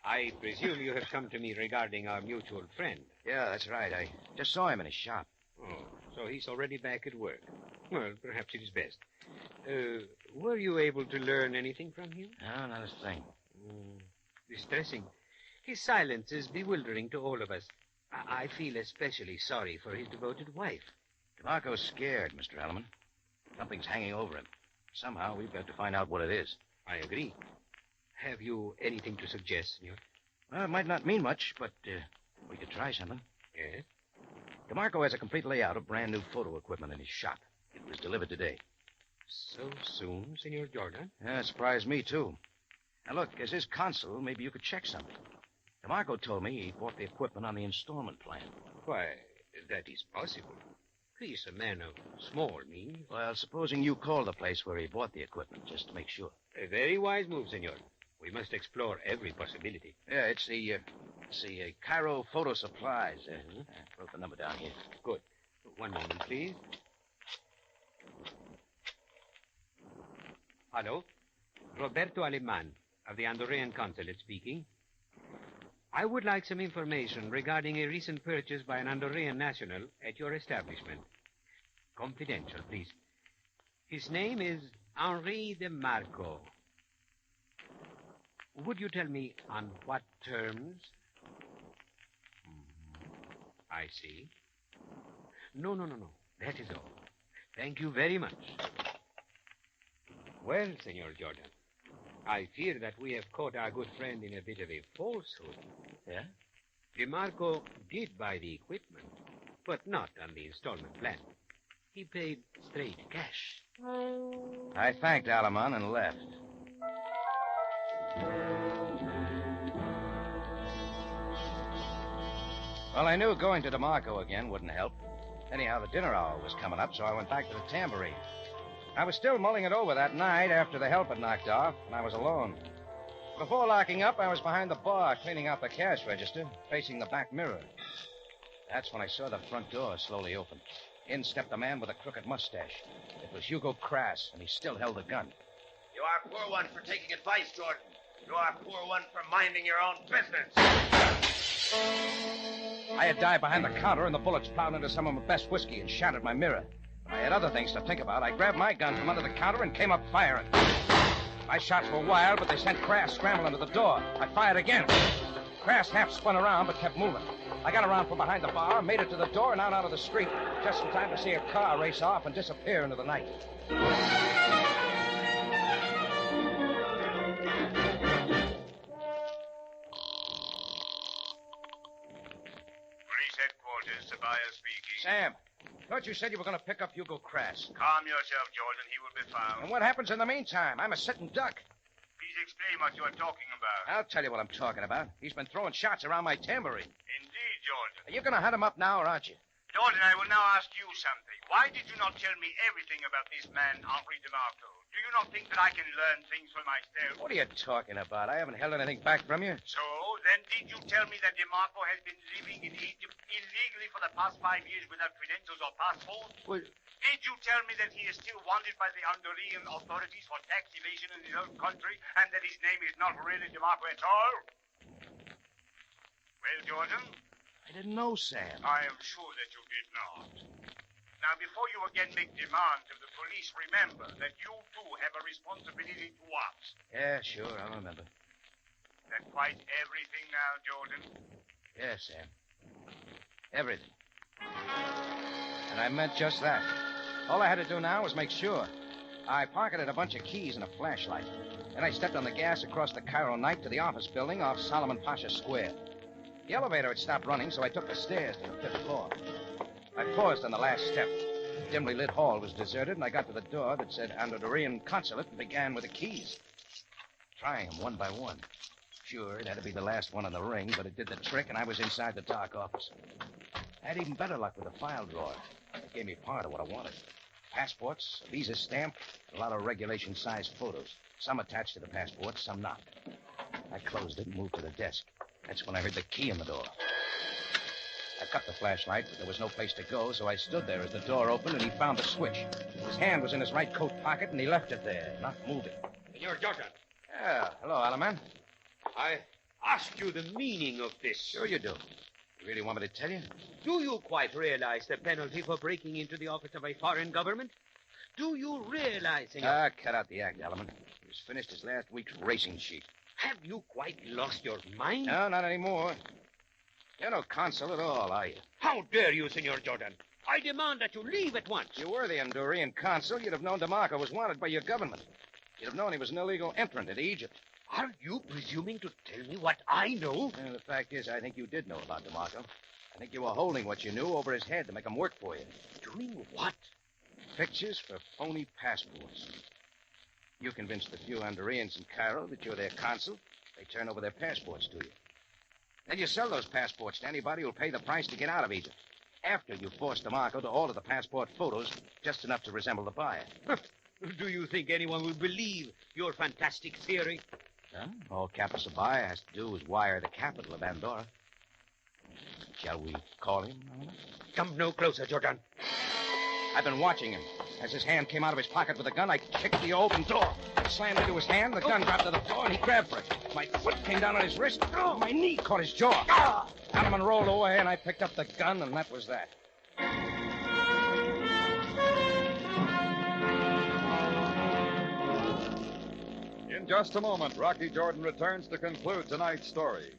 I presume you have come to me regarding our mutual friend. Yeah, that's right. I just saw him in his shop. Oh, so he's already back at work. Well, perhaps it is best. Were you able to learn anything from him? No, not a thing. Distressing. His silence is bewildering to all of us. I feel especially sorry for his devoted wife. DeMarco's scared, Mr. Alaman. Something's hanging over him. Somehow we've got to find out what it is. I agree. Have you anything to suggest, senor? Well, it might not mean much, but we could try something. Yes? DeMarco has a complete layout of brand new photo equipment in his shop. It was delivered today. So soon, Senor Jordan? Yeah, it surprised me, too. Now, look, as his consul, maybe you could check something. DeMarco told me he bought the equipment on the installment plan. Why, that is possible. He's a man of small means. Well, supposing you call the place where he bought the equipment, just to make sure. A very wise move, senor. We must explore every possibility. Yeah, it's the Cairo Photo Supplies. I wrote the number down here. Good. One moment, please. Hello? Roberto Aleman of the Andorran Consulate speaking. I would like some information regarding a recent purchase by an Andorran national at your establishment. Confidential, please. His name is Henri DeMarco. Would you tell me on what terms? I see. No. That is all. Thank you very much. Well, Senor Jordan, I fear that we have caught our good friend in a bit of a falsehood. Yeah? DeMarco did buy the equipment, but not on the installment plan. He paid straight cash. I thanked Alaman and left. Well, I knew going to DeMarco again wouldn't help. Anyhow, the dinner hour was coming up, so I went back to the tambourine. I was still mulling it over that night after the help had knocked off, and I was alone. Before locking up, I was behind the bar cleaning out the cash register, facing the back mirror. That's when I saw the front door slowly open. In stepped a man with a crooked mustache. It was Hugo Crass, and he still held the gun. You are a poor one for taking advice, Jordan. You are a poor one for minding your own business. I had dived behind the counter, and the bullets plowed into some of my best whiskey and shattered my mirror. I had other things to think about. I grabbed my gun from under the counter and came up firing. My shots were wild, but they sent Crass scrambling to the door. I fired again. Crass half spun around, but kept moving. I got around from behind the bar, made it to the door, and out of the street, just in time to see a car race off and disappear into the night. Police headquarters, Tobias speaking. Sam, thought you said you were going to pick up Hugo Crass. Calm yourself, Jordan. He will be found. And what happens in the meantime? I'm a sitting duck. Please explain what you are talking about. I'll tell you what I'm talking about. He's been throwing shots around my tambourine. Indeed, Jordan. Are you going to hunt him up now, or aren't you? Jordan, I will now ask you something. Why did you not tell me everything about this man, Henri DeMarco? Do you do not think that I can learn things for myself. What are you talking about? I haven't held anything back from you. So, then did you tell me that DeMarco has been living in Egypt illegally for the past 5 years without credentials or passport? Well, did you tell me that he is still wanted by the Honduran authorities for tax evasion in his own country and that his name is not really DeMarco at all? Well, Jordan? I didn't know, Sam. I am sure that you did not. Now, before you again make demands of the police, remember that you, too, have a responsibility to us. Yeah, sure, I remember. That quite everything now, Jordan? Yes, Sam. Everything. And I meant just that. All I had to do now was make sure. I pocketed a bunch of keys and a flashlight. Then I stepped on the gas across the Cairo night to the office building off Solomon Pasha Square. The elevator had stopped running, so I took the stairs to the 5th floor. I paused on the last step. The dimly lit hall was deserted, and I got to the door that said Honduran Consulate and began with the keys. Trying them one by one. Sure, it had to be the last one in the ring, but it did the trick, and I was inside the dark office. I had even better luck with the file drawer. It gave me part of what I wanted. Passports, a visa stamp, and a lot of regulation-sized photos. Some attached to the passport, some not. I closed it and moved to the desk. That's when I heard the key in the door. I cut the flashlight, but there was no place to go, so I stood there as the door opened and he found the switch. His hand was in his right coat pocket, and he left it there, not moving. Senor Jordan. Yeah, hello, Alaman. I ask you the meaning of this. Sure you do. You really want me to tell you? Do you quite realize the penalty for breaking into the office of a foreign government? Do you realize, senor... cut out the act, Alaman. He's finished his last week's racing sheet. Have you quite lost your mind? No, not anymore. You're no consul at all, are you? How dare you, Senor Jordan? I demand that you leave at once. If you were the Honduran consul, you'd have known DeMarco was wanted by your government. You'd have known he was an illegal entrant into Egypt. Are you presuming to tell me what I know? The fact is, I think you did know about DeMarco. I think you were holding what you knew over his head to make him work for you. Doing what? Pictures for phony passports. You convinced the few Hondurans in Cairo that you're their consul. They turn over their passports to you. Then you sell those passports to anybody who'll pay the price to get out of Egypt. After you force DeMarco to alter the passport photos just enough to resemble the buyer. Do you think anyone will believe your fantastic theory? All Capo Sabaya has to do is wire the capital of Andorra. Shall we call him? Come no closer, Jordan. I've been watching him. As his hand came out of his pocket with the gun, I kicked the open door. It slammed into his hand, the gun dropped to the floor, and he grabbed for it. My foot came down on his wrist. My knee caught his jaw. Hanneman rolled away, and I picked up the gun, and that was that. In just a moment, Rocky Jordan returns to conclude tonight's story.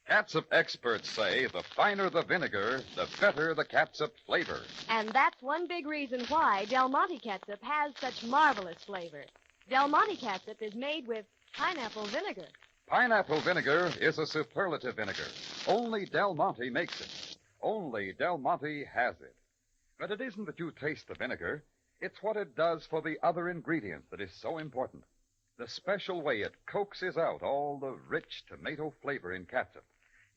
Catsup experts say the finer the vinegar, the better the catsup flavor. And that's one big reason why Del Monte catsup has such marvelous flavor. Del Monte catsup is made with pineapple vinegar. Pineapple vinegar is a superlative vinegar. Only Del Monte makes it. Only Del Monte has it. But it isn't that you taste the vinegar. It's what it does for the other ingredients that is so important. The special way it coaxes out all the rich tomato flavor in catsup.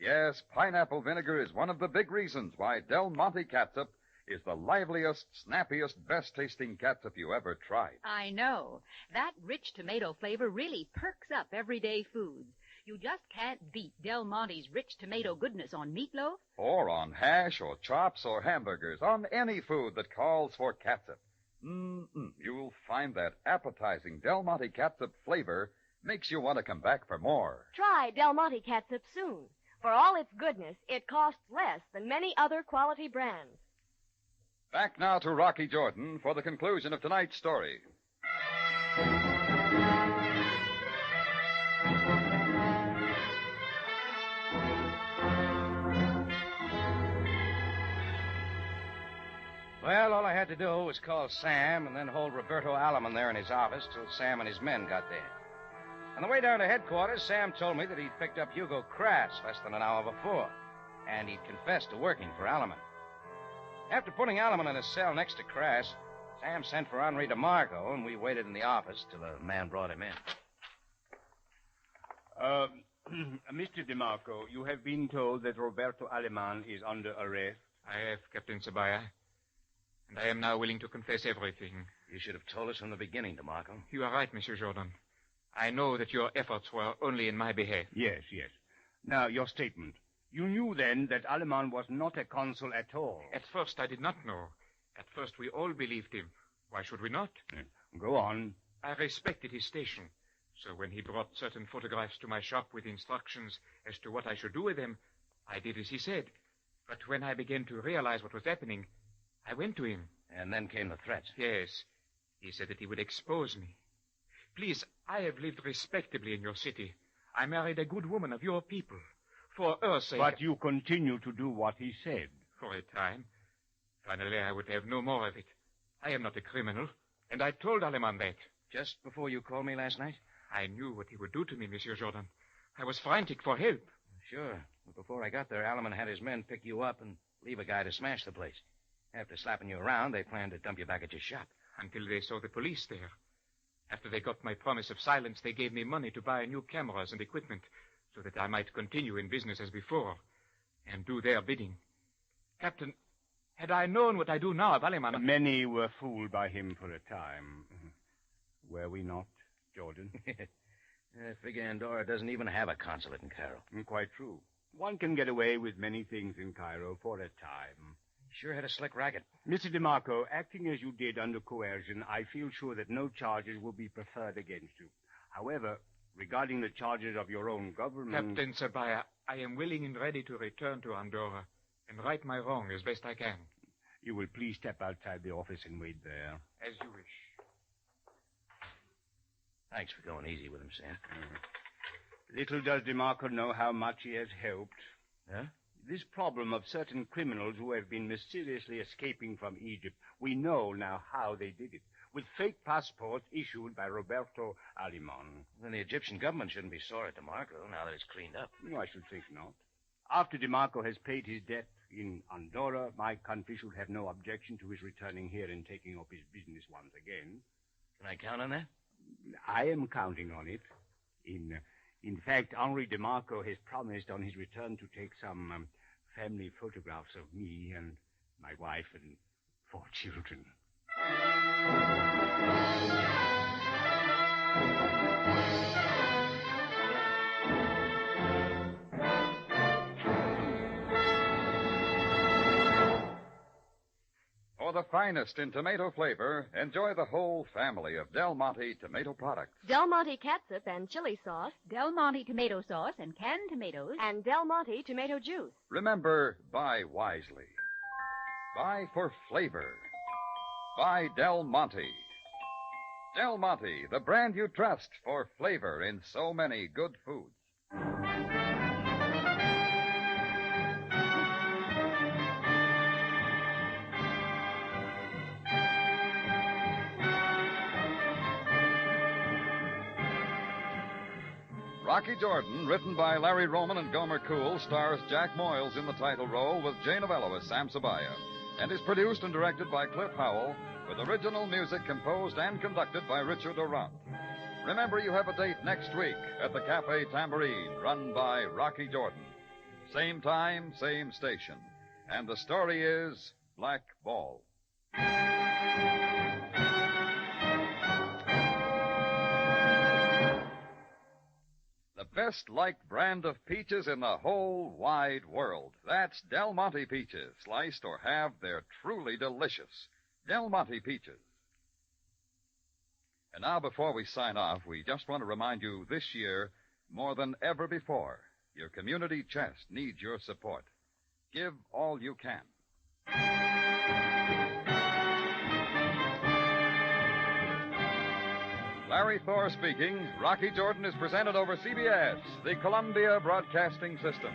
Yes, pineapple vinegar is one of the big reasons why Del Monte catsup is the liveliest, snappiest, best-tasting catsup you ever tried. I know. That rich tomato flavor really perks up everyday foods. You just can't beat Del Monte's rich tomato goodness on meatloaf. Or on hash or chops or hamburgers, on any food that calls for catsup. You'll find that appetizing Del Monte catsup flavor makes you want to come back for more. Try Del Monte catsup soon. For all its goodness, it costs less than many other quality brands. Back now to Rocky Jordan for the conclusion of tonight's story. Well, all I had to do was call Sam and then hold Roberto Alaman there in his office till Sam and his men got there. On the way down to headquarters, Sam told me that he'd picked up Hugo Crass less than an hour before, and he'd confessed to working for Alaman. After putting Alaman in a cell next to Crass, Sam sent for Henri DeMarco, and we waited in the office till a man brought him in. Mr. DeMarco, you have been told that Roberto Aleman is under arrest. I have, Captain Sabaya. And I am now willing to confess everything. You should have told us from the beginning, DeMarco. You are right, Monsieur Jordan. I know that your efforts were only in my behalf. Yes, yes. Now, your statement. You knew then that Aleman was not a consul at all. At first, I did not know. At first, we all believed him. Why should we not? Go on. I respected his station. So when he brought certain photographs to my shop with instructions as to what I should do with them, I did as he said. But when I began to realize what was happening, I went to him. And then came the threats. Yes. He said that he would expose me. Please, I have lived respectably in your city. I married a good woman of your people. For her sake... But you continue to do what he said. For a time. Finally, I would have no more of it. I am not a criminal, and I told Aleman that. Just before you called me last night? I knew what he would do to me, Monsieur Jordan. I was frantic for help. Sure. But before I got there, Aleman had his men pick you up and leave a guy to smash the place. After slapping you around, they planned to dump you back at your shop. Until they saw the police there. After they got my promise of silence, they gave me money to buy new cameras and equipment so that I might continue in business as before and do their bidding. Captain, had I known what I do now of Aleman... Many were fooled by him for a time. Were we not, Jordan? I figure Andorra doesn't even have a consulate in Cairo. Quite true. One can get away with many things in Cairo for a time. Sure had a slick racket. Mr. DeMarco, acting as you did under coercion, I feel sure that no charges will be preferred against you. However, regarding the charges of your own government... Captain Sabaya, I am willing and ready to return to Andorra and right my wrong as best I can. You will please step outside the office and wait there. As you wish. Thanks for going easy with him, Sam. Little does DeMarco know how much he has helped. Huh? This problem of certain criminals who have been mysteriously escaping from Egypt, we know now how they did it, with fake passports issued by Roberto Aleman. Then the Egyptian government shouldn't be sore at DeMarco now that it's cleaned up. No, I should think not. After DeMarco has paid his debt in Andorra, my country should have no objection to his returning here and taking up his business once again. Can I count on that? I am counting on it. In fact, Henri DeMarco has promised on his return to take some family photographs of me and my wife and 4 children. For the finest in tomato flavor, enjoy the whole family of Del Monte tomato products. Del Monte catsup and chili sauce. Del Monte tomato sauce and canned tomatoes. And Del Monte tomato juice. Remember, buy wisely. Buy for flavor. Buy Del Monte. Del Monte, the brand you trust for flavor in so many good foods. Rocky Jordan, written by Larry Roman and Gomer Cool, stars Jack Moyles in the title role with Jay Novello as Sam Sabaya, and is produced and directed by Cliff Howell, with original music composed and conducted by Richard Durant. Remember, you have a date next week at the Cafe Tambourine, run by Rocky Jordan. Same time, same station. And the story is Black Ball. The best-liked brand of peaches in the whole wide world. That's Del Monte peaches, sliced or halved. They're truly delicious. Del Monte peaches. And now, before we sign off, we just want to remind you this year, more than ever before, your community chest needs your support. Give all you can. Larry Thor speaking. Rocky Jordan is presented over CBS, the Columbia Broadcasting System.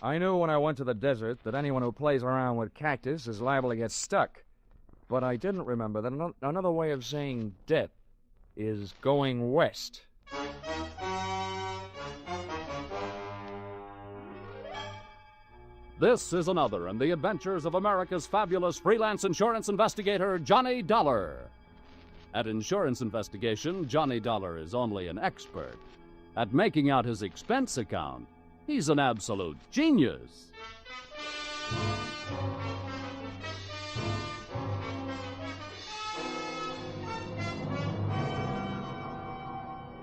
I knew when I went to the desert that anyone who plays around with cactus is liable to get stuck. But I didn't remember that another way of saying death is going west. This is another in the adventures of America's fabulous freelance insurance investigator, Johnny Dollar. At insurance investigation, Johnny Dollar is only an expert. At making out his expense account, he's an absolute genius.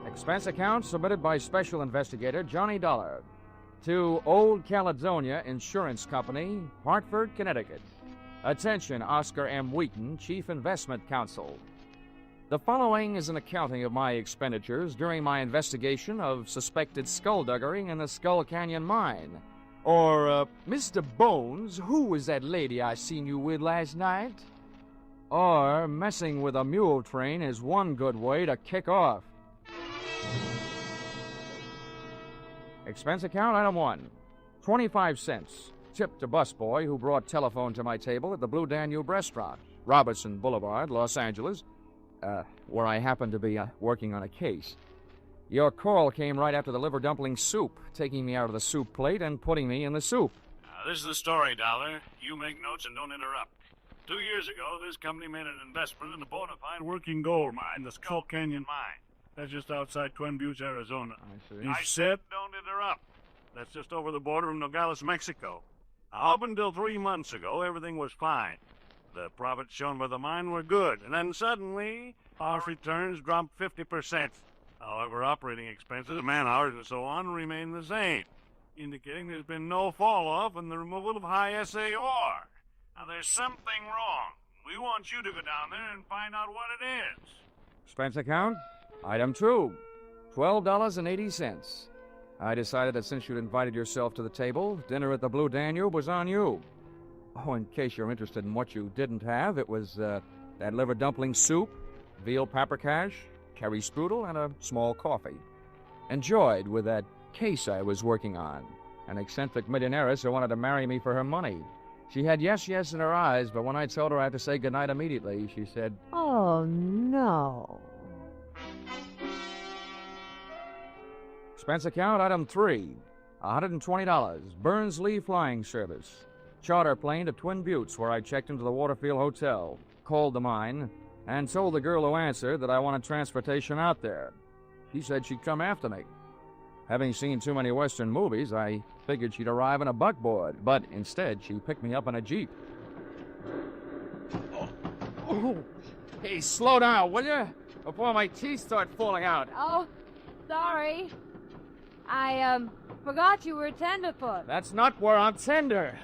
Expense account submitted by Special Investigator Johnny Dollar to Old Caledonia Insurance Company, Hartford, Connecticut. Attention, Oscar M. Wheaton, Chief Investment Counsel. The following is an accounting of my expenditures during my investigation of suspected skullduggery in the Skull Canyon mine. Or, Mr. Bones, who was that lady I seen you with last night? Or, messing with a mule train is one good way to kick off. Expense account, item 1, 25 cents. Tip to busboy who brought telephone to my table at the Blue Danube restaurant, Robertson Boulevard, Los Angeles, where I happened to be working on a case. Your call came right after the liver dumpling soup, taking me out of the soup plate and putting me in the soup. This is the story, Dollar. You make notes and don't interrupt. 2 years ago, this company made an investment in a bona fide working gold mine, the Skull Canyon Mine. That's just outside Twin Buttes, Arizona. I said don't interrupt. That's just over the border of Nogales, Mexico. Up until 3 months ago, everything was fine. The profits shown by the mine were good, and then suddenly, our returns dropped 50%. However, operating expenses, man-hours, and so on remain the same, indicating there's been no fall-off in the removal of high SAR. Now, there's something wrong. We want you to go down there and find out what it is. Expense account, item 2, $12.80. I decided that since you'd invited yourself to the table, dinner at the Blue Danube was on you. Oh, in case you're interested in what you didn't have, it was that liver dumpling soup, veal paprikash, curry strudel, and a small coffee. Enjoyed with that case I was working on, an eccentric millionairess who wanted to marry me for her money. She had yes, yes in her eyes, but when I told her I had to say goodnight immediately, she said, "Oh, no." Expense account, item 3, $120, Burns Lee Flying Service. Charter plane to Twin Buttes, where I checked into the Waterfield Hotel, called the mine, and told the girl who answered that I wanted transportation out there. She said she'd come after me. Having seen too many Western movies, I figured she'd arrive in a buckboard, but instead she picked me up in a Jeep. Oh. Hey, slow down, will you? Before my teeth start falling out. Oh, sorry. I forgot you were tenderfoot. That's not where I'm tender.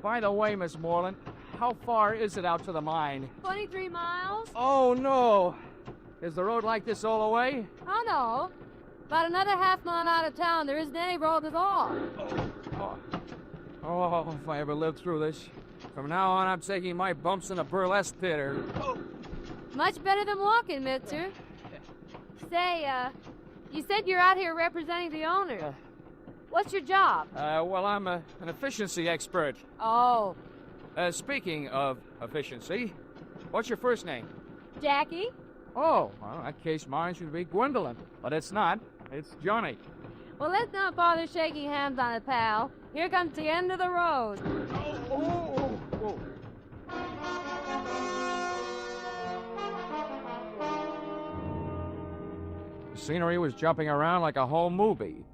By the way, Miss Moreland, how far is it out to the mine? 23 miles? Oh, no. Is the road like this all the way? Oh, no. About another half mile out of town, there isn't any road at all. Oh, if I ever live through this. From now on, I'm taking my bumps in a burlesque theater. Much better than walking, mister. Say, you said you're out here representing the owner. What's your job? Well, I'm an efficiency expert. Oh. Speaking of efficiency, what's your first name? Jackie? Oh, well, in that case, mine should be Gwendolyn. But it's not. It's Johnny. Well, let's not bother shaking hands on it, pal. Here comes the end of the road. Oh. The scenery was jumping around like a home movie.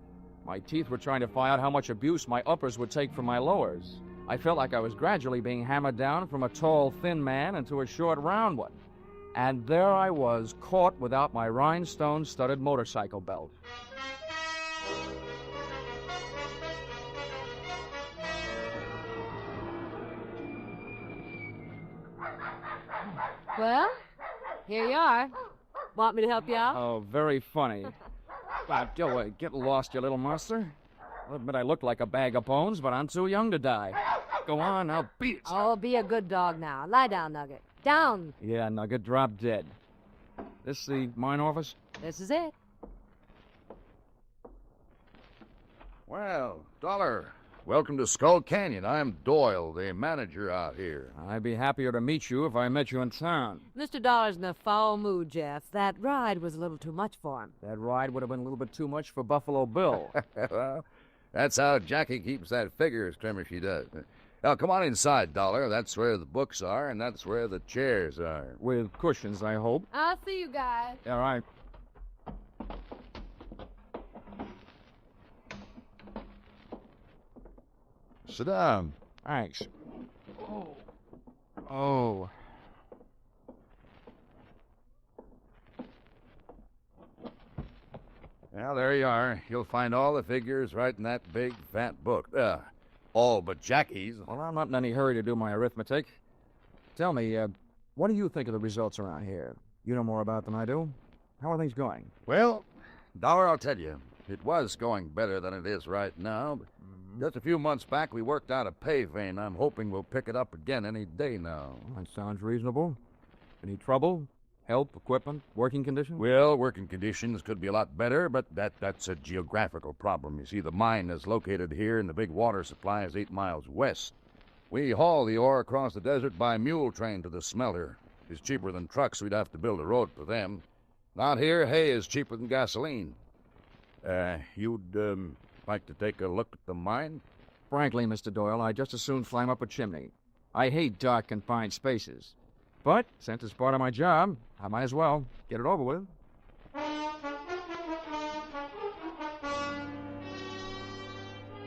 My teeth were trying to find out how much abuse my uppers would take from my lowers. I felt like I was gradually being hammered down from a tall, thin man into a short, round one. And there I was, caught without my rhinestone-studded motorcycle belt. Well, here you are. Want me to help you out? Oh, very funny. Get lost, you little monster. I'll admit I look like a bag of bones, but I'm too young to die. Go on, I'll beat it. Oh, be a good dog now. Lie down, Nugget. Down. Yeah, Nugget, drop dead. This the mine office? This is it. Well, Dollar, welcome to Skull Canyon. I'm Doyle, the manager out here. I'd be happier to meet you if I met you in town. Mr. Dollar's in a foul mood, Jeff. That ride was a little too much for him. That ride would have been a little bit too much for Buffalo Bill. Well, that's how Jackie keeps that figure as trim as she does. Now, come on inside, Dollar. That's where the books are, and that's where the chairs are. With cushions, I hope. I'll see you guys. All right. Sit down. Thanks. Oh. Well, there you are. You'll find all the figures right in that big, fat book. All but Jackie's. Well, I'm not in any hurry to do my arithmetic. Tell me, what do you think of the results around here? You know more about than I do. How are things going? Well, Dollar, I'll tell you. It was going better than it is right now, but just a few months back, we worked out a pay vein. I'm hoping we'll pick it up again any day now. That sounds reasonable. Any trouble? Help, equipment, working conditions? Well, working conditions could be a lot better, but that's a geographical problem. You see, the mine is located here, and the big water supply is 8 miles west. We haul the ore across the desert by mule train to the smelter. It's cheaper than trucks. We'd have to build a road for them. Out here, hay is cheaper than gasoline. You'd like to take a look at the mine? Frankly, Mr. Doyle, I'd just as soon climb up a chimney. I hate dark, confined spaces. But since it's part of my job, I might as well get it over with.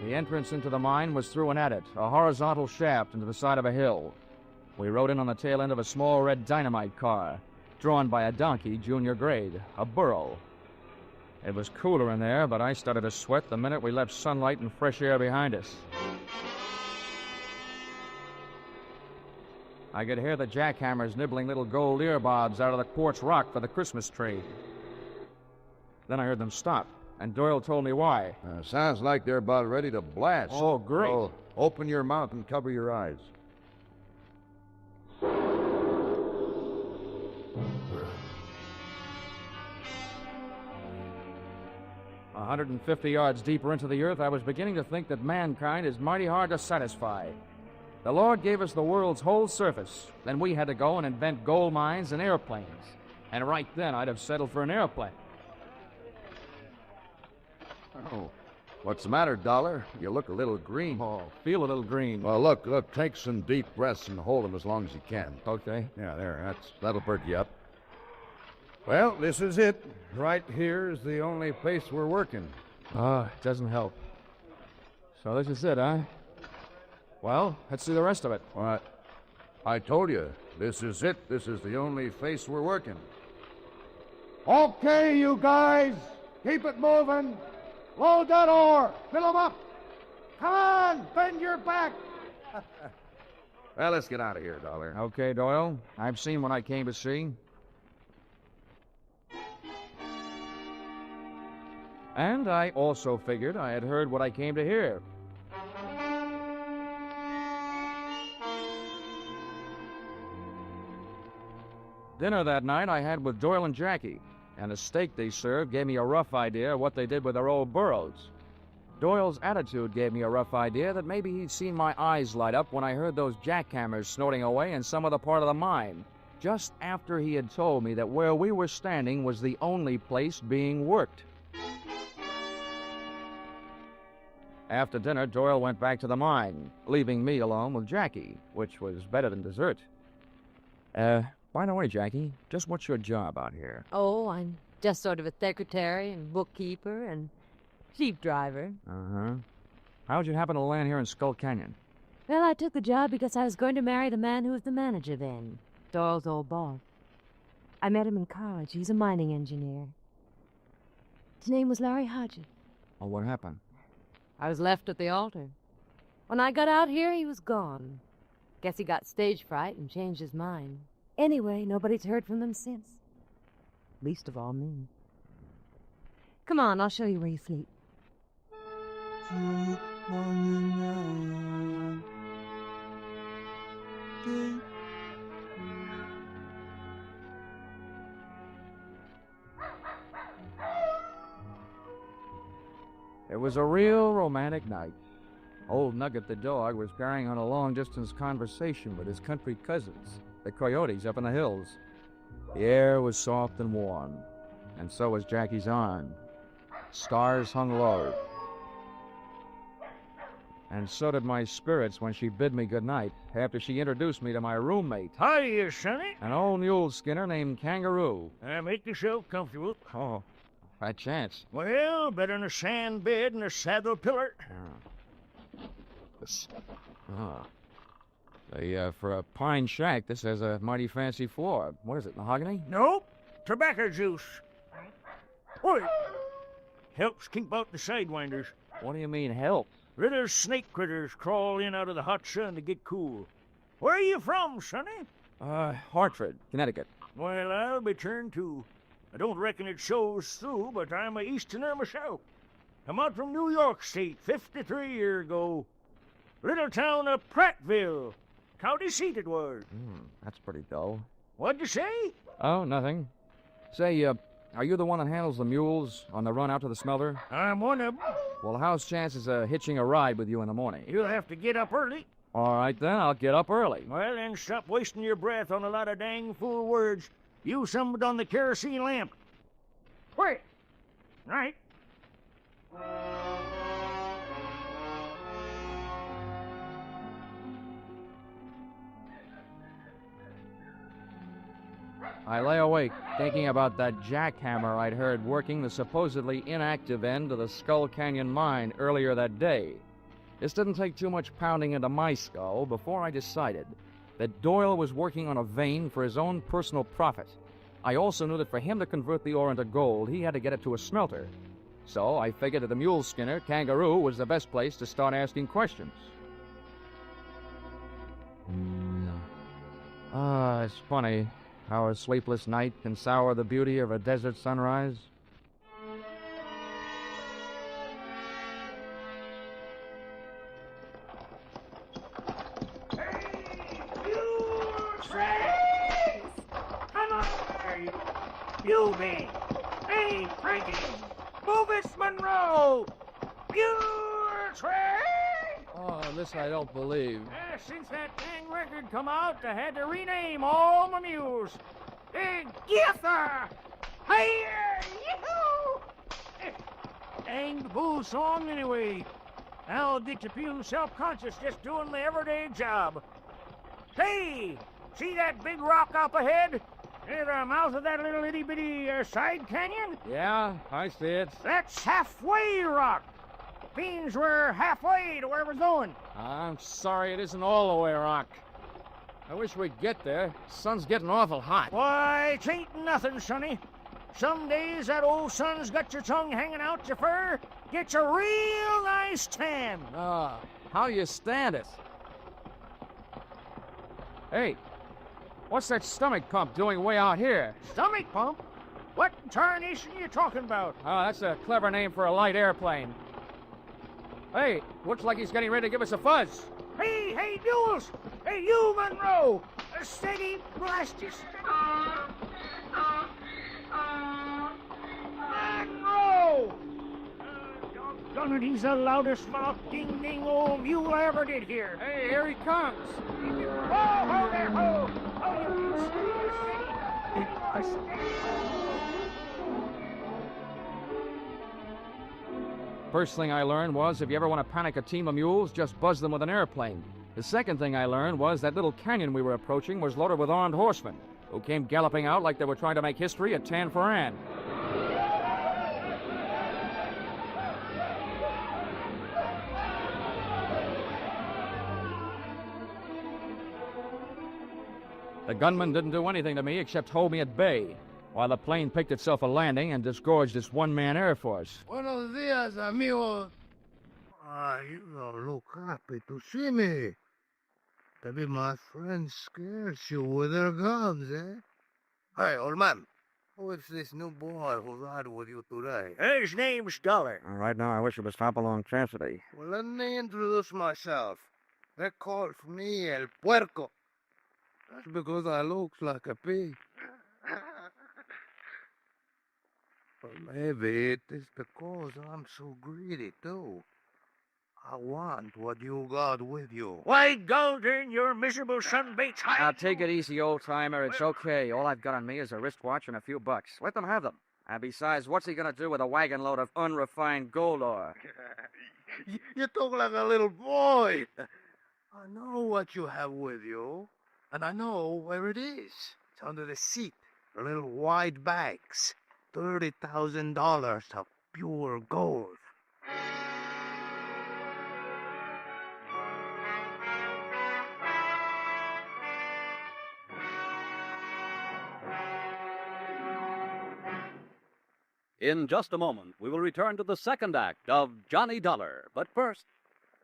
The entrance into the mine was through an adit, a horizontal shaft into the side of a hill. We rode in on the tail end of a small red dynamite car, drawn by a donkey, junior grade, a burro. It was cooler in there, but I started to sweat the minute we left sunlight and fresh air behind us. I could hear the jackhammers nibbling little gold earbobs out of the quartz rock for the Christmas tree. Then I heard them stop, and Doyle told me why. Sounds like they're about ready to blast. Oh, great. So open your mouth and cover your eyes. 150 yards deeper into the earth, I was beginning to think that mankind is mighty hard to satisfy. The Lord gave us the world's whole surface. Then we had to go and invent gold mines and airplanes. And right then, I'd have settled for an airplane. Oh, what's the matter, Dollar? You look a little green. Oh, feel a little green. Well, look, take some deep breaths and hold them as long as you can. Okay. Yeah, there, that'll perk you up. Well, this is it. Right here is the only place we're working. It doesn't help. So this is it, huh? Well, let's see the rest of it. What? I told you, this is it. This is the only place we're working. Okay, you guys. Keep it moving. Load that ore. Fill them up. Come on, bend your back. Well, let's get out of here, Dollar. Okay, Doyle. I've seen what I came to see. And I also figured I had heard what I came to hear. Dinner that night I had with Doyle and Jackie, and the steak they served gave me a rough idea of what they did with their old burros. Doyle's attitude gave me a rough idea that maybe he'd seen my eyes light up when I heard those jackhammers snorting away in some other part of the mine, just after he had told me that where we were standing was the only place being worked. After dinner, Doyle went back to the mine, leaving me alone with Jackie, which was better than dessert. By the way, Jackie, just what's your job out here? Oh, I'm just sort of a secretary and bookkeeper and sheep driver. Uh-huh. How'd you happen to land here in Skull Canyon? Well, I took the job because I was going to marry the man who was the manager then, Doyle's old boss. I met him in college. He was a mining engineer. His name was Larry Hodges. Oh, what happened? I was left at the altar. When I got out here, he was gone. Guess he got stage fright and changed his mind. Anyway, nobody's heard from them since. Least of all me. Come on, I'll show you where you sleep. It was a real romantic night. Old Nugget the dog was carrying on a long-distance conversation with his country cousins, the coyotes up in the hills. The air was soft and warm, and so was Jackie's arm. Stars hung low. And so did my spirits when she bid me good night after she introduced me to my roommate, Hiya, Sonny. an old mule skinner named Kangaroo. Make yourself comfortable. Oh, by chance. Well, better than a sand bed and a saddle pillar. For a pine shack, this has a mighty fancy floor. What is it, mahogany? Nope. Tobacco juice. Oi. Helps keep out the sidewinders. What do you mean, help? Little snake critters crawl in out of the hot sun to get cool. Where are you from, Sonny? Hartford, Connecticut. Well, I'll be turned too. I don't reckon it shows through, but I'm a Easterner myself. I'm out from New York State 53 years ago. Little town of Prattville. County seat it was. That's pretty dull. What'd you say? Oh, nothing. Say, are you the one that handles the mules on the run out to the smelter? I'm one of them. Well, how's chances of hitching a ride with you in the morning? You'll have to get up early. All right, then, I'll get up early. Well, then stop wasting your breath on a lot of dang fool words. Use some of it on the kerosene lamp. Wait. Right. I lay awake, thinking about that jackhammer I'd heard working the supposedly inactive end of the Skull Canyon mine earlier that day. This didn't take too much pounding into my skull before I decided that Doyle was working on a vein for his own personal profit. I also knew that for him to convert the ore into gold, he had to get it to a smelter. So I figured that the mule skinner, Kangaroo, was the best place to start asking questions. It's funny how a sleepless night can sour the beauty of a desert sunrise. Come on, you be. Hey, Frankie. Move it, Monroe. Pure train. Oh, this I don't believe. Since that dang record come out, I had to rename all my mules. Gither! Hey, yoo-hoo! Dang the bull song anyway. I'll get to feeling self-conscious just doing the everyday job. Say, see that big rock up ahead? Near the mouth of that little itty-bitty side canyon? Yeah, I see it. That's Halfway Rock. Means we're halfway to where we're going. I'm sorry it isn't all the way, Rock. I wish we'd get there. Sun's getting awful hot. Why, it ain't nothing, Sonny. Some days that old sun's got your tongue hanging out your fur, gets a real nice tan. How you stand it? Hey, what's that stomach pump doing way out here? Stomach pump? What tarnation are you talking about? Oh, that's a clever name for a light airplane. Hey, looks like he's getting ready to give us a fuzz. Hey, Duels! Hey, you, Monroe! Steady, blasters! Monroe! Doggone it, he's the loudest mouth ding-ding old mule I ever did hear. Hey, here he comes. Ho there, ho! First thing I learned was if you ever want to panic a team of mules, just buzz them with an airplane. The second thing I learned was that little canyon we were approaching was loaded with armed horsemen who came galloping out like they were trying to make history at Tan Foran. The gunman didn't do anything to me except hold me at bay, while the plane picked itself a landing and disgorged its one-man air force. Buenos dias, amigos. You don't look happy to see me. Maybe my friend scares you with their guns, eh? Hey, old man, who is this new boy who ride with you today? His name's Dollar. Right now, I wish it was Hopalong Cassidy. Well, let me introduce myself. They call me El Puerco. That's because I look like a pig. Or maybe it is because I'm so greedy, too. I want what you got with you. Why, Golden, your miserable sunbait's high. Now, take it easy, old-timer. It's okay. All I've got on me is a wristwatch and a few bucks. Let them have them. And besides, what's he going to do with a wagon load of unrefined gold ore? You talk like a little boy. I know what you have with you, and I know where it is. It's under the seat. The little white bags. $30,000 of pure gold. In just a moment, we will return to the second act of Johnny Dollar. But first,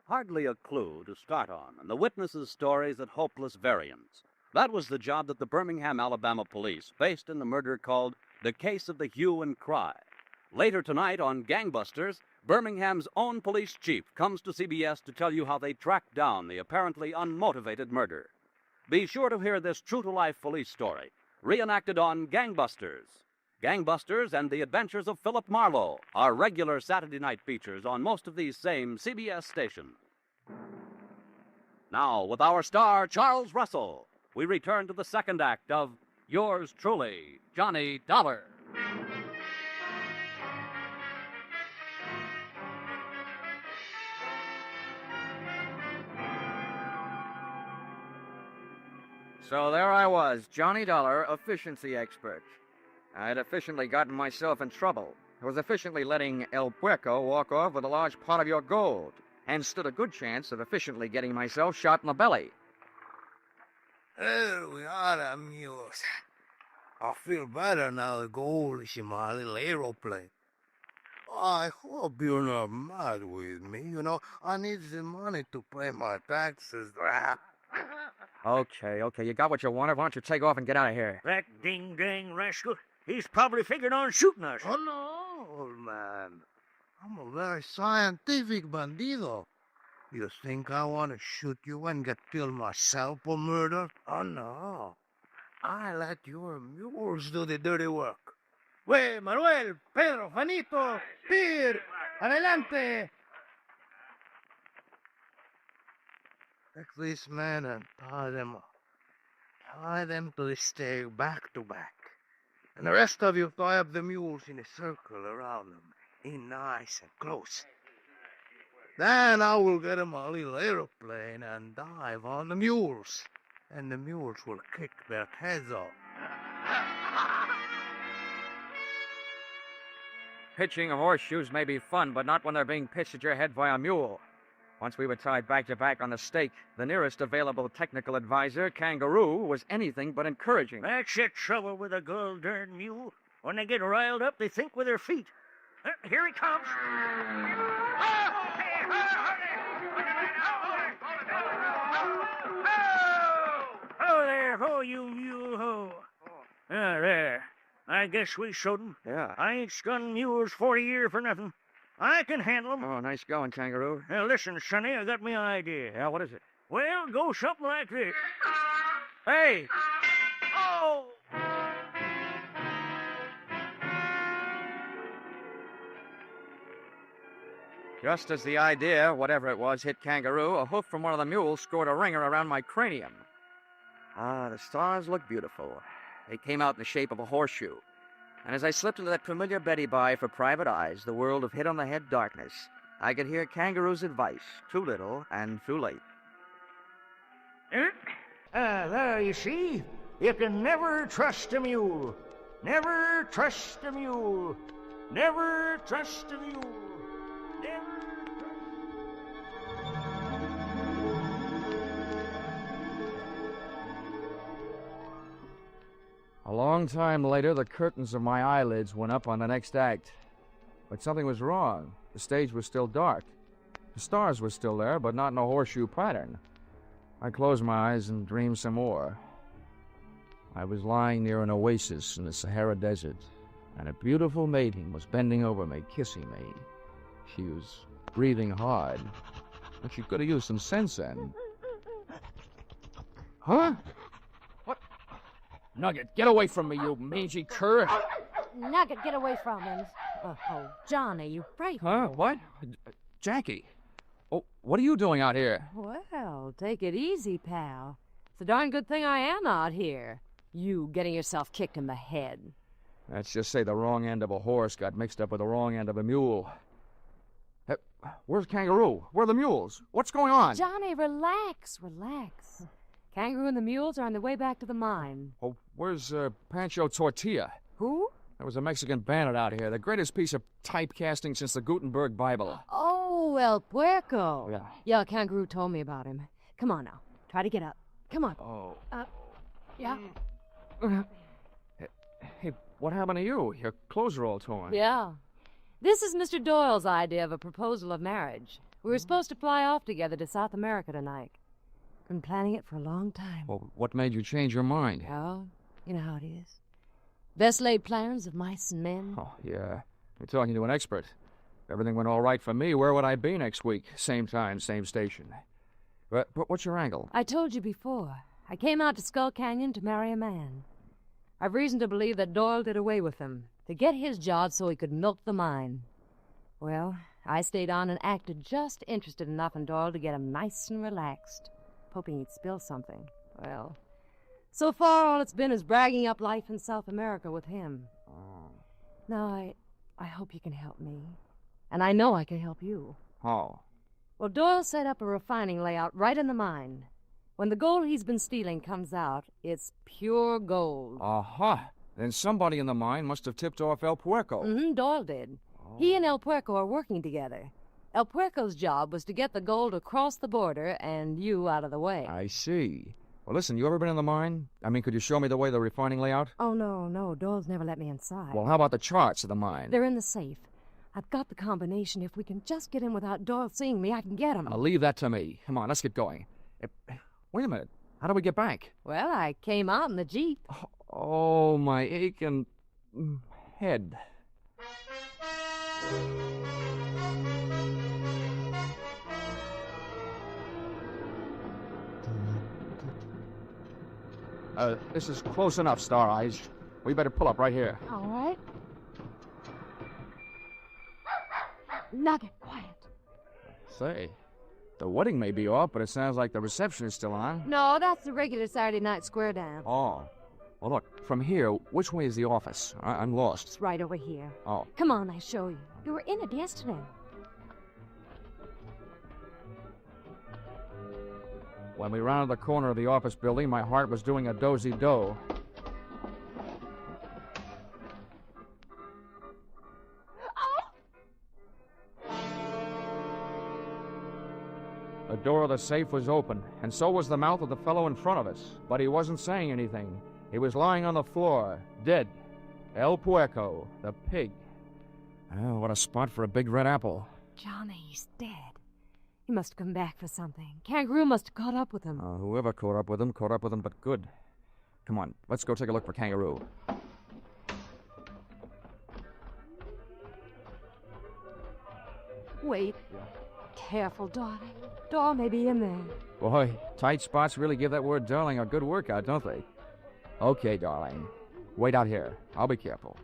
hardly a clue to start on, and the witnesses' stories at hopeless variance. That was the job that the Birmingham, Alabama police faced in the murder called the Case of the Hue and Cry. Later tonight on Gangbusters, Birmingham's own police chief comes to CBS to tell you how they tracked down the apparently unmotivated murder. Be sure to hear this true-to-life police story, reenacted on Gangbusters. Gangbusters and the Adventures of Philip Marlowe are regular Saturday night features on most of these same CBS stations. Now, with our star, Charles Russell, we return to the second act of Yours Truly, Johnny Dollar. So there I was, Johnny Dollar, efficiency expert. I'd efficiently gotten myself in trouble. I was efficiently letting El Puerco walk off with a large pot of your gold, and stood a good chance of efficiently getting myself shot in the belly. There we are, amigos. I feel better now the gold is in my little aeroplane. I hope you're not mad with me. You know, I need the money to pay my taxes. Okay, you got what you wanted. Why don't you take off and get out of here? That ding-dang rascal, he's probably figured on shooting us. Oh, no, old man. I'm a very scientific bandido. You think I want to shoot you and get killed myself for murder? Oh, no. I let your mules do the dirty work. Wey, Manuel, Pedro, Juanito, Pir, adelante. Take these men and tie them up. Tie them to the stake back to back. And the rest of you tie up the mules in a circle around them, in nice and close. Then I will get in my little aeroplane and dive on the mules. And the mules will kick their heads off. Pitching horseshoes may be fun, but not when they're being pitched at your head by a mule. Once we were tied back to back on the stake, the nearest available technical advisor, Kangaroo, was anything but encouraging. That's the trouble with a gold-darned mule. When they get riled up, they think with their feet. Here he comes. Oh, there. Oh, you mule, ho. Ah, there. I guess we showed him. Yeah. I ain't skunned mules 40 years for nothing. I can handle them. Oh, nice going, Kangaroo. Now, listen, Sonny, I got me an idea. Yeah, what is it? Well, go something like this. Hey! Oh! Just as the idea, whatever it was, hit Kangaroo, a hoof from one of the mules scored a ringer around my cranium. Ah, the stars looked beautiful. They came out in the shape of a horseshoe. And as I slipped into that familiar Betty Bye for private eyes, the world of hit-on-the-head darkness, I could hear Kangaroo's advice, too little and too late. There, you see? You can never trust a mule. Never trust a mule. Never trust a mule. Never. A long time later, the curtains of my eyelids went up on the next act. But something was wrong. The stage was still dark. The stars were still there, but not in a horseshoe pattern. I closed my eyes and dreamed some more. I was lying near an oasis in the Sahara Desert, and a beautiful maiden was bending over me, kissing me. She was breathing hard, but she could have used some sense then. Huh? What? Nugget, get away from me, you mangy cur. Nugget, get away from him. Oh, Johnny, you frightened me. Huh? What? Jackie. Oh, what are you doing out here? Well, take it easy, pal. It's a darn good thing I am out here. You getting yourself kicked in the head. Let's just say the wrong end of a horse got mixed up with the wrong end of a mule. Hey, where's Kangaroo? Where are the mules? What's going on? Johnny, relax. Kangaroo and the mules are on their way back to the mine. Oh, where's Pancho Tortilla? Who? There was a Mexican bandit out here, the greatest piece of typecasting since the Gutenberg Bible. Oh, El Puerco. Yeah. Yeah, Kangaroo told me about him. Come on now. Try to get up. Come on. Oh. Yeah. Hey, what happened to you? Your clothes are all torn. Yeah. This is Mr. Doyle's idea of a proposal of marriage. We were supposed to fly off together to South America tonight. Been planning it for a long time. Well, what made you change your mind? Oh, you know how it is. Best laid plans of mice and men. Oh, yeah. You're talking to an expert. If everything went all right for me, where would I be next week? Same time, same station. But what's your angle? I told you before. I came out to Skull Canyon to marry a man. I've reason to believe that Doyle did away with him, to get his job so he could milk the mine. Well, I stayed on and acted just interested enough in Doyle to get him nice and relaxed, hoping he'd spill something. Well, so far all it's been is bragging up life in South America with him. Oh. Now, I hope you can help me. And I know I can help you. How? Well, Doyle set up a refining layout right in the mine. When the gold he's been stealing comes out, it's pure gold. Aha. Then somebody in the mine must have tipped off El Puerco. Mm-hmm, Doyle did. He and El Puerco are working together. El Puerco's job was to get the gold across the border and you out of the way. I see. Well, listen, you ever been in the mine? I mean, could you show me the way the refining layout? Oh, no. Doyle's never let me inside. Well, how about the charts of the mine? They're in the safe. I've got the combination. If we can just get in without Doyle seeing me, I can get him. I'll leave that to me. Come on, let's get going. Wait a minute. How do we get back? Well, I came out in the Jeep. Oh, my aching head. This is close enough, Star Eyes. We better pull up right here. All right. Nugget, quiet. Say, the wedding may be off, but it sounds like the reception is still on. No, that's the regular Saturday night square dance. Oh. Well, look, from here, which way is the office? I'm lost. It's right over here. Oh. Come on, I show you. You were in it yesterday. When we rounded the corner of the office building, my heart was doing a dozy-do. The door of the safe was open, and so was the mouth of the fellow in front of us. But he wasn't saying anything. He was lying on the floor, dead. El Puerco, the pig. Oh, what a spot for a big red apple. Johnny, he's dead. He must have come back for something. Kangaroo must have caught up with him. Whoever caught up with him, but good. Come on, let's go take a look for Kangaroo. Wait. Yeah. Careful, darling. Doll may be in there. Boy, tight spots really give that word darling a good workout, don't they? Okay, darling. Wait out here. I'll be careful.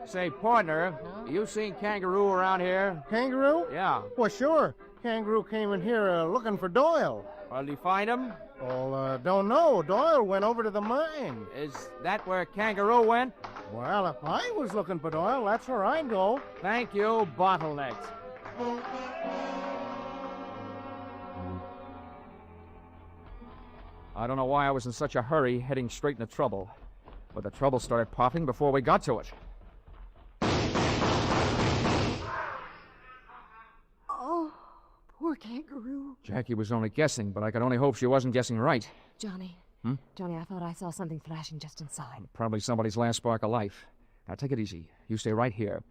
Say, partner, you seen Kangaroo around here? Kangaroo? Yeah. Well, sure. Kangaroo came in here looking for Doyle. Well, did you find him? Well, don't know. Doyle went over to the mine. Is that where Kangaroo went? Well, if I was looking for Doyle, that's where I'd go. Thank you, bottlenecks. I don't know why I was in such a hurry heading straight into trouble. But the trouble started popping before we got to it. Oh, poor Kangaroo. Jackie was only guessing, but I could only hope she wasn't guessing right. Johnny. Hmm? Johnny, I thought I saw something flashing just inside. Probably somebody's last spark of life. Now, take it easy. You stay right here.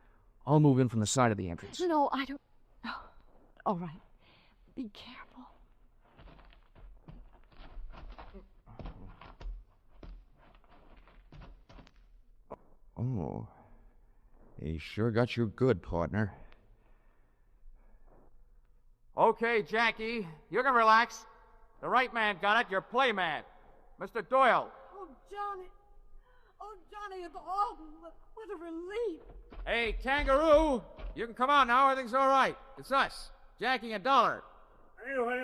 I'll move in from the side of the entrance. No, I don't... Oh. All right. Be careful. Oh. He sure got you good, partner. Okay, Jackie. You can relax. The right man got it. Your play man. Mr. Doyle. Oh, Johnny. Oh, Johnny and Alden. What a relief. Hey, Kangaroo, you can come out now. Everything's all right. It's us, Jackie and Dollar. Anyway,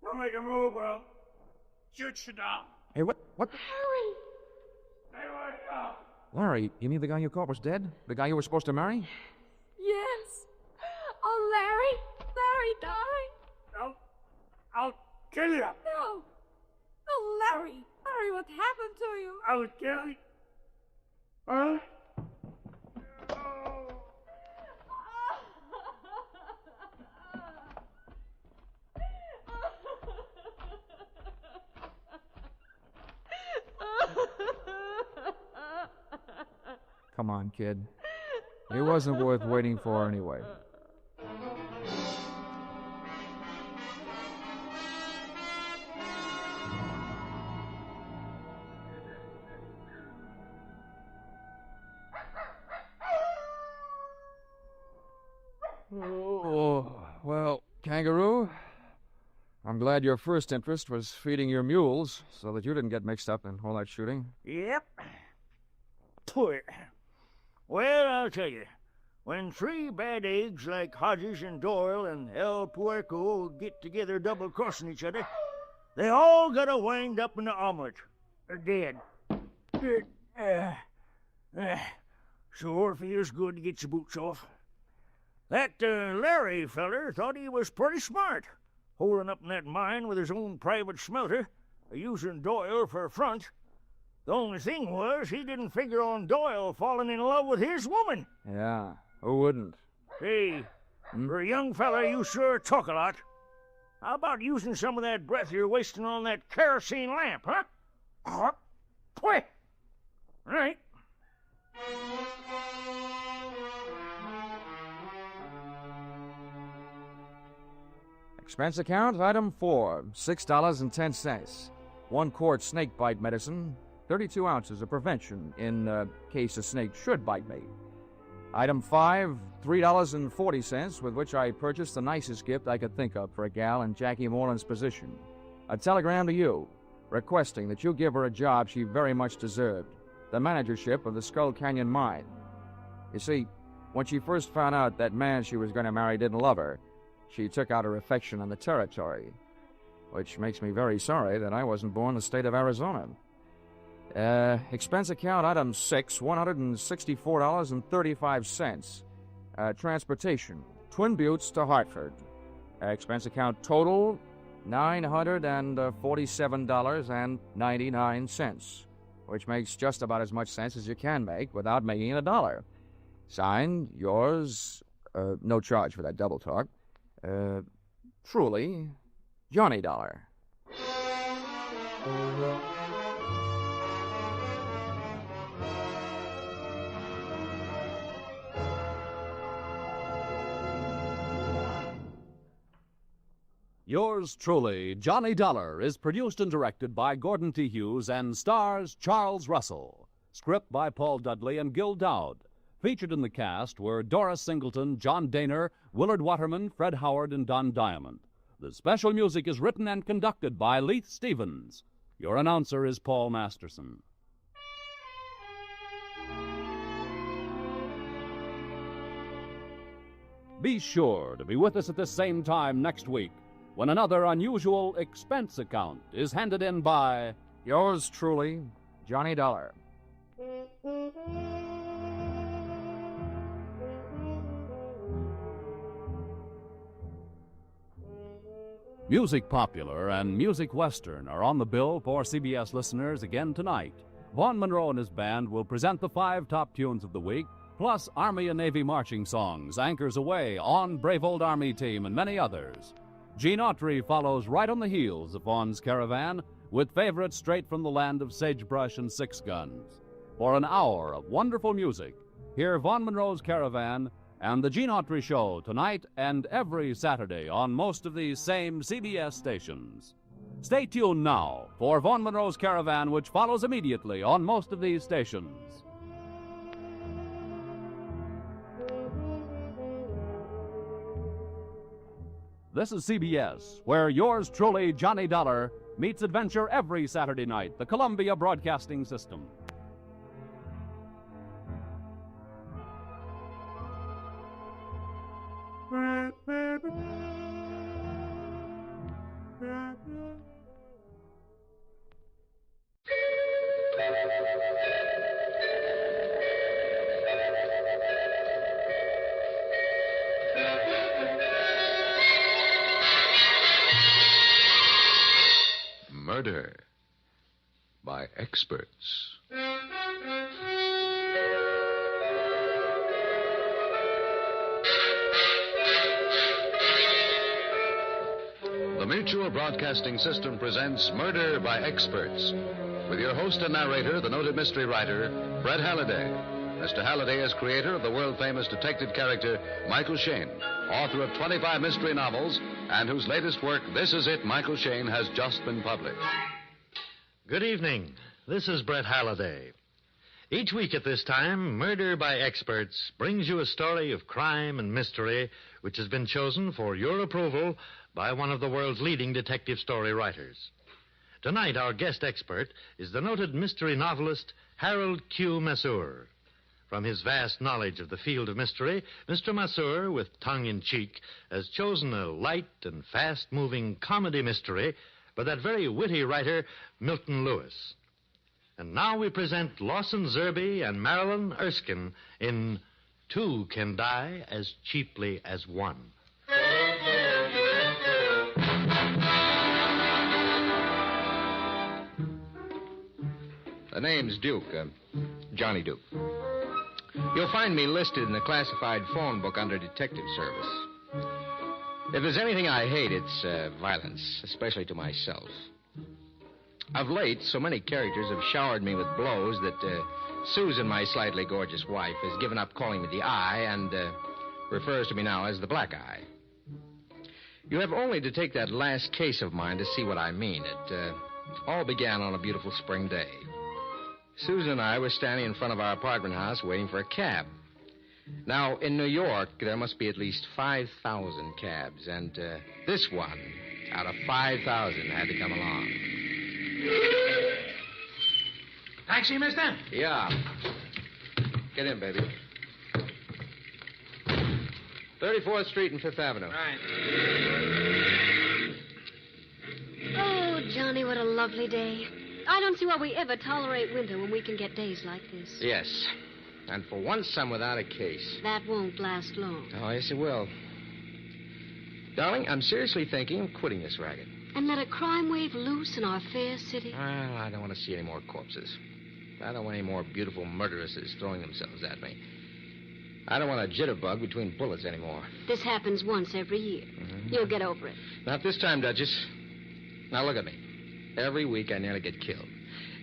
don't make a move, or I'll shoot you down. Hey, what? Harry. Stay right down. Larry, you mean the guy you caught was dead? The guy you were supposed to marry? Yes. Oh, Larry. Larry died. I'll kill you. No. Oh, Larry. Larry, what happened to you? I'll kill you. Huh? Come on, kid. It wasn't worth waiting for anyway. Oh, well, Kangaroo, I'm glad your first interest was feeding your mules so that you didn't get mixed up in all that shooting. Yep. Poor. Well, I'll tell you, when three bad eggs like Hodges and Doyle and El Puerco get together double-crossing each other, they all gotta wind up in the omelet. They're dead. Sure feels good to get your boots off. That Larry feller thought he was pretty smart, holding up in that mine with his own private smelter, using Doyle for a front. The only thing was, he didn't figure on Doyle falling in love with his woman. Yeah, who wouldn't? Hey, for a young fella, you sure talk a lot. How about using some of that breath you're wasting on that kerosene lamp, huh? Right. Expense account, item 4, $6.10. 1 quart snake bite medicine, 32 ounces of prevention in case a snake should bite me. Item 5, $3.40, with which I purchased the nicest gift I could think of for a gal in Jackie Moreland's position. A telegram to you, requesting that you give her a job she very much deserved, the managership of the Skull Canyon mine. You see, when she first found out that man she was going to marry didn't love her, she took out her affection on the territory, which makes me very sorry that I wasn't born in the state of Arizona. Expense account, item 6, $164.35. Transportation, Twin Buttes to Hartford. Expense account total, $947.99, which makes just about as much sense as you can make without making it a dollar. Signed, yours, no charge for that double talk, truly, Johnny Dollar. Yours truly, Johnny Dollar, is produced and directed by Gordon T. Hughes and stars Charles Russell. Script by Paul Dudley and Gil Dowd. Featured in the cast were Doris Singleton, John Daner, Willard Waterman, Fred Howard, and Don Diamond. The special music is written and conducted by Leith Stevens. Your announcer is Paul Masterson. Be sure to be with us at the same time next week when another unusual expense account is handed in by yours truly, Johnny Dollar. Music Popular and Music Western are on the bill for CBS listeners again tonight. Vaughn Monroe and his band will present the 5 top tunes of the week, plus Army and Navy marching songs, Anchors Away, On Brave Old Army Team, and many others. Gene Autry follows right on the heels of Vaughn's Caravan with favorites straight from the land of sagebrush and 6 guns. For an hour of wonderful music, hear Vaughn Monroe's Caravan and the Gene Autry Show tonight and every Saturday on most of these same CBS stations. Stay tuned now for Vaughn Monroe's Caravan, which follows immediately on most of these stations. This is CBS, where yours truly, Johnny Dollar, meets adventure every Saturday night. The Columbia Broadcasting System. Murder by Experts. The Mutual Broadcasting System presents Murder by Experts, with your host and narrator, the noted mystery writer, Bret Halliday. Mr. Halliday is creator of the world-famous detective character Michael Shayne, author of 25 mystery novels, and whose latest work, This Is It, Michael Shayne, has just been published. Good evening. This is Bret Halliday. Each week at this time, Murder by Experts brings you a story of crime and mystery which has been chosen for your approval by one of the world's leading detective story writers. Tonight, our guest expert is the noted mystery novelist Harold Q. Masur. From his vast knowledge of the field of mystery, Mr. Masur, with tongue in cheek, has chosen a light and fast-moving comedy mystery by that very witty writer, Milton Lewis. And now we present Lawson Zerby and Marilyn Erskine in Two Can Die as Cheaply as One. The name's Duke, Johnny Duke. You'll find me listed in the classified phone book under Detective Service. If there's anything I hate, it's violence, especially to myself. Of late, so many characters have showered me with blows that Susan, my slightly gorgeous wife, has given up calling me the Eye and refers to me now as the Black Eye. You have only to take that last case of mine to see what I mean. It all began on a beautiful spring day. Susan and I were standing in front of our apartment house waiting for a cab. Now, in New York, there must be at least 5,000 cabs, and this one, out of 5,000, had to come along. Taxi, mister? Yeah. Get in, baby. 34th Street and 5th Avenue. Right. Oh, Johnny, what a lovely day. I don't see why we ever tolerate winter when we can get days like this. Yes. And for once, I'm without a case. That won't last long. Oh, yes, it will. Darling, I'm seriously thinking of quitting this racket. And let a crime wave loose in our fair city? Well, I don't want to see any more corpses. I don't want any more beautiful murderesses throwing themselves at me. I don't want a jitterbug between bullets anymore. This happens once every year. Mm-hmm. You'll get over it. Not this time, Duchess. Now, look at me. Every week, I nearly get killed.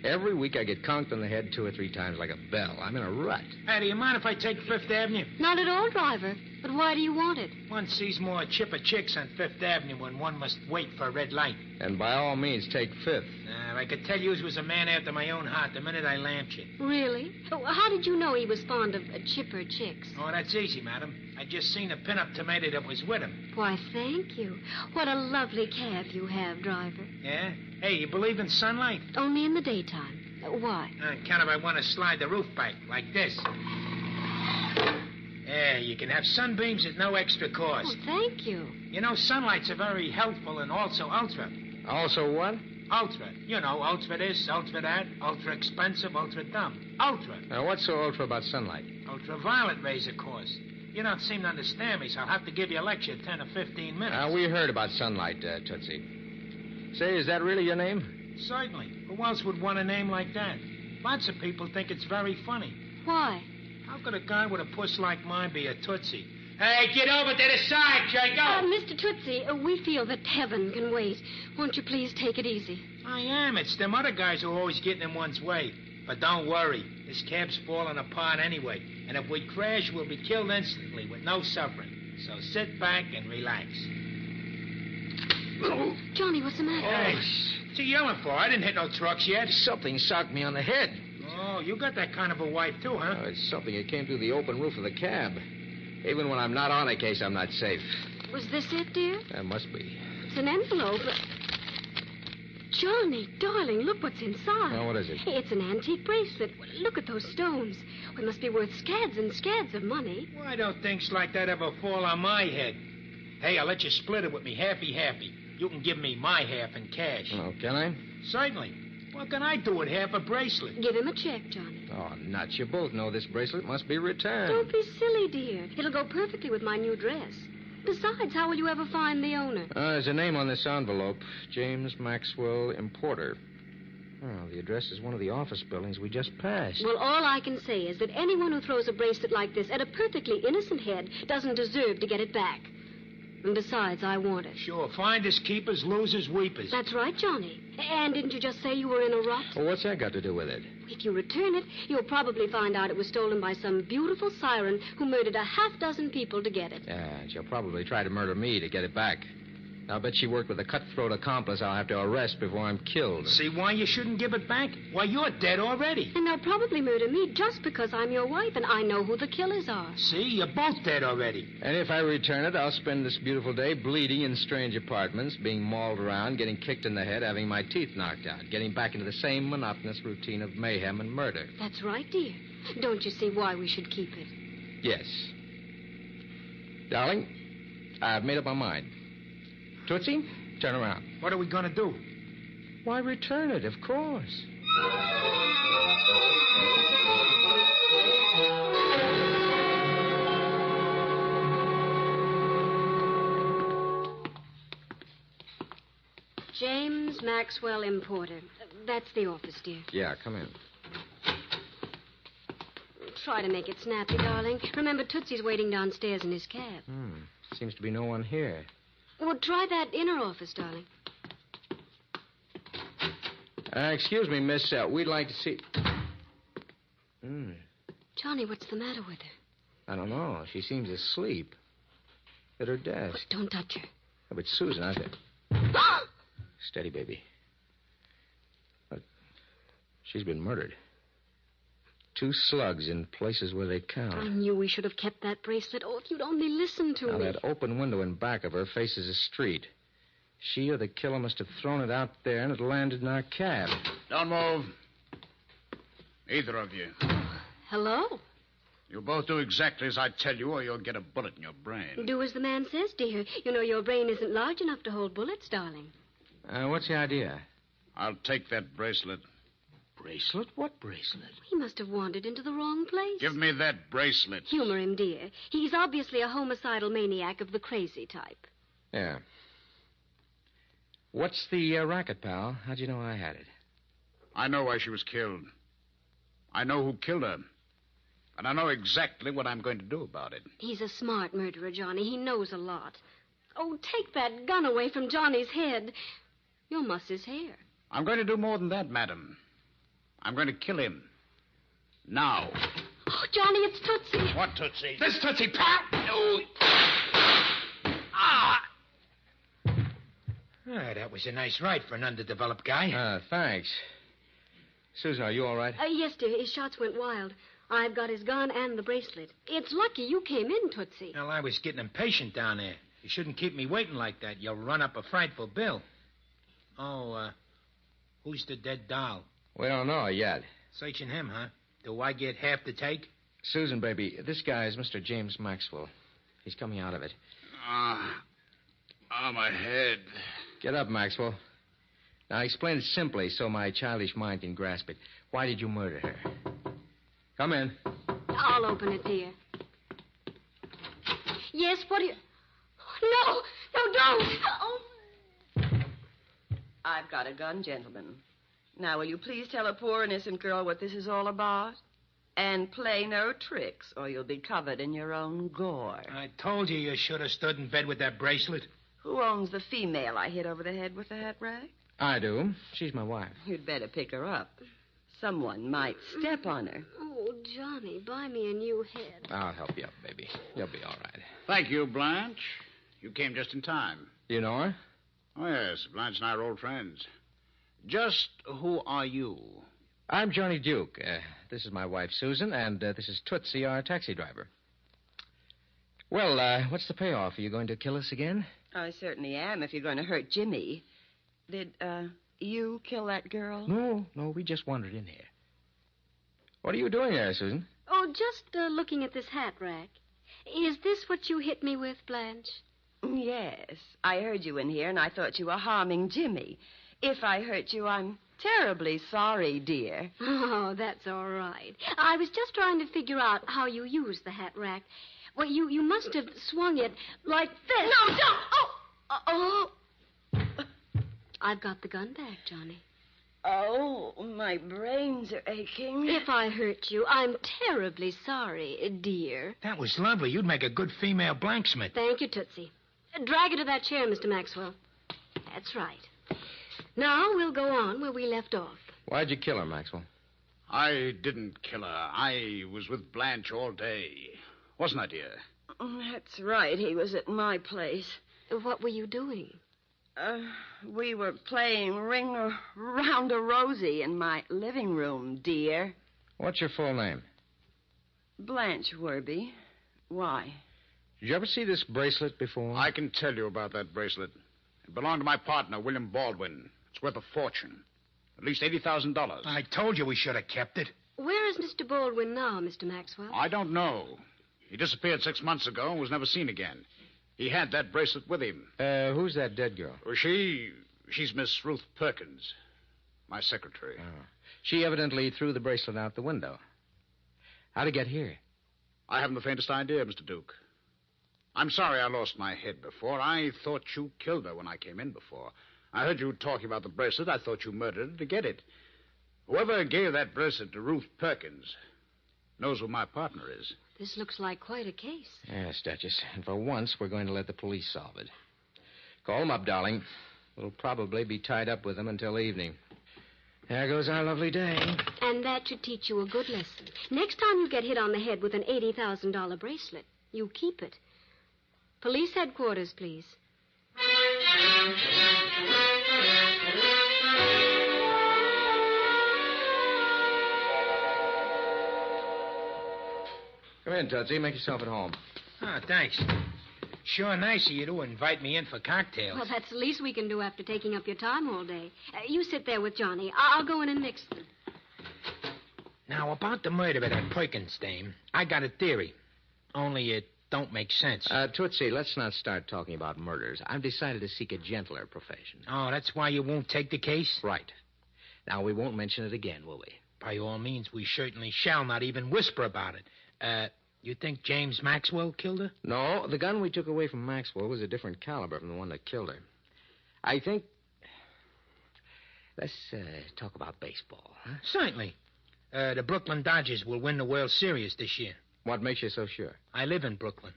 Every week, I get conked on the head 2 or 3 times like a bell. I'm in a rut. Hey, do you mind if I take 5th Avenue? Not at all, driver. But why do you want it? One sees more chipper chicks on 5th Avenue when one must wait for a red light. And by all means, take 5th. I could tell you he was a man after my own heart the minute I lamped you. Really? How did you know he was fond of chipper chicks? Oh, that's easy, madam. I just seen a pin-up tomato that was with him. Why, thank you. What a lovely cab you have, driver. Yeah? Hey, you believe in sunlight? Only in the daytime. Why? Kind of I want to slide the roof back, like this. Yeah, you can have sunbeams at no extra cost. Oh, thank you. You know, sunlight's a very helpful and also ultra. Also what? Ultra. You know, ultra this, ultra that, ultra expensive, ultra dumb. Ultra. Now, what's so ultra about sunlight? Ultraviolet rays, of course. You don't seem to understand me, so I'll have to give you a lecture 10 or 15 minutes. We heard about sunlight, Tootsie. Say, is that really your name? Certainly. Who else would want a name like that? Lots of people think it's very funny. Why? How could a guy with a puss like mine be a Tootsie? Hey, get over to the side, Jacob! Mr. Tootsie, we feel that heaven can wait. Won't you please take it easy? I am. It's them other guys who are always getting in one's way. But don't worry. This cab's falling apart anyway. And if we crash, we'll be killed instantly with no suffering. So sit back and relax. Johnny, what's the matter? Hey, what's he yelling for? I didn't hit no trucks yet. Something socked me on the head. Oh, you got that kind of a wife, too, huh? Oh, it's something that came through the open roof of the cab. Even when I'm not on a case, I'm not safe. Was this it, dear? That must be. It's an envelope. Johnny, darling, look what's inside. Oh, what is it? It's an antique bracelet. Look at those stones. It must be worth scads and scads of money. Why don't things like that ever fall on my head? Hey, I'll let you split it with me happy. You can give me my half in cash. Oh, can I? Certainly. What can I do with half a bracelet? Give him a check, Johnny. Oh, nuts. You both know this bracelet must be returned. Don't be silly, dear. It'll go perfectly with my new dress. Besides, how will you ever find the owner? There's a name on this envelope. James Maxwell, importer. Oh, the address is one of the office buildings we just passed. Well, all I can say is that anyone who throws a bracelet like this at a perfectly innocent head doesn't deserve to get it back. And besides, I want it. Sure, finders keepers, losers weepers. That's right, Johnny. And didn't you just say you were in a rut? Well, what's that got to do with it? If you return it, you'll probably find out it was stolen by some beautiful siren who murdered a half-dozen people to get it. Yeah, and she'll probably try to murder me to get it back. I'll bet she worked with a cutthroat accomplice I'll have to arrest before I'm killed. See why you shouldn't give it back? Why, you're dead already. And they'll probably murder me just because I'm your wife and I know who the killers are. See, you're both dead already. And if I return it, I'll spend this beautiful day bleeding in strange apartments, being mauled around, getting kicked in the head, having my teeth knocked out, getting back into the same monotonous routine of mayhem and murder. That's right, dear. Don't you see why we should keep it? Yes. Darling, I've made up my mind. Tootsie, turn around. What are we going to do? Why, return it, of course. James Maxwell, importer. That's the office, dear. Yeah, come in. Try to make it snappy, darling. Remember, Tootsie's waiting downstairs in his cab. Seems to be no one here. Well, try that inner office, darling. Excuse me, miss. We'd like to see... Johnny, what's the matter with her? I don't know. She seems asleep. At her desk. Don't touch her. Oh, but Susan, I said... Steady, baby. Look, she's been murdered. 2 slugs in places where they count. I knew we should have kept that bracelet. Oh, if you'd only listened to Now, me. that open window in back of her faces a street. She or the killer must have thrown it out there and it landed in our cab. Don't move. Either of you. Hello? You both do exactly as I tell you, or you'll get a bullet in your brain. Do as the man says, dear. You know your brain isn't large enough to hold bullets, darling. What's the idea? I'll take that bracelet. Bracelet? What bracelet? He must have wandered into the wrong place. Give me that bracelet. Humor him, dear. He's obviously a homicidal maniac of the crazy type. Yeah. What's the racket, pal? How'd you know I had it? I know why she was killed. I know who killed her. And I know exactly what I'm going to do about it. He's a smart murderer, Johnny. He knows a lot. Oh, take that gun away from Johnny's head. You'll muss his hair. I'm going to do more than that, madam. I'm going to kill him. Now. Oh, Johnny, it's Tootsie. What Tootsie? This Tootsie, pal! Oh. That was a nice ride for an underdeveloped guy. Thanks. Susan, are you all right? Yes, dear. His shots went wild. I've got his gun and the bracelet. It's lucky you came in, Tootsie. Well, I was getting impatient down there. You shouldn't keep me waiting like that. You'll run up a frightful bill. Oh, who's the dead doll? We don't know yet. Searching him, huh? Do I get half the take? Susan, baby, this guy is Mr. James Maxwell. He's coming out of it. My head. Get up, Maxwell. Now, explain it simply so my childish mind can grasp it. Why did you murder her? Come in. I'll open it, dear. Yes, what do you... No, don't. Oh. I've got a gun, gentlemen. Now, will you please tell a poor innocent girl what this is all about? And play no tricks, or you'll be covered in your own gore. I told you you should have stood in bed with that bracelet. Who owns the female I hit over the head with the hat rack? I do. She's my wife. You'd better pick her up. Someone might step on her. Oh, Johnny, buy me a new head. I'll help you up, baby. You'll be all right. Thank you, Blanche. You came just in time. You know her? Oh, yes. Blanche and I are old friends. Just who are you? I'm Johnny Duke. This is my wife, Susan, and this is Tootsie, our taxi driver. Well, what's the payoff? Are you going to kill us again? I certainly am, if you're going to hurt Jimmy. Did you kill that girl? No, we just wandered in here. What are you doing there, Susan? Oh, just looking at this hat rack. Is this what you hit me with, Blanche? Yes. I heard you in here, and I thought you were harming Jimmy. If I hurt you, I'm terribly sorry, dear. Oh, that's all right. I was just trying to figure out how you use the hat rack. Well, you must have swung it like this. No, don't! Oh! I've got the gun back, Johnny. Oh, my brains are aching. If I hurt you, I'm terribly sorry, dear. That was lovely. You'd make a good female blacksmith. Thank you, Tootsie. Drag her to that chair, Mr. Maxwell. That's right. Now we'll go on where we left off. Why'd you kill her, Maxwell? I didn't kill her. I was with Blanche all day. Wasn't I, dear? That's right. He was at my place. What were you doing? We were playing Ring Around a Rosie in my living room, dear. What's your full name? Blanche Werby. Why? Did you ever see this bracelet before? I can tell you about that bracelet. It belonged to my partner, William Baldwin. It's worth a fortune. At least $80,000. I told you we should have kept it. Where is Mr. Baldwin now, Mr. Maxwell? I don't know. He disappeared 6 months ago and was never seen again. He had that bracelet with him. Who's that dead girl? Well, she's Miss Ruth Perkins, my secretary. Oh. She evidently threw the bracelet out the window. How'd it get here? I haven't the faintest idea, Mr. Duke. I'm sorry I lost my head before. I thought you killed her when I came in before. I heard you talking about the bracelet. I thought you murdered her to get it. Whoever gave that bracelet to Ruth Perkins knows who my partner is. This looks like quite a case. Yes, Duchess. And for once, we're going to let the police solve it. Call them up, darling. We'll probably be tied up with them until evening. There goes our lovely day. And that should teach you a good lesson. Next time you get hit on the head with an $80,000 bracelet, you keep it. Police headquarters, please. Come in, Tootsie. Make yourself at home. Oh, thanks. Sure nice of you to invite me in for cocktails. Well, that's the least we can do after taking up your time all day. You sit there with Johnny. I'll go in and mix them. Now, about the murder of that Perkins dame, I got a theory. Only it don't make sense. Tootsie, let's not start talking about murders. I've decided to seek a gentler profession. Oh, that's why you won't take the case? Right. Now, we won't mention it again, will we? By all means, we certainly shall not even whisper about it. You think James Maxwell killed her? No, the gun we took away from Maxwell was a different caliber from the one that killed her. I think... Let's talk about baseball, huh? Certainly. The Brooklyn Dodgers will win the World Series this year. What makes you so sure? I live in Brooklyn.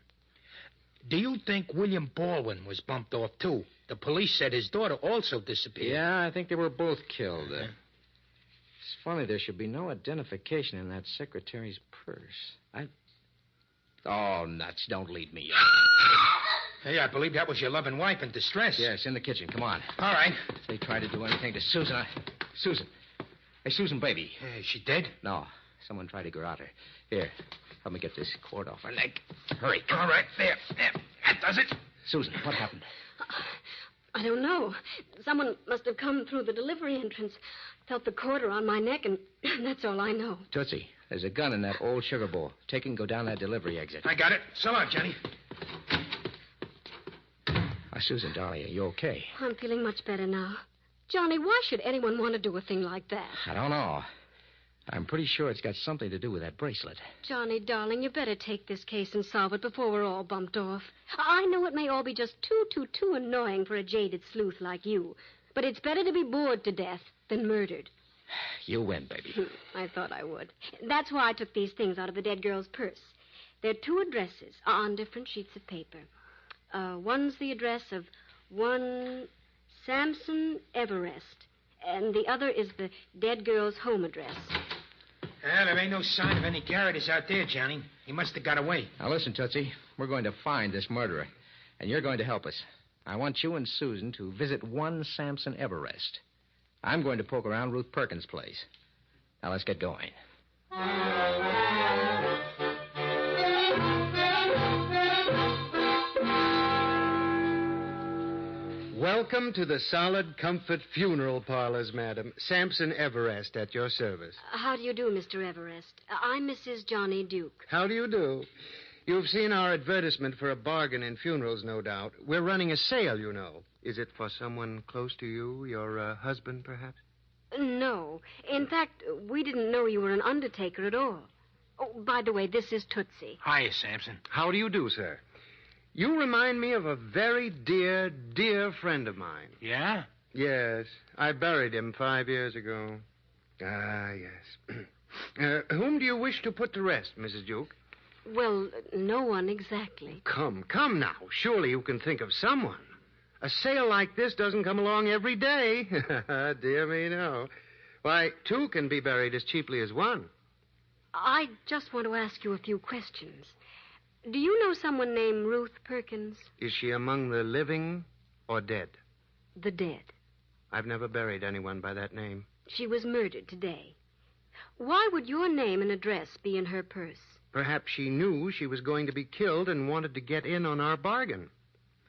Do you think William Baldwin was bumped off, too? The police said his daughter also disappeared. Yeah, I think they were both killed. It's funny there should be no identification in that secretary's purse. Oh, nuts. Don't lead me on. Hey, I believe that was your loving wife in distress. Yes, in the kitchen. Come on. All right. If they tried to do anything to Susan, Susan. Hey, Susan, baby. Is she dead? No. Someone tried to go out her. Here, help me get this cord off her leg. Hurry. All right, there. That does it. Susan, what happened? I don't know. Someone must have come through the delivery entrance. Felt the cord around my neck, and that's all I know. Tootsie, there's a gun in that old sugar bowl. Take it and go down that delivery exit. I got it. So long, Johnny. Susan, darling, are you okay? I'm feeling much better now. Johnny, why should anyone want to do a thing like that? I don't know. I'm pretty sure it's got something to do with that bracelet. Johnny, darling, you better take this case and solve it before we're all bumped off. I know it may all be just too annoying for a jaded sleuth like you, but it's better to be bored to death than murdered. You win, baby. I thought I would. That's why I took these things out of the dead girl's purse. There are 2 addresses on different sheets of paper. One's the address of one Samson Everest, and the other is the dead girl's home address. Well, there ain't no sign of any Garrotters out there, Johnny. He must have got away. Now, listen, Tootsie. We're going to find this murderer, and you're going to help us. I want you and Susan to visit one Samson Everest. I'm going to poke around Ruth Perkins' place. Now, let's get going. Welcome to the Solid Comfort Funeral Parlors, madam. Sampson Everest at your service. How do you do, Mr. Everest? I'm Mrs. Johnny Duke. How do you do? You've seen our advertisement for a bargain in funerals, no doubt. We're running a sale, you know. Is it for someone close to you? Your husband, perhaps? No. In fact, we didn't know you were an undertaker at all. Oh, by the way, this is Tootsie. Hiya, Sampson. How do you do, sir? You remind me of a very dear, dear friend of mine. Yeah? Yes. I buried him 5 years ago. Ah, yes. Whom do you wish to put to rest, Mrs. Duke? Well, no one exactly. Come now. Surely you can think of someone. A sale like this doesn't come along every day. Dear me, no. Why, two can be buried as cheaply as one. I just want to ask you a few questions. Do you know someone named Ruth Perkins? Is she among the living or dead? The dead. I've never buried anyone by that name. She was murdered today. Why would your name and address be in her purse? Perhaps she knew she was going to be killed and wanted to get in on our bargain.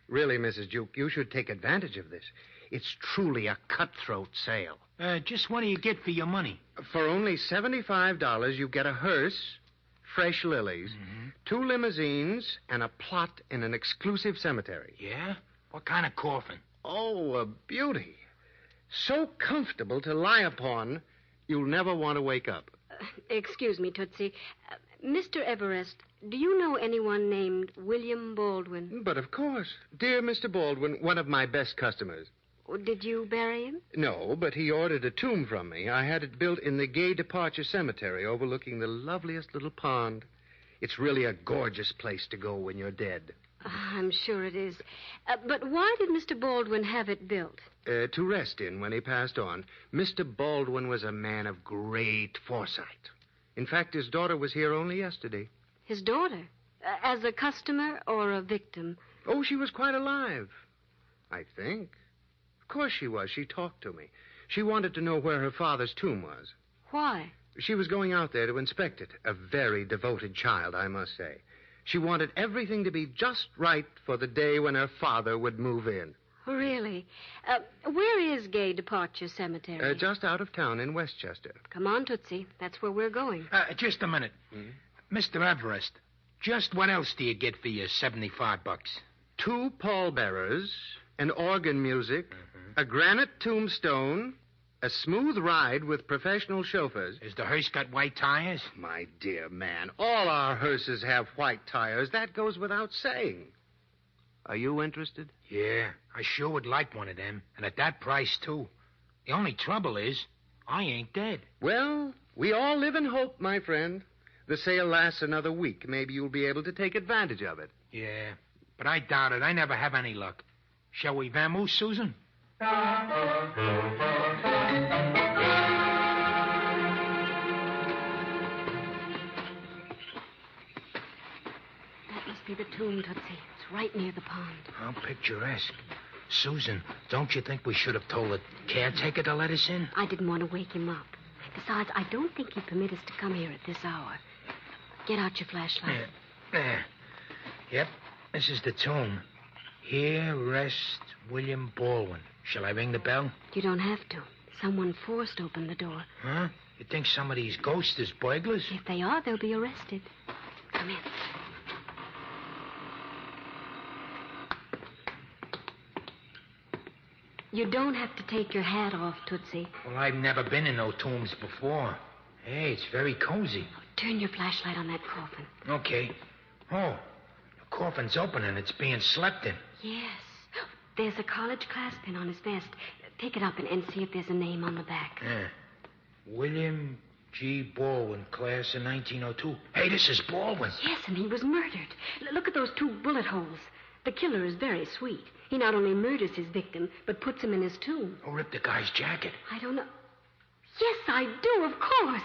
Really, Mrs. Duke, you should take advantage of this. It's truly a cutthroat sale. Just what do you get for your money? For only $75, you get a hearse, fresh lilies, 2 limousines, and a plot in an exclusive cemetery. Yeah? What kind of coffin? Oh, a beauty. So comfortable to lie upon, you'll never want to wake up. Excuse me, Tootsie. Mr. Everest, do you know anyone named William Baldwin? But of course. Dear Mr. Baldwin, one of my best customers. Did you bury him? No, but he ordered a tomb from me. I had it built in the Gay Departure Cemetery overlooking the loveliest little pond. It's really a gorgeous place to go when you're dead. I'm sure it is. But why did Mr. Baldwin have it built? To rest in when he passed on. Mr. Baldwin was a man of great foresight. In fact, his daughter was here only yesterday. His daughter? As a customer or a victim? Oh, she was quite alive, I think. Of course she was. She talked to me. She wanted to know where her father's tomb was. Why? She was going out there to inspect it. A very devoted child, I must say. She wanted everything to be just right for the day when her father would move in. Really? Where is Gay Departure Cemetery? Just out of town in Westchester. Come on, Tootsie. That's where we're going. Just a minute. Mr. Everest, just what else do you get for your $75? 2 pallbearers, an organ music, a granite tombstone, a smooth ride with professional chauffeurs. Is the hearse got white tires? My dear man, all our hearses have white tires. That goes without saying. Are you interested? Yeah, I sure would like one of them. And at that price, too. The only trouble is, I ain't dead. Well, we all live in hope, my friend. The sale lasts another week. Maybe you'll be able to take advantage of it. Yeah, but I doubt it. I never have any luck. Shall we vamoose, Susan? That must be the tomb, Tootsie. It's right near the pond. How picturesque. Susan, don't you think we should have told the caretaker to let us in? I didn't want to wake him up. Besides, I don't think he'd permit us to come here at this hour. Get out your flashlight. There. Yep, this is the tomb. Here rests William Baldwin. Shall I ring the bell? You don't have to. Someone forced open the door. Huh? You think some of these ghosts is burglars? If they are, they'll be arrested. Come in. You don't have to take your hat off, Tootsie. Well, I've never been in no tombs before. Hey, it's very cozy. Turn your flashlight on that coffin. Okay. Oh, the coffin's open and it's being slept in. Yes. There's a college classpin on his vest. Pick it up and see if there's a name on the back. Yeah. William G. Baldwin, class of 1902. Hey, this is Baldwin. Yes, and he was murdered. Look at those 2 bullet holes. The killer is very sweet. He not only murders his victim, but puts him in his tomb. Who ripped the guy's jacket? I don't know. Yes, I do, of course.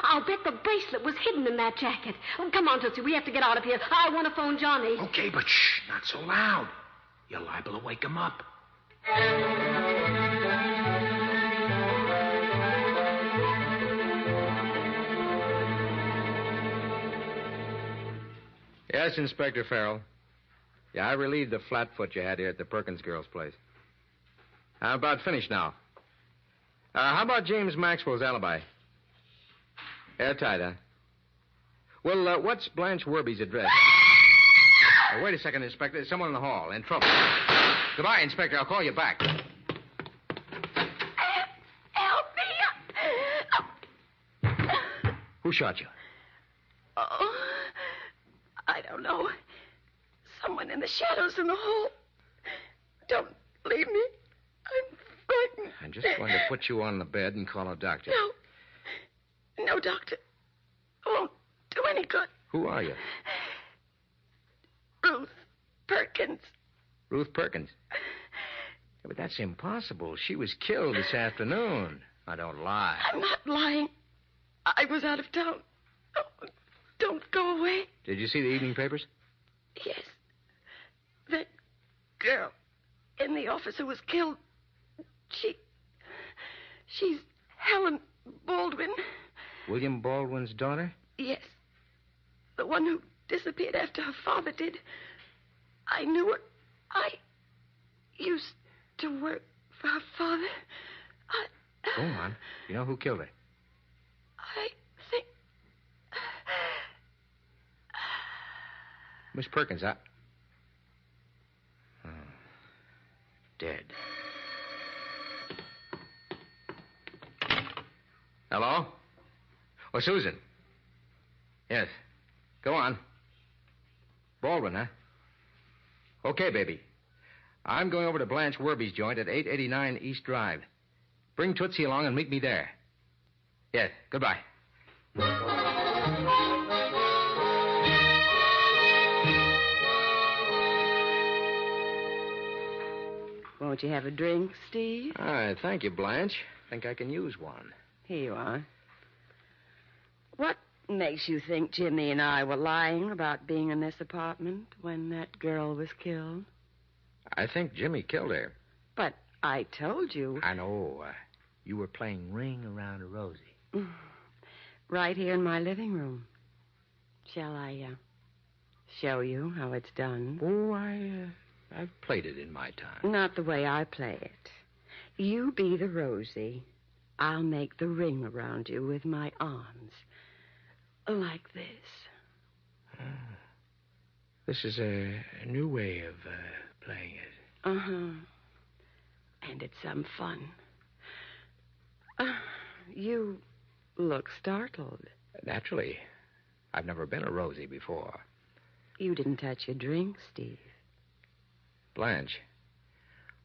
I'll bet the bracelet was hidden in that jacket. Oh, come on, Tootsie. We have to get out of here. I want to phone Johnny. Okay, but shh, not so loud. You're liable to wake him up. Yes, Inspector Farrell. Yeah, I relieved the flatfoot you had here at the Perkins girl's place. How about finished now? How about James Maxwell's alibi? Airtight, huh? Well, what's Blanche Werby's address? Wait a second, Inspector. There's someone in the hall. In trouble. Goodbye, Inspector. I'll call you back. Help me! Who shot you? Oh, I don't know. Someone in the shadows in the hall. Don't leave me. I'm frightened. I'm just going to put you on the bed and call a doctor. No, doctor. It won't do any good. Who are you? Ruth Perkins. Ruth Perkins? Yeah, but that's impossible. She was killed this afternoon. I don't lie. I'm not lying. I was out of town. Oh, don't go away. Did you see the evening papers? Yes. That girl in the office who was killed. She's Helen Baldwin. William Baldwin's daughter? Yes. The one who disappeared after her father did. I knew her. I used to work for her father. Go on. You know who killed her? I think... Miss Perkins, dead. Hello? Oh, Susan. Yes. Go on. Baldwin, huh? Okay, baby. I'm going over to Blanche Werby's joint at 889 East Drive. Bring Tootsie along and meet me there. Yes, goodbye. Won't you have a drink, Steve? All right, thank you, Blanche. Think I can use one. Here you are. What makes you think Jimmy and I were lying about being in this apartment when that girl was killed? I think Jimmy killed her. But I told you. I know. You were playing Ring Around a Rosie. Right here in my living room. Shall I show you how it's done? Oh, I've played it in my time. Not the way I play it. You be the Rosie. I'll make the ring around you with my arms. Like this. This is a new way of playing it. Uh-huh. And it's some fun. You look startled. Naturally. I've never been a Rosie before. You didn't touch your drink, Steve. Blanche,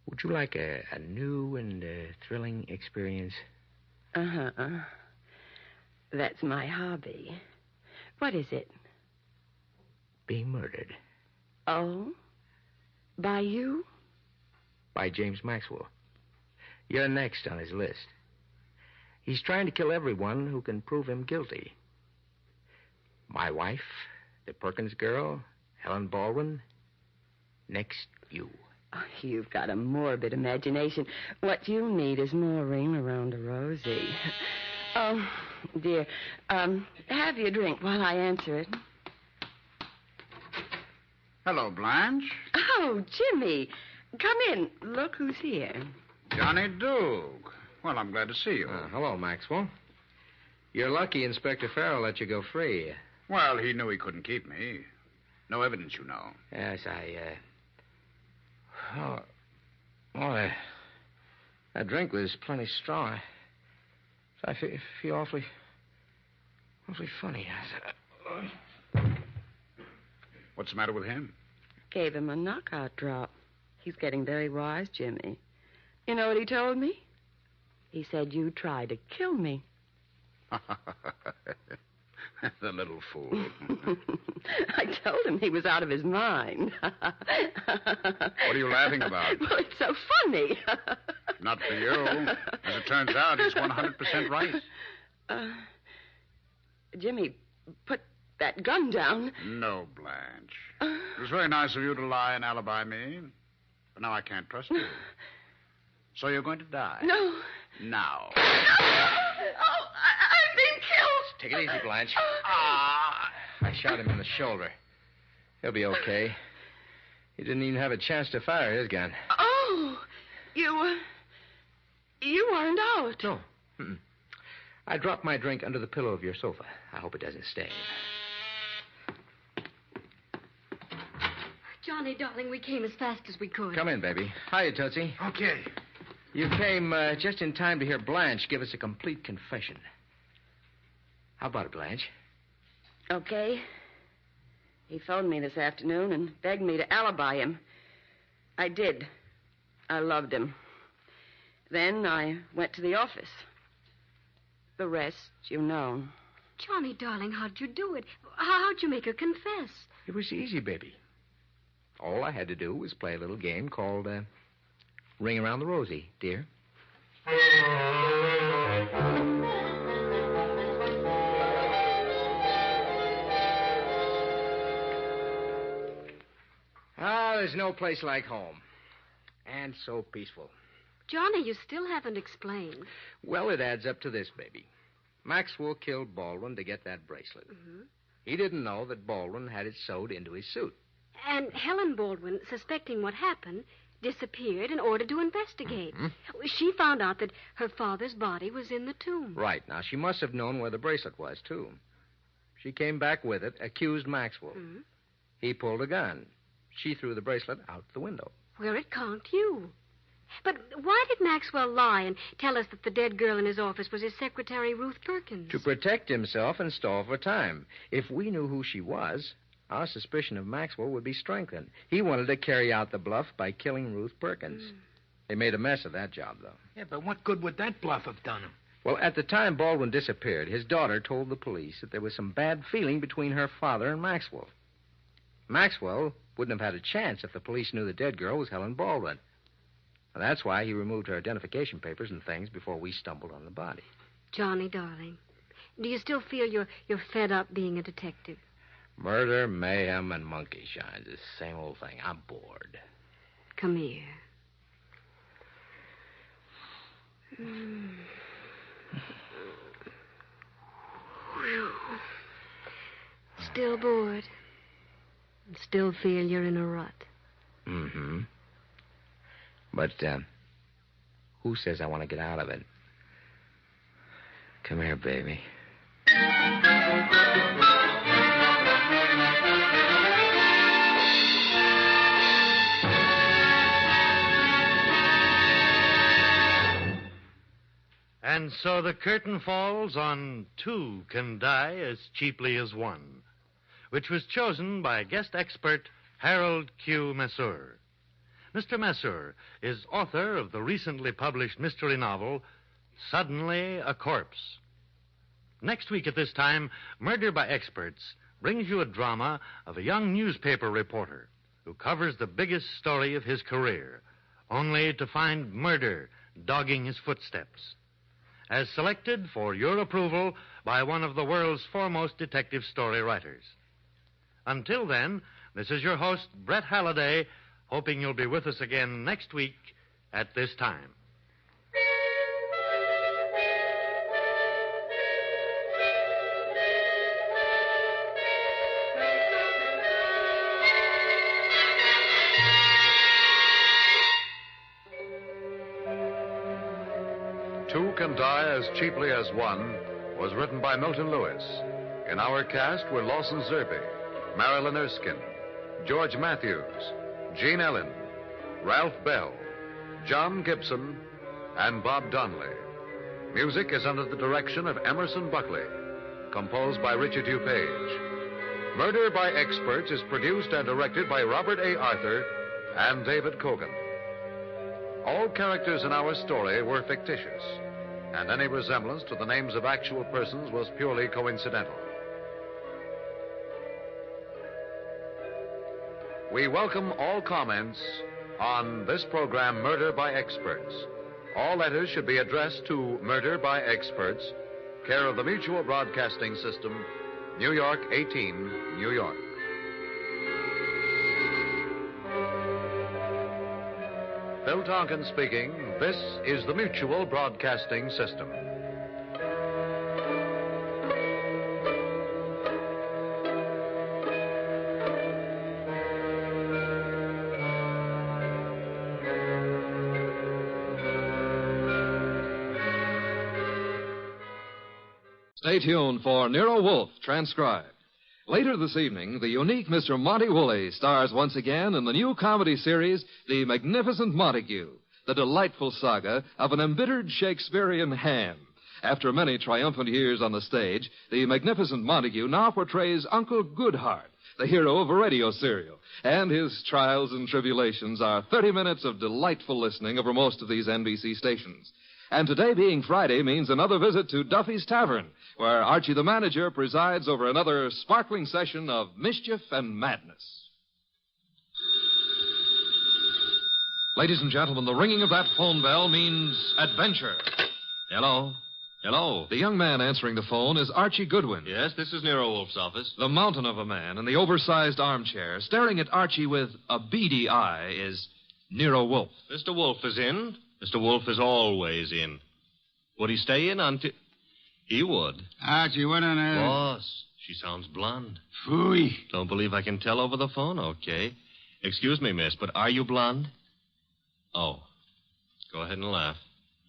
would you like a new and thrilling experience? Uh-huh. That's my hobby. What is it? Being murdered. Oh? By you? By James Maxwell. You're next on his list. He's trying to kill everyone who can prove him guilty. My wife, the Perkins girl, Helen Baldwin. Next, you. Oh, you've got a morbid imagination. What you need is more ring around a Rosie. Oh, dear. Have your drink while I answer it. Hello, Blanche. Oh, Jimmy. Come in. Look who's here. Johnny Duke. Well, I'm glad to see you. Hello, Maxwell. You're lucky Inspector Farrell let you go free. Well, he knew he couldn't keep me. No evidence, you know. Yes, that drink was plenty strong. I feel awfully funny. What's the matter with him? Gave him a knockout drop. He's getting very wise, Jimmy. You know what he told me? He said you tried to kill me. The little fool. I told him he was out of his mind. What are you laughing about? Well, it's so funny. Not for you. As it turns out, he's 100% right. Jimmy, put that gun down. No, Blanche. It was very nice of you to lie and alibi me. But now I can't trust you. So you're going to die. No. Now. No! Oh, I'm being killed. Take it easy, Blanche. I shot him in the shoulder. He'll be okay. He didn't even have a chance to fire his gun. Oh, You weren't out. No. Mm-mm. I dropped my drink under the pillow of your sofa. I hope it doesn't stain. Johnny, darling, we came as fast as we could. Come in, baby. Hiya, Tootsie. Okay. You came just in time to hear Blanche give us a complete confession. How about it, Blanche? Okay. He phoned me this afternoon and begged me to alibi him. I did. I loved him. Then I went to the office. The rest, you know. Johnny, darling, how'd you do it? How'd you make her confess? It was easy, baby. All I had to do was play a little game called Ring Around the Rosie, dear. Ah, there's no place like home. And so peaceful. Johnny, you still haven't explained. Well, it adds up to this, baby. Maxwell killed Baldwin to get that bracelet. Mm-hmm. He didn't know that Baldwin had it sewed into his suit. And Helen Baldwin, suspecting what happened, disappeared in order to investigate. Mm-hmm. She found out that her father's body was in the tomb. Right. Now, she must have known where the bracelet was, too. She came back with it, accused Maxwell. Mm-hmm. He pulled a gun. She threw the bracelet out the window. Where it conked you. But why did Maxwell lie and tell us that the dead girl in his office was his secretary, Ruth Perkins? To protect himself and stall for time. If we knew who she was, our suspicion of Maxwell would be strengthened. He wanted to carry out the bluff by killing Ruth Perkins. They made a mess of that job, though. Yeah, but what good would that bluff have done him? Well, at the time Baldwin disappeared, his daughter told the police that there was some bad feeling between her father and Maxwell. Maxwell wouldn't have had a chance if the police knew the dead girl was Helen Baldwin. And that's why he removed her identification papers and things before we stumbled on the body. Johnny, darling, do you still feel you're fed up being a detective? Murder, mayhem, and monkey shines. The same old thing. I'm bored. Come here. Still bored? Still feel you're in a rut? Mm-hmm. But, who says I want to get out of it? Come here, baby. And so the curtain falls on Two Can Die as Cheaply as One, which was chosen by guest expert Harold Q. Masseur. Mr. Masseur is author of the recently published mystery novel, Suddenly a Corpse. Next week at this time, Murder by Experts brings you a drama of a young newspaper reporter who covers the biggest story of his career, only to find murder dogging his footsteps. As selected for your approval by one of the world's foremost detective story writers. Until then, this is your host, Brett Halliday, hoping you'll be with us again next week at this time. Two Can Die as Cheaply as One was written by Milton Lewis. In our cast were Lawson Zerbe, Marilyn Erskine, George Matthews, Gene Ellen, Ralph Bell, John Gibson, and Bob Donnelly. Music is under the direction of Emerson Buckley, composed by Richard Hugh Page. Murder by Experts is produced and directed by Robert A. Arthur and David Cogan. All characters in our story were fictitious, and any resemblance to the names of actual persons was purely coincidental. We welcome all comments on this program, Murder by Experts. All letters should be addressed to Murder by Experts, care of the Mutual Broadcasting System, New York 18, New York. Bill Tonkin speaking. This is the Mutual Broadcasting System. Stay tuned for Nero Wolfe, transcribed. Later this evening, the unique Mr. Monty Woolley stars once again in the new comedy series, The Magnificent Montague, the delightful saga of an embittered Shakespearean ham. After many triumphant years on the stage, the Magnificent Montague now portrays Uncle Goodhart, the hero of a radio serial. And his trials and tribulations are 30 minutes of delightful listening over most of these NBC stations. And today being Friday means another visit to Duffy's Tavern, where Archie the manager presides over another sparkling session of mischief and madness. Ladies and gentlemen, the ringing of that phone bell means adventure. Hello? Hello? The young man answering the phone is Archie Goodwin. Yes, this is Nero Wolfe's office. The mountain of a man in the oversized armchair, staring at Archie with a beady eye, is Nero Wolfe. Mr. Wolfe is in. Mr. Wolfe is always in. Would he stay in until... He would. Archie, what on earth? Boss, she sounds blonde. Phooey. Don't believe I can tell over the phone? Okay. Excuse me, miss, but are you blonde? Oh. Go ahead and laugh.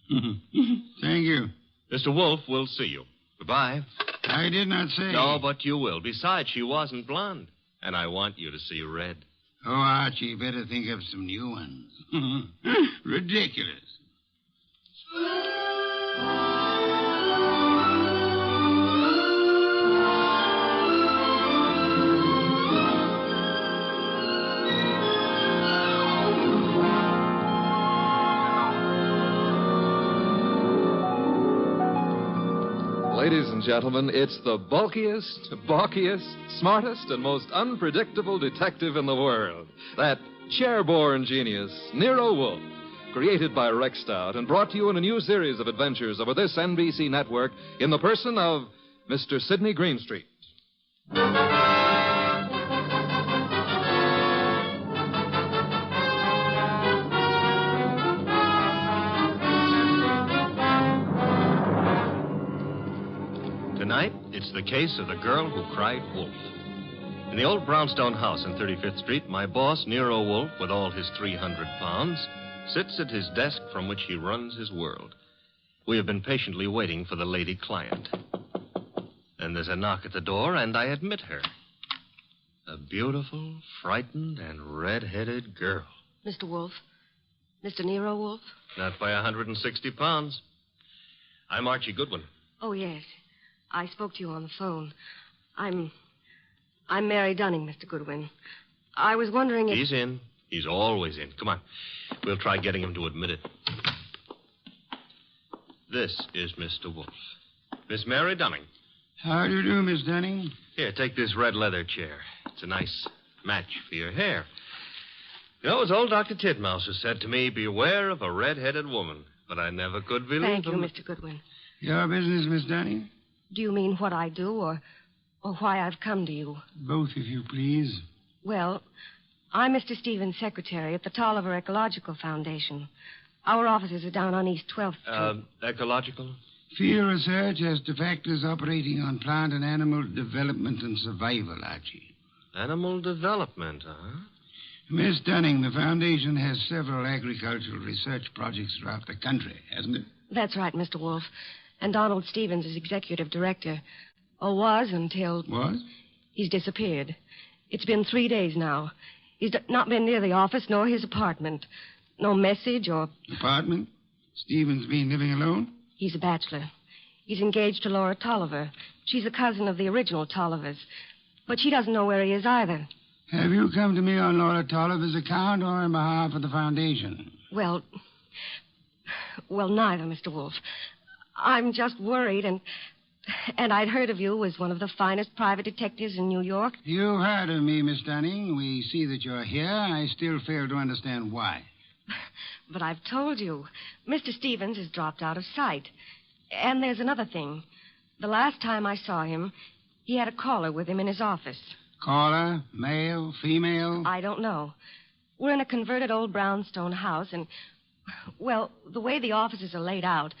Thank you. Mr. Wolfe, we'll see you. Goodbye. I did not say. No, but you will. Besides, she wasn't blonde. And I want you to see red. Oh, Archie, better think of some new ones. Ridiculous. Ladies and gentlemen, it's the bulkiest, balkiest, smartest, and most unpredictable detective in the world. That chair-borne genius, Nero Wolfe, created by Rex Stout and brought to you in a new series of adventures over this NBC network in the person of Mr. Sidney Greenstreet. Tonight, it's the case of the girl who cried wolf. In the old brownstone house on 35th Street, my boss, Nero Wolfe, with all his 300 pounds, sits at his desk from which he runs his world. We have been patiently waiting for the lady client. Then there's a knock at the door, and I admit her. A beautiful, frightened, and red-headed girl. Mr. Wolfe? Mr. Nero Wolfe? Not by 160 pounds. I'm Archie Goodwin. Oh, yes. I spoke to you on the phone. I'm Mary Dunning, Mr. Goodwin. I was wondering if... He's in. He's always in. Come on. We'll try getting him to admit it. This is Mr. Wolfe. Miss Mary Dunning. How do you do, Miss Dunning? Here, take this red leather chair. It's a nice match for your hair. You know, as old Dr. Titmouse has said to me, beware of a red-headed woman. But I never could believe Thank you, them. Mr. Goodwin. Your business, Miss Dunning? Do you mean what I do or why I've come to you? Both, if you please. Well, I'm Mr. Stevens' secretary at the Tolliver Ecological Foundation. Our offices are down on East 12th Street. Ecological? Field research as to factors operating on plant and animal development and survival, Archie. Animal development, huh? Miss Dunning, the foundation has several agricultural research projects throughout the country, hasn't it? That's right, Mr. Wolfe. And Donald Stevens is executive director. Or was until... Was? He's disappeared. It's been 3 days now. He's not been near the office nor his apartment. No message or... Apartment? Stevens been living alone? He's a bachelor. He's engaged to Laura Tolliver. She's a cousin of the original Tollivers. But she doesn't know where he is either. Have you come to me on Laura Tolliver's account or on behalf of the foundation? Well, neither, Mr. Wolfe. I'm just worried, and I'd heard of you as one of the finest private detectives in New York. You've heard of me, Miss Dunning. We see that you're here. I still fail to understand why. But I've told you. Mr. Stevens has dropped out of sight. And there's another thing. The last time I saw him, he had a caller with him in his office. Caller? Male? Female? I don't know. We're in a converted old brownstone house, and, well, the way the offices are laid out,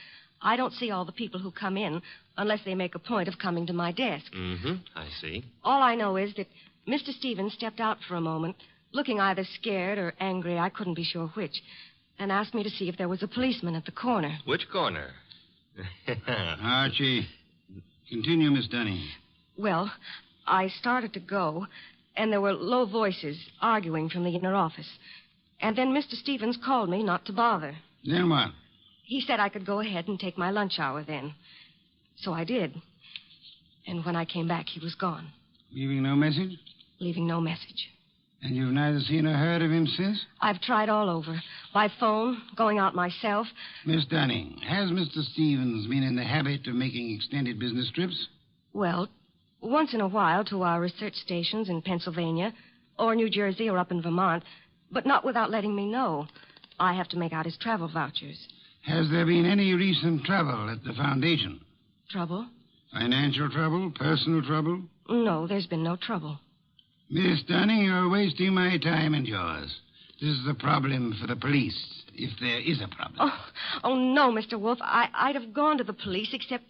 I don't see all the people who come in unless they make a point of coming to my desk. Mm-hmm. I see. All I know is that Mr. Stevens stepped out for a moment, looking either scared or angry, I couldn't be sure which, and asked me to see if there was a policeman at the corner. Which corner? Archie, Continue, Miss Dunning. Well, I started to go, and there were low voices arguing from the inner office. And then Mr. Stevens called me not to bother. Then what? He said I could go ahead and take my lunch hour then. So I did. And when I came back, he was gone. Leaving no message? Leaving no message. And you've neither seen or heard of him since? I've tried all over. By phone, going out myself. Miss Dunning, has Mr. Stevens been in the habit of making extended business trips? Well, once in a while to our research stations in Pennsylvania, or New Jersey, or up in Vermont, but not without letting me know. I have to make out his travel vouchers. Has there been any recent trouble at the foundation? Trouble? Financial trouble? Personal trouble? No, there's been no trouble. Miss Dunning, you're wasting my time and yours. This is a problem for the police, if there is a problem. Oh no, Mr. Wolfe. I'd have gone to the police, except,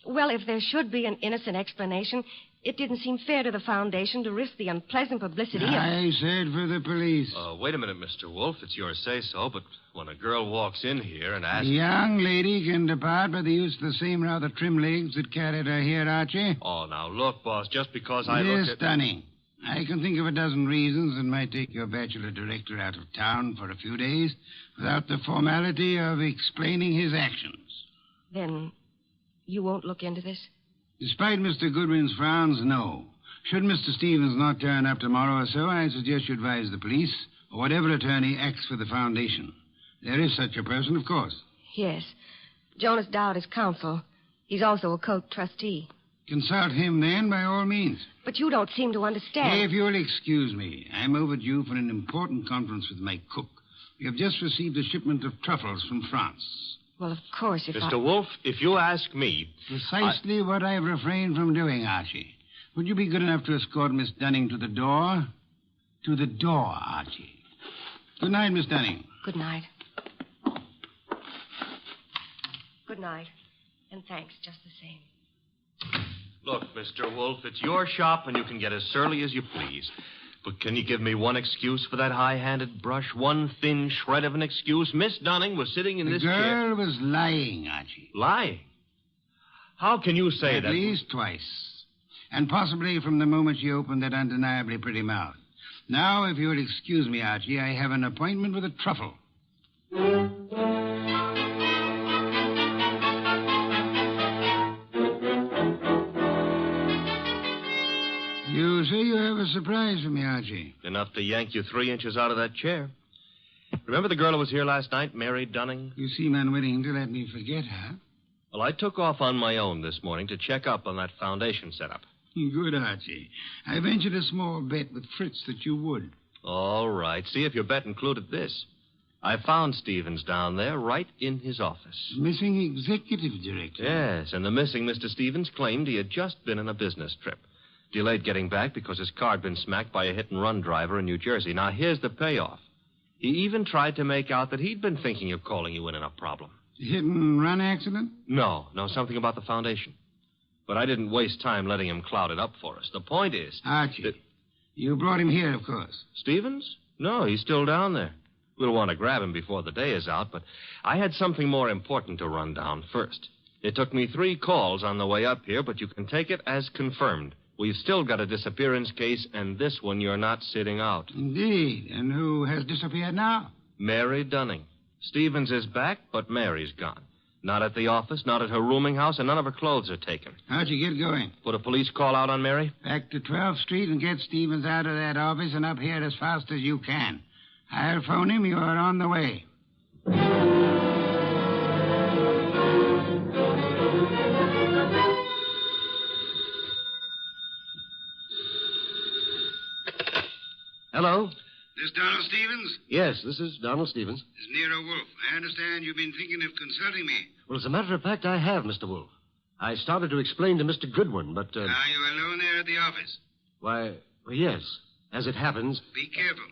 well, if there should be an innocent explanation, it didn't seem fair to the foundation to risk the unpleasant publicity of... I said for the police. Wait a minute, Mr. Wolfe. It's your say-so, but when a girl walks in here and asks... The young lady can depart by the use of the same rather trim legs that carried her here, Archie. Oh, now, look, boss, just because I Miss look at... Dunning, I can think of a dozen reasons that might take your bachelor director out of town for a few days without the formality of explaining his actions. Then you won't look into this? Despite Mr. Goodwin's frowns, no. Should Mr. Stevens not turn up tomorrow or so, I suggest you advise the police or whatever attorney acts for the foundation. There is such a person, of course. Yes. Jonas Dowd is counsel. He's also a Coke trustee. Consult him, then, by all means. But you don't seem to understand. If you'll excuse me, I'm overdue for an important conference with my cook. We have just received a shipment of truffles from France. Well, of course, if Mr. Wolfe, if you ask me... Precisely what I've refrained from doing, Archie. Would you be good enough to escort Miss Dunning to the door? To the door, Archie. Good night, Miss Dunning. Good night. Good night. And thanks just the same. Look, Mr. Wolfe, it's your shop and you can get as surly as you please. But can you give me one excuse for that high-handed brush? One thin shred of an excuse? Miss Dunning was sitting in this chair... The girl was lying, Archie. Lying? How can you say that? At least twice. And possibly from the moment she opened that undeniably pretty mouth. Now, if you'll excuse me, Archie, I have an appointment with a truffle. You say you have a surprise for me, Archie. Enough to yank you 3 inches out of that chair. Remember the girl who was here last night, Mary Dunning? You seem unwilling to let me forget her. Well, I took off on my own this morning to check up on that foundation setup. Good, Archie. I ventured a small bet with Fritz that you would. All right. See if your bet included this. I found Stevens down there right in his office. Missing executive director. Yes, and the missing Mr. Stevens claimed he had just been on a business trip. Delayed getting back because his car had been smacked by a hit-and-run driver in New Jersey. Now, here's the payoff. He even tried to make out that he'd been thinking of calling you in on a problem. Hit-and-run accident? No, something about the foundation. But I didn't waste time letting him cloud it up for us. The point is... Archie, you brought him here, of course. Stevens? No, he's still down there. We'll want to grab him before the day is out, but I had something more important to run down first. It took me 3 calls on the way up here, but you can take it as confirmed. We've still got a disappearance case, and this one you're not sitting out. Indeed. And who has disappeared now? Mary Dunning. Stevens is back, but Mary's gone. Not at the office, not at her rooming house, and none of her clothes are taken. How'd you get going? Put a police call out on Mary? Back to 12th Street and get Stevens out of that office and up here as fast as you can. I'll phone him. You're on the way. Hello? This Donald Stevens? Yes, this is Donald Stevens. This is Nero Wolfe. I understand you've been thinking of consulting me. Well, as a matter of fact, I have, Mr. Wolfe. I started to explain to Mr. Goodwin, but... Are you alone there at the office? Why, yes. As it happens... Be careful.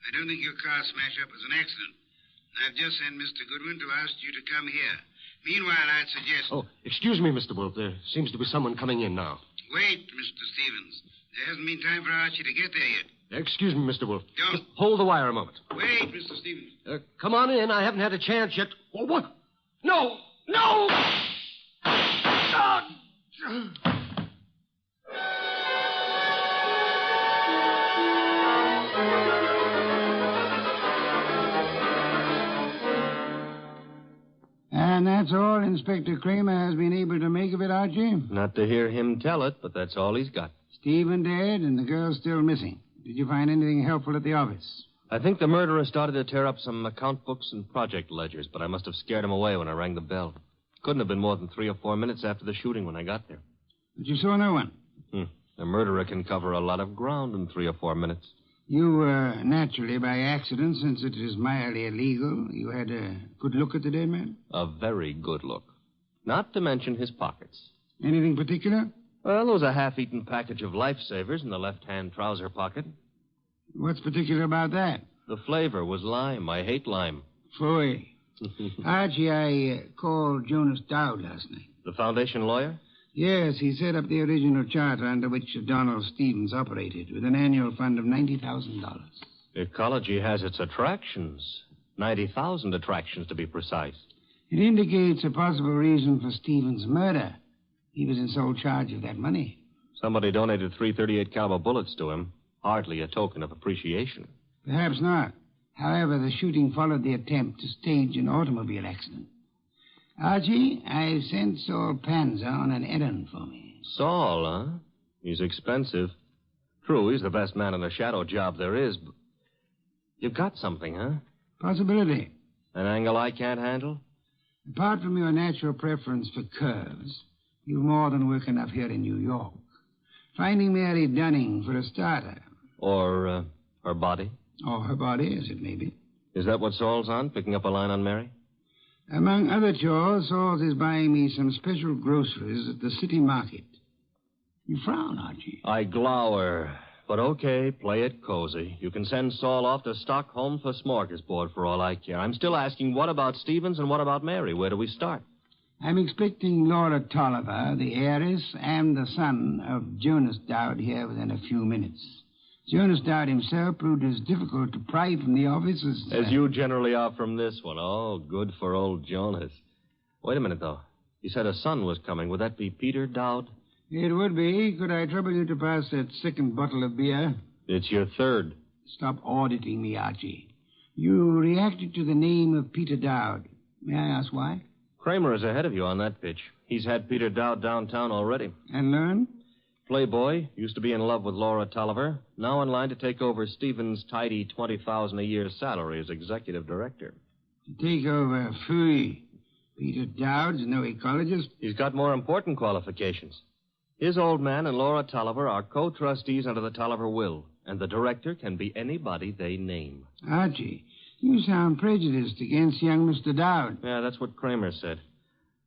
I don't think your car smash-up was an accident. I've just sent Mr. Goodwin to ask you to come here. Meanwhile, I'd suggest... Oh, excuse me, Mr. Wolfe. There seems to be someone coming in now. Wait, Mr. Stevens. There hasn't been time for Archie to get there yet. Excuse me, Mr. Wolfe. Don't. Just hold the wire a moment. Wait, Mr. Stevens. Come on in. I haven't had a chance yet. Oh, what? No! No! And that's all Inspector Kramer has been able to make of it, Archie? Not to hear him tell it, but that's all he's got. Stephen dead and the girl still missing. Did you find anything helpful at the office? I think the murderer started to tear up some account books and project ledgers, but I must have scared him away when I rang the bell. Couldn't have been more than 3 or 4 minutes after the shooting when I got there. But you saw no one? The murderer can cover a lot of ground in 3 or 4 minutes. You, naturally, by accident, since it is mildly illegal, you had a good look at the dead man? A very good look. Not to mention his pockets. Anything particular? Well, there was a half-eaten package of lifesavers in the left-hand trouser pocket. What's particular about that? The flavor was lime. I hate lime. Phooey. Archie, I called Jonas Dowd last night. The foundation lawyer? Yes, he set up the original charter under which Donald Stevens operated, with an annual fund of $90,000. Ecology has its attractions. 90,000 attractions, to be precise. It indicates a possible reason for Stevens' murder. He was in sole charge of that money. Somebody donated 338 caliber bullets to him. Hardly a token of appreciation. Perhaps not. However, the shooting followed the attempt to stage an automobile accident. Archie, I've sent Saul Panza on an errand for me. Saul, huh? He's expensive. True, he's the best man in the shadow job there is, but you've got something, huh? Possibility. An angle I can't handle? Apart from your natural preference for curves, you've more than work enough here in New York. Finding Mary Dunning, for a starter. Or her body? Or her body, as it may be. Is that what Saul's on, picking up a line on Mary? Among other chores, Saul is buying me some special groceries at the city market. You frown, Archie. I glower. But okay, play it cozy. You can send Saul off to Stockholm for smorgasbord for all I care. I'm still asking, what about Stevens and what about Mary? Where do we start? I'm expecting Laura Tolliver, the heiress, and the son of Jonas Dowd here within a few minutes. Jonas Dowd himself proved as difficult to pry from the office as... As you generally are from this one. Oh, good for old Jonas. Wait a minute, though. You said a son was coming. Would that be Peter Dowd? It would be. Could I trouble you to pass that second bottle of beer? It's your third. Stop auditing me, Archie. You reacted to the name of Peter Dowd. May I ask why? Kramer is ahead of you on that pitch. He's had Peter Dowd downtown already. And learned? Playboy, used to be in love with Laura Tolliver, now in line to take over Stevens' tidy $20,000 a year salary as executive director. To take over, phooey. Peter Dowd's no ecologist. He's got more important qualifications. His old man and Laura Tolliver are co-trustees under the Tolliver will, and the director can be anybody they name. Archie, you sound prejudiced against young Mr. Dowd. Yeah, that's what Kramer said.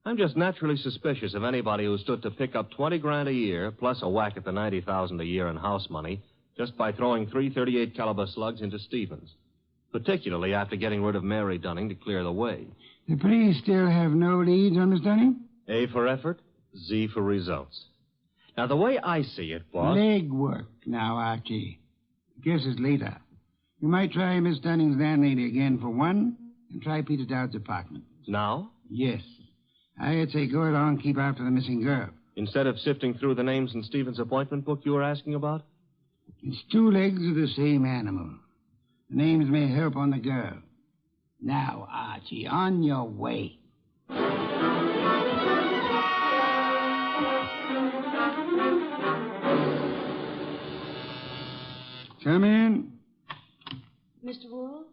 I'm just naturally suspicious of anybody who stood to pick up $20,000 a year, plus a whack at the $90,000 a year in house money, just by throwing 338 caliber slugs into Stevens. Particularly after getting rid of Mary Dunning to clear the way. The police still have no leads on Miss Dunning? A for effort, Z for results. Now, the way I see it, boss... Legwork now, Archie. Guess it's later. You might try Miss Dunning's landlady again for one, and try Peter Dowd's apartment. Now? Yes. I'd say go along and keep after the missing girl. Instead of sifting through the names in Stevens' appointment book you were asking about? It's two legs of the same animal. The names may help on the girl. Now, Archie, on your way. Come in. Mr. Wolfe?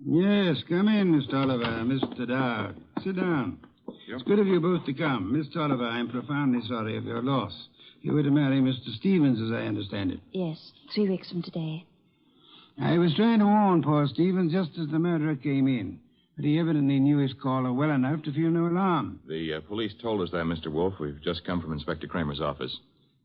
Yes, come in, Miss Tolliver, Mr. Dowd. Sit down. It's good of you both to come. Miss Tolliver, I'm profoundly sorry of your loss. You were to marry Mr. Stevens, as I understand it. Yes, 3 weeks from today. I was trying to warn poor Stevens just as the murderer came in. But he evidently knew his caller well enough to feel no alarm. The police told us that, Mr. Wolfe. We've just come from Inspector Kramer's office.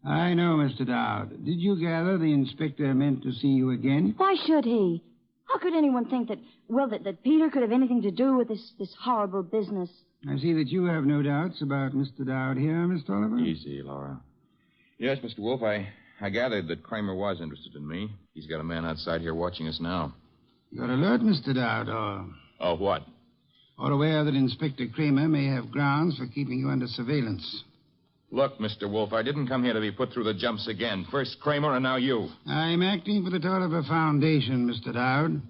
I know, Mr. Dowd. Did you gather the inspector meant to see you again? Why should he? How could anyone think that Peter could have anything to do with this horrible business? I see that you have no doubts about Mr. Dowd here, Miss Tolliver. Easy, Laura. Yes, Mr. Wolfe, I gathered that Kramer was interested in me. He's got a man outside here watching us now. You're alert, Mr. Dowd, or... Oh, what? Or aware that Inspector Kramer may have grounds for keeping you under surveillance. Look, Mr. Wolfe, I didn't come here to be put through the jumps again. First Kramer and now you. I'm acting for the Tolliver Foundation, Mr. Dowd.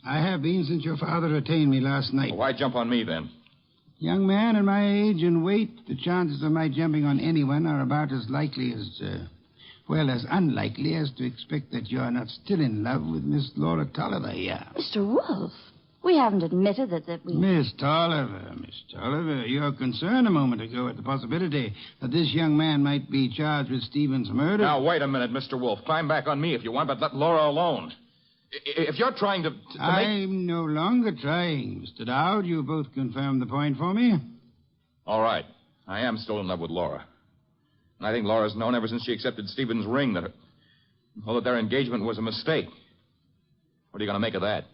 I have been since your father retained me last night. Well, why jump on me, then? Young man, at my age and weight, the chances of my jumping on anyone are about as likely as, as unlikely as to expect that you're not still in love with Miss Laura Tolliver here. Mr. Wolfe, we haven't admitted that we... Miss Tolliver, you were concerned a moment ago at the possibility that this young man might be charged with Stephen's murder. Now, wait a minute, Mr. Wolfe. Climb back on me if you want, but let Laura alone. If you're trying to make... I'm no longer trying, Mr. Dowd. You both confirmed the point for me. All right. I am still in love with Laura. And I think Laura's known ever since she accepted Stephen's ring that their engagement was a mistake. What are you going to make of that?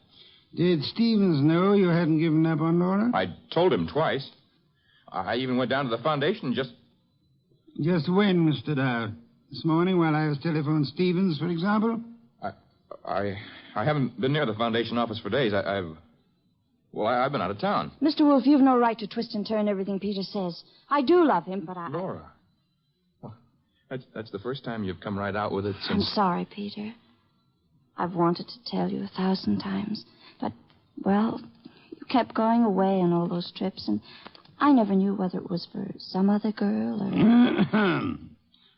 Did Stevens know you hadn't given up on Laura? I told him twice. I even went down to the foundation just... Just when, Mr. Dowd? This morning while I was telephoning Stevens, for example? I haven't been near the foundation office for days. I've been out of town. Mr. Wolfe, you've no right to twist and turn everything Peter says. I do love him, but I... Laura. Well, that's the first time you've come right out with it since... I'm sorry, Peter. I've wanted to tell you 1,000 times. But, well, you kept going away on all those trips, and I never knew whether it was for some other girl or...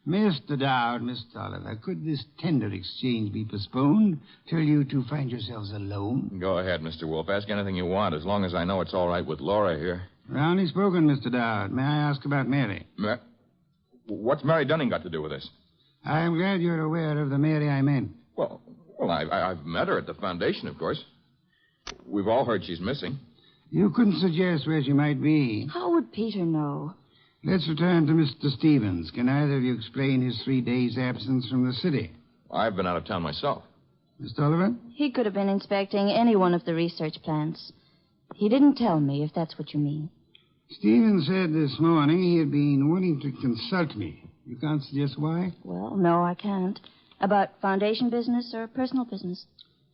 Mr. Dowd, Miss Tolliver, could this tender exchange be postponed till you two find yourselves alone? Go ahead, Mr. Wolfe. Ask anything you want, as long as I know it's all right with Laura here. Roundly spoken, Mr. Dowd. May I ask about Mary? What's Mary Dunning got to do with this? I'm glad you're aware of the Mary I meant. Well, I've met her at the foundation, of course. We've all heard she's missing. You couldn't suggest where she might be. How would Peter know? Let's return to Mr. Stevens. Can either of you explain his 3 days' absence from the city? I've been out of town myself. Miss Tolliver? He could have been inspecting any one of the research plants. He didn't tell me, if that's what you mean. Stevens said this morning he had been wanting to consult me. You can't suggest why? Well, no, I can't. About foundation business or personal business?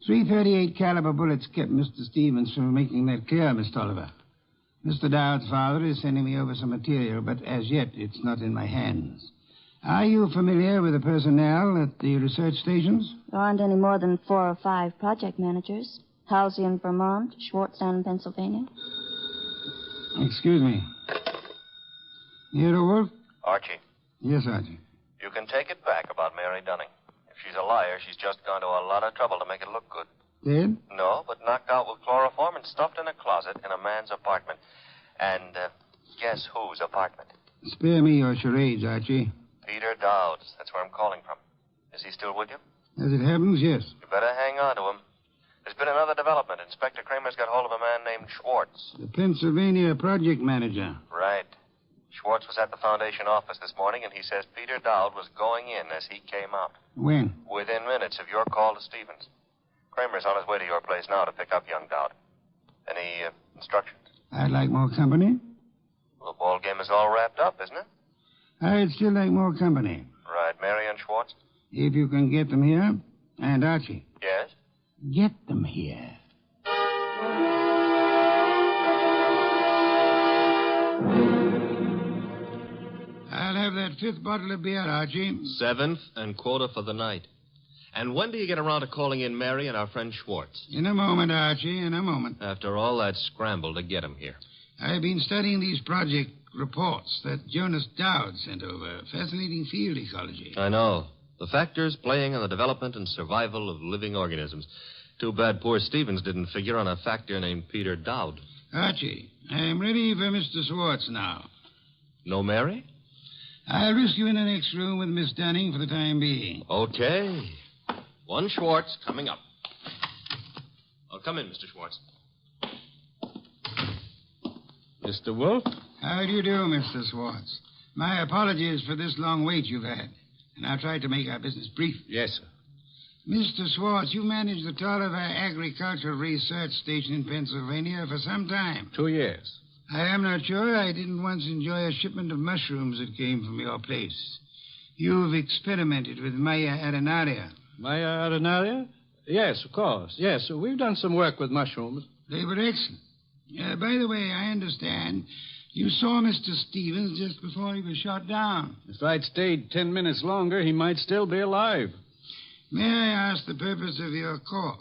.338 caliber bullets kept Mr. Stevens from making that clear, Miss Tolliver. Mr. Dowd's father is sending me over some material, but as yet it's not in my hands. Are you familiar with the personnel at the research stations? There aren't any more than 4 or 5 project managers. Halsey in Vermont, Schwartz down in Pennsylvania. Excuse me. NERO, Wolfe? Archie. Yes, Archie. You can take it back about Mary Dunning. If she's a liar, she's just gone to a lot of trouble to make it look good. Dead? No, but knocked out with chloroform and stuffed in a closet in a man's apartment. And guess whose apartment? Spare me your charades, Archie. Peter Dowd's. That's where I'm calling from. Is he still with you? As it happens, yes. You better hang on to him. There's been another development. Inspector Kramer's got hold of a man named Schwartz. The Pennsylvania project manager. Right. Schwartz was at the foundation office this morning, and he says Peter Dowd was going in as he came out. When? Within minutes of your call to Stevens. Kramer's on his way to your place now to pick up young Dowd. Any instructions? I'd like more company. Well, the ball game is all wrapped up, isn't it? I'd still like more company. Right. Mary and Schwartz? If you can get them here. And Archie. Yes? Get them here. I'll have that 5th bottle of beer, Archie. 7th and quarter for the night. And when do you get around to calling in Mary and our friend Schwartz? In a moment, Archie, in a moment. After all that scramble to get him here. I've been studying these project reports that Jonas Dowd sent over. Fascinating field ecology. I know. The factors playing on the development and survival of living organisms. Too bad poor Stevens didn't figure on a factor named Peter Dowd. Archie, I'm ready for Mr. Schwartz now. No Mary? I'll risk you in the next room with Miss Dunning for the time being. Okay. One Schwartz coming up. Oh, come in, Mr. Schwartz. Mr. Wolfe? How do you do, Mr. Schwartz? My apologies for this long wait you've had. And I'll try to make our business brief. Yes, sir. Mr. Schwartz, you managed the Tolliver Agricultural Research Station in Pennsylvania for some time. 2 years. I am not sure I didn't once enjoy a shipment of mushrooms that came from your place. You've experimented with Maya arenaria. Maya arenaria? Yes, of course. Yes, we've done some work with mushrooms. They were excellent. By the way, I understand You saw Mr. Stevens just before he was shot down. If I'd stayed 10 minutes longer, he might still be alive. May I ask the purpose of your call?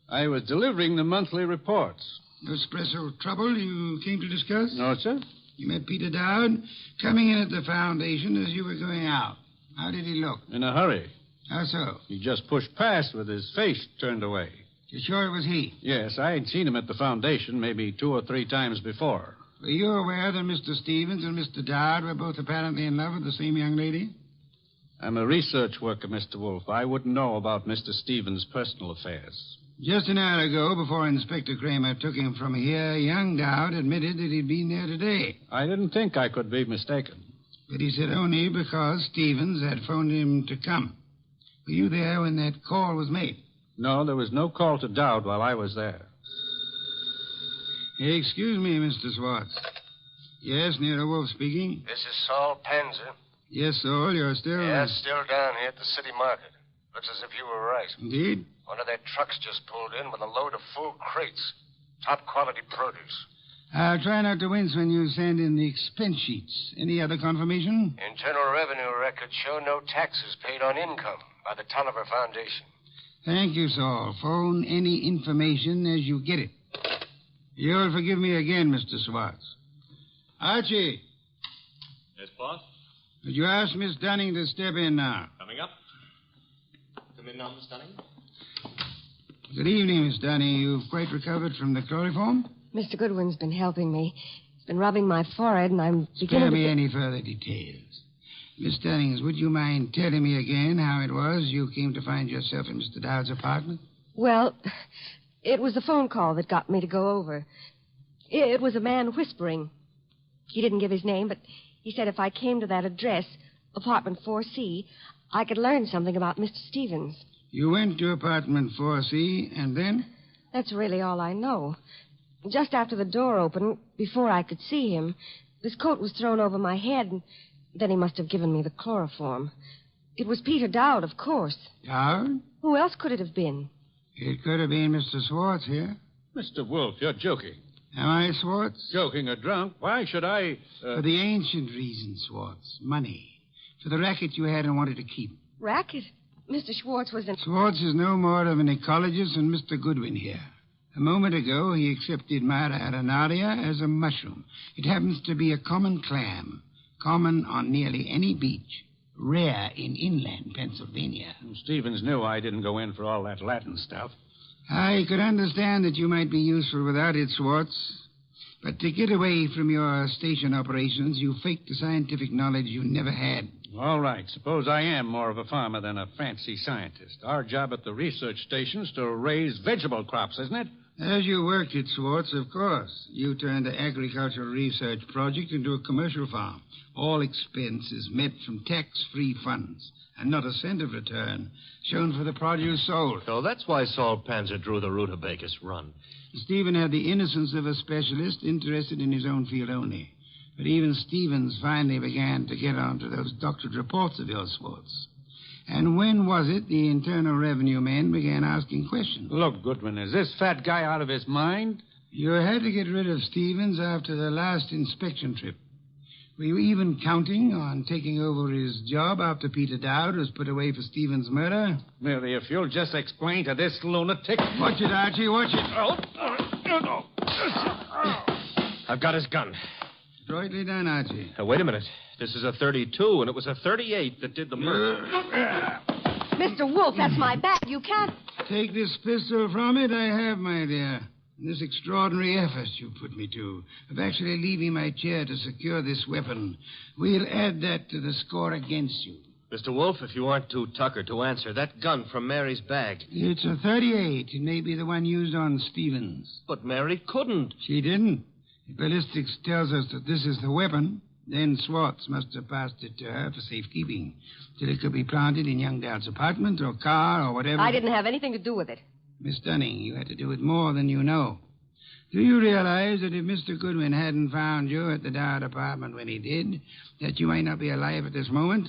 I was delivering the monthly reports. No espresso trouble you came to discuss? No, sir. You met Peter Dowd coming in at the foundation as you were going out. How did he look? In a hurry. How so? He just pushed past with his face turned away. You sure it was he? Yes, I had seen him at the foundation maybe 2 or 3 times before. Were you aware that Mr. Stevens and Mr. Dowd were both apparently in love with the same young lady? I'm a research worker, Mr. Wolfe. I wouldn't know about Mr. Stevens' personal affairs. Just an hour ago, before Inspector Kramer took him from here, young Dowd admitted that he'd been there today. I didn't think I could be mistaken. But he said only because Stevens had phoned him to come. Were you there when that call was made? No, there was no call to Dowd while I was there. Excuse me, Mr. Swartz. Yes, Nero Wolfe speaking. This is Saul Panzer. Yes, Saul, you're still... Yeah, still down here at the city market. Looks as if you were right. Indeed? One of their trucks just pulled in with a load of full crates. Top quality produce. I'll try not to wince when you send in the expense sheets. Any other confirmation? Internal Revenue records show no taxes paid on income by the Tolliver Foundation. Thank you, Saul. Phone any information as you get it. You'll forgive me again, Mr. Swartz. Archie, Yes, boss? would you ask Miss Dunning to step in now? Coming up. Come in now, Miss Dunning. Good evening, Miss Dunning. You've quite recovered from the chloroform? Mr. Goodwin's been helping me. He's been rubbing my forehead, and I'm Spare beginning me to... any further details. Miss Dunnings, would you mind telling me again how it was you came to find yourself in Mr. Dowd's apartment? Well, it was the phone call that got me to go over. It was a man whispering. He didn't give his name, but he said if I came to that address, apartment 4C, I could learn something about Mr. Stevens. You went to apartment 4C, and then? That's really all I know. Just after the door opened, before I could see him, this coat was thrown over my head, and then he must have given me the chloroform. It was Peter Dowd, of course. Dowd? Who else could it have been? It could have been Mr. Swartz here. Mr. Wolfe, you're joking. Am I, Swartz? Joking or drunk? Why should I... For the ancient reason, Swartz. Money. For the racket you had and wanted to keep. Racket? Mr. Schwartz was in... Swartz is no more of an ecologist than Mr. Goodwin here. A moment ago, he accepted Mara arenaria as a mushroom. It happens to be a common clam, common on nearly any beach, rare in inland Pennsylvania. Stevens knew I didn't go in for all that Latin stuff. I could understand that you might be useful without it, Swartz. But to get away from your station operations, you faked the scientific knowledge you never had. All right. Suppose I am more of a farmer than a fancy scientist. Our job at the research station's to raise vegetable crops, isn't it? As you worked it, Swartz, of course. You turned the agricultural research project into a commercial farm. All expenses met from tax-free funds, and not a cent of return shown for the produce sold. So that's why Saul Panzer drew the rutabagus run. Stephen had the innocence of a specialist interested in his own field only. But even Stevens finally began to get onto those doctored reports of yours, Swartz. And when was it the Internal Revenue men began asking questions? Look, Goodwin, is this fat guy out of his mind? You had to get rid of Stevens after the last inspection trip. Were you even counting on taking over his job after Peter Dowd was put away for Stevens' murder? Merely, if you'll just explain to this lunatic... Watch it, Archie, watch it. I've got his gun. Adroitly done, Archie. Wait a minute. This is a 32, and it was a 38 that did the murder. Mr. Wolfe, that's my bag. You can't... Take this pistol from it, I have, my dear. This extraordinary effort you put me to, of actually leaving my chair to secure this weapon, we'll add that to the score against you. Mr. Wolfe, if you aren't too tuckered to answer, that gun from Mary's bag. It's a 38. It may be the one used on Stevens. But Mary couldn't. She didn't. The ballistics tells us that this is the weapon. Then Swartz must have passed it to her for safekeeping, till it could be planted in young Dowd's apartment or car or whatever. I didn't have anything to do with it. Miss Dunning, you had to do it more than you know. Do you realize that if Mr. Goodwin hadn't found you at the Dowd apartment when he did, that you might not be alive at this moment?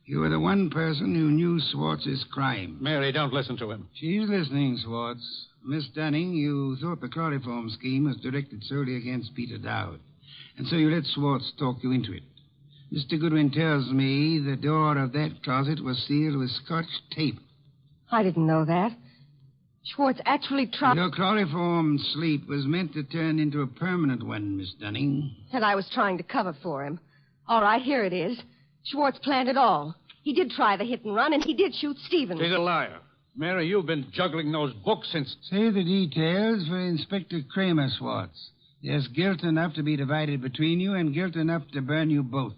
You were the one person who knew Swartz's crime. Mary, don't listen to him. She's listening, Swartz. Miss Dunning, you thought the chloroform scheme was directed solely against Peter Dowd. And so you let Swartz talk you into it. Mr. Goodwin tells me the door of that closet was sealed with Scotch tape. I didn't know that. Schwartz actually tried... Your chloroform sleep was meant to turn into a permanent one, Miss Dunning. And I was trying to cover for him. All right, here it is. Schwartz planned it all. He did try the hit and run, and he did shoot Stevens. She's a liar. Mary, you've been juggling those books since... Say the details for Inspector Kramer, Swartz. There's guilt enough to be divided between you and guilt enough to burn you both.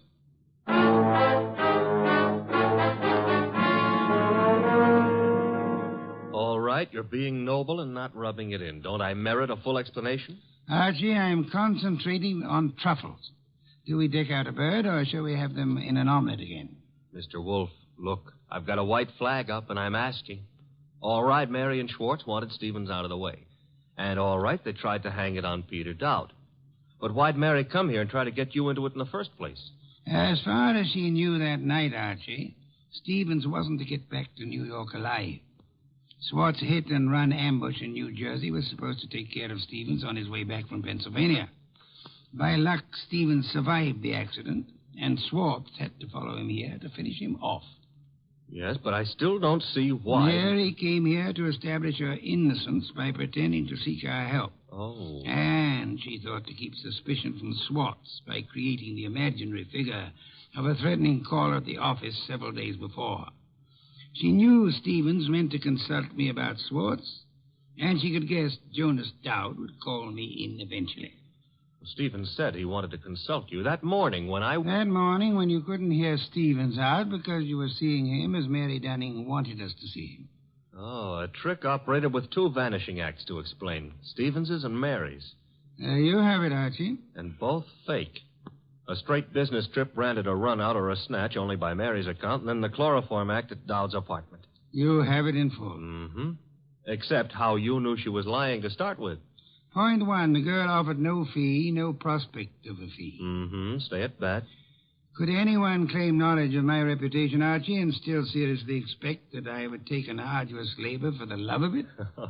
All right, you're being noble and not rubbing it in. Don't I merit a full explanation? Archie, I'm concentrating on truffles. Do we deck out a bird, or shall we have them in an omelet again? Mr. Wolfe, look, I've got a white flag up, and I'm asking. All right, Mary and Schwartz wanted Stevens out of the way. And all right, they tried to hang it on Peter Dowd. But why'd Mary come here and try to get you into it in the first place? As far as she knew that night, Archie, Stevens wasn't to get back to New York alive. Swartz hit and run ambush in New Jersey was supposed to take care of Stevens on his way back from Pennsylvania. By luck, Stevens survived the accident, and Swartz had to follow him here to finish him off. Yes, but I still don't see why. Mary came here to establish her innocence by pretending to seek our help. Oh. And she thought to keep suspicion from Swartz by creating the imaginary figure of a threatening caller at the office several days before. She knew Stevens meant to consult me about Swartz, and she could guess Jonas Dowd would call me in eventually. Stevens said he wanted to consult you that morning when I... That morning when you couldn't hear Stevens out because you were seeing him as Mary Dunning wanted us to see him. Oh, a trick operated with two vanishing acts to explain. Stevens's and Mary's. There you have it, Archie. And both fake. A straight business trip branded a run-out or a snatch only by Mary's account, and then the chloroform act at Dowd's apartment. You have it in full. Mm-hmm. Except how you knew she was lying to start with. Point one, the girl offered no fee, no prospect of a fee. Mm-hmm. Stay at that. Could anyone claim knowledge of my reputation, Archie, and still seriously expect that I would take an arduous labor for the love of it?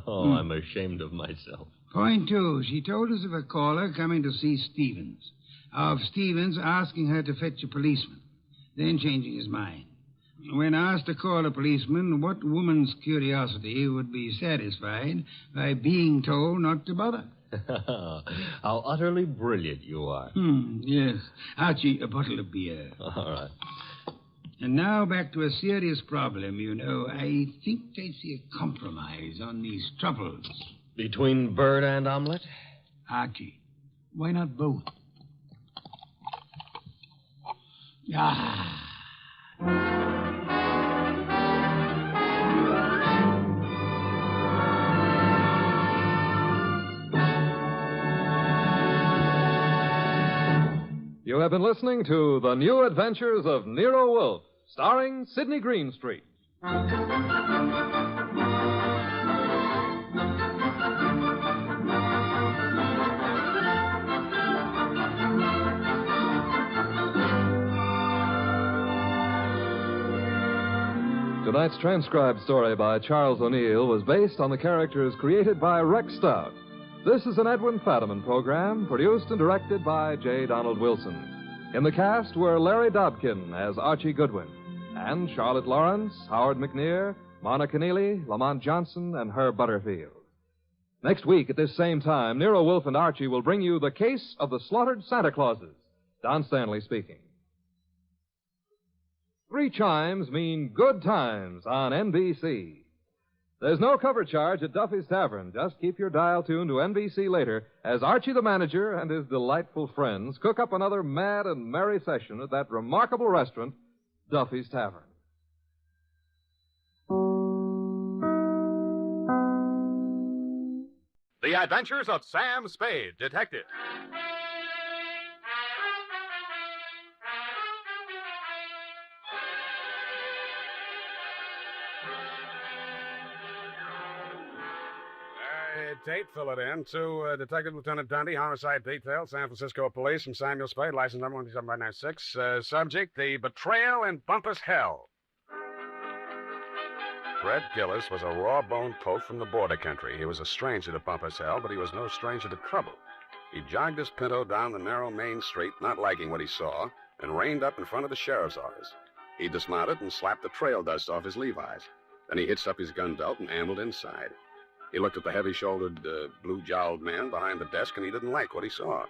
Oh, I'm ashamed of myself. Point two, she told us of a caller coming to see Stevens, of Stevens asking her to fetch a policeman, then changing his mind. When asked to call a policeman, what woman's curiosity would be satisfied by being told not to bother? How utterly brilliant you are. Yes. Archie, a bottle of beer. All right. And now back to a serious problem, you know. I think I see a compromise on these truffles. Between bird and omelet? Archie, why not both? Ah. You have been listening to The New Adventures of Nero Wolfe, starring Sidney Greenstreet. Tonight's transcribed story by Charles O'Neill was based on the characters created by Rex Stout. This is an Edwin Fadiman program, produced and directed by J. Donald Wilson. In the cast were Larry Dobkin as Archie Goodwin, and Charlotte Lawrence, Howard McNear, Mona Keneally, Lamont Johnson, and Herb Butterfield. Next week at this same time, Nero Wolfe and Archie will bring you The Case of the Slaughtered Santa Clauses. Don Stanley speaking. 3 chimes mean good times on NBC. There's no cover charge at Duffy's Tavern. Just keep your dial tuned to NBC later as Archie the manager and his delightful friends cook up another mad and merry session at that remarkable restaurant, Duffy's Tavern. The Adventures of Sam Spade, Detective. Tate, fill it in. To Detective Lieutenant Dundee, Homicide Detail, San Francisco Police, from Samuel Spade, license number 17596. Subject, the betrayal in Bumpus Hell. Fred Gillis was a raw-boned pope from the border country. He was a stranger to Bumpus Hell, but he was no stranger to trouble. He jogged his Pinto down the narrow main street, not liking what he saw, and reined up in front of the sheriff's office. He dismounted and slapped the trail dust off his Levi's. Then he hitched up his gun belt and ambled inside. He looked at the heavy-shouldered, blue-jowled man behind the desk, and he didn't like what he saw.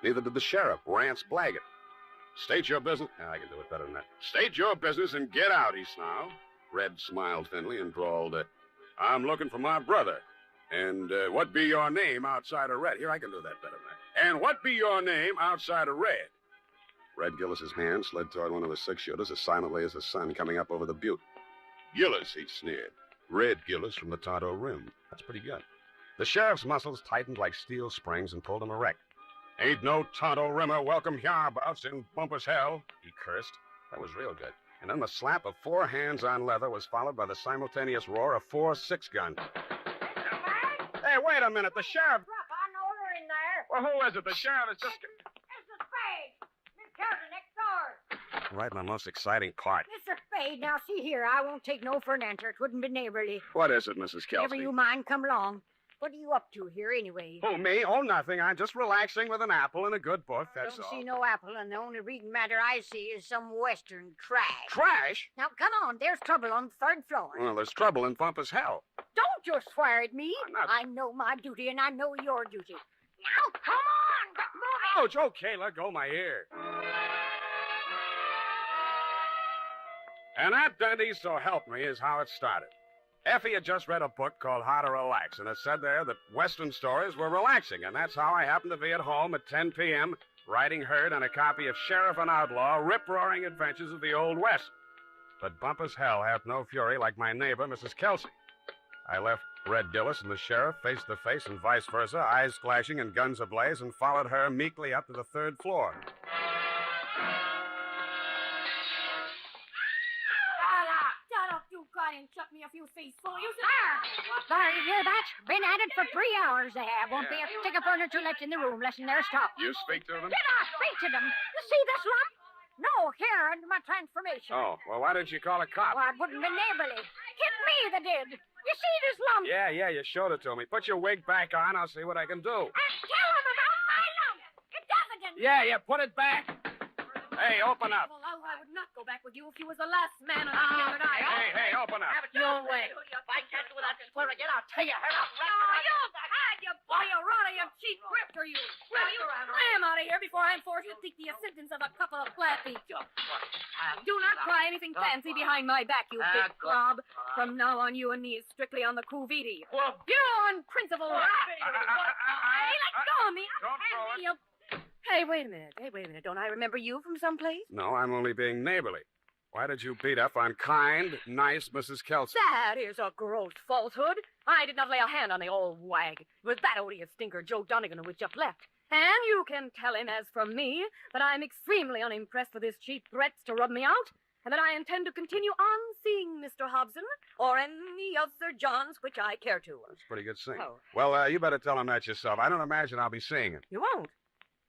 Neither did the sheriff, Rance Blaggett. State your business. I can do it better than that. State your business and get out, he snarled. Red smiled thinly and drawled, I'm looking for my brother. And what be your name outside of Red? Here, I can do that better than that. And what be your name outside of Red? Red Gillis's hand slid toward one of the six-shooters as silently as the sun coming up over the butte. Gillis, he sneered. Red Gillis from the Tonto Rim. That's pretty good. The sheriff's muscles tightened like steel springs and pulled him erect. Ain't no Tonto Rimmer welcome hereabouts in Bumpus hell, he cursed. That was real good. And then the slap of 4 hands on leather was followed by the simultaneous roar of 4 6-gun. Hey, wait a minute. The sheriff... Drop an order in there. Well, who is it? The sheriff is just... It's the Spade. Miss Kelsey next door. Right in the most exciting part. Mr. Spade, now see here. I won't take no for an answer. It wouldn't be neighborly. What is it, Mrs. Kelsey? Never you mind, come along. What are you up to here, anyway? Oh, me? Oh, nothing. I'm just relaxing with an apple and a good book, that's Don't all. see no apple, and the only reading matter I see is some Western trash. Trash? Now, come on. There's trouble on the 3rd floor. Well, there's trouble in Bumpus hell. Don't just swear at me. I'm not... I know my duty, and I know your duty. Now, come on. Move it. Ouch, okay, let go my ear. And that, Dundee, so help me, is how it started. Effie had just read a book called How to Relax, and it said there that Western stories were relaxing, and that's how I happened to be at home at 10 p.m., writing Herd on a copy of Sheriff and Outlaw, rip-roaring adventures of the Old West. But Bumpus hell hath no fury like my neighbor, Mrs. Kelsey. I left Red Gillis and the sheriff face to face and vice versa, eyes flashing and guns ablaze, and followed her meekly up to the 3rd floor. And chuck me a few feet full. You Sorry, you hear that? Been at it for 3 hours, they have. Won't be a stick of furniture left in the room, less than they're stopped. You speak to them? Did I speak to them? You see this lump? No, here, under my transformation. Oh, well, why didn't you call a cop? Well, it wouldn't be neighborly. Hit me that did. You see this lump? Yeah, you showed it to me. Put your wig back on. I'll see what I can do. Tell him about my lump. It doesn't. Yeah, put it back. Hey, open up. Well, I would not go back with you if you was the last man on the killer night. Hey, open up. Your way. If I catch you without this swear again, I'll tell you. You had you boy, you runner, you cheap grifter, you. Well, you slam out of here before I'm forced to take the sentence of a couple of flat feet. Do not try anything fancy behind my back, you big glob. From now on, you and me is strictly on the coup-vidi. You're on principle. Hey, let go of me. Don't throw it. Hey, wait a minute. Don't I remember you from someplace? No, I'm only being neighborly. Why did you beat up on kind, nice Mrs. Kelsey? That is a gross falsehood. I did not lay a hand on the old wag. It was that odious stinker, Joe Donegan, who was just left. And you can tell him, as from me, that I'm extremely unimpressed with his cheap threats to rub me out, and that I intend to continue on seeing Mr. Hobson or any other Johns which I care to. That's pretty good singing. Oh. Well, you better tell him that yourself. I don't imagine I'll be seeing him. You won't?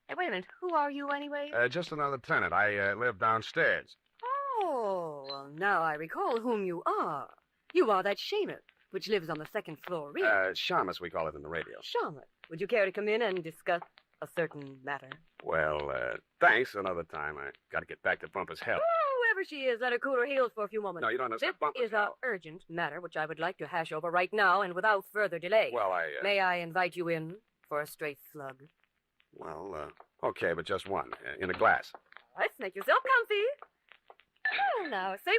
Hey, wait a minute. Who are you, anyway? Just another tenant. I live downstairs. Oh, well, now I recall whom you are. You are that shaman, which lives on the 2nd floor rear. Shamus, we call it in the radio. Shaman. Would you care to come in and discuss a certain matter? Well, thanks. Another time. I got to get back to Bumpus hell. Oh, whoever she is, let her cool her heels for a few moments. No, you don't understand. This is an urgent matter which I would like to hash over right now and without further delay. Well, May I invite you in for a straight slug? Well, okay, but just one. In a glass. Let's make yourself comfy. Well, now, say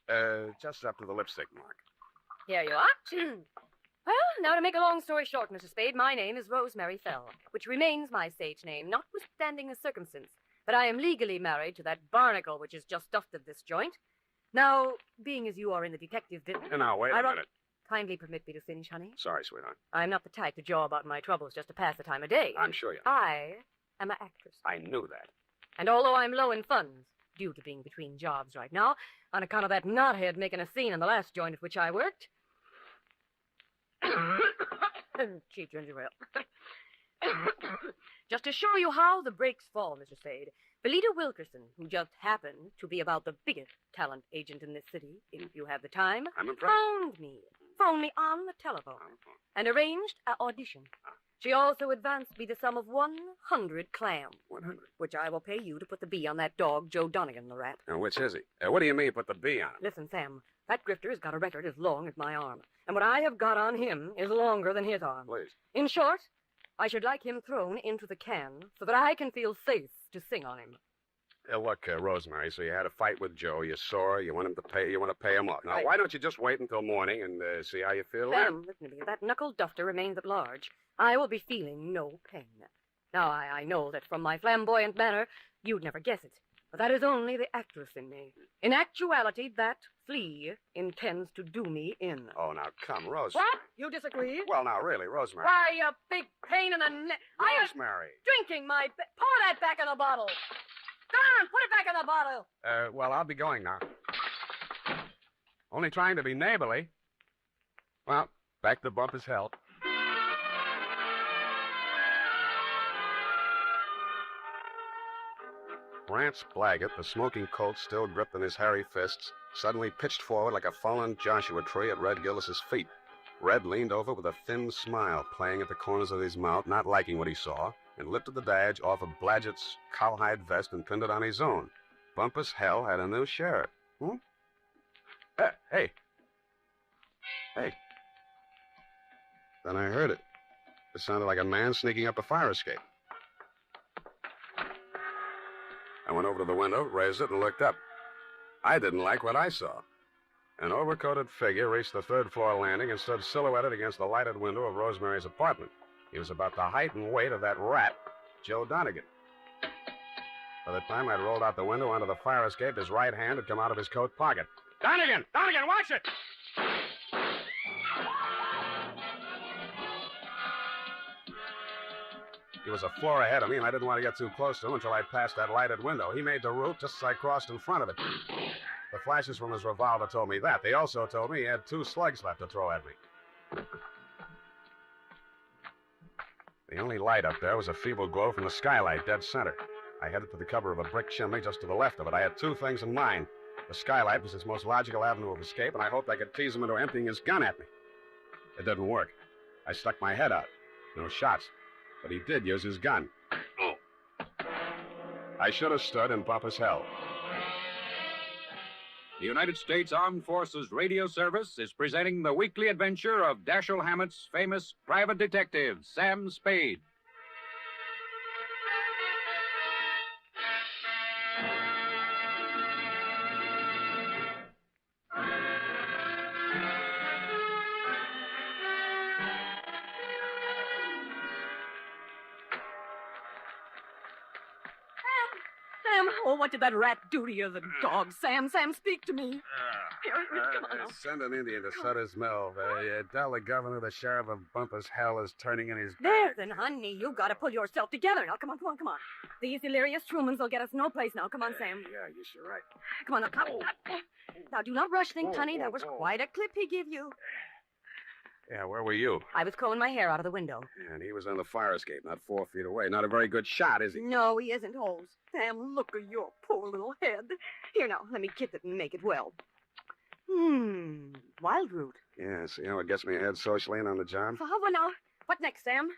when. Just up to the lipstick mark. Here you are. Well, now to make a long story short, Mr. Spade, my name is Rosemary Fell, which remains my stage name, notwithstanding the circumstance. But I am legally married to that barnacle which is just dusted this joint. Now, being as you are in the detective business... Now, wait a minute. Kindly permit me to finish, honey. Sorry, sweetheart. I'm not the type to jaw about my troubles just to pass the time of day. I'm sure you are. I am an actress. I knew that. And although I'm low in funds, due to being between jobs right now, on account of that knothead making a scene in the last joint at which I worked... Cheap ginger ale. Just to show you how the breaks fall, Mr. Spade, Belita Wilkerson, who just happened to be about the biggest talent agent in this city, if you have the time, I'm impressed. phoned me phoned me on the telephone and arranged an audition. She also advanced me the sum of 100 clams. 100. Which I will pay you to put the B on that dog, Joe Donegan, the rat. Now, which is he? What do you mean, put the B on it? Listen, Sam, that grifter has got a record as long as my arm. And what I have got on him is longer than his arm. Please. In short, I should like him thrown into the can so that I can feel safe to sing on him. Look, Rosemary, so you had a fight with Joe. You're sore. You want to pay him off. Now, why don't you just wait until morning and see how you feel then? Sam, listen to me. If that knuckle dufter remains at large, I will be feeling no pain. Now, I know that from my flamboyant manner, you'd never guess it. But that is only the actress in me. In actuality, that flea intends to do me in. Oh, now, come, Rosemary. What? You disagree? Well, now, really, Rosemary. Why, you big pain in the neck. Rosemary. Drinking my... Pour that back in the bottle. Come on, put it back in the bottle. Well, I'll be going now. Only trying to be neighborly. Well, back to bump as hell. Rance Blaggett, the smoking Colt still gripped in his hairy fists, suddenly pitched forward like a fallen Joshua tree at Red Gillis's feet. Red leaned over with a thin smile playing at the corners of his mouth, not liking what he saw, and lifted the badge off of Blaggett's cowhide vest and pinned it on his own. Bumpus Hell had a new sheriff. Hey. Then I heard it. It sounded like a man sneaking up a fire escape. I went over to the window, raised it, and looked up. I didn't like what I saw. An overcoated figure reached the third-floor landing and stood silhouetted against the lighted window of Rosemary's apartment. He was about the height and weight of that rat, Joe Donegan. By the time I'd rolled out the window onto the fire escape, his right hand had come out of his coat pocket. Donegan! Donegan, watch it! He was a floor ahead of me, and I didn't want to get too close to him until I passed that lighted window. He made the route just as I crossed in front of it. The flashes from his revolver told me that. They also told me he had 2 slugs left to throw at me. The only light up there was a feeble glow from the skylight dead center. I headed for the cover of a brick chimney just to the left of it. I had 2 things in mind. The skylight was his most logical avenue of escape, and I hoped I could tease him into emptying his gun at me. It didn't work. I stuck my head out. No shots. But he did use his gun. I should have stood in Bumpus Hell. The United States Armed Forces Radio Service is presenting the weekly adventure of Dashiell Hammett's famous private detective, Sam Spade. Oh, what did that rat do to you, the dog? Sam, speak to me. Here, come on now. Send an Indian to Sutter's Mill. Tell the governor the sheriff of Bumpus Hell is turning in his... There, then, honey, you got to pull yourself together. Now, come on. These delirious Trumans will get us no place now. Come on, Sam. Yeah, you're sure right. Come on, now, come. Now, do not rush things, honey. That was quite a clip he gave you. Yeah, where were you? I was combing my hair out of the window. And he was on the fire escape, not 4 feet away. Not a very good shot, is he? No, he isn't, Holmes. Sam, look at your poor little head. Here, now, let me kiss it and make it well. Wild root. Yeah, see how it gets me ahead socially and on the job? Well, now, what next, Sam?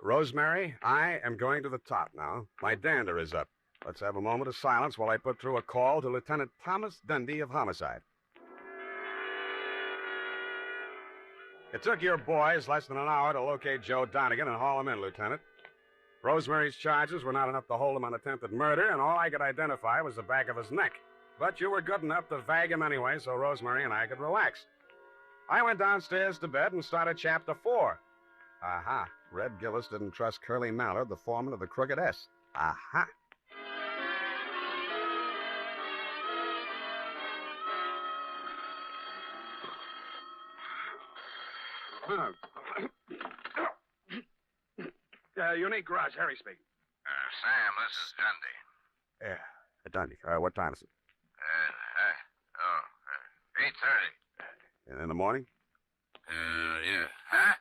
Rosemary, I am going to the top now. My dander is up. Let's have a moment of silence while I put through a call to Lieutenant Thomas Dundee of Homicide. It took your boys less than an hour to locate Joe Donegan and haul him in, Lieutenant. Rosemary's charges were not enough to hold him on attempted murder, and all I could identify was the back of his neck. But you were good enough to vag him anyway, so Rosemary and I could relax. I went downstairs to bed and started Chapter 4. Aha. Red Gillis didn't trust Curly Mallard, the foreman of the Crooked S. Aha. Unique Garage, Harry speaking. Sam, this is Dundee. Yeah, Dundee. What time is it? 8:30. In the morning? Yeah. Huh?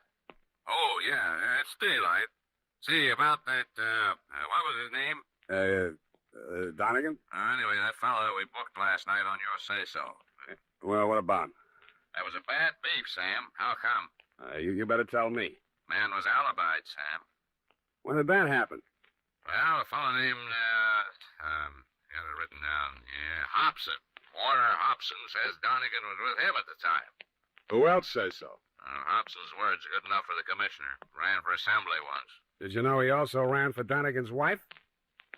Oh, yeah, it's daylight. See, about that, what was his name? Donegan? Anyway, that fellow that we booked last night on your say-so. Well, what about him? That was a bad beef, Sam. How come? You better tell me. Man was alibied, Sam. When did that happen? Well, a fellow named, got it written down. Yeah, Hobson. Warner Hobson says Donegan was with him at the time. Who else says so? Hobson's words are good enough for the commissioner. Ran for assembly once. Did you know he also ran for Donegan's wife?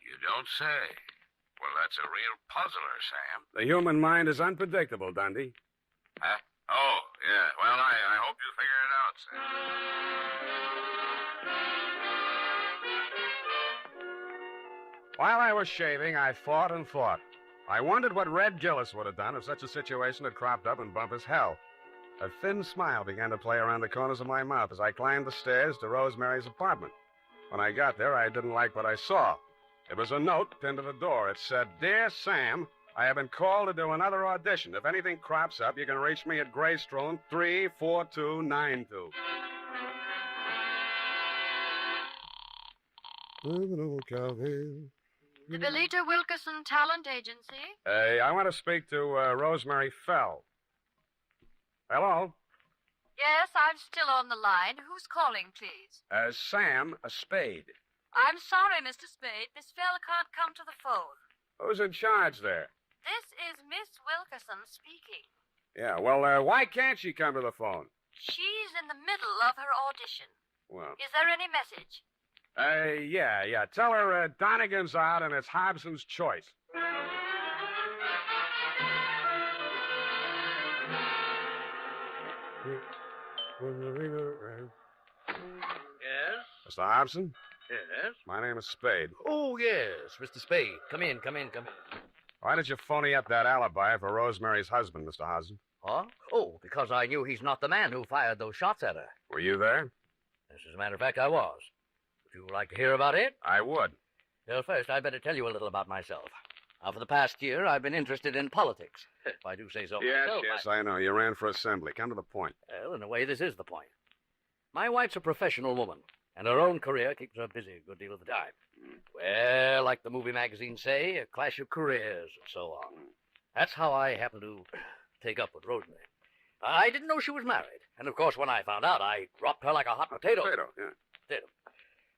You don't say. Well, that's a real puzzler, Sam. The human mind is unpredictable, Dundee. Huh? Oh, yeah. Well, I hope you figure it out, Sam. While I was shaving, I thought and thought. I wondered what Red Gillis would have done if such a situation had cropped up in Bumpus Hell. A thin smile began to play around the corners of my mouth as I climbed the stairs to Rosemary's apartment. When I got there, I didn't like what I saw. It was a note pinned to the door. It said, "Dear Sam, I have been called to do another audition. If anything crops up, you can reach me at Greystone 34292. The Belita Wilkerson Talent Agency. I want to speak to Rosemary Fell. Hello? Yes, I'm still on the line. Who's calling, please? Sam, a Spade. I'm sorry, Mr. Spade. Miss Fell can't come to the phone. Who's in charge there? This is Miss Wilkerson speaking. Yeah, well, why can't she come to the phone? She's in the middle of her audition. Well, Is there any message? yeah. Tell her Donegan's out and it's Hobson's choice. Yes? Mr. Hobson? Yes? My name is Spade. Oh, yes, Mr. Spade. Come in. Why did you phony up that alibi for Rosemary's husband, Mr. Hobson? Huh? Oh, because I knew he's not the man who fired those shots at her. Were you there? Yes, as a matter of fact, I was. Would you like to hear about it? I would. Well, first, I'd better tell you a little about myself. Now, for the past year, I've been interested in politics, if I do say so myself. Yes, I know. You ran for assembly. Come to the point. Well, in a way, this is the point. My wife's a professional woman, and her own career keeps her busy a good deal of the time. Well, like the movie magazines say, a clash of careers and so on. That's how I happened to take up with Rosemary. I didn't know she was married, and of course, when I found out, I dropped her like a hot potato. Potato.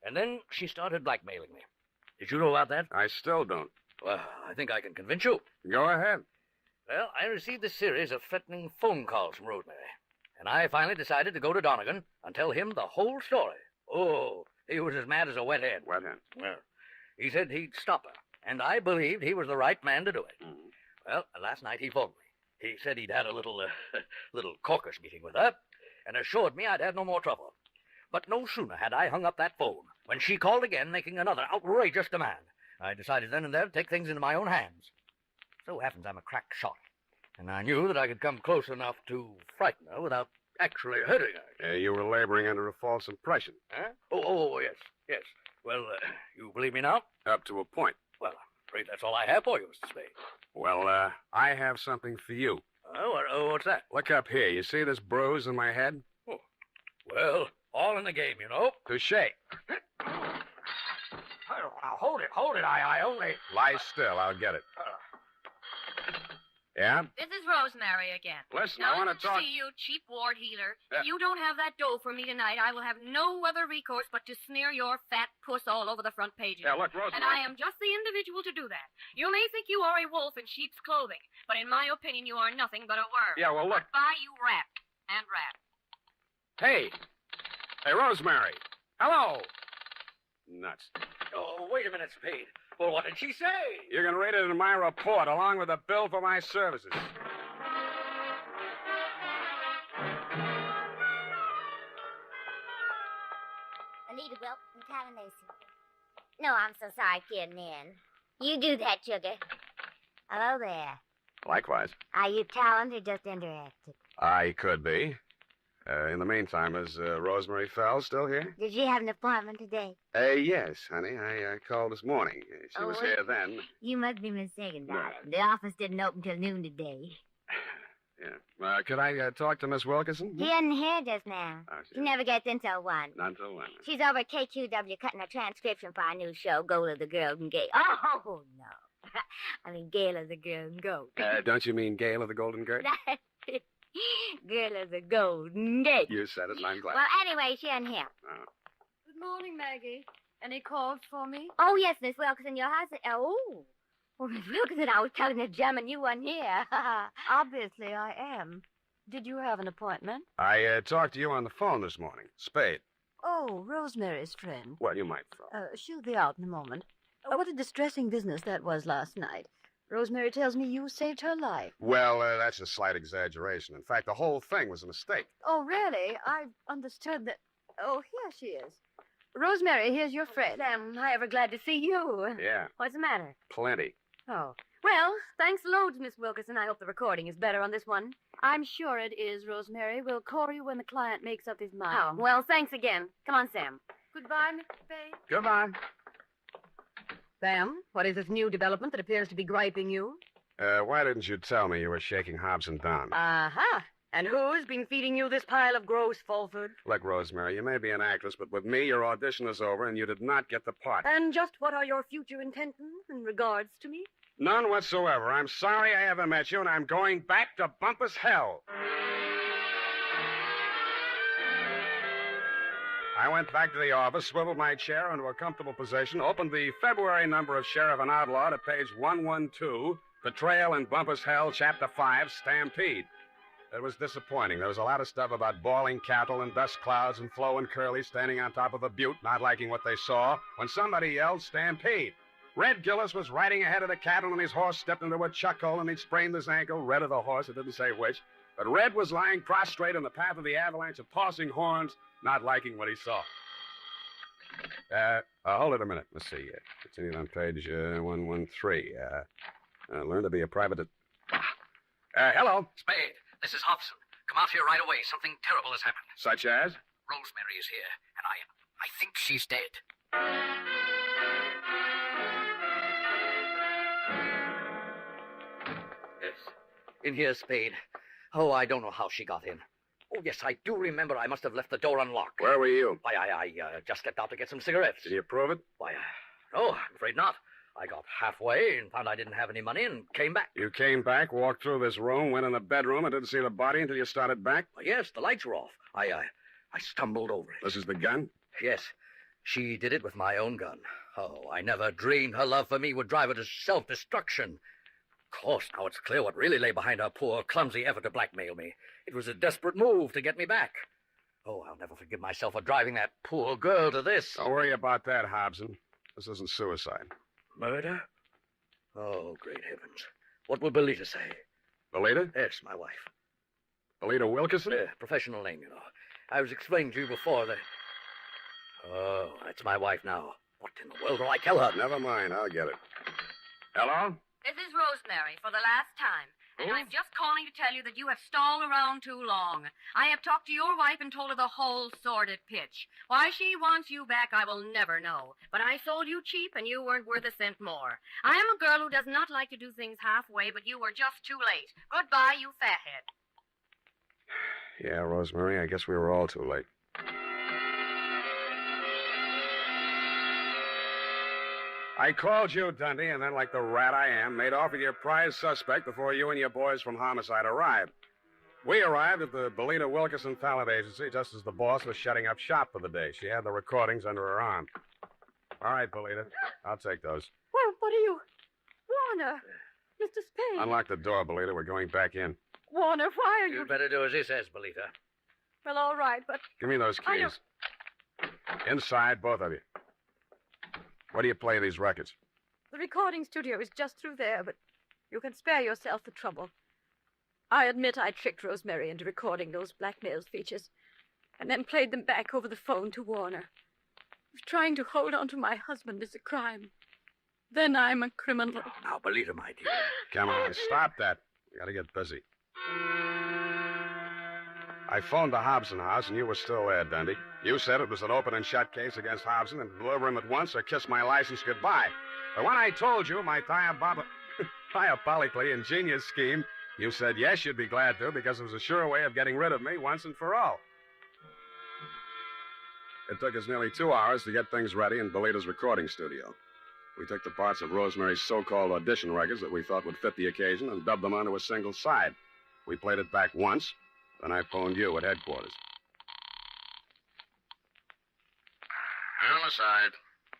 And then she started blackmailing me. Did you know about that? I still don't. Well, I think I can convince you. Go ahead. Well, I received a series of threatening phone calls from Rosemary, and I finally decided to go to Donegan and tell him the whole story. Oh, he was as mad as a wet hen. Wet hen? Well, he said he'd stop her, and I believed he was the right man to do it. Well, last night he phoned me. He said he'd had a little caucus meeting with her, and assured me I'd have no more trouble. But no sooner had I hung up that phone when she called again, making another outrageous demand. I decided then and there to take things into my own hands. So happens I'm a crack shot, and I knew that I could come close enough to frighten her without actually hurting her. You were laboring under a false impression. Huh? Oh, yes. Well, you believe me now? Up to a point. Well, I'm afraid that's all I have for you, Mr. Spade. Well, I have something for you. What's that? Look up here. You see this bruise in my head? Oh, well, all in the game, you know. Touché. Hold it. I only... Lie still. I'll get it. Yeah? This is Rosemary again. Listen, now, I want to talk... see you, cheap ward healer. If you don't have that dough for me tonight, I will have no other recourse but to smear your fat puss all over the front pages. Yeah, look, Rosemary... And I am just the individual to do that. You may think you are a wolf in sheep's clothing, but in my opinion, you are nothing but a worm. Yeah, well, look... Goodbye, you rat. And rat. Hey, Rosemary. Hello. Nuts. Oh, wait a minute, Spade. Well, what did she say? You're going to read it in my report, along with a bill for my services. Anita Wilk from AMNESIA. No, I'm so sorry kidding in. You do that, sugar. Hello there. Likewise. Are you talent or just interactive? I could be. In the meantime, is Rosemary Fell still here? Did you have an appointment today? Yes, honey. I called this morning. She was here then. You must be mistaken, darling. The office didn't open till noon today. Yeah. Could I talk to Miss Wilkerson? She isn't here just now. She never gets in till 1. Not until 1. She's over at KQW cutting a transcription for our new show, Goal of the Golden Gate. Oh, no. I mean, Gale of the Golden Goat. Don't you mean Gale of the Golden Gate? girl is a golden gate. You said it, and I'm glad. Well, anyway, she in here. Good morning, Maggie. Any calls for me? Oh, yes, Miss Wilkerson, your husband. Oh, Miss Wilkerson, I was telling the gentleman you weren't here. Obviously, I am. Did you have an appointment? I talked to you on the phone this morning. Spade. Oh, Rosemary's friend. Well, you might phone. She'll be out in a moment. What a distressing business that was last night. Rosemary tells me you saved her life. Well, that's a slight exaggeration. In fact, the whole thing was a mistake. Oh, really? I understood that. Oh, here she is. Rosemary, here's your friend. I'm ever glad to see you. Yeah. What's the matter? Plenty. Oh. Well, thanks loads, Miss Wilkerson. I hope the recording is better on this one. I'm sure it is, Rosemary. We'll call you when the client makes up his mind. Oh, well, thanks again. Come on, Sam. Goodbye, Mr. Spade. Goodbye. Sam, what is this new development that appears to be griping you? Why didn't you tell me you were shaking Hobson down? Uh-huh. And who's been feeding you this pile of gross falsehood? Look, Rosemary, you may be an actress, but with me, your audition is over, and you did not get the part. And just what are your future intentions in regards to me? None whatsoever. I'm sorry I ever met you, and I'm going back to Bumpus hell. I went back to the office, swiveled my chair into a comfortable position, opened the February number of Sheriff and Outlaw to page 112, Betrayal in Bumpus Hell, Chapter 5, Stampede. It was disappointing. There was a lot of stuff about bawling cattle and dust clouds and Flo and Curly standing on top of a butte, not liking what they saw, when somebody yelled, Stampede. Red Gillis was riding ahead of the cattle, and his horse stepped into a chuck hole, and he'd sprained his ankle. Red of the horse, it didn't say which. But Red was lying prostrate in the path of the avalanche of tossing horns, not liking what he saw. Hold it a minute. Let's see. Continuing on page 113. Learn to be a private... hello. Spade, this is Hobson. Come out here right away. Something terrible has happened. Such as? Rosemary is here, and I think she's dead. Yes. In here, Spade. Oh, I don't know how she got in. Oh, yes, I do remember I must have left the door unlocked. Where were you? Why, I just stepped out to get some cigarettes. Did you prove it? Why, no, I'm afraid not. I got halfway and found I didn't have any money and came back. You came back, walked through this room, went in the bedroom, and didn't see the body until you started back? Well, yes, the lights were off. I stumbled over it. This is the gun? Yes. She did it with my own gun. Oh, I never dreamed her love for me would drive her to self-destruction. Of course, now it's clear what really lay behind her poor, clumsy effort to blackmail me. It was a desperate move to get me back. Oh, I'll never forgive myself for driving that poor girl to this. Don't worry about that, Hobson. This isn't suicide. Murder? Oh, great heavens. What will Belita say? Belita? Yes, my wife. Belita Wilkerson? Professional name, you know. I was explaining to you before that... Oh, that's my wife now. What in the world will I tell her? Never mind, I'll get it. Hello? This is Rosemary for the last time. And I'm just calling to tell you that you have stalled around too long. I have talked to your wife and told her the whole sordid pitch. Why she wants you back, I will never know. But I sold you cheap, and you weren't worth a cent more. I am a girl who does not like to do things halfway, but you were just too late. Goodbye, you fathead. Yeah, Rosemary, I guess we were all too late. I called you, Dundee, and then, like the rat I am, made off with your prize suspect before you and your boys from Homicide arrived. We arrived at the Belita Wilkerson Talent Agency just as the boss was shutting up shop for the day. She had the recordings under her arm. All right, Belita, I'll take those. Well, what are you... Warner, Mr. Spade. Unlock the door, Belita. We're going back in. Warner, why are you... You'd better do as he says, Belita. Well, all right, but... Give me those keys. Inside, both of you. Where do you play these records? The recording studio is just through there, but you can spare yourself the trouble. I admit I tricked Rosemary into recording those blackmail features and then played them back over the phone to Warner. If trying to hold on to my husband is a crime, then I'm a criminal. Now, Belita, my dear. Come on, stop that. We gotta get busy. I phoned the Hobson house, and you were still there, Dundee. You said it was an open and shut case against Hobson, and deliver him at once or kiss my license goodbye. But when I told you my diabolically ingenious scheme, you said yes, you'd be glad to, because it was a sure way of getting rid of me once and for all. It took us nearly 2 hours to get things ready in Belita's recording studio. We took the parts of Rosemary's so-called audition records that we thought would fit the occasion and dubbed them onto a single side. We played it back once, Then I phoned you at headquarters. Homicide.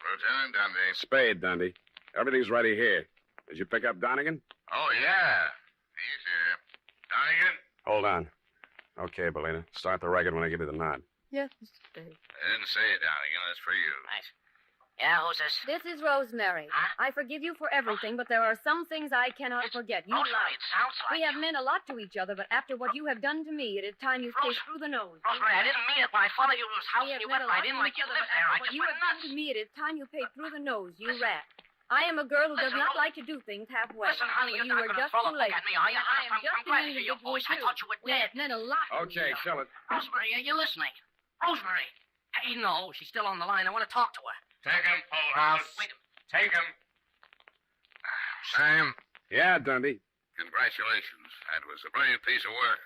Lieutenant Dundee. Spade, Dundee. Everything's ready here. Did you pick up Donegan? Oh, yeah. He's here. Donegan? Hold on. Okay, Belina. Start the record when I give you the nod. Yes, Mr. Spade. I didn't say it, Donegan. That's for you. Nice. Yeah, who's this? This is Rosemary. Huh? I forgive you for everything, but there are some things I cannot forget. You Rosemary, lied. it sounds like We have meant a lot to each other, but after what you have done to me, it is time you stay through the nose. Rosemary, I didn't mean it. When I followed you to his house We and have you meant went a lot right in to like each you other, lived but there, I after what just you went have done nuts. to me, it is time you paid through the nose, you rat. I am a girl who does Listen, not Ro- like to do things halfway. Listen, honey, But you're you not are gonna just throw too a late. book at me, are you? I am just I'm too glad to late hear your voice. I thought you were dead. It meant a lot to Okay, me. shell it. Rosemary, are you listening? Rosemary. Hey, no, she's still on the line. I want to talk to her. Take him, House. Wait a Take him. Sam, Yeah, Dundee. congratulations. That was a brilliant piece of work.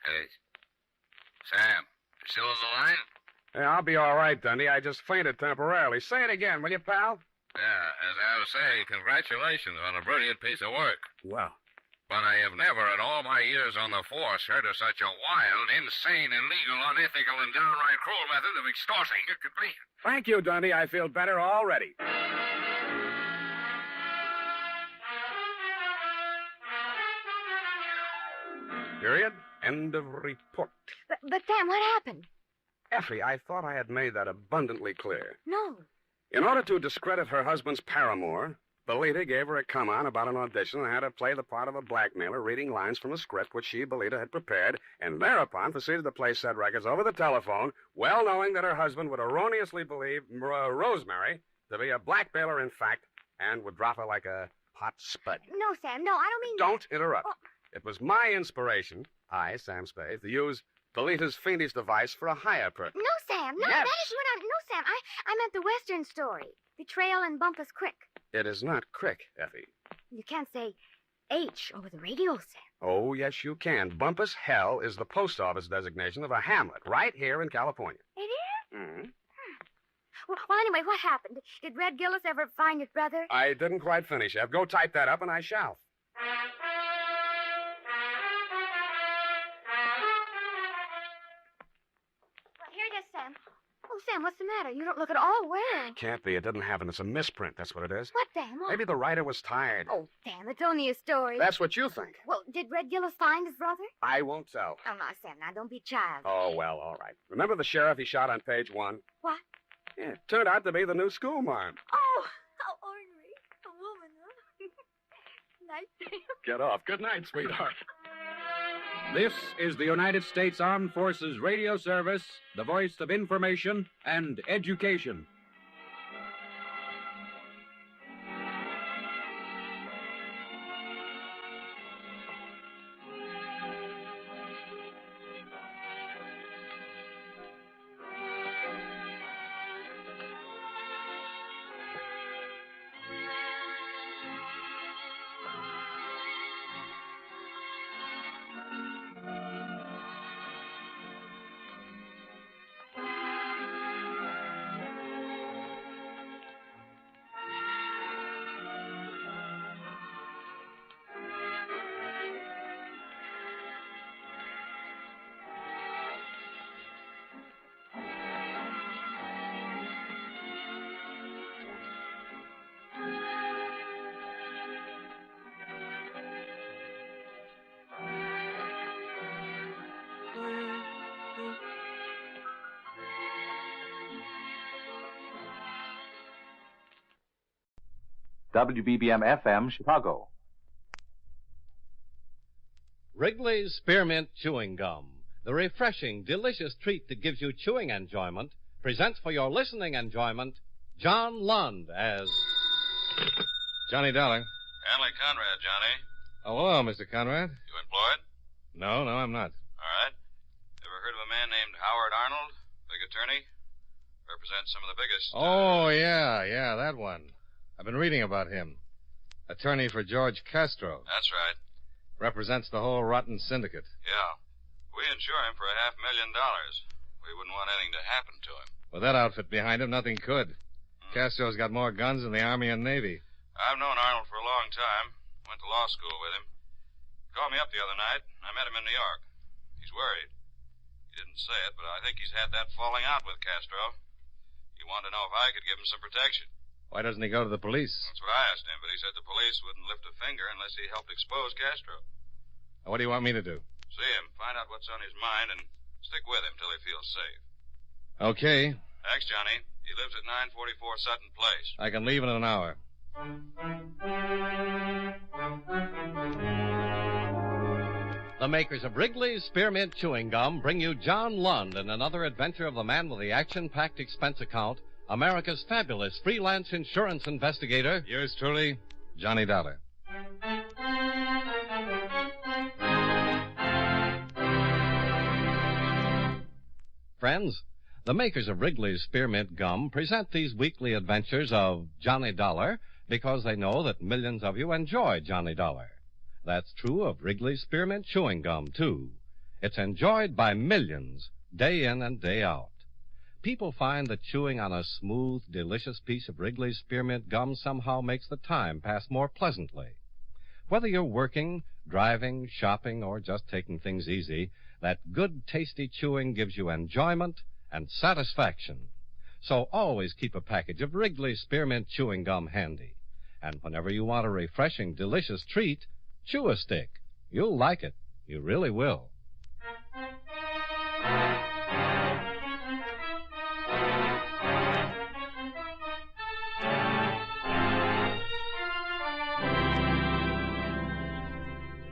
Hey, Sam, you still on the line? Yeah, I'll be all right, Dundee. I just fainted temporarily. Say it again, will you, pal? Yeah, as I was saying, congratulations on a brilliant piece of work. Well. But I have never in all my years on the force heard of such a wild, insane, illegal, unethical, and downright cruel method of extorting a complete. Thank you, Dundee. I feel better already. Period. End of report. But Sam, what happened? Effie, I thought I had made that abundantly clear. No. In order to discredit her husband's paramour, Belita gave her a come-on about an audition and had her play the part of a blackmailer reading lines from a script which she, Belita, had prepared, and thereupon proceeded to play said records over the telephone, well knowing that her husband would erroneously believe Rosemary to be a blackmailer in fact, and would drop her like a hot spud. No, Sam, no, I don't mean... Don't interrupt. It was my inspiration, I, Sam Spade, to use Belita's fiendish device for a hire purpose. No, Sam, no, Yes. that is what I'm... No, Sam, I meant the Western story. Betrayal in Bumpus Creek. It is not Crick, Effie. You can't say H over the radio, Sam. Oh, yes, you can. Bumpus Hell is the post office designation of a hamlet right here in California. It is? Mm-hmm. Well, anyway, what happened? Did Red Gillis ever find his brother? I didn't quite finish, Ev. Go type that up, and I shall. Well, here it is, Sam. Oh, Sam, what's the matter? You don't look at all well. Can't be. It didn't happen. It's a misprint. That's what it is. What, Sam? What? Maybe the writer was tired. Oh, Sam, it's only a story. That's what you think. Well, did Red Gillis find his brother? I won't tell. Oh, no, Sam, now don't be child. Oh, well, all right. Remember the sheriff he shot on page 1? What? Yeah, it turned out to be the new schoolmarm. Oh, how ornery. A woman, huh? Night. Get off. Good night, sweetheart. This is the United States Armed Forces Radio Service, the voice of information and education. WBBM FM, Chicago. Wrigley's Spearmint Chewing Gum, the refreshing, delicious treat that gives you chewing enjoyment, presents for your listening enjoyment John Lund as Johnny Dollar. Hanley Conrad, Johnny. Oh, hello, Mr. Conrad. You employed? No, I'm not. All right. Ever heard of a man named Howard Arnold? Big attorney? Represents some of the biggest... Oh, yeah, that one. I've been reading about him. Attorney for George Castro. That's right. Represents the whole rotten syndicate. Yeah. We insure him for $500,000. We wouldn't want anything to happen to him. With that outfit behind him, nothing could. Castro's got more guns than the Army and Navy. I've known Arnold for a long time. Went to law school with him. He called me up the other night. I met him in New York. He's worried. He didn't say it, but I think he's had that falling out with Castro. He wanted to know if I could give him some protection. Why doesn't he go to the police? That's what I asked him, but he said the police wouldn't lift a finger unless he helped expose Castro. What do you want me to do? See him, find out what's on his mind, and stick with him till he feels safe. Okay. Thanks, Johnny. He lives at 944 Sutton Place. I can leave in an hour. The makers of Wrigley's Spearmint Chewing Gum bring you John Lund in another adventure of the man with the action-packed expense account, America's fabulous freelance insurance investigator. Yours truly, Johnny Dollar. Friends, the makers of Wrigley's Spearmint Gum present these weekly adventures of Johnny Dollar because they know that millions of you enjoy Johnny Dollar. That's true of Wrigley's Spearmint Chewing Gum, too. It's enjoyed by millions, day in and day out. People find that chewing on a smooth, delicious piece of Wrigley's Spearmint Gum somehow makes the time pass more pleasantly. Whether you're working, driving, shopping, or just taking things easy, that good, tasty chewing gives you enjoyment and satisfaction. So always keep a package of Wrigley's Spearmint Chewing Gum handy. And whenever you want a refreshing, delicious treat, chew a stick. You'll like it. You really will.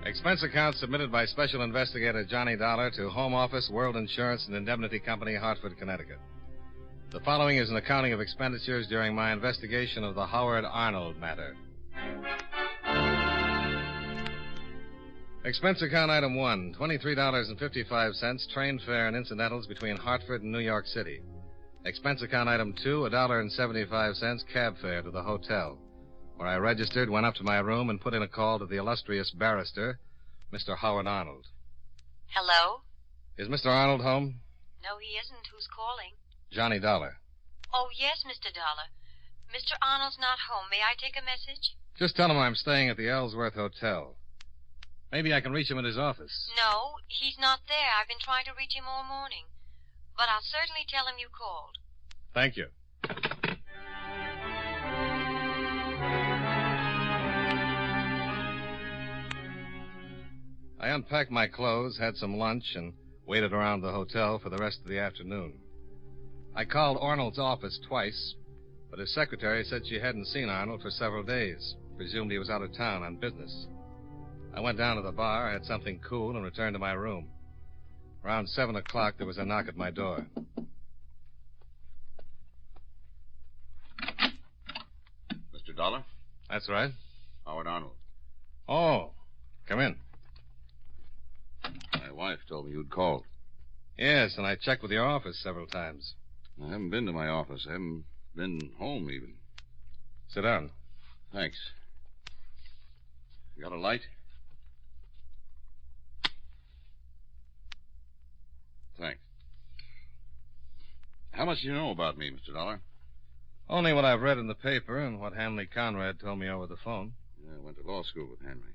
Expense account submitted by Special Investigator Johnny Dollar to Home Office, World Insurance and Indemnity Company, Hartford, Connecticut. The following is an accounting of expenditures during my investigation of the Howard Arnold matter. Expense account item 1, $23.55, train fare and incidentals between Hartford and New York City. Expense account item 2, $1.75, cab fare to the hotel, where I registered, went up to my room, and put in a call to the illustrious barrister, Mr. Howard Arnold. Hello? Is Mr. Arnold home? No, he isn't. Who's calling? Johnny Dollar. Oh, yes, Mr. Dollar. Mr. Arnold's not home. May I take a message? Just tell him I'm staying at the Ellsworth Hotel. Maybe I can reach him at his office. No, he's not there. I've been trying to reach him all morning. But I'll certainly tell him you called. Thank you. I unpacked my clothes, had some lunch, and waited around the hotel for the rest of the afternoon. I called Arnold's office twice, but his secretary said she hadn't seen Arnold for several days. Presumed he was out of town on business. I went down to the bar, had something cool, and returned to my room. Around 7 o'clock, there was a knock at my door. Mr. Dollar? That's right. Howard Arnold. Oh, come in. My wife told me you'd called. Yes, and I checked with your office several times. I haven't been to my office. I haven't been home, even. Sit down. Thanks. You got a light? Thanks. How much do you know about me, Mr. Dollar? Only what I've read in the paper and what Hanley Conrad told me over the phone. Yeah, I went to law school with Henry.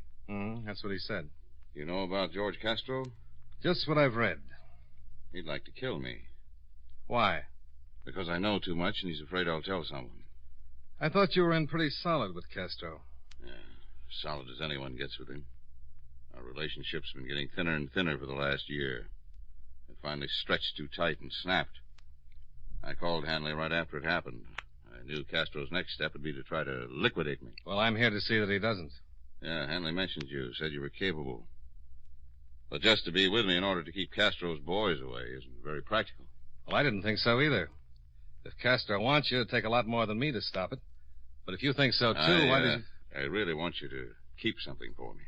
That's what he said. You know about George Castro? Just what I've read. He'd like to kill me. Why? Because I know too much and he's afraid I'll tell someone. I thought you were in pretty solid with Castro. Yeah, solid as anyone gets with him. Our relationship's been getting thinner and thinner for the last year. It finally stretched too tight and snapped. I called Hanley right after it happened. I knew Castro's next step would be to try to liquidate me. Well, I'm here to see that he doesn't. Yeah, Hanley mentioned you, said you were capable. But just to be with me in order to keep Castro's boys away isn't very practical. Well, I didn't think so either. If Castro wants you, it'd take a lot more than me to stop it. But if you think so, too, why did you... I really want you to keep something for me.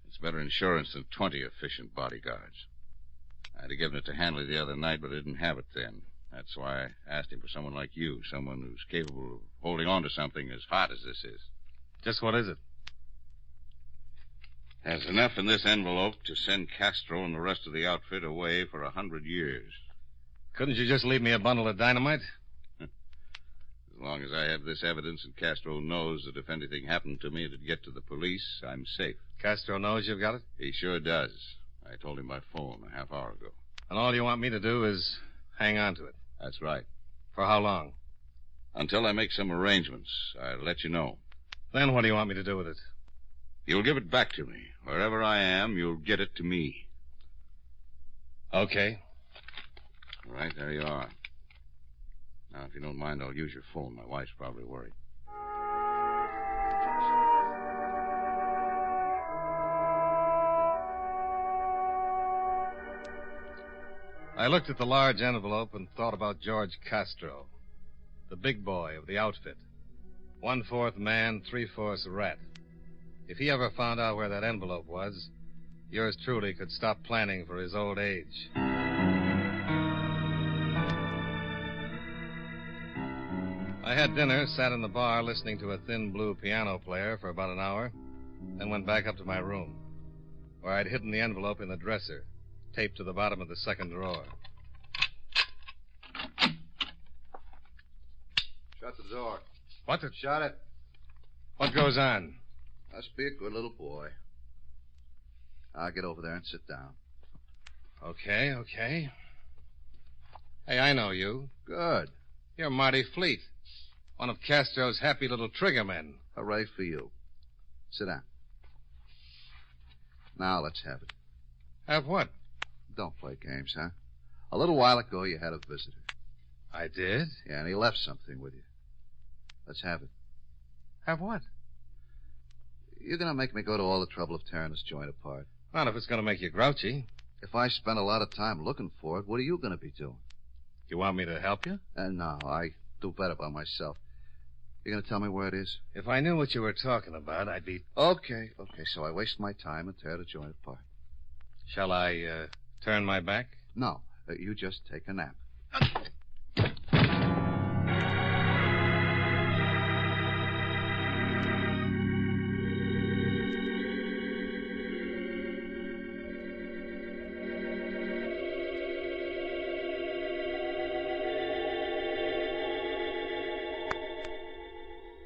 It's better insurance than 20 efficient bodyguards. I'd have given it to Hanley the other night, but I didn't have it then. That's why I asked him for someone like you, someone who's capable of holding on to something as hot as this is. Just what is it? There's enough in this envelope to send Castro and the rest of the outfit away for 100 years. Couldn't you just leave me a bundle of dynamite? As long as I have this evidence and Castro knows that if anything happened to me it'd get to the police, I'm safe. Castro knows you've got it? He sure does. I told him by phone a half hour ago. And all you want me to do is hang on to it? That's right. For how long? Until I make some arrangements. I'll let you know. Then what do you want me to do with it? You'll give it back to me. Wherever I am, you'll get it to me. Okay. All right, there you are. Now, if you don't mind, I'll use your phone. My wife's probably worried. I looked at the large envelope and thought about George Castro, the big boy of the outfit. 1/4 man, 3/4 rat. If he ever found out where that envelope was, yours truly could stop planning for his old age. I had dinner, sat in the bar listening to a thin blue piano player for about an hour, then went back up to my room, where I'd hidden the envelope in the dresser, taped to the bottom of the second drawer. Shut the door. What the... Shut it. What goes on? Must be a good little boy. I'll get over there and sit down. Okay. Hey, I know you. Good. You're Marty Fleet, one of Castro's happy little trigger men. Hooray for you. Sit down. Now let's have it. Have what? Don't play games, huh? A little while ago, you had a visitor. I did? Yeah, and he left something with you. Let's have it. Have what? You're going to make me go to all the trouble of tearing this joint apart. Not if it's going to make you grouchy. If I spend a lot of time looking for it, what are you going to be doing? You want me to help you? No, I do better by myself. You're going to tell me where it is? If I knew what you were talking about, I'd be... Okay, so I waste my time and tear the joint apart. Shall I turn my back? No, you just take a nap.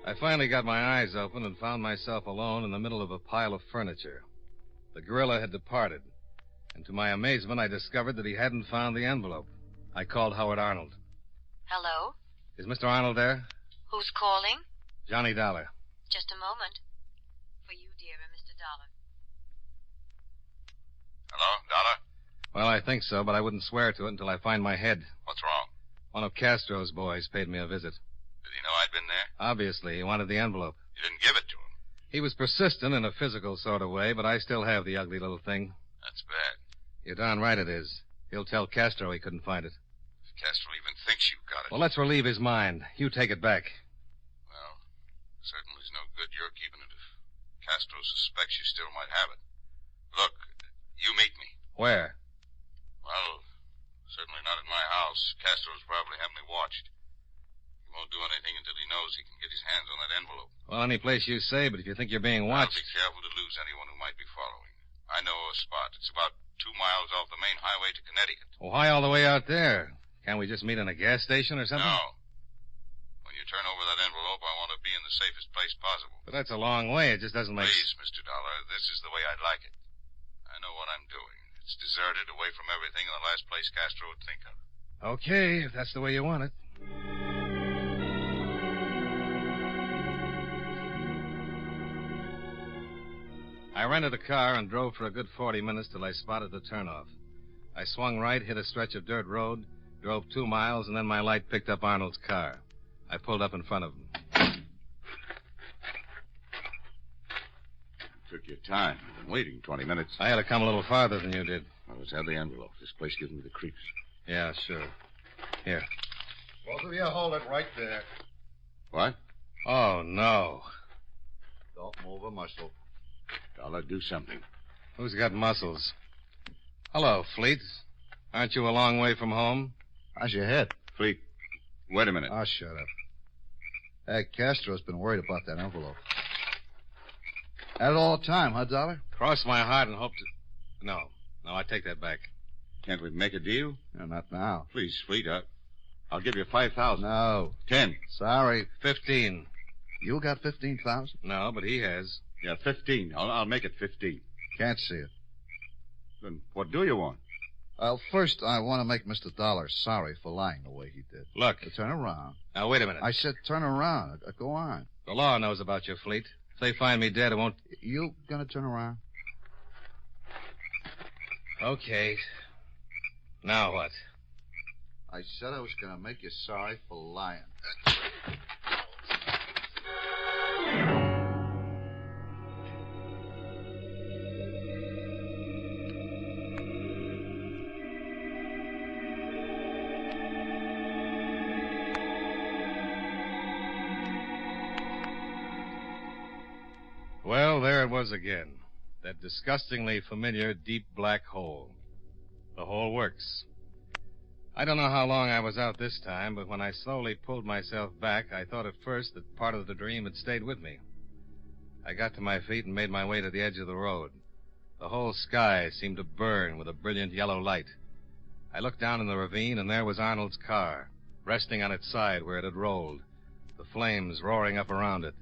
I finally got my eyes open and found myself alone in the middle of a pile of furniture. The gorilla had departed, and to my amazement, I discovered that he hadn't found the envelope. I called Howard Arnold. Hello? Is Mr. Arnold there? Who's calling? Johnny Dollar. Just a moment. For you, dear, Mr. Dollar. Hello, Dollar? Well, I think so, but I wouldn't swear to it until I find my head. What's wrong? One of Castro's boys paid me a visit. Did he know I'd been there? Obviously, he wanted the envelope. You didn't give it to him. He was persistent in a physical sort of way, but I still have the ugly little thing. That's bad. You're darn right it is. He'll tell Castro he couldn't find it. If Castro even thinks you've got it. Well, let's relieve his mind. You take it back. Well, certainly it's no good your keeping it if Castro suspects you still might have it. Look, you meet me. Where? Well, certainly not at my house. Castro's probably heavily watched. He won't do anything until he knows he can get his hands on that envelope. Well, any place you say, but if you think you're being watched... I'll be careful to lose anyone who might be following. I know a spot. It's about 2 miles off the main highway to Connecticut. Well, why all the way out there? Can't we just meet in a gas station or something? No. When you turn over that envelope, I want to be in the safest place possible. But that's a long way. It just doesn't make... Please, Mr. Dollar, this is the way I'd like it. I know what I'm doing. It's deserted, away from everything, and the last place Castro would think of. Okay, if that's the way you want it. I rented a car and drove for a good 40 minutes till I spotted the turnoff. I swung right, hit a stretch of dirt road, drove 2 miles, and then my light picked up Arnold's car. I pulled up in front of him. Took your time. I've been waiting 20 minutes. I had to come a little farther than you did. Well, let's have the envelope. This place gives me the creeps. Yeah, sure. Here. Both of you hold it right there. What? Oh, no. Don't move a muscle. Dollar, do something. Who's got muscles? Hello, Fleet. Aren't you a long way from home? How's your head? Fleet, wait a minute. Oh, shut up. Hey, Castro's been worried about that envelope. Had it all the time, huh, Dollar? Cross my heart and hope to... No, I take that back. Can't we make a deal? No, not now. Please, Fleet, I'll give you 5,000. No. 10. Sorry. 15. You got 15,000? No, but he has. Yeah, 15. I'll make it 15. Can't see it. Then what do you want? Well, first, I want to make Mr. Dollar sorry for lying the way he did. Look. Turn around. Now, wait a minute. I said turn around. Go on. The law knows about your fleet. If they find me dead, it won't... You gonna turn around? Okay. Now what? I said I was gonna make you sorry for lying. Well, there it was again. That disgustingly familiar deep black hole. The hole works. I don't know how long I was out this time, but when I slowly pulled myself back, I thought at first that part of the dream had stayed with me. I got to my feet and made my way to the edge of the road. The whole sky seemed to burn with a brilliant yellow light. I looked down in the ravine, and there was Arnold's car, resting on its side where it had rolled, the flames roaring up around it,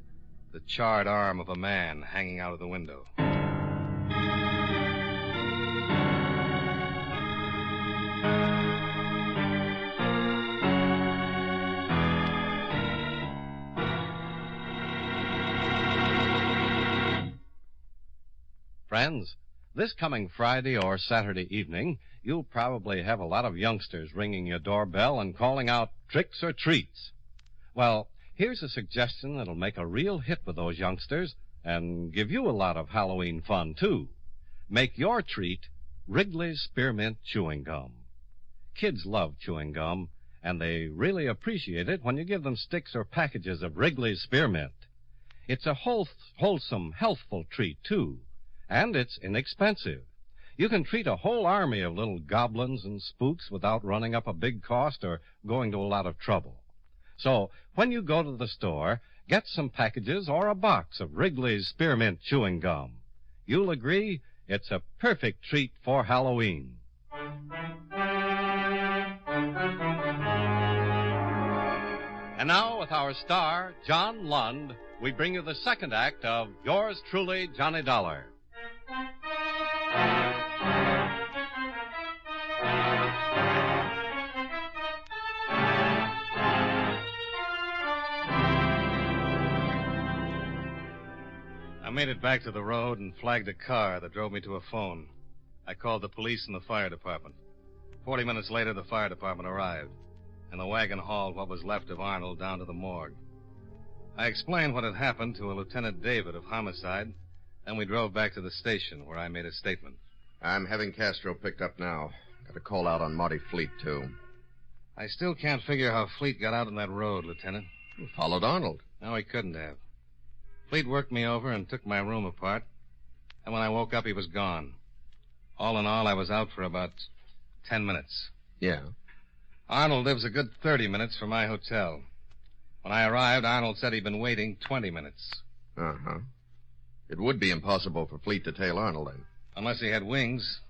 the charred arm of a man hanging out of the window. Friends, this coming Friday or Saturday evening, you'll probably have a lot of youngsters ringing your doorbell and calling out tricks or treats. Well, here's a suggestion that'll make a real hit with those youngsters and give you a lot of Halloween fun, too. Make your treat Wrigley's Spearmint Chewing Gum. Kids love chewing gum, and they really appreciate it when you give them sticks or packages of Wrigley's Spearmint. It's a wholesome, healthful treat, too, and it's inexpensive. You can treat a whole army of little goblins and spooks without running up a big cost or going to a lot of trouble. So, when you go to the store, get some packages or a box of Wrigley's Spearmint Chewing Gum. You'll agree it's a perfect treat for Halloween. And now, with our star, John Lund, we bring you the second act of Yours Truly, Johnny Dollar. I made it back to the road and flagged a car that drove me to a phone. I called the police and the fire department. 40 minutes later, the fire department arrived, and the wagon hauled what was left of Arnold down to the morgue. I explained what had happened to a Lieutenant David of homicide, then we drove back to the station where I made a statement. I'm having Castro picked up now. Got a call out on Marty Fleet, too. I still can't figure how Fleet got out on that road, Lieutenant. He followed Arnold. No, he couldn't have. Fleet worked me over and took my room apart, and when I woke up, he was gone. All in all, I was out for about 10 minutes. Yeah? Arnold lives a good 30 minutes from my hotel. When I arrived, Arnold said he'd been waiting 20 minutes. Uh-huh. It would be impossible for Fleet to tail Arnold, then. Unless he had wings.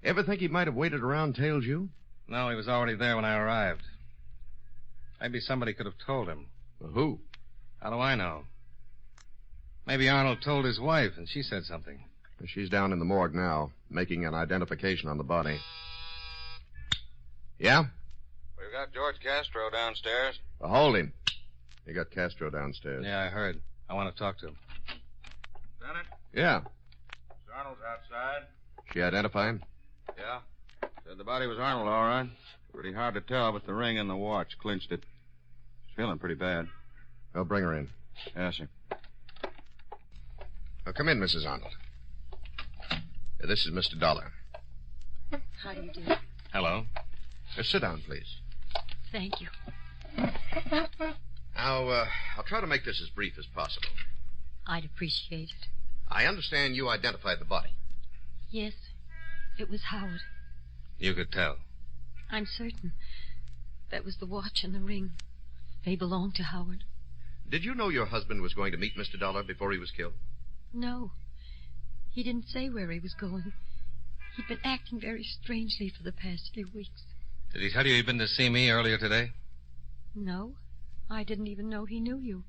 Ever think he might have waited around, tailed you? No, he was already there when I arrived. Maybe somebody could have told him. Well, who? How do I know? Maybe Arnold told his wife, and she said something. She's down in the morgue now, making an identification on the body. Yeah? We've got George Castro downstairs. Hold him. You got Castro downstairs. Yeah, I heard. I want to talk to him. Lieutenant? Yeah. Mr. Arnold's outside. She identify him? Yeah. Said the body was Arnold, all right. Pretty hard to tell, but the ring and the watch clinched it. She's feeling pretty bad. I'll bring her in. Yes, sir. Now, come in, Mrs. Arnold. This is Mr. Dollar. How do you do? Hello. Sit down, please. Thank you. Now, I'll try to make this as brief as possible. I'd appreciate it. I understand you identified the body. Yes, it was Howard. You could tell. I'm certain. That was the watch and the ring. They belonged to Howard. Did you know your husband was going to meet Mr. Dollar before he was killed? No. He didn't say where he was going. He'd been acting very strangely for the past few weeks. Did he tell you he'd been to see me earlier today? No. I didn't even know he knew you.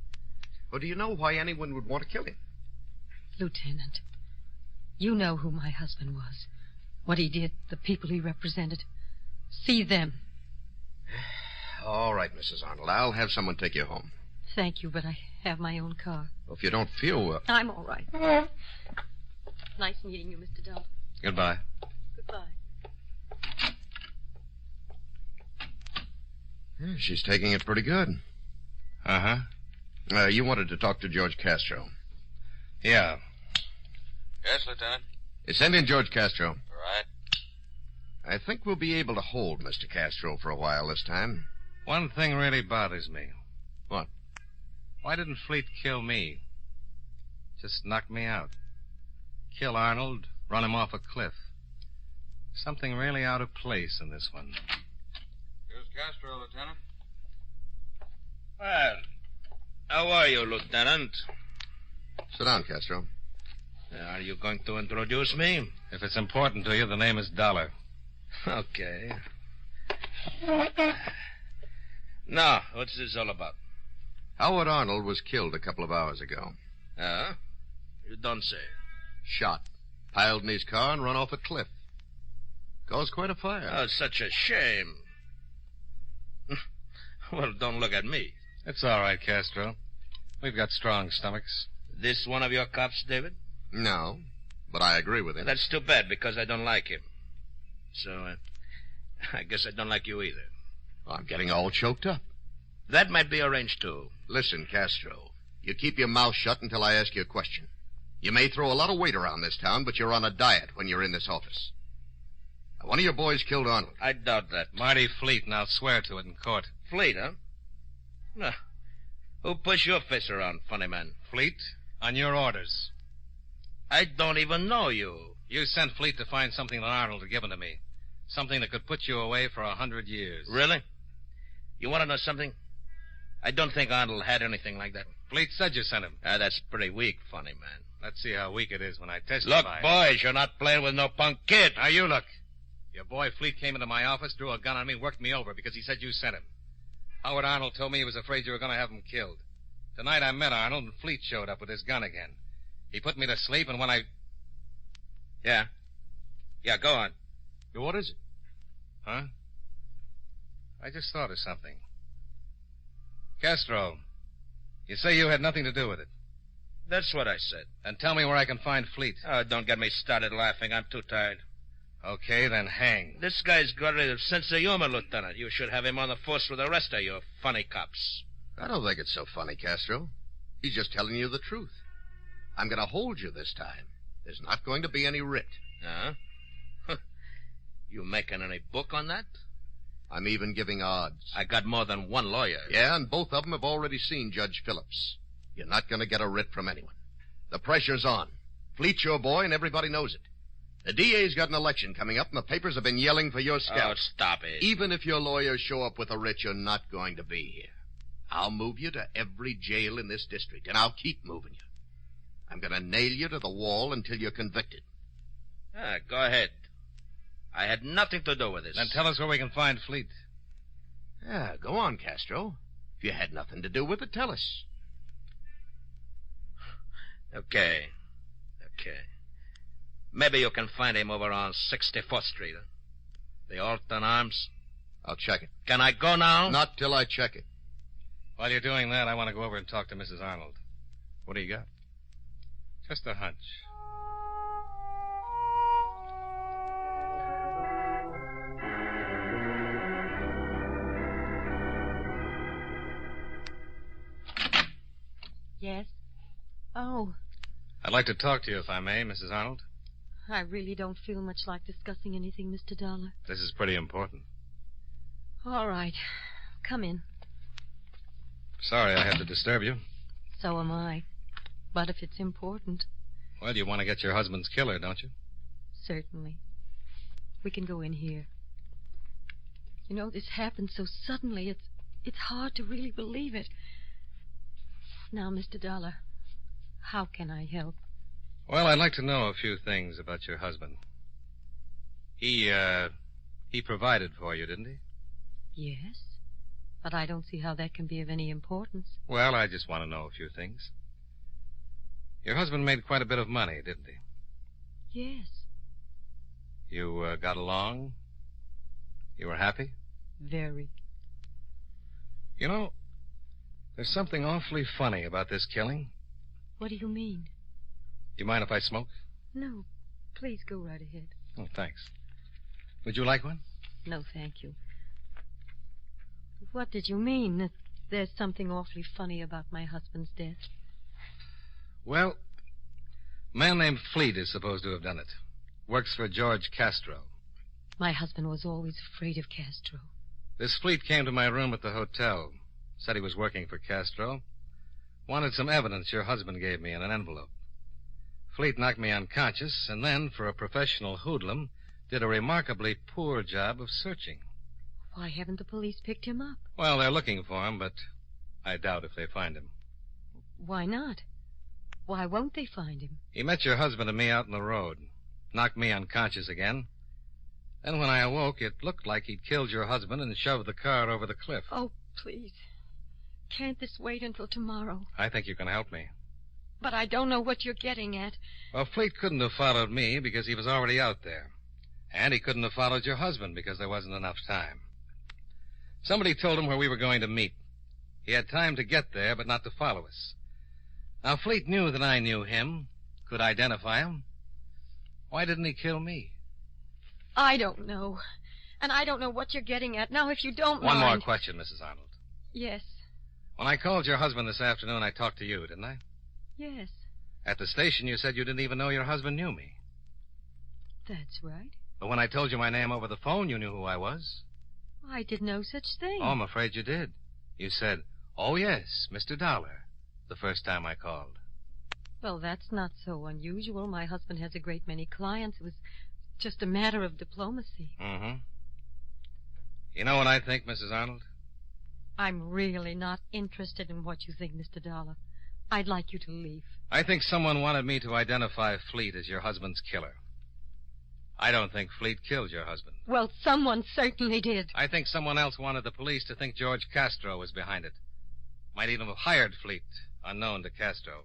Well, do you know why anyone would want to kill him? Lieutenant, you know who my husband was. What he did, the people he represented. See them. All right, Mrs. Arnold. I'll have someone take you home. Thank you, but I have my own car. Well, if you don't feel well... I'm all right. Nice meeting you, Mr. Dollar. Goodbye. Goodbye. Yeah, she's taking it pretty good. Uh-huh. You wanted to talk to George Castro. Yeah. Yes, Lieutenant? Send in George Castro. Right. I think we'll be able to hold Mr. Castro for a while this time. One thing really bothers me. What? Why didn't Fleet kill me? Just knock me out. Kill Arnold, run him off a cliff. Something really out of place in this one. Here's Castro, Lieutenant. Well, how are you, Lieutenant? Sit down, Castro. Are you going to introduce me? If it's important to you, the name is Dollar. Okay. Now, what's this all about? Howard Arnold was killed a couple of hours ago. You don't say. Shot. Piled in his car and run off a cliff. Caused quite a fire. Oh, such a shame. Well, don't look at me. It's all right, Castro. We've got strong stomachs. This one of your cops, David? No, but I agree with him. That's too bad, because I don't like him. So, I guess I don't like you either. I'm getting all choked up. That might be arranged, too. Listen, Castro, you keep your mouth shut until I ask you a question. You may throw a lot of weight around this town, but you're on a diet when you're in this office. One of your boys killed Arnold. I doubt that. Marty Fleet, and I'll swear to it in court. Fleet, huh? No. Who pushed your face around, funny man? Fleet, on your orders. I don't even know you. You sent Fleet to find something that Arnold had given to me. Something that could put you away for 100 years. Really? You want to know something? I don't think Arnold had anything like that. Fleet said you sent him. That's pretty weak, funny man. Let's see how weak it is when I testify. Look, boys, you're not playing with no punk kid. Now, you look. Your boy Fleet came into my office, drew a gun on me, worked me over because he said you sent him. Howard Arnold told me he was afraid you were going to have him killed. Tonight I met Arnold, and Fleet showed up with his gun again. He put me to sleep, and when I... Yeah, go on. What is it? Huh? I just thought of something. Castro, you say you had nothing to do with it. That's what I said. Then tell me where I can find Fleet. Oh, don't get me started laughing. I'm too tired. Okay, then hang. This guy's got a sense of humor, Lieutenant. You should have him on the force with the rest of you funny cops. I don't think it's so funny, Castro. He's just telling you the truth. I'm going to hold you this time. There's not going to be any writ. Huh? You making any book on that? I'm even giving odds. I got more than one lawyer. Yeah, and both of them have already seen Judge Phillips. You're not going to get a writ from anyone. The pressure's on. Fleet's your boy, and everybody knows it. The DA's got an election coming up, and the papers have been yelling for your scalp. Oh, stop it. Even if your lawyers show up with a writ, you're not going to be here. I'll move you to every jail in this district, and I'll keep moving you. I'm going to nail you to the wall until you're convicted. Go ahead. I had nothing to do with this. Then tell us where we can find Fleet. Yeah, go on, Castro. If you had nothing to do with it, tell us. Okay. Maybe you can find him over on 64th Street. Huh? The Alton Arms. I'll check it. Can I go now? Not till I check it. While you're doing that, I want to go over and talk to Mrs. Arnold. What do you got? Just a hunch. Yes? Oh, I'd like to talk to you, if I may, Mrs. Arnold. I really don't feel much like discussing anything, Mr. Dollar. This is pretty important. All right. Come in. Sorry I had to disturb you. So am I. But if it's important... Well, you want to get your husband's killer, don't you? Certainly. We can go in here. You know, this happened so suddenly, it's hard to really believe it. Now, Mr. Dollar, how can I help? Well, I'd like to know a few things about your husband. He provided for you, didn't he? Yes, but I don't see how that can be of any importance. Well, I just want to know a few things. Your husband made quite a bit of money, didn't he? Yes. You got along? You were happy? Very. You know, there's something awfully funny about this killing. What do you mean? You mind if I smoke? No. Please go right ahead. Oh, thanks. Would you like one? No, thank you. What did you mean? That there's something awfully funny about my husband's death? Well, a man named Fleet is supposed to have done it. Works for George Castro. My husband was always afraid of Castro. This Fleet came to my room at the hotel. Said he was working for Castro. Wanted some evidence your husband gave me in an envelope. Fleet knocked me unconscious, and then, for a professional hoodlum, did a remarkably poor job of searching. Why haven't the police picked him up? Well, they're looking for him, but I doubt if they find him. Why not? Why won't they find him? He met your husband and me out in the road. Knocked me unconscious again. Then when I awoke, it looked like he'd killed your husband and shoved the car over the cliff. Oh, please. Can't this wait until tomorrow? I think you can help me. But I don't know what you're getting at. Well, Fleet couldn't have followed me because he was already out there. And he couldn't have followed your husband because there wasn't enough time. Somebody told him where we were going to meet. He had time to get there, but not to follow us. Now, Fleet knew that I knew him, could identify him. Why didn't he kill me? I don't know. And I don't know what you're getting at. Now, if you don't One mind... more question, Mrs. Arnold. Yes. When I called your husband this afternoon, I talked to you, didn't I? Yes. At the station, you said you didn't even know your husband knew me. That's right. But when I told you my name over the phone, you knew who I was. I did no such thing. Oh, I'm afraid you did. You said, "Oh, yes, Mr. Dollar," the first time I called. Well, that's not so unusual. My husband has a great many clients. It was just a matter of diplomacy. Mm-hmm. You know what I think, Mrs. Arnold? I'm really not interested in what you think, Mr. Dollar. I'd like you to leave. I think someone wanted me to identify Fleet as your husband's killer. I don't think Fleet killed your husband. Well, someone certainly did. I think someone else wanted the police to think George Castro was behind it. Might even have hired Fleet, unknown to Castro.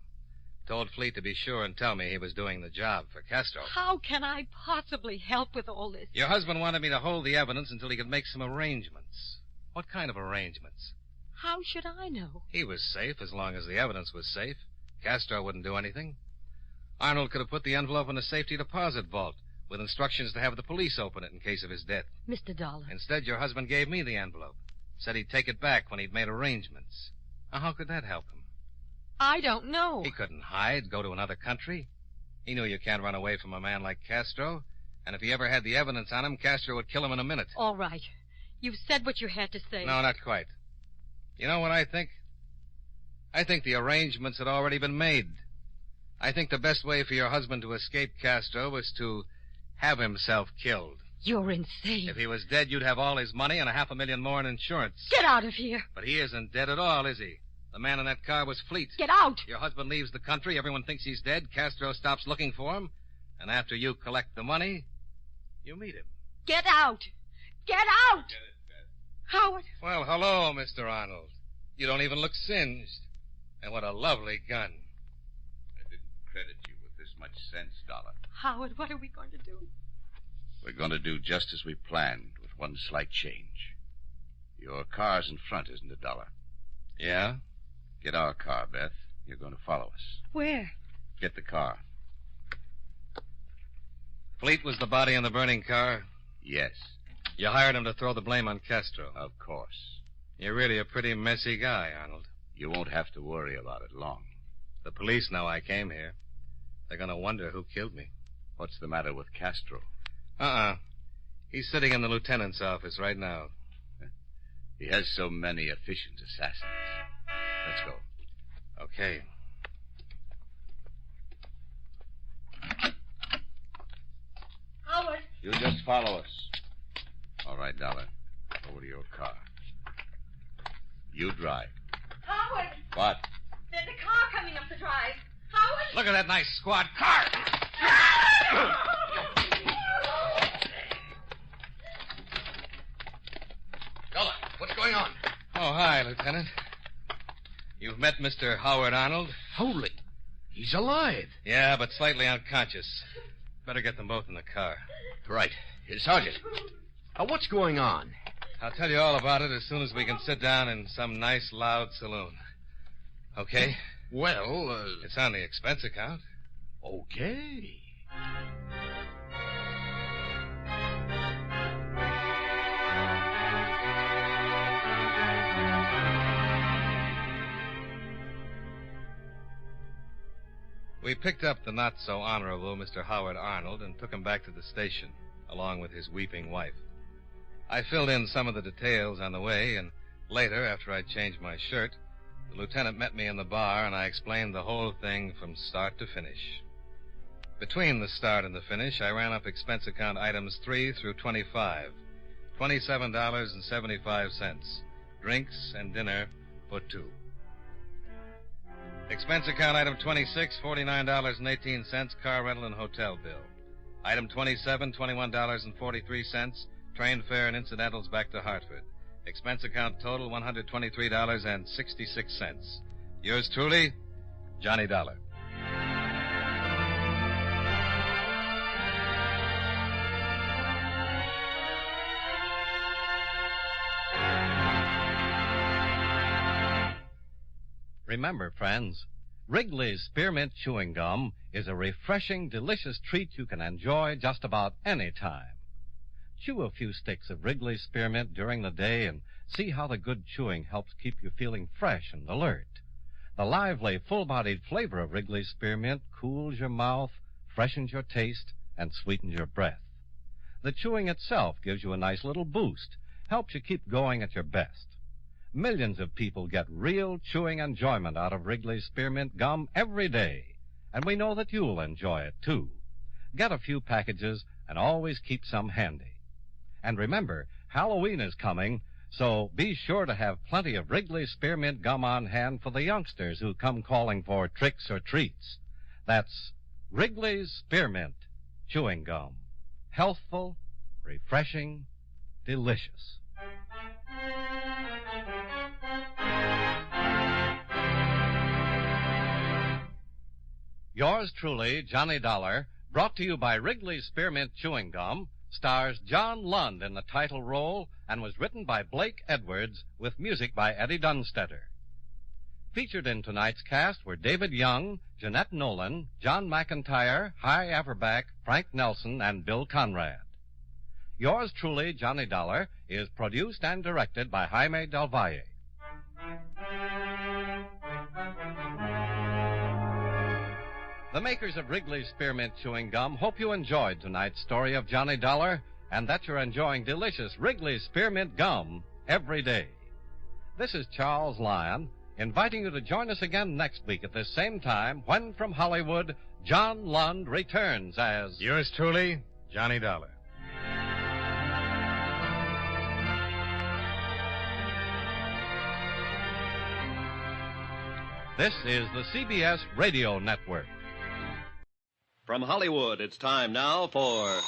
Told Fleet to be sure and tell me he was doing the job for Castro. How can I possibly help with all this? Your husband wanted me to hold the evidence until he could make some arrangements. What kind of arrangements? How should I know? He was safe as long as the evidence was safe. Castro wouldn't do anything. Arnold could have put the envelope in a safety deposit vault with instructions to have the police open it in case of his death. Mr. Dollar. Instead, your husband gave me the envelope. Said he'd take it back when he'd made arrangements. Now, how could that help him? I don't know. He couldn't hide, go to another country. He knew you can't run away from a man like Castro. And if he ever had the evidence on him, Castro would kill him in a minute. All right. You've said what you had to say. No, not quite. You know what I think? I think the arrangements had already been made. I think the best way for your husband to escape Castro was to have himself killed. You're insane. If he was dead, you'd have all his money and $500,000 more in insurance. Get out of here. But he isn't dead at all, is he? The man in that car was Fleet. Get out. Your husband leaves the country, everyone thinks he's dead, Castro stops looking for him, and after you collect the money, you meet him. Get out. Get out. Howard. Well, hello, Mr. Arnold. You don't even look singed. And what a lovely gun. I didn't credit you with this much sense, Dollar. Howard, what are we going to do? We're going to do just as we planned, with one slight change. Your car's in front, isn't it, Dollar? Yeah? Get our car, Beth. You're going to follow us. Where? Get the car. Fleet was the body in the burning car? Yes. You hired him to throw the blame on Castro? Of course. You're really a pretty messy guy, Arnold. You won't have to worry about it long. The police know I came here. They're going to wonder who killed me. What's the matter with Castro? He's sitting in the lieutenant's office right now. He has so many efficient assassins. Let's go. Okay. Howard. You just follow us. All right, Dollar. Over to your car. You drive. Howard. What? There's a car coming up the drive. Howard. Look at that nice squad car. Dollar, what's going on? Oh, hi, Lieutenant. You've met Mr. Howard Arnold? Holy. He's alive. Yeah, but slightly unconscious. Better get them both in the car. Right. Sergeant, what's going on? I'll tell you all about it as soon as we can sit down in some nice, loud saloon. Okay? Well, It's on the expense account. Okay. We picked up the not-so-honorable Mr. Howard Arnold and took him back to the station, along with his weeping wife. I filled in some of the details on the way, and later, after I'd changed my shirt, the lieutenant met me in the bar, and I explained the whole thing from start to finish. Between the start and the finish, I ran up expense account items 3 through 25, $27.75, drinks and dinner for two. Expense account item 26, $49.18, car rental and hotel bill. Item 27, $21.43, train fare and incidentals back to Hartford. Expense account total, $123.66. Yours truly, Johnny Dollar. Remember, friends, Wrigley's Spearmint Chewing Gum is a refreshing, delicious treat you can enjoy just about any time. Chew a few sticks of Wrigley's Spearmint during the day and see how the good chewing helps keep you feeling fresh and alert. The lively, full-bodied flavor of Wrigley's Spearmint cools your mouth, freshens your taste, and sweetens your breath. The chewing itself gives you a nice little boost, helps you keep going at your best. Millions of people get real chewing enjoyment out of Wrigley's Spearmint Gum every day, and we know that you'll enjoy it, too. Get a few packages and always keep some handy. And remember, Halloween is coming, so be sure to have plenty of Wrigley's Spearmint Gum on hand for the youngsters who come calling for tricks or treats. That's Wrigley's Spearmint Chewing Gum. Healthful, refreshing, delicious. Yours truly, Johnny Dollar, brought to you by Wrigley's Spearmint Chewing Gum, stars John Lund in the title role and was written by Blake Edwards with music by Eddie Dunstetter. Featured in tonight's cast were David Young, Jeanette Nolan, John McIntyre, Hy Averback, Frank Nelson, and Bill Conrad. Yours truly, Johnny Dollar, is produced and directed by Jaime Del Valle. The makers of Wrigley's Spearmint Chewing Gum hope you enjoyed tonight's story of Johnny Dollar and that you're enjoying delicious Wrigley's Spearmint Gum every day. This is Charles Lyon, inviting you to join us again next week at this same time when, from Hollywood, John Lund returns as... Yours truly, Johnny Dollar. This is the CBS Radio Network. From Hollywood, it's time now for...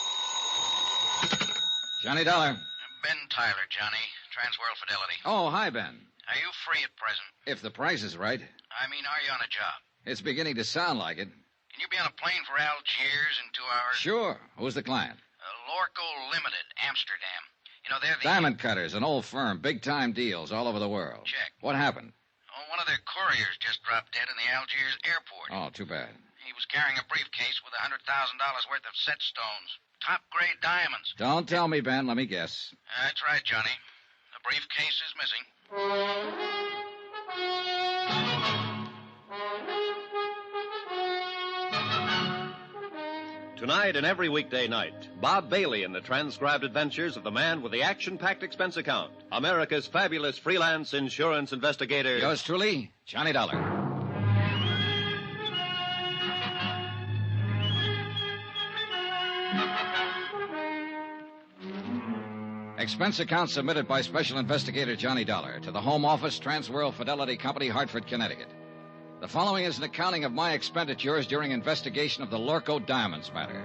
Johnny Dollar. Ben Tyler, Johnny. Transworld Fidelity. Oh, hi, Ben. Are you free at present? If the price is right. I mean, are you on a job? It's beginning to sound like it. Can you be on a plane for Algiers in 2 hours? Sure. Who's the client? LORKO Limited, Amsterdam. You know, they're the... Diamond Cutters, an old firm. Big-time deals all over the world. Check. What happened? Oh, one of their couriers just dropped dead in the Algiers airport. Oh, too bad. He was carrying a briefcase with $100,000 worth of set stones. Top-grade diamonds. Don't tell me, Ben. Let me guess. That's right, Johnny. The briefcase is missing. Tonight and every weekday night, Bob Bailey in the transcribed adventures of the man with the action-packed expense account, America's fabulous freelance insurance investigator. Yours truly, Johnny Dollar. Expense account submitted by Special Investigator Johnny Dollar to the Home Office, Transworld Fidelity Company, Hartford, Connecticut. The following is an accounting of my expenditures during investigation of the LORKO Diamonds matter.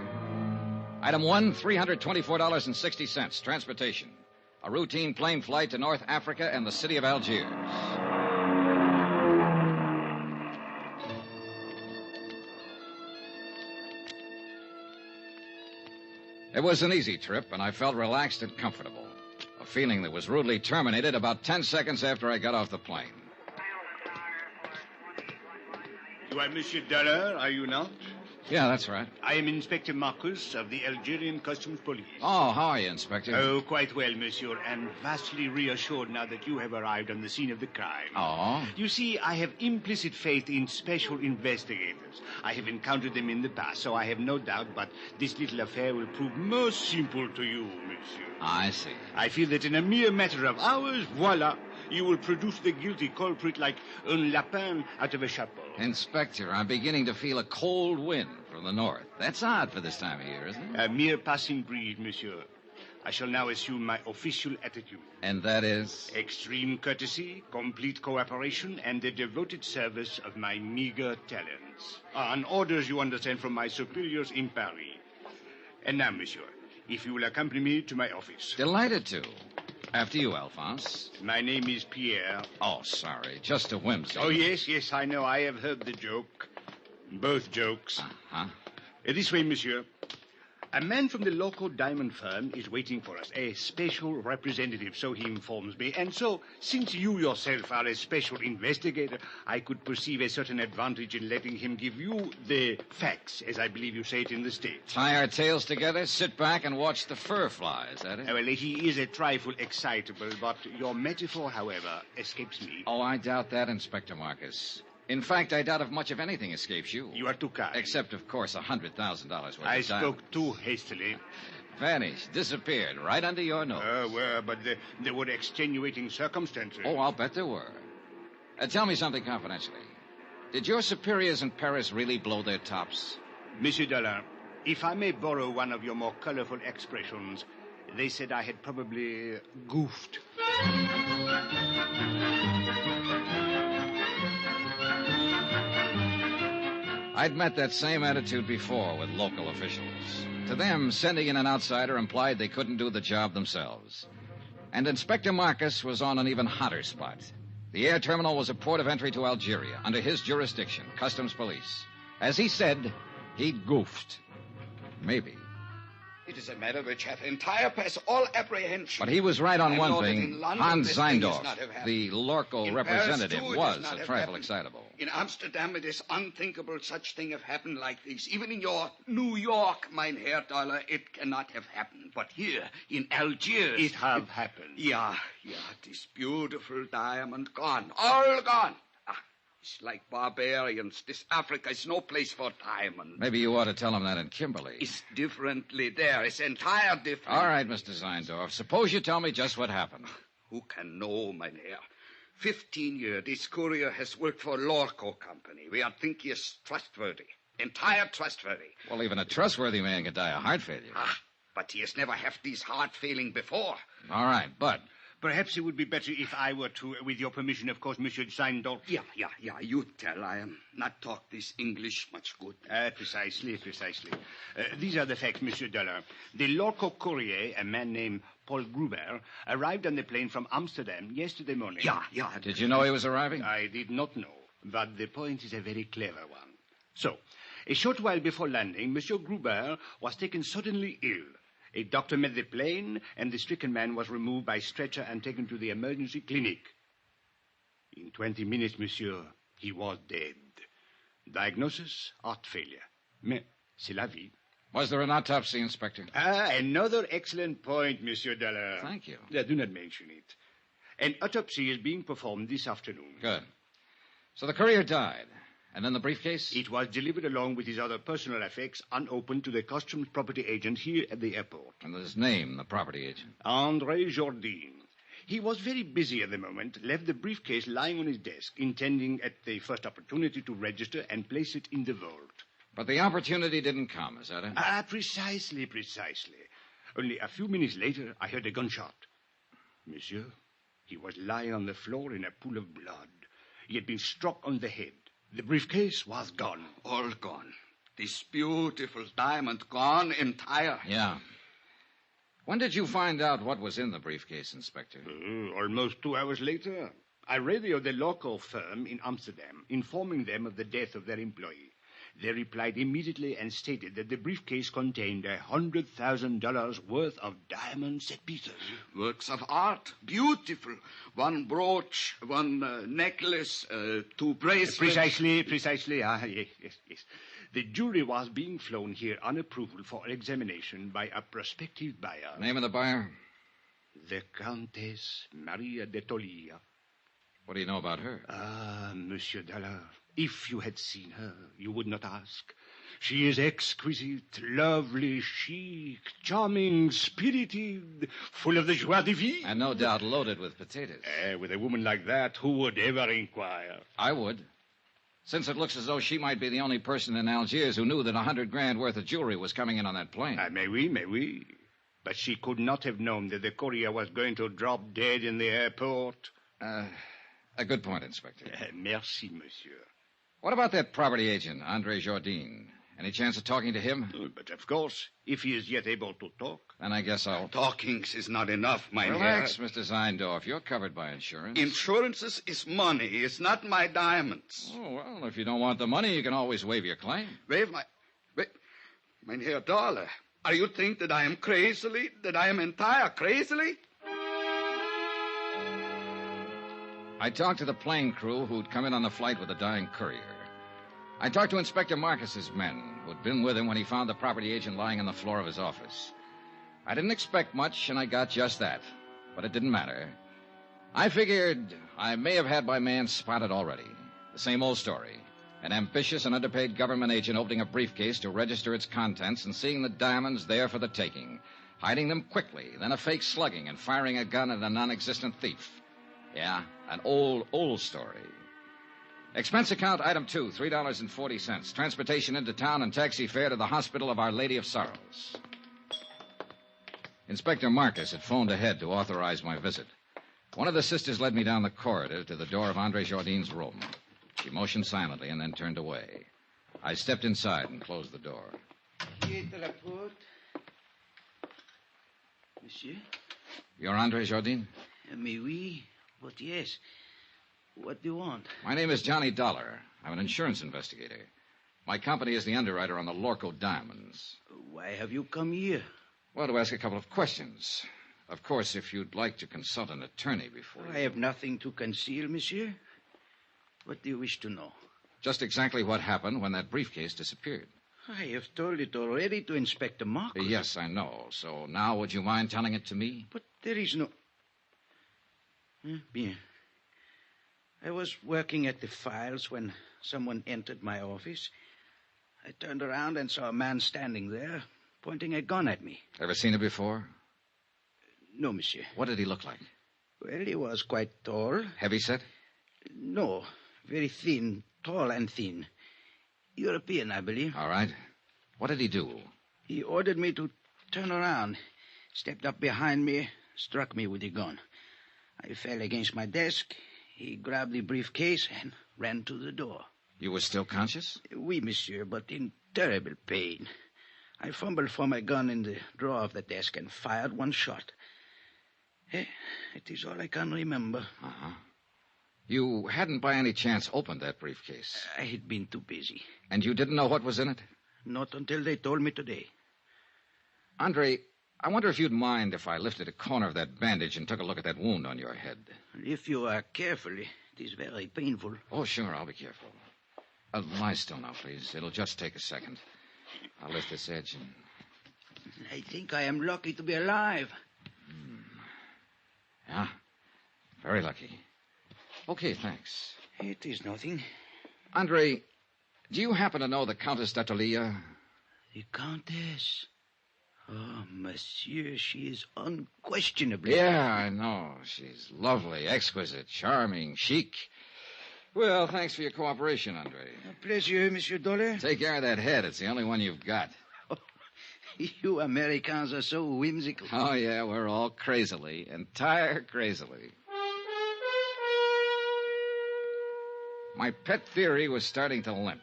Item 1, $324.60, transportation. A routine plane flight to North Africa and the city of Algiers. It was an easy trip, and I felt relaxed and comfortable. A feeling that was rudely terminated about 10 seconds after I got off the plane. You are Monsieur Dollar, are you not? Yeah, that's right. I am Inspector Marcus of the Algerian Customs Police. Oh, how are you, Inspector? Oh, quite well, monsieur, and vastly reassured now that you have arrived on the scene of the crime. Oh? You see, I have implicit faith in special investigators. I have encountered them in the past, so I have no doubt, but this little affair will prove most simple to you, monsieur. I see. I feel that in a mere matter of hours, voila, you will produce the guilty culprit like un lapin out of a chapeau. Inspector, I'm beginning to feel a cold wind from the north. That's odd for this time of year, isn't it? A mere passing breeze, monsieur. I shall now assume my official attitude. And that is? Extreme courtesy, complete cooperation, and the devoted service of my meager talents. On orders, you understand, from my superiors in Paris. And now, monsieur, if you will accompany me to my office. Delighted to. After you, Alphonse. My name is Pierre. Oh, sorry. Just a whimsy. Oh, yes, I know. I have heard the joke. Both jokes. Uh-huh. This way, monsieur. A man from the LORKO diamond firm is waiting for us. A special representative, so he informs me. And so, since you yourself are a special investigator, I could perceive a certain advantage in letting him give you the facts, as I believe you say it in the States. Tie our tails together, sit back, and watch the fur fly, is that it? Well, he is a trifle excitable, but your metaphor, however, escapes me. Oh, I doubt that, Inspector Marcus. In fact, I doubt if much of anything escapes you. You are too kind. Except, of course, $100,000 worth of I diamonds. spoke too hastily. Vanished, disappeared, right under your nose. But there were extenuating circumstances. Oh, I'll bet there were. Tell me something confidentially. Did your superiors in Paris really blow their tops? Monsieur Dollin, if I may borrow one of your more colorful expressions, they said I had probably goofed. I'd met that same attitude before with local officials. To them, sending in an outsider implied they couldn't do the job themselves. And Inspector Marcus was on an even hotter spot. The air terminal was a port of entry to Algeria, under his jurisdiction, Customs Police. As he said, he'd goofed. Maybe. It is a matter which hath entire past all apprehension. But he was right on I one know that thing. in London Hans this thing is Zeindorf, not have happened. the LORKO In representative, Paris, too, it was is not a have trifle happened. excitable. In Amsterdam, it is unthinkable such thing have happened like this. Even in your New York, mein Herr Dollar, it cannot have happened. But here, in Algiers... It have happened. Yeah, this beautiful diamond gone. All gone. It's like barbarians. This Africa is no place for diamonds. Maybe you ought to tell him that in Kimberley. It's differently there. It's entire different. All right, Mr. Zeindorf. Suppose you tell me just what happened. Who can know, mein Herr? 15 years, this courier has worked for LORKO company. We are think he is trustworthy. Entire trustworthy. Well, even a trustworthy man could die of heart failure. But he has never had this heart failing before. All right, but... Perhaps it would be better if I were to, with your permission, of course, Monsieur Zeindorf. Yeah, you tell. I am not talk this English much good. Precisely. These are the facts, Monsieur Dollar. The LORKO courier, a man named Paul Gruber, arrived on the plane from Amsterdam yesterday morning. Yeah. Did you know he was arriving? I did not know, but the point is a very clever one. So, a short while before landing, Monsieur Gruber was taken suddenly ill. A doctor met the plane, and the stricken man was removed by stretcher and taken to the emergency clinic. In 20 minutes, monsieur, he was dead. Diagnosis, heart failure. Mais c'est la vie. Was there an autopsy, Inspector? Another excellent point, Monsieur Dollar. Thank you. Do not mention it. An autopsy is being performed this afternoon. Good. So the courier died. And then the briefcase? It was delivered along with his other personal effects, unopened, to the customs property agent here at the airport. And his name, the property agent? André Jourdain. He was very busy at the moment, left the briefcase lying on his desk, intending at the first opportunity to register and place it in the vault. But the opportunity didn't come, is that it? Precisely. Only a few minutes later, I heard a gunshot. Monsieur, he was lying on the floor in a pool of blood. He had been struck on the head. The briefcase was gone. All gone. This beautiful diamond gone entire. Yeah. When did you find out what was in the briefcase, Inspector? Almost 2 hours later. I radioed the LORKO firm in Amsterdam, informing them of the death of their employee. They replied immediately and stated that the briefcase contained $100,000 worth of diamond set pieces. Works of art. Beautiful. One brooch, one necklace, 2 bracelets. Precisely. Yes. The jewelry was being flown here on approval for examination by a prospective buyer. Name of the buyer? The Countess Maria de Tolia. What do you know about her? Ah, Monsieur Dollar, if you had seen her, you would not ask. She is exquisite, lovely, chic, charming, spirited, full of the joie de vivre. And no doubt loaded with potatoes. With a woman like that, who would ever inquire? I would. Since it looks as though she might be the only person in Algiers who knew that $100,000 worth of jewelry was coming in on that plane. May we. But she could not have known that the courier was going to drop dead in the airport. A good point, Inspector. Merci, monsieur. What about that property agent, Andre Jardine? Any chance of talking to him? But of course, if he is yet able to talk. Then I guess I'll... Talking is not enough, mein Relax, Herr. Mr. Zeindorf. You're covered by insurance. Insurances is money. It's not my diamonds. Oh, well, if you don't want the money, you can always waive your claim. Wait, mein Herr Dollar, are you think that I am crazily, that I am entire crazily? I talked to the plane crew who'd come in on the flight with the dying courier. I talked to Inspector Marcus's men, who'd been with him when he found the property agent lying on the floor of his office. I didn't expect much, and I got just that. But it didn't matter. I figured I may have had my man spotted already. The same old story. An ambitious and underpaid government agent opening a briefcase to register its contents and seeing the diamonds there for the taking. Hiding them quickly, then a fake slugging and firing a gun at a non-existent thief. Yeah, an old story. Expense account item 2, $3.40. Transportation into town and taxi fare to the Hospital of Our Lady of Sorrows. Inspector Marcus had phoned ahead to authorize my visit. One of the sisters led me down the corridor to the door of Andre Jardine's room. She motioned silently and then turned away. I stepped inside and closed the door. Monsieur? You're Andre Jardine? Mais oui, but yes. What do you want? My name is Johnny Dollar. I'm an insurance investigator. My company is the underwriter on the LORKO diamonds. Why have you come here? Well, to ask a couple of questions. Of course, if you'd like to consult an attorney before... I have nothing to conceal, monsieur. What do you wish to know? Just exactly what happened when that briefcase disappeared. I have told it already to Inspector Marcus. Yes, I know. So now would you mind telling it to me? But there is no... Bien. I was working at the files when someone entered my office. I turned around and saw a man standing there, pointing a gun at me. Ever seen him before? No, monsieur. What did he look like? Well, he was quite tall. Heavy-set? No, very thin, tall and thin. European, I believe. All right. What did he do? He ordered me to turn around, stepped up behind me, struck me with the gun. I fell against my desk. He grabbed the briefcase and ran to the door. You were still conscious? Oui, monsieur, but in terrible pain. I fumbled for my gun in the drawer of the desk and fired one shot. It is all I can remember. Uh-huh. You hadn't by any chance opened that briefcase? I had been too busy. And you didn't know what was in it? Not until they told me today. Andre, I wonder if you'd mind if I lifted a corner of that bandage and took a look at that wound on your head. If you are careful, it is very painful. Oh, sure, I'll be careful. Lie still now, please. It'll just take a second. I'll lift this edge and... I think I am lucky to be alive. Yeah, very lucky. Okay, thanks. It is nothing. Andre, do you happen to know the Countess d'Atolia? The Countess? Oh, monsieur, she is unquestionably... Yeah, I know. She's lovely, exquisite, charming, chic. Well, thanks for your cooperation, Andre. A pleasure, Monsieur Dollar. Take care of that head. It's the only one you've got. You Americans are so whimsical. Oh, yeah, we're all crazily, entire crazily. My pet theory was starting to limp.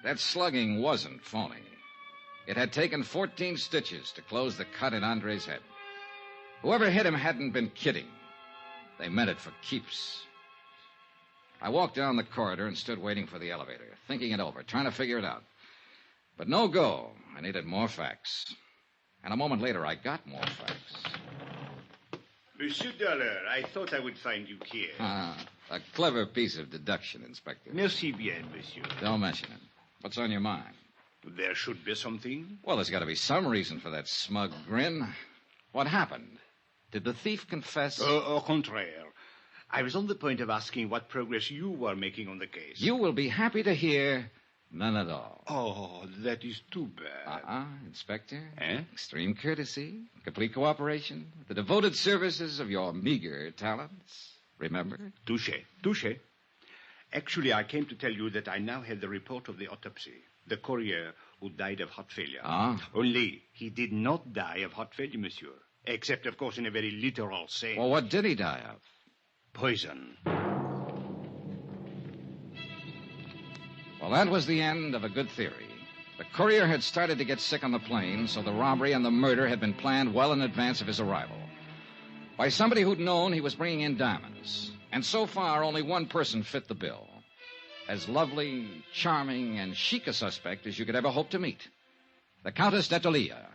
That slugging wasn't phony. It had taken 14 stitches to close the cut in Andre's head. Whoever hit him hadn't been kidding. They meant it for keeps. I walked down the corridor and stood waiting for the elevator, thinking it over, trying to figure it out. But no go. I needed more facts. And a moment later, I got more facts. Monsieur Dollar, I thought I would find you here. A clever piece of deduction, Inspector. Merci bien, monsieur. Don't mention it. What's on your mind? There should be something. Well, there's got to be some reason for that smug grin. What happened? Did the thief confess? Au contraire. I was on the point of asking what progress you were making on the case. You will be happy to hear none at all. Oh, that is too bad. Inspector. Eh? Extreme courtesy, complete cooperation, the devoted services of your meager talents. Remember? Touché. Actually, I came to tell you that I now have the report of the autopsy. The courier who died of heart failure. Only he did not die of heart failure, monsieur. Except, of course, in a very literal sense. Well, what did he die of? Poison. Well, that was the end of a good theory. The courier had started to get sick on the plane, so the robbery and the murder had been planned well in advance of his arrival. By somebody who'd known he was bringing in diamonds. And so far, only one person fit the bill. As lovely, charming, and chic a suspect as you could ever hope to meet. The Countess d'Atolia.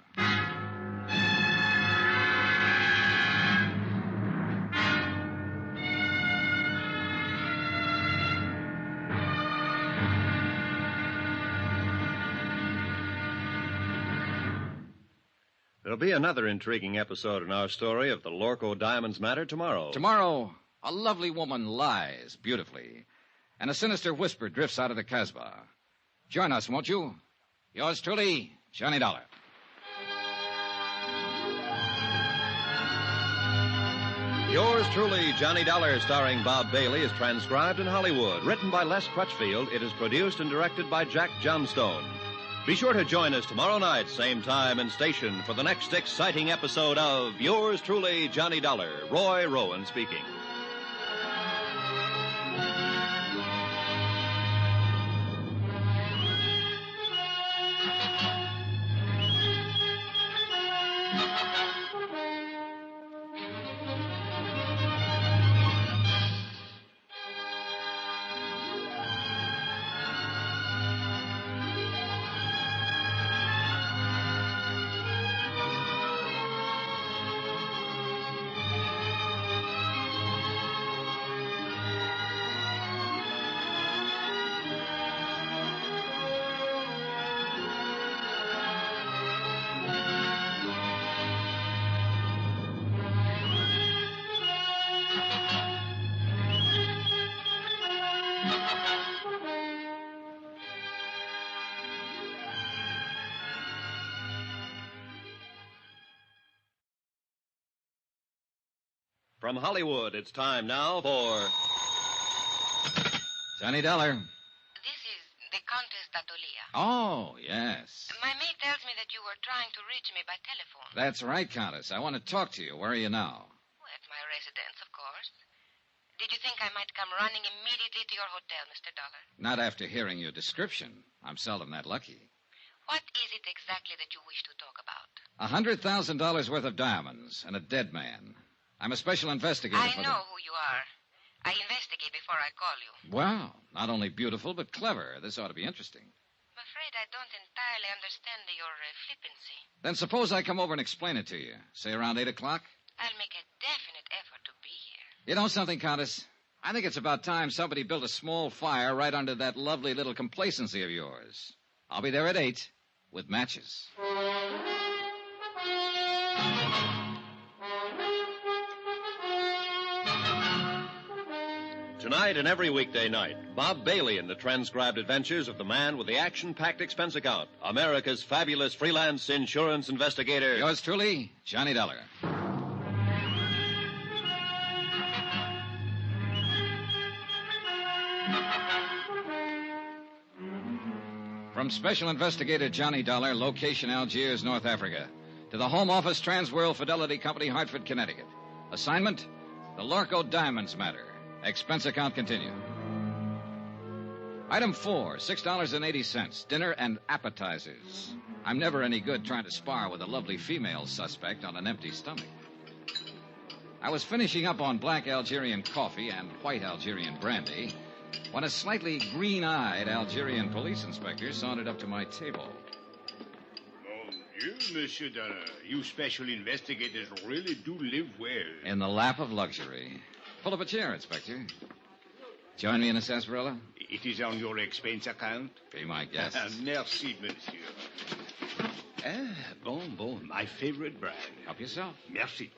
There'll be another intriguing episode in our story of the Lorko Diamonds matter tomorrow. Tomorrow, a lovely woman lies beautifully, and a sinister whisper drifts out of the Casbah. Join us, won't you? Yours truly, Johnny Dollar. Yours truly, Johnny Dollar, starring Bob Bailey, is transcribed in Hollywood. Written by Les Crutchfield, it is produced and directed by Jack Johnstone. Be sure to join us tomorrow night, same time and station, for the next exciting episode of Yours truly, Johnny Dollar. Roy Rowan speaking. From Hollywood, it's time now for... Johnny Dollar. This is the Countess d'Atolia. Oh, yes. My maid tells me that you were trying to reach me by telephone. That's right, Countess. I want to talk to you. Where are you now? Well, at my residence, of course. Did you think I might come running immediately to your hotel, Mr. Dollar? Not after hearing your description. I'm seldom that lucky. What is it exactly that you wish to talk about? $100,000 worth of diamonds and a dead man. I'm a special investigator I for know who you are. I investigate before I call you. Wow, not only beautiful, but clever. This ought to be interesting. I'm afraid I don't entirely understand your flippancy. Then suppose I come over and explain it to you. Say around 8 o'clock? I'll make a definite effort to be here. You know something, Countess? I think it's about time somebody built a small fire right under that lovely little complacency of yours. I'll be there at 8 with matches. Tonight and every weekday night, Bob Bailey in the transcribed adventures of the man with the action-packed expense account, America's fabulous freelance insurance investigator. Yours truly, Johnny Dollar. From Special Investigator Johnny Dollar, location Algiers, North Africa, to the Home Office, Transworld Fidelity Company, Hartford, Connecticut. Assignment, the Lorko Diamonds matter. Expense account continued. Item 4, $6.80, dinner and appetizers. I'm never any good trying to spar with a lovely female suspect on an empty stomach. I was finishing up on black Algerian coffee and white Algerian brandy when a slightly green-eyed Algerian police inspector sauntered up to my table. You, Monsieur Dollar, you special investigators really do live well. In the lap of luxury. Pull up a chair, Inspector. Join me in a sarsaparilla? It is on your expense account? Be my guest. Merci, monsieur. Bon, my favorite brand. Help yourself. Merci.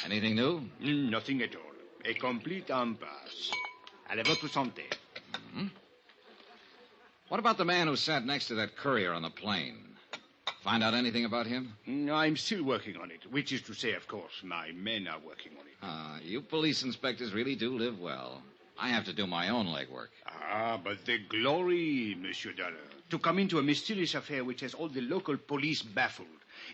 Anything new? Nothing at all. A complete impasse. À la votre santé. Mm-hmm. What about the man who sat next to that courier on the plane? Find out anything about him? I'm still working on it, which is to say, of course, my men are working on it. You police inspectors really do live well. I have to do my own legwork. But the glory, Monsieur Dollar, to come into a mysterious affair which has all the local police baffled,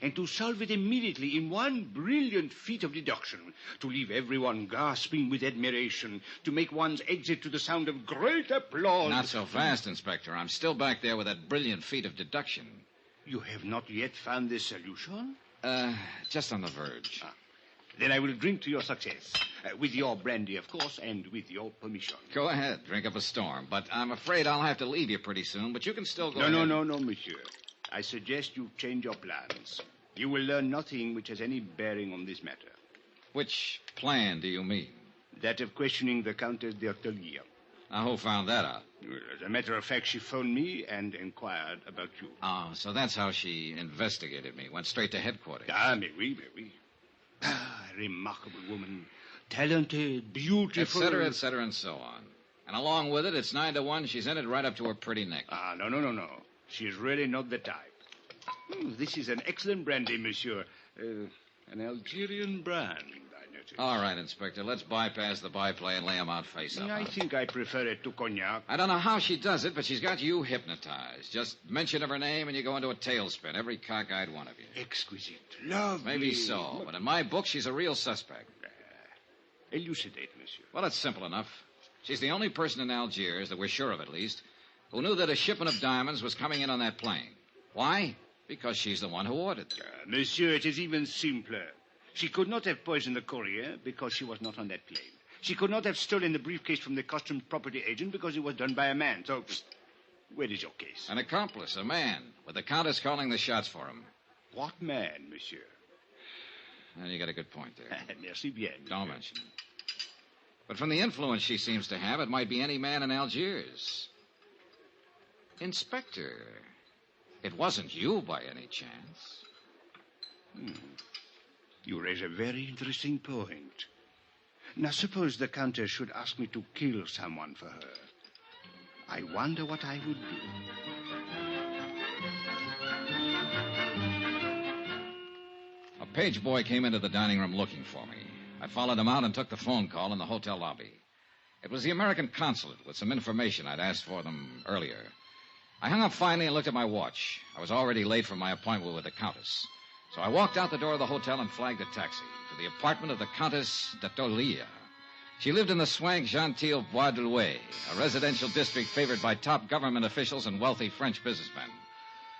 and to solve it immediately in one brilliant feat of deduction, to leave everyone gasping with admiration, to make one's exit to the sound of great applause. Not so fast, Inspector. I'm still back there with that brilliant feat of deduction. You have not yet found the solution? Just on the verge. Then I will drink to your success. With your brandy, of course, and with your permission. Go ahead. Drink up a storm. But I'm afraid I'll have to leave you pretty soon, but you can still go ahead. No, monsieur. I suggest you change your plans. You will learn nothing which has any bearing on this matter. Which plan do you mean? That of questioning the Countess d'Artelier. Now, who found that out? As a matter of fact, she phoned me and inquired about you. So that's how she investigated me. Went straight to headquarters. Mais oui. Remarkable woman. Talented, beautiful. Et cetera, and so on. And along with it, it's 9 to 1. She's in it right up to her pretty neck. No. She's really not the type. This is an excellent brandy, monsieur. An Algerian brand, I notice. All right, Inspector. Let's bypass the byplay and lay them out face up. I think I prefer it to cognac. I don't know how she does it, but she's got you hypnotized. Just mention of her name and you go into a tailspin, every cockeyed one of you. Exquisite. Lovely. Maybe so, but in my book, she's a real suspect. Elucidate, monsieur. Well, it's simple enough. She's the only person in Algiers, that we're sure of at least, who knew that a shipment of diamonds was coming in on that plane. Why? Because she's the one who ordered them. Monsieur, it is even simpler. She could not have poisoned the courier because she was not on that plane. She could not have stolen the briefcase from the customs property agent because it was done by a man. So, where is your case? An accomplice, a man, with the Countess calling the shots for him. What man, monsieur? Well, you got a good point there. Merci bien. Don't mention it. But from the influence she seems to have, it might be any man in Algiers. Inspector, it wasn't you by any chance. You raise a very interesting point. Now, suppose the Countess should ask me to kill someone for her. I wonder what I would do. A page boy came into the dining room looking for me. I followed him out and took the phone call in the hotel lobby. It was the American consulate with some information I'd asked for them earlier. I hung up finally and looked at my watch. I was already late for my appointment with the Countess. So I walked out the door of the hotel and flagged a taxi to the apartment of the Countess d'Artelier. She lived in the swank genteel BROADWAY, a residential district favored by top government officials and wealthy French businessmen.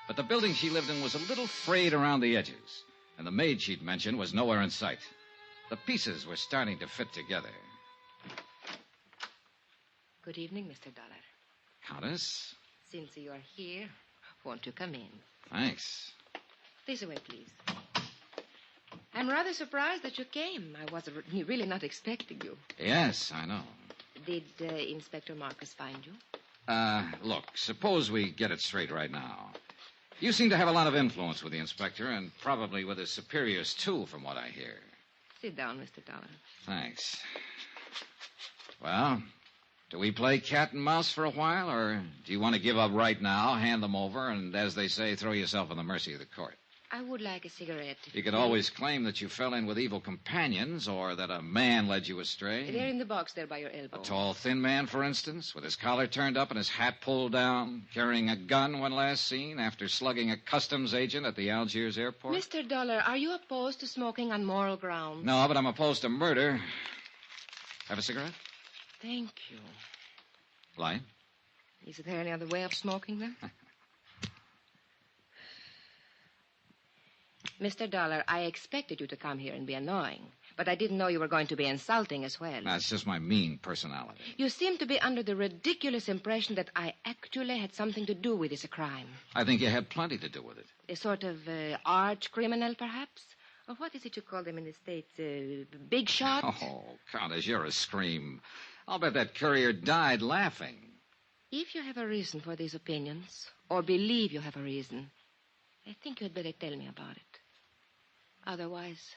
But the building she lived in was a little frayed around the edges, and the maid she'd mentioned was nowhere in sight. The pieces were starting to fit together. Good evening, Mr. Dollar. Countess? Since you are here, won't you come in? Thanks. This way, please. I'm rather surprised that you came. I was really not expecting you. Yes, I know. Did Inspector Marcus find you? Look, suppose we get it straight right now. You seem to have a lot of influence with the inspector, and probably with his superiors, too, from what I hear. Sit down, Mr. Dollar. Thanks. Well, do we play cat and mouse for a while, or do you want to give up right now, hand them over, and, as they say, throw yourself on the mercy of the court? I would like a cigarette. You could always claim that you fell in with evil companions, or that a man led you astray. They're in the box there by your elbow. A tall, thin man, for instance, with his collar turned up and his hat pulled down, carrying a gun when last seen after slugging a customs agent at the Algiers airport. Mr. Dollar, are you opposed to smoking on moral grounds? No, but I'm opposed to murder. Have a cigarette? Thank you. Light? Is there any other way of smoking them? Mr. Dollar, I expected you to come here and be annoying, But I didn't know you were going to be insulting as well. That's just my mean personality. You seem to be under the ridiculous impression that I actually had something to do with this crime. I think you had plenty to do with it. A sort of arch criminal, perhaps? Or what is it you call them in the States? Big shot? Oh, Countess, you're a scream. I'll bet that courier died laughing. If you have a reason for these opinions, or believe you have a reason, I think you'd better tell me about it. Otherwise,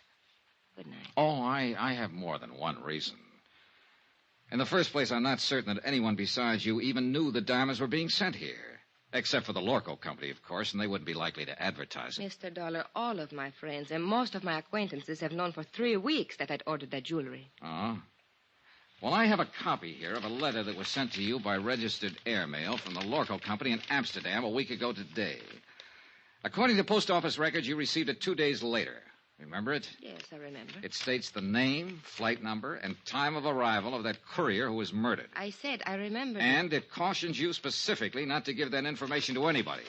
good night. Oh, I have more than one reason. In the first place, I'm not certain that anyone besides you even knew the diamonds were being sent here. Except for the LORKO company, of course, and they wouldn't be likely to advertise it. Mr. Dollar, all of my friends and most of my acquaintances have known for 3 weeks that I'd ordered that jewelry. Oh? Well, I have a copy here of a letter that was sent to you by registered airmail from the LORKO company in Amsterdam a week ago today. According to post office records, you received it 2 days later. Remember it? Yes, I remember. It states the name, flight number, and time of arrival of that courier who was murdered. I said I remember. And it cautions you specifically not to give that information to anybody.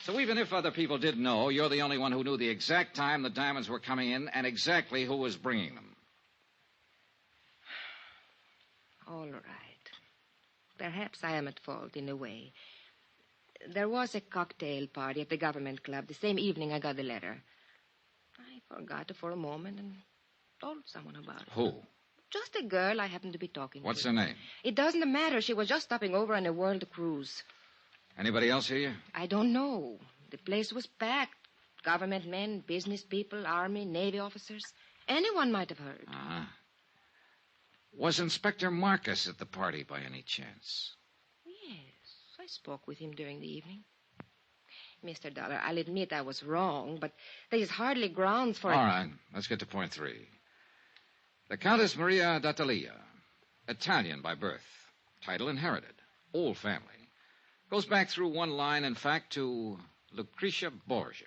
So even if other people did know, you're the only one who knew the exact time the diamonds were coming in and exactly who was bringing them. All right. Perhaps I am at fault in a way. There was a cocktail party at the government club the same evening I got the letter. I forgot it for a moment and told someone about it. Who? Just a girl I happened to be talking What's to. her name? It doesn't matter. She was just stopping over on a world cruise. Anybody else hear you? I don't know. The place was packed. Government men, business people, Army, Navy officers. Anyone might have heard. Uh-huh. Was Inspector Marcus at the party by any chance? Yes, I spoke with him during the evening. Mr. Dollar, I'll admit I was wrong, but there is hardly grounds for... All right, let's get to point 3. The Countess Maria d'Attalia, Italian by birth, title inherited, old family. Goes back through one line, in fact, to Lucretia Borgia.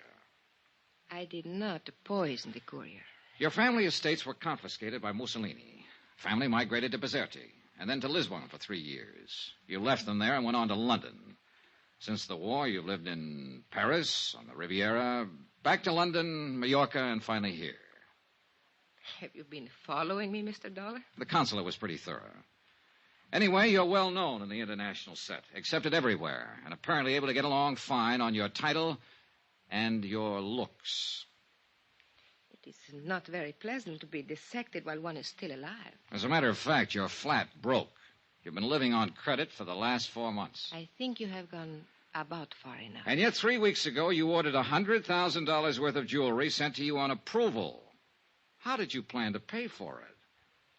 I did not poison the courier. Your family estates were confiscated by Mussolini. Family migrated to Bizerte, and then to Lisbon for 3 years. You left them there and went on to London. Since the war, you've lived in Paris, on the Riviera, back to London, Mallorca, and finally here. Have you been following me, Mr. Dollar? The consulate was pretty thorough. Anyway, you're well known in the international set, accepted everywhere, and apparently able to get along fine on your title and your looks. It is not very pleasant to be dissected while one is still alive. As a matter of fact, you're flat broke. You've been living on credit for the last 4 months. I think you have gone about far enough. And yet 3 weeks ago, you ordered $100,000 worth of jewelry sent to you on approval. How did you plan to pay for it?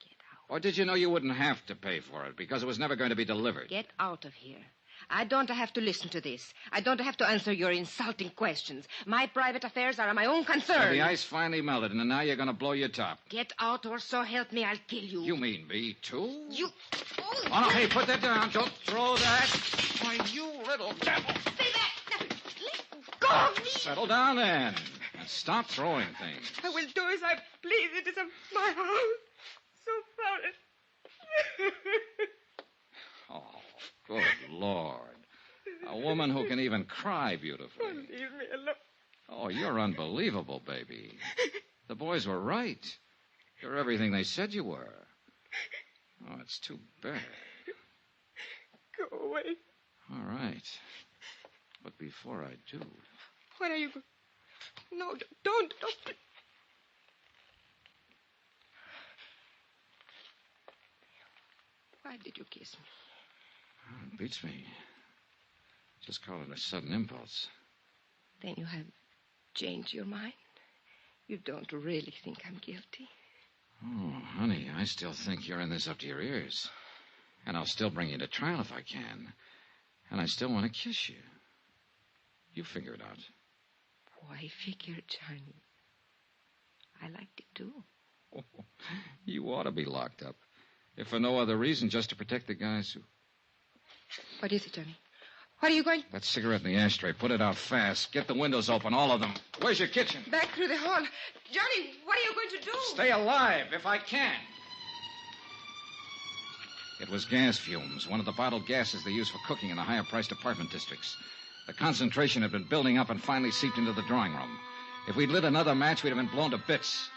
Get out. Or did you know you wouldn't have to pay for it because it was never going to be delivered? Get out of here. I don't have to listen to this. I don't have to answer your insulting questions. My private affairs are my own concern. So the ice finally melted, and now you're going to blow your top. Get out, or so help me, I'll kill you. You mean me, too? You... Oh, no, hey, put that down. Don't throw that. Why, you little devil. Stay back. Let go of me. Settle down, then, and stop throwing things. I will do as I please. It is my house. So proud. Oh, good Lord. A woman who can even cry beautifully. Leave me alone. Oh, you're unbelievable, baby. The boys were right. You're everything they said you were. Oh, it's too bad. Go away. All right. But before I do... What are you going... No, don't. Why did you kiss me? Oh, it beats me. Just call it a sudden impulse. Then you have changed your mind? You don't really think I'm guilty? Oh, honey, I still think you're in this up to your ears. And I'll still bring you to trial if I can. And I still want to kiss you. You figure it out. Why figure, Johnny? I liked it, too. Oh, you ought to be locked up. If for no other reason, just to protect the guys who... What is it, Johnny? What are you going... That cigarette in the ashtray. Put it out fast. Get the windows open, all of them. Where's your kitchen? Back through the hall. Johnny, what are you going to do? Stay alive, if I can. It was gas fumes, one of the bottled gases they use for cooking in the higher-priced apartment districts. The concentration had been building up and finally seeped into the drawing room. If we'd lit another match, we'd have been blown to bits.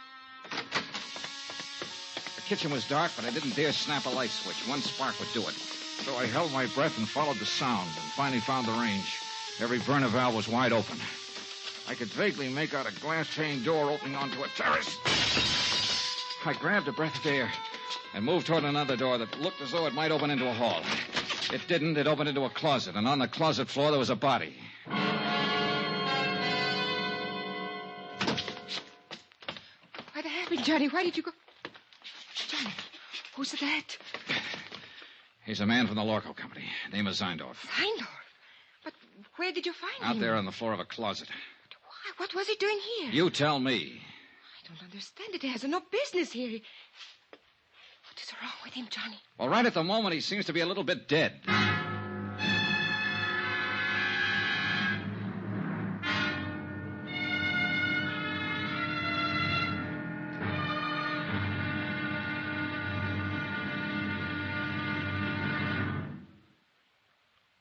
kitchen was dark, but I didn't dare snap a light switch. One spark would do it. So I held my breath and followed the sound and finally found the range. Every burner valve was wide open. I could vaguely make out a glass-pane door opening onto a terrace. I grabbed a breath of air and moved toward another door that looked as though it might open into a hall. It didn't. It opened into a closet, and on the closet floor there was a body. What happened, Johnny? Why did you go... Johnny, who's that? He's a man from the LORKO company. Name is Zeindorf. Zeindorf? But where did you find him? Out there on the floor of a closet. Why? What was he doing here? You tell me. I don't understand it. He has no business here. What is wrong with him, Johnny? Well, right at the moment, he seems to be a little bit dead.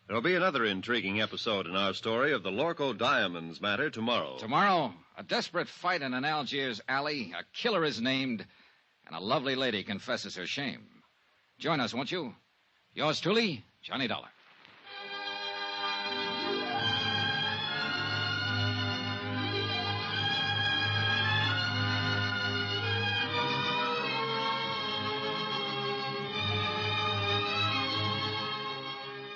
There'll be another intriguing episode in our story of the LORKO Diamonds matter tomorrow. Tomorrow, a desperate fight in an Algiers alley, a killer is named, and a lovely lady confesses her shame. Join us, won't you? Yours truly, Johnny Dollar.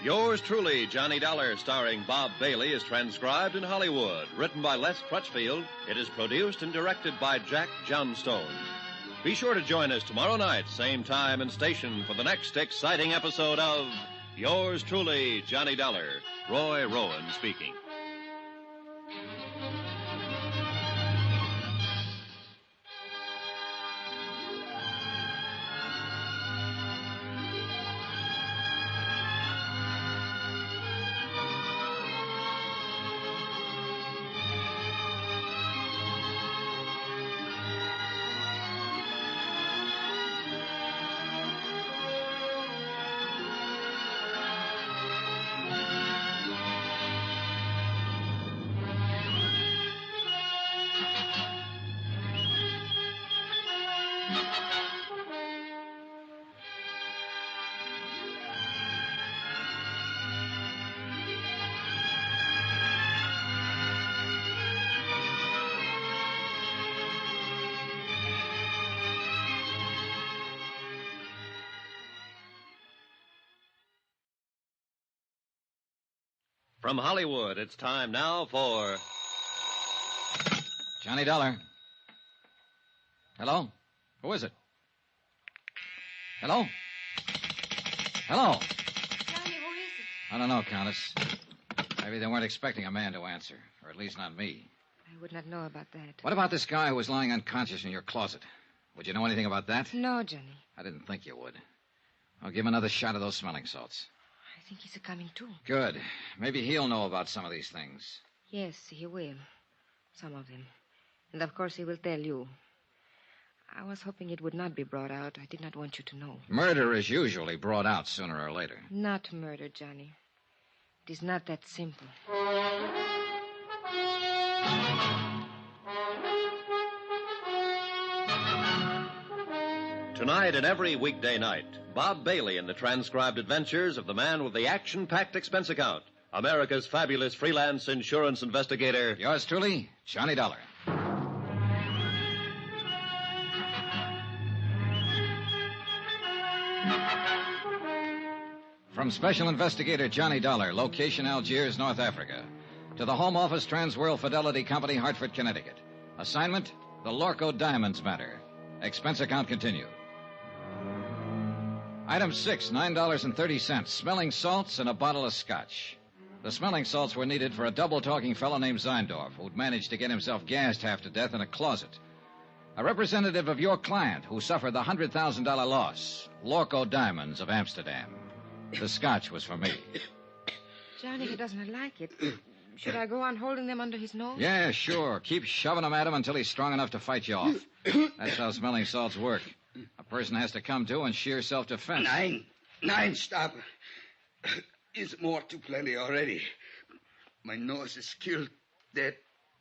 Yours truly, Johnny Dollar, starring Bob Bailey, is transcribed in Hollywood. Written by Les Crutchfield, it is produced and directed by Jack Johnstone. Be sure to join us tomorrow night, same time and station, for the next exciting episode of Yours truly, Johnny Dollar. Roy Rowan speaking. From Hollywood, it's time now for... Johnny Dollar. Hello? Who is it? Hello? Hello? Johnny, who is it? I don't know, Countess. Maybe they weren't expecting a man to answer, or at least not me. I would not know about that. What about this guy who was lying unconscious in your closet? Would you know anything about that? No, Johnny. I didn't think you would. I'll give him another shot of those smelling salts. I think he's coming too. Good. Maybe he'll know about some of these things. Yes, he will. Some of them. And of course he will tell you. I was hoping it would not be brought out. I did not want you to know. Murder is usually brought out sooner or later. Not murder, Johnny. It is not that simple. Tonight and every weekday night, Bob Bailey in the transcribed adventures of the man with the action-packed expense account, America's fabulous freelance insurance investigator. Yours truly, Johnny Dollar. From Special Investigator Johnny Dollar, location Algiers, North Africa, to the Home Office Transworld Fidelity Company, Hartford, Connecticut. Assignment, the LORKO Diamonds matter. Expense account continued. Item 6, $9.30, smelling salts and a bottle of scotch. The smelling salts were needed for a double-talking fellow named Zeindorf, who'd managed to get himself gassed half to death in a closet. A representative of your client who suffered the $100,000 loss, LORKO Diamonds of Amsterdam. The scotch was for me. Johnny, he does not like it. Should I go on holding them under his nose? Yeah, sure. Keep shoving them at him until he's strong enough to fight you off. That's how smelling salts work. A person has to come to in sheer self-defense. Nine, stop. It's more too plenty already. My nose is killed, dead.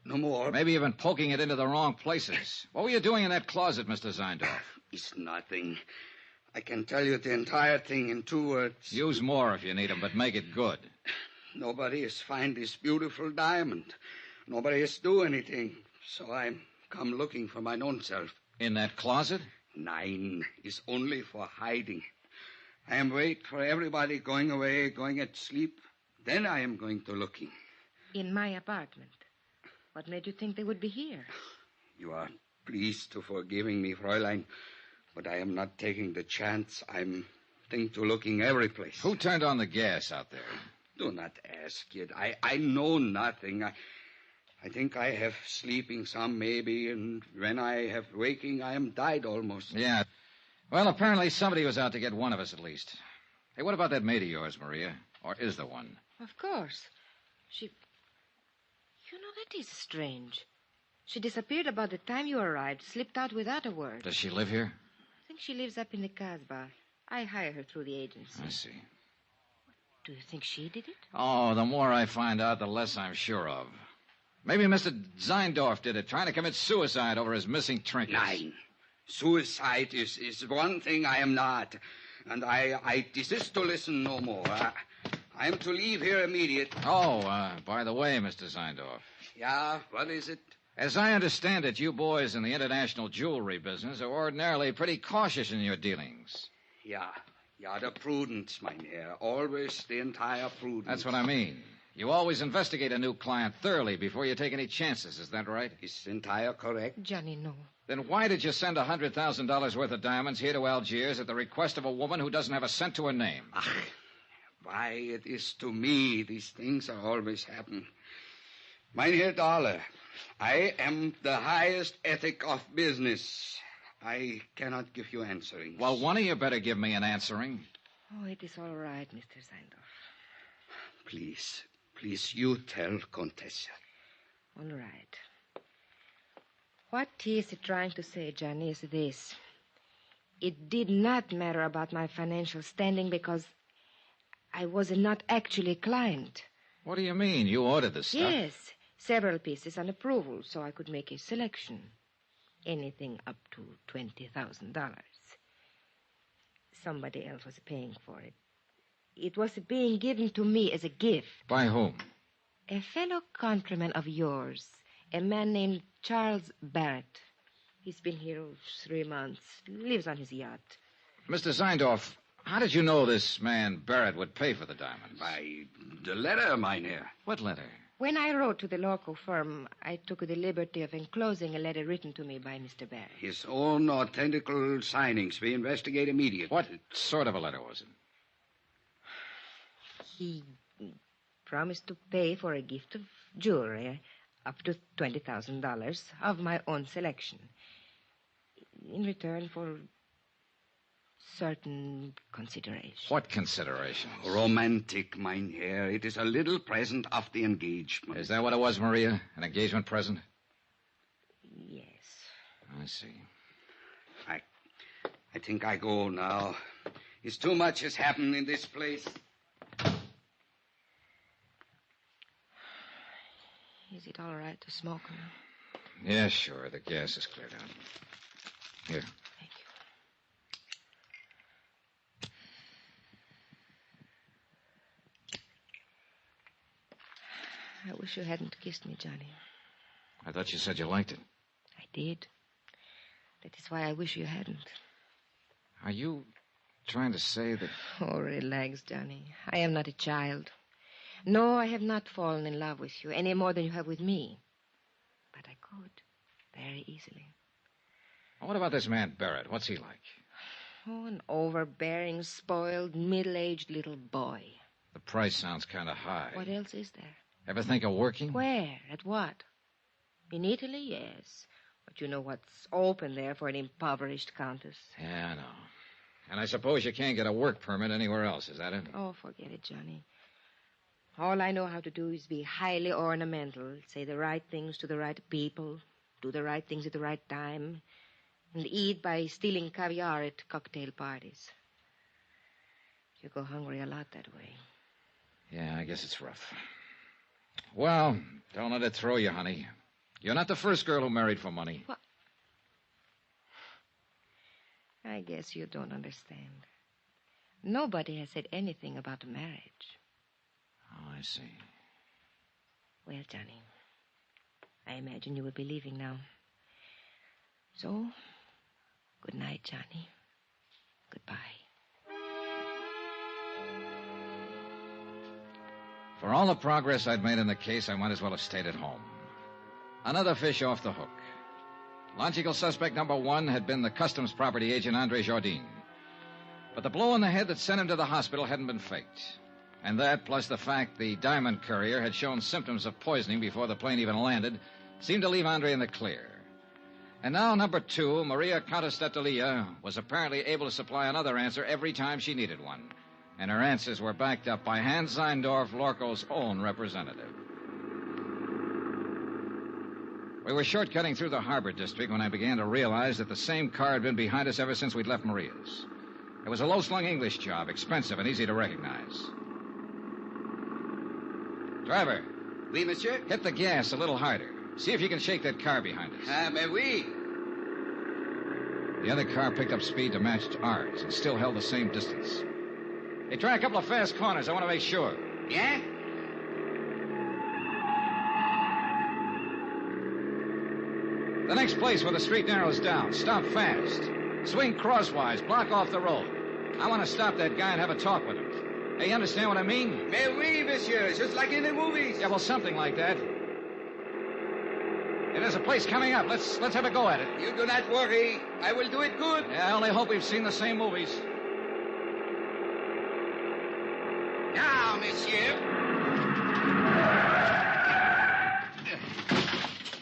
No more. Maybe even poking it into the wrong places. What were you doing in that closet, Mr. Zeindorf? It's nothing. I can tell you the entire thing in 2 words. Use more if you need them, but make it good. Nobody has found this beautiful diamond. Nobody has do anything. So I'm come looking for mine own self. In that closet? Nein, is only for hiding. I am wait for everybody going away, going at sleep. Then I am going to looking. In my apartment. What made you think they would be here? You are pleased to forgiving me, Fräulein, but I am not taking the chance. I'm think to looking every place. Who turned on the gas out there? Do not ask it. I know nothing. I think I have sleeping some, maybe, and when I have waking, I am died almost. Yeah. Well, apparently somebody was out to get one of us at least. Hey, what about that maid of yours, Maria? Or is there one? Of course. She... You know, that is strange. She disappeared about the time you arrived, slipped out without a word. Does she live here? I think she lives up in the Casbah. I hire her through the agency. I see. Do you think she did it? Oh, the more I find out, the less I'm sure of. Maybe Mr. Zeindorf did it, trying to commit suicide over his missing trinkets. Nein. Suicide is one thing I am not. And I desist to listen no more. I am to leave here immediate. Oh, by the way, Mr. Zeindorf. Yeah, what is it? As I understand it, you boys in the international jewelry business are ordinarily pretty cautious in your dealings. Yeah, the prudence, mein Herr. Always the entire prudence. That's what I mean. You always investigate a new client thoroughly before you take any chances, is that right? Is entire correct? Johnny, no. Then why did you send $100,000 worth of diamonds here to Algiers at the request of a woman who doesn't have a cent to her name? Why, it is to me these things are always happen. Mein Herr Dollar, I am the highest ethic of business. I cannot give you answering. Well, one of you better give me an answering. Oh, it is all right, Mr. Zeindorf. Please, you tell Contessa. All right. What he is trying to say, Johnny, is this. It did not matter about my financial standing because I was not actually a client. What do you mean? You ordered the stuff? Yes, several pieces on approval, so I could make a selection. Anything up to $20,000. Somebody else was paying for it. It was being given to me as a gift. By whom? A fellow countryman of yours, a man named Charles Barrett. He's been here 3 months, lives on his yacht. Mr. Zeindorf, how did you know this man Barrett would pay for the diamonds? By the letter, mein Herr. What letter? When I wrote to the LORKO firm, I took the liberty of enclosing a letter written to me by Mr. Barrett. His own authentical signings. We investigate immediately. What sort of a letter was it? He promised to pay for a gift of jewelry up to $20,000 of my own selection in return for certain considerations. What considerations? Romantic, mein Herr. It is a little present of the engagement. Is that what it was, Maria? An engagement present? Yes. I see. I think I go now. It's too much has happened in this place. Is it all right to smoke now? Yeah, sure. The gas is cleared out. Here. Thank you. I wish you hadn't kissed me, Johnny. I thought you said you liked it. I did. That is why I wish you hadn't. Are you trying to say that... Oh, relax, Johnny. I am not a child. No, I have not fallen in love with you any more than you have with me. But I could, very easily. What about this man Barrett? What's he like? Oh, an overbearing, spoiled, middle-aged little boy. The price sounds kind of high. What else is there? Ever think of working? Where? At what? In Italy, yes. But you know what's open there for an impoverished countess. Yeah, I know. And I suppose you can't get a work permit anywhere else, is that it? Oh, forget it, Johnny. All I know how to do is be highly ornamental, say the right things to the right people, do the right things at the right time, and eat by stealing caviar at cocktail parties. You go hungry a lot that way. Yeah, I guess it's rough. Well, don't let it throw you, honey. You're not the first girl who married for money. What? I guess you don't understand. Nobody has said anything about marriage. Oh, I see. Well, Johnny, I imagine you will be leaving now. So, good night, Johnny. Goodbye. For all the progress I'd made in the case, I might as well have stayed at home. Another fish off the hook. Logical suspect number one had been the customs property agent Andre Jardine. But the blow on the head that sent him to the hospital hadn't been faked. And that, plus the fact the diamond courier had shown symptoms of poisoning before the plane even landed, seemed to leave Andre in the clear. And now number two, Maria Contestatelia, was apparently able to supply another answer every time she needed one. And her answers were backed up by Hans Seindorf, Lorko's own representative. We were shortcutting through the harbor district when I began to realize that the same car had been behind us ever since we'd left Maria's. It was a low-slung English job, expensive and easy to recognize. Driver. Oui, monsieur? Hit the gas a little harder. See if you can shake that car behind us. Mais oui. The other car picked up speed to match ours and still held the same distance. Hey, try a couple of fast corners. I want to make sure. Yeah? The next place where the street narrows down. Stop fast. Swing crosswise. Block off the road. I want to stop that guy and have a talk with him. Hey, you understand what I mean? Mais oui, monsieur. Just like in the movies. Yeah, well, something like that. Hey, there's a place coming up. Let's have a go at it. You do not worry. I will do it good. Yeah, I only hope we've seen the same movies. Now, monsieur.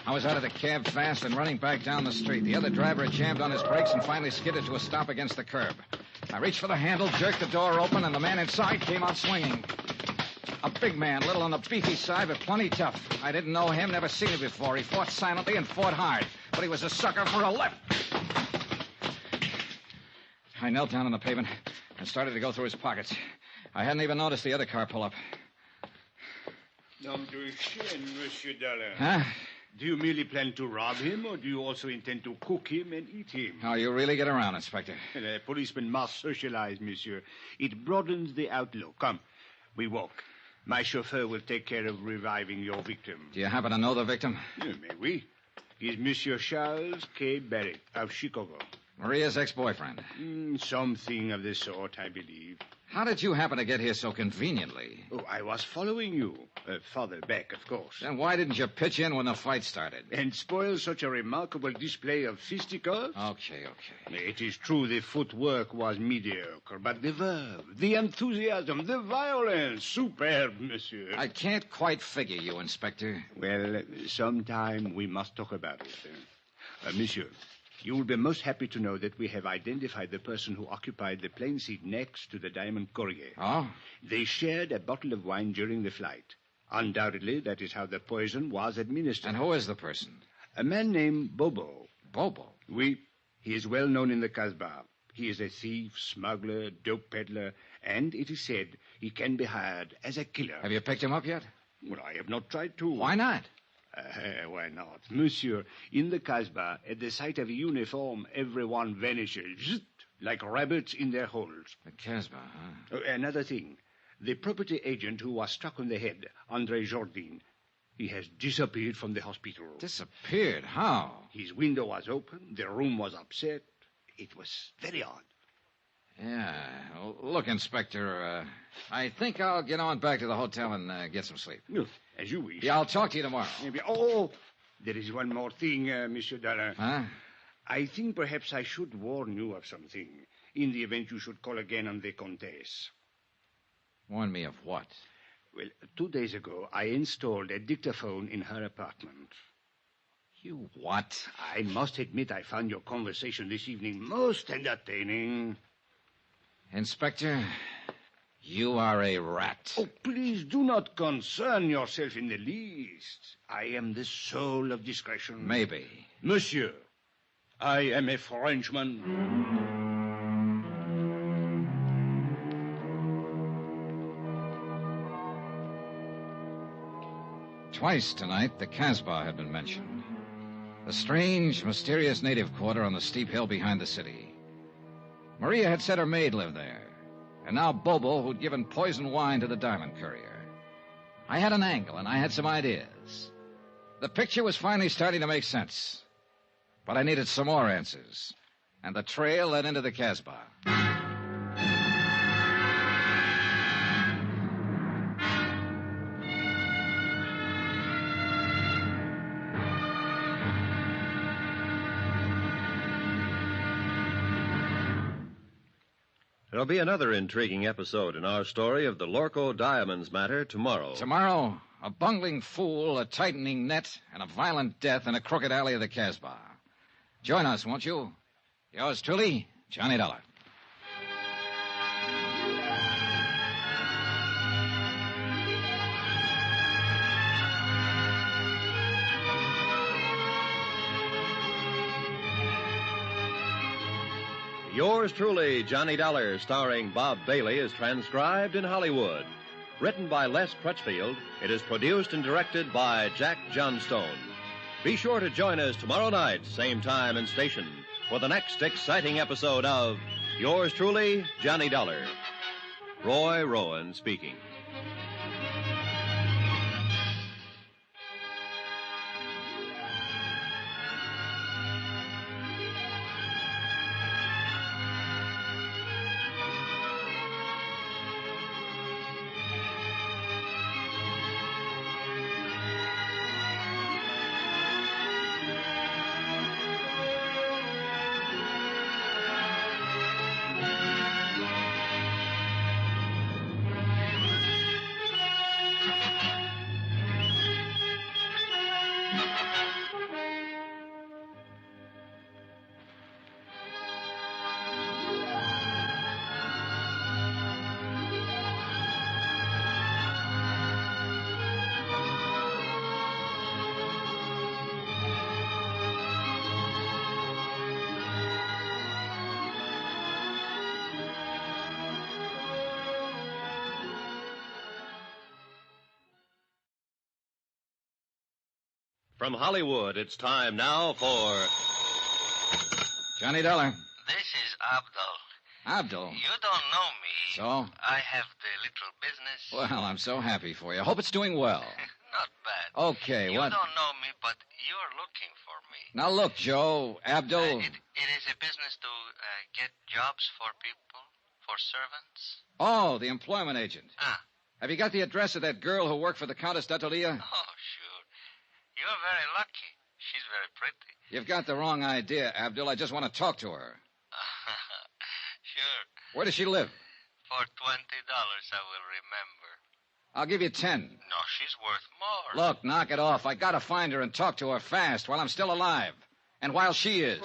I was out of the cab fast and running back down the street. The other driver had jammed on his brakes and finally skidded to a stop against the curb. I reached for the handle, jerked the door open, and the man inside came out swinging. A big man, little on the beefy side, but plenty tough. I didn't know him, never seen him before. He fought silently and fought hard, but he was a sucker for a lift. I knelt down on the pavement and started to go through his pockets. I hadn't even noticed the other car pull up. Nom de chien, Monsieur Dollar. Huh? Do you merely plan to rob him, or do you also intend to cook him and eat him? Oh, you really get around, Inspector. A policeman must socialize, monsieur. It broadens the outlook. Come, we walk. My chauffeur will take care of reviving your victim. Do you happen to know the victim? Mais oui. He's Monsieur Charles K. Barrett of Chicago. Maria's ex-boyfriend. Something of the sort, I believe. How did you happen to get here so conveniently? Oh, I was following you. Farther back, of course. Then why didn't you pitch in when the fight started? And spoil such a remarkable display of fisticuffs? Okay. It is true the footwork was mediocre, but the verve, the enthusiasm, the violence, superb, monsieur. I can't quite figure you, Inspector. Well, sometime we must talk about it. Monsieur, you will be most happy to know that we have identified the person who occupied the plane seat next to the diamond courier. Oh? They shared a bottle of wine during the flight. Undoubtedly, that is how the poison was administered. And who is the person? A man named Bobo. Bobo? Oui. He is well known in the Casbah. He is a thief, smuggler, dope peddler, and it is said he can be hired as a killer. Have you picked him up yet? Well, I have not tried to. Why not? Why not? Monsieur, in the Casbah, at the sight of a uniform, everyone vanishes, like rabbits in their holes. The Casbah, huh? Another thing. The property agent who was struck on the head, Andre Jardine, he has disappeared from the hospital. Disappeared? How? His window was open. The room was upset. It was very odd. Yeah. Look, Inspector, I think I'll get on back to the hotel and get some sleep. As you wish. Yeah, I'll talk to you tomorrow. Maybe. Oh, there is one more thing, Monsieur Dollar. Huh? I think perhaps I should warn you of something in the event you should call again on the Comtesse. Warn me of what? Well, 2 days ago, I installed a dictaphone in her apartment. You what? I must admit I found your conversation this evening most entertaining. Inspector, you are a rat. Oh, please do not concern yourself in the least. I am the soul of discretion. Maybe. Monsieur, I am a Frenchman. Twice tonight, the Casbah had been mentioned. The strange, mysterious native quarter on the steep hill behind the city. Maria had said her maid lived there. And now Bobo, who'd given poison wine to the diamond courier. I had an angle, and I had some ideas. The picture was finally starting to make sense. But I needed some more answers. And the trail led into the Casbah. There'll be another intriguing episode in our story of the LORKO diamonds matter tomorrow. Tomorrow, a bungling fool, a tightening net, and a violent death in a crooked alley of the Casbah. Join us, won't you? Yours truly, Johnny Dollar. Yours truly, Johnny Dollar, starring Bob Bailey, is transcribed in Hollywood. Written by Les Crutchfield, it is produced and directed by Jack Johnstone. Be sure to join us tomorrow night, same time and station, for the next exciting episode of Yours truly, Johnny Dollar. Roy Rowan speaking. From Hollywood, it's time now for... Johnny Dollar. This is Abdul. Abdul? You don't know me. So? I have the little business. Well, I'm so happy for you. Hope it's doing well. Not bad. Okay, you what... don't know me, but you're looking for me. Now, look, Joe, Abdul... It is a business to get jobs for people, for servants. Oh, the employment agent. Ah. Have you got the address of that girl who worked for the Countess d'Attolia? Oh, sure. You're very lucky. She's very pretty. You've got the wrong idea, Abdul. I just want to talk to her. Sure. Where does she live? For $20, I will remember. I'll give you 10. No, she's worth more. Look, knock it off. I gotta find her and talk to her fast while I'm still alive. And while she is.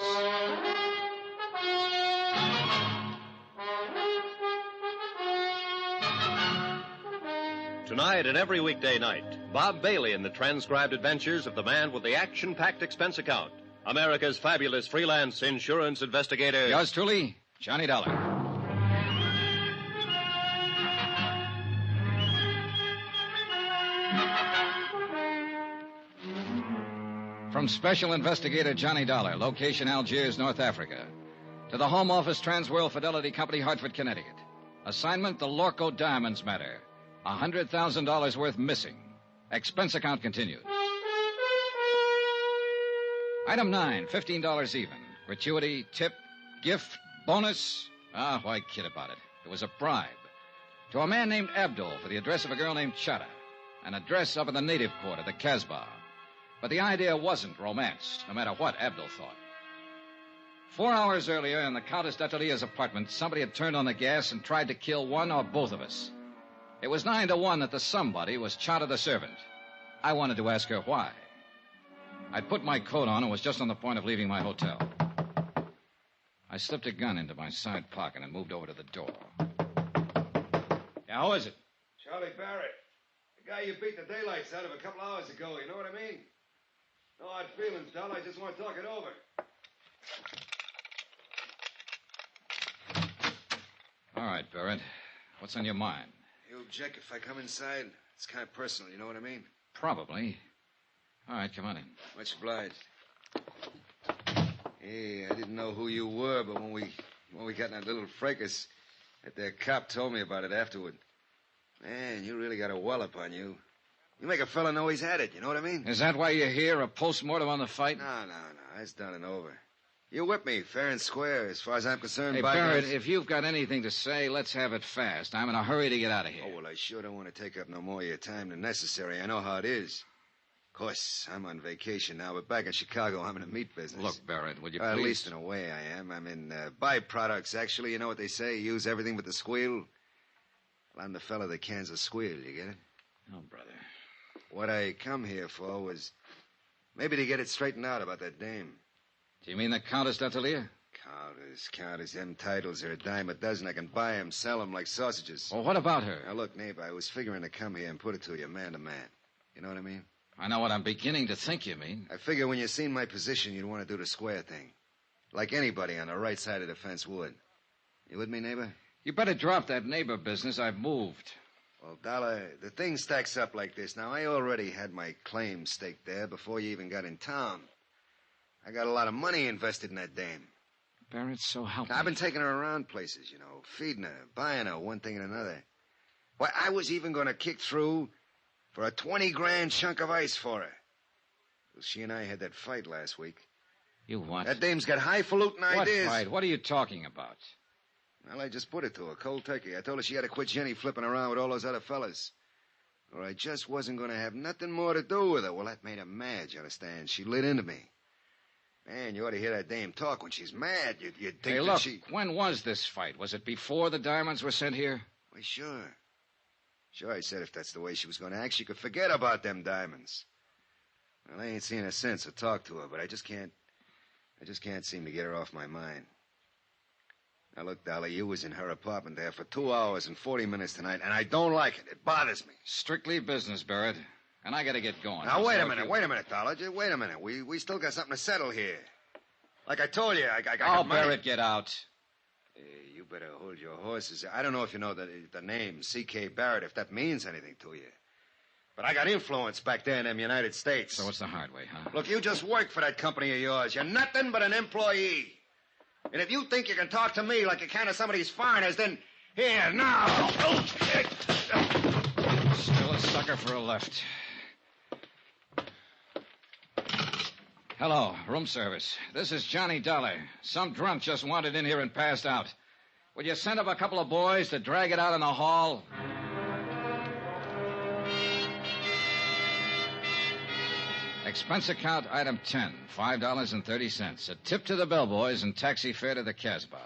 Tonight and every weekday night, Bob Bailey in the transcribed adventures of the man with the action-packed expense account, America's fabulous freelance insurance investigator. Yours truly, Johnny Dollar. From Special Investigator Johnny Dollar, location Algiers, North Africa, to the Home Office Transworld Fidelity Company, Hartford, Connecticut. Assignment, the LORKO diamonds matter. $100,000 worth missing. Expense account continued. Item 9, $15 even. Gratuity, tip, gift, bonus. Why kid about it? It was a bribe. To a man named Abdul for the address of a girl named Chata. An address up in the native quarter, the Casbah. But the idea wasn't romance, no matter what Abdul thought. 4 hours earlier, in the Countess d'Attolia's apartment, somebody had turned on the gas and tried to kill one or both of us. It was 9 to 1 that the somebody was Chata the servant. I wanted to ask her why. I'd put my coat on and was just on the point of leaving my hotel. I slipped a gun into my side pocket and moved over to the door. Yeah, who is it? Charlie Barrett. The guy you beat the daylights out of a couple hours ago, you know what I mean? No hard feelings, Dal. I just want to talk it over. All right, Barrett. What's on your mind? You object if I come inside? It's kind of personal, you know what I mean? Probably. All right, come on in. Much obliged. Hey, I didn't know who you were, but when we got in that little fracas, that cop told me about it afterward. Man, you really got a wallop on you. You make a fella know he's had it, you know what I mean? Is that why you're here, a post-mortem on the fight? No. That's done and over. You whipped me, fair and square, as far as I'm concerned. Hey, by Barrett, guys. if you've got anything to say, let's have it fast. I'm in a hurry to get out of here. Oh, well, I sure don't want to take up no more of your time than necessary. I know how it is. Of course, I'm on vacation now, but back in Chicago, I'm in the meat business. Look, Barrett, would you At please... least in a way I am. I'm in byproducts, actually. You know what they say? Use everything but the squeal. Well, I'm the fella that cans the squeal, you get it? Oh, brother. What I come here for was maybe to get it straightened out about that dame. Do you mean the Countess d'Atelier? Countess. Them titles are a dime a dozen. I can buy 'em, sell 'em like sausages. Well, what about her? Now, look, neighbor, I was figuring to come here and put it to you man to man. You know what I mean? I know what I'm beginning to think you mean. I figure when you seen my position, you'd want to do the square thing. Like anybody on the right side of the fence would. You with me, neighbor? You better drop that neighbor business. I've moved. Well, Dollar, the thing stacks up like this. Now, I already had my claim staked there before you even got in town. I got a lot of money invested in that dame. Barrett, so help me. I've been taking her around places, you know, feeding her, buying her, one thing and another. Why, I was even going to kick through for a 20-grand chunk of ice for her. Well, she and I had that fight last week. You what? That dame's got highfalutin ideas. What fight? What are you talking about? Well, I just put it to her, cold turkey. I told her she had to quit Jenny flipping around with all those other fellas. Or I just wasn't going to have nothing more to do with her. Well, that made her mad, you understand? She lit into me. Man, you ought to hear that dame talk when she's mad. You'd think Hey, that look, she... when was this fight? Was it before the diamonds were sent here? Why, sure. Sure, I said if that's the way she was going to act, she could forget about them diamonds. Well, I ain't seen her since or talked to her, but I just can't seem to get her off my mind. Now, look, Dolly, you was in her apartment there for 2 hours and 40 minutes tonight, and I don't like it. It bothers me. Strictly business, Barrett. And I got to get going. Now, wait a minute, Dollar. Just wait a minute. We still got something to settle here. Like I told you, I got Oh, money. Barrett, get out. You better hold your horses. I don't know if you know the name C.K. Barrett, if that means anything to you. But I got influence back there in them United States. So it's the hard way, huh? Look, you just work for that company of yours. You're nothing but an employee. And if you think you can talk to me like you can to some of these foreigners, then here, now. Still a sucker for a left. Hello, room service. This is Johnny Dollar. Some drunk just wandered in here and passed out. Would you send up a couple of boys to drag it out in the hall? Expense account item 10, $5.30. A tip to the bellboys and taxi fare to the Casbah.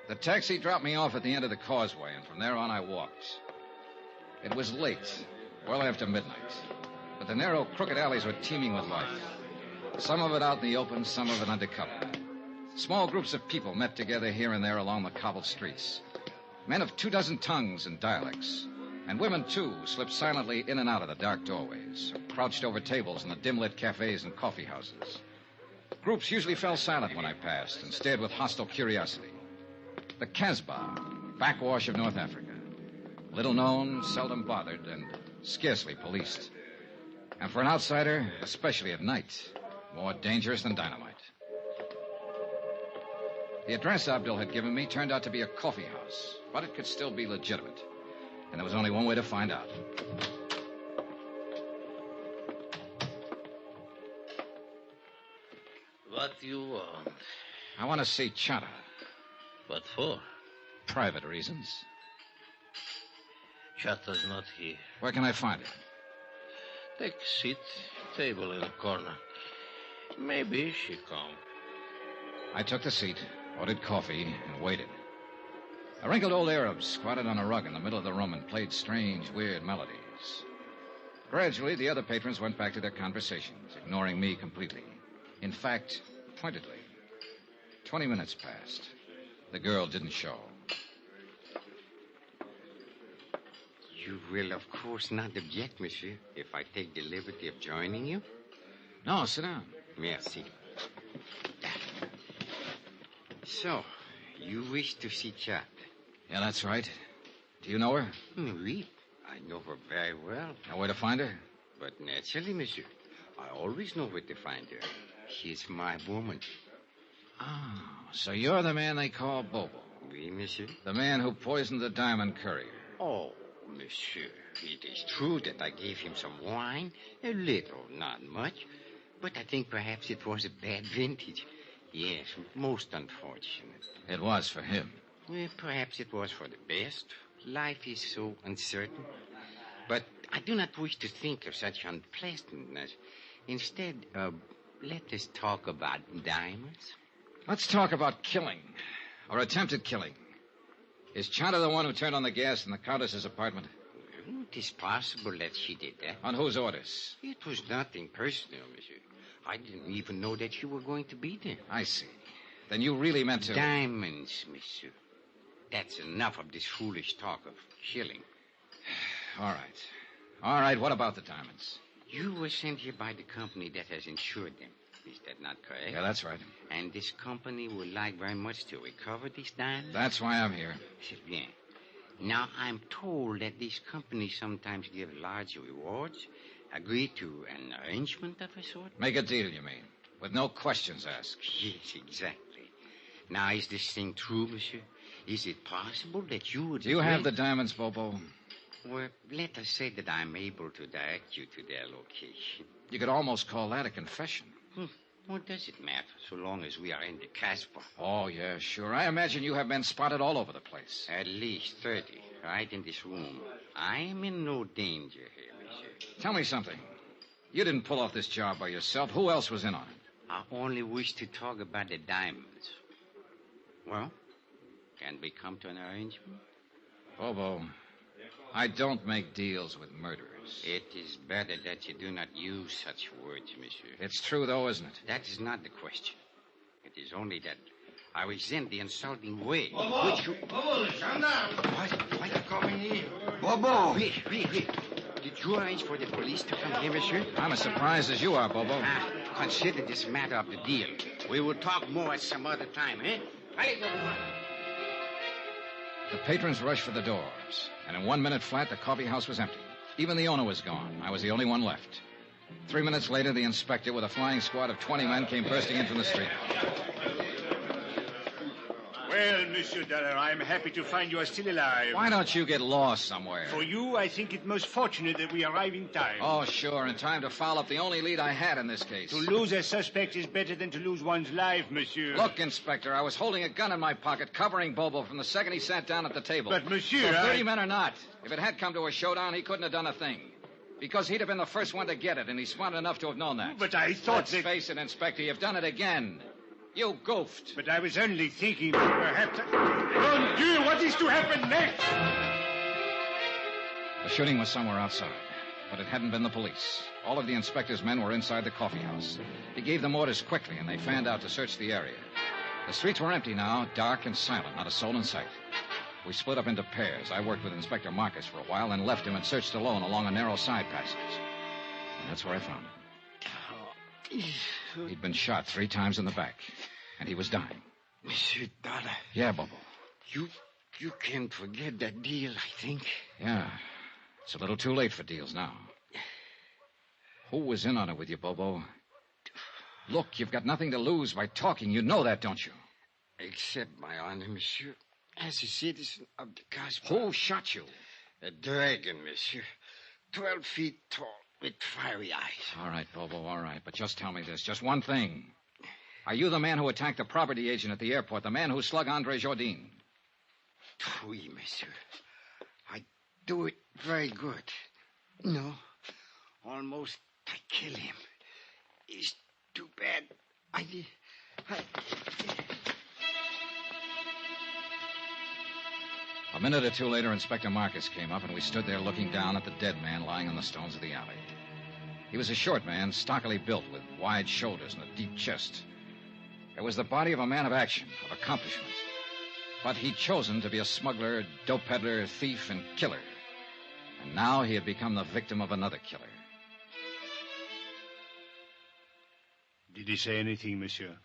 The taxi dropped me off at the end of the causeway, and from there on I walked. It was late, well after midnight, but the narrow, crooked alleys were teeming with life. Some of it out in the open, some of it under cover. Small groups of people met together here and there along the cobbled streets. Men of 24 tongues and dialects. And women, too, slipped silently in and out of the dark doorways, or crouched over tables in the dim-lit cafes and coffee houses. Groups usually fell silent when I passed and stared with hostile curiosity. The Casbah, backwash of North Africa. Little known, seldom bothered, and scarcely policed. And for an outsider, especially at night, more dangerous than dynamite. The address Abdul had given me turned out to be a coffee house, but it could still be legitimate. And there was only one way to find out. What do you want? I want to see Chata. What for? Private reasons. Chata's not here. Where can I find her? Take a seat. Table in the corner. Maybe she come. I took the seat, ordered coffee, and waited. A wrinkled old Arab squatted on a rug in the middle of the room and played strange, weird melodies. Gradually, the other patrons went back to their conversations, ignoring me completely. In fact, pointedly. 20 minutes passed. The girl didn't show. You will, of course, not object, monsieur, if I take the liberty of joining you? No, sit down. Merci. So, you wish to see Chat? Yeah, that's right. Do you know her? Oui. I know her very well. Know where to find her? But naturally, monsieur. I always know where to find her. She's my woman. Oh, so you're the man they call Bobo. Oui, monsieur. The man who poisoned the diamond courier. Oh, monsieur, it is true that I gave him some wine. A little, not much. But I think perhaps it was a bad vintage. Yes, most unfortunate. It was for him. Well, perhaps it was for the best. Life is so uncertain. But I do not wish to think of such unpleasantness. Instead, let us talk about diamonds. Let's talk about killing. Or attempted killing. Is Chana the one who turned on the gas in the Countess's apartment? It is possible that she did that. On whose orders? It was nothing personal, monsieur. I didn't even know that you were going to be there. I see. Then you really meant to... Diamonds, monsieur. That's enough of this foolish talk of killing. All right. All right, what about the diamonds? You were sent here by the company that has insured them. Is that not correct? Yeah, that's right. And this company would like very much to recover these diamonds? That's why I'm here. C'est bien. Now, I'm told that these companies sometimes give large rewards. Agree to an arrangement of a sort? Make a deal, you mean? With no questions asked. Yes, exactly. Now, is this thing true, monsieur? Is it possible that you would... Do you have the diamonds, Bobo? Well, let us say that I'm able to direct you to their location. You could almost call that a confession. What does it matter, so long as we are in the Casbah? Oh, yeah, sure. I imagine you have been spotted all over the place. At least 30, right in this room. I am in no danger here, monsieur. Tell me something. You didn't pull off this job by yourself. Who else was in on it? I only wish to talk about the diamonds. Well, can we come to an arrangement? Bobo, I don't make deals with murderers. It is better that you do not use such words, monsieur. It's true, though, isn't it? That is not the question. It is only that I resent the insulting way in Bobo! which you... Bobo, gendarme! Why you coming here? Bobo! Wait. Did you arrange for the police to come here, monsieur? I'm as surprised as you are, Bobo. Consider this matter of the deal. We will talk more at some other time, eh? Allez, Bobo. The patrons rushed for the doors, and in 1 minute flat, the coffee house was empty. Even the owner was gone. I was the only one left. 3 minutes later, the inspector, with a flying squad of 20 men, came bursting in from the street. Well, Monsieur Dollar, I'm happy to find you are still alive. Why don't you get lost somewhere? For you, I think it most fortunate that we arrive in time. Oh, sure, in time to follow up the only lead I had in this case. To lose a suspect is better than to lose one's life, monsieur. Look, Inspector, I was holding a gun in my pocket, covering Bobo from the second he sat down at the table. But, monsieur, So 30 men or not, if it had come to a showdown, he couldn't have done a thing. Because he'd have been the first one to get it, and he's smart enough to have known that. But I thought Let's face it, Inspector, you've done it again. You goofed. But I was only thinking that perhaps... Mon Dieu, what is to happen next? The shooting was somewhere outside, but it hadn't been the police. All of the inspector's men were inside the coffee house. He gave them orders quickly, and they fanned out to search the area. The streets were empty now, dark and silent, not a soul in sight. We split up into pairs. I worked with Inspector Marcus for a while, then left him and searched alone along a narrow side passage. And that's where I found him. He'd been shot 3 times in the back, and he was dying. Monsieur Dollar. Yeah, Bobo. You can't forget that deal, I think. Yeah. It's a little too late for deals now. Who was in on it with you, Bobo? Look, you've got nothing to lose by talking. You know that, don't you? Accept my honor, monsieur. As a citizen of the Casbah. Who shot you? A dragon, monsieur. 12 feet tall, with fiery eyes. All right, Bobo, all right. But just tell me this, just one thing. Are you the man who attacked the property agent at the airport, the man who slugged Andre Jourdain? Oui, monsieur. I do it very good. No, almost I kill him. It's too bad. A minute or two later, Inspector Marcus came up, and we stood there looking down at the dead man lying on the stones of the alley. He was a short man, stockily built, with wide shoulders and a deep chest. It was the body of a man of action, of accomplishment. But he'd chosen to be a smuggler, dope peddler, thief, and killer. And now he had become the victim of another killer. Did he say anything, monsieur?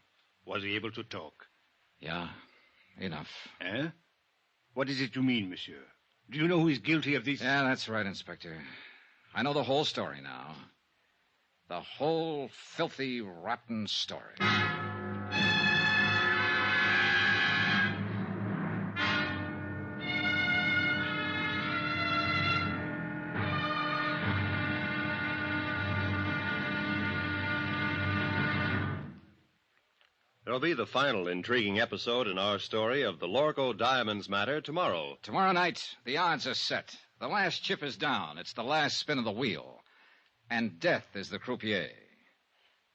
Was he able to talk? Yeah, enough. Eh? What is it you mean, monsieur? Do you know who is guilty of this? Yeah, that's right, Inspector. I know the whole story now. The whole filthy, rotten story. There'll be the final intriguing episode in our story of the LORKO Diamonds matter tomorrow. Tomorrow night, the odds are set. The last chip is down. It's the last spin of the wheel. And death is the croupier.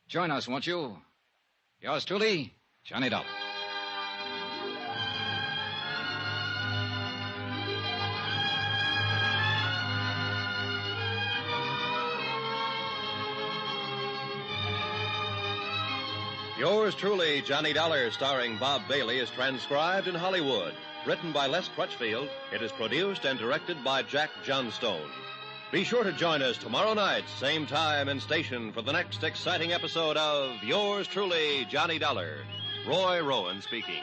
Join us, won't you? Yours truly, Johnny Dollar. Yours truly, Johnny Dollar, starring Bob Bailey, is transcribed in Hollywood. Written by Les Crutchfield, it is produced and directed by Jack Johnstone. Be sure to join us tomorrow night, same time and station, for the next exciting episode of Yours truly, Johnny Dollar. Roy Rowan speaking.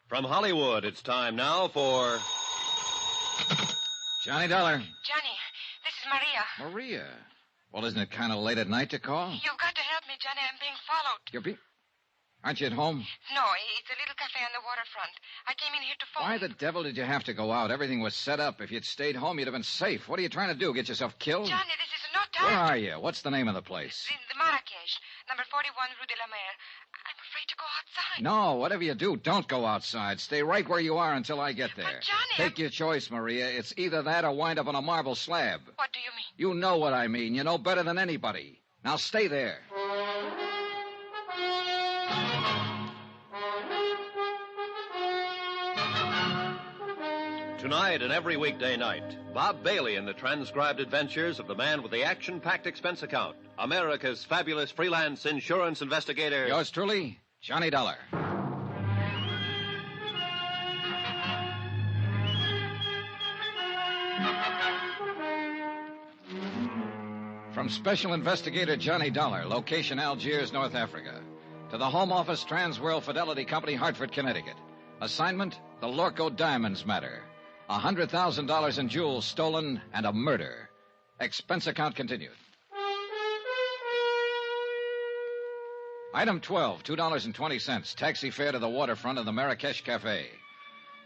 From Hollywood, it's time now for... Johnny Dollar. Johnny, this is Maria. Maria? Well, isn't it kind of late at night to call? You've got to help me, Johnny. I'm being followed. Aren't you at home? No, it's a little cafe on the waterfront. I came in here to phone. Why the devil did you have to go out? Everything was set up. If you'd stayed home, you'd have been safe. What are you trying to do, get yourself killed? Johnny, this is no time. Where are you? What's the name of the place? The Marrakesh, number 41 Rue de la Mer. I'm afraid to go outside. No, whatever you do, don't go outside. Stay right where you are until I get there. But Johnny, Take your choice, Maria. It's either that or wind up on a marble slab. What do you mean? You know what I mean. You know better than anybody. Now stay there. Tonight and every weekday night, Bob Bailey in the transcribed adventures of the man with the action-packed expense account, America's fabulous freelance insurance investigator. Yours truly, Johnny Dollar. From Special Investigator Johnny Dollar, location Algiers, North Africa, to the Home Office Transworld Fidelity Company, Hartford, Connecticut. Assignment, the LORKO Diamonds matter. $100,000 in jewels stolen and a murder. Expense account continued. Item 12, $2.20. Taxi fare to the waterfront of the Marrakesh Cafe.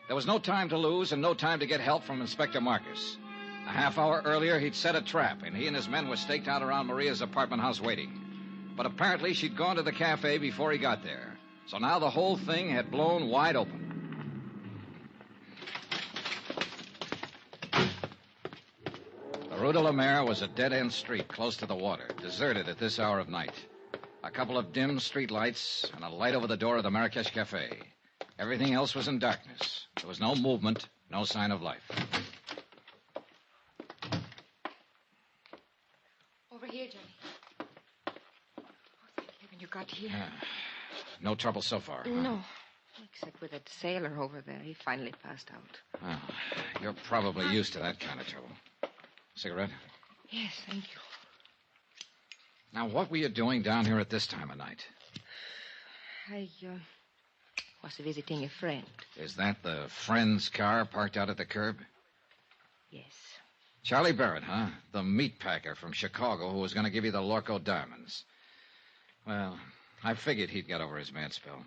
There was no time to lose and no time to get help from Inspector Marcus. A half hour earlier, he'd set a trap, and he and his men were staked out around Maria's apartment house waiting. But apparently she'd gone to the cafe before he got there. So now the whole thing had blown wide open. The Rue de la Mer was a dead-end street close to the water, deserted at this hour of night. A couple of dim street lights and a light over the door of the Marrakesh Cafe. Everything else was in darkness. There was no movement, no sign of life. Over here, Johnny. Oh, thank heaven you got here. No trouble so far. Huh? No. Except with that sailor over there. He finally passed out. Oh, you're probably used to that kind of trouble. Cigarette? Yes, thank you. Now, what were you doing down here at this time of night? I was visiting a friend. Is that the friend's car parked out at the curb? Yes. Charlie Barrett, huh? The meat packer from Chicago who was going to give you the LORKO diamonds. Well, I figured he'd got over his mad spell.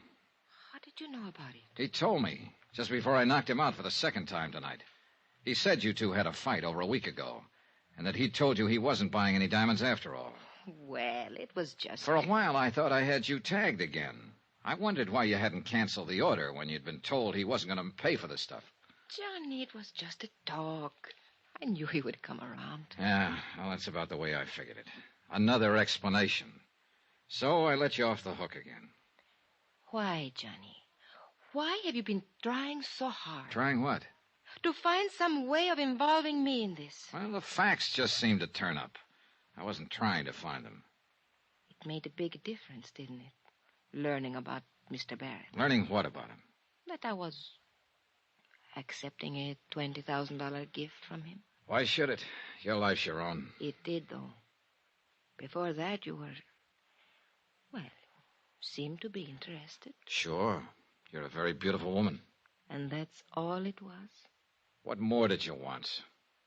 How did you know about it? He told me just before I knocked him out for the second time tonight. He said you two had a fight over a week ago, and that he told you he wasn't buying any diamonds after all. Well, it was just... For a while, I thought I had you tagged again. I wondered why you hadn't canceled the order when you'd been told he wasn't going to pay for the stuff. Johnny, it was just a talk. I knew he would come around. Yeah, well, that's about the way I figured it. Another explanation. So I let you off the hook again. Why, Johnny? Why have you been trying so hard? Trying what? To find some way of involving me in this. Well, the facts just seemed to turn up. I wasn't trying to find them. It made a big difference, didn't it? Learning about Mr. Barrett. Learning what about him? That I was accepting a $20,000 gift from him. Why should it? Your life's your own. It did, though. Before that, you were... Well, seemed to be interested. Sure. You're a very beautiful woman. And that's all it was? What more did you want?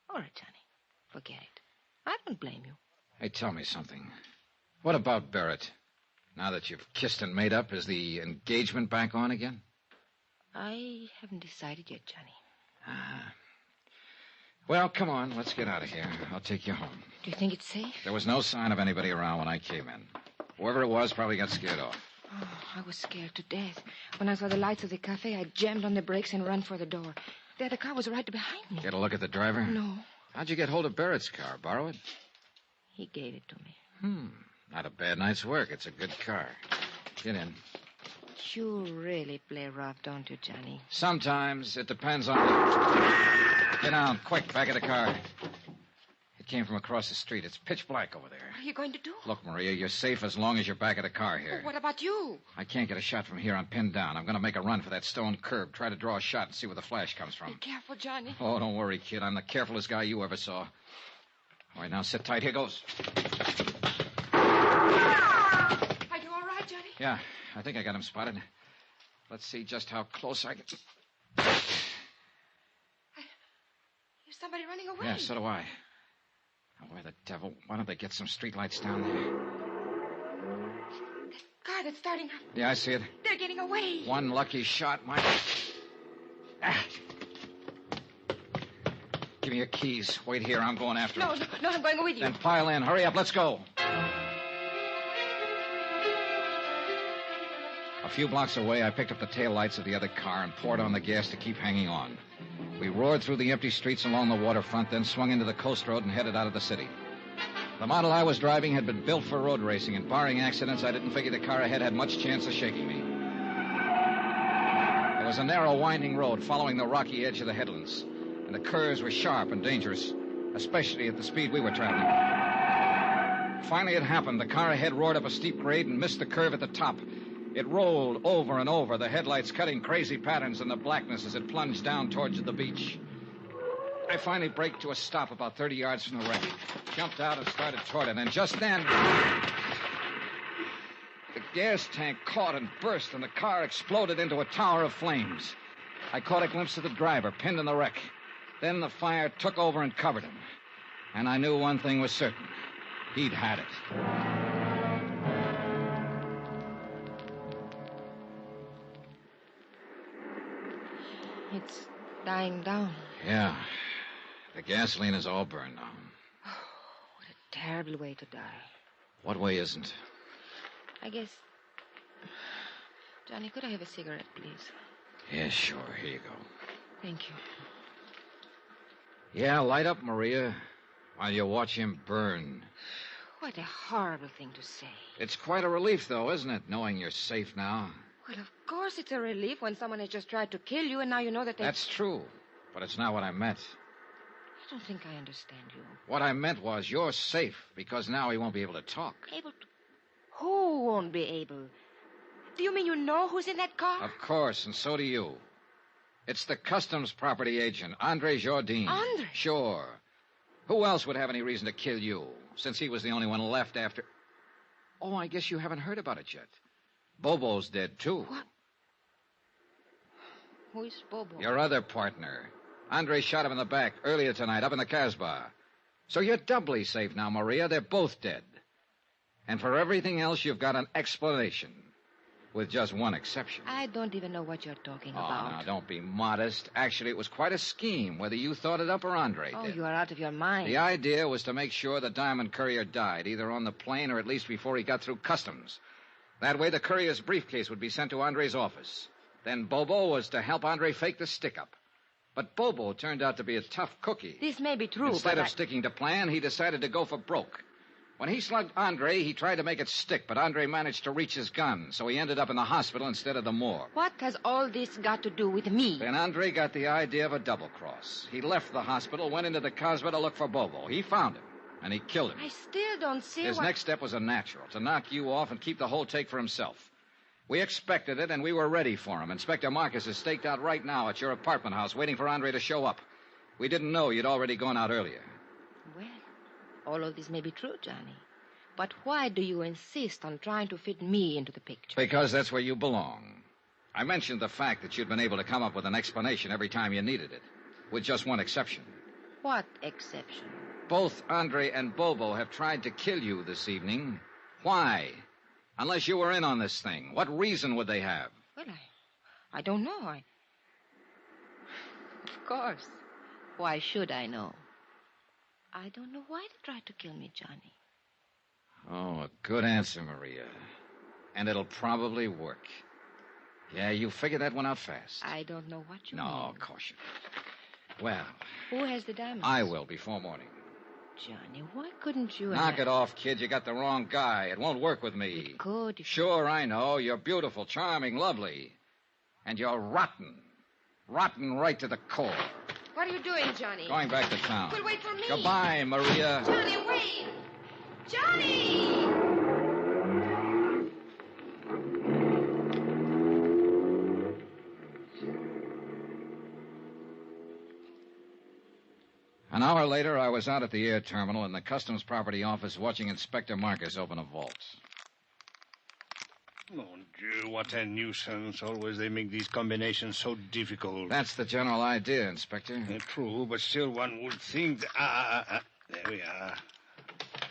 All right, Johnny. Forget it. I don't blame you. Hey, tell me something. What about Barrett? Now that you've kissed and made up, is the engagement back on again? I haven't decided yet, Johnny. Well, come on. Let's get out of here. I'll take you home. Do you think it's safe? There was no sign of anybody around when I came in. Whoever it was probably got scared off. Oh, I was scared to death. When I saw the lights of the cafe, I jammed on the brakes and ran for the door. The other car was right behind me. Get a look at the driver? No. How'd you get hold of Barrett's car? Borrow it? He gave it to me. Not a bad night's work. It's a good car. Get in. You really play rough, don't you, Johnny? Sometimes. It depends on... Get down, quick, back of the car. It came from across the street. It's pitch black over there. What are you going to do? Look, Maria, you're safe as long as you're back of the car here. Well, what about you? I can't get a shot from here. I'm pinned down. I'm going to make a run for that stone curb. Try to draw a shot and see where the flash comes from. Be careful, Johnny. Oh, don't worry, kid. I'm the carefulest guy you ever saw. All right, now sit tight. Here goes. Are you all right, Johnny? Yeah, I think I got him spotted. Let's see just how close I can... There's somebody running away. Yeah, so do I. Now, where the devil? Why don't they get some streetlights down there? Car that's starting up. Yeah, I see it. They're getting away. One lucky shot might... Give me your keys. Wait here. I'm going after No, him. no, I'm going with you. Then pile in. Hurry up. Let's go. A few blocks away, I picked up the taillights of the other car and poured on the gas to keep hanging on. We roared through the empty streets along the waterfront, then swung into the coast road and headed out of the city. The model I was driving had been built for road racing, and barring accidents, I didn't figure the car ahead had much chance of shaking me. It was a narrow, winding road following the rocky edge of the headlands, and the curves were sharp and dangerous, especially at the speed we were traveling. Finally, it happened. The car ahead roared up a steep grade and missed the curve at the top. It rolled over and over, the headlights cutting crazy patterns in the blackness as it plunged down towards the beach. I finally braked to a stop about 30 yards from the wreck, jumped out and started toward it, and just then... the gas tank caught and burst, and the car exploded into a tower of flames. I caught a glimpse of the driver, pinned in the wreck. Then the fire took over and covered him. And I knew one thing was certain. He'd had it. It's dying down. Yeah. The gasoline is all burned now. What a terrible way to die. What way isn't? I guess... Johnny, could I have a cigarette, please? Yeah, sure. Here you go. Thank you. Yeah, light up, Maria, while you watch him burn. What a horrible thing to say. It's quite a relief, though, isn't it, knowing you're safe now? Well, of course it's a relief when someone has just tried to kill you, and now you know that they... That's true, but it's not what I meant. I don't think I understand you. What I meant was you're safe, because now he won't be able to talk. Able to... Who won't be able? Do you mean you know who's in that car? Of course, and so do you. It's the customs property agent, Andre Jardine. Andre? Sure. Who else would have any reason to kill you, since he was the only one left after... Oh, I guess you haven't heard about it yet. Bobo's dead, too. What? Who is Bobo? Your other partner. Andre shot him in the back earlier tonight up in the Casbah. So you're doubly safe now, Maria. They're both dead. And for everything else, you've got an explanation. With just one exception. I don't even know what you're talking Oh, about. now, don't be modest. Actually, it was quite a scheme, whether you thought it up or Andre Oh, did. you are out of your mind. The idea was to make sure the diamond courier died, either on the plane or at least before he got through customs. That way, the courier's briefcase would be sent to Andre's office. Then Bobo was to help Andre fake the stick-up. But Bobo turned out to be a tough cookie. This may be true, Instead but of sticking to plan, he decided to go for broke. When he slugged Andre, he tried to make it stick, but Andre managed to reach his gun, so he ended up in the hospital instead of the morgue. What has all this got to do with me? Then Andre got the idea of a double cross. He left the hospital, went into the Cosmo to look for Bobo. He found him, and he killed him. I still don't see His what... next step was a natural, to knock you off and keep the whole take for himself. We expected it, and we were ready for him. Inspector Marcus is staked out right now at your apartment house, waiting for Andre to show up. We didn't know you'd already gone out earlier. Well, all of this may be true, Johnny. But why do you insist on trying to fit me into the picture? Because that's where you belong. I mentioned the fact that you'd been able to come up with an explanation every time you needed it, with just one exception. What exception? Both Andre and Bobo have tried to kill you this evening. Why? Unless you were in on this thing. What reason would they have? Well, I don't know. Of course. Why should I know? I don't know why they tried to kill me, Johnny. Oh, a good answer, Maria. And it'll probably work. Yeah, you figured that one out fast. I don't know what you mean. No, of course you don't. Well, Who has the diamonds? I will before morning. Johnny, why couldn't you... Knock it off, kid. You got the wrong guy. It won't work with me. It could. Sure, I know. You're beautiful, charming, lovely. And you're rotten. Rotten right to the core. What are you doing, Johnny? Going back to town. Well, wait for me. Goodbye, Maria. Johnny, wait! Johnny! An hour later, I was out at the air terminal in the Customs Property Office watching Inspector Marcus open a vault. Oh, dear, what a nuisance. Always they make these combinations so difficult. That's the general idea, Inspector. True, but still one would think... There we are.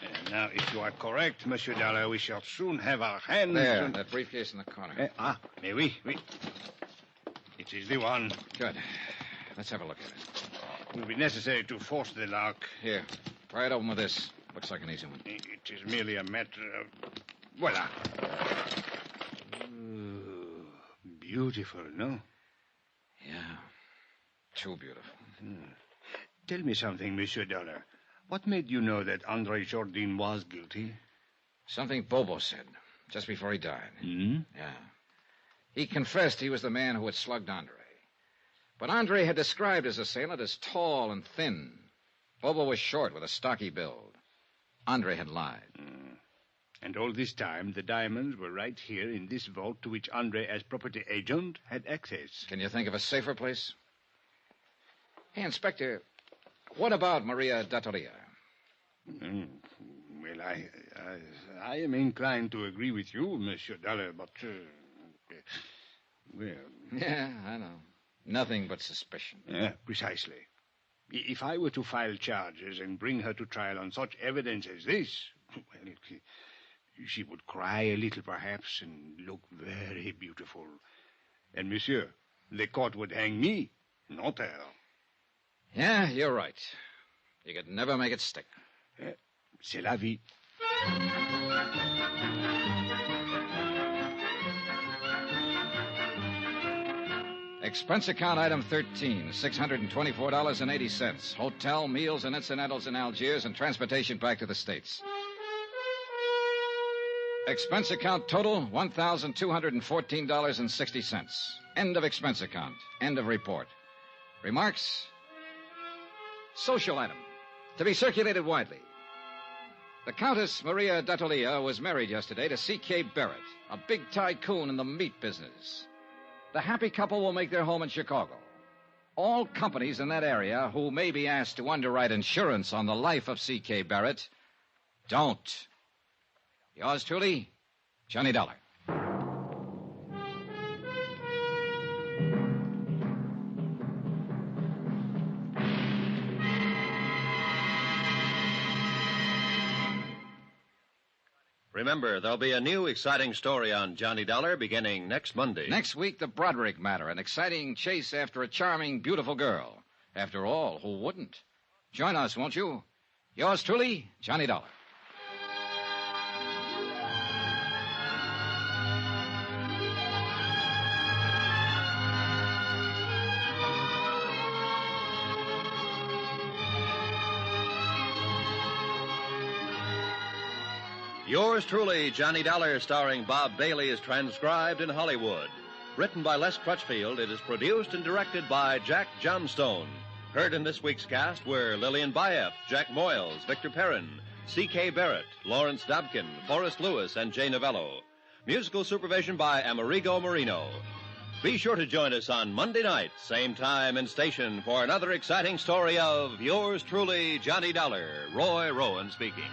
And now, if you are correct, Monsieur Dollar, we shall soon have our hands... There, that briefcase in the corner. Mais oui. It is the one. Good. Let's have a look at it. It will be necessary to force the lock. Here, pry it open with this. Looks like an easy one. It is merely a matter of... Voila. Beautiful, no? Yeah. Too beautiful. Tell me something, Monsieur Dollar. What made you know that Andre Jourdain was guilty? Something Bobo said, just before he died. Hmm? Yeah. He confessed he was the man who had slugged Andre. But Andre had described his assailant as tall and thin. Bobo was short with a stocky build. Andre had lied. And all this time, the diamonds were right here in this vault to which Andre, as property agent, had access. Can you think of a safer place? Hey, Inspector, what about Maria D'Attoria? Well, I am inclined to agree with you, Monsieur Dollar, but, well... Yeah, I know. Nothing but suspicion. Precisely. If I were to file charges and bring her to trial on such evidence as this, well, she would cry a little, perhaps, and look very beautiful. And, monsieur, the court would hang me, not her. Yeah, you're right. You could never make it stick. C'est la vie. Expense account item 13, $624.80. Hotel, meals, and incidentals in Algiers and transportation back to the States. Expense account total, $1,214.60. End of expense account. End of report. Remarks? Social item. To be circulated widely. The Countess Maria D'Attoria was married yesterday to C.K. Barrett, a big tycoon in the meat business. The happy couple will make their home in Chicago. All companies in that area who may be asked to underwrite insurance on the life of C.K. Barrett don't. Yours truly, Johnny Dollar. remember, there'll be a new exciting story on Johnny Dollar beginning next Monday. Next week, the Broderick matter, an exciting chase after a charming, beautiful girl. After all, who wouldn't? Join us, won't you? Yours truly, Johnny Dollar. Yours truly, Johnny Dollar, starring Bob Bailey, is transcribed in Hollywood. Written by Les Crutchfield, it is produced and directed by Jack Johnstone. Heard in this week's cast were Lillian Bayef, Jack Moyles, Victor Perrin, C.K. Barrett, Lawrence Dobkin, Forrest Lewis, and Jay Novello. Musical supervision by Amerigo Marino. Be sure to join us on Monday night, same time and station, for another exciting story of Yours truly, Johnny Dollar. Roy Rowan speaking.